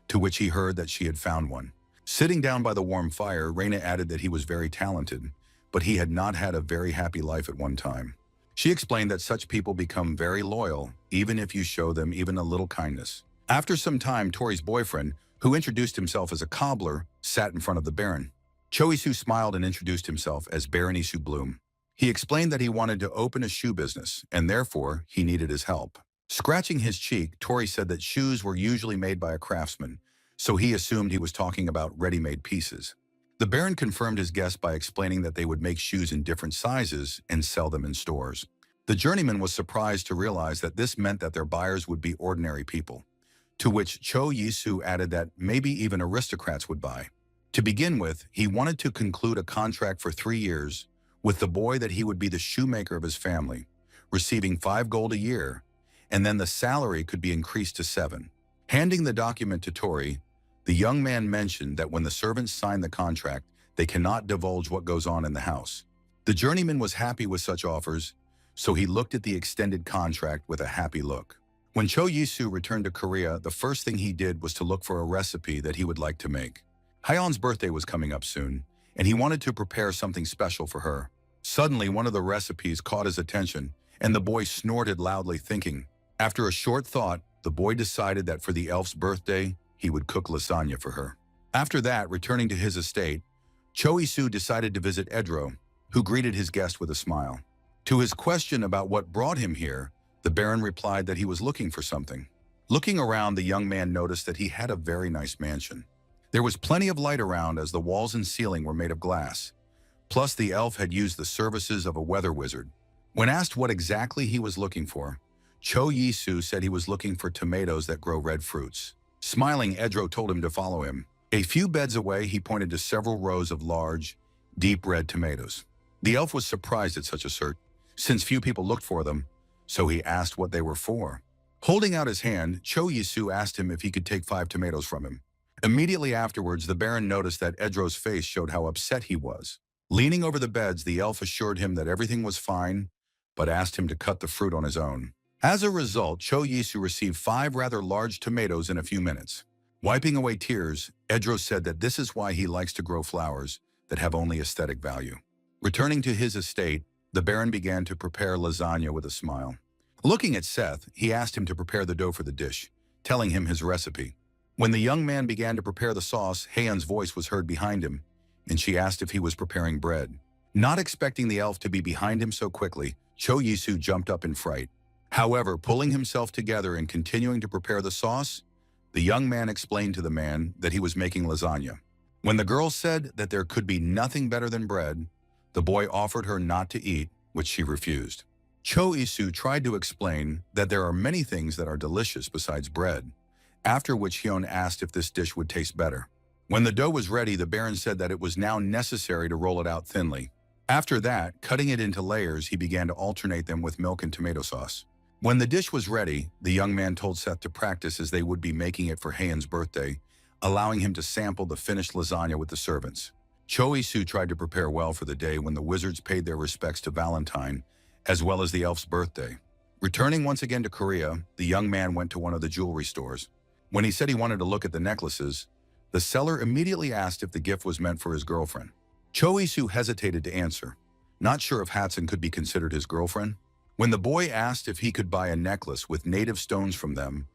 to which he heard that she had found one. Sitting down by the warm fire, Reina added that he was very talented, but he had not had a very happy life at one time. She explained that such people become very loyal, even if you show them even a little kindness. After some time, Tori's boyfriend, who introduced himself as a cobbler, sat in front of the Baron. Cho Yisu smiled and introduced himself as Baron Isu Bloom. He explained that he wanted to open a shoe business, and therefore he needed his help. Scratching his cheek, Tori said that shoes were usually made by a craftsman, so he assumed he was talking about ready-made pieces. The Baron confirmed his guess by explaining that they would make shoes in different sizes and sell them in stores. The journeyman was surprised to realize that this meant that their buyers would be ordinary people, to which Cho Yisu added that maybe even aristocrats would buy. To begin with, he wanted to conclude a contract for 3 years with the boy that he would be the shoemaker of his family, receiving 5 gold a year, and then the salary could be increased to 7. Handing the document to Tori, the young man mentioned that when the servants sign the contract, they cannot divulge what goes on in the house. The journeyman was happy with such offers, so he looked at the extended contract with a happy look. When Cho Yisu returned to Korea, the first thing he did was to look for a recipe that he would like to make. Hyun's birthday was coming up soon, and he wanted to prepare something special for her. Suddenly, one of the recipes caught his attention, and the boy snorted loudly, thinking. After a short thought, the boy decided that for the elf's birthday, he would cook lasagna for her. After that, returning to his estate, Cho Yisu decided to visit Edro, who greeted his guest with a smile. To his question about what brought him here, the Baron replied that he was looking for something. Looking around, the young man noticed that he had a very nice mansion. There was plenty of light around as the walls and ceiling were made of glass. Plus, the elf had used the services of a weather wizard. When asked what exactly he was looking for, Cho Yisu said he was looking for tomatoes that grow red fruits. Smiling, Edro told him to follow him. A few beds away, he pointed to several rows of large, deep red tomatoes. The elf was surprised at such a search, since few people looked for them, so he asked what they were for. Holding out his hand, Cho Yisu asked him if he could take 5 tomatoes from him. Immediately afterwards, the Baron noticed that Edro's face showed how upset he was. Leaning over the beds, the elf assured him that everything was fine, but asked him to cut the fruit on his own. As a result, Cho Yisu received 5 rather large tomatoes in a few minutes. Wiping away tears, Edro said that this is why he likes to grow flowers that have only aesthetic value. Returning to his estate, the Baron began to prepare lasagna with a smile. Looking at Seth, he asked him to prepare the dough for the dish, telling him his recipe. When the young man began to prepare the sauce, Hyun's voice was heard behind him, and she asked if he was preparing bread. Not expecting the elf to be behind him so quickly, Cho Yisu jumped up in fright. However, pulling himself together and continuing to prepare the sauce, the young man explained to the man that he was making lasagna. When the girl said that there could be nothing better than bread, the boy offered her not to eat, which she refused. Cho Yisu tried to explain that there are many things that are delicious besides bread, after which Hyun asked if this dish would taste better. When the dough was ready, the Baron said that it was now necessary to roll it out thinly. After that, cutting it into layers, he began to alternate them with milk and tomato sauce. When the dish was ready, the young man told Seth to practice as they would be making it for Hyun's birthday, allowing him to sample the finished lasagna with the servants. Cho Yisu tried to prepare well for the day when the wizards paid their respects to Valentine, as well as the elf's birthday. Returning once again to Korea, the young man went to one of the jewelry stores. When he said he wanted to look at the necklaces, the seller immediately asked if the gift was meant for his girlfriend. Cho Yisu hesitated to answer, not sure if Hatsun could be considered his girlfriend. When the boy asked if he could buy a necklace with native stones from them,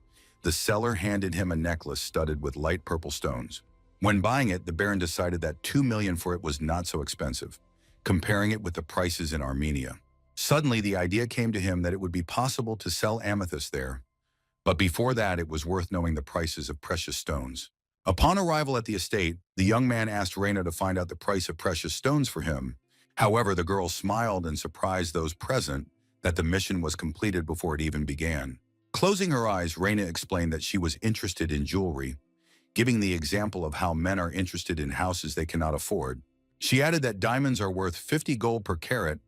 the seller handed him a necklace studded with light purple stones. When buying it, the Baron decided that 2 million for it was not so expensive, comparing it with the prices in Armenia. Suddenly, the idea came to him that it would be possible to sell amethyst there, but before that, it was worth knowing the prices of precious stones. Upon arrival at the estate, the young man asked Reina to find out the price of precious stones for him. However, the girl smiled and surprised those present that the mission was completed before it even began. Closing her eyes, Reina explained that she was interested in jewelry, giving the example of how men are interested in houses they cannot afford. She added that diamonds are worth 50 gold per carat,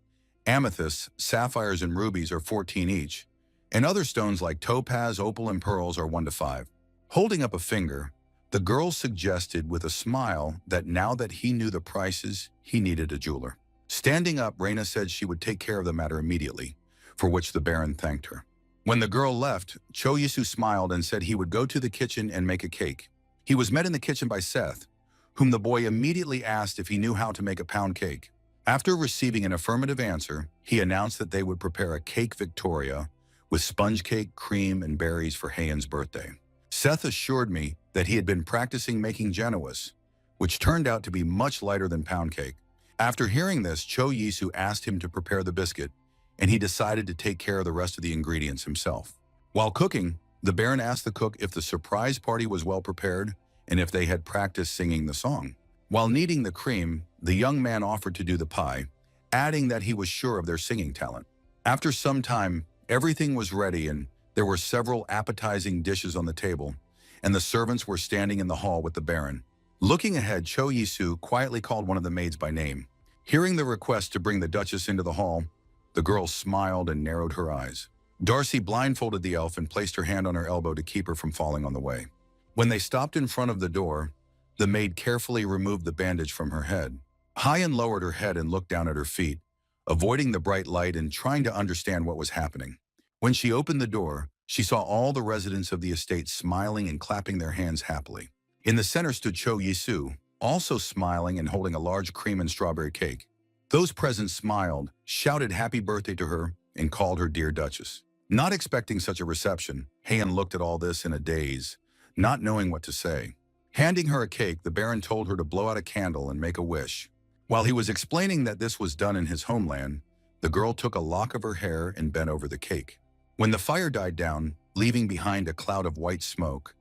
amethysts, sapphires, and rubies are 14 each, and other stones like topaz, opal, and pearls are 1 to 5. Holding up a finger, The girl suggested with a smile that now that he knew the prices, he needed a jeweler. Standing up, Reina said she would take care of the matter immediately, for which the Baron thanked her. When the girl left, Cho Yisu smiled and said he would go to the kitchen and make a cake. He was met in the kitchen by Seth, whom the boy immediately asked if he knew how to make a pound cake. After receiving an affirmative answer, he announced that they would prepare a cake Victoria with sponge cake, cream, and berries for Heian's birthday. Seth assured me that he had been practicing making Genoese, which turned out to be much lighter than pound cake. After hearing this, Cho Yisu asked him to prepare the biscuit, and he decided to take care of the rest of the ingredients himself. While cooking, the Baron asked the cook if the surprise party was well prepared and if they had practiced singing the song. While kneading the cream, the young man offered to do the pie, adding that he was sure of their singing talent. After some time, everything was ready and there were several appetizing dishes on the table, and the servants were standing in the hall with the Baron. Looking ahead, Cho Yisu quietly called one of the maids by name. Hearing the request to bring the Duchess into the hall, the girl smiled and narrowed her eyes. Darcy blindfolded the elf and placed her hand on her elbow to keep her from falling on the way. When they stopped in front of the door, the maid carefully removed the bandage from her head. Heian lowered her head and looked down at her feet, avoiding the bright light and trying to understand what was happening. When she opened the door, she saw all the residents of the estate smiling and clapping their hands happily. In the center stood Cho Yisu, also smiling and holding a large cream and strawberry cake. Those present smiled, shouted happy birthday to her, and called her dear Duchess. Not expecting such a reception, Heian looked at all this in a daze, not knowing what to say. Handing her a cake, the Baron told her to blow out a candle and make a wish. While he was explaining that this was done in his homeland, the girl took a lock of her hair and bent over the cake. When the fire died down, leaving behind a cloud of white smoke,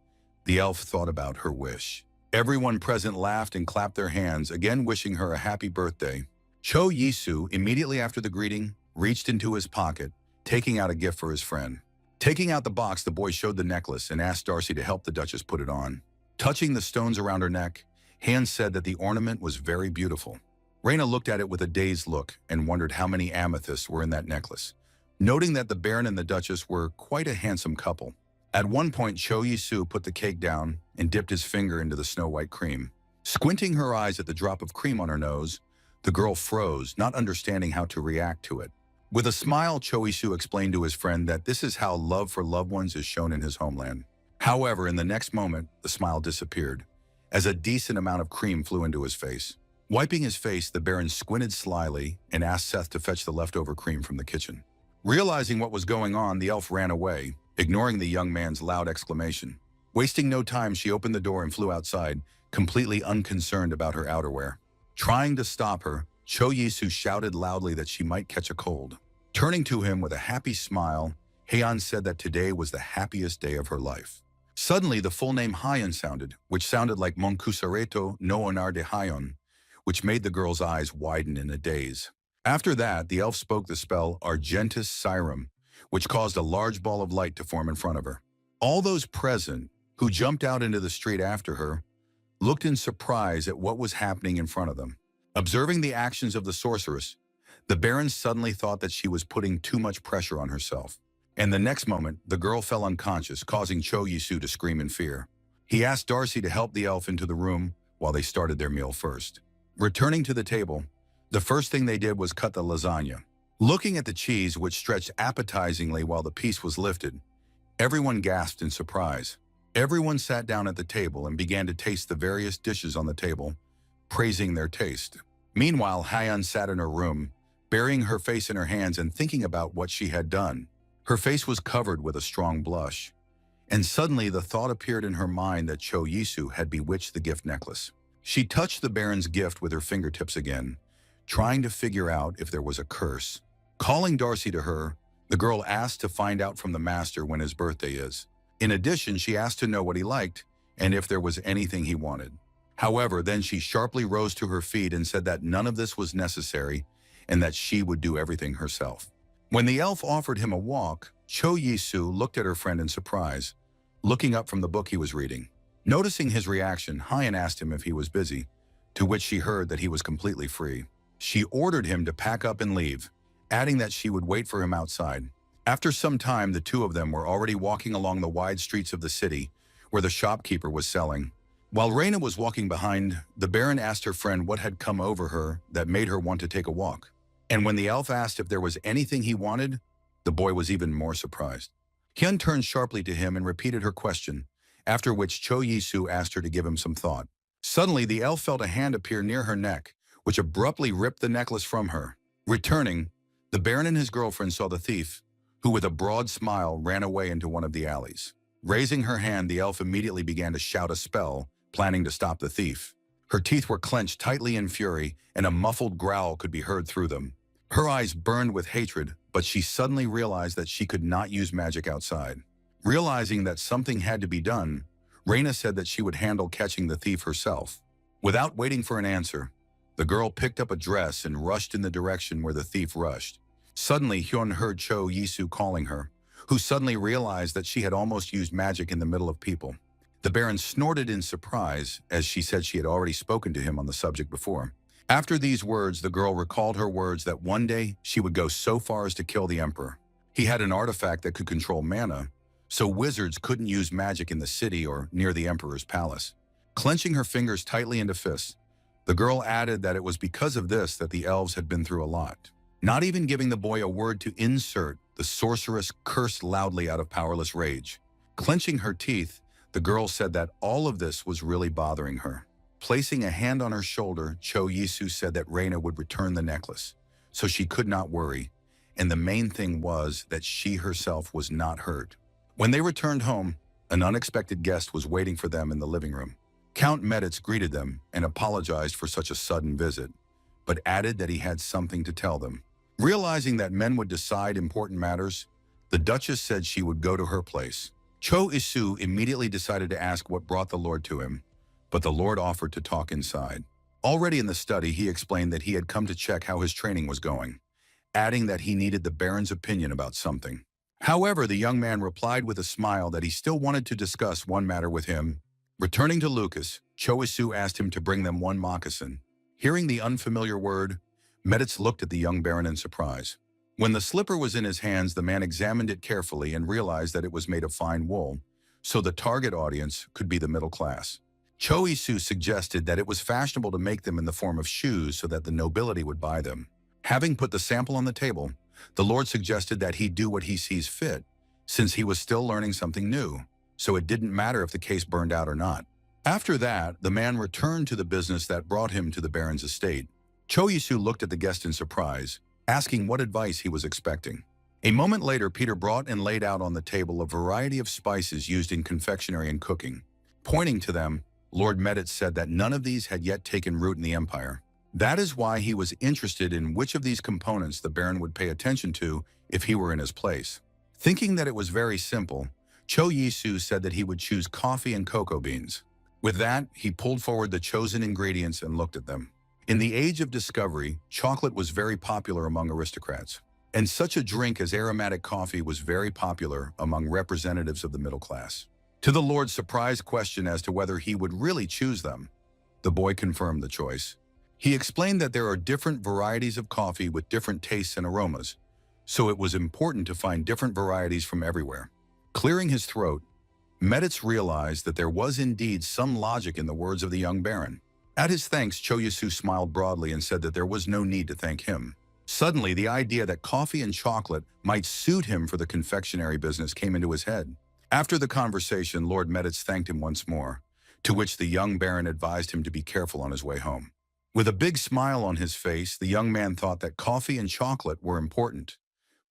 the elf thought about her wish. Everyone present laughed and clapped their hands, again wishing her a happy birthday. Cho Yisu, immediately after the greeting, reached into his pocket, taking out a gift for his friend. Taking out the box, the boy showed the necklace and asked Darcy to help the Duchess put it on. Touching the stones around her neck, Heian said that the ornament was very beautiful. Reina looked at it with a dazed look and wondered how many amethysts were in that necklace, noting that the Baron and the Duchess were quite a handsome couple. At one point, Cho Yisu put the cake down and dipped his finger into the snow-white cream. Squinting her eyes at the drop of cream on her nose, the girl froze, not understanding how to react to it. With a smile, Cho Yisu explained to his friend that this is how love for loved ones is shown in his homeland. However, in the next moment, the smile disappeared, as a decent amount of cream flew into his face. Wiping his face, the Baron squinted slyly and asked Seth to fetch the leftover cream from the kitchen. Realizing what was going on, the elf ran away, ignoring the young man's loud exclamation. Wasting no time, she opened the door and flew outside, completely unconcerned about her outerwear. Trying to stop her, Cho Yisu shouted loudly that she might catch a cold. Turning to him with a happy smile, Heian said that today was the happiest day of her life. Suddenly, the full name Heian sounded, which sounded like Monkusareto no Onar de Heian, which made the girl's eyes widen in a daze. After that, the elf spoke the spell Argentis Sirum, which caused a large ball of light to form in front of her. All those present, who jumped out into the street after her, looked in surprise at what was happening in front of them. Observing the actions of the sorceress, the Baron suddenly thought that she was putting too much pressure on herself. And the next moment, the girl fell unconscious, causing Cho Yisu to scream in fear. He asked Darcy to help the elf into the room while they started their meal first. Returning to the table, the first thing they did was cut the lasagna. Looking at the cheese, which stretched appetizingly while the piece was lifted, everyone gasped in surprise. Everyone sat down at the table and began to taste the various dishes on the table, praising their taste. Meanwhile, Heian sat in her room, burying her face in her hands and thinking about what she had done. Her face was covered with a strong blush, and suddenly the thought appeared in her mind that Cho Yisu had bewitched the gift necklace. She touched the Baron's gift with her fingertips again, trying to figure out if there was a curse. Calling Darcy to her, the girl asked to find out from the master when his birthday is. In addition, she asked to know what he liked and if there was anything he wanted. However, then she sharply rose to her feet and said that none of this was necessary and that she would do everything herself. When the elf offered him a walk, Cho Yisu looked at her friend in surprise, looking up from the book he was reading. Noticing his reaction, Heian asked him if he was busy, to which she heard that he was completely free. She ordered him to pack up and leave, adding that she would wait for him outside. After some time, the two of them were already walking along the wide streets of the city, where the shopkeeper was selling While Raina was walking behind, the Baron asked her friend what had come over her that made her want to take a walk. And when the elf asked if there was anything he wanted, the boy was even more surprised. Hyun turned sharply to him and repeated her question, after which Cho Yisu asked her to give him some thought. Suddenly, the elf felt a hand appear near her neck, which abruptly ripped the necklace from her. Returning, the Baron and his girlfriend saw the thief, who with a broad smile ran away into one of the alleys. Raising her hand, the elf immediately began to shout a spell, planning to stop the thief. Her teeth were clenched tightly in fury, and a muffled growl could be heard through them. Her eyes burned with hatred, but she suddenly realized that she could not use magic outside. Realizing that something had to be done, Raina said that she would handle catching the thief herself. Without waiting for an answer, the girl picked up a dress and rushed in the direction where the thief rushed. Suddenly, Hyun heard Cho Yisu calling her, who suddenly realized that she had almost used magic in the middle of people. The Baron snorted in surprise, as she said she had already spoken to him on the subject before. After these words, the girl recalled her words that one day she would go so far as to kill the Emperor. He had an artifact that could control mana, so wizards couldn't use magic in the city or near the Emperor's palace. Clenching her fingers tightly into fists, the girl added that it was because of this that the elves had been through a lot. Not even giving the boy a word to insert, the sorceress cursed loudly out of powerless rage. Clenching her teeth, the girl said that all of this was really bothering her. Placing a hand on her shoulder, Cho Yisu said that Raina would return the necklace, so she could not worry, and the main thing was that she herself was not hurt. When they returned home, an unexpected guest was waiting for them in the living room. Count Meditz greeted them and apologized for such a sudden visit, but added that he had something to tell them. Realizing that men would decide important matters, the Duchess said she would go to her place. Cho Isu immediately decided to ask what brought the Lord to him, but the Lord offered to talk inside. Already in the study, he explained that he had come to check how his training was going, adding that he needed the Baron's opinion about something. However, the young man replied with a smile that he still wanted to discuss one matter with him. Returning to Lucas, Cho Isu asked him to bring them one moccasin. Hearing the unfamiliar word, Meditz looked at the young Baron in surprise. When the slipper was in his hands, the man examined it carefully and realized that it was made of fine wool, so the target audience could be the middle class. Cho Isu suggested that it was fashionable to make them in the form of shoes so that the nobility would buy them. Having put the sample on the table, the Lord suggested that he do what he sees fit, since he was still learning something new, so it didn't matter if the case burned out or not. After that, the man returned to the business that brought him to the Baron's estate. Cho Yisu looked at the guest in surprise, asking what advice he was expecting. A moment later, Peter brought and laid out on the table a variety of spices used in confectionery and cooking. Pointing to them, Lord Meditz said that none of these had yet taken root in the Empire. That is why he was interested in which of these components the Baron would pay attention to if he were in his place. Thinking that it was very simple, Cho Yisu said that he would choose coffee and cocoa beans. With that, he pulled forward the chosen ingredients and looked at them. In the age of discovery, chocolate was very popular among aristocrats, and such a drink as aromatic coffee was very popular among representatives of the middle class. To the Lord's surprised question as to whether he would really choose them, the boy confirmed the choice. He explained that there are different varieties of coffee with different tastes and aromas, so it was important to find different varieties from everywhere. Clearing his throat, Meditz realized that there was indeed some logic in the words of the young Baron. At his thanks, Cho Yisu smiled broadly and said that there was no need to thank him. Suddenly, the idea that coffee and chocolate might suit him for the confectionery business came into his head. After the conversation, Lord Meditz thanked him once more, to which the young Baron advised him to be careful on his way home. With a big smile on his face, the young man thought that coffee and chocolate were important,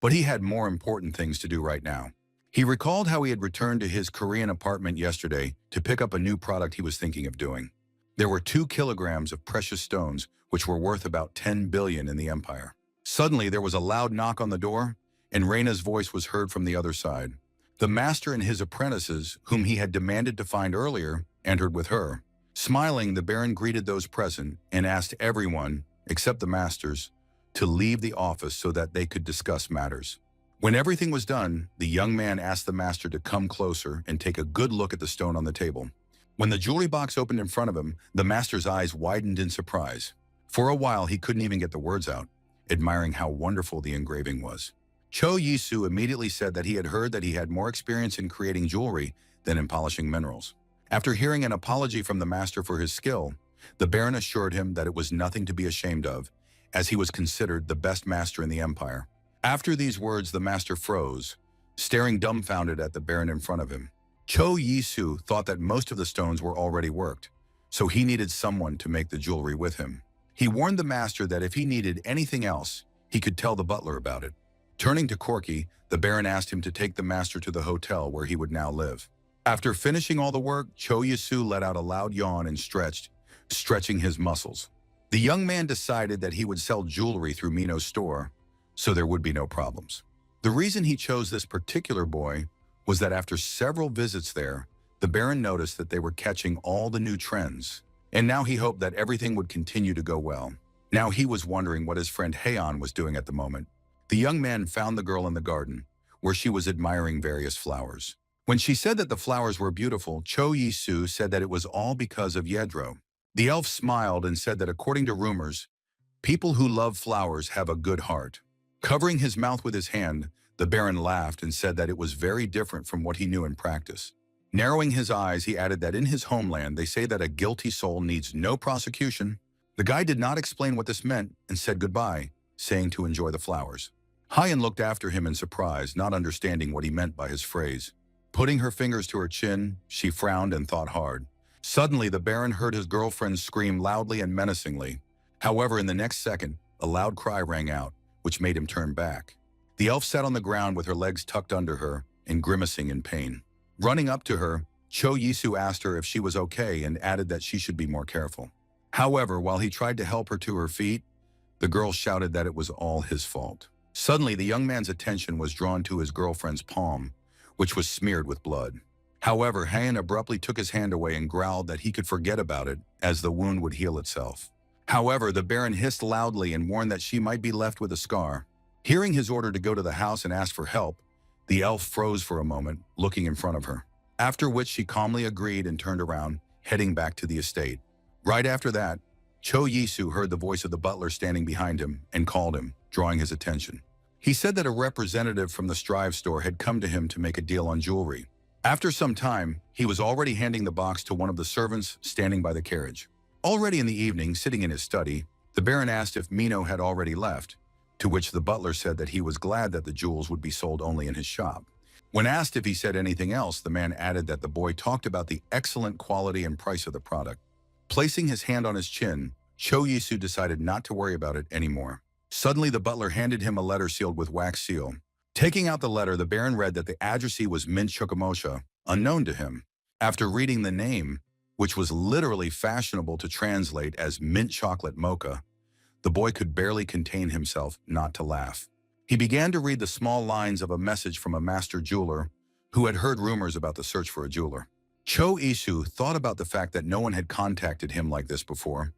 but he had more important things to do right now. He recalled how he had returned to his Korean apartment yesterday to pick up a new product he was thinking of doing. There were 2 kilograms of precious stones, which were worth about 10 billion in the empire. Suddenly, there was a loud knock on the door, and Raina's voice was heard from the other side. The master and his apprentices, whom he had demanded to find earlier, entered with her. Smiling, the Baron greeted those present and asked everyone, except the masters, to leave the office so that they could discuss matters. When everything was done, the young man asked the master to come closer and take a good look at the stone on the table. When the jewelry box opened in front of him, the master's eyes widened in surprise. For a while, he couldn't even get the words out, admiring how wonderful the engraving was. Cho Yisu immediately said that he had heard that he had more experience in creating jewelry than in polishing minerals. After hearing an apology from the master for his skill, the Baron assured him that it was nothing to be ashamed of, as he was considered the best master in the empire. After these words, the master froze, staring dumbfounded at the Baron in front of him. Cho Yisu thought that most of the stones were already worked, so he needed someone to make the jewelry with him. He warned the master that if he needed anything else, he could tell the butler about it. Turning to Corky, the Baron asked him to take the master to the hotel where he would now live. After finishing all the work, Cho Yisu let out a loud yawn and stretched, stretching his muscles. The young man decided that he would sell jewelry through Mino's store, so there would be no problems. The reason he chose this particular boy was that after several visits there, the Baron noticed that they were catching all the new trends, and now he hoped that everything would continue to go well. Now he was wondering what his friend Heian was doing at the moment. The young man found the girl in the garden, where she was admiring various flowers. When she said that the flowers were beautiful, Cho Yisu said that it was all because of Yedro. The elf smiled and said that according to rumors, people who love flowers have a good heart. Covering his mouth with his hand, the Baron laughed and said that it was very different from what he knew in practice. Narrowing his eyes, he added that in his homeland, they say that a guilty soul needs no prosecution. The guy did not explain what this meant and said goodbye, saying to enjoy the flowers. Hyan looked after him in surprise, not understanding what he meant by his phrase. Putting her fingers to her chin, she frowned and thought hard. Suddenly, the Baron heard his girlfriend scream loudly and menacingly. However, in the next second, a loud cry rang out, which made him turn back. The elf sat on the ground with her legs tucked under her and grimacing in pain. Running up to her, Cho Yisu asked her if she was okay and added that she should be more careful. However, while he tried to help her to her feet, the girl shouted that it was all his fault. Suddenly, the young man's attention was drawn to his girlfriend's palm, which was smeared with blood. However, Heian abruptly took his hand away and growled that he could forget about it, as the wound would heal itself. However, the Baron hissed loudly and warned that she might be left with a scar. Hearing his order to go to the house and ask for help, the elf froze for a moment, looking in front of her. After which she calmly agreed and turned around, heading back to the estate. Right after that, Cho Yisu heard the voice of the butler standing behind him and called him, drawing his attention. He said that a representative from the Strive store had come to him to make a deal on jewelry. After some time, he was already handing the box to one of the servants standing by the carriage. Already in the evening, sitting in his study, the Baron asked if Mino had already left, to which the butler said that he was glad that the jewels would be sold only in his shop. When asked if he said anything else, the man added that the boy talked about the excellent quality and price of the product. Placing his hand on his chin, Cho Yisu decided not to worry about it anymore. Suddenly, the butler handed him a letter sealed with wax seal. Taking out the letter, the Baron read that the addressee was Mint Chokomosha, unknown to him. After reading the name, which was literally fashionable to translate as mint chocolate mocha, the boy could barely contain himself not to laugh. He began to read the small lines of a message from a master jeweler who had heard rumors about the search for a jeweler. Cho Yisu thought about the fact that no one had contacted him like this before,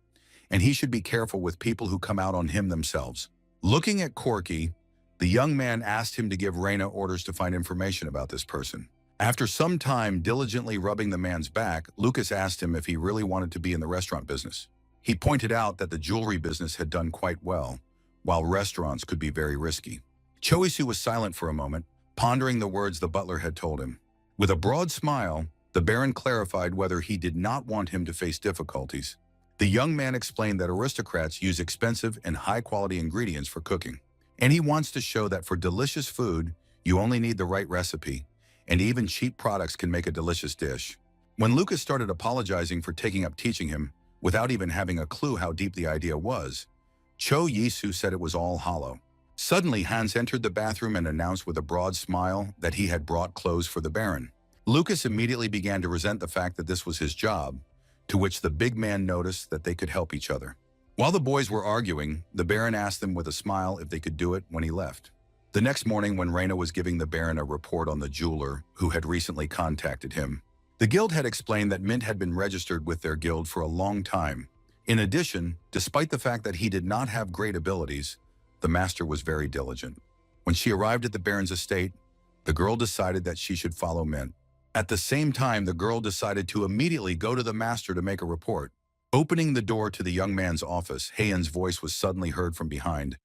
and he should be careful with people who come out on him themselves. Looking at Corky, the young man asked him to give Reina orders to find information about this person. After some time diligently rubbing the man's back, Lucas asked him if he really wanted to be in the restaurant business. He pointed out that the jewelry business had done quite well, while restaurants could be very risky. Cho Yisu was silent for a moment, pondering the words the butler had told him. With a broad smile, the Baron clarified whether he did not want him to face difficulties. The young man explained that aristocrats use expensive and high-quality ingredients for cooking, and he wants to show that for delicious food, you only need the right recipe, and even cheap products can make a delicious dish. When Lucas started apologizing for taking up teaching him, without even having a clue how deep the idea was, Cho Yisu said it was all hollow. Suddenly, Hans entered the bathroom and announced with a broad smile that he had brought clothes for the Baron. Lucas immediately began to resent the fact that this was his job, to which the big man noticed that they could help each other. While the boys were arguing, the Baron asked them with a smile if they could do it when he left. The next morning, when Reina was giving the Baron a report on the jeweler who had recently contacted him, the guild had explained that Mint had been registered with their guild for a long time. In addition, despite the fact that he did not have great abilities, the master was very diligent. When she arrived at the Baron's estate, the girl decided that she should follow Mint. At the same time, the girl decided to immediately go to the master to make a report. Opening the door to the young man's office, Heian's voice was suddenly heard from behind,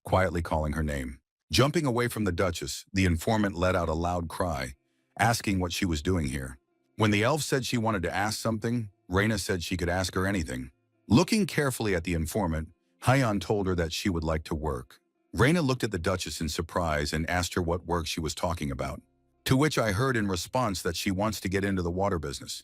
quietly calling her name. Jumping away from the Duchess, the informant let out a loud cry, asking what she was doing here. When the elf said she wanted to ask something, Raina said she could ask her anything. Looking carefully at the informant, Hyan told her that she would like to work. Raina looked at the Duchess in surprise and asked her what work she was talking about, to which I heard in response that she wants to get into the water business,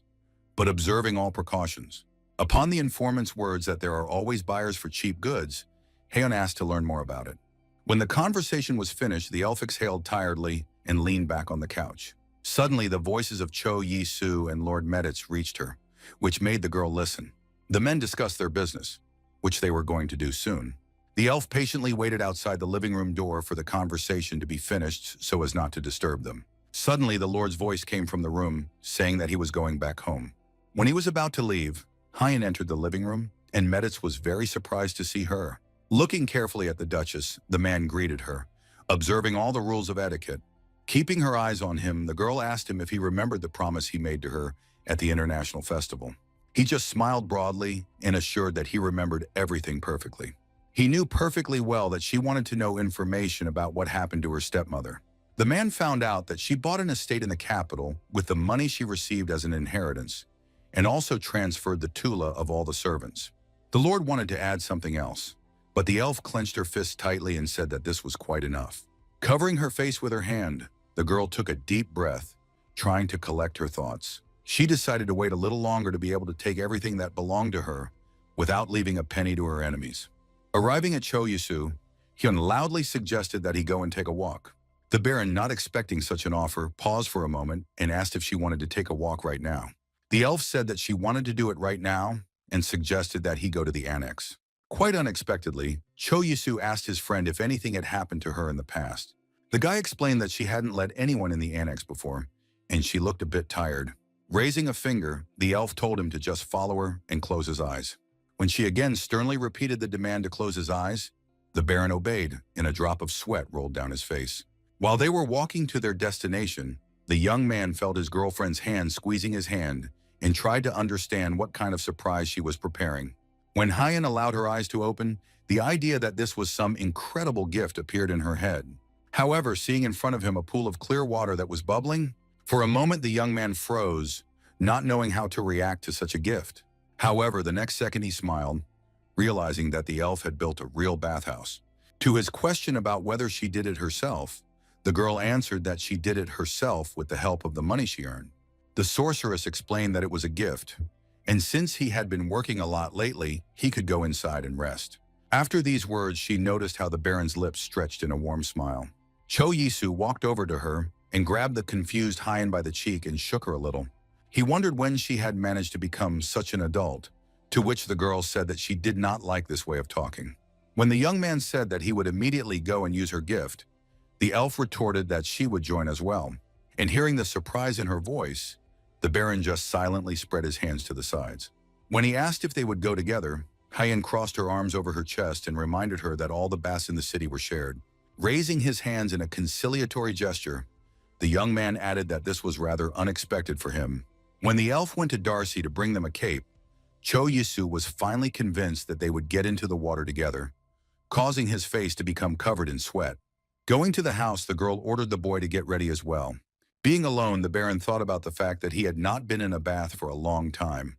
but observing all precautions. Upon the informant's words that there are always buyers for cheap goods, Hyan asked to learn more about it. When the conversation was finished, the elf exhaled tiredly and leaned back on the couch. Suddenly, the voices of Cho Yi-soo and Lord Meditz reached her, which made the girl listen. The men discussed their business, which they were going to do soon. The elf patiently waited outside the living room door for the conversation to be finished so as not to disturb them. Suddenly, the Lord's voice came from the room, saying that he was going back home. When he was about to leave, Hyan entered the living room, and Meditz was very surprised to see her. Looking carefully at the Duchess, the man greeted her, observing all the rules of etiquette. Keeping her eyes on him, the girl asked him if he remembered the promise he made to her at the international festival. He just smiled broadly and assured that he remembered everything perfectly. He knew perfectly well that she wanted to know information about what happened to her stepmother. The man found out that she bought an estate in the capital with the money she received as an inheritance, and also transferred the tula of all the servants. The Lord wanted to add something else, but the elf clenched her fists tightly and said that this was quite enough. Covering her face with her hand, the girl took a deep breath, trying to collect her thoughts. She decided to wait a little longer to be able to take everything that belonged to her without leaving a penny to her enemies. Arriving at Cho Yi-soo, Hyun loudly suggested that he go and take a walk. The Baron, not expecting such an offer, paused for a moment and asked if she wanted to take a walk right now. The elf said that she wanted to do it right now and suggested that he go to the annex. Quite unexpectedly, Cho Yi-soo asked his friend if anything had happened to her in the past. The guy explained that she hadn't let anyone in the annex before, and she looked a bit tired. Raising a finger, the elf told him to just follow her and close his eyes. When she again sternly repeated the demand to close his eyes, the Baron obeyed, and a drop of sweat rolled down his face. While they were walking to their destination, the young man felt his girlfriend's hand squeezing his hand and tried to understand what kind of surprise she was preparing. When Hyan allowed her eyes to open, the idea that this was some incredible gift appeared in her head. However, seeing in front of him a pool of clear water that was bubbling, for a moment the young man froze, not knowing how to react to such a gift. However, the next second he smiled, realizing that the elf had built a real bathhouse. To his question about whether she did it herself, the girl answered that she did it herself with the help of the money she earned. The sorceress explained that it was a gift, and since he had been working a lot lately, he could go inside and rest. After these words, she noticed how the Baron's lips stretched in a warm smile. Cho Yi-soo walked over to her and grabbed the confused Hyan by the cheek and shook her a little. He wondered when she had managed to become such an adult, to which the girl said that she did not like this way of talking. When the young man said that he would immediately go and use her gift, the elf retorted that she would join as well, and hearing the surprise in her voice, the Baron just silently spread his hands to the sides. When he asked if they would go together, Hyan crossed her arms over her chest and reminded her that all the baths in the city were shared. Raising his hands in a conciliatory gesture, the young man added that this was rather unexpected for him. When the elf went to Darcy to bring them a cape, Cho Yi-soo was finally convinced that they would get into the water together, causing his face to become covered in sweat. Going to the house, the girl ordered the boy to get ready as well. Being alone, the Baron thought about the fact that he had not been in a bath for a long time,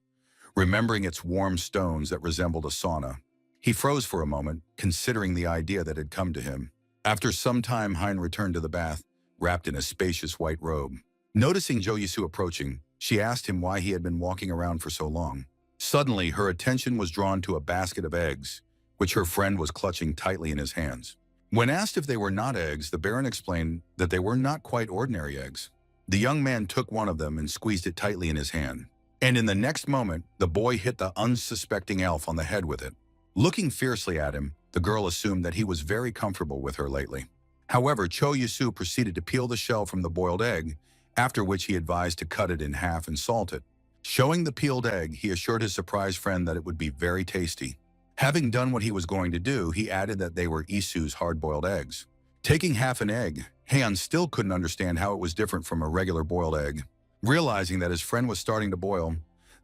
remembering its warm stones that resembled a sauna. He froze for a moment, considering the idea that had come to him. After some time, Hein returned to the bath, wrapped in a spacious white robe. Noticing Cho Yi-soo approaching, she asked him why he had been walking around for so long. Suddenly, her attention was drawn to a basket of eggs, which her friend was clutching tightly in his hands. When asked if they were not eggs, the Baron explained that they were not quite ordinary eggs. The young man took one of them and squeezed it tightly in his hand. And in the next moment, the boy hit the unsuspecting elf on the head with it. Looking fiercely at him, the girl assumed that he was very comfortable with her lately. However, Cho Yi-soo proceeded to peel the shell from the boiled egg, after which he advised to cut it in half and salt it. Showing the peeled egg, he assured his surprised friend that it would be very tasty. Having done what he was going to do, he added that they were Isu's hard-boiled eggs. Taking half an egg, Heian still couldn't understand how it was different from a regular boiled egg. Realizing that his friend was starting to boil,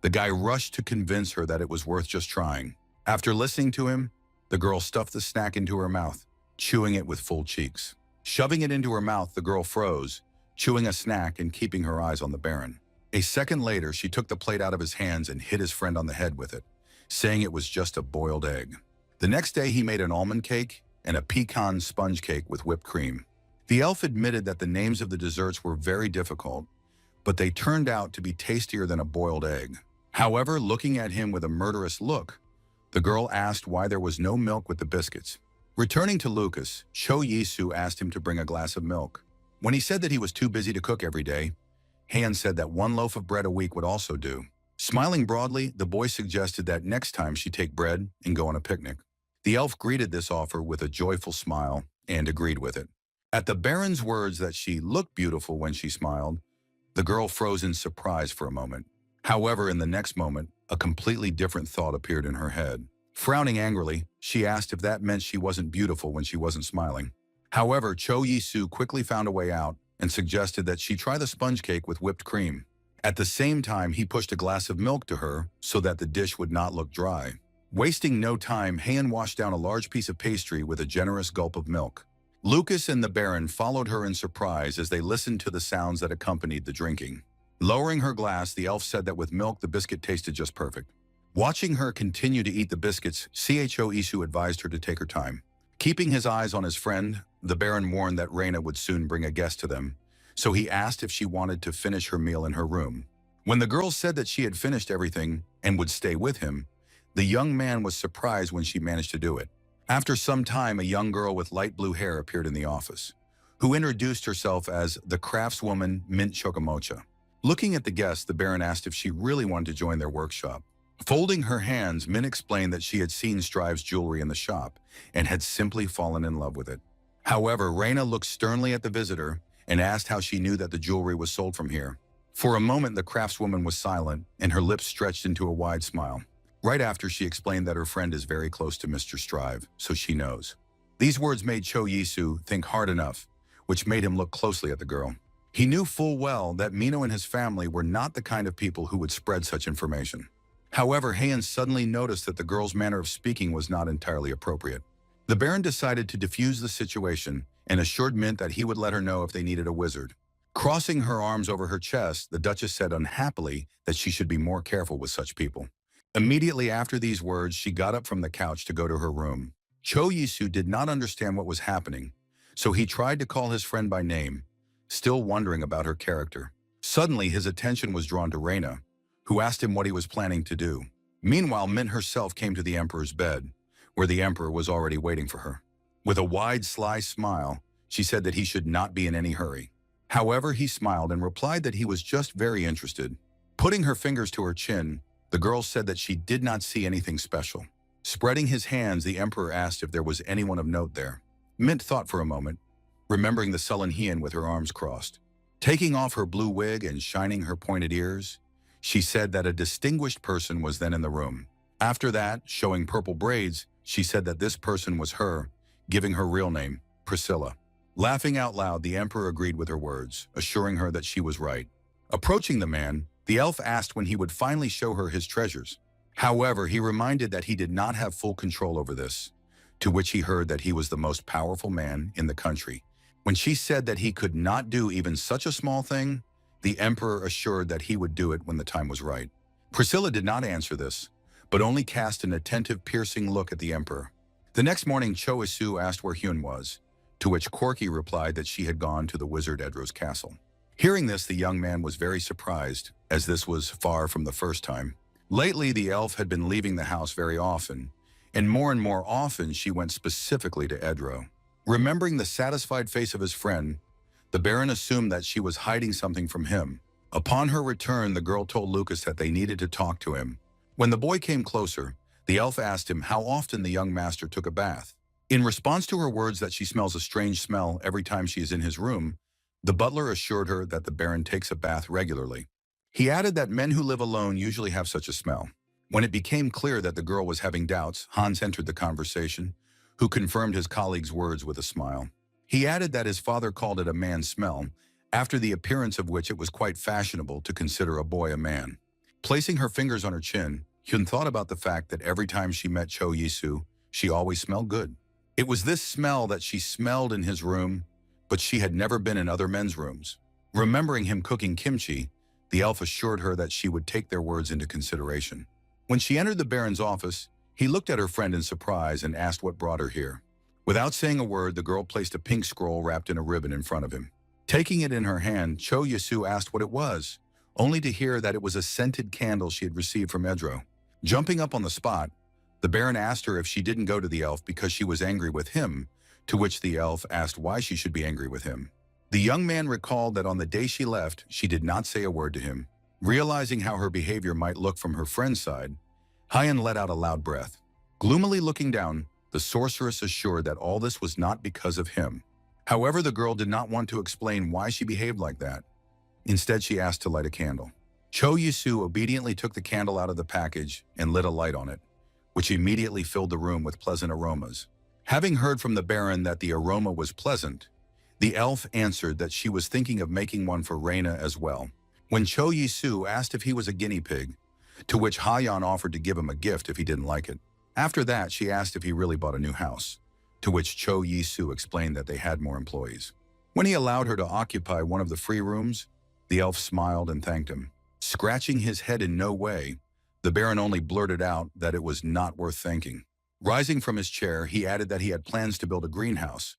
the guy rushed to convince her that it was worth just trying. After listening to him, the girl stuffed the snack into her mouth, chewing it with full cheeks. Shoving it into her mouth, the girl froze, chewing a snack and keeping her eyes on the Baron. A second later, she took the plate out of his hands and hit his friend on the head with it, saying it was just a boiled egg. The next day, he made an almond cake and a pecan sponge cake with whipped cream. The elf admitted that the names of the desserts were very difficult, but they turned out to be tastier than a boiled egg. However, looking at him with a murderous look, the girl asked why there was no milk with the biscuits. Returning to Lucas, Cho Yisu asked him to bring a glass of milk. When he said that he was too busy to cook every day, Han said that one loaf of bread a week would also do. Smiling broadly, the boy suggested that next time she take bread and go on a picnic. The elf greeted this offer with a joyful smile and agreed with it. At the Baron's words that she looked beautiful when she smiled, the girl froze in surprise for a moment. However, in the next moment, a completely different thought appeared in her head. Frowning angrily, she asked if that meant she wasn't beautiful when she wasn't smiling. However, Cho Yisu quickly found a way out and suggested that she try the sponge cake with whipped cream. At the same time, he pushed a glass of milk to her so that the dish would not look dry. Wasting no time, Han washed down a large piece of pastry with a generous gulp of milk. Lucas and the Baron followed her in surprise as they listened to the sounds that accompanied the drinking. Lowering her glass, the elf said that with milk, the biscuit tasted just perfect. Watching her continue to eat the biscuits, Cho Isu advised her to take her time. Keeping his eyes on his friend, the Baron warned that Reina would soon bring a guest to them, so he asked if she wanted to finish her meal in her room. When the girl said that she had finished everything and would stay with him, the young man was surprised when she managed to do it. After some time, a young girl with light blue hair appeared in the office, who introduced herself as the craftswoman Mint Chocomocha. Looking at the guest, the Baron asked if she really wanted to join their workshop. Folding her hands, Mint explained that she had seen Strive's jewelry in the shop and had simply fallen in love with it. However, Reina looked sternly at the visitor and asked how she knew that the jewelry was sold from here. For a moment, the craftswoman was silent and her lips stretched into a wide smile. Right after, she explained that her friend is very close to Mr. Strive, so she knows. These words made Cho Yisu think hard enough, which made him look closely at the girl. He knew full well that Mino and his family were not the kind of people who would spread such information. However, Han suddenly noticed that the girl's manner of speaking was not entirely appropriate. The Baron decided to defuse the situation and assured Mint that he would let her know if they needed a wizard. Crossing her arms over her chest, the Duchess said unhappily that she should be more careful with such people. Immediately after these words, she got up from the couch to go to her room. Cho Yisu did not understand what was happening, so he tried to call his friend by name, still wondering about her character. Suddenly, his attention was drawn to Reina, who asked him what he was planning to do. Meanwhile, Mint herself came to the Emperor's bed, where the Emperor was already waiting for her. With a wide, sly smile, she said that he should not be in any hurry. However, he smiled and replied that he was just very interested. Putting her fingers to her chin, the girl said that she did not see anything special. Spreading his hands, the Emperor asked if there was anyone of note there. Mint thought for a moment, remembering the sullen Hien with her arms crossed. Taking off her blue wig and shining her pointed ears, she said that a distinguished person was then in the room. After that, showing purple braids, she said that this person was her, giving her real name, Priscilla. Laughing out loud, the Emperor agreed with her words, assuring her that she was right. Approaching the man, the elf asked when he would finally show her his treasures. However, he reminded that he did not have full control over this, to which he heard that he was the most powerful man in the country. When she said that he could not do even such a small thing, the Emperor assured that he would do it when the time was right. Priscilla did not answer this, but only cast an attentive, piercing look at the Emperor. The next morning, Cho Isu asked where Hyun was, to which Corky replied that she had gone to the wizard Edro's castle. Hearing this, the young man was very surprised, as this was far from the first time. Lately, the elf had been leaving the house very often, and more often she went specifically to Edro. Remembering the satisfied face of his friend, the Baron assumed that she was hiding something from him. Upon her return, the girl told Lucas that they needed to talk to him. When the boy came closer, the elf asked him how often the young master took a bath. In response to her words that she smells a strange smell every time she is in his room, the butler assured her that the Baron takes a bath regularly. He added that men who live alone usually have such a smell. When it became clear that the girl was having doubts, Hans entered the conversation, who confirmed his colleague's words with a smile. He added that his father called it a man smell, after the appearance of which it was quite fashionable to consider a boy a man. Placing her fingers on her chin, Hyun thought about the fact that every time she met Cho Yisu, she always smelled good. It was this smell that she smelled in his room, but she had never been in other men's rooms. Remembering him cooking kimchi, The elf assured her that she would take their words into consideration. When she entered the Baron's office, he looked at her friend in surprise and asked what brought her here. Without saying a word, the girl placed a pink scroll wrapped in a ribbon in front of him. Taking it in her hand, Cho Yasu asked what it was, only to hear that it was a scented candle she had received from Edro. Jumping up on the spot, the Baron asked her if she didn't go to the elf because she was angry with him, to which the elf asked why she should be angry with him. The young man recalled that on the day she left, she did not say a word to him. Realizing how her behavior might look from her friend's side, Hyan let out a loud breath. Gloomily looking down, the sorceress assured that all this was not because of him. However, the girl did not want to explain why she behaved like that. Instead, she asked to light a candle. Cho Yisu obediently took the candle out of the package and lit a light on it, which immediately filled the room with pleasant aromas. Having heard from the Baron that the aroma was pleasant, the elf answered that she was thinking of making one for Reina as well. When Cho Yisu asked if he was a guinea pig, to which Hyan offered to give him a gift if he didn't like it. After that, she asked if he really bought a new house, to which Cho Yisu explained that they had more employees. When he allowed her to occupy one of the free rooms, the elf smiled and thanked him. Scratching his head in no way, the Baron only blurted out that it was not worth thanking. Rising from his chair, he added that he had plans to build a greenhouse,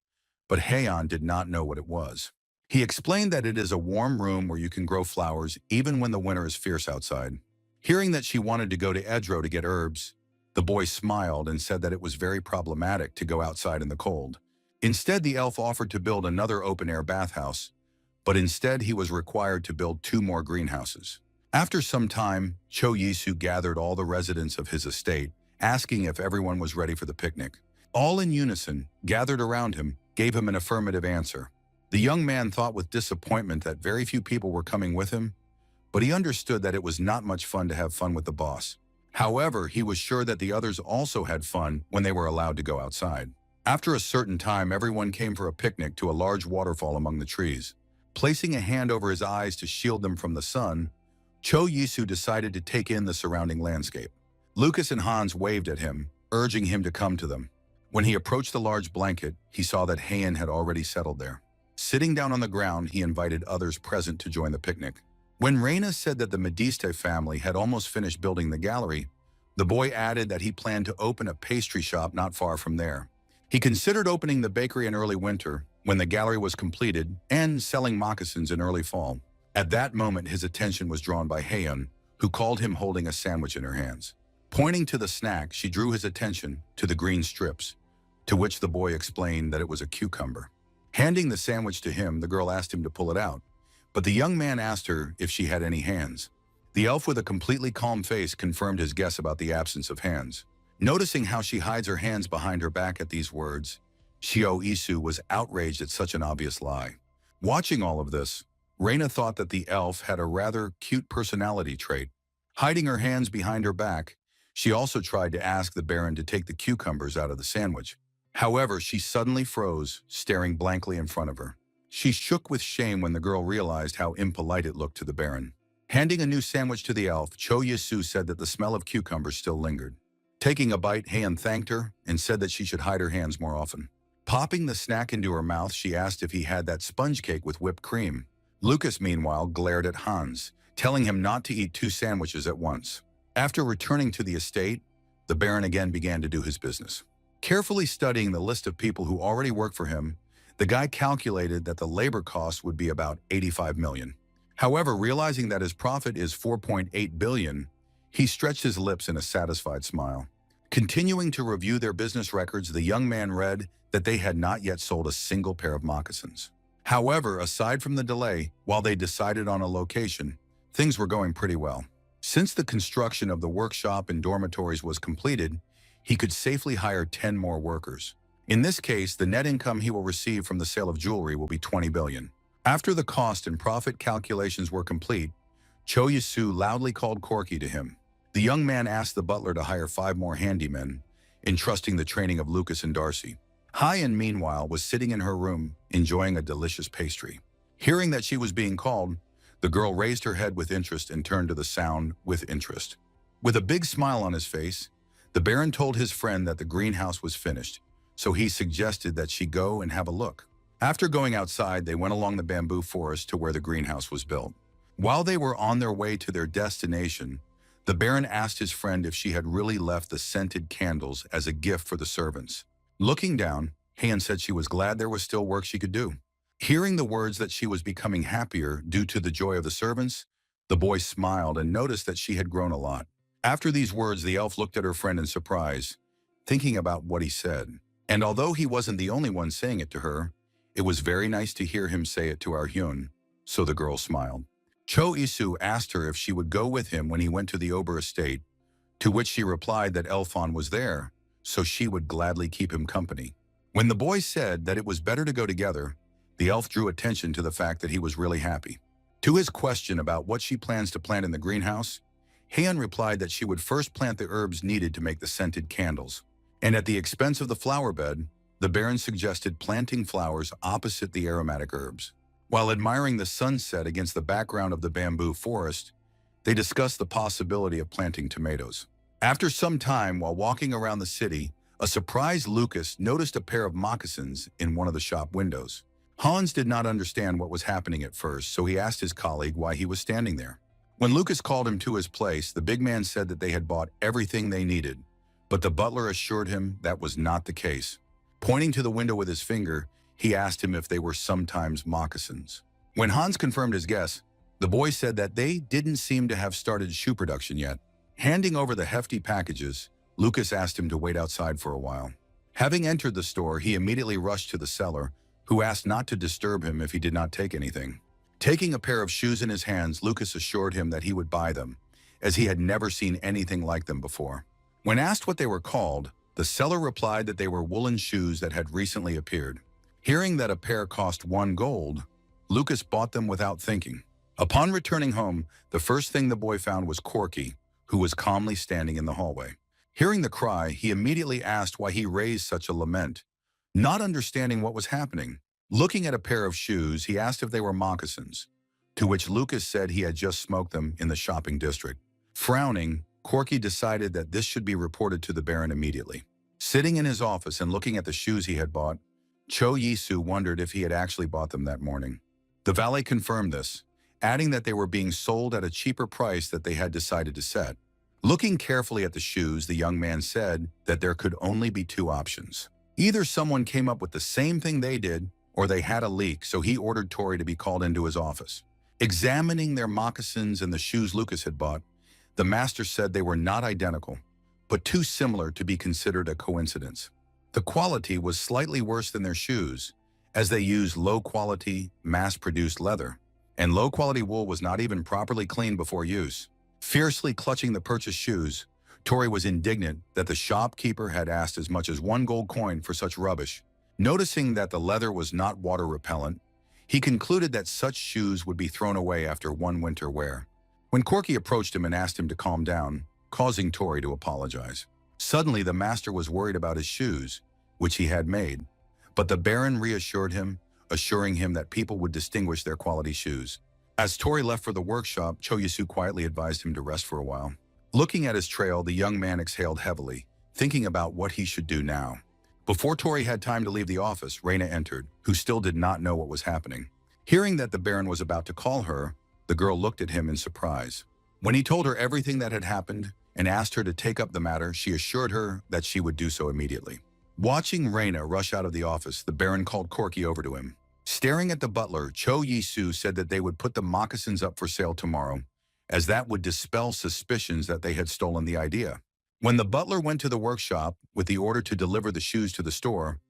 but Heian did not know what it was. He explained that it is a warm room where you can grow flowers even when the winter is fierce outside. Hearing that she wanted to go to Edro to get herbs, the boy smiled and said that it was very problematic to go outside in the cold. Instead, the elf offered to build another open-air bathhouse, but instead he was required to build 2 more greenhouses. After some time, Cho Yisu gathered all the residents of his estate, asking if everyone was ready for the picnic. All in unison, gathered around him, gave him an affirmative answer. The young man thought with disappointment that very few people were coming with him, but he understood that it was not much fun to have fun with the boss. However, he was sure that the others also had fun when they were allowed to go outside. After a certain time, everyone came for a picnic to a large waterfall among the trees. Placing a hand over his eyes to shield them from the sun, Cho Yisu decided to take in the surrounding landscape. Lucas and Hans waved at him, urging him to come to them. When he approached the large blanket, he saw that Heian had already settled there. Sitting down on the ground, he invited others present to join the picnic. When Reina said that the Mediste family had almost finished building the gallery, the boy added that he planned to open a pastry shop not far from there. He considered opening the bakery in early winter, when the gallery was completed, and selling moccasins in early fall. At that moment, his attention was drawn by Heian, who called him holding a sandwich in her hands. Pointing to the snack, she drew his attention to the green strips, to which the boy explained that it was a cucumber. Handing the sandwich to him, the girl asked him to pull it out, but the young man asked her if she had any hands. The elf with a completely calm face confirmed his guess about the absence of hands. Noticing how she hides her hands behind her back at these words, Shio Isu was outraged at such an obvious lie. Watching all of this, Reina thought that the elf had a rather cute personality trait. Hiding her hands behind her back, she also tried to ask the Baron to take the cucumbers out of the sandwich. However, she suddenly froze, staring blankly in front of her. She shook with shame when the girl realized how impolite it looked to the Baron. Handing a new sandwich to the elf, Cho Yasu said that the smell of cucumbers still lingered. Taking a bite, Heian thanked her and said that she should hide her hands more often. Popping the snack into her mouth, she asked if he had that sponge cake with whipped cream. Lucas, meanwhile, glared at Hans, telling him not to eat 2 sandwiches at once. After returning to the estate, the Baron again began to do his business. Carefully studying the list of people who already work for him, the guy calculated that the labor cost would be about 85 million. However, realizing that his profit is 4.8 billion, he stretched his lips in a satisfied smile. Continuing to review their business records, the young man read that they had not yet sold a single pair of moccasins. However, aside from the delay, while they decided on a location, things were going pretty well. Since the construction of the workshop and dormitories was completed, he could safely hire 10 more workers. In this case, the net income he will receive from the sale of jewelry will be 20 billion. After the cost and profit calculations were complete, Cho Yasu loudly called Corky to him. The young man asked the butler to hire 5 more handymen, entrusting the training of Lucas and Darcy. Hyan, meanwhile, was sitting in her room, enjoying a delicious pastry. Hearing that she was being called, the girl raised her head with interest and turned to the sound with interest. With a big smile on his face, the Baron told his friend that the greenhouse was finished, so he suggested that she go and have a look. After going outside, they went along the bamboo forest to where the greenhouse was built. While they were on their way to their destination, the Baron asked his friend if she had really left the scented candles as a gift for the servants. Looking down, Han said she was glad there was still work she could do. Hearing the words that she was becoming happier due to the joy of the servants, the boy smiled and noticed that she had grown a lot. After these words, the elf looked at her friend in surprise, thinking about what he said. And although he wasn't the only one saying it to her, it was very nice to hear him say it to our Hyun, so the girl smiled. Cho Isu asked her if she would go with him when he went to the Ober estate, to which she replied that Elfon was there, so she would gladly keep him company. When the boy said that it was better to go together, the elf drew attention to the fact that he was really happy. To his question about what she plans to plant in the greenhouse, Haeun replied that she would first plant the herbs needed to make the scented candles. And at the expense of the flower bed, the Baron suggested planting flowers opposite the aromatic herbs. While admiring the sunset against the background of the bamboo forest, they discussed the possibility of planting tomatoes. After some time while walking around the city, a surprised Lucas noticed a pair of moccasins in one of the shop windows. Hans did not understand what was happening at first, so he asked his colleague why he was standing there. When Lucas called him to his place, the big man said that they had bought everything they needed, but the butler assured him that was not the case. Pointing to the window with his finger, he asked him if they were sometimes moccasins. When Hans confirmed his guess, the boy said that they didn't seem to have started shoe production yet. Handing over the hefty packages, Lucas asked him to wait outside for a while. Having entered the store, he immediately rushed to the seller, who asked not to disturb him if he did not take anything. Taking a pair of shoes in his hands, Lucas assured him that he would buy them, as he had never seen anything like them before. When asked what they were called, the seller replied that they were woolen shoes that had recently appeared. Hearing that a pair cost 1 gold, Lucas bought them without thinking. Upon returning home, the first thing the boy found was Corky, who was calmly standing in the hallway. Hearing the cry, he immediately asked why he raised such a lament. Not understanding what was happening, looking at a pair of shoes, he asked if they were moccasins, to which Lucas said he had just smoked them in the shopping district. Frowning, Corky decided that this should be reported to the Baron immediately. Sitting in his office and looking at the shoes he had bought, Cho Yisu wondered if he had actually bought them that morning. The valet confirmed this, adding that they were being sold at a cheaper price that they had decided to set. Looking carefully at the shoes, the young man said that there could only be 2 options. Either someone came up with the same thing they did, or they had a leak, so he ordered Tori to be called into his office. Examining their moccasins and the shoes Lucas had bought, the master said they were not identical, but too similar to be considered a coincidence. The quality was slightly worse than their shoes, as they used low-quality, mass-produced leather, and low-quality wool was not even properly cleaned before use. Fiercely clutching the purchased shoes, Tori was indignant that the shopkeeper had asked as much as 1 gold coin for such rubbish. Noticing that the leather was not water-repellent, he concluded that such shoes would be thrown away after 1 winter wear. When Corky approached him and asked him to calm down, causing Tori to apologize. Suddenly, the master was worried about his shoes, which he had made, but the Baron reassured him, assuring him that people would distinguish their quality shoes. As Tori left for the workshop, Cho Yasu quietly advised him to rest for a while. Looking at his trail, the young man exhaled heavily, thinking about what he should do now. Before Tori had time to leave the office, Reina entered, who still did not know what was happening. Hearing that the Baron was about to call her, the girl looked at him in surprise. When he told her everything that had happened and asked her to take up the matter, she assured her that she would do so immediately. Watching Reina rush out of the office, the Baron called Corky over to him. Staring at the butler, Cho Yisu said that they would put the moccasins up for sale tomorrow, as that would dispel suspicions that they had stolen the idea. When the butler went to the workshop with the order to deliver the shoes to the store,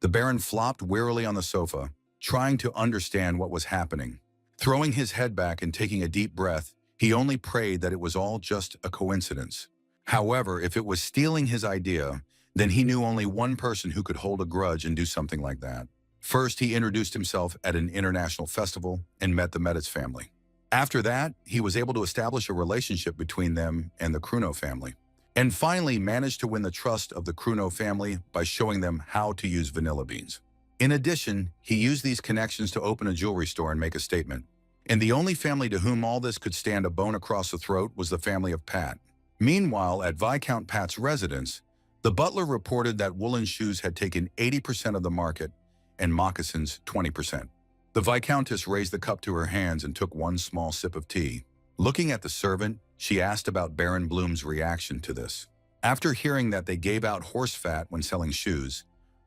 the Baron flopped wearily on the sofa, trying to understand what was happening. Throwing his head back and taking a deep breath, he only prayed that it was all just a coincidence. However, if it was stealing his idea, then he knew only one person who could hold a grudge and do something like that. First, he introduced himself at an international festival and met the Meditz family. After that, he was able to establish a relationship between them and the Kruno family, and finally managed to win the trust of the Kruno family by showing them how to use vanilla beans. In addition, he used these connections to open a jewelry store and make a statement. And the only family to whom all this could stand a bone across the throat was the family of Pat. Meanwhile, at Viscount Pat's residence, the butler reported that woolen shoes had taken 80% of the market and moccasins 20%. The Viscountess raised the cup to her hands and took one small sip of tea. Looking at the servant, she asked about Baron Bloom's reaction to this. After hearing that they gave out horse fat when selling shoes,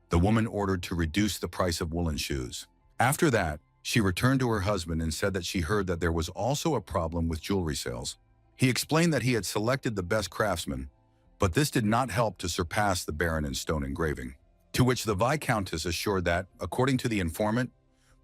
the woman ordered to reduce the price of woolen shoes. After that, she returned to her husband and said that she heard that there was also a problem with jewelry sales. He explained that he had selected the best craftsmen, but this did not help to surpass the Baron in stone engraving. To which the Viscountess assured that, according to the informant,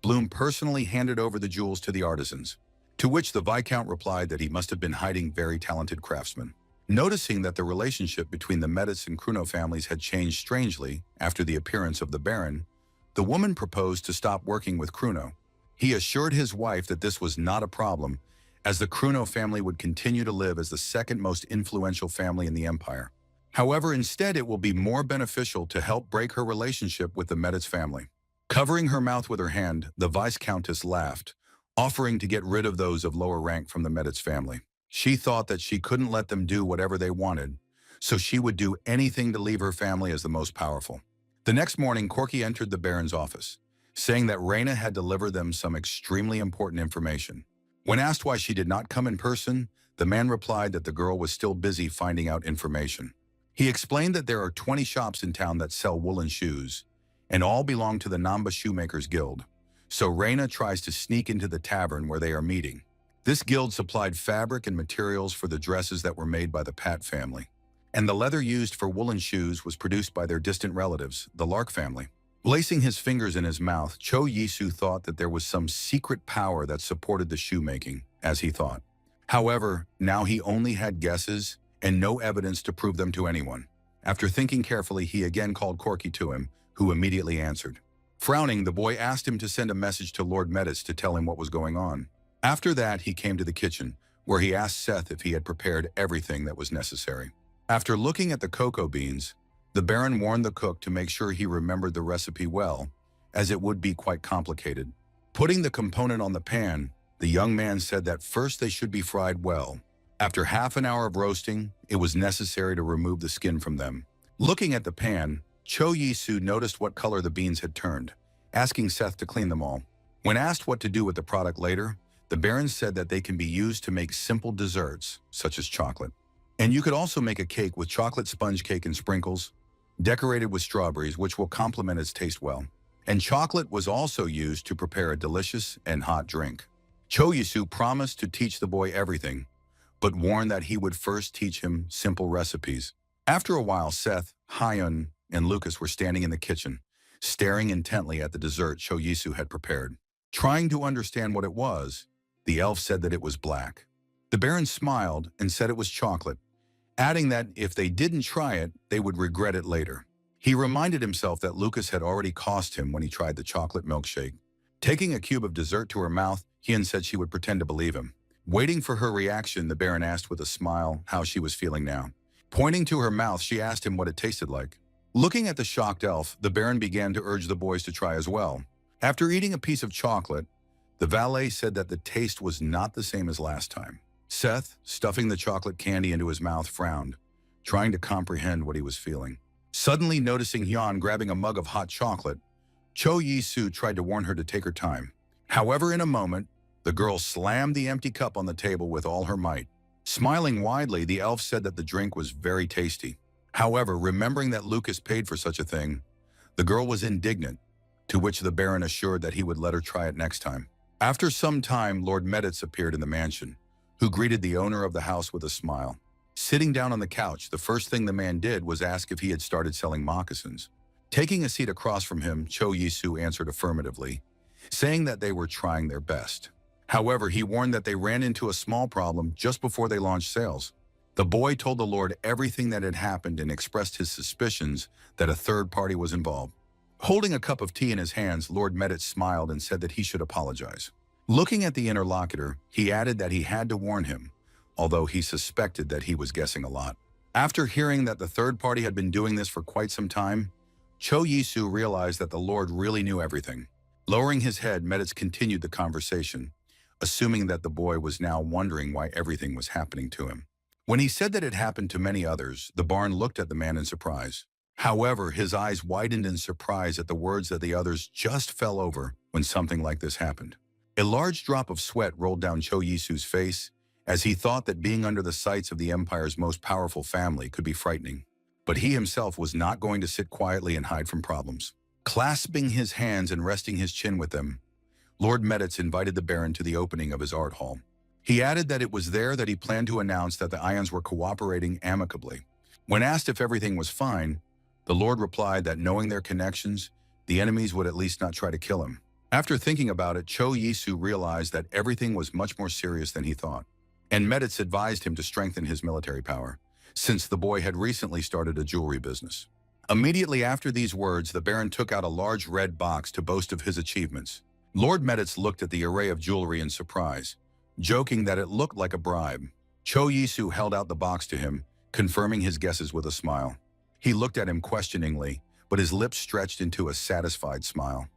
Bloom personally handed over the jewels to the artisans. To which the Viscount replied that he must have been hiding very talented craftsmen. Noticing that the relationship between the Meditz and Kruno families had changed strangely after the appearance of the Baron, the woman proposed to stop working with Kruno. He assured his wife that this was not a problem, as the Kruno family would continue to live as the second most influential family in the empire. However, instead it will be more beneficial to help break her relationship with the Meditz family. Covering her mouth with her hand, the Viscountess laughed, offering to get rid of those of lower rank from the Meditz family. She thought that she couldn't let them do whatever they wanted, so she would do anything to leave her family as the most powerful. The next morning, Corky entered the Baron's office, saying that Raina had delivered them some extremely important information. When asked why she did not come in person, the man replied that the girl was still busy finding out information. He explained that there are 20 shops in town that sell woolen shoes, and all belong to the Namba Shoemakers Guild. So Raina tries to sneak into the tavern where they are meeting. This guild supplied fabric and materials for the dresses that were made by the Pat family, and the leather used for woolen shoes was produced by their distant relatives, the Lark family. Placing his fingers in his mouth, Cho Yisu thought that there was some secret power that supported the shoemaking, as he thought. However, now he only had guesses and no evidence to prove them to anyone. After thinking carefully, he again called Corky to him, who immediately answered. Frowning, the boy asked him to send a message to Lord Meditz to tell him what was going on. After that, he came to the kitchen, where he asked Seth if he had prepared everything that was necessary. After looking at the cocoa beans, the Baron warned the cook to make sure he remembered the recipe well, as it would be quite complicated. Putting the component on the pan, the young man said that first they should be fried well. After half an hour of roasting, it was necessary to remove the skin from them. Looking at the pan, Cho Yisu noticed what color the beans had turned, asking Seth to clean them all. When asked what to do with the product later, the Baron said that they can be used to make simple desserts, such as chocolate. And you could also make a cake with chocolate sponge cake and sprinkles, decorated with strawberries, which will complement its taste well. And chocolate was also used to prepare a delicious and hot drink. Cho Yisu promised to teach the boy everything, but warned that he would first teach him simple recipes. After a while, Seth, Hyun, and Lucas were standing in the kitchen, staring intently at the dessert Cho Yisu had prepared. Trying to understand what it was, the elf said that it was black. The Baron smiled and said it was chocolate, adding that if they didn't try it, they would regret it later. He reminded himself that Lucas had already cost him when he tried the chocolate milkshake. Taking a cube of dessert to her mouth, Hyun said she would pretend to believe him. Waiting for her reaction, the Baron asked with a smile how she was feeling now. Pointing to her mouth, she asked him what it tasted like. Looking at the shocked elf, the Baron began to urge the boys to try as well. After eating a piece of chocolate, the valet said that the taste was not the same as last time. Seth, stuffing the chocolate candy into his mouth, frowned, trying to comprehend what he was feeling. Suddenly noticing Hyun grabbing a mug of hot chocolate, Cho Yisu tried to warn her to take her time. However, in a moment, the girl slammed the empty cup on the table with all her might. Smiling widely, the elf said that the drink was very tasty. However, remembering that Lucas paid for such a thing, the girl was indignant, to which the Baron assured that he would let her try it next time. After some time, Lord Meditz appeared in the mansion, who greeted the owner of the house with a smile. Sitting down on the couch, the first thing the man did was ask if he had started selling moccasins. Taking a seat across from him, Cho Yisu answered affirmatively, saying that they were trying their best. However, he warned that they ran into a small problem just before they launched sales. The boy told the Lord everything that had happened and expressed his suspicions that a third party was involved. Holding a cup of tea in his hands, Lord Meditz smiled and said that he should apologize. Looking at the interlocutor, he added that he had to warn him, although he suspected that he was guessing a lot. After hearing that the third party had been doing this for quite some time, Cho Yisu realized that the Lord really knew everything. Lowering his head, Meditz continued the conversation, assuming that the boy was now wondering why everything was happening to him. When he said that it happened to many others, the Baron looked at the man in surprise. However, his eyes widened in surprise at the words that the others just fell over when something like this happened. A large drop of sweat rolled down Cho Yisu's face as he thought that being under the sights of the Empire's most powerful family could be frightening. But he himself was not going to sit quietly and hide from problems. Clasping his hands and resting his chin with them, Lord Meditz invited the Baron to the opening of his art hall. He added that it was there that he planned to announce that the Ions were cooperating amicably. When asked if everything was fine, the Lord replied that knowing their connections, the enemies would at least not try to kill him. After thinking about it, Cho Yisu realized that everything was much more serious than he thought. And Meditz advised him to strengthen his military power, since the boy had recently started a jewelry business. Immediately after these words, the Baron took out a large red box to boast of his achievements. Lord Meditz looked at the array of jewelry in surprise, joking that it looked like a bribe. Cho Yisu held out the box to him, confirming his guesses with a smile. He looked at him questioningly, but his lips stretched into a satisfied smile.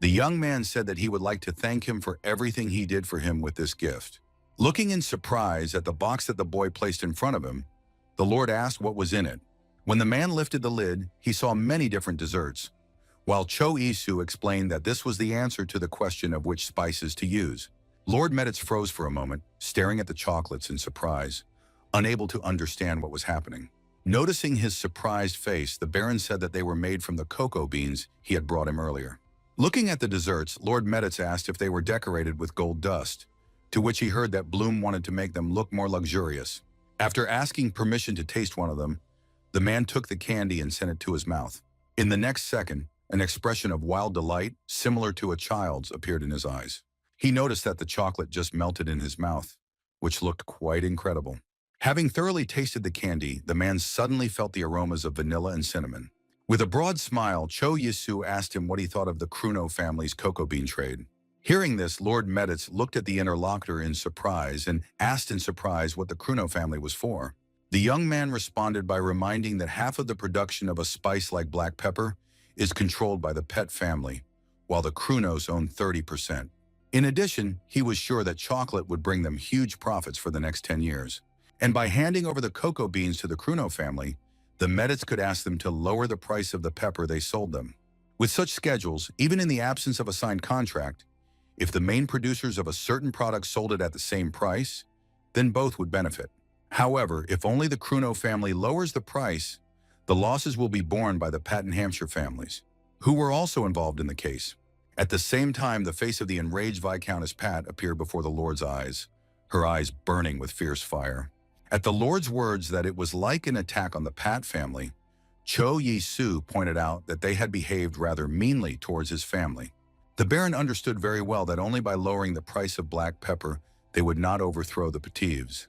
The young man said that he would like to thank him for everything he did for him with this gift. Looking in surprise at the box that the boy placed in front of him, the Lord asked what was in it. When the man lifted the lid, he saw many different desserts, while Cho Yisu explained that this was the answer to the question of which spices to use. Lord Meditz froze for a moment, staring at the chocolates in surprise, unable to understand what was happening. Noticing his surprised face, the Baron said that they were made from the cocoa beans he had brought him earlier. Looking at the desserts, Lord Meditz asked if they were decorated with gold dust, to which he heard that Bloom wanted to make them look more luxurious. After asking permission to taste one of them, the man took the candy and sent it to his mouth. In the next second, an expression of wild delight, similar to a child's, appeared in his eyes. He noticed that the chocolate just melted in his mouth, which looked quite incredible. Having thoroughly tasted the candy, the man suddenly felt the aromas of vanilla and cinnamon. With a broad smile, Cho Yisu asked him what he thought of the Kruno family's cocoa bean trade. Hearing this, Lord Meditz looked at the interlocutor in surprise and asked in surprise what the Kruno family was for. The young man responded by reminding that half of the production of a spice like black pepper is controlled by the Pet family, while the Krunos own 30%. In addition, he was sure that chocolate would bring them huge profits for the next 10 years. And by handing over the cocoa beans to the Kruno family, the Meditz could ask them to lower the price of the pepper they sold them. With such schedules, even in the absence of a signed contract, if the main producers of a certain product sold it at the same price, then both would benefit. However, if only the Kruno family lowers the price, the losses will be borne by the Pat and Hampshire families, who were also involved in the case. At the same time, the face of the enraged Viscountess Pat appeared before the Lord's eyes, her eyes burning with fierce fire. At the Lord's words that it was like an attack on the Pat family, Cho Yisu pointed out that they had behaved rather meanly towards his family. The Baron understood very well that only by lowering the price of black pepper they would not overthrow the Patives,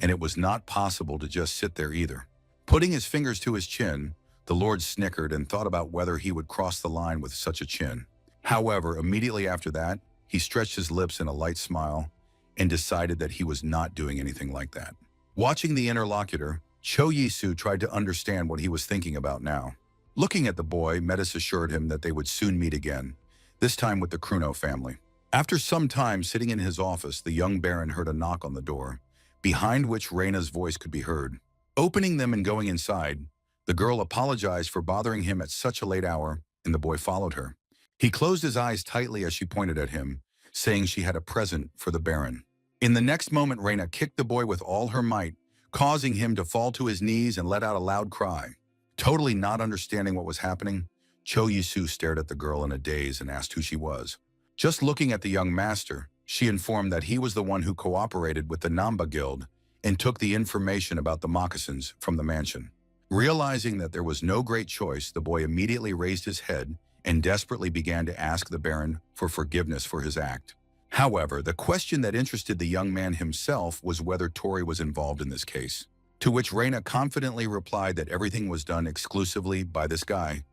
and it was not possible to just sit there either. Putting his fingers to his chin, the Lord snickered and thought about whether he would cross the line with such a chin. However, immediately after that, he stretched his lips in a light smile and decided that he was not doing anything like that. Watching the interlocutor, Cho Yisu tried to understand what he was thinking about now. Looking at the boy, Meditz assured him that they would soon meet again, this time with the Kruno family. After some time sitting in his office, the young Baron heard a knock on the door, behind which Reina's voice could be heard. Opening them and going inside, the girl apologized for bothering him at such a late hour, and the boy followed her. He closed his eyes tightly as she pointed at him, saying she had a present for the Baron. In the next moment, Reina kicked the boy with all her might, causing him to fall to his knees and let out a loud cry. Totally not understanding what was happening, Cho Yisu stared at the girl in a daze and asked who she was. Just looking at the young master, she informed that he was the one who cooperated with the Namba Guild and took the information about the moccasins from the mansion. Realizing that there was no great choice, the boy immediately raised his head and desperately began to ask the Baron for forgiveness for his act. However, the question that interested the young man himself was whether Tori was involved in this case, to which Reina confidently replied that everything was done exclusively by this guy,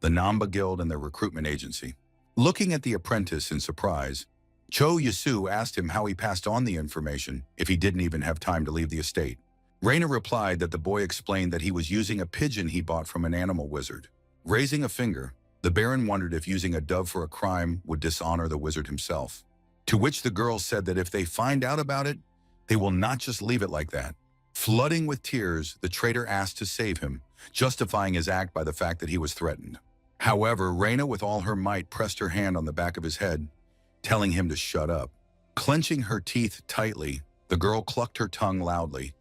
the Namba Guild and their recruitment agency. Looking at the apprentice in surprise, Cho Yisu asked him how he passed on the information if he didn't even have time to leave the estate. Reina replied that the boy explained that he was using a pigeon he bought from an animal wizard. Raising a finger, the Baron wondered if using a dove for a crime would dishonor the wizard himself. To which the girl said that if they find out about it, they will not just leave it like that. Flooding with tears, the traitor asked to save him, justifying his act by the fact that he was threatened. However, Reina, with all her might, pressed her hand on the back of his head, telling him to shut up. Clenching her teeth tightly, the girl clucked her tongue loudly,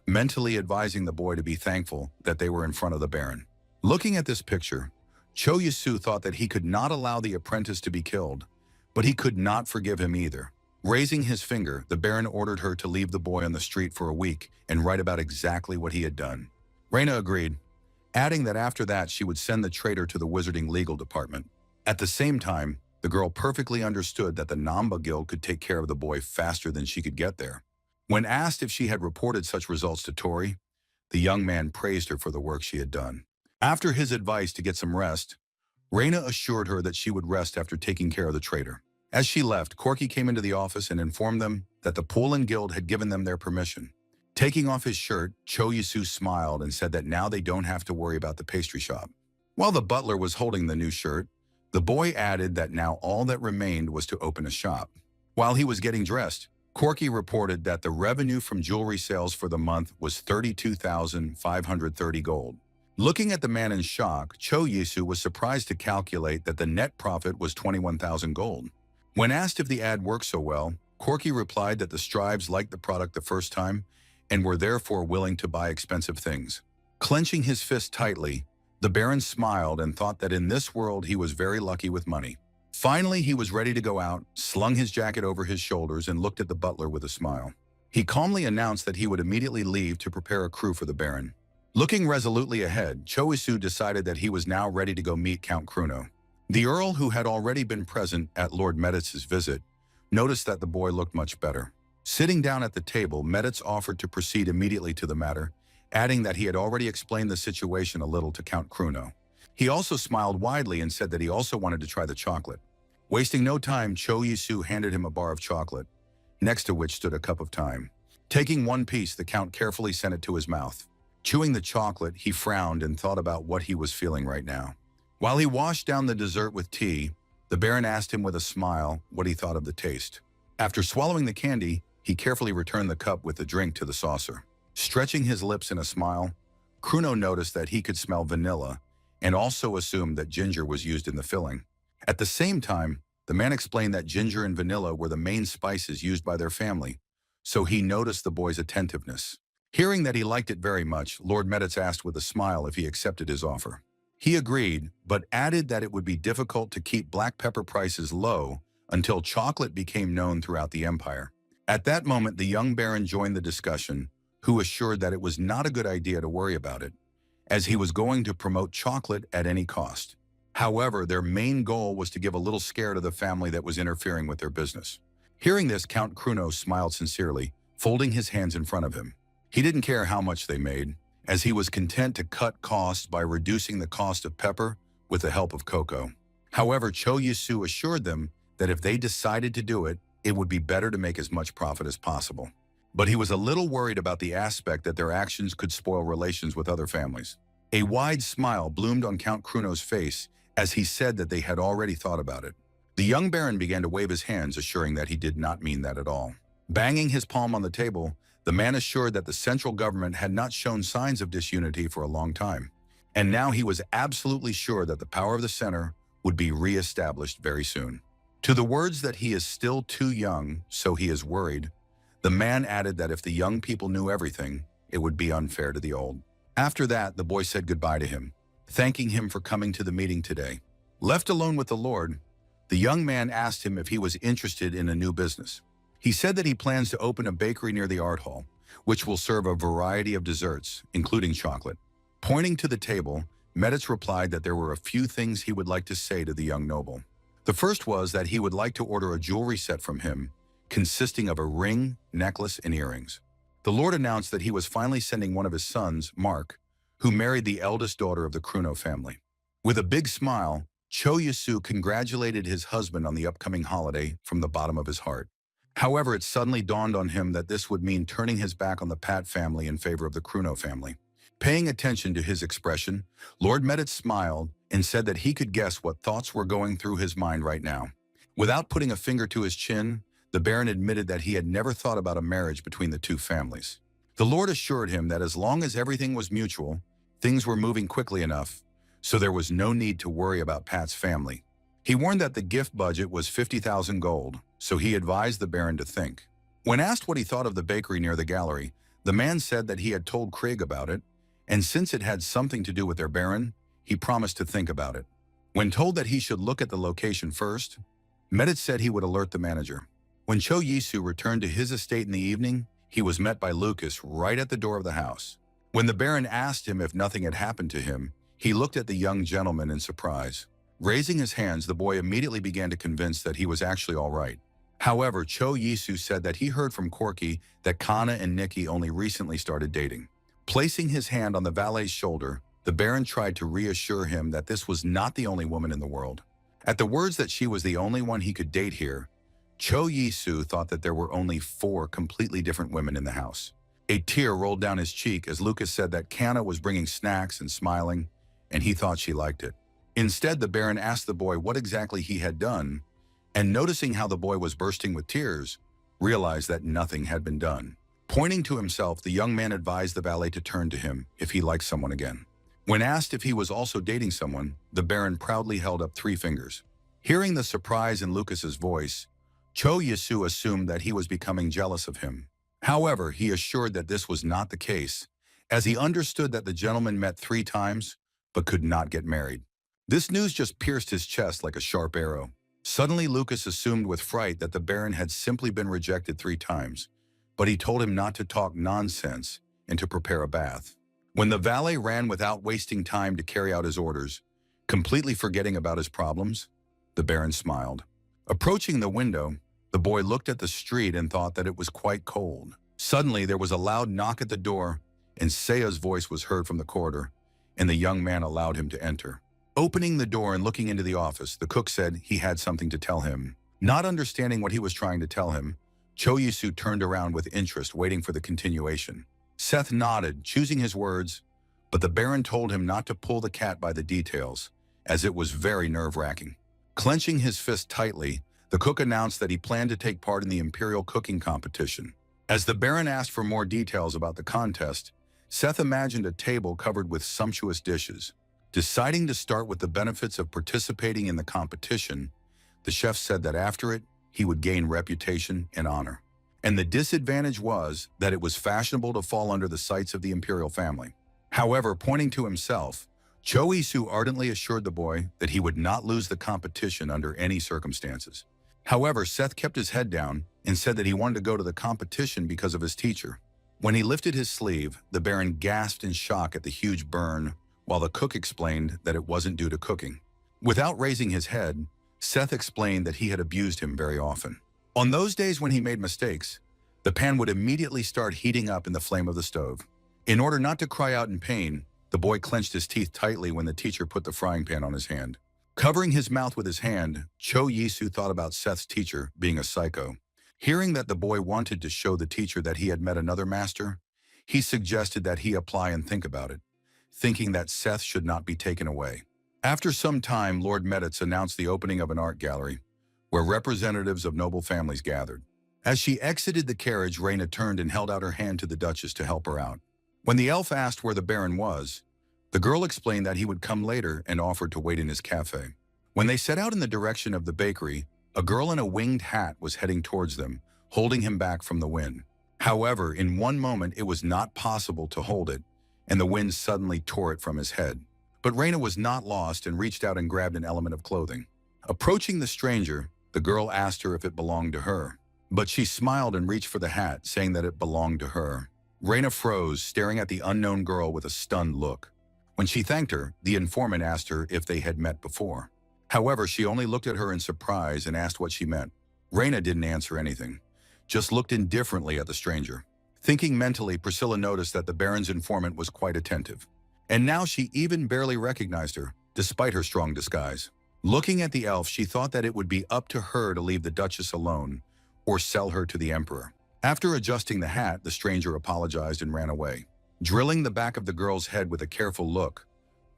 mentally advising the boy to be thankful that they were in front of the Baron. Looking at this picture, Cho Yasu thought that he could not allow the apprentice to be killed, but he could not forgive him either. Raising his finger, the Baron ordered her to leave the boy on the street for a week and write about exactly what he had done. Reina agreed, adding that after that she would send the traitor to the Wizarding Legal Department. At the same time, the girl perfectly understood that the Namba Guild could take care of the boy faster than she could get there. When asked if she had reported such results to Tori, the young man praised her for the work she had done. After his advice to get some rest, Reina assured her that she would rest after taking care of the traitor. As she left, Corky came into the office and informed them that the Poland Guild had given them their permission. Taking off his shirt, Cho Yasu smiled and said that now they don't have to worry about the pastry shop. While the butler was holding the new shirt, the boy added that now all that remained was to open a shop. While he was getting dressed, Corky reported that the revenue from jewelry sales for the month was 32,530 gold. Looking at the man in shock, Cho Yasu was surprised to calculate that the net profit was 21,000 gold. When asked if the ad worked so well, Corky replied that the Strives liked the product the first time and were therefore willing to buy expensive things. Clenching his fist tightly, the Baron smiled and thought that in this world he was very lucky with money. Finally, he was ready to go out, slung his jacket over his shoulders, and looked at the butler with a smile. He calmly announced that he would immediately leave to prepare a crew for the Baron. Looking resolutely ahead, Cho Yasu decided that he was now ready to go meet Count Kruno. The Earl, who had already been present at Lord Meditz's visit, noticed that the boy looked much better. Sitting down at the table, Meditz offered to proceed immediately to the matter, adding that he had already explained the situation a little to Count Kruno. He also smiled widely and said that he also wanted to try the chocolate. Wasting no time, Cho Yasu handed him a bar of chocolate, next to which stood a cup of time. Taking one piece, the Count carefully sent it to his mouth. Chewing the chocolate, he frowned and thought about what he was feeling right now. While he washed down the dessert with tea, the Baron asked him with a smile what he thought of the taste. After swallowing the candy, he carefully returned the cup with the drink to the saucer. Stretching his lips in a smile, Kruno noticed that he could smell vanilla and also assumed that ginger was used in the filling. At the same time, the man explained that ginger and vanilla were the main spices used by their family, so he noticed the boy's attentiveness. Hearing that he liked it very much, Lord Meditz asked with a smile if he accepted his offer. He agreed, but added that it would be difficult to keep black pepper prices low until chocolate became known throughout the empire. At that moment, the young Baron joined the discussion, who assured that it was not a good idea to worry about it, as he was going to promote chocolate at any cost. However, their main goal was to give a little scare to the family that was interfering with their business. Hearing this, Count Kruno smiled sincerely, folding his hands in front of him. He didn't care how much they made, as he was content to cut costs by reducing the cost of pepper with the help of cocoa. However, Cho Yasu assured them that if they decided to do it, it would be better to make as much profit as possible. But he was a little worried about the aspect that their actions could spoil relations with other families. A wide smile bloomed on Count Kruno's face as he said that they had already thought about it. The young Baron began to wave his hands, assuring that he did not mean that at all. Banging his palm on the table, the man assured that the central government had not shown signs of disunity for a long time, and now he was absolutely sure that the power of the center would be re-established very soon. To the words that he is still too young, so he is worried, the man added that if the young people knew everything, it would be unfair to the old. After that, the boy said goodbye to him, thanking him for coming to the meeting today. Left alone with the Lord, the young man asked him if he was interested in a new business. He said that he plans to open a bakery near the art hall, which will serve a variety of desserts, including chocolate. Pointing to the table, Meditz replied that there were a few things he would like to say to the young noble. The first was that he would like to order a jewelry set from him, consisting of a ring, necklace, and earrings. The Lord announced that he was finally sending one of his sons, Mark, who married the eldest daughter of the Kruno family. With a big smile, Cho Yasu congratulated his husband on the upcoming holiday from the bottom of his heart. However, it suddenly dawned on him that this would mean turning his back on the Pat family in favor of the Kruno family. Paying attention to his expression, Lord Meditz smiled and said that he could guess what thoughts were going through his mind right now. Without putting a finger to his chin, the Baron admitted that he had never thought about a marriage between the two families. The Lord assured him that as long as everything was mutual, things were moving quickly enough, so there was no need to worry about Pat's family. He warned that the gift budget was 50,000 gold, so he advised the Baron to think. When asked what he thought of the bakery near the gallery, the man said that he had told Krieg about it, and since it had something to do with their Baron, he promised to think about it. When told that he should look at the location first, Medit said he would alert the manager. When Cho Yisu returned to his estate in the evening, he was met by Lucas right at the door of the house. When the Baron asked him if nothing had happened to him, he looked at the young gentleman in surprise. Raising his hands, the boy immediately began to convince that he was actually all right. However, Cho Yisu said that he heard from Corky that Kana and Nikki only recently started dating. Placing his hand on the valet's shoulder, the Baron tried to reassure him that this was not the only woman in the world. At the words that she was the only one he could date here, Cho Yisu thought that there were only 4 completely different women in the house. A tear rolled down his cheek as Lucas said that Kana was bringing snacks and smiling, and he thought she liked it. Instead, the Baron asked the boy what exactly he had done, and noticing how the boy was bursting with tears, realized that nothing had been done. Pointing to himself, the young man advised the valet to turn to him if he liked someone again. When asked if he was also dating someone, the Baron proudly held up 3 fingers. Hearing the surprise in Lucas's voice, Cho Yisu assumed that he was becoming jealous of him. However, he assured that this was not the case, as he understood that the gentleman met 3 times, but could not get married. This news just pierced his chest like a sharp arrow. Suddenly, Lucas assumed with fright that the Baron had simply been rejected 3 times, but he told him not to talk nonsense and to prepare a bath. When the valet ran without wasting time to carry out his orders, completely forgetting about his problems, the Baron smiled. Approaching the window, the boy looked at the street and thought that it was quite cold. Suddenly, there was a loud knock at the door, and Sea's voice was heard from the corridor, and the young man allowed him to enter. Opening the door and looking into the office, the cook said he had something to tell him. Not understanding what he was trying to tell him, Cho Yisu turned around with interest, waiting for the continuation. Seth nodded, choosing his words, but the Baron told him not to pull the cat by the details, as it was very nerve-wracking. Clenching his fist tightly, the cook announced that he planned to take part in the Imperial cooking competition. As the Baron asked for more details about the contest, Seth imagined a table covered with sumptuous dishes. Deciding to start with the benefits of participating in the competition, the chef said that after it, he would gain reputation and honor. And the disadvantage was that it was fashionable to fall under the sights of the Imperial family. However, pointing to himself, Cho Yisu ardently assured the boy that he would not lose the competition under any circumstances. However, Seth kept his head down and said that he wanted to go to the competition because of his teacher. When he lifted his sleeve, the Baron gasped in shock at the huge burn, while the cook explained that it wasn't due to cooking. Without raising his head, Seth explained that he had abused him very often. On those days when he made mistakes, the pan would immediately start heating up in the flame of the stove. In order not to cry out in pain, the boy clenched his teeth tightly when the teacher put the frying pan on his hand. Covering his mouth with his hand, Cho Yisu thought about Seth's teacher being a psycho. Hearing that the boy wanted to show the teacher that he had met another master, he suggested that he apply and think about it, thinking that Seth should not be taken away. After some time, Lord Meditz announced the opening of an art gallery, where representatives of noble families gathered. As she exited the carriage, Raina turned and held out her hand to the Duchess to help her out. When the elf asked where the Baron was, the girl explained that he would come later and offered to wait in his cafe. When they set out in the direction of the bakery, a girl in a winged hat was heading towards them, holding him back from the wind. However, in one moment it was not possible to hold it, and the wind suddenly tore it from his head. But Raina was not lost and reached out and grabbed an element of clothing. Approaching the stranger, the girl asked her if it belonged to her. But she smiled and reached for the hat, saying that it belonged to her. Raina froze, staring at the unknown girl with a stunned look. When she thanked her, the informant asked her if they had met before. However, she only looked at her in surprise and asked what she meant. Raina didn't answer anything, just looked indifferently at the stranger. Thinking mentally, Priscilla noticed that the Baron's informant was quite attentive. And now she even barely recognized her, despite her strong disguise. Looking at the elf, she thought that it would be up to her to leave the Duchess alone or sell her to the Emperor. After adjusting the hat, the stranger apologized and ran away. Drilling the back of the girl's head with a careful look,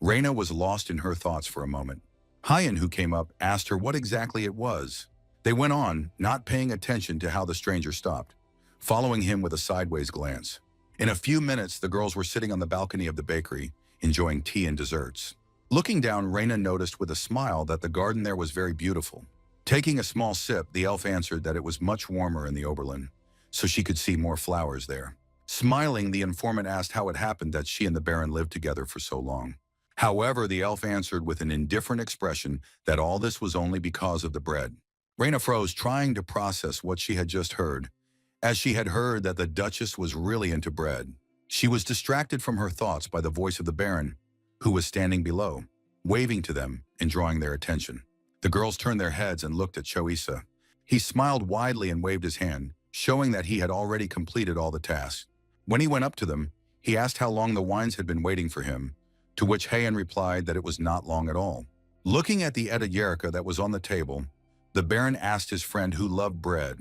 Raina was lost in her thoughts for a moment. Hyan, who came up, asked her what exactly it was. They went on, not paying attention to how the stranger stopped, following him with a sideways glance. In a few minutes, the girls were sitting on the balcony of the bakery, enjoying tea and desserts. Looking down, Raina noticed with a smile that the garden there was very beautiful. Taking a small sip, the elf answered that it was much warmer in the Oberlin, so she could see more flowers there. Smiling, the informant asked how it happened that she and the Baron lived together for so long. However, the elf answered with an indifferent expression that all this was only because of the bread. Raina froze, trying to process what she had just heard, as she had heard that the Duchess was really into bread. She was distracted from her thoughts by the voice of the Baron, who was standing below, waving to them and drawing their attention. The girls turned their heads and looked at Choisa. He smiled widely and waved his hand, showing that he had already completed all the tasks. When he went up to them, he asked how long the wines had been waiting for him, to which Heian replied that it was not long at all. Looking at the Edda Yerka that was on the table, the Baron asked his friend who loved bread,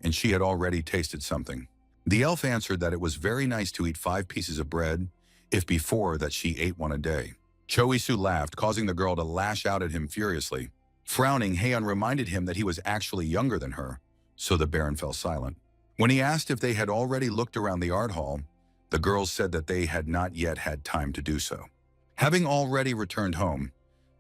and she had already tasted something. The elf answered that it was very nice to eat 5 pieces of bread, if before that she ate one a day. Choisu laughed, causing the girl to lash out at him furiously. Frowning, Heian reminded him that he was actually younger than her, so the Baron fell silent. When he asked if they had already looked around the art hall, the girls said that they had not yet had time to do so. Having already returned home,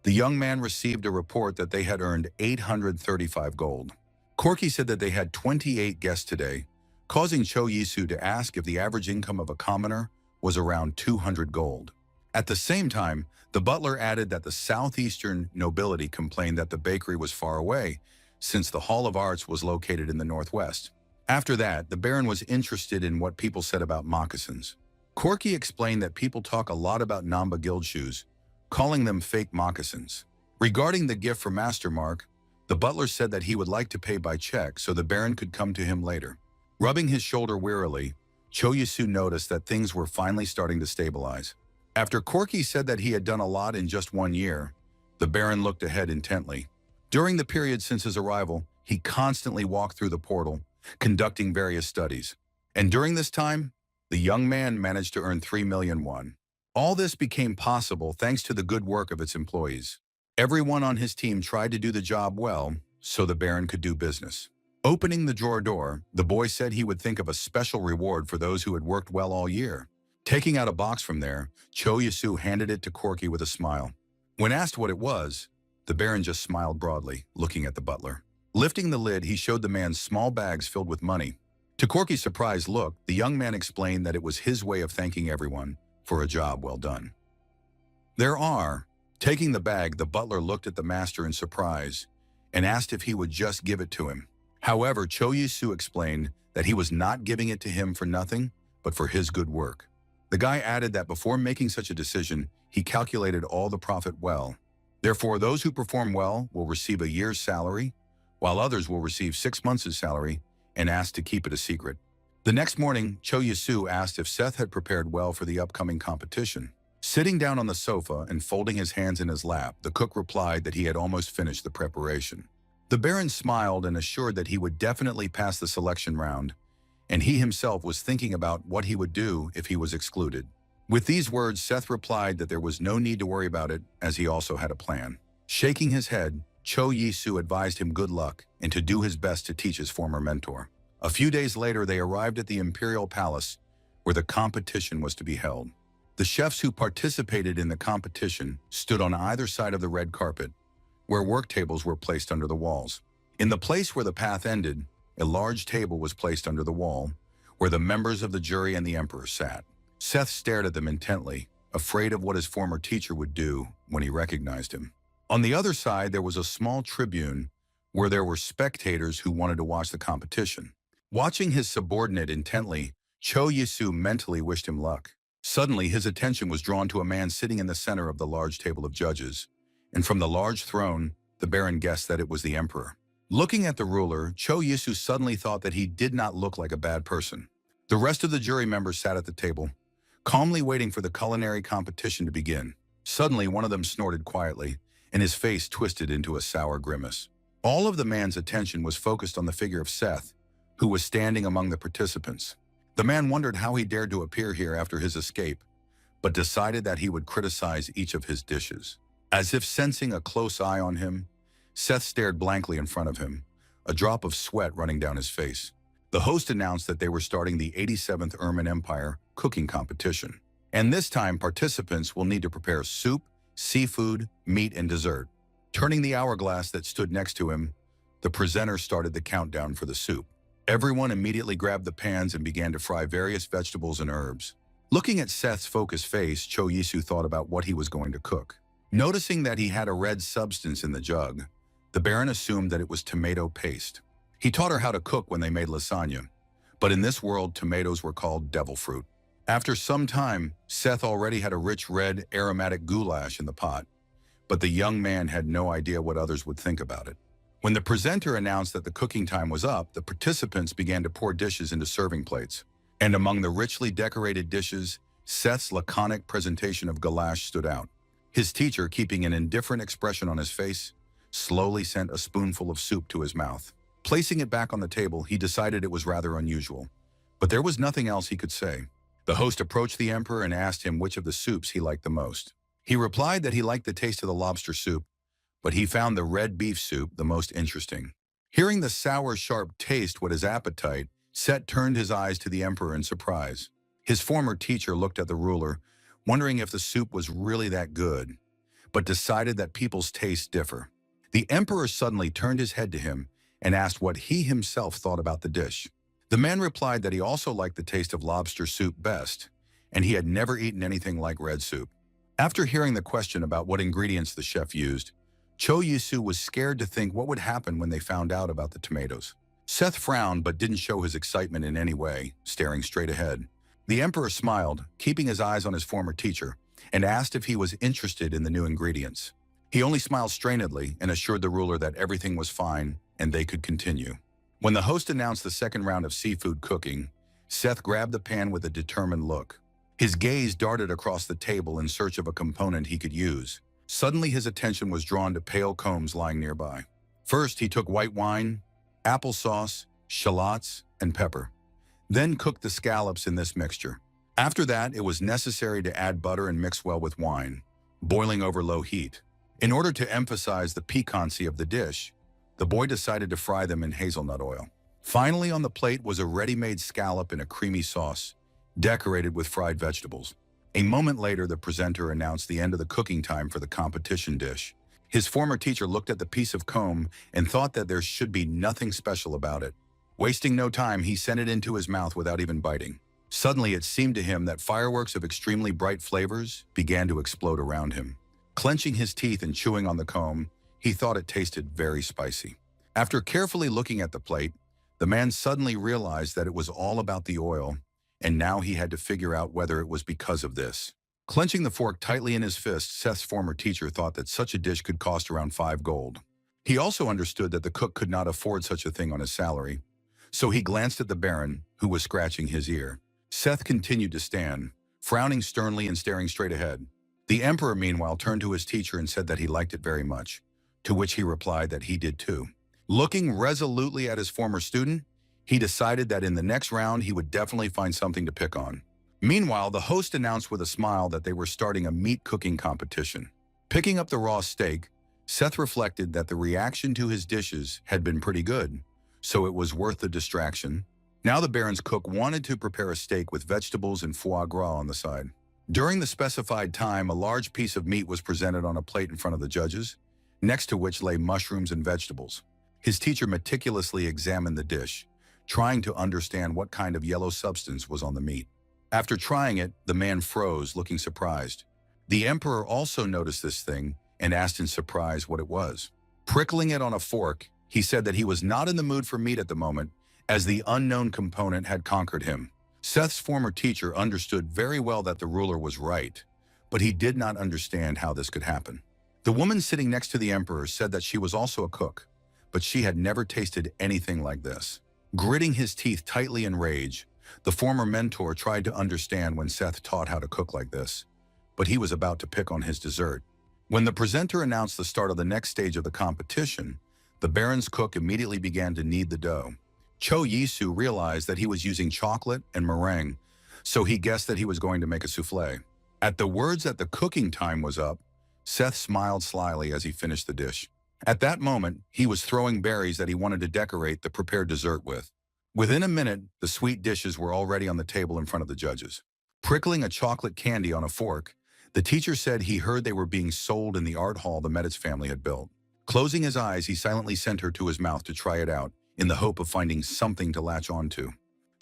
the young man received a report that they had earned 835 gold. Corky said that they had 28 guests today, causing Cho Yisu to ask if the average income of a commoner was around 200 gold. At the same time, the butler added that the southeastern nobility complained that the bakery was far away, since the Hall of Arts was located in the northwest. After that, the Baron was interested in what people said about moccasins. Corky explained that people talk a lot about Namba guild shoes, calling them fake moccasins. Regarding the gift for Master Mark, the butler said that he would like to pay by check so the Baron could come to him later. Rubbing his shoulder wearily, Cho Yisu noticed that things were finally starting to stabilize. After Corky said that he had done a lot in just 1 year, the Baron looked ahead intently. During the period since his arrival, he constantly walked through the portal, conducting various studies. And during this time, the young man managed to earn 3 million won. All this became possible thanks to the good work of its employees. Everyone on his team tried to do the job well, so the Baron could do business. Opening the drawer door, the boy said he would think of a special reward for those who had worked well all year. Taking out a box from there, Cho Yisu handed it to Corky with a smile. When asked what it was, the Baron just smiled broadly, looking at the butler. Lifting the lid, he showed the man small bags filled with money. To Corky's surprised look, the young man explained that it was his way of thanking everyone for a job well done. Taking the bag, the butler looked at the master in surprise and asked if he would just give it to him. However, Cho Yisu explained that he was not giving it to him for nothing, but for his good work. The guy added that before making such a decision, he calculated all the profit well. Therefore, those who perform well will receive a year's salary, while others will receive 6 months' salary and asked to keep it a secret. The next morning, Cho Yisu asked if Seth had prepared well for the upcoming competition. Sitting down on the sofa and folding his hands in his lap, the cook replied that he had almost finished the preparation. The Baron smiled and assured that he would definitely pass the selection round, and he himself was thinking about what he would do if he was excluded. With these words, Seth replied that there was no need to worry about it, as he also had a plan. Shaking his head, Cho Yisu advised him good luck and to do his best to teach his former mentor. A few days later, they arrived at the Imperial Palace, where the competition was to be held. The chefs who participated in the competition stood on either side of the red carpet, where work tables were placed under the walls. In the place where the path ended, a large table was placed under the wall, where the members of the jury and the emperor sat. Seth stared at them intently, afraid of what his former teacher would do when he recognized him. On the other side, there was a small tribune where there were spectators who wanted to watch the competition. Watching his subordinate intently, Cho Yisu mentally wished him luck. Suddenly, his attention was drawn to a man sitting in the center of the large table of judges, and from the large throne, the Baron guessed that it was the emperor. Looking at the ruler, Cho Yisu suddenly thought that he did not look like a bad person. The rest of the jury members sat at the table, calmly waiting for the culinary competition to begin. Suddenly, one of them snorted quietly, and his face twisted into a sour grimace. All of the man's attention was focused on the figure of Seth, who was standing among the participants. The man wondered how he dared to appear here after his escape, but decided that he would criticize each of his dishes. As if sensing a close eye on him, Seth stared blankly in front of him, a drop of sweat running down his face. The host announced that they were starting the 87th Ermin Empire cooking competition. And this time, participants will need to prepare soup, seafood, meat, and dessert. Turning the hourglass that stood next to him, the presenter started the countdown for the soup. Everyone immediately grabbed the pans and began to fry various vegetables and herbs. Looking at Seth's focused face, Cho Yisu thought about what he was going to cook. Noticing that he had a red substance in the jug, the Baron assumed that it was tomato paste. He taught her how to cook when they made lasagna, but in this world, tomatoes were called devil fruit. After some time, Seth already had a rich red, aromatic goulash in the pot, but the young man had no idea what others would think about it. When the presenter announced that the cooking time was up, the participants began to pour dishes into serving plates. And among the richly decorated dishes, Seth's laconic presentation of goulash stood out. His teacher, keeping an indifferent expression on his face, slowly sent a spoonful of soup to his mouth. Placing it back on the table, he decided it was rather unusual. But there was nothing else he could say. The host approached the emperor and asked him which of the soups he liked the most. He replied that he liked the taste of the lobster soup, but he found the red beef soup the most interesting. Hearing the sour, sharp taste whet his appetite, Seth turned his eyes to the emperor in surprise. His former teacher looked at the ruler, wondering if the soup was really that good, but decided that people's tastes differ. The emperor suddenly turned his head to him and asked what he himself thought about the dish. The man replied that he also liked the taste of lobster soup best, and he had never eaten anything like red soup. After hearing the question about what ingredients the chef used, Cho Yisu was scared to think what would happen when they found out about the tomatoes. Seth frowned but didn't show his excitement in any way, staring straight ahead. The emperor smiled, keeping his eyes on his former teacher, and asked if he was interested in the new ingredients. He only smiled strainedly and assured the ruler that everything was fine and they could continue. When the host announced the second round of seafood cooking, Seth grabbed the pan with a determined look. His gaze darted across the table in search of a component he could use. Suddenly his attention was drawn to pale combs lying nearby. First, he took white wine, applesauce, shallots, and pepper. Then cooked the scallops in this mixture. After that, it was necessary to add butter and mix well with wine, boiling over low heat. In order to emphasize the piquancy of the dish, the boy decided to fry them in hazelnut oil. Finally, on the plate was a ready-made scallop in a creamy sauce, decorated with fried vegetables. A moment later, the presenter announced the end of the cooking time for the competition dish. His former teacher looked at the piece of comb and thought that there should be nothing special about it. Wasting no time, he sent it into his mouth without even biting. Suddenly, it seemed to him that fireworks of extremely bright flavors began to explode around him. Clenching his teeth and chewing on the comb, he thought it tasted very spicy. After carefully looking at the plate, the man suddenly realized that it was all about the oil, and now he had to figure out whether it was because of this. Clenching the fork tightly in his fist, Seth's former teacher thought that such a dish could cost around 5 gold. He also understood that the cook could not afford such a thing on his salary, so he glanced at the Baron, who was scratching his ear. Seth continued to stand, frowning sternly and staring straight ahead. The Emperor, meanwhile, turned to his teacher and said that he liked it very much, to which he replied that he did too. Looking resolutely at his former student, he decided that in the next round he would definitely find something to pick on. Meanwhile, the host announced with a smile that they were starting a meat cooking competition. Picking up the raw steak, Seth reflected that the reaction to his dishes had been pretty good, so it was worth the distraction. Now the Baron's cook wanted to prepare a steak with vegetables and foie gras on the side. During the specified time, a large piece of meat was presented on a plate in front of the judges, next to which lay mushrooms and vegetables. His teacher meticulously examined the dish, trying to understand what kind of yellow substance was on the meat. After trying it, the man froze, looking surprised. The Emperor also noticed this thing and asked in surprise what it was. Prickling it on a fork, he said that he was not in the mood for meat at the moment, as the unknown component had conquered him. Seth's former teacher understood very well that the ruler was right, but he did not understand how this could happen. The woman sitting next to the Emperor said that she was also a cook, but she had never tasted anything like this. Gritting his teeth tightly in rage, the former mentor tried to understand when Seth taught how to cook like this, but he was about to pick on his dessert. When the presenter announced the start of the next stage of the competition, the Baron's cook immediately began to knead the dough. Cho Yisu realized that he was using chocolate and meringue, so he guessed that he was going to make a souffle. At the words that the cooking time was up, Seth smiled slyly as he finished the dish. At that moment, he was throwing berries that he wanted to decorate the prepared dessert with. Within a minute, the sweet dishes were already on the table in front of the judges. Prickling a chocolate candy on a fork, The teacher said he heard they were being sold in the art hall the Meditz family had built. Closing his eyes, he silently sent her to his mouth to try it out, in the hope of finding something to latch onto.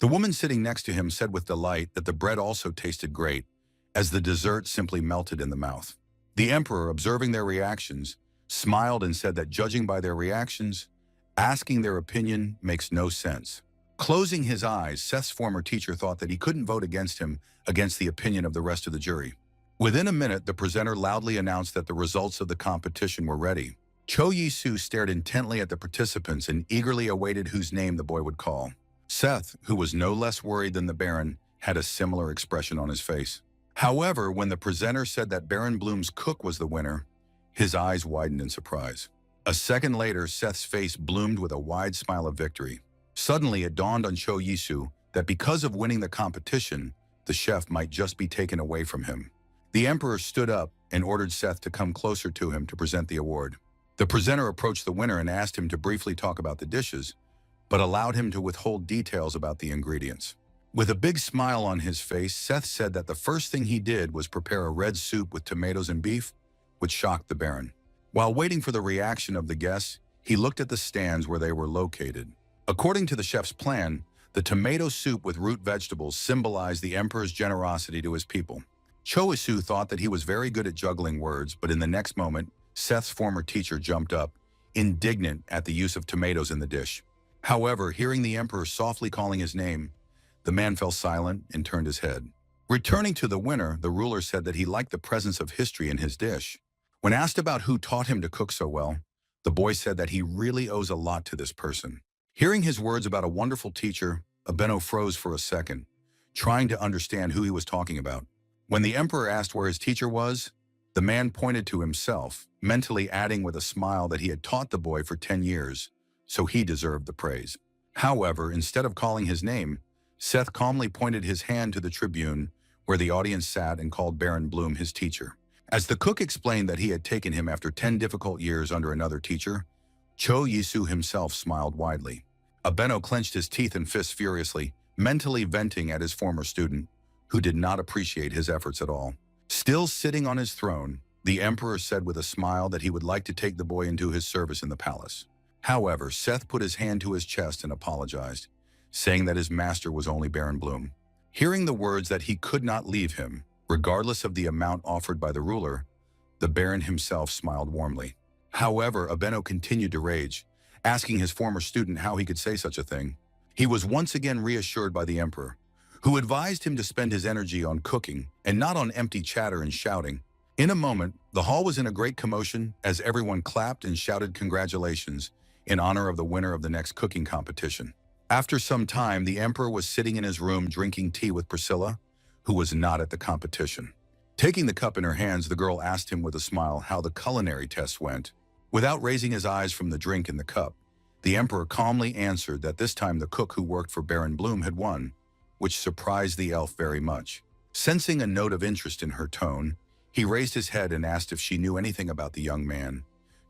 The woman sitting next to him said with delight that the bread also tasted great, as the dessert simply melted in the mouth. The emperor, observing their reactions, smiled and said that judging by their reactions, asking their opinion makes no sense. Closing his eyes, Seth's former teacher thought that he couldn't vote against him against the opinion of the rest of the jury. Within a minute, the presenter loudly announced that the results of the competition were ready. Cho Yi-soo stared intently at the participants and eagerly awaited whose name the boy would call. Seth, who was no less worried than the Baron, had a similar expression on his face. However, when the presenter said that Baron Bloom's cook was the winner, his eyes widened in surprise. A second later, Seth's face bloomed with a wide smile of victory. Suddenly, it dawned on Cho Yi-soo that because of winning the competition, the chef might just be taken away from him. The emperor stood up and ordered Seth to come closer to him to present the award. The presenter approached the winner and asked him to briefly talk about the dishes, but allowed him to withhold details about the ingredients. With a big smile on his face, Seth said that the first thing he did was prepare a red soup with tomatoes and beef, which shocked the Baron. While waiting for the reaction of the guests, he looked at the stands where they were located. According to the chef's plan, the tomato soup with root vegetables symbolized the emperor's generosity to his people. Cho Yi-soo thought that he was very good at juggling words, but in the next moment, Seth's former teacher jumped up, indignant at the use of tomatoes in the dish. However, hearing the emperor softly calling his name, the man fell silent and turned his head. Returning to the winner, the ruler said that he liked the presence of history in his dish. When asked about who taught him to cook so well, the boy said that he really owes a lot to this person. Hearing his words about a wonderful teacher, Abeno froze for a second, trying to understand who he was talking about. When the emperor asked where his teacher was, the man pointed to himself, mentally adding with a smile that he had taught the boy for 10 years, so he deserved the praise. However, instead of calling his name, Seth calmly pointed his hand to the tribune where the audience sat and called Baron Bloom his teacher. As the cook explained that he had taken him after 10 difficult years under another teacher, Cho Yi-soo himself smiled widely. Abeno clenched his teeth and fists furiously, mentally venting at his former student, who did not appreciate his efforts at all. Still sitting on his throne, the emperor said with a smile that he would like to take the boy into his service in the palace. However, Seth put his hand to his chest and apologized, saying that his master was only Baron Bloom. Hearing the words that he could not leave him, regardless of the amount offered by the ruler, the Baron himself smiled warmly. However, Abeno continued to rage, asking his former student how he could say such a thing. He was once again reassured by the emperor, who advised him to spend his energy on cooking and not on empty chatter and shouting. In a moment, the hall was in a great commotion as everyone clapped and shouted congratulations in honor of the winner of the next cooking competition. After some time, the emperor was sitting in his room drinking tea with Priscilla, who was not at the competition. Taking the cup in her hands, the girl asked him with a smile how the culinary test went. Without raising his eyes from the drink in the cup, the emperor calmly answered that this time the cook who worked for Baron Bloom had won, which surprised the elf very much. Sensing a note of interest in her tone, he raised his head and asked if she knew anything about the young man,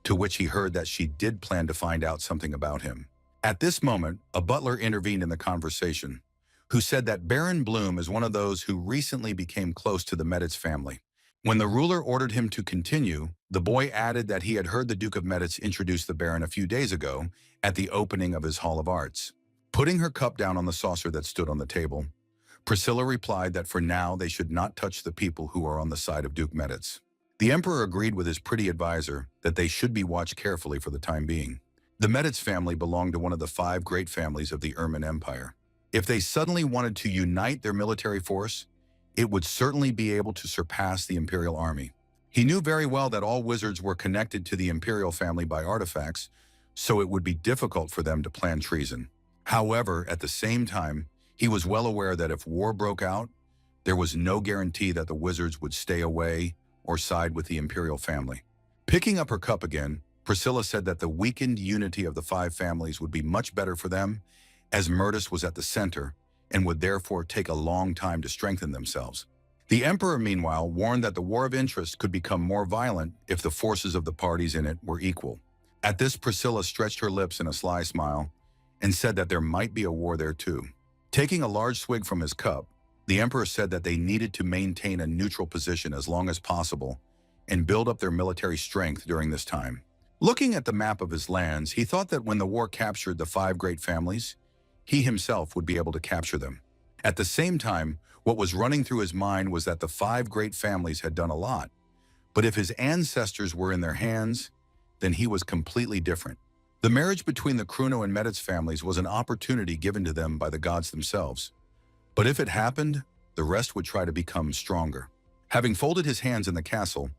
to which he heard that she did plan to find out something about him. At this moment, a butler intervened in the conversation, who said that Baron Bloom is one of those who recently became close to the Meditz family. When the ruler ordered him to continue, the boy added that he had heard the Duke of Meditz introduce the Baron a few days ago at the opening of his Hall of Arts. Putting her cup down on the saucer that stood on the table, Priscilla replied that for now they should not touch the people who are on the side of Duke Meditz. The emperor agreed with his pretty advisor that they should be watched carefully for the time being. The Meditz family belonged to one of the 5 great families of the Erman Empire. If they suddenly wanted to unite their military force, it would certainly be able to surpass the imperial army. He knew very well that all wizards were connected to the imperial family by artifacts, so it would be difficult for them to plan treason. However, at the same time, he was well aware that if war broke out, there was no guarantee that the wizards would stay away or side with the imperial family. Picking up her cup again, Priscilla said that the weakened unity of the 5 families would be much better for them, as Murtis was at the center and would therefore take a long time to strengthen themselves. The emperor, meanwhile, warned that the war of interest could become more violent if the forces of the parties in it were equal. At this, Priscilla stretched her lips in a sly smile and said that there might be a war there too. Taking a large swig from his cup, The emperor said that they needed to maintain a neutral position as long as possible and build up their military strength during this time. Looking at the map of his lands, he thought that when the war captured the five great families, he himself would be able to capture them. At the same time, what was running through his mind was that the five great families had done a lot, but if his ancestors were in their hands, then he was completely different. The marriage between the Kruno and Meditz families was an opportunity given to them by the gods themselves. But if it happened, the rest would try to become stronger. Having folded his hands in the castle,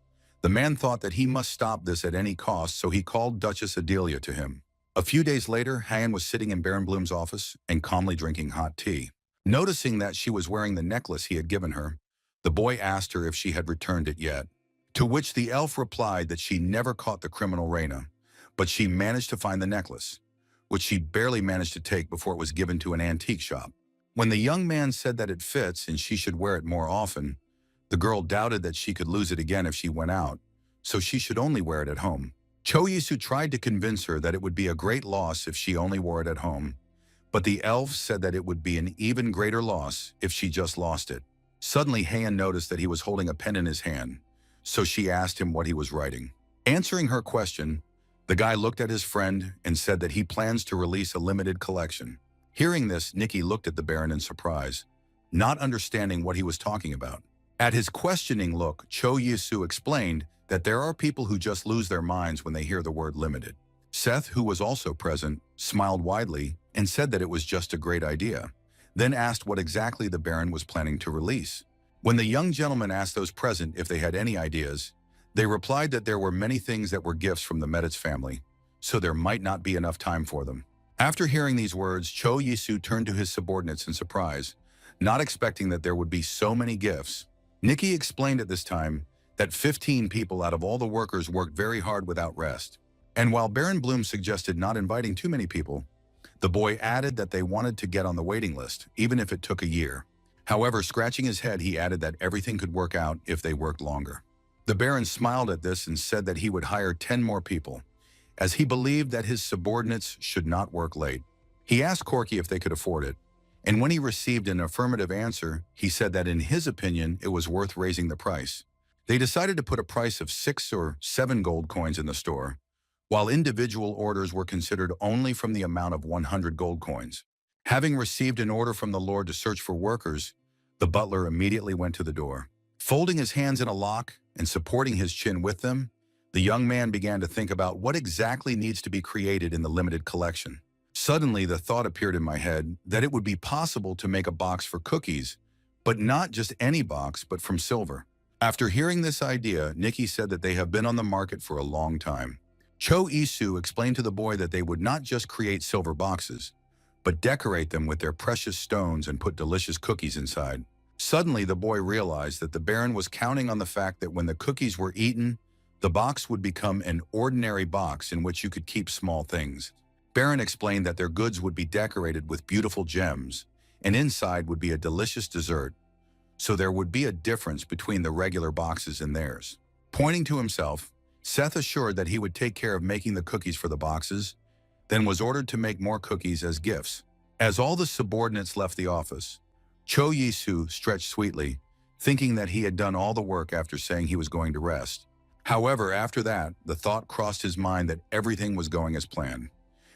the man thought that he must stop this at any cost, so he called Duchess Adelia to him. A few days later, Han was sitting in Baron Bloom's office and calmly drinking hot tea. Noticing that she was wearing the necklace he had given her, the boy asked her if she had returned it yet. To which the elf replied that she never caught the criminal Reyna, but she managed to find the necklace, which she barely managed to take before it was given to an antique shop. When the young man said that it fits and she should wear it more often, the girl doubted that she could lose it again if she went out, so she should only wear it at home. Cho Yisu tried to convince her that it would be a great loss if she only wore it at home, but the elf said that it would be an even greater loss if she just lost it. Suddenly, Han noticed that he was holding a pen in his hand, so she asked him what he was writing. Answering her question, the guy looked at his friend and said that he plans to release a limited collection. Hearing this, Nikki looked at the Baron in surprise, not understanding what he was talking about. At his questioning look, Cho Yisu explained that there are people who just lose their minds when they hear the word limited. Seth, who was also present, smiled widely and said that it was just a great idea, then asked what exactly the Baron was planning to release. When the young gentleman asked those present if they had any ideas, they replied that there were many things that were gifts from the Meditz family, so there might not be enough time for them. After hearing these words, Cho Yisu turned to his subordinates in surprise, not expecting that there would be so many gifts. Nikki explained at this time that 15 people out of all the workers worked very hard without rest. And while Baron Bloom suggested not inviting too many people, the boy added that they wanted to get on the waiting list, even if it took a year. However, scratching his head, he added that everything could work out if they worked longer. The Baron smiled at this and said that he would hire 10 more people, as he believed that his subordinates should not work late. He asked Corky if they could afford it, and when he received an affirmative answer, he said that in his opinion, it was worth raising the price. They decided to put a price of 6 or 7 gold coins in the store, while individual orders were considered only from the amount of 100 gold coins. Having received an order from the Lord to search for workers, the butler immediately went to the door. Folding his hands in a lock and supporting his chin with them, the young man began to think about what exactly needs to be created in the limited collection. Suddenly, the thought appeared in my head that it would be possible to make a box for cookies, but not just any box, but from silver. After hearing this idea, Nikki said that they have been on the market for a long time. Cho Yisu explained to the boy that they would not just create silver boxes, but decorate them with their precious stones and put delicious cookies inside. Suddenly, the boy realized that the Baron was counting on the fact that when the cookies were eaten, the box would become an ordinary box in which you could keep small things. Baron explained that their goods would be decorated with beautiful gems, and inside would be a delicious dessert, so there would be a difference between the regular boxes and theirs. Pointing to himself, Seth assured that he would take care of making the cookies for the boxes, then was ordered to make more cookies as gifts. As all the subordinates left the office, Cho Yisu stretched sweetly, thinking that he had done all the work after saying he was going to rest. However, after that, the thought crossed his mind that everything was going as planned,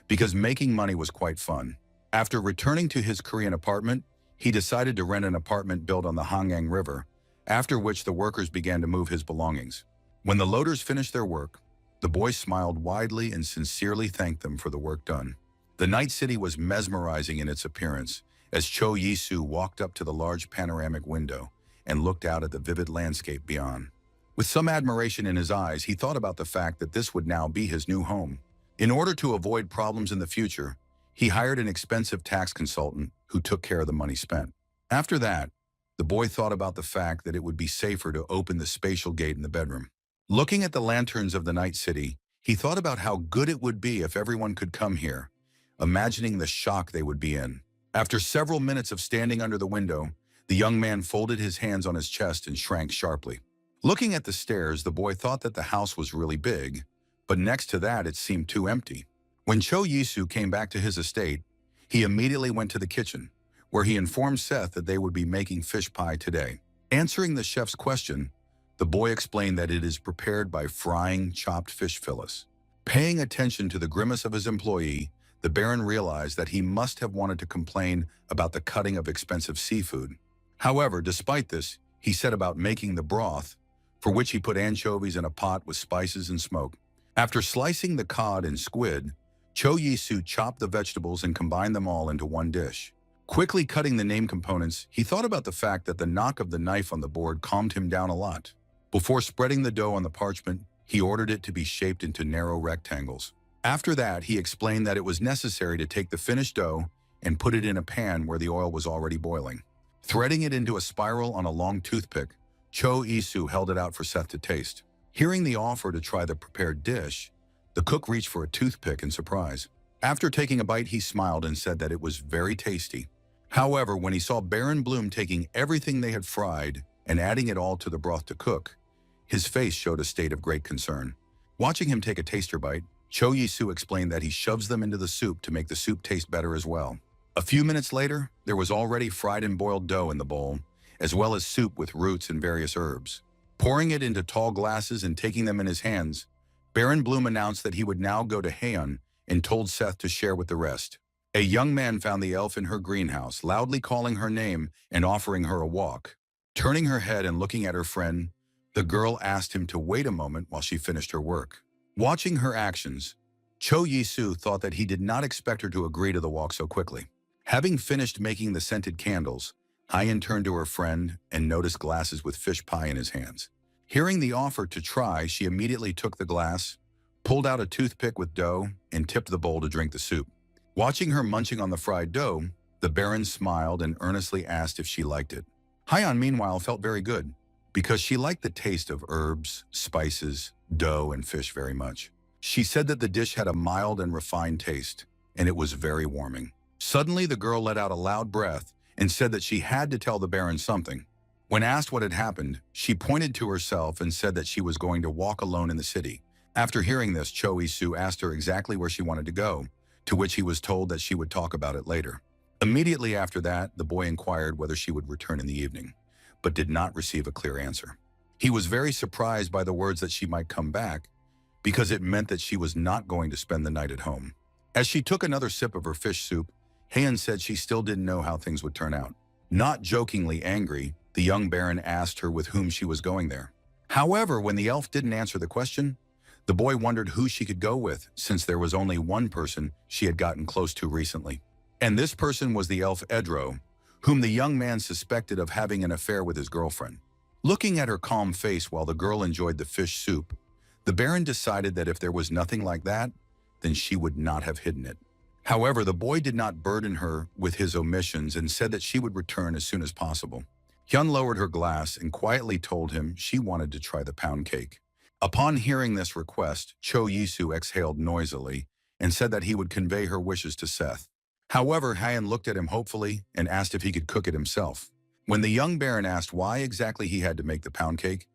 because making money was quite fun. After returning to his Korean apartment, he decided to rent an apartment built on the Hangang River, after which the workers began to move his belongings. When the loaders finished their work, the boy smiled widely and sincerely thanked them for the work done. The night city was mesmerizing in its appearance, as Cho Yisu walked up to the large panoramic window and looked out at the vivid landscape beyond. With some admiration in his eyes, he thought about the fact that this would now be his new home. In order to avoid problems in the future, he hired an expensive tax consultant who took care of the money spent. After that, the boy thought about the fact that it would be safer to open the spatial gate in the bedroom. Looking at the lanterns of the night city, he thought about how good it would be if everyone could come here, imagining the shock they would be in. After several minutes of standing under the window, the young man folded his hands on his chest and shrank sharply. Looking at the stairs, the boy thought that the house was really big, but next to that it seemed too empty. When Cho Yisu came back to his estate, he immediately went to the kitchen, where he informed Seth that they would be making fish pie today. Answering the chef's question, the boy explained that it is prepared by frying chopped fish fillets. Paying attention to the grimace of his employee, the Baron realized that he must have wanted to complain about the cutting of expensive seafood. However, despite this, he set about making the broth, for which he put anchovies in a pot with spices and smoke. After slicing the cod and squid, Cho Yi-soo chopped the vegetables and combined them all into one dish. Quickly cutting the name components, he thought about the fact that the knock of the knife on the board calmed him down a lot. Before spreading the dough on the parchment, he ordered it to be shaped into narrow rectangles. After that, he explained that it was necessary to take the finished dough and put it in a pan where the oil was already boiling. Threading it into a spiral on a long toothpick, Cho Yi-soo held it out for Seth to taste. Hearing the offer to try the prepared dish, the cook reached for a toothpick in surprise. After taking a bite, he smiled and said that it was very tasty. However, when he saw Baron Bloom taking everything they had fried and adding it all to the broth to cook, his face showed a state of great concern. Watching him take a taster bite, Cho Yi-soo explained that he shoves them into the soup to make the soup taste better as well. A few minutes later, there was already fried and boiled dough in the bowl, as well as soup with roots and various herbs. Pouring it into tall glasses and taking them in his hands, Baron Bloom announced that he would now go to Haeun and told Seth to share with the rest. A young man found the elf in her greenhouse, loudly calling her name and offering her a walk. Turning her head and looking at her friend, the girl asked him to wait a moment while she finished her work. Watching her actions, Cho Yi-soo thought that he did not expect her to agree to the walk so quickly. Having finished making the scented candles, Haeun turned to her friend and noticed glasses with fish pie in his hands. Hearing the offer to try, she immediately took the glass, pulled out a toothpick with dough, and tipped the bowl to drink the soup. Watching her munching on the fried dough, the Baron smiled and earnestly asked if she liked it. Haeun, meanwhile, felt very good, because she liked the taste of herbs, spices, dough, and fish very much. She said that the dish had a mild and refined taste, and it was very warming. Suddenly, the girl let out a loud breath and said that she had to tell the Baron something. When asked what had happened, she pointed to herself and said that she was going to walk alone in the city. After hearing this, Cho Yi-soo asked her exactly where she wanted to go, to which he was told that she would talk about it later. Immediately after that, the boy inquired whether she would return in the evening, but did not receive a clear answer. He was very surprised by the words that she might come back, because it meant that she was not going to spend the night at home. As she took another sip of her fish soup, Haeun said she still didn't know how things would turn out. Not jokingly angry, the young Baron asked her with whom she was going there. However, when the elf didn't answer the question, the boy wondered who she could go with, since there was only one person she had gotten close to recently. And this person was the elf Edro, whom the young man suspected of having an affair with his girlfriend. Looking at her calm face while the girl enjoyed the fish soup, the Baron decided that if there was nothing like that, then she would not have hidden it. However, the boy did not burden her with his omissions and said that she would return as soon as possible. Hyun lowered her glass and quietly told him she wanted to try the pound cake. Upon hearing this request, Cho Yi-soo exhaled noisily and said that he would convey her wishes to Seth. However, Haeun looked at him hopefully and asked if he could cook it himself. When the young Baron asked why exactly he had to make the pound cake,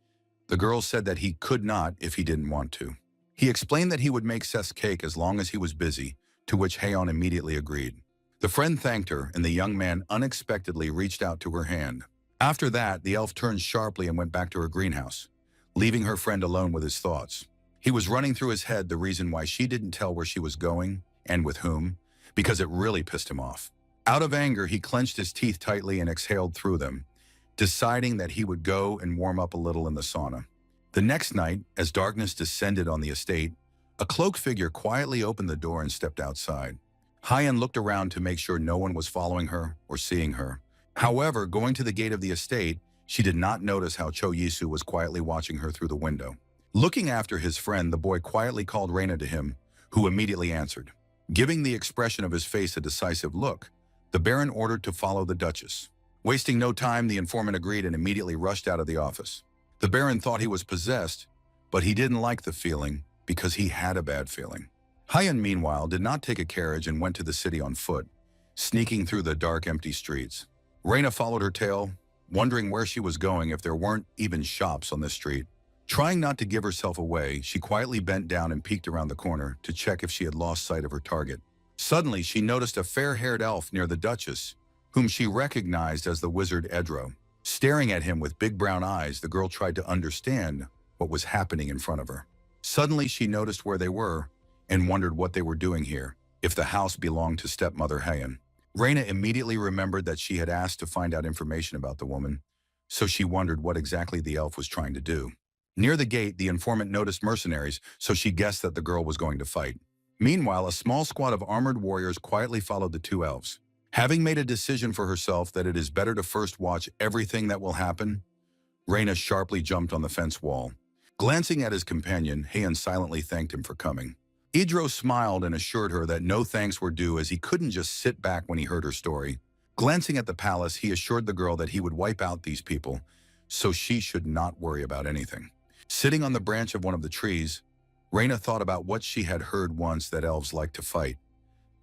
the girl said that he could not if he didn't want to. He explained that he would make Seth's cake as long as he was busy, to which Haeun immediately agreed. The friend thanked her, and the young man unexpectedly reached out to her hand. After that, the elf turned sharply and went back to her greenhouse, leaving her friend alone with his thoughts. He was running through his head the reason why she didn't tell where she was going and with whom, because it really pissed him off. Out of anger, he clenched his teeth tightly and exhaled through them, deciding that he would go and warm up a little in the sauna. The next night, as darkness descended on the estate, a cloaked figure quietly opened the door and stepped outside. Haeun looked around to make sure no one was following her or seeing her. However, going to the gate of the estate, she did not notice how Cho Yi-soo was quietly watching her through the window. Looking after his friend, the boy quietly called Reina to him, who immediately answered. Giving the expression of his face a decisive look, the Baron ordered to follow the Duchess. Wasting no time, the informant agreed and immediately rushed out of the office. The Baron thought he was possessed, but he didn't like the feeling because he had a bad feeling. Haeun, meanwhile, did not take a carriage and went to the city on foot, sneaking through the dark, empty streets. Reina followed her tail, wondering where she was going if there weren't even shops on this street. Trying not to give herself away, she quietly bent down and peeked around the corner to check if she had lost sight of her target. Suddenly, she noticed a fair-haired elf near the Duchess, whom she recognized as the wizard Edro. Staring at him with big brown eyes, the girl tried to understand what was happening in front of her. Suddenly, she noticed where they were and wondered what they were doing here, if the house belonged to stepmother Hayan. Reina immediately remembered that she had asked to find out information about the woman, so she wondered what exactly the elf was trying to do. Near the gate, the informant noticed mercenaries, so she guessed that the girl was going to fight. Meanwhile, a small squad of armored warriors quietly followed the two elves. Having made a decision for herself that it is better to first watch everything that will happen, Reina sharply jumped on the fence wall. Glancing at his companion, Hayan silently thanked him for coming. Idro smiled and assured her that no thanks were due, as he couldn't just sit back when he heard her story. Glancing at the palace, he assured the girl that he would wipe out these people, so she should not worry about anything. Sitting on the branch of one of the trees, Reina thought about what she had heard once, that elves like to fight,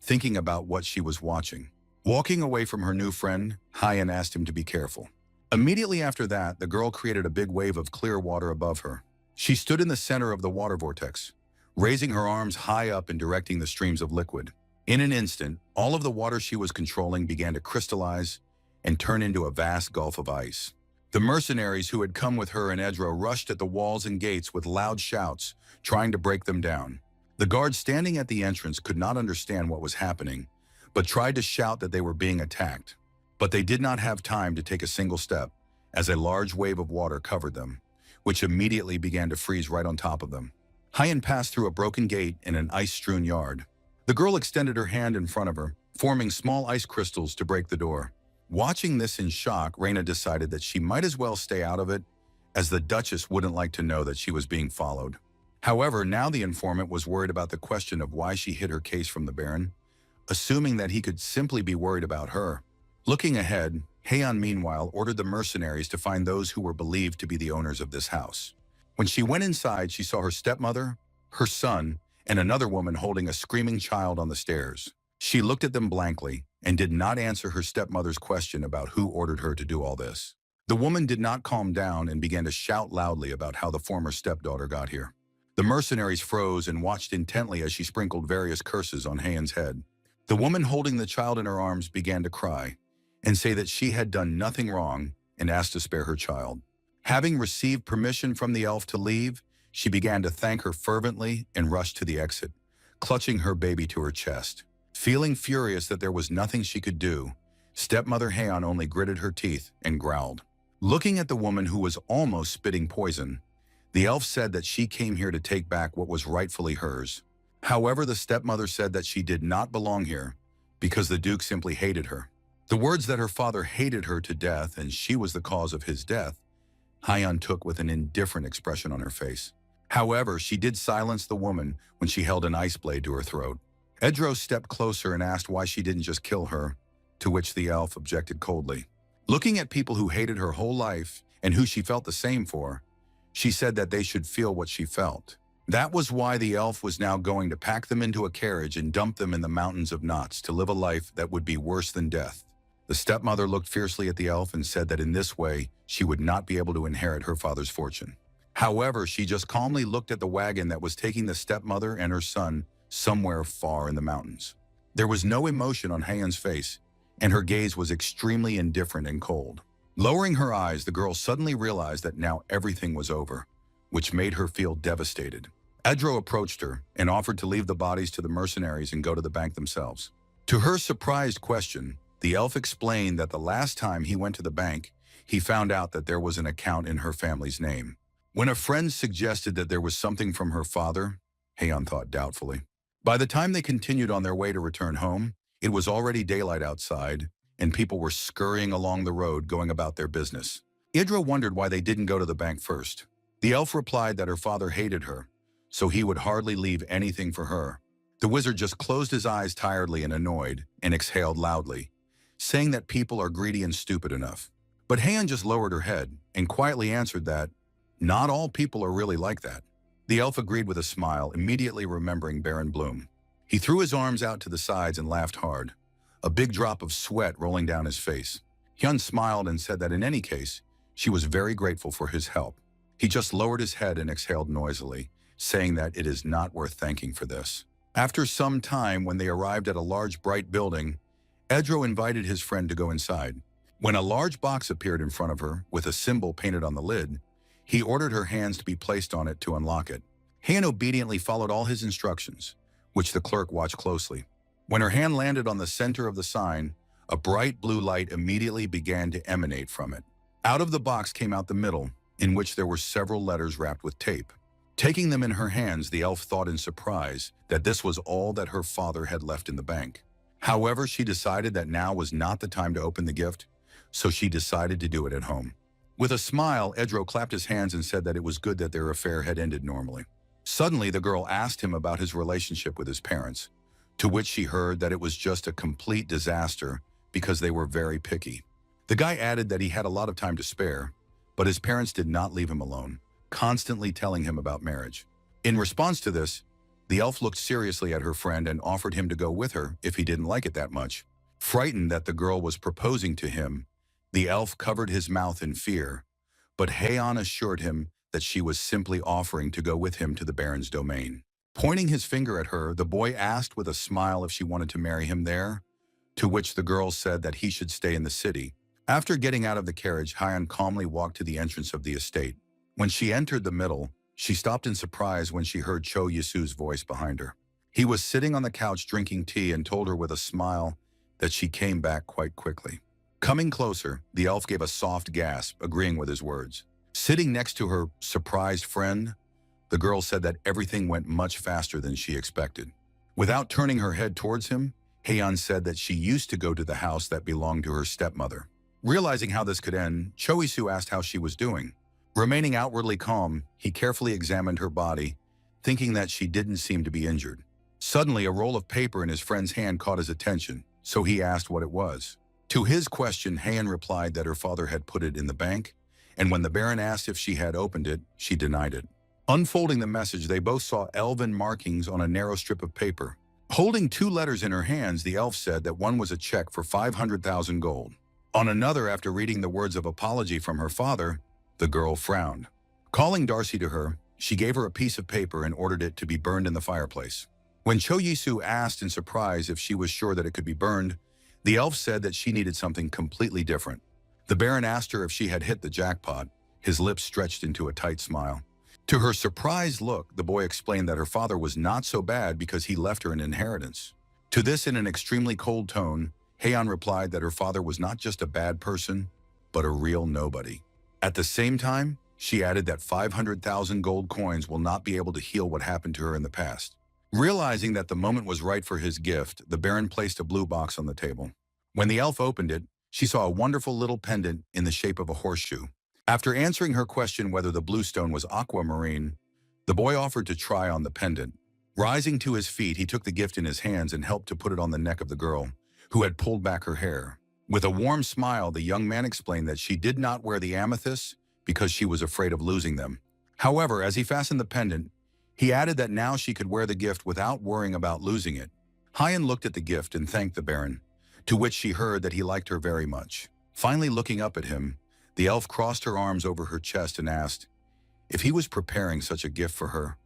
thinking about what she was watching. Walking away from her new friend, Hayan asked him to be careful. Immediately after that, the girl created a big wave of clear water above her. She stood in the center of the water vortex, raising her arms high up and directing the streams of liquid. In an instant, all of the water she was controlling began to crystallize and turn into a vast gulf of ice. The mercenaries who had come with her and Edro rushed at the walls and gates with loud shouts, trying to break them down. The guards standing at the entrance could not understand what was happening, but tried to shout that they were being attacked. But they did not have time to take a single step, as a large wave of water covered them, which immediately began to freeze right on top of them. Hayan passed through a broken gate in an ice-strewn yard. The girl extended her hand in front of her, forming small ice crystals to break the door. Watching this in shock, Reina decided that she might as well stay out of it, as the Duchess wouldn't like to know that she was being followed. However, now the informant was worried about the question of why she hid her case from the Baron, assuming that he could simply be worried about her. Looking ahead, Hayan meanwhile ordered the mercenaries to find those who were believed to be the owners of this house. When she went inside, she saw her stepmother, her son, and another woman holding a screaming child on the stairs. She looked at them blankly and did not answer her stepmother's question about who ordered her to do all this. The woman did not calm down and began to shout loudly about how the former stepdaughter got here. The mercenaries froze and watched intently as she sprinkled various curses on Hayan's head. The woman holding the child in her arms began to cry and say that she had done nothing wrong and asked to spare her child. Having received permission from the elf to leave, she began to thank her fervently and rushed to the exit, clutching her baby to her chest. Feeling furious that there was nothing she could do, stepmother Hayan only gritted her teeth and growled. Looking at the woman who was almost spitting poison, the elf said that she came here to take back what was rightfully hers. However, the stepmother said that she did not belong here because the Duke simply hated her. The words that her father hated her to death and she was the cause of his death, Hayan took with an indifferent expression on her face. However, she did silence the woman when she held an ice blade to her throat. Edro stepped closer and asked why she didn't just kill her, to which the elf objected coldly. Looking at people who hated her whole life and who she felt the same for, she said that they should feel what she felt. That was why the elf was now going to pack them into a carriage and dump them in the mountains of knots to live a life that would be worse than death. The stepmother looked fiercely at the elf and said that in this way, she would not be able to inherit her father's fortune. However, she just calmly looked at the wagon that was taking the stepmother and her son somewhere far in the mountains. There was no emotion on Hayan's face, and her gaze was extremely indifferent and cold. Lowering her eyes, the girl suddenly realized that now everything was over, which made her feel devastated. Edro approached her and offered to leave the bodies to the mercenaries and go to the bank themselves. To her surprised question, the elf explained that the last time he went to the bank, he found out that there was an account in her family's name. When a friend suggested that there was something from her father, Hayan thought doubtfully. By the time they continued on their way to return home, it was already daylight outside, and people were scurrying along the road going about their business. Idra wondered why they didn't go to the bank first. The elf replied that her father hated her, so he would hardly leave anything for her. The wizard just closed his eyes tiredly and annoyed, and exhaled loudly, saying that people are greedy and stupid enough. But Hayan just lowered her head and quietly answered that not all people are really like that. The elf agreed with a smile, immediately remembering Baron Bloom. He threw his arms out to the sides and laughed hard, a big drop of sweat rolling down his face. Hyun smiled and said that in any case, she was very grateful for his help. He just lowered his head and exhaled noisily, saying that it is not worth thanking for this. After some time, when they arrived at a large bright building, Edro invited his friend to go inside. When a large box appeared in front of her with a symbol painted on the lid, he ordered her hands to be placed on it to unlock it. Han obediently followed all his instructions, which the clerk watched closely. When her hand landed on the center of the sign, a bright blue light immediately began to emanate from it. Out of the box came out the middle, in which there were several letters wrapped with tape. Taking them in her hands, the elf thought in surprise that this was all that her father had left in the bank. However, she decided that now was not the time to open the gift, so she decided to do it at home. With a smile, Edro clapped his hands and said that it was good that their affair had ended normally. Suddenly, the girl asked him about his relationship with his parents, to which she heard that it was just a complete disaster because they were very picky. The guy added that he had a lot of time to spare, but his parents did not leave him alone, constantly telling him about marriage. In response to this, the elf looked seriously at her friend and offered him to go with her if he didn't like it that much. Frightened that the girl was proposing to him, the elf covered his mouth in fear, but Heian assured him that she was simply offering to go with him to the Baron's domain. Pointing his finger at her, the boy asked with a smile if she wanted to marry him there, to which the girl said that he should stay in the city. After getting out of the carriage, Heian calmly walked to the entrance of the estate. When she entered the middle, she stopped in surprise when she heard Cho Yisu's voice behind her. He was sitting on the couch drinking tea and told her with a smile that she came back quite quickly. Coming closer, the elf gave a soft gasp, agreeing with his words. Sitting next to her surprised friend, the girl said that everything went much faster than she expected. Without turning her head towards him, Heian said that she used to go to the house that belonged to her stepmother. Realizing how this could end, Cho Yisu asked how she was doing. Remaining outwardly calm, he carefully examined her body, thinking that she didn't seem to be injured. Suddenly, a roll of paper in his friend's hand caught his attention, so he asked what it was. To his question, Heian replied that her father had put it in the bank, and when the Baron asked if she had opened it, she denied it. Unfolding the message, they both saw elven markings on a narrow strip of paper. Holding two letters in her hands, the elf said that one was a check for 500,000 gold. On another, after reading the words of apology from her father, the girl frowned. Calling Darcy to her, she gave her a piece of paper and ordered it to be burned in the fireplace. When Cho Yisu asked in surprise if she was sure that it could be burned, the elf said that she needed something completely different. The Baron asked her if she had hit the jackpot, his lips stretched into a tight smile. To her surprised look, the boy explained that her father was not so bad because he left her an inheritance. To this, in an extremely cold tone, Heian replied that her father was not just a bad person, but a real nobody. At the same time, she added that 500,000 gold coins will not be able to heal what happened to her in the past. Realizing that the moment was right for his gift, the Baron placed a blue box on the table. When the elf opened it, she saw a wonderful little pendant in the shape of a horseshoe. After answering her question whether the blue stone was aquamarine, the boy offered to try on the pendant. Rising to his feet, he took the gift in his hands and helped to put it on the neck of the girl, who had pulled back her hair. With a warm smile, the young man explained that she did not wear the amethysts because she was afraid of losing them. However, as he fastened the pendant, he added that now she could wear the gift without worrying about losing it. Heian looked at the gift and thanked the Baron, to which she heard that he liked her very much. Finally looking up at him, the elf crossed her arms over her chest and asked, if he was preparing such a gift for her,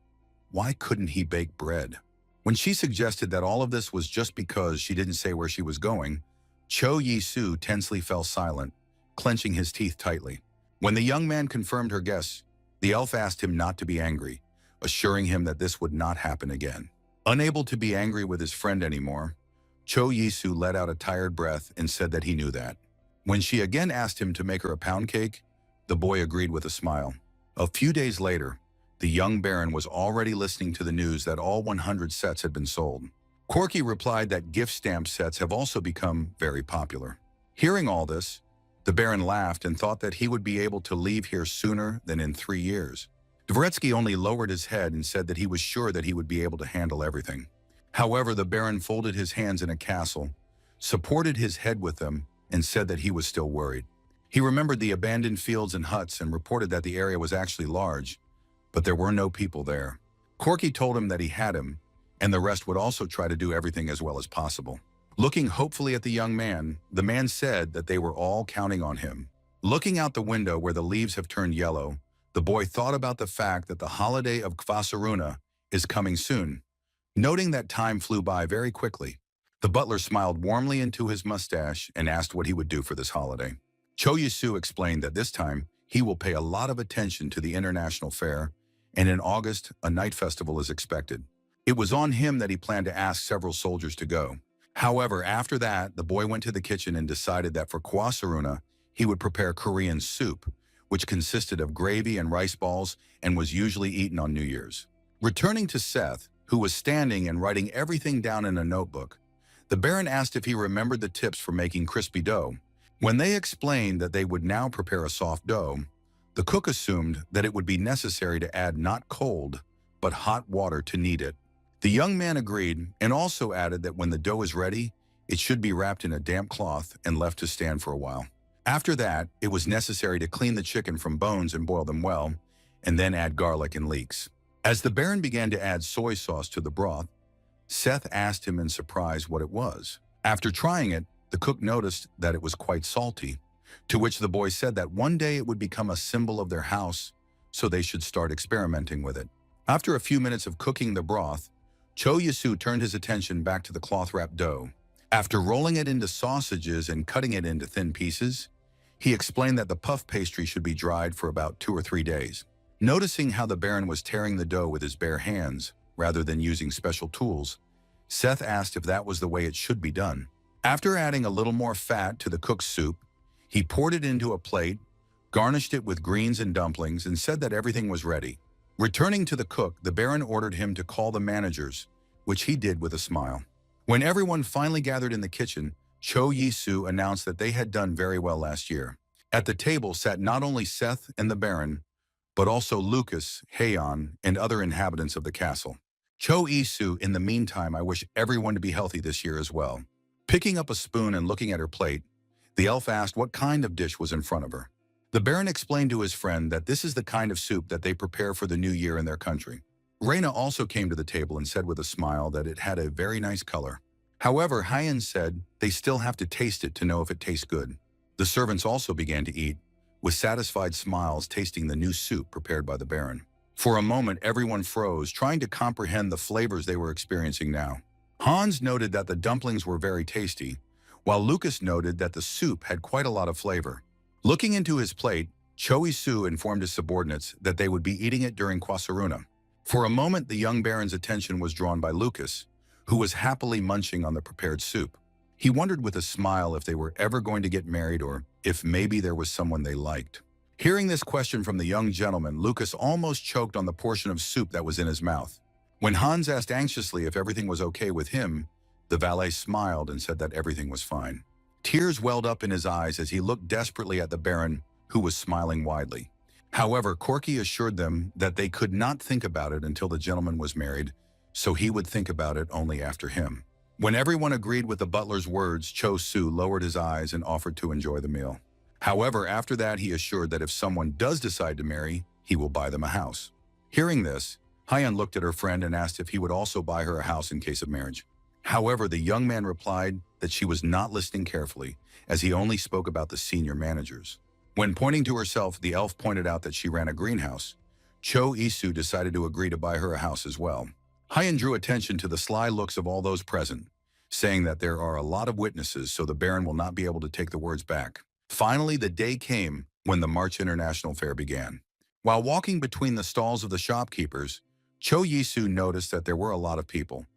why couldn't he bake bread? When she suggested that all of this was just because she didn't say where she was going, Cho Yisu tensely fell silent, clenching his teeth tightly. When the young man confirmed her guess, the elf asked him not to be angry, assuring him that this would not happen again. Unable to be angry with his friend anymore, Cho Yisu let out a tired breath and said that he knew that. When she again asked him to make her a pound cake, the boy agreed with a smile. A few days later, the young Baron was already listening to the news that all 100 sets had been sold. Corky replied that gift stamp sets have also become very popular. Hearing all this, the Baron laughed and thought that he would be able to leave here sooner than in 3 years. Dvoretsky only lowered his head and said that he was sure that he would be able to handle everything. However, the Baron folded his hands in a castle, supported his head with them, and said that he was still worried. He remembered the abandoned fields and huts and reported that the area was actually large, but there were no people there. Corky told him that he had him, and the rest would also try to do everything as well as possible. Looking hopefully at the young man, the man said that they were all counting on him. Looking out the window where the leaves have turned yellow, the boy thought about the fact that the holiday of Kvasaruna is coming soon. Noting that time flew by very quickly, The butler smiled warmly into his mustache and asked what he would do for this holiday. Cho Yisu explained that this time he will pay a lot of attention to the international fair, and in August, a night festival is expected. It was on him that he planned to ask several soldiers to go. However, after that, the boy went to the kitchen and decided that for Kwasaruna, he would prepare Korean soup, which consisted of gravy and rice balls and was usually eaten on New Year's. Returning to Seth, who was standing and writing everything down in a notebook, the Baron asked if he remembered the tips for making crispy dough. When they explained that they would now prepare a soft dough, the cook assumed that it would be necessary to add not cold, but hot water to knead it. The young man agreed and also added that when the dough is ready, it should be wrapped in a damp cloth and left to stand for a while. After that, it was necessary to clean the chicken from bones and boil them well, and then add garlic and leeks. As the Baron began to add soy sauce to the broth, Seth asked him in surprise what it was. After trying it, the cook noticed that it was quite salty, to which the boy said that one day it would become a symbol of their house, so they should start experimenting with it. After a few minutes of cooking the broth, Cho Yisu turned his attention back to the cloth-wrapped dough. After rolling it into sausages and cutting it into thin pieces, he explained that the puff pastry should be dried for about 2 or 3 days. Noticing how the Baron was tearing the dough with his bare hands, rather than using special tools, Seth asked if that was the way it should be done. After adding a little more fat to the cooked soup, he poured it into a plate, garnished it with greens and dumplings, and said that everything was ready. Returning to the cook, the Baron ordered him to call the managers, which he did with a smile. When everyone finally gathered in the kitchen, Cho Yisu announced that they had done very well last year. At the table sat not only Seth and the Baron, but also Lucas, Heian, and other inhabitants of the castle. Cho Yisu, in the meantime, I wish everyone to be healthy this year as well. Picking up a spoon and looking at her plate, the elf asked what kind of dish was in front of her. The Baron explained to his friend that this is the kind of soup that they prepare for the new year in their country. Reina also came to the table and said with a smile that it had a very nice color. However, Heian said they still have to taste it to know if it tastes good. The servants also began to eat, with satisfied smiles tasting the new soup prepared by the Baron. For a moment, everyone froze, trying to comprehend the flavors they were experiencing now. Hans noted that the dumplings were very tasty, while Lucas noted that the soup had quite a lot of flavor. Looking into his plate, Cho Yisu informed his subordinates that they would be eating it during Kwasaruna. For a moment, the young Baron's attention was drawn by Lucas, who was happily munching on the prepared soup. He wondered with a smile if they were ever going to get married or if maybe there was someone they liked. Hearing this question from the young gentleman, Lucas almost choked on the portion of soup that was in his mouth. When Hans asked anxiously if everything was okay with him, the valet smiled and said that everything was fine. Tears welled up in his eyes as he looked desperately at the Baron, who was smiling widely. However, Corky assured them that they could not think about it until the gentleman was married, so he would think about it only after him. When everyone agreed with the butler's words, Cho Su lowered his eyes and offered to enjoy the meal. However, after that, he assured that if someone does decide to marry, he will buy them a house. Hearing this, Heian looked at her friend and asked if he would also buy her a house in case of marriage. However, the young man replied that she was not listening carefully, as he only spoke about the senior managers. When pointing to herself, the elf pointed out that she ran a greenhouse. Cho Yisu decided to agree to buy her a house as well. Heian drew attention to the sly looks of all those present, saying that there are a lot of witnesses, so the Baron will not be able to take the words back. Finally, the day came when the March International Fair began. While walking between the stalls of the shopkeepers, Cho Yisu noticed that there were a lot of people,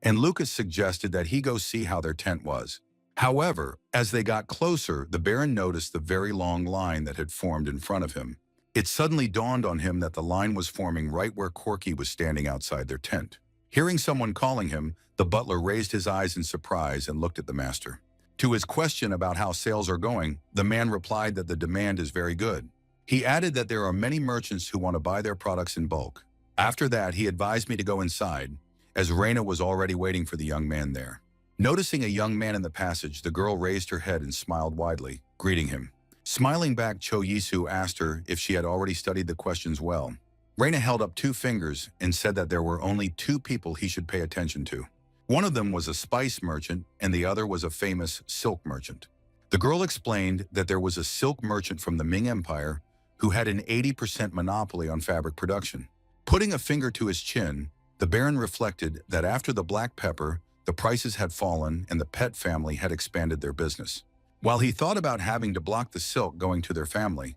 and Lucas suggested that he go see how their tent was. However, as they got closer, the Baron noticed the very long line that had formed in front of him. It suddenly dawned on him that the line was forming right where Corky was standing outside their tent. Hearing someone calling him, the butler raised his eyes in surprise and looked at the master. To his question about how sales are going, the man replied that the demand is very good. He added that there are many merchants who want to buy their products in bulk. After that, he advised me to go inside, as Reina was already waiting for the young man there. Noticing a young man in the passage, the girl raised her head and smiled widely, greeting him. Smiling back, Cho Yisu asked her if she had already studied the questions well. Reina held up 2 fingers and said that there were only 2 people he should pay attention to. One of them was a spice merchant and the other was a famous silk merchant. The girl explained that there was a silk merchant from the Ming Empire who had an 80% monopoly on fabric production. Putting a finger to his chin, the Baron reflected that after the black pepper, the prices had fallen and the pet family had expanded their business. While he thought about having to block the silk going to their family,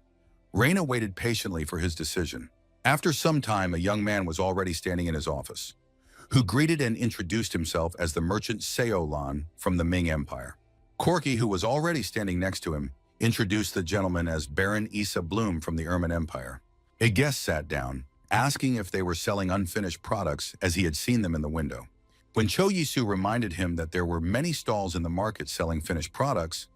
Reina waited patiently for his decision. After some time, a young man was already standing in his office, who greeted and introduced himself as the merchant Seolan from the Ming Empire. Corky, who was already standing next to him, introduced the gentleman as Baron Issa Bloom from the Erman Empire. A guest sat down, asking if they were selling unfinished products as he had seen them in the window. When Cho Yisu reminded him that there were many stalls in the market selling finished products,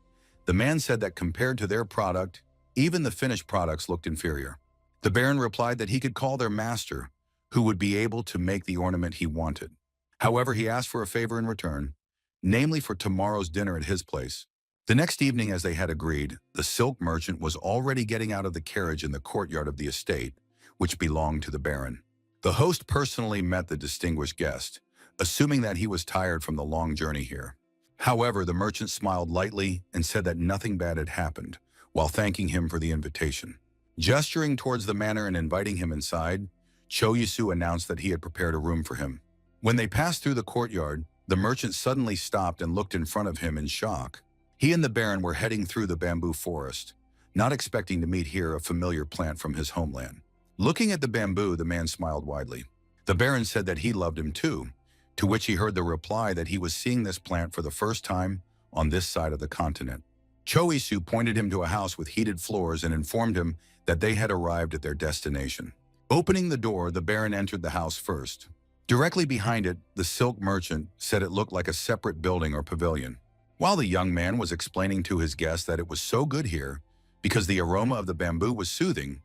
the man said that compared to their product, even the finished products looked inferior. The Baron replied that he could call their master, who would be able to make the ornament he wanted. However, he asked for a favor in return, namely for tomorrow's dinner at his place. The next evening, as they had agreed, the silk merchant was already getting out of the carriage in the courtyard of the estate, which belonged to the Baron. The host personally met the distinguished guest, assuming that he was tired from the long journey here. However, the merchant smiled lightly and said that nothing bad had happened, while thanking him for the invitation. Gesturing towards the manor and inviting him inside, Cho Yisu announced that he had prepared a room for him. When they passed through the courtyard, the merchant suddenly stopped and looked in front of him in shock. He and the Baron were heading through the bamboo forest, not expecting to meet here a familiar plant from his homeland. Looking at the bamboo, the man smiled widely. The Baron said that he loved him too, to which he heard the reply that he was seeing this plant for the first time on this side of the continent. Cho Yisu pointed him to a house with heated floors and informed him that they had arrived at their destination. Opening the door, the Baron entered the house first. Directly behind it, the silk merchant said it looked like a separate building or pavilion. While the young man was explaining to his guest that it was so good here because the aroma of the bamboo was soothing,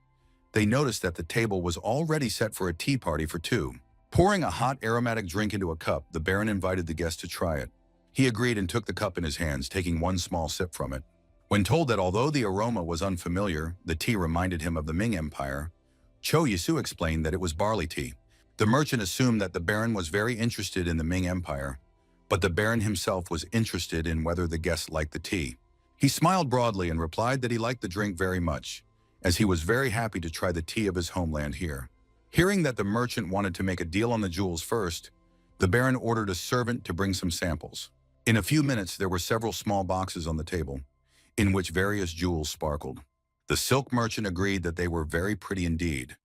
they noticed that the table was already set for a tea party for two. Pouring a hot aromatic drink into a cup, the Baron invited the guest to try it. He agreed and took the cup in his hands, taking one small sip from it. When told that although the aroma was unfamiliar, the tea reminded him of the Ming Empire, Cho Yisu explained that it was barley tea. The merchant assumed that the Baron was very interested in the Ming Empire, but the Baron himself was interested in whether the guest liked the tea. He smiled broadly and replied that he liked the drink very much, as he was very happy to try the tea of his homeland here. Hearing that the merchant wanted to make a deal on the jewels first, the Baron ordered a servant to bring some samples. In a few minutes, there were several small boxes on the table, in which various jewels sparkled. The silk merchant agreed that they were very pretty indeed,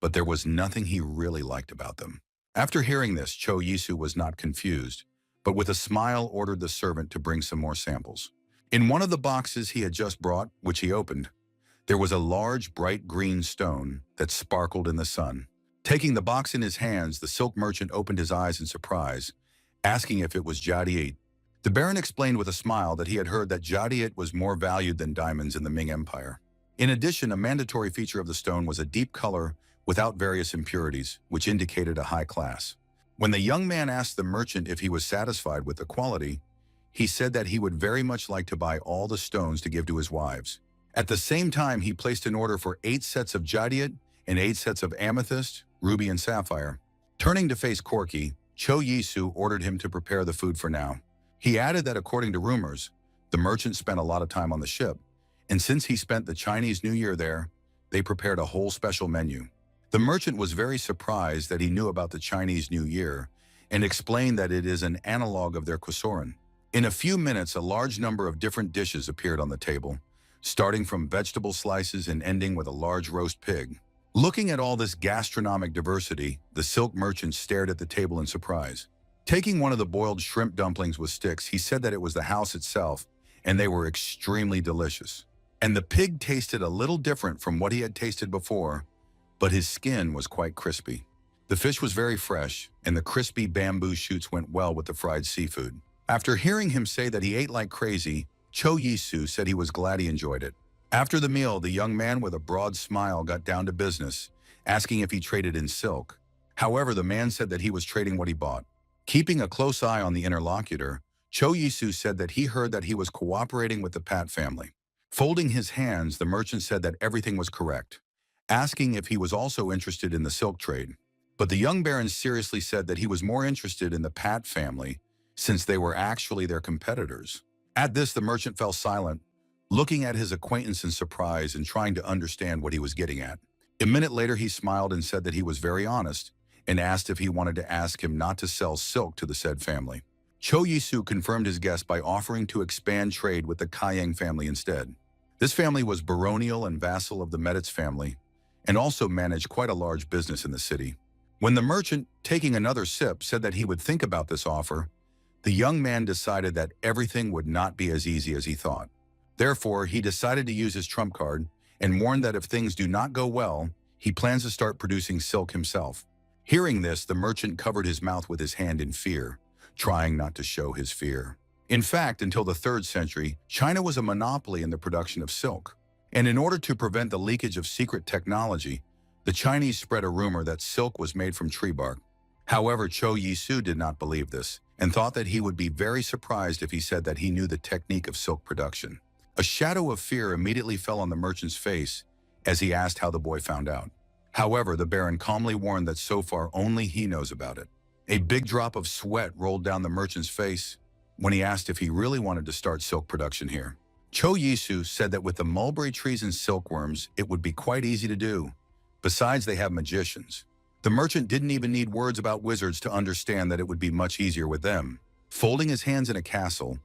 but there was nothing he really liked about them. After hearing this, Cho Yisu was not confused, but with a smile ordered the servant to bring some more samples. In one of the boxes he had just brought, which he opened, there was a large, bright green stone that sparkled in the sun. Taking the box in his hands, the silk merchant opened his eyes in surprise, asking if it was jadiate. The Baron explained with a smile that he had heard that jadiate was more valued than diamonds in the Ming Empire. In addition, a mandatory feature of the stone was a deep color without various impurities, which indicated a high class. When the young man asked the merchant if he was satisfied with the quality, he said that he would very much like to buy all the stones to give to his wives. At the same time, he placed an order for 8 sets of jadiate and 8 sets of amethyst, ruby, and sapphire. Turning to face Corky, Cho Yisu ordered him to prepare the food for now. He added that according to rumors, the merchant spent a lot of time on the ship, and since he spent the Chinese New Year there, they prepared a whole special menu. The merchant was very surprised that he knew about the Chinese New Year and explained that it is an analog of their Kusoran. In a few minutes, a large number of different dishes appeared on the table, starting from vegetable slices and ending with a large roast pig. Looking at all this gastronomic diversity, the silk merchant stared at the table in surprise. Taking one of the boiled shrimp dumplings with sticks, he said that it was the house itself, and they were extremely delicious. And the pig tasted a little different from what he had tasted before, but his skin was quite crispy. The fish was very fresh, and the crispy bamboo shoots went well with the fried seafood. After hearing him say that he ate like crazy, Cho Yisu said he was glad he enjoyed it. After the meal, the young man with a broad smile got down to business, asking if he traded in silk. However, the man said that he was trading what he bought. Keeping a close eye on the interlocutor, Cho Yisu said that he heard that he was cooperating with the Pat family. Folding his hands, the merchant said that everything was correct, asking if he was also interested in the silk trade. But the young Baron seriously said that he was more interested in the Pat family since they were actually their competitors. At this, the merchant fell silent, looking at his acquaintance in surprise and trying to understand what he was getting at. A minute later, he smiled and said that he was very honest and asked if he wanted to ask him not to sell silk to the said family. Cho Yisu confirmed his guest by offering to expand trade with the Kayang family instead. This family was baronial and vassal of the Meditz family, and also managed quite a large business in the city. When the merchant, taking another sip, said that he would think about this offer, the young man decided that everything would not be as easy as he thought. Therefore, he decided to use his trump card and warned that if things do not go well, he plans to start producing silk himself. Hearing this, the merchant covered his mouth with his hand in fear, trying not to show his fear. In fact, until the 3rd century, China was a monopoly in the production of silk. And in order to prevent the leakage of secret technology, the Chinese spread a rumor that silk was made from tree bark. However, Cho Yisu did not believe this and thought that he would be very surprised if he said that he knew the technique of silk production. A shadow of fear immediately fell on the merchant's face as he asked how the boy found out. However, the Baron calmly warned that so far only he knows about it. A big drop of sweat rolled down the merchant's face when he asked if he really wanted to start silk production here. Cho Yisu said that with the mulberry trees and silkworms, it would be quite easy to do. Besides, they have magicians. The merchant didn't even need words about wizards to understand that it would be much easier with them. Folding his hands in a castle,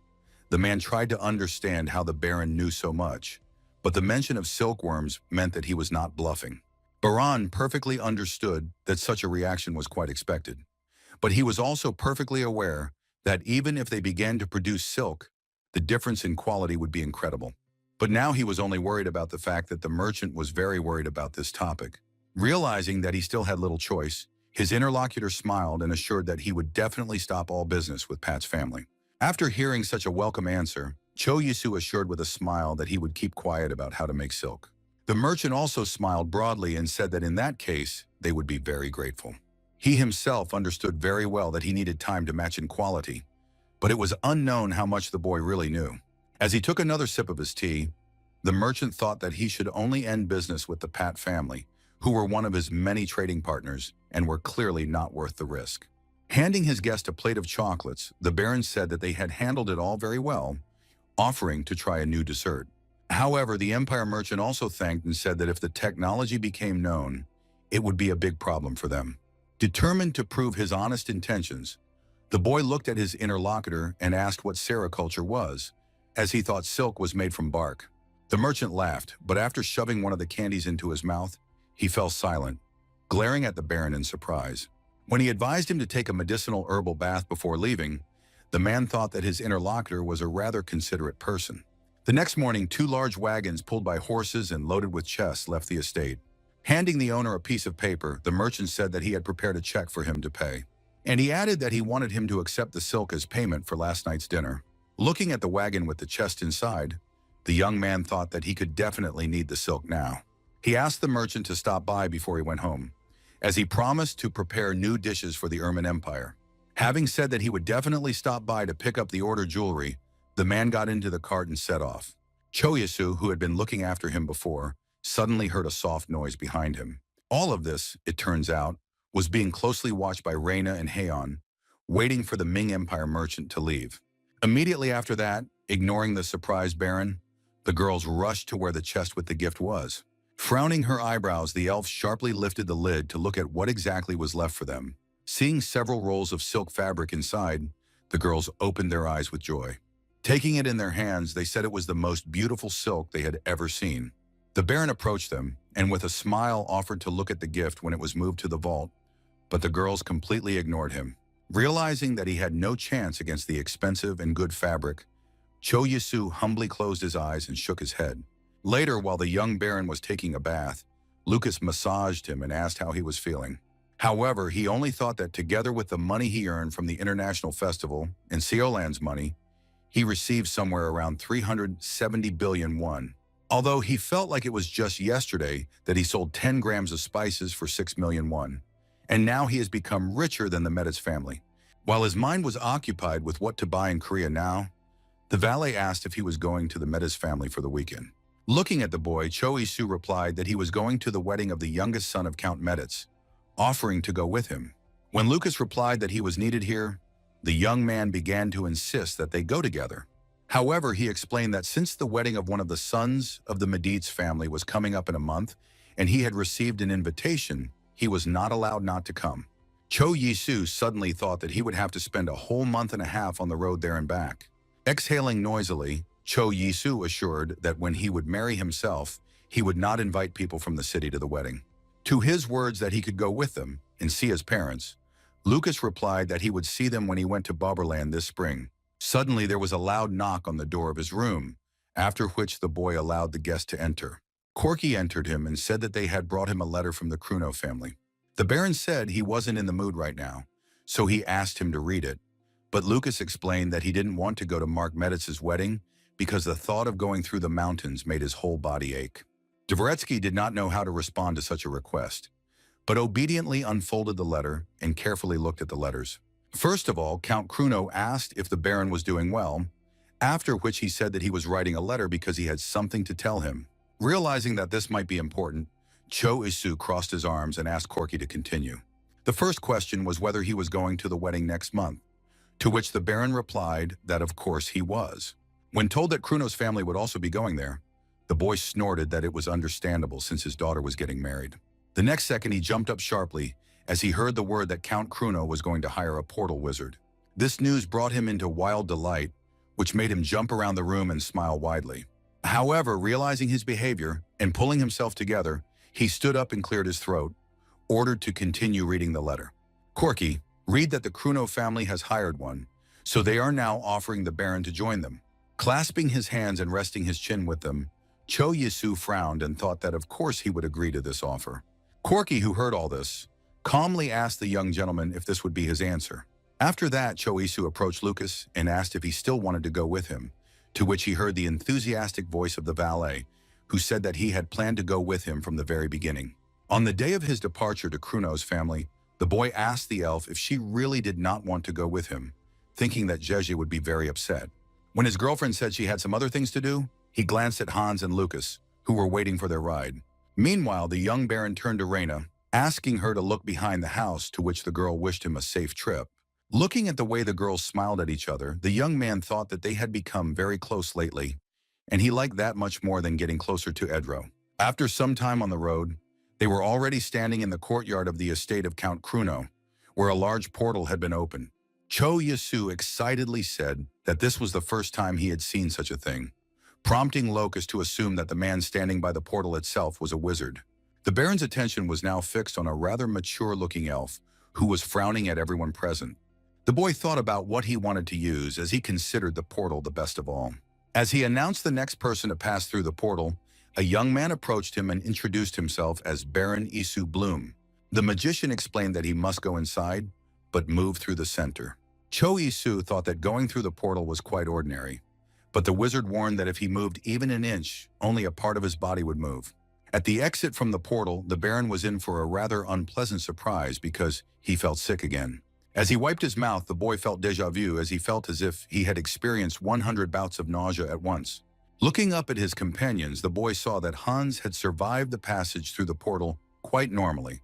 the man tried to understand how the Baron knew so much, but the mention of silkworms meant that he was not bluffing. Baron perfectly understood that such a reaction was quite expected, but he was also perfectly aware that even if they began to produce silk, the difference in quality would be incredible. But now he was only worried about the fact that the merchant was very worried about this topic. Realizing that he still had little choice, his interlocutor smiled and assured that he would definitely stop all business with Pat's family. After hearing such a welcome answer, Cho Yisu assured with a smile that he would keep quiet about how to make silk. The merchant also smiled broadly and said that in that case, they would be very grateful. He himself understood very well that he needed time to match in quality, but it was unknown how much the boy really knew. As he took another sip of his tea, the merchant thought that he should only end business with the Pat family, who were one of his many trading partners and were clearly not worth the risk. Handing his guest a plate of chocolates, the Baron said that they had handled it all very well, offering to try a new dessert. However, the Empire merchant also thanked and said that if the technology became known, it would be a big problem for them. Determined to prove his honest intentions, the boy looked at his interlocutor and asked what sericulture was, as he thought silk was made from bark. The merchant laughed, but after shoving one of the candies into his mouth, he fell silent, glaring at the Baron in surprise. When he advised him to take a medicinal herbal bath before leaving, the man thought that his interlocutor was a rather considerate person. The next morning, 2 large wagons pulled by horses and loaded with chests left the estate. Handing the owner a piece of paper, the merchant said that he had prepared a check for him to pay. And he added that he wanted him to accept the silk as payment for last night's dinner. Looking at the wagon with the chest inside, the young man thought that he could definitely need the silk now. He asked the merchant to stop by before he went home, as he promised to prepare new dishes for the Ermine Empire. Having said that he would definitely stop by to pick up the ordered jewelry, the man got into the cart and set off. Cho Yisu, who had been looking after him before, suddenly heard a soft noise behind him. All of this, it turns out, was being closely watched by Reina and Heian, waiting for the Ming Empire merchant to leave. Immediately after that, ignoring the surprised Baron, the girls rushed to where the chest with the gift was. Frowning her eyebrows, the elf sharply lifted the lid to look at what exactly was left for them. Seeing several rolls of silk fabric inside, the girls opened their eyes with joy. Taking it in their hands, they said it was the most beautiful silk they had ever seen. The Baron approached them, and with a smile offered to look at the gift when it was moved to the vault, but the girls completely ignored him. Realizing that he had no chance against the expensive and good fabric, Cho Yisu humbly closed his eyes and shook his head. Later, while the young Baron was taking a bath, Lucas massaged him and asked how he was feeling. However, he only thought that together with the money he earned from the International Festival and Seolan's money, he received somewhere around 370 billion won. Although he felt like it was just yesterday that he sold 10 grams of spices for 6 million won, and now he has become richer than the Meditz family. While his mind was occupied with what to buy in Korea now, the valet asked if he was going to the Meditz family for the weekend. Looking at the boy, Cho Yisu replied that he was going to the wedding of the youngest son of Count Meditz, offering to go with him. When Lucas replied that he was needed here, the young man began to insist that they go together. However, he explained that since the wedding of one of the sons of the Meditz family was coming up in a month, and he had received an invitation, he was not allowed not to come. Cho Yisu suddenly thought that he would have to spend a whole month and a half on the road there and back. Exhaling noisily, Cho Yisu assured that when he would marry himself, he would not invite people from the city to the wedding. To his words that he could go with them and see his parents, Lucas replied that he would see them when he went to Bobberland this spring. Suddenly there was a loud knock on the door of his room, after which the boy allowed the guest to enter. Corky entered him and said that they had brought him a letter from the Kruno family. The Baron said he wasn't in the mood right now, so he asked him to read it. But Lucas explained that he didn't want to go to Mark Meditz's wedding because the thought of going through the mountains made his whole body ache. Dvoretsky did not know how to respond to such a request, but obediently unfolded the letter and carefully looked at the letters. First of all, Count Kruno asked if the Baron was doing well, after which he said that he was writing a letter because he had something to tell him. Realizing that this might be important, Cho Isu crossed his arms and asked Corky to continue. The first question was whether he was going to the wedding next month, to which the Baron replied that of course he was. When told that Kruno's family would also be going there, the boy snorted that it was understandable since his daughter was getting married. The next second he jumped up sharply as he heard the word that Count Kruno was going to hire a portal wizard. This news brought him into wild delight, which made him jump around the room and smile widely. However, realizing his behavior and pulling himself together, he stood up and cleared his throat, ordered to continue reading the letter. Corky, read that the Kruno family has hired one, so they are now offering the Baron to join them. Clasping his hands and resting his chin with them, Cho Yisu frowned and thought that of course he would agree to this offer. Corky, who heard all this, calmly asked the young gentleman if this would be his answer. After that, Cho Yisu approached Lucas and asked if he still wanted to go with him, to which he heard the enthusiastic voice of the valet, who said that he had planned to go with him from the very beginning. On the day of his departure to Kruno's family, the boy asked the elf if she really did not want to go with him, thinking that Zhezhi would be very upset. When his girlfriend said she had some other things to do, he glanced at Hans and Lucas, who were waiting for their ride. Meanwhile, the young Baron turned to Reina, asking her to look behind the house, to which the girl wished him a safe trip. Looking at the way the girls smiled at each other, the young man thought that they had become very close lately, and he liked that much more than getting closer to Edro. After some time on the road, they were already standing in the courtyard of the estate of Count Kruno, where a large portal had been opened. Cho Yisu excitedly said that this was the first time he had seen such a thing, prompting Lucas to assume that the man standing by the portal itself was a wizard. The Baron's attention was now fixed on a rather mature-looking elf who was frowning at everyone present. The boy thought about what he wanted to use as he considered the portal the best of all. As he announced the next person to pass through the portal, a young man approached him and introduced himself as Baron Isu Bloom. The magician explained that he must go inside, but move through the center. Cho Isu thought that going through the portal was quite ordinary, but the wizard warned that if he moved even an inch, only a part of his body would move. At the exit from the portal, the Baron was in for a rather unpleasant surprise because he felt sick again. As he wiped his mouth, the boy felt déjà vu as he felt as if he had experienced 100 bouts of nausea at once. Looking up at his companions, the boy saw that Hans had survived the passage through the portal quite normally,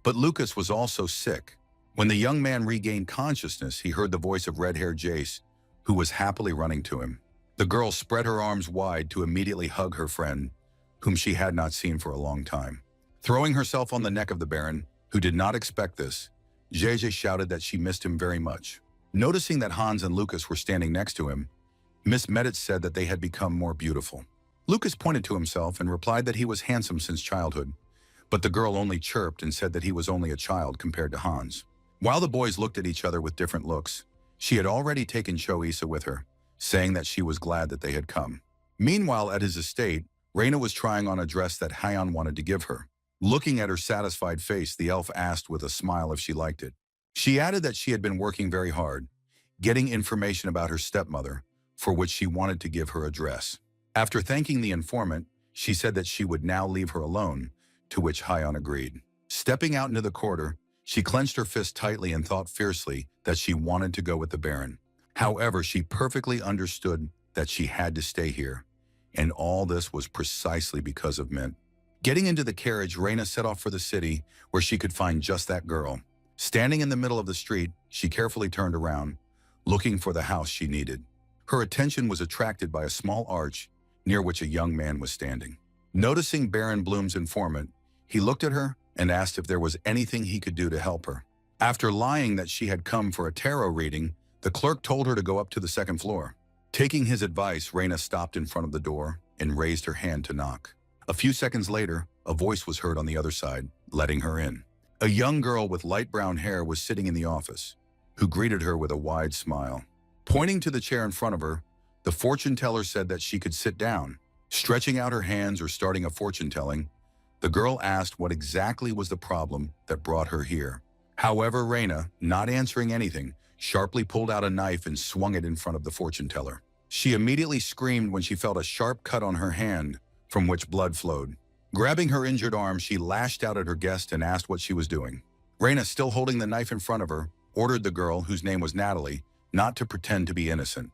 but Lucas was also sick. When the young man regained consciousness, he heard the voice of red-haired Jace, who was happily running to him. The girl spread her arms wide to immediately hug her friend, whom she had not seen for a long time. Throwing herself on the neck of the Baron, who did not expect this, Zhezhi shouted that she missed him very much. Noticing that Hans and Lucas were standing next to him, Miss Meditz said that they had become more beautiful. Lucas pointed to himself and replied that he was handsome since childhood, but the girl only chirped and said that he was only a child compared to Hans. While the boys looked at each other with different looks, she had already taken Cho Isa with her, saying that she was glad that they had come. Meanwhile, at his estate, Reina was trying on a dress that Hyan wanted to give her. Looking at her satisfied face, the elf asked with a smile if she liked it. She added that she had been working very hard, getting information about her stepmother, for which she wanted to give her a dress. After thanking the informant, she said that she would now leave her alone, to which Hyan agreed. Stepping out into the corridor, she clenched her fist tightly and thought fiercely that she wanted to go with the Baron. However, she perfectly understood that she had to stay here, and all this was precisely because of Mint. Getting into the carriage, Reina set off for the city, where she could find just that girl. Standing in the middle of the street, she carefully turned around, looking for the house she needed. Her attention was attracted by a small arch near which a young man was standing. Noticing Baron Bloom's informant, he looked at her and asked if there was anything he could do to help her. After lying that she had come for a tarot reading, the clerk told her to go up to the second floor. Taking his advice, Raina stopped in front of the door and raised her hand to knock. A few seconds later, a voice was heard on the other side, letting her in. A young girl with light brown hair was sitting in the office, who greeted her with a wide smile. Pointing to the chair in front of her, the fortune teller said that she could sit down. Stretching out her hands or starting a fortune-telling, the girl asked what exactly was the problem that brought her here. However, Raina, not answering anything, sharply pulled out a knife and swung it in front of the fortune teller. She immediately screamed when she felt a sharp cut on her hand, from which blood flowed. Grabbing her injured arm, she lashed out at her guest and asked what she was doing. Raina, still holding the knife in front of her, ordered the girl, whose name was Natalie, not to pretend to be innocent.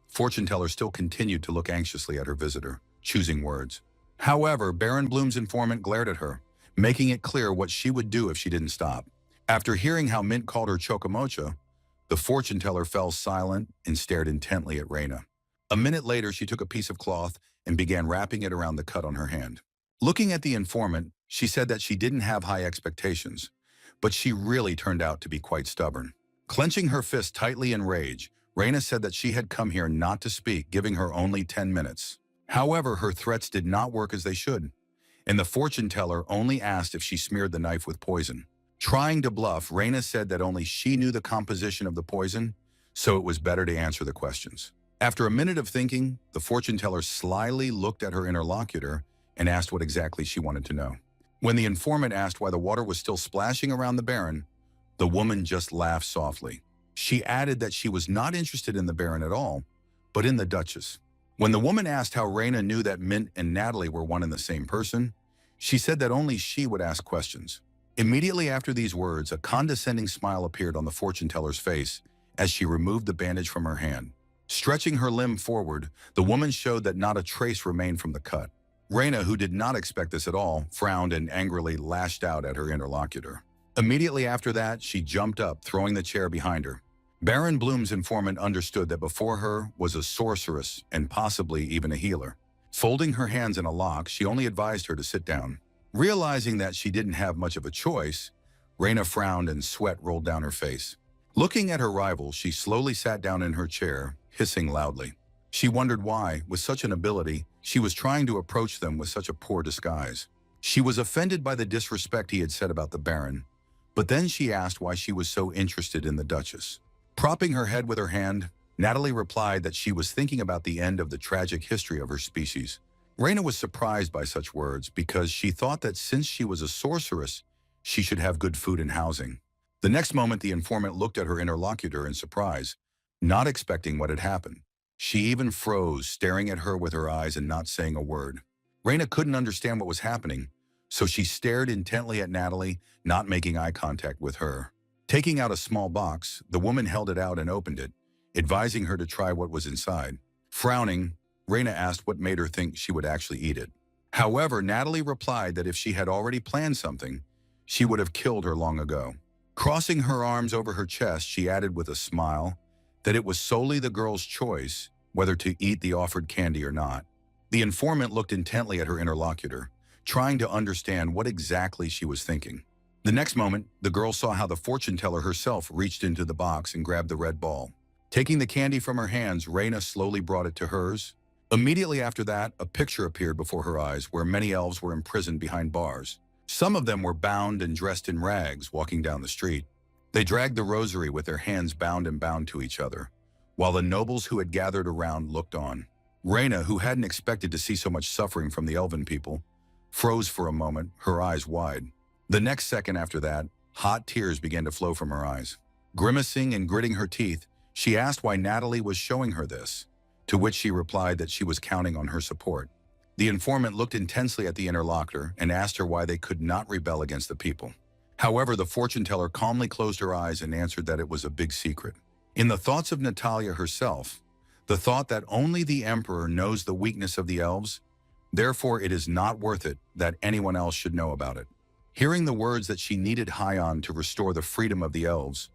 Fortune teller still continued to look anxiously at her visitor, choosing words. However, Baron Bloom's informant glared at her, making it clear what she would do if she didn't stop. After hearing how Mint called her Chocomocha, the fortune teller fell silent and stared intently at Raina. A minute later, she took a piece of cloth and began wrapping it around the cut on her hand. Looking at the informant, she said that she didn't have high expectations, but she really turned out to be quite stubborn. Clenching her fist tightly in rage, Raina said that she had come here not to speak, giving her only 10 minutes. However, her threats did not work as they should, and the fortune teller only asked if she smeared the knife with poison. Trying to bluff, Raina said that only she knew the composition of the poison, so it was better to answer the questions. After a minute of thinking, the fortune teller slyly looked at her interlocutor and asked what exactly she wanted to know. When the informant asked why the water was still splashing around the Baron, the woman just laughed softly. She added that she was not interested in the Baron at all, but in the Duchess. When the woman asked how Raina knew that Mint and Natalie were one and the same person, she said that only she would ask questions. Immediately after these words, a condescending smile appeared on the fortune teller's face as she removed the bandage from her hand. Stretching her limb forward, the woman showed that not a trace remained from the cut. Raina, who did not expect this at all, frowned and angrily lashed out at her interlocutor. Immediately after that, she jumped up, throwing the chair behind her. Baron Bloom's informant understood that before her was a sorceress and possibly even a healer. Folding her hands in a lock, she only advised her to sit down. Realizing that she didn't have much of a choice, Raina frowned and sweat rolled down her face. Looking at her rival, she slowly sat down in her chair, hissing loudly. She wondered why, with such an ability, she was trying to approach them with such a poor disguise. She was offended by the disrespect he had said about the Baron, but then she asked why she was so interested in the Duchess. Propping her head with her hand, Natalie replied that she was thinking about the end of the tragic history of her species. Raina was surprised by such words because she thought that since she was a sorceress, she should have good food and housing. The next moment, the informant looked at her interlocutor in surprise, not expecting what had happened. She even froze, staring at her with her eyes and not saying a word. Raina couldn't understand what was happening, so she stared intently at Natalie, not making eye contact with her. Taking out a small box, the woman held it out and opened it, advising her to try what was inside. Frowning, Raina asked what made her think she would actually eat it. However, Natalie replied that if she had already planned something, she would have killed her long ago. Crossing her arms over her chest, she added with a smile that it was solely the girl's choice whether to eat the offered candy or not. The informant looked intently at her interlocutor, trying to understand what exactly she was thinking. The next moment, the girl saw how the fortune teller herself reached into the box and grabbed the red ball. Taking the candy from her hands, Raina slowly brought it to hers. Immediately after that, a picture appeared before her eyes where many elves were imprisoned behind bars. Some of them were bound and dressed in rags, walking down the street. They dragged the rosary with their hands bound to each other, while the nobles who had gathered around looked on. Raina, who hadn't expected to see so much suffering from the elven people, froze for a moment, her eyes wide. The next second after that, hot tears began to flow from her eyes. Grimacing and gritting her teeth, she asked why Natalie was showing her this, to which she replied that she was counting on her support. The informant looked intensely at the interlocutor and asked her why they could not rebel against the people. However, the fortune teller calmly closed her eyes and answered that it was a big secret. In the thoughts of Natalia herself, the thought that only the Emperor knows the weakness of the elves, therefore it is not worth it that anyone else should know about it. Hearing the words that she needed Hyon to restore the freedom of the elves,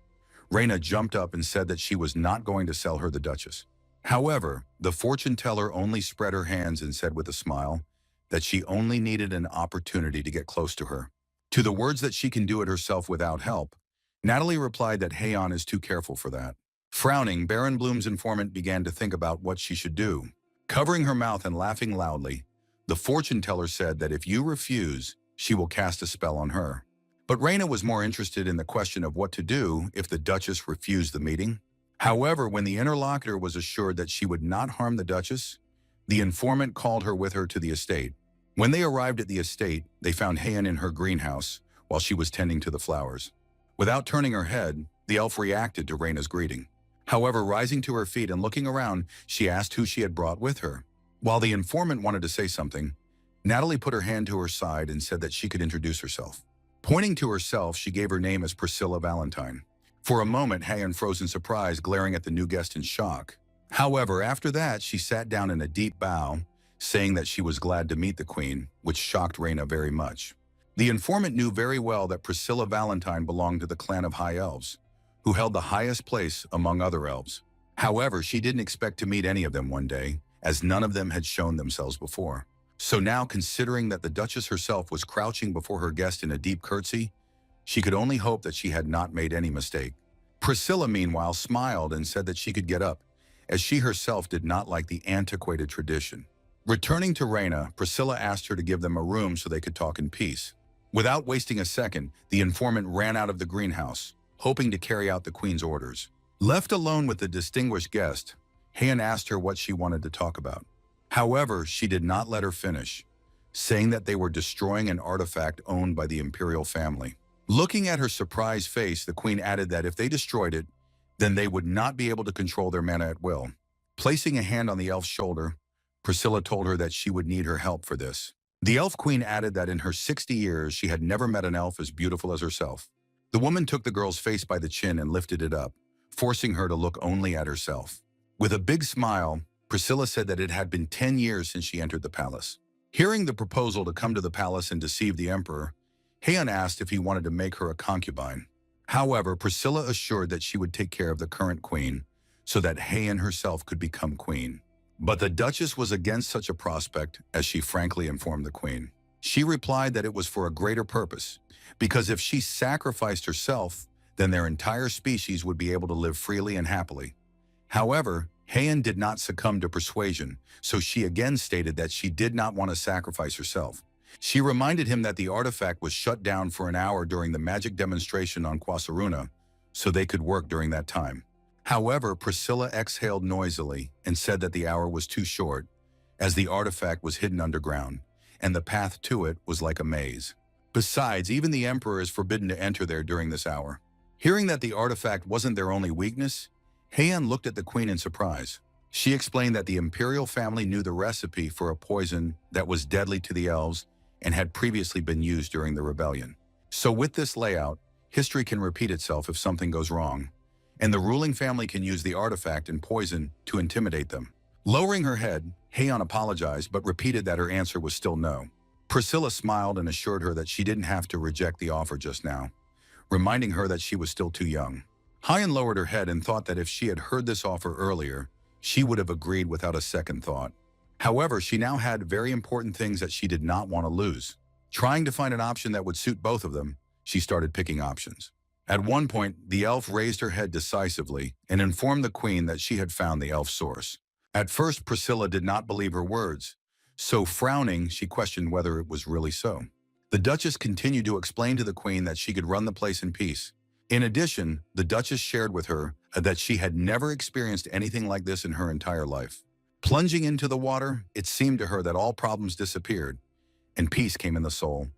Raina jumped up and said that she was not going to sell her the Duchess. However, the fortune teller only spread her hands and said with a smile that she only needed an opportunity to get close to her. To the words that she can do it herself without help, Natalie replied that Heian is too careful for that. Frowning, Baron Bloom's informant began to think about what she should do. Covering her mouth and laughing loudly, the fortune teller said that if you refuse, she will cast a spell on her. But Raina was more interested in the question of what to do if the Duchess refused the meeting. However, when the interlocutor was assured that she would not harm the Duchess, the informant called her with her to the estate. When they arrived at the estate, they found Heian in her greenhouse while she was tending to the flowers. Without turning her head, the elf reacted to Raina's greeting. However, rising to her feet and looking around, she asked who she had brought with her. While the informant wanted to say something, Natalie put her hand to her side and said that she could introduce herself. Pointing to herself, she gave her name as Priscilla Valentine. For a moment, Heian froze in surprise, glaring at the new guest in shock. However, after that, she sat down in a deep bow, saying that she was glad to meet the queen, which shocked Raina very much. The informant knew very well that Priscilla Valentine belonged to the clan of High Elves, who held the highest place among other elves. However, she didn't expect to meet any of them one day, as none of them had shown themselves before. So now, considering that the Duchess herself was crouching before her guest in a deep curtsy, she could only hope that she had not made any mistake. Priscilla, meanwhile, smiled and said that she could get up, as she herself did not like the antiquated tradition. Returning to Raina, Priscilla asked her to give them a room so they could talk in peace. Without wasting a second, the informant ran out of the greenhouse, hoping to carry out the queen's orders. Left alone with the distinguished guest, Heian asked her what she wanted to talk about. However, she did not let her finish, saying that they were destroying an artifact owned by the imperial family. Looking at her surprised face, the queen added that if they destroyed it, then they would not be able to control their mana at will. Placing a hand on the elf's shoulder, Priscilla told her that she would need her help for this. The elf queen added that in her 60 years, she had never met an elf as beautiful as herself. The woman took the girl's face by the chin and lifted it up, forcing her to look only at herself. With a big smile, Priscilla said that it had been 10 years since she entered the palace. Hearing the proposal to come to the palace and deceive the emperor, Heian asked if he wanted to make her a concubine. However, Priscilla assured that she would take care of the current queen, so that Heian herself could become queen. But the Duchess was against such a prospect, as she frankly informed the queen. She replied that it was for a greater purpose, because if she sacrificed herself, then their entire species would be able to live freely and happily. However, Heian did not succumb to persuasion, so she again stated that she did not want to sacrifice herself. She reminded him that the artifact was shut down for an hour during the magic demonstration on Quasaruna, so they could work during that time. However, Priscilla exhaled noisily and said that the hour was too short, as the artifact was hidden underground, and the path to it was like a maze. Besides, even the emperor is forbidden to enter there during this hour. Hearing that the artifact wasn't their only weakness, Heian looked at the queen in surprise. She explained that the imperial family knew the recipe for a poison that was deadly to the elves and had previously been used during the rebellion. So with this layout, history can repeat itself if something goes wrong, and the ruling family can use the artifact and poison to intimidate them. Lowering her head, Heian apologized but repeated that her answer was still no. Priscilla smiled and assured her that she didn't have to reject the offer just now, reminding her that she was still too young. Heian lowered her head and thought that if she had heard this offer earlier, she would have agreed without a second thought. However, she now had very important things that she did not want to lose. Trying to find an option that would suit both of them, she started picking options. At one point, the elf raised her head decisively and informed the queen that she had found the elf source. At first, Priscilla did not believe her words, so frowning, she questioned whether it was really so. The Duchess continued to explain to the queen that she could run the place in peace. In addition, the Duchess shared with her that she had never experienced anything like this in her entire life. Plunging into the water, it seemed to her that all problems disappeared, and peace came in the soul,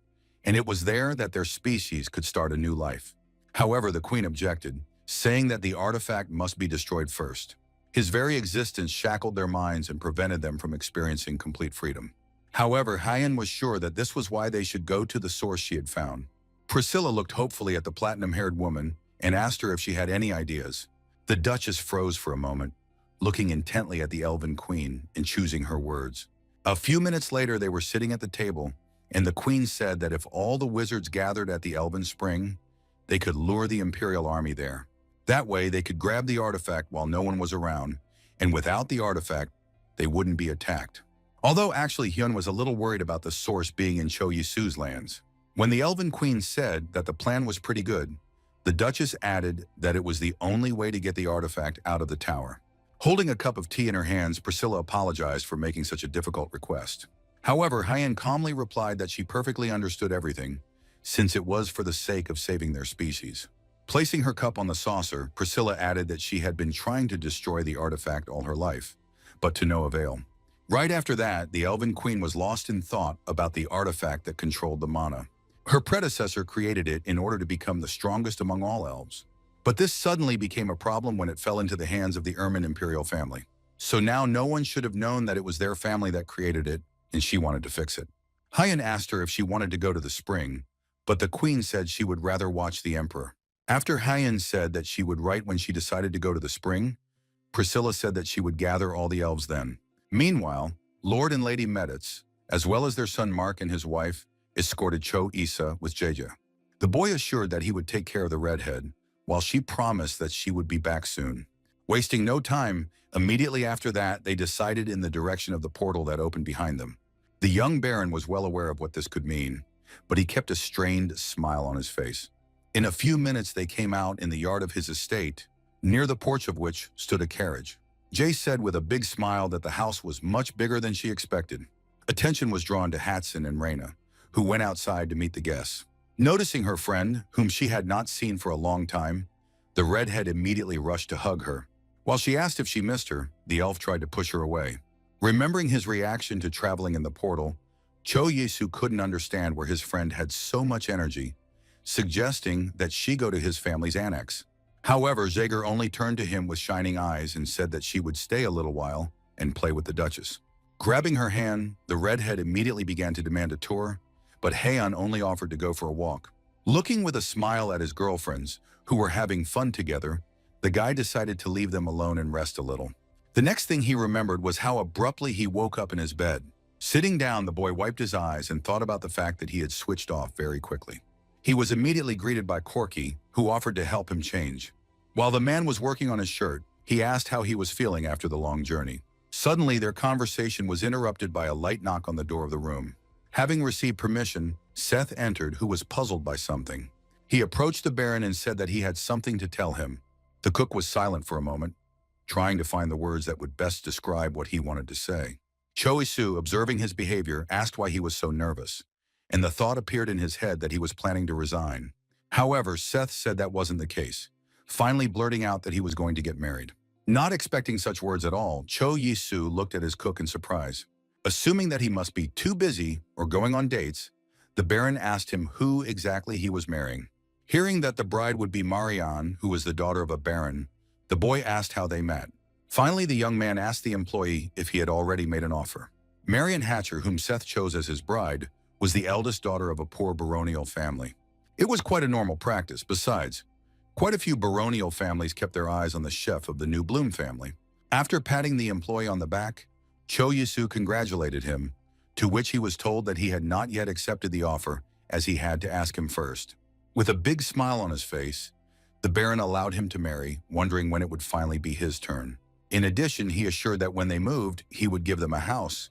and it was there that their species could start a new life. However, the queen objected, saying that the artifact must be destroyed first. His very existence shackled their minds and prevented them from experiencing complete freedom. However, Heian was sure that this was why they should go to the source she had found. Priscilla looked hopefully at the platinum-haired woman and asked her if she had any ideas. The Duchess froze for a moment, looking intently at the elven queen and choosing her words. A few minutes later, they were sitting at the table, and the queen said that if all the wizards gathered at the Elven Spring, they could lure the Imperial army there. That way, they could grab the artifact while no one was around, and without the artifact, they wouldn't be attacked. Although actually Hyun was a little worried about the source being in Cho Yisu's lands. When the Elven Queen said that the plan was pretty good, The Duchess added that it was the only way to get the artifact out of the tower. Holding a cup of tea in her hands, Priscilla apologized for making such a difficult request. However, Hyen calmly replied that she perfectly understood everything, since it was for the sake of saving their species. Placing her cup on the saucer, Priscilla added that she had been trying to destroy the artifact all her life, but to no avail. Right after that, the Elven Queen was lost in thought about the artifact that controlled the mana. Her predecessor created it in order to become the strongest among all elves. But this suddenly became a problem when it fell into the hands of the Ermin imperial family. So now no one should have known that it was their family that created it, and she wanted to fix it. Hyen asked her if she wanted to go to the spring, but the queen said she would rather watch the emperor. After Hyen said that she would write when she decided to go to the spring, Priscilla said that she would gather all the elves then. Meanwhile, Lord and Lady Meditz, as well as their son Mark and his wife, escorted Cho Isa with Jeja. The boy assured that he would take care of the redhead, while she promised that she would be back soon. Wasting no time, immediately after that, they decided in the direction of the portal that opened behind them. The young baron was well aware of what this could mean, but he kept a strained smile on his face. In a few minutes, they came out in the yard of his estate, near the porch of which stood a carriage. Jay said with a big smile that the house was much bigger than she expected. Attention was drawn to Hatson and Reyna, who went outside to meet the guests. Noticing her friend, whom she had not seen for a long time, the redhead immediately rushed to hug her. While she asked if she missed her, the elf tried to push her away. Remembering his reaction to traveling in the portal, Cho Yesu couldn't understand where his friend had so much energy, suggesting that she go to his family's annex. However, Jaeger only turned to him with shining eyes and said that she would stay a little while and play with the Duchess. Grabbing her hand, the redhead immediately began to demand a tour, but Hyeon only offered to go for a walk. Looking with a smile at his girlfriends, who were having fun together, the guy decided to leave them alone and rest a little. The next thing he remembered was how abruptly he woke up in his bed. Sitting down, the boy wiped his eyes and thought about the fact that he had switched off very quickly. He was immediately greeted by Corky, who offered to help him change. While the man was working on his shirt, he asked how he was feeling after the long journey. Suddenly, their conversation was interrupted by a light knock on the door of the room. Having received permission, Seth entered, who was puzzled by something. He approached the Baron and said that he had something to tell him. The cook was silent for a moment, trying to find the words that would best describe what he wanted to say. Cho Isu, observing his behavior, asked why he was so nervous, and the thought appeared in his head that he was planning to resign. However, Seth said that wasn't the case, finally blurting out that he was going to get married. Not expecting such words at all, Cho Yisu looked at his cook in surprise. Assuming that he must be too busy or going on dates, the Baron asked him who exactly he was marrying. Hearing that the bride would be Marianne, who was the daughter of a baron, the boy asked how they met. Finally, the young man asked the employee if he had already made an offer. Marian Hatcher, whom Seth chose as his bride, was the eldest daughter of a poor baronial family. It was quite a normal practice. Besides, quite a few baronial families kept their eyes on the chef of the new Bloom family. After patting the employee on the back, Cho Yisu congratulated him, to which he was told that he had not yet accepted the offer, as he had to ask him first. With a big smile on his face, the Baron allowed him to marry, wondering when it would finally be his turn. In addition, he assured that when they moved, he would give them a house,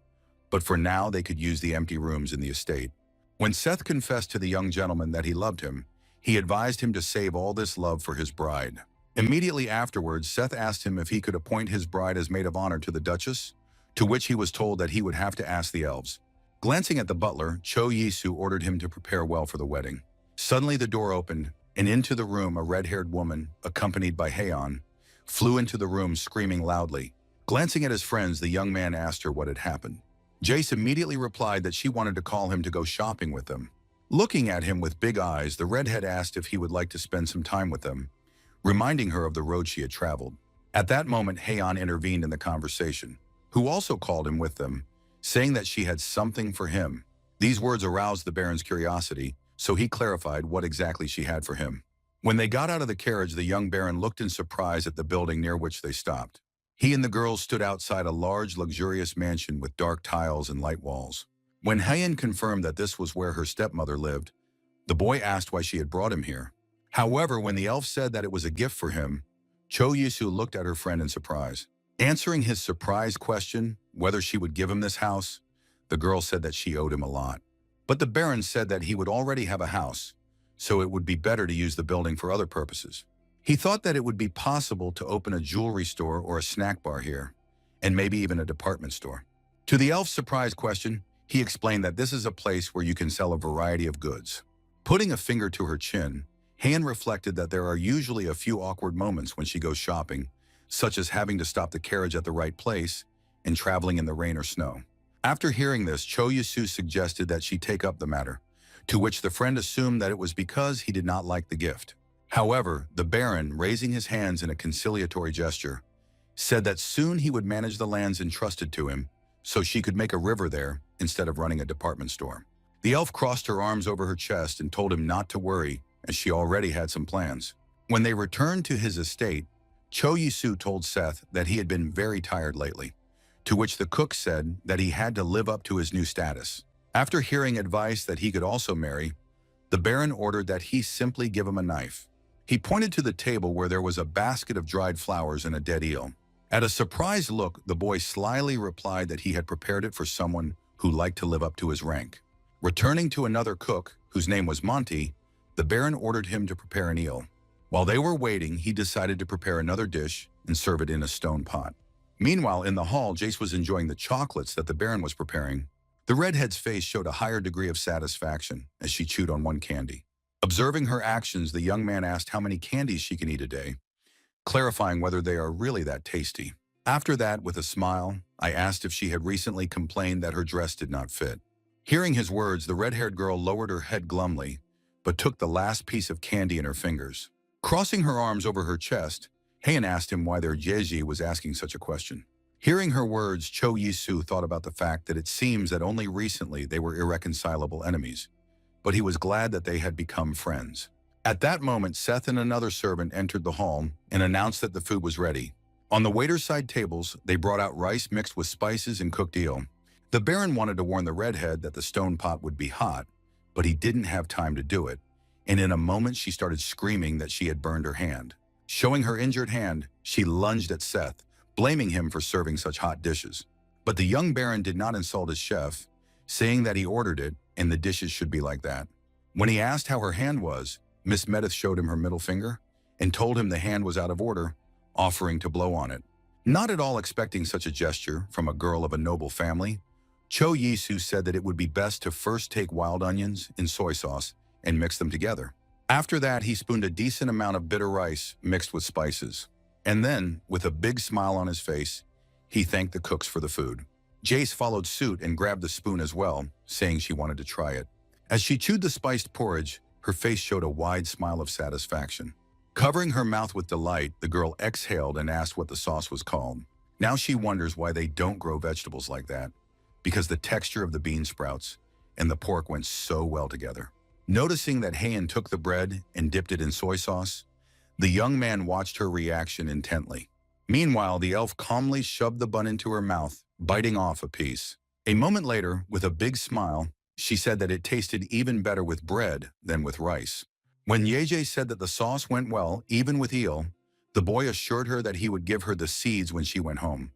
but for now they could use the empty rooms in the estate. When Seth confessed to the young gentleman that he loved him, he advised him to save all this love for his bride. Immediately afterwards, Seth asked him if he could appoint his bride as maid of honor to the Duchess, to which he was told that he would have to ask the elves. Glancing at the butler, Cho Yisu ordered him to prepare well for the wedding. Suddenly the door opened, and into the room a red-haired woman, accompanied by Haeon, flew into the room screaming loudly. Glancing at his friends, the young man asked her what had happened. Jace immediately replied that she wanted to call him to go shopping with them. Looking at him with big eyes, the redhead asked if he would like to spend some time with them, reminding her of the road she had traveled. At that moment, Haeon intervened in the conversation, who also called him with them, saying that she had something for him. These words aroused the Baron's curiosity, so he clarified what exactly she had for him. When they got out of the carriage, the young Baron looked in surprise at the building near which they stopped. He and the girls stood outside a large, luxurious mansion with dark tiles and light walls. When Haeon confirmed that this was where her stepmother lived, the boy asked why she had brought him here. However, when the elf said that it was a gift for him, Cho Yisu looked at her friend in surprise. Answering his surprise question, whether she would give him this house, the girl said that she owed him a lot. But the Baron said that he would already have a house, so it would be better to use the building for other purposes. He thought that it would be possible to open a jewelry store or a snack bar here, and maybe even a department store. To the elf's surprised question, he explained that this is a place where you can sell a variety of goods. Putting a finger to her chin, Han reflected that there are usually a few awkward moments when she goes shopping, such as having to stop the carriage at the right place and traveling in the rain or snow. After hearing this, Cho Yusu suggested that she take up the matter, to which the friend assumed that it was because he did not like the gift. However, the Baron, raising his hands in a conciliatory gesture, said that soon he would manage the lands entrusted to him so she could make a river there instead of running a department store. The elf crossed her arms over her chest and told him not to worry, as she already had some plans. When they returned to his estate, Cho Yisu told Seth that he had been very tired lately, to which the cook said that he had to live up to his new status. After hearing advice that he could also marry, the Baron ordered that he simply give him a knife. He pointed to the table where there was a basket of dried flowers and a dead eel. At a surprised look, the boy slyly replied that he had prepared it for someone who liked to live up to his rank. Returning to another cook, whose name was Monty, the Baron ordered him to prepare an eel. While they were waiting, he decided to prepare another dish and serve it in a stone pot. Meanwhile, in the hall, Jace was enjoying the chocolates that the Baron was preparing. The redhead's face showed a higher degree of satisfaction as she chewed on one candy. Observing her actions, the young man asked how many candies she can eat a day, clarifying whether they are really that tasty. After that, with a smile, I asked if she had recently complained that her dress did not fit. Hearing his words, the red-haired girl lowered her head glumly, but took the last piece of candy in her fingers. Crossing her arms over her chest, Heian asked him why their Jeji was asking such a question. Hearing her words, Cho Yisu thought about the fact that it seems that only recently they were irreconcilable enemies, but he was glad that they had become friends. At that moment, Seth and another servant entered the hall and announced that the food was ready. On the waiter's side tables, they brought out rice mixed with spices and cooked eel. The Baron wanted to warn the redhead that the stone pot would be hot, but he didn't have time to do it, and in a moment she started screaming that she had burned her hand. Showing her injured hand, she lunged at Seth, blaming him for serving such hot dishes. But the young Baron did not insult his chef, saying that he ordered it and the dishes should be like that. When he asked how her hand was, Miss Medeth showed him her middle finger and told him the hand was out of order, offering to blow on it. Not at all expecting such a gesture from a girl of a noble family, Cho Yisu said that it would be best to first take wild onions and soy sauce and mix them together. After that, he spooned a decent amount of bitter rice mixed with spices. And then, with a big smile on his face, he thanked the cooks for the food. Jace followed suit and grabbed the spoon as well, saying she wanted to try it. As she chewed the spiced porridge, her face showed a wide smile of satisfaction. Covering her mouth with delight, the girl exhaled and asked what the sauce was called. Now she wonders why they don't grow vegetables like that, because the texture of the bean sprouts and the pork went so well together. Noticing that Heian took the bread and dipped it in soy sauce, the young man watched her reaction intently. Meanwhile, the elf calmly shoved the bun into her mouth, biting off a piece. A moment later, with a big smile, she said that it tasted even better with bread than with rice. When Yeje said that the sauce went well, even with eel, the boy assured her that he would give her the seeds when she went home.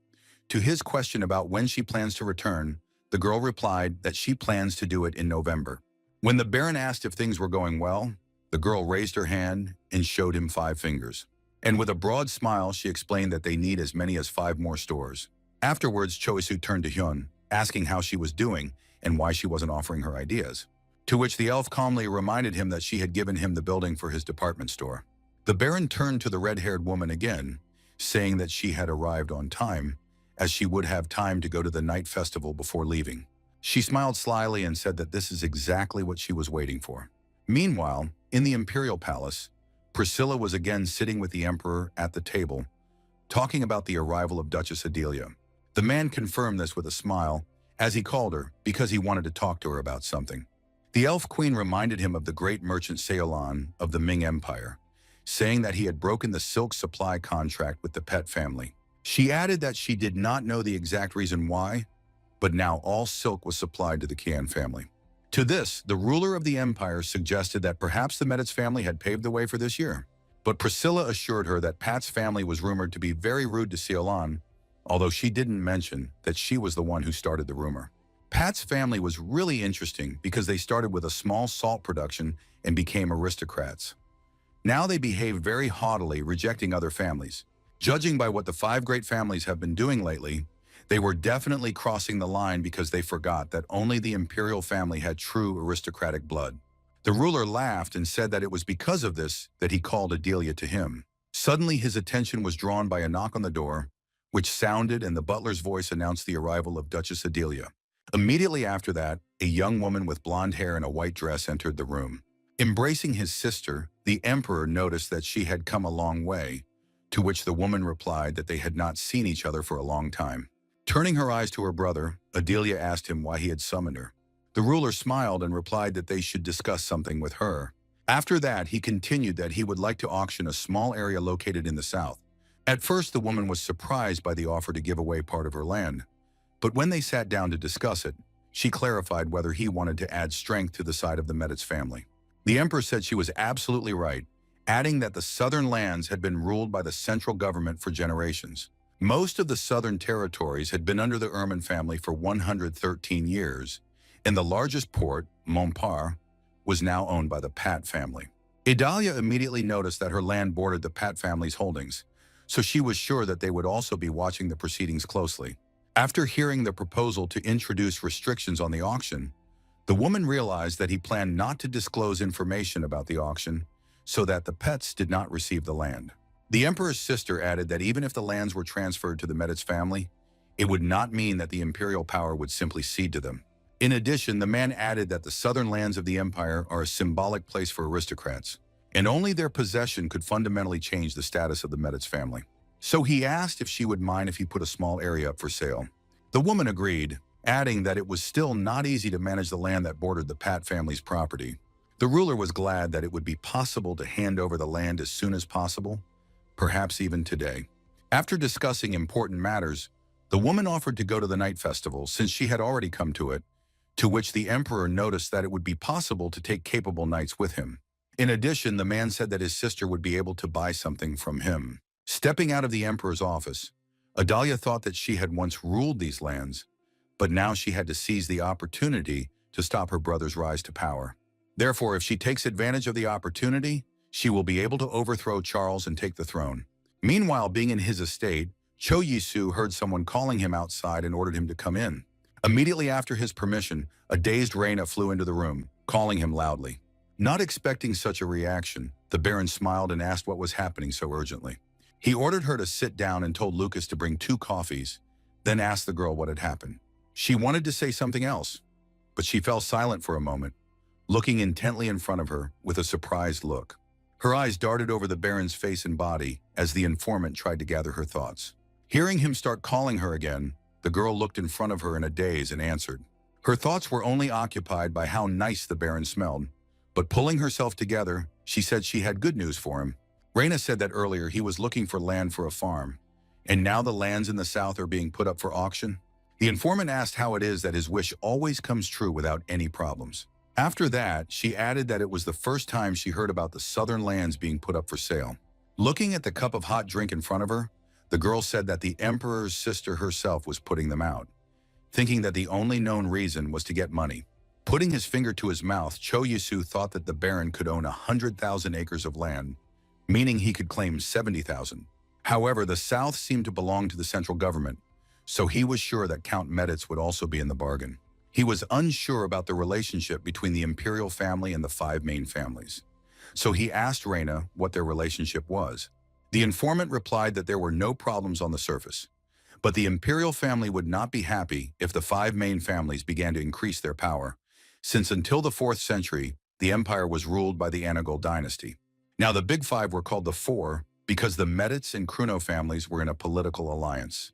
To his question about when she plans to return, the girl replied that she plans to do it in November. When the Baron asked if things were going well, the girl raised her hand and showed him 5 fingers. And with a broad smile, she explained that they need as many as 5 more stores. Afterwards, Choisu turned to Hyun, asking how she was doing and why she wasn't offering her ideas. To which the elf calmly reminded him that she had given him the building for his department store. The Baron turned to the red-haired woman again, saying that she had arrived on time, as she would have time to go to the night festival before leaving. She smiled slyly and said that this is exactly what she was waiting for. Meanwhile, in the Imperial Palace, Priscilla was again sitting with the Emperor at the table, talking about the arrival of Duchess Adelia. The man confirmed this with a smile, as he called her, because he wanted to talk to her about something. The Elf Queen reminded him of the great merchant Seolan of the Ming Empire, saying that he had broken the silk supply contract with the Pet family. She added that she did not know the exact reason why, but now all silk was supplied to the Qian family. To this, the ruler of the empire suggested that perhaps the Meditz family had paved the way for this year. But Priscilla assured her that Pat's family was rumored to be very rude to Seolan, although she didn't mention that she was the one who started the rumor. Pat's family was really interesting because they started with a small salt production and became aristocrats. Now they behave very haughtily, rejecting other families. Judging by what the five great families have been doing lately, they were definitely crossing the line because they forgot that only the imperial family had true aristocratic blood. The ruler laughed and said that it was because of this that he called Adelia to him. Suddenly his attention was drawn by a knock on the door, which sounded, and the butler's voice announced the arrival of Duchess Adelia. Immediately after that, a young woman with blonde hair and a white dress entered the room. Embracing his sister, the emperor noticed that she had come a long way, to which the woman replied that they had not seen each other for a long time. Turning her eyes to her brother, Adelia asked him why he had summoned her. The ruler smiled and replied that they should discuss something with her. After that, he continued that he would like to auction a small area located in the south. At first, the woman was surprised by the offer to give away part of her land. But when they sat down to discuss it, she clarified whether he wanted to add strength to the side of the Medici family. The emperor said she was absolutely right, adding that the southern lands had been ruled by the central government for generations. Most of the southern territories had been under the Erman family for 113 years, and the largest port, Montpar, was now owned by the Pat family. Idalia immediately noticed that her land bordered the Pat family's holdings, so she was sure that they would also be watching the proceedings closely. After hearing the proposal to introduce restrictions on the auction, the woman realized that he planned not to disclose information about the auction so that the Pets did not receive the land. The emperor's sister added that even if the lands were transferred to the Medici family, it would not mean that the imperial power would simply cede to them. In addition, the man added that the southern lands of the empire are a symbolic place for aristocrats, and only their possession could fundamentally change the status of the Medici family. So he asked if she would mind if he put a small area up for sale. The woman agreed, adding that it was still not easy to manage the land that bordered the Pat family's property. The ruler was glad that it would be possible to hand over the land as soon as possible, perhaps even today. After discussing important matters, the woman offered to go to the night festival since she had already come to it, to which the emperor noticed that it would be possible to take capable knights with him. In addition, the man said that his sister would be able to buy something from him. Stepping out of the emperor's office, Adalia thought that she had once ruled these lands, but now she had to seize the opportunity to stop her brother's rise to power. Therefore, if she takes advantage of the opportunity, she will be able to overthrow Charles and take the throne. Meanwhile, being in his estate, Cho Yisu heard someone calling him outside and ordered him to come in. Immediately after his permission, a dazed Reina flew into the room, calling him loudly. Not expecting such a reaction, the Baron smiled and asked what was happening so urgently. He ordered her to sit down and told Lucas to bring 2 coffees, then asked the girl what had happened. She wanted to say something else, but she fell silent for a moment, looking intently in front of her with a surprised look. Her eyes darted over the Baron's face and body as the informant tried to gather her thoughts. Hearing him start calling her again, the girl looked in front of her in a daze and answered. Her thoughts were only occupied by how nice the Baron smelled, but pulling herself together, she said she had good news for him. Reina said that earlier he was looking for land for a farm, and now the lands in the south are being put up for auction. The informant asked how it is that his wish always comes true without any problems. After that, she added that it was the first time she heard about the southern lands being put up for sale. Looking at the cup of hot drink in front of her, the girl said that the emperor's sister herself was putting them out, thinking that the only known reason was to get money. Putting his finger to his mouth, Cho Yisu thought that the Baron could own 100,000 acres of land, meaning he could claim 70,000. However, the south seemed to belong to the central government, so he was sure that Count Medici would also be in the bargain. He was unsure about the relationship between the imperial family and the 5 main families, so he asked Reina what their relationship was. The informant replied that there were no problems on the surface, but the imperial family would not be happy if the 5 main families began to increase their power, since until the 4th century, the empire was ruled by the Anagol dynasty. Now, the Big 5 were called the 4 because the Medici and Kruno families were in a political alliance.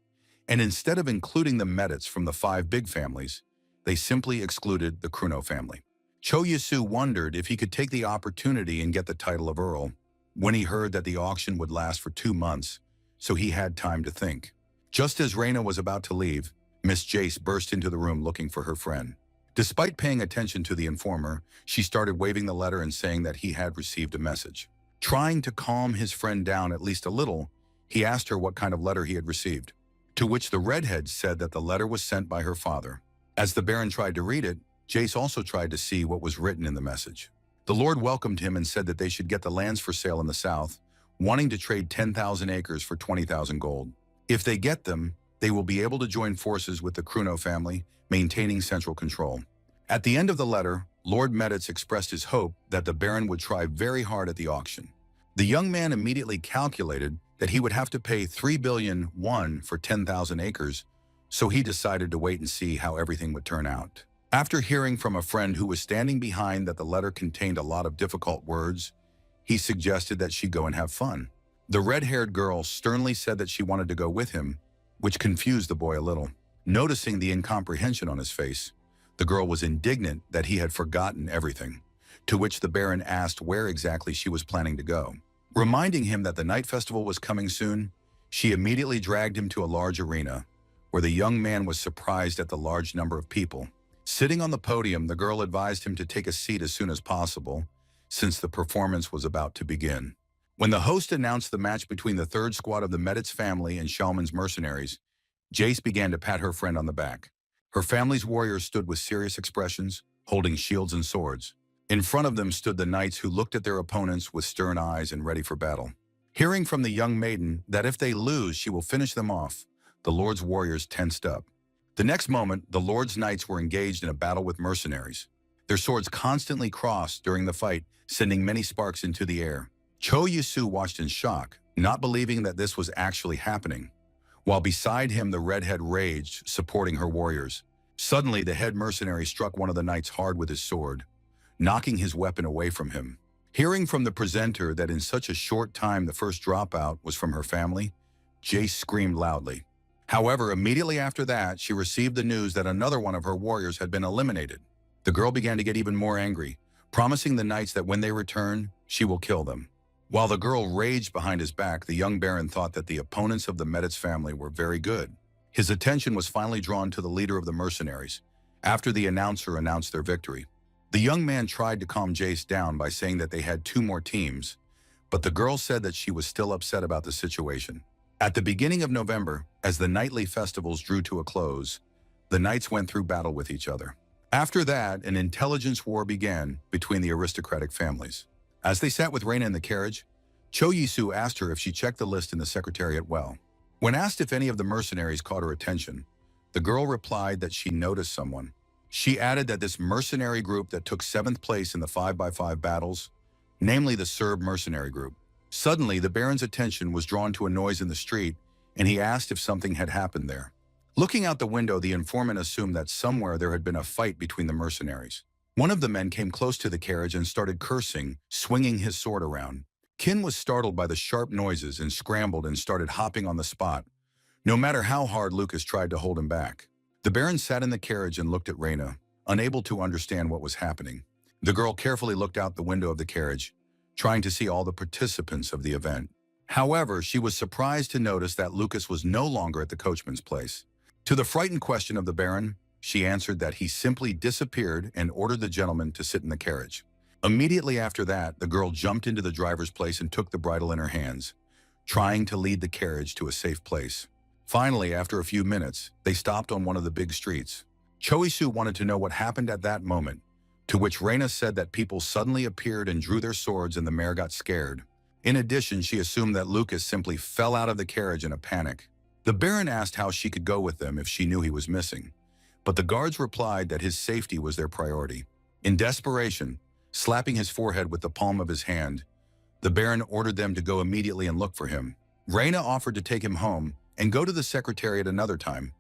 And instead of including the Medici from the 5 big families, they simply excluded the Kruno family. Cho Yisu wondered if he could take the opportunity and get the title of Earl when he heard that the auction would last for 2 months, so he had time to think. Just as Reina was about to leave, Miss Jace burst into the room looking for her friend. Despite paying attention to the informer, she started waving the letter and saying that he had received a message. Trying to calm his friend down at least a little, he asked her what kind of letter he had received, to which the redhead said that the letter was sent by her father. As the Baron tried to read it, Jace also tried to see what was written in the message. The Lord welcomed him and said that they should get the lands for sale in the south, wanting to trade 10,000 acres for 20,000 gold. If they get them, they will be able to join forces with the Kruno family, maintaining central control. At the end of the letter, Lord Meditz expressed his hope that the Baron would try very hard at the auction. The young man immediately calculated that he would have to pay 3 billion won for 10,000 acres, so he decided to wait and see how everything would turn out. After hearing from a friend who was standing behind that the letter contained a lot of difficult words, he suggested that she go and have fun. The red-haired girl sternly said that she wanted to go with him, which confused the boy a little. Noticing the incomprehension on his face, the girl was indignant that he had forgotten everything, to which the Baron asked where exactly she was planning to go. Reminding him that the night festival was coming soon, she immediately dragged him to a large arena, where the young man was surprised at the large number of people. Sitting on the podium, the girl advised him to take a seat as soon as possible, since the performance was about to begin. When the host announced the match between the third squad of the Meditz family and Shalman's mercenaries, Jace began to pat her friend on the back. Her family's warriors stood with serious expressions, holding shields and swords. In front of them stood the knights who looked at their opponents with stern eyes and ready for battle. Hearing from the young maiden that if they lose, she will finish them off, the Lord's warriors tensed up. The next moment, the Lord's knights were engaged in a battle with mercenaries. Their swords constantly crossed during the fight, sending many sparks into the air. Cho Yisu watched in shock, not believing that this was actually happening, while beside him the redhead raged, supporting her warriors. Suddenly, the head mercenary struck one of the knights hard with his sword, knocking his weapon away from him. Hearing from the presenter that in such a short time the first dropout was from her family, Jace screamed loudly. However, immediately after that, she received the news that another one of her warriors had been eliminated. The girl began to get even more angry, promising the knights that when they return, she will kill them. While the girl raged behind his back, the young Baron thought that the opponents of the Meditz family were very good. His attention was finally drawn to the leader of the mercenaries, after the announcer announced their victory. The young man tried to calm Jace down by saying that they had 2 more teams, but the girl said that she was still upset about the situation. At the beginning of November, as the nightly festivals drew to a close, the knights went through battle with each other. After that, an intelligence war began between the aristocratic families. As they sat with Reina in the carriage, Cho Yisu asked her if she checked the list in the secretariat well. When asked if any of the mercenaries caught her attention, the girl replied that she noticed someone. She added that this mercenary group that took 7th place in the 5x5 battles, namely the Serb mercenary group. Suddenly, the Baron's attention was drawn to a noise in the street, and he asked if something had happened there. Looking out the window, the informant assumed that somewhere there had been a fight between the mercenaries. One of the men came close to the carriage and started cursing, swinging his sword around. Kin was startled by the sharp noises and scrambled and started hopping on the spot, no matter how hard Lucas tried to hold him back. The Baron sat in the carriage and looked at Reina, unable to understand what was happening. The girl carefully looked out the window of the carriage, trying to see all the participants of the event. However, she was surprised to notice that Lucas was no longer at the coachman's place. To the frightened question of the Baron, she answered that he simply disappeared and ordered the gentleman to sit in the carriage. Immediately after that, the girl jumped into the driver's place and took the bridle in her hands, trying to lead the carriage to a safe place. Finally, after a few minutes, they stopped on one of the big streets. Cho Yisu wanted to know what happened at that moment, to which Reina said that people suddenly appeared and drew their swords and the mare got scared. In addition, she assumed that Lucas simply fell out of the carriage in a panic. The Baron asked how she could go with them if she knew he was missing, but the guards replied that his safety was their priority. In desperation, slapping his forehead with the palm of his hand, the Baron ordered them to go immediately and look for him. Reina offered to take him home and go to the secretariat another time,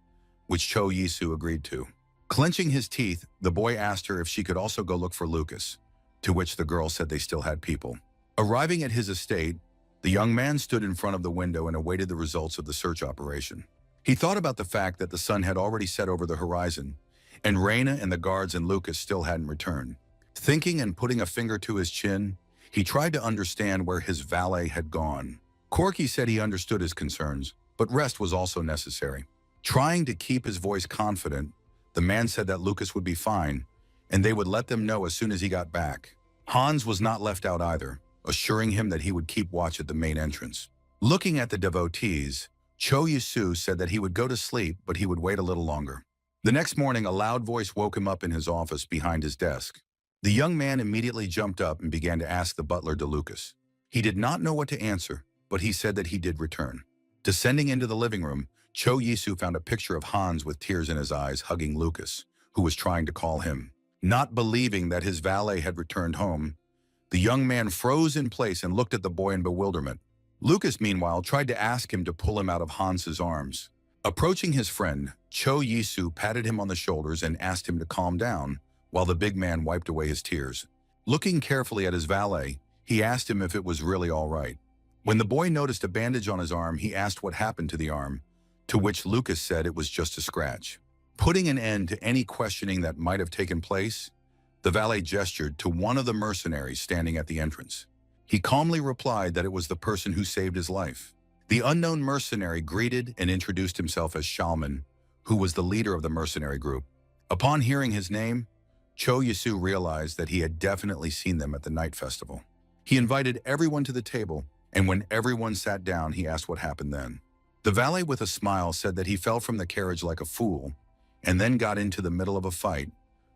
which Cho Yisu agreed to. Clenching his teeth, the boy asked her if she could also go look for Lucas, to which the girl said they still had people. Arriving at his estate, the young man stood in front of the window and awaited the results of the search operation. He thought about the fact that the sun had already set over the horizon, and Reina and the guards and Lucas still hadn't returned. Thinking and putting a finger to his chin, he tried to understand where his valet had gone. Corky said he understood his concerns, but rest was also necessary. Trying to keep his voice confident, the man said that Lucas would be fine, and they would let them know as soon as he got back. Hans was not left out either, assuring him that he would keep watch at the main entrance. Looking at the devotees, Cho Yisu said that he would go to sleep, but he would wait a little longer. The next morning, a loud voice woke him up in his office behind his desk. The young man immediately jumped up and began to ask the butler to Lucas. He did not know what to answer, but he said that he did return. Descending into the living room, Cho Yisu found a picture of Hans with tears in his eyes hugging Lucas, who was trying to call him. Not believing that his valet had returned home, the young man froze in place and looked at the boy in bewilderment. Lucas, meanwhile, tried to ask him to pull him out of Hans's arms. Approaching his friend, Cho Yisu patted him on the shoulders and asked him to calm down, while the big man wiped away his tears. Looking carefully at his valet, he asked him if it was really all right. When the boy noticed a bandage on his arm, he asked what happened to the arm, to which Lucas said it was just a scratch. Putting an end to any questioning that might have taken place, the valet gestured to one of the mercenaries standing at the entrance. He calmly replied that it was the person who saved his life. The unknown mercenary greeted and introduced himself as Shalman, who was the leader of the mercenary group. Upon hearing his name, Cho Yisu realized that he had definitely seen them at the night festival. He invited everyone to the table, and when everyone sat down, he asked what happened then. The valet, with a smile, said that he fell from the carriage like a fool, and then got into the middle of a fight,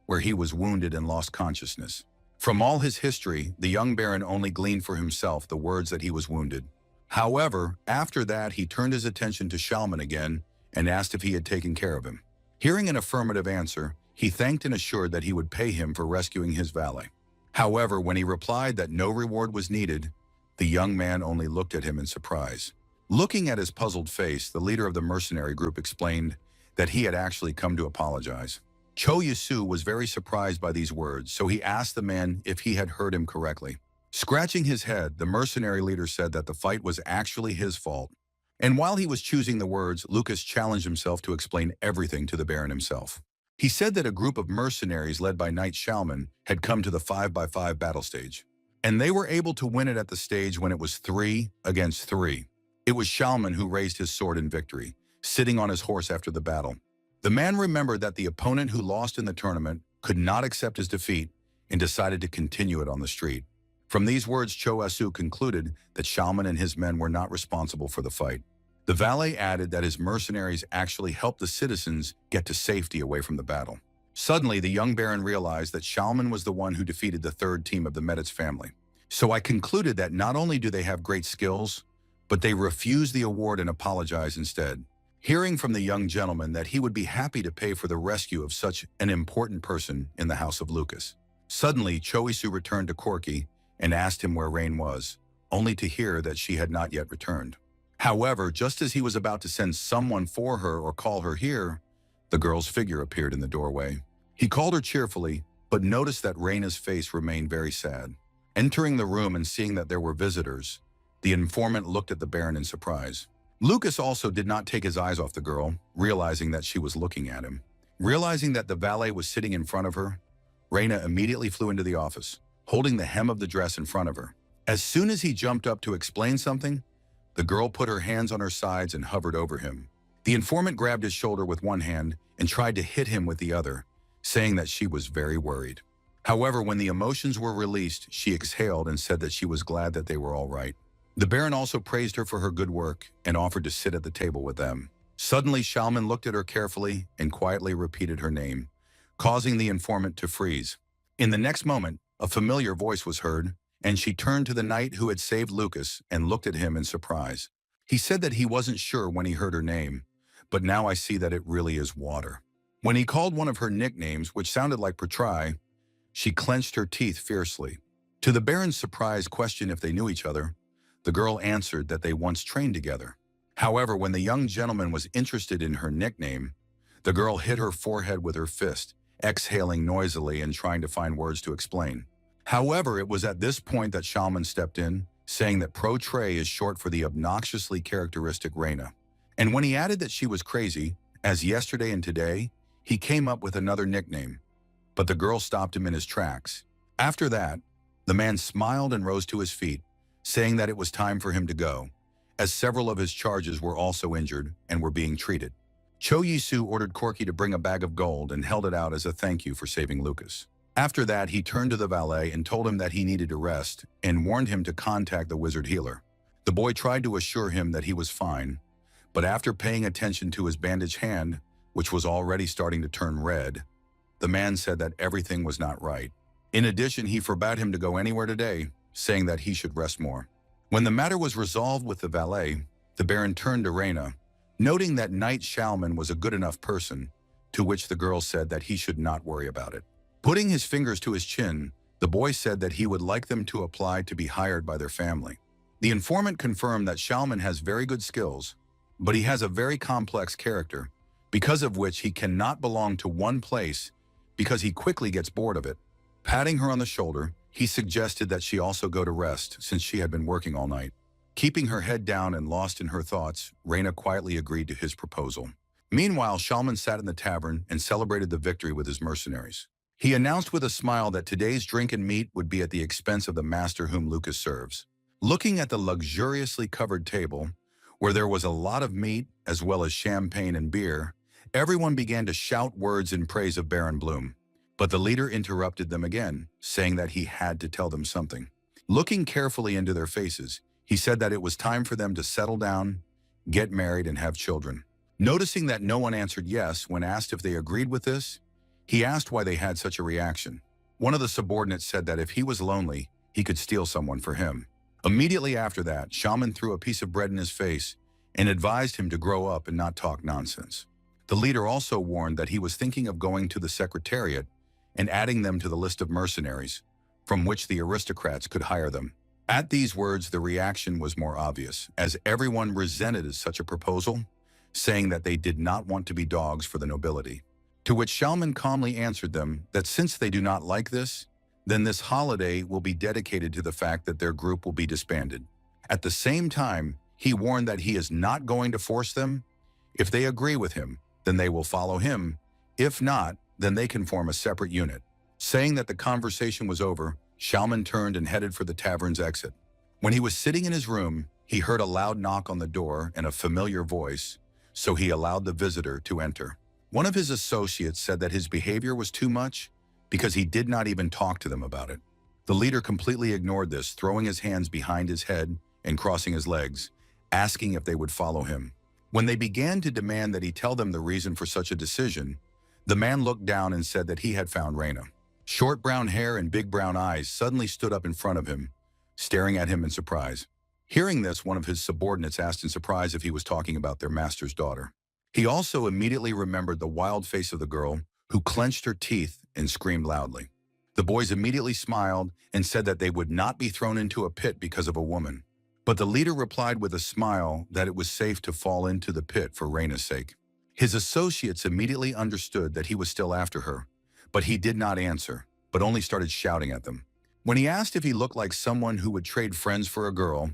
where he was wounded and lost consciousness. From all his history, the young baron only gleaned for himself the words that he was wounded. However, after that, he turned his attention to Shalman again and asked if he had taken care of him. Hearing an affirmative answer, he thanked and assured that he would pay him for rescuing his valet. However, when he replied that no reward was needed, the young man only looked at him in surprise. Looking at his puzzled face, the leader of the mercenary group explained that he had actually come to apologize. Cho Yisu was very surprised by these words, so he asked the man if he had heard him correctly. Scratching his head, the mercenary leader said that the fight was actually his fault. And while he was choosing the words, Lucas challenged himself to explain everything to the Baron himself. He said that a group of mercenaries led by Knight Shalman had come to the 5x5 battle stage, and they were able to win it at the stage when it was 3 against 3. It was Shalman who raised his sword in victory, sitting on his horse after the battle. The man remembered that the opponent who lost in the tournament could not accept his defeat and decided to continue it on the street. From these words, Cho Yisu concluded that Shalman and his men were not responsible for the fight. The valet added that his mercenaries actually helped the citizens get to safety away from the battle. Suddenly, the young baron realized that Shalman was the one who defeated the third team of the Meditz family. So I concluded that not only do they have great skills, but they refused the award and apologized instead. Hearing from the young gentleman that he would be happy to pay for the rescue of such an important person in the house of Lucas. Suddenly, Cho Yisu returned to Corky and asked him where Rain was, only to hear that she had not yet returned. However, just as he was about to send someone for her or call her here, the girl's figure appeared in the doorway. He called her cheerfully, but noticed that Raina's face remained very sad. Entering the room and seeing that there were visitors, the informant looked at the Baron in surprise. Lucas also did not take his eyes off the girl, realizing that she was looking at him. Realizing that the valet was sitting in front of her, Raina immediately flew into the office, holding the hem of the dress in front of her. As soon as he jumped up to explain something, the girl put her hands on her sides and hovered over him. The informant grabbed his shoulder with one hand and tried to hit him with the other, saying that she was very worried. However, when the emotions were released, she exhaled and said that she was glad that they were all right. The Baron also praised her for her good work and offered to sit at the table with them. Suddenly, Shalman looked at her carefully and quietly repeated her name, causing the informant to freeze. In the next moment, a familiar voice was heard, and she turned to the knight who had saved Lucas and looked at him in surprise. He said that he wasn't sure when he heard her name, but now I see that it really is Water. When he called one of her nicknames, which sounded like Protry, she clenched her teeth fiercely. To the Baron's surprised question if they knew each other, the girl answered that they once trained together. However, when the young gentleman was interested in her nickname, the girl hit her forehead with her fist, exhaling noisily and trying to find words to explain. However, it was at this point that Shalman stepped in, saying that Protry is short for the obnoxiously characteristic Raina. And when he added that she was crazy, as yesterday and today, he came up with another nickname. But the girl stopped him in his tracks. After that, the man smiled and rose to his feet, saying that it was time for him to go, as several of his charges were also injured and were being treated. Cho Yisu ordered Corky to bring a bag of gold and held it out as a thank you for saving Lucas. After that, he turned to the valet and told him that he needed to rest and warned him to contact the wizard healer. The boy tried to assure him that he was fine, but after paying attention to his bandaged hand, which was already starting to turn red, the man said that everything was not right. In addition, he forbade him to go anywhere today, saying that he should rest more. When the matter was resolved with the valet, the Baron turned to Reina, noting that Knight Shalman was a good enough person, to which the girl said that he should not worry about it. Putting his fingers to his chin, the boy said that he would like them to apply to be hired by their family. The informant confirmed that Shalman has very good skills, but he has a very complex character, because of which he cannot belong to one place because he quickly gets bored of it. Patting her on the shoulder, he suggested that she also go to rest since she had been working all night. Keeping her head down and lost in her thoughts, Reina quietly agreed to his proposal. Meanwhile, Shalman sat in the tavern and celebrated the victory with his mercenaries. He announced with a smile that today's drink and meat would be at the expense of the master whom Lucas serves. Looking at the luxuriously covered table, where there was a lot of meat as well as champagne and beer, everyone began to shout words in praise of Baron Bloom. But the leader interrupted them again, saying that he had to tell them something. Looking carefully into their faces, he said that it was time for them to settle down, get married, and have children. Noticing that no one answered yes when asked if they agreed with this, he asked why they had such a reaction. One of the subordinates said that if he was lonely, he could steal someone for him. Immediately after that, Shalman threw a piece of bread in his face and advised him to grow up and not talk nonsense. The leader also warned that he was thinking of going to the secretariat and adding them to the list of mercenaries, from which the aristocrats could hire them. At these words, the reaction was more obvious, as everyone resented such a proposal, saying that they did not want to be dogs for the nobility. To which Shalman calmly answered them that since they do not like this, then this holiday will be dedicated to the fact that their group will be disbanded. At the same time, he warned that he is not going to force them. If they agree with him, then they will follow him. If not, then they can form a separate unit. Saying that the conversation was over, Shalman turned and headed for the tavern's exit. When he was sitting in his room, he heard a loud knock on the door and a familiar voice, so he allowed the visitor to enter. One of his associates said that his behavior was too much because he did not even talk to them about it. The leader completely ignored this, throwing his hands behind his head and crossing his legs, asking if they would follow him. When they began to demand that he tell them the reason for such a decision, the man looked down and said that he had found Reina. Short brown hair and big brown eyes suddenly stood up in front of him, staring at him in surprise. Hearing this, one of his subordinates asked in surprise if he was talking about their master's daughter. He also immediately remembered the wild face of the girl, who clenched her teeth and screamed loudly. The boys immediately smiled and said that they would not be thrown into a pit because of a woman. But the leader replied with a smile that it was safe to fall into the pit for Reina's sake. His associates immediately understood that he was still after her, but he did not answer, but only started shouting at them. When he asked if he looked like someone who would trade friends for a girl,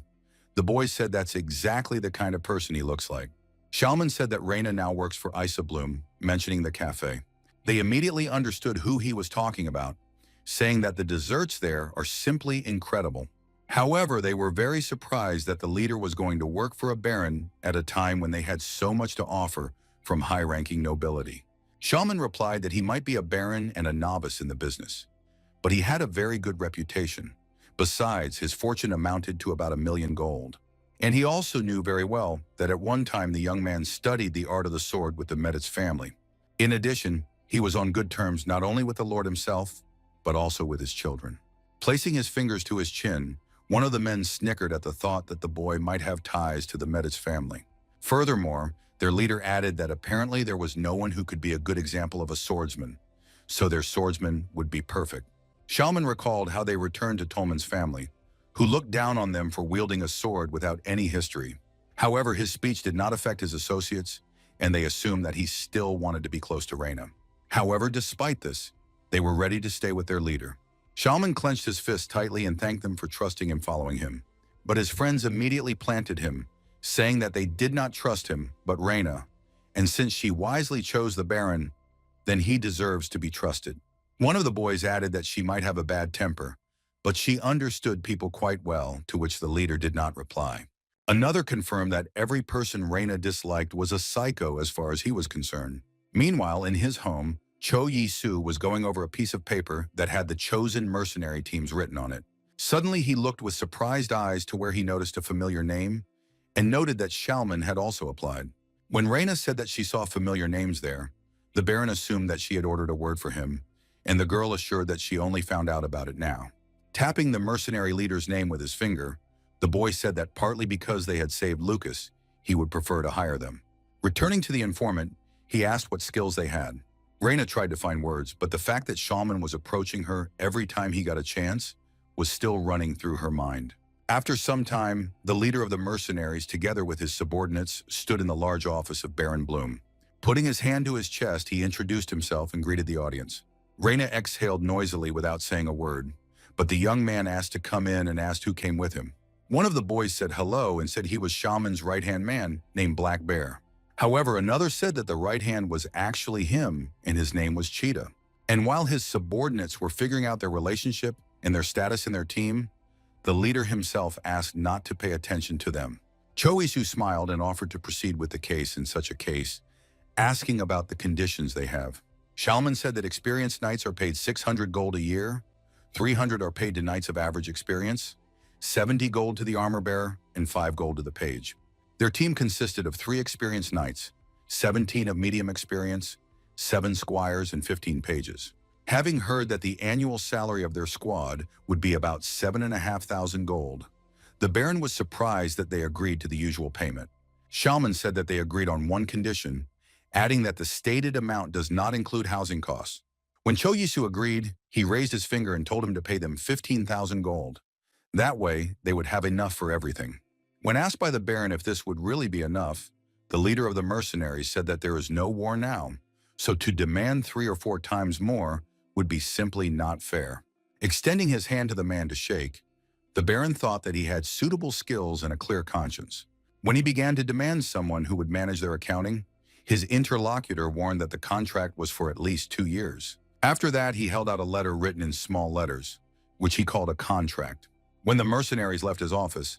the boys said that's exactly the kind of person he looks like. Shalman said that Reina now works for Isa Bloom, mentioning the cafe. They immediately understood who he was talking about, saying that the desserts there are simply incredible. However, they were very surprised that the leader was going to work for a baron at a time when they had so much to offer from high-ranking nobility. Shalman replied that he might be a baron and a novice in the business, but he had a very good reputation. Besides, his fortune amounted to about 1 million gold. And he also knew very well that at one time the young man studied the art of the sword with the Meditz family. In addition, he was on good terms not only with the lord himself, but also with his children. Placing his fingers to his chin, one of the men snickered at the thought that the boy might have ties to the Meditz family. Furthermore, their leader added that apparently there was no one who could be a good example of a swordsman, so their swordsman would be perfect. Shalman recalled how they returned to Tolman's family, who looked down on them for wielding a sword without any history. However, his speech did not affect his associates, and they assumed that he still wanted to be close to Reina. However, despite this, they were ready to stay with their leader. Shalman clenched his fist tightly and thanked them for trusting and following him. But his friends immediately planted him, saying that they did not trust him, but Reina, and since she wisely chose the Baron, then he deserves to be trusted. One of the boys added that she might have a bad temper, but she understood people quite well, to which the leader did not reply. Another confirmed that every person Reina disliked was a psycho as far as he was concerned. Meanwhile, in his home, Cho Yi-Su was going over a piece of paper that had the chosen mercenary teams written on it. Suddenly, he looked with surprised eyes to where he noticed a familiar name and noted that Shalman had also applied. When Reyna said that she saw familiar names there, the Baron assumed that she had ordered a word for him, and the girl assured that she only found out about it now. Tapping the mercenary leader's name with his finger, the boy said that partly because they had saved Lucas, he would prefer to hire them. Returning to the informant, he asked what skills they had. Reyna tried to find words, but the fact that Shaman was approaching her every time he got a chance was still running through her mind. After some time, the leader of the mercenaries, together with his subordinates, stood in the large office of Baron Bloom. Putting his hand to his chest, he introduced himself and greeted the audience. Reyna exhaled noisily without saying a word, but the young man asked to come in and asked who came with him. One of the boys said hello and said he was Shaman's right-hand man named Black Bear. However, another said that the right hand was actually him and his name was Cheetah. And while his subordinates were figuring out their relationship and their status in their team, the leader himself asked not to pay attention to them. Choisu smiled and offered to proceed with the case in such a case, asking about the conditions they have. Shalman said that experienced knights are paid 600 gold a year, 300 are paid to knights of average experience, 70 gold to the armor bearer, and 5 gold to the page. Their team consisted of 3 experienced knights, 17 of medium experience, 7 squires, and 15 pages. Having heard that the annual salary of their squad would be about 7,500 gold, the Baron was surprised that they agreed to the usual payment. Shalman said that they agreed on one condition, adding that the stated amount does not include housing costs. When Choyisu agreed, he raised his finger and told him to pay them 15,000 gold. That way, they would have enough for everything. When asked by the Baron if this would really be enough, the leader of the mercenaries said that there is no war now, so to demand 3 or 4 times more would be simply not fair. Extending his hand to the man to shake, the Baron thought that he had suitable skills and a clear conscience. When he began to demand someone who would manage their accounting, his interlocutor warned that the contract was for at least 2 years. After that, he held out a letter written in small letters, which he called a contract. When the mercenaries left his office,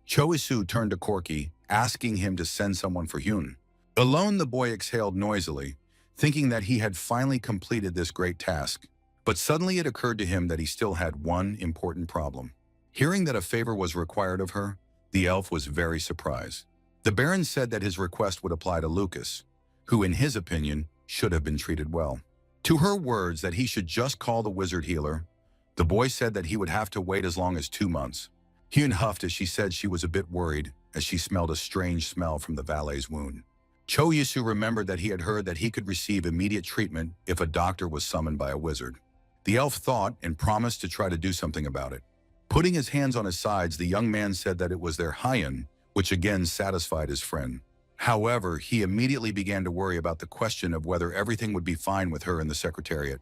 Choisu turned to Corky, asking him to send someone for Hyun. Alone, the boy exhaled noisily, thinking that he had finally completed this great task. But suddenly it occurred to him that he still had one important problem. Hearing that a favor was required of her, the elf was very surprised. The Baron said that his request would apply to Lucas, who in his opinion should have been treated well. To her words that he should just call the wizard healer, the boy said that he would have to wait as long as 2 months. Hyun huffed as she said she was a bit worried as she smelled a strange smell from the valet's wound. Cho Yisu remembered that he had heard that he could receive immediate treatment if a doctor was summoned by a wizard. The elf thought and promised to try to do something about it. Putting his hands on his sides, the young man said that it was their Hyun, which again satisfied his friend. However, he immediately began to worry about the question of whether everything would be fine with her in the secretariat,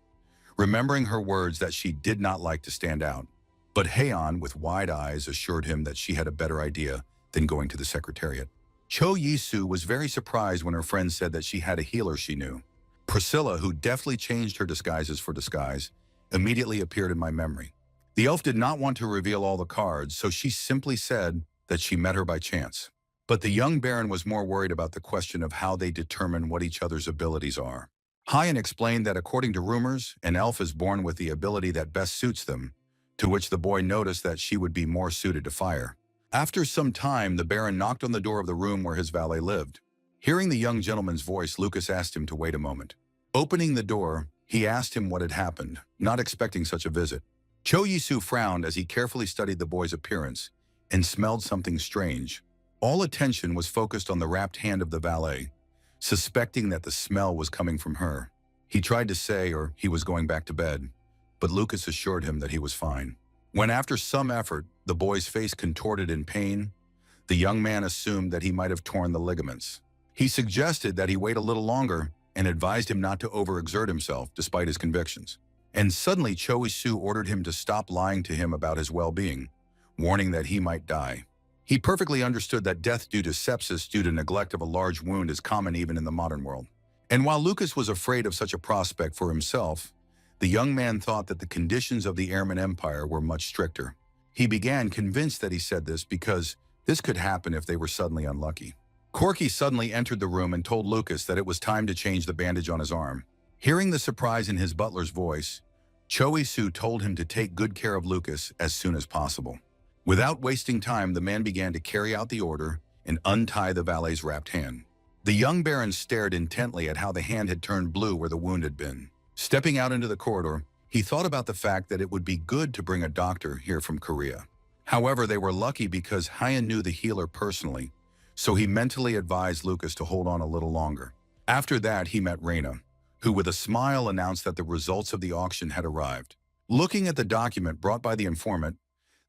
remembering her words that she did not like to stand out. But Haeon, with wide eyes, assured him that she had a better idea than going to the secretariat. Cho Yisu was very surprised when her friend said that she had a healer she knew. Priscilla, who deftly changed her disguises for disguise, immediately appeared in my memory. The elf did not want to reveal all the cards, so she simply said that she met her by chance. But the young baron was more worried about the question of how they determine what each other's abilities are. Hyan explained that according to rumors, an elf is born with the ability that best suits them, to which the boy noticed that she would be more suited to fire. After some time, the baron knocked on the door of the room where his valet lived. Hearing the young gentleman's voice, Lucas asked him to wait a moment. Opening the door, he asked him what had happened, not expecting such a visit. Cho Yisu frowned as he carefully studied the boy's appearance and smelled something strange. All attention was focused on the wrapped hand of the valet, suspecting that the smell was coming from her. He tried to say he was going back to bed, but Lucas assured him that he was fine. When after some effort, the boy's face contorted in pain, the young man assumed that he might have torn the ligaments. He suggested that he wait a little longer and advised him not to overexert himself despite his convictions. And suddenly Cho Isu ordered him to stop lying to him about his well-being, warning that he might die. He perfectly understood that death due to sepsis due to neglect of a large wound is common even in the modern world. And while Lucas was afraid of such a prospect for himself, the young man thought that the conditions of the Airman Empire were much stricter. He began convinced that he said this because this could happen if they were suddenly unlucky. Corky suddenly entered the room and told Lucas that it was time to change the bandage on his arm. Hearing the surprise in his butler's voice, Cho Isu told him to take good care of Lucas as soon as possible. Without wasting time, the man began to carry out the order and untie the valet's wrapped hand. The young baron stared intently at how the hand had turned blue where the wound had been. Stepping out into the corridor, he thought about the fact that it would be good to bring a doctor here from Korea. However, they were lucky because Hyan knew the healer personally, so he mentally advised Lucas to hold on a little longer. After that, he met Reina, who with a smile announced that the results of the auction had arrived. Looking at the document brought by the informant,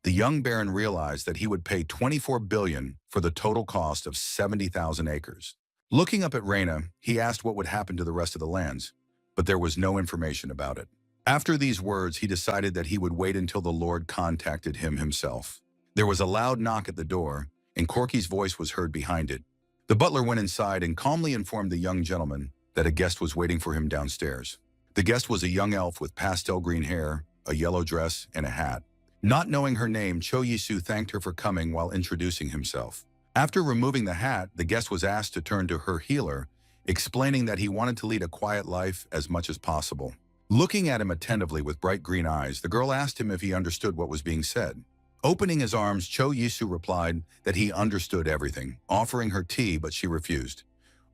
the young baron realized that he would pay 24 billion for the total cost of 70,000 acres. Looking up at Reina, he asked what would happen to the rest of the lands, but there was no information about it. After these words, he decided that he would wait until the Lord contacted him himself. There was a loud knock at the door, and Corky's voice was heard behind it. The butler went inside and calmly informed the young gentleman that a guest was waiting for him downstairs. The guest was a young elf with pastel green hair, a yellow dress, and a hat. Not knowing her name, Cho Yisu thanked her for coming while introducing himself. After removing the hat, the guest was asked to turn to her healer, explaining that he wanted to lead a quiet life as much as possible. Looking at him attentively with bright green eyes, the girl asked him if he understood what was being said. Opening his arms, Cho Yisu replied that he understood everything, offering her tea, but she refused,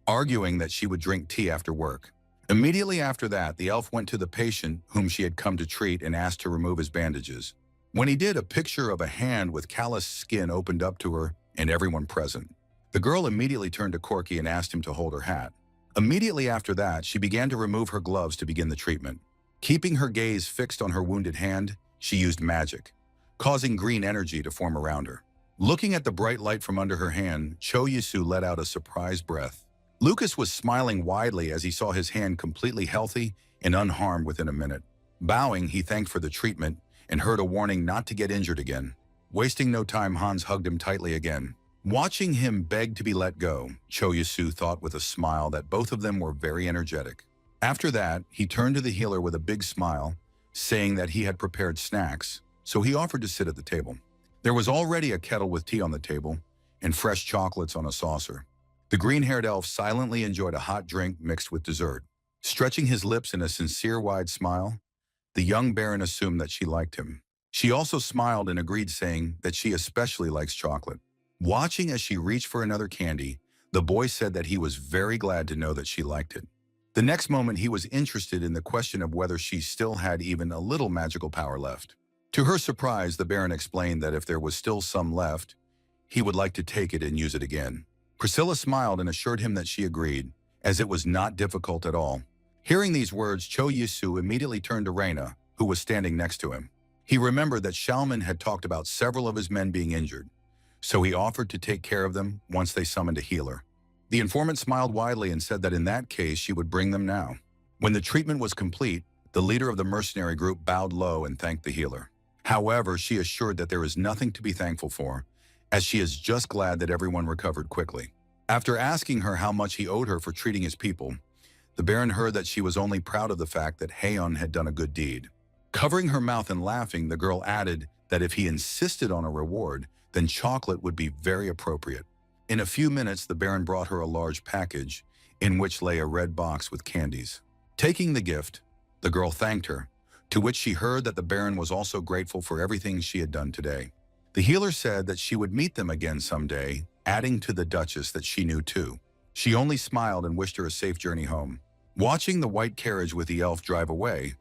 arguing that she would drink tea after work. Immediately after that, the elf went to the patient whom she had come to treat and asked to remove his bandages. When he did, a picture of a hand with calloused skin opened up to her and everyone present. The girl immediately turned to Corky and asked him to hold her hat. Immediately after that, she began to remove her gloves to begin the treatment. Keeping her gaze fixed on her wounded hand, she used magic, causing green energy to form around her. Looking at the bright light from under her hand, Cho Yisu let out a surprised breath. Lucas was smiling widely as he saw his hand completely healthy and unharmed within a minute. Bowing, he thanked for the treatment and heard a warning not to get injured again. Wasting no time, Hans hugged him tightly again. Watching him beg to be let go, Cho Yisu thought with a smile that both of them were very energetic. After that, he turned to the healer with a big smile, saying that he had prepared snacks, so he offered to sit at the table. There was already a kettle with tea on the table and fresh chocolates on a saucer. The green-haired elf silently enjoyed a hot drink mixed with dessert. Stretching his lips in a sincere wide smile, the young baron assumed that she liked him. She also smiled and agreed, saying that she especially likes chocolate. Watching as she reached for another candy, the boy said that he was very glad to know that she liked it. The next moment, he was interested in the question of whether she still had even a little magical power left. To her surprise, the baron explained that if there was still some left, he would like to take it and use it again. Priscilla smiled and assured him that she agreed, as it was not difficult at all. Hearing these words, Cho Yisu immediately turned to Reina, who was standing next to him. He remembered that Shalman had talked about several of his men being injured, so he offered to take care of them once they summoned a healer. The informant smiled widely and said that in that case she would bring them now. When the treatment was complete, the leader of the mercenary group bowed low and thanked the healer. However, she assured that there is nothing to be thankful for, as she is just glad that everyone recovered quickly. After asking her how much he owed her for treating his people, the baron heard that she was only proud of the fact that Haeon had done a good deed. Covering her mouth and laughing, the girl added that if he insisted on a reward, then chocolate would be very appropriate. In a few minutes, the baron brought her a large package, in which lay a red box with candies. Taking the gift, the girl thanked her, to which she heard that the baron was also grateful for everything she had done today. The healer said that she would meet them again someday, adding to the Duchess that she knew too. She only smiled and wished her a safe journey home. Watching the white carriage with the elf drive away,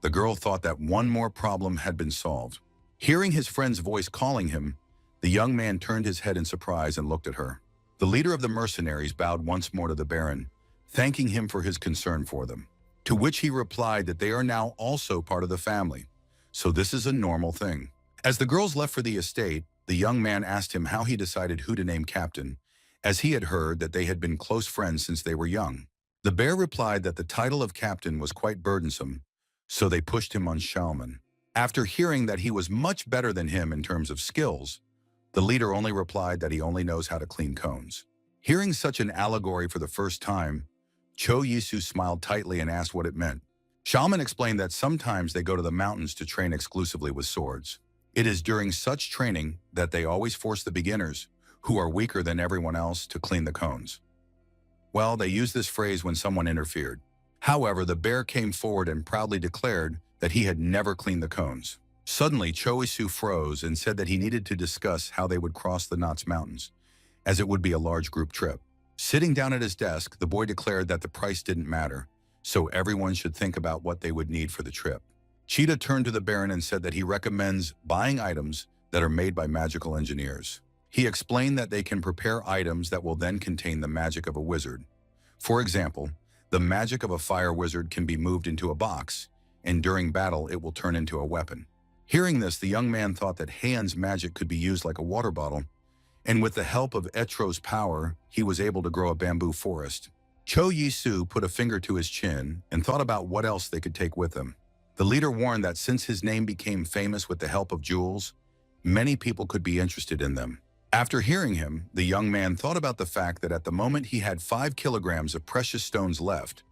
the girl thought that one more problem had been solved. Hearing his friend's voice calling him, the young man turned his head in surprise and looked at her. The leader of the mercenaries bowed once more to the baron, thanking him for his concern for them, to which he replied that they are now also part of the family, so this is a normal thing. As the girls left for the estate, the young man asked him how he decided who to name captain, as he had heard that they had been close friends since they were young. The bear replied that the title of captain was quite burdensome, so they pushed him on Shalman. After hearing that he was much better than him in terms of skills, the leader only replied that he only knows how to clean cones. Hearing such an allegory for the first time, Cho Yisu smiled tightly and asked what it meant. Shalman explained that sometimes they go to the mountains to train exclusively with swords. It is during such training that they always force the beginners, who are weaker than everyone else, to clean the cones. Well, they used this phrase when someone interfered. However, the bear came forward and proudly declared that he had never cleaned the cones. Suddenly, Cho Yisu froze and said that he needed to discuss how they would cross the Knots Mountains, as it would be a large group trip. Sitting down at his desk, the boy declared that the price didn't matter, so everyone should think about what they would need for the trip. Cheetah turned to the Baron and said that he recommends buying items that are made by magical engineers. He explained that they can prepare items that will then contain the magic of a wizard. For example, the magic of a fire wizard can be moved into a box, and during battle it will turn into a weapon. Hearing this, the young man thought that Heian's magic could be used like a water bottle, and with the help of Etro's power, he was able to grow a bamboo forest. Cho Yi-su put a finger to his chin and thought about what else they could take with them. The leader warned that since his name became famous with the help of jewels, many people could be interested in them. After hearing him, the young man thought about the fact that at the moment he had 5 kilograms of precious stones left.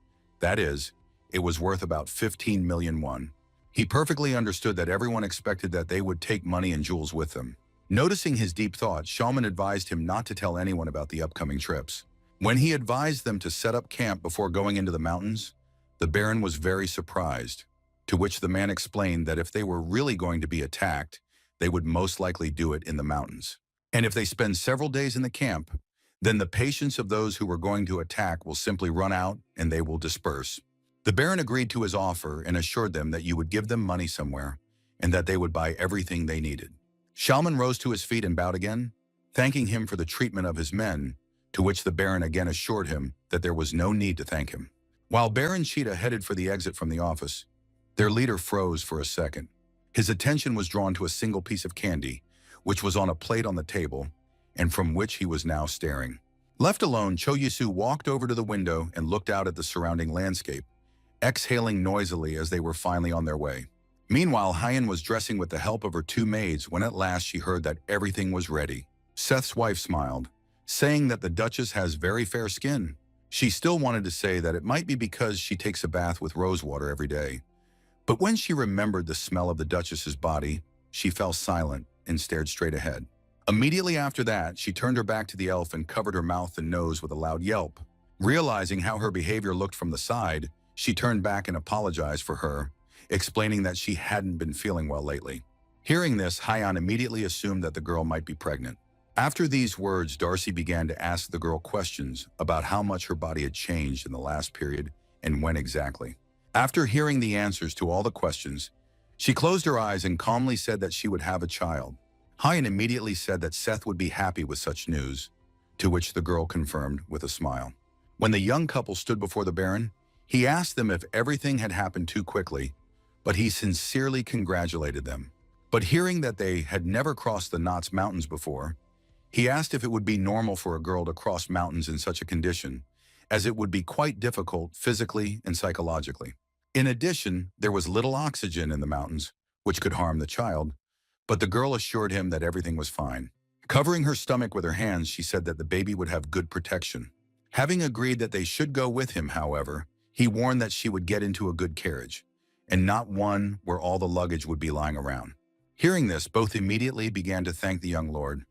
That is, it was worth about 15 million won. He perfectly understood that everyone expected that they would take money and jewels with them. Noticing his deep thoughts, Shaman advised him not to tell anyone about the upcoming trips. When he advised them to set up camp before going into the mountains, the Baron was very surprised, to which the man explained that if they were really going to be attacked, they would most likely do it in the mountains. And if they spend several days in the camp, then the patience of those who were going to attack will simply run out and they will disperse. The Baron agreed to his offer and assured them that you would give them money somewhere and that they would buy everything they needed. Shaman rose to his feet and bowed again, thanking him for the treatment of his men, to which the Baron again assured him that there was no need to thank him. While Baron Cheetah headed for the exit from the office, their leader froze for a second. His attention was drawn to a single piece of candy, which was on a plate on the table, and from which he was now staring. Left alone, Cho Yisu walked over to the window and looked out at the surrounding landscape, exhaling noisily as they were finally on their way. Meanwhile, Hyen was dressing with the help of her 2 maids when at last she heard that everything was ready. Seth's wife smiled, saying that the Duchess has very fair skin. She still wanted to say that it might be because she takes a bath with rosewater every day. But when she remembered the smell of the Duchess's body, she fell silent and stared straight ahead. Immediately after that, she turned her back to the elf and covered her mouth and nose with a loud yelp. Realizing how her behavior looked from the side, she turned back and apologized for her, explaining that she hadn't been feeling well lately. Hearing this, Hyen immediately assumed that the girl might be pregnant. After these words, Darcy began to ask the girl questions about how much her body had changed in the last period and when exactly. After hearing the answers to all the questions, she closed her eyes and calmly said that she would have a child. Hyen immediately said that Seth would be happy with such news, to which the girl confirmed with a smile. When the young couple stood before the Baron, he asked them if everything had happened too quickly, but he sincerely congratulated them. But hearing that they had never crossed the Knots Mountains before, he asked if it would be normal for a girl to cross mountains in such a condition, as it would be quite difficult physically and psychologically. In addition, there was little oxygen in the mountains, which could harm the child, but the girl assured him that everything was fine. Covering her stomach with her hands, she said that the baby would have good protection. Having agreed that they should go with him, however, he warned that she would get into a good carriage, and not one where all the luggage would be lying around. Hearing this, both immediately began to thank the young lord,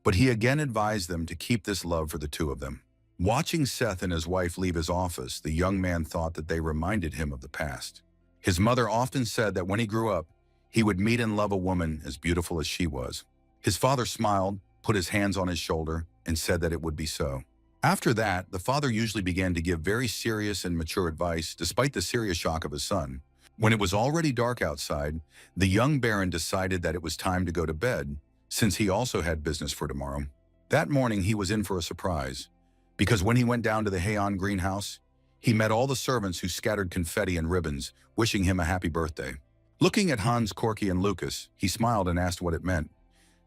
but he again advised them to keep this love for the 2 of them. Watching Seth and his wife leave his office, the young man thought that they reminded him of the past. His mother often said that when he grew up, he would meet and love a woman as beautiful as she was. His father smiled, put his hands on his shoulder, and said that it would be so. After that, the father usually began to give very serious and mature advice despite the serious shock of his son. When it was already dark outside, the young Baron decided that it was time to go to bed, since he also had business for tomorrow. That morning, he was in for a surprise, because when he went down to the Heian greenhouse, he met all the servants who scattered confetti and ribbons, wishing him a happy birthday. Looking at Hans, Corky, and Lucas, he smiled and asked what it meant,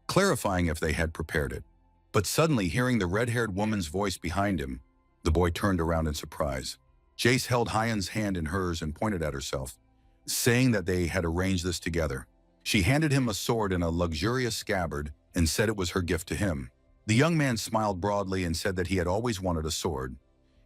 clarifying if they had prepared it. But suddenly, hearing the red-haired woman's voice behind him, the boy turned around in surprise. Jace held Hyen's hand in hers and pointed at herself, saying that they had arranged this together. She handed him a sword in a luxurious scabbard and said it was her gift to him. The young man smiled broadly and said that he had always wanted a sword,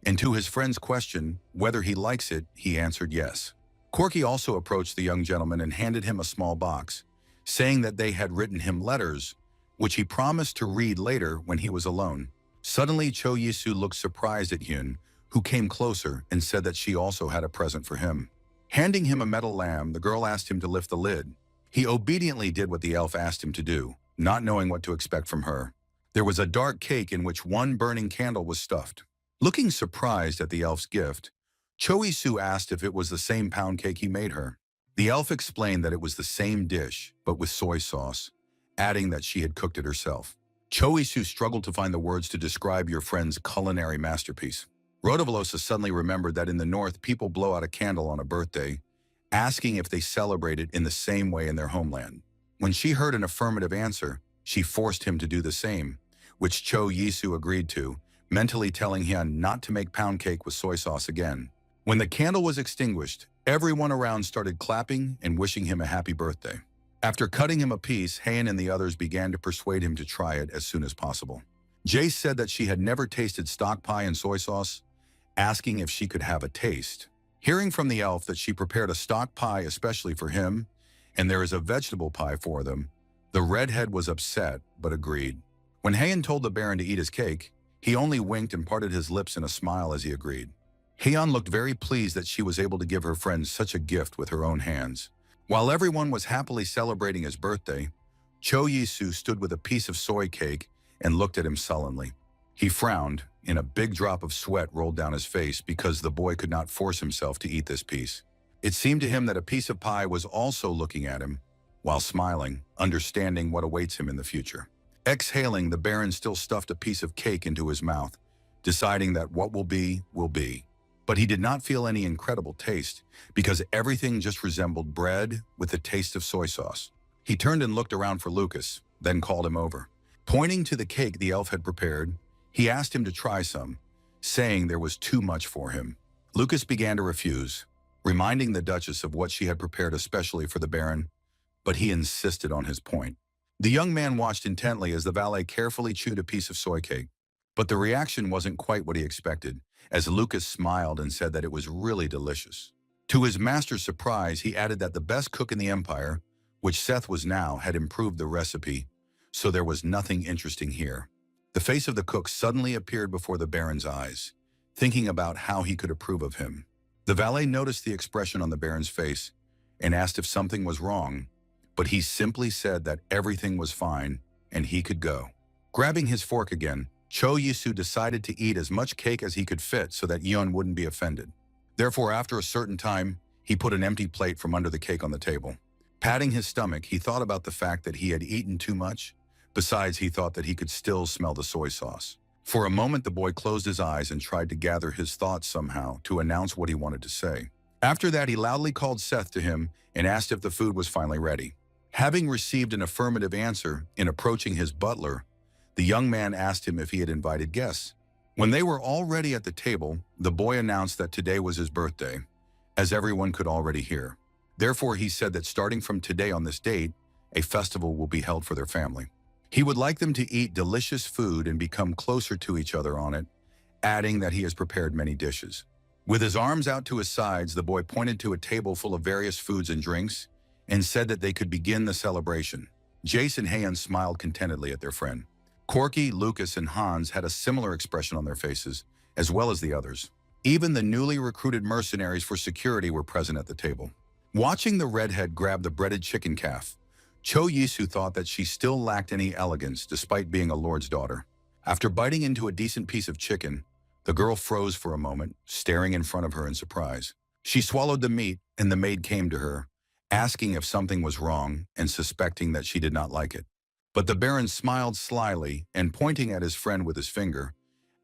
and to his friend's question whether he likes it, he answered yes. Corky also approached the young gentleman and handed him a small box, saying that they had written him letters, which he promised to read later when he was alone. Suddenly, Cho Yisu looked surprised at Hyun, who came closer and said that she also had a present for him. Handing him a metal lamp, the girl asked him to lift the lid. He obediently did what the elf asked him to do, not knowing what to expect from her. There was a dark cake in which one burning candle was stuffed. Looking surprised at the elf's gift, Choi-Soo asked if it was the same pound cake he made her. The elf explained that it was the same dish, but with soy sauce, adding that she had cooked it herself. Choi-Soo struggled to find the words to describe your friend's culinary masterpiece. Rodovolosa suddenly remembered that in the north, people blow out a candle on a birthday, asking if they celebrate it in the same way in their homeland. When she heard an affirmative answer, she forced him to do the same, which Choi-Soo agreed to, mentally telling Hyun not to make pound cake with soy sauce again. When the candle was extinguished, everyone around started clapping and wishing him a happy birthday. After cutting him a piece, Hayan and the others began to persuade him to try it as soon as possible. Jace said that she had never tasted stock pie and soy sauce, asking if she could have a taste. Hearing from the elf that she prepared a stock pie especially for him, and there is a vegetable pie for them, the redhead was upset, but agreed. When Hayan told the Baron to eat his cake, he only winked and parted his lips in a smile as he agreed. Hayan looked very pleased that she was able to give her friend such a gift with her own hands. While everyone was happily celebrating his birthday, Choi-Soo stood with a piece of soy cake and looked at him sullenly. He frowned, and a big drop of sweat rolled down his face because the boy could not force himself to eat this piece. It seemed to him that a piece of pie was also looking at him, while smiling, understanding what awaits him in the future. Exhaling, the Baron still stuffed a piece of cake into his mouth, deciding that what will be, will be. But he did not feel any incredible taste, because everything just resembled bread with the taste of soy sauce. He turned and looked around for Lucas, then called him over. Pointing to the cake the elf had prepared, he asked him to try some, saying there was too much for him. Lucas began to refuse, reminding the Duchess of what she had prepared especially for the Baron, but he insisted on his point. The young man watched intently as the valet carefully chewed a piece of soy cake, but the reaction wasn't quite what he expected, as Lucas smiled and said that it was really delicious. To his master's surprise, he added that the best cook in the Empire, which Seth was now, had improved the recipe, so there was nothing interesting here. The face of the cook suddenly appeared before the Baron's eyes, thinking about how he could approve of him. The valet noticed the expression on the Baron's face and asked if something was wrong, but he simply said that everything was fine and he could go. Grabbing his fork again, Choi-Soo decided to eat as much cake as he could fit so that Yeon wouldn't be offended. Therefore, after a certain time, he put an empty plate from under the cake on the table. Patting his stomach, he thought about the fact that he had eaten too much. Besides, he thought that he could still smell the soy sauce. For a moment, the boy closed his eyes and tried to gather his thoughts somehow to announce what he wanted to say. After that, he loudly called Seth to him and asked if the food was finally ready. Having received an affirmative answer in approaching his butler, the young man asked him if he had invited guests. When they were already at the table, the boy announced that today was his birthday, as everyone could already hear. Therefore, he said that starting from today on this date, a festival will be held for their family. He would like them to eat delicious food and become closer to each other on it, adding that he has prepared many dishes. With his arms out to his sides, the boy pointed to a table full of various foods and drinks and said that they could begin the celebration. Jace and Hayan smiled contentedly at their friend. Corky, Lucas, and Hans had a similar expression on their faces, as well as the others. Even the newly recruited mercenaries for security were present at the table. Watching the redhead grab the breaded chicken calf, Choi-Soo thought that she still lacked any elegance despite being a lord's daughter. After biting into a decent piece of chicken, the girl froze for a moment, staring in front of her in surprise. She swallowed the meat, and the maid came to her, asking if something was wrong and suspecting that she did not like it. But the Baron smiled slyly and, pointing at his friend with his finger,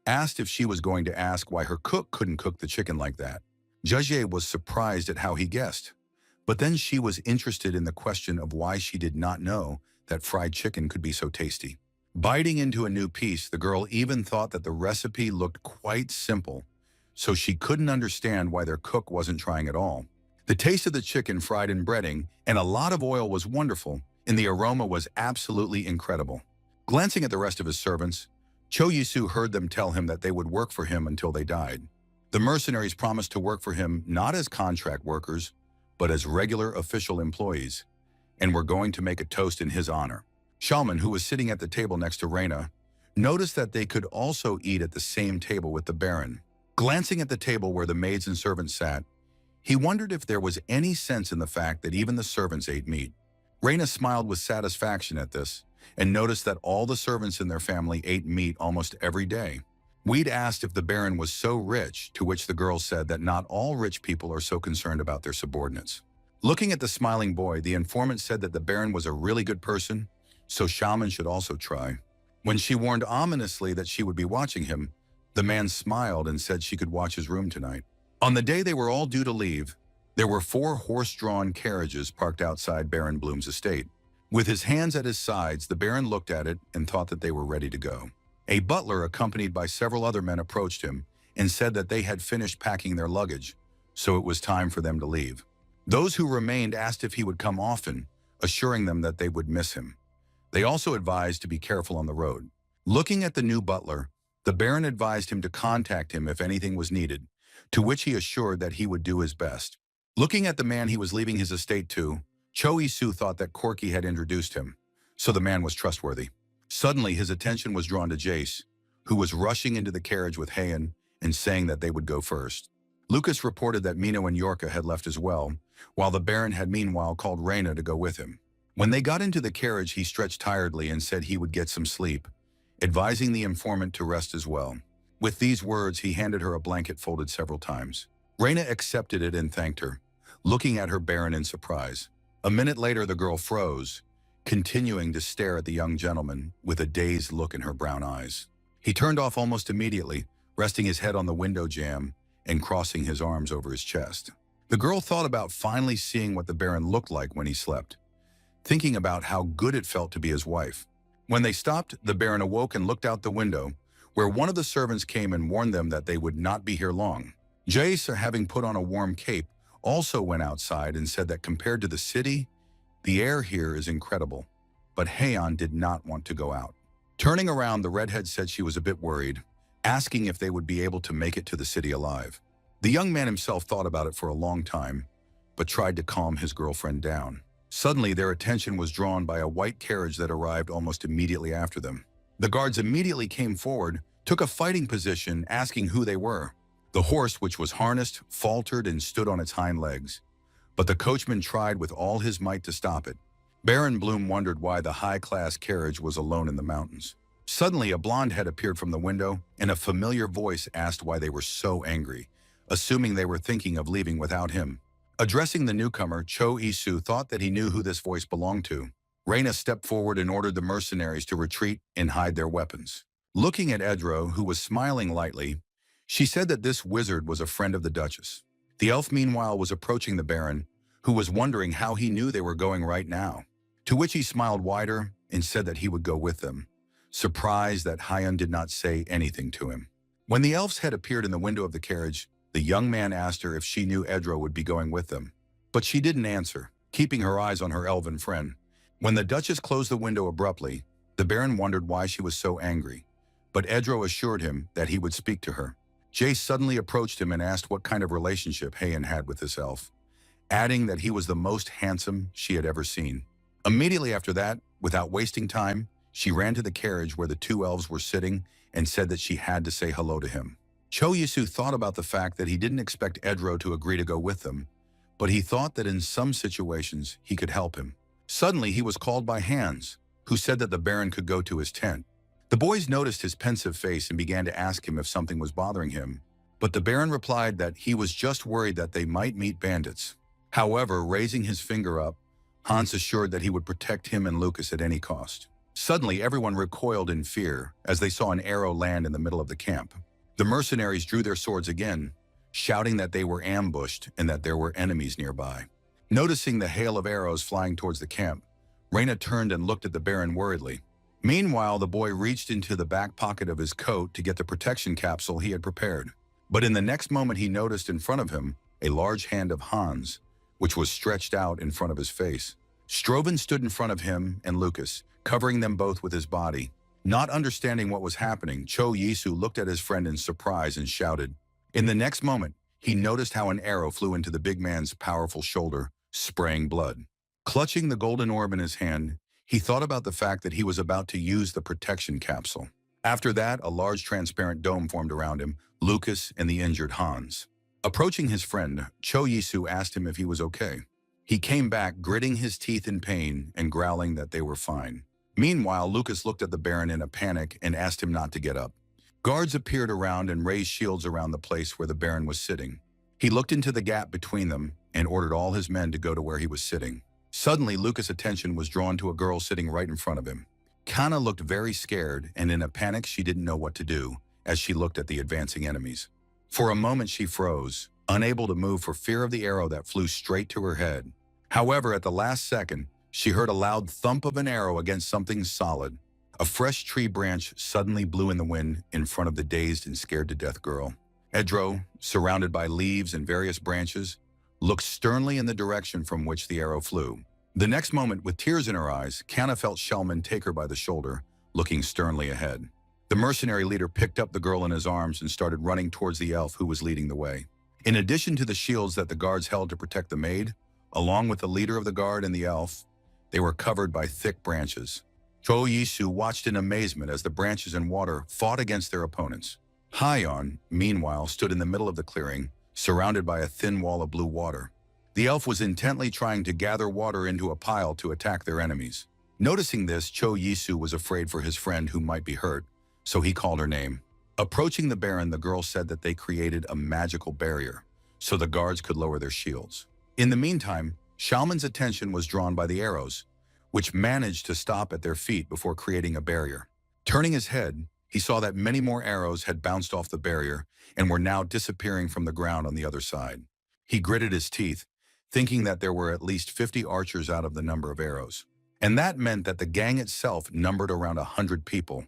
asked if she was going to ask why her cook couldn't cook the chicken like that. Jajier was surprised at how he guessed, but then she was interested in the question of why she did not know that fried chicken could be so tasty. Biting into a new piece, the girl even thought that the recipe looked quite simple, so she couldn't understand why their cook wasn't trying at all. The taste of the chicken fried in breading and a lot of oil was wonderful, and the aroma was absolutely incredible. Glancing at the rest of his servants, Choi-Soo heard them tell him that they would work for him until they died. The mercenaries promised to work for him not as contract workers, but as regular official employees, and were going to make a toast in his honor. Shalman, who was sitting at the table next to Reyna, noticed that they could also eat at the same table with the Baron. Glancing at the table where the maids and servants sat, he wondered if there was any sense in the fact that even the servants ate meat. Reyna smiled with satisfaction at this and noticed that all the servants in their family ate meat almost every day. We'd asked if the Baron was so rich, to which the girl said that not all rich people are so concerned about their subordinates. Looking at the smiling boy, the informant said that the Baron was a really good person, so Shaman should also try. When she warned ominously that she would be watching him, the man smiled and said she could watch his room tonight. On the day they were all due to leave, there were 4 horse-drawn carriages parked outside Baron Bloom's estate. With his hands at his sides, the Baron looked at it and thought that they were ready to go. A butler, accompanied by several other men, approached him and said that they had finished packing their luggage, so it was time for them to leave. Those who remained asked if he would come often, assuring them that they would miss him. They also advised to be careful on the road. Looking at the new butler, the Baron advised him to contact him if anything was needed, to which he assured that he would do his best. Looking at the man he was leaving his estate to, Cho Isu thought that Corky had introduced him, so the man was trustworthy. Suddenly, his attention was drawn to Jace, who was rushing into the carriage with Heian and saying that they would go first. Lucas reported that Mino and Yorka had left as well, while the Baron had meanwhile called Reyna to go with him. When they got into the carriage, he stretched tiredly and said he would get some sleep, advising the informant to rest as well. With these words, he handed her a blanket folded several times. Reyna accepted it and thanked her, looking at her Baron in surprise. A minute later, the girl froze, continuing to stare at the young gentleman with a dazed look in her brown eyes. He turned off almost immediately, resting his head on the window jamb and crossing his arms over his chest. The girl thought about finally seeing what the Baron looked like when he slept, thinking about how good it felt to be his wife. When they stopped, the Baron awoke and looked out the window, where one of the servants came and warned them that they would not be here long. Jace, having put on a warm cape, also went outside and said that compared to the city, the air here is incredible, but Heian did not want to go out. Turning around, the redhead said she was a bit worried, asking if they would be able to make it to the city alive. The young man himself thought about it for a long time, but tried to calm his girlfriend down. Suddenly, their attention was drawn by a white carriage that arrived almost immediately after them. The guards immediately came forward, took a fighting position, asking who they were. The horse, which was harnessed, faltered and stood on its hind legs, but the coachman tried with all his might to stop it. Baron Bloom wondered why the high-class carriage was alone in the mountains. Suddenly, a blonde head appeared from the window, and a familiar voice asked why they were so angry, assuming they were thinking of leaving without him. Addressing the newcomer, Cho Isu thought that he knew who this voice belonged to. Reyna stepped forward and ordered the mercenaries to retreat and hide their weapons. Looking at Edro, who was smiling lightly, she said that this wizard was a friend of the Duchess. The elf, meanwhile, was approaching the Baron, who was wondering how he knew they were going right now, to which he smiled wider and said that he would go with them, surprised that Heian did not say anything to him. When the elf's head appeared in the window of the carriage, the young man asked her if she knew Edro would be going with them, but she didn't answer, keeping her eyes on her elven friend. When the Duchess closed the window abruptly, the Baron wondered why she was so angry, but Edro assured him that he would speak to her. Jace suddenly approached him and asked what kind of relationship Heian had with this elf, adding that he was the most handsome she had ever seen. Immediately after that, without wasting time, she ran to the carriage where the 2 elves were sitting and said that she had to say hello to him. Cho Yisu thought about the fact that he didn't expect Edro to agree to go with them, but he thought that in some situations he could help him. Suddenly, he was called by Hans, who said that the Baron could go to his tent. The boys noticed his pensive face and began to ask him if something was bothering him, but the Baron replied that he was just worried that they might meet bandits. However, raising his finger up, Hans assured that he would protect him and Lucas at any cost. Suddenly, everyone recoiled in fear as they saw an arrow land in the middle of the camp. The mercenaries drew their swords again, shouting that they were ambushed and that there were enemies nearby. Noticing the hail of arrows flying towards the camp, Reyna turned and looked at the Baron worriedly. Meanwhile, the boy reached into the back pocket of his coat to get the protection capsule he had prepared. But in the next moment, he noticed in front of him a large hand of Hans, which was stretched out in front of his face. Strovan stood in front of him and Lucas, covering them both with his body. Not understanding what was happening, Cho Yisu looked at his friend in surprise and shouted. In the next moment, he noticed how an arrow flew into the big man's powerful shoulder, spraying blood. Clutching the golden orb in his hand, he thought about the fact that he was about to use the protection capsule. After that, a large transparent dome formed around him, Lucas and the injured Hans. Approaching his friend, Cho Yisu asked him if he was okay. He came back, gritting his teeth in pain and growling that they were fine. Meanwhile, Lucas looked at the Baron in a panic and asked him not to get up. Guards appeared around and raised shields around the place where the Baron was sitting. He looked into the gap between them and ordered all his men to go to where he was sitting. Suddenly, Lucas' attention was drawn to a girl sitting right in front of him. Kana looked very scared, and in a panic she didn't know what to do as she looked at the advancing enemies. For a moment she froze, unable to move for fear of the arrow that flew straight to her head. However, at the last second, she heard a loud thump of an arrow against something solid. A fresh tree branch suddenly blew in the wind in front of the dazed and scared-to-death girl. Edro, surrounded by leaves and various branches, looked sternly in the direction from which the arrow flew. The next moment, with tears in her eyes, Kana felt Shellman take her by the shoulder, looking sternly ahead. The mercenary leader picked up the girl in his arms and started running towards the elf who was leading the way. In addition to the shields that the guards held to protect the maid, along with the leader of the guard and the elf, they were covered by thick branches. Cho Yisu watched in amazement as the branches and water fought against their opponents. Hyon, meanwhile, stood in the middle of the clearing, surrounded by a thin wall of blue water. The elf was intently trying to gather water into a pile to attack their enemies. Noticing this, Cho Yisu was afraid for his friend who might be hurt, so he called her name. Approaching the Baron, the girl said that they created a magical barrier, so the guards could lower their shields. In the meantime, Shalman's attention was drawn by the arrows, which managed to stop at their feet before creating a barrier. Turning his head, he saw that many more arrows had bounced off the barrier and were now disappearing from the ground on the other side. He gritted his teeth, thinking that there were at least 50 archers out of the number of arrows. And that meant that the gang itself numbered around 100 people,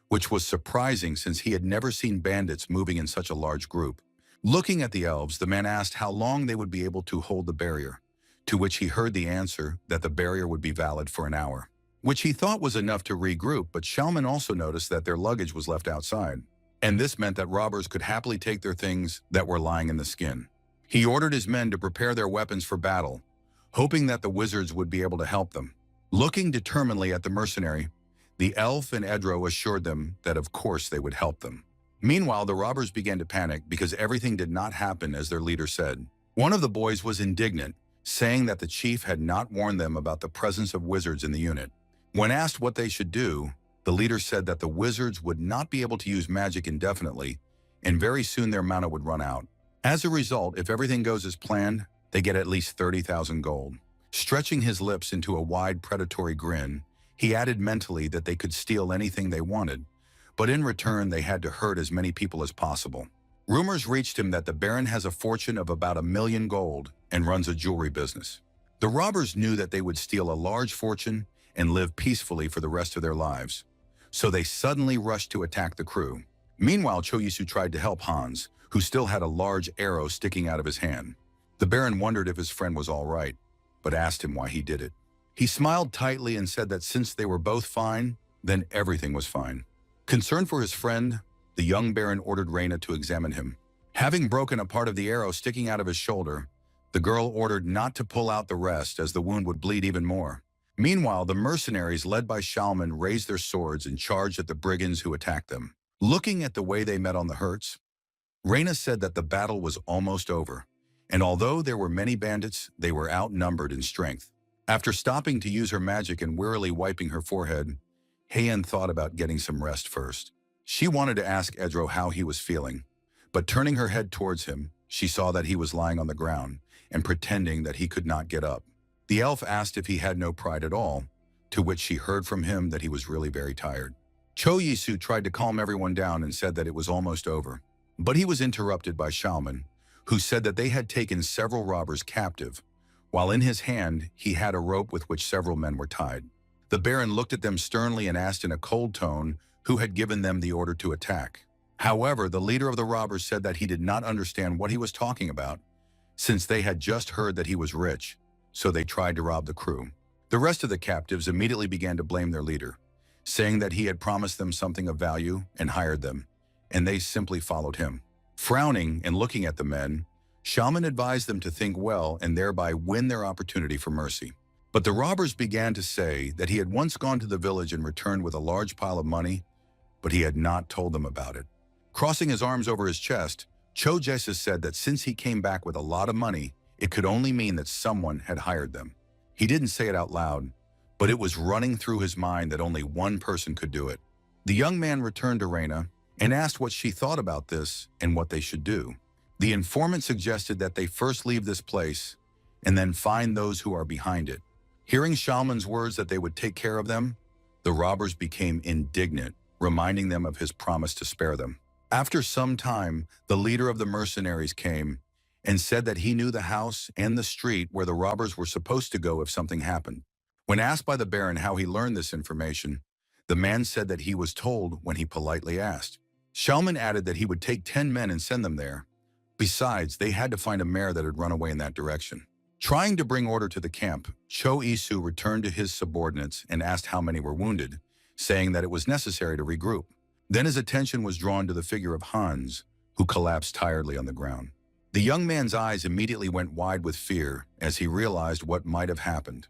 which was surprising since he had never seen bandits moving in such a large group. Looking at the elves, the man asked how long they would be able to hold the barrier, to which he heard the answer that the barrier would be valid for an hour, which he thought was enough to regroup, but Shalman also noticed that their luggage was left outside, and this meant that robbers could happily take their things that were lying in the skin. He ordered his men to prepare their weapons for battle, hoping that the wizards would be able to help them. Looking determinedly at the mercenary, the elf and Edro assured them that of course they would help them. Meanwhile, the robbers began to panic because everything did not happen as their leader said. One of the boys was indignant, saying that the chief had not warned them about the presence of wizards in the unit. When asked what they should do, the leader said that the wizards would not be able to use magic indefinitely, and very soon their mana would run out. As a result, if everything goes as planned, they get at least 30,000 gold. Stretching his lips into a wide predatory grin, he added mentally that they could steal anything they wanted, but in return they had to hurt as many people as possible. Rumors reached him that the Baron has a fortune of about 1 million gold and runs a jewelry business. The robbers knew that they would steal a large fortune and live peacefully for the rest of their lives, so they suddenly rushed to attack the crew. Meanwhile, Choyisu tried to help Hans, who still had a large arrow sticking out of his hand. The Baron wondered if his friend was all right, but asked him why he did it. He smiled tightly and said that since they were both fine, then everything was fine. Concerned for his friend, the young Baron ordered Reyna to examine him. Having broken a part of the arrow sticking out of his shoulder, the girl ordered not to pull out the rest as the wound would bleed even more. Meanwhile, the mercenaries led by Shalman raised their swords and charged at the brigands who attacked them. Looking at the way they met on the hurts, Reyna said that the battle was almost over, and although there were many bandits, they were outnumbered in strength. After stopping to use her magic and wearily wiping her forehead, Heian thought about getting some rest first. She wanted to ask Edro how he was feeling, but turning her head towards him, she saw that he was lying on the ground and pretending that he could not get up. The elf asked if he had no pride at all, to which she heard from him that he was really very tired. Cho Yisu tried to calm everyone down and said that it was almost over, but he was interrupted by Shalman, who said that they had taken several robbers captive, while in his hand he had a rope with which several men were tied. The Baron looked at them sternly and asked in a cold tone who had given them the order to attack. However, the leader of the robbers said that he did not understand what he was talking about, since they had just heard that he was rich, so they tried to rob the crew. The rest of the captives immediately began to blame their leader, saying that he had promised them something of value and hired them, and they simply followed him. Frowning and looking at the men, Shalman advised them to think well and thereby win their opportunity for mercy. But the robbers began to say that he had once gone to the village and returned with a large pile of money, but he had not told them about it. Crossing his arms over his chest, Cho Jesus said that since he came back with a lot of money, it could only mean that someone had hired them. He didn't say it out loud, but it was running through his mind that only one person could do it. The young man returned to Reyna and asked what she thought about this and what they should do. The informant suggested that they first leave this place and then find those who are behind it. Hearing Shalman's words that they would take care of them, the robbers became indignant, reminding them of his promise to spare them. After some time, the leader of the mercenaries came and said that he knew the house and the street where the robbers were supposed to go if something happened. When asked by the Baron how he learned this information, the man said that he was told when he politely asked. Shalman added that he would take 10 men and send them there. Besides, they had to find a mare that had run away in that direction. Trying to bring order to the camp, Cho Isu returned to his subordinates and asked how many were wounded, saying that it was necessary to regroup. Then his attention was drawn to the figure of Hans, who collapsed tiredly on the ground. The young man's eyes immediately went wide with fear as he realized what might have happened.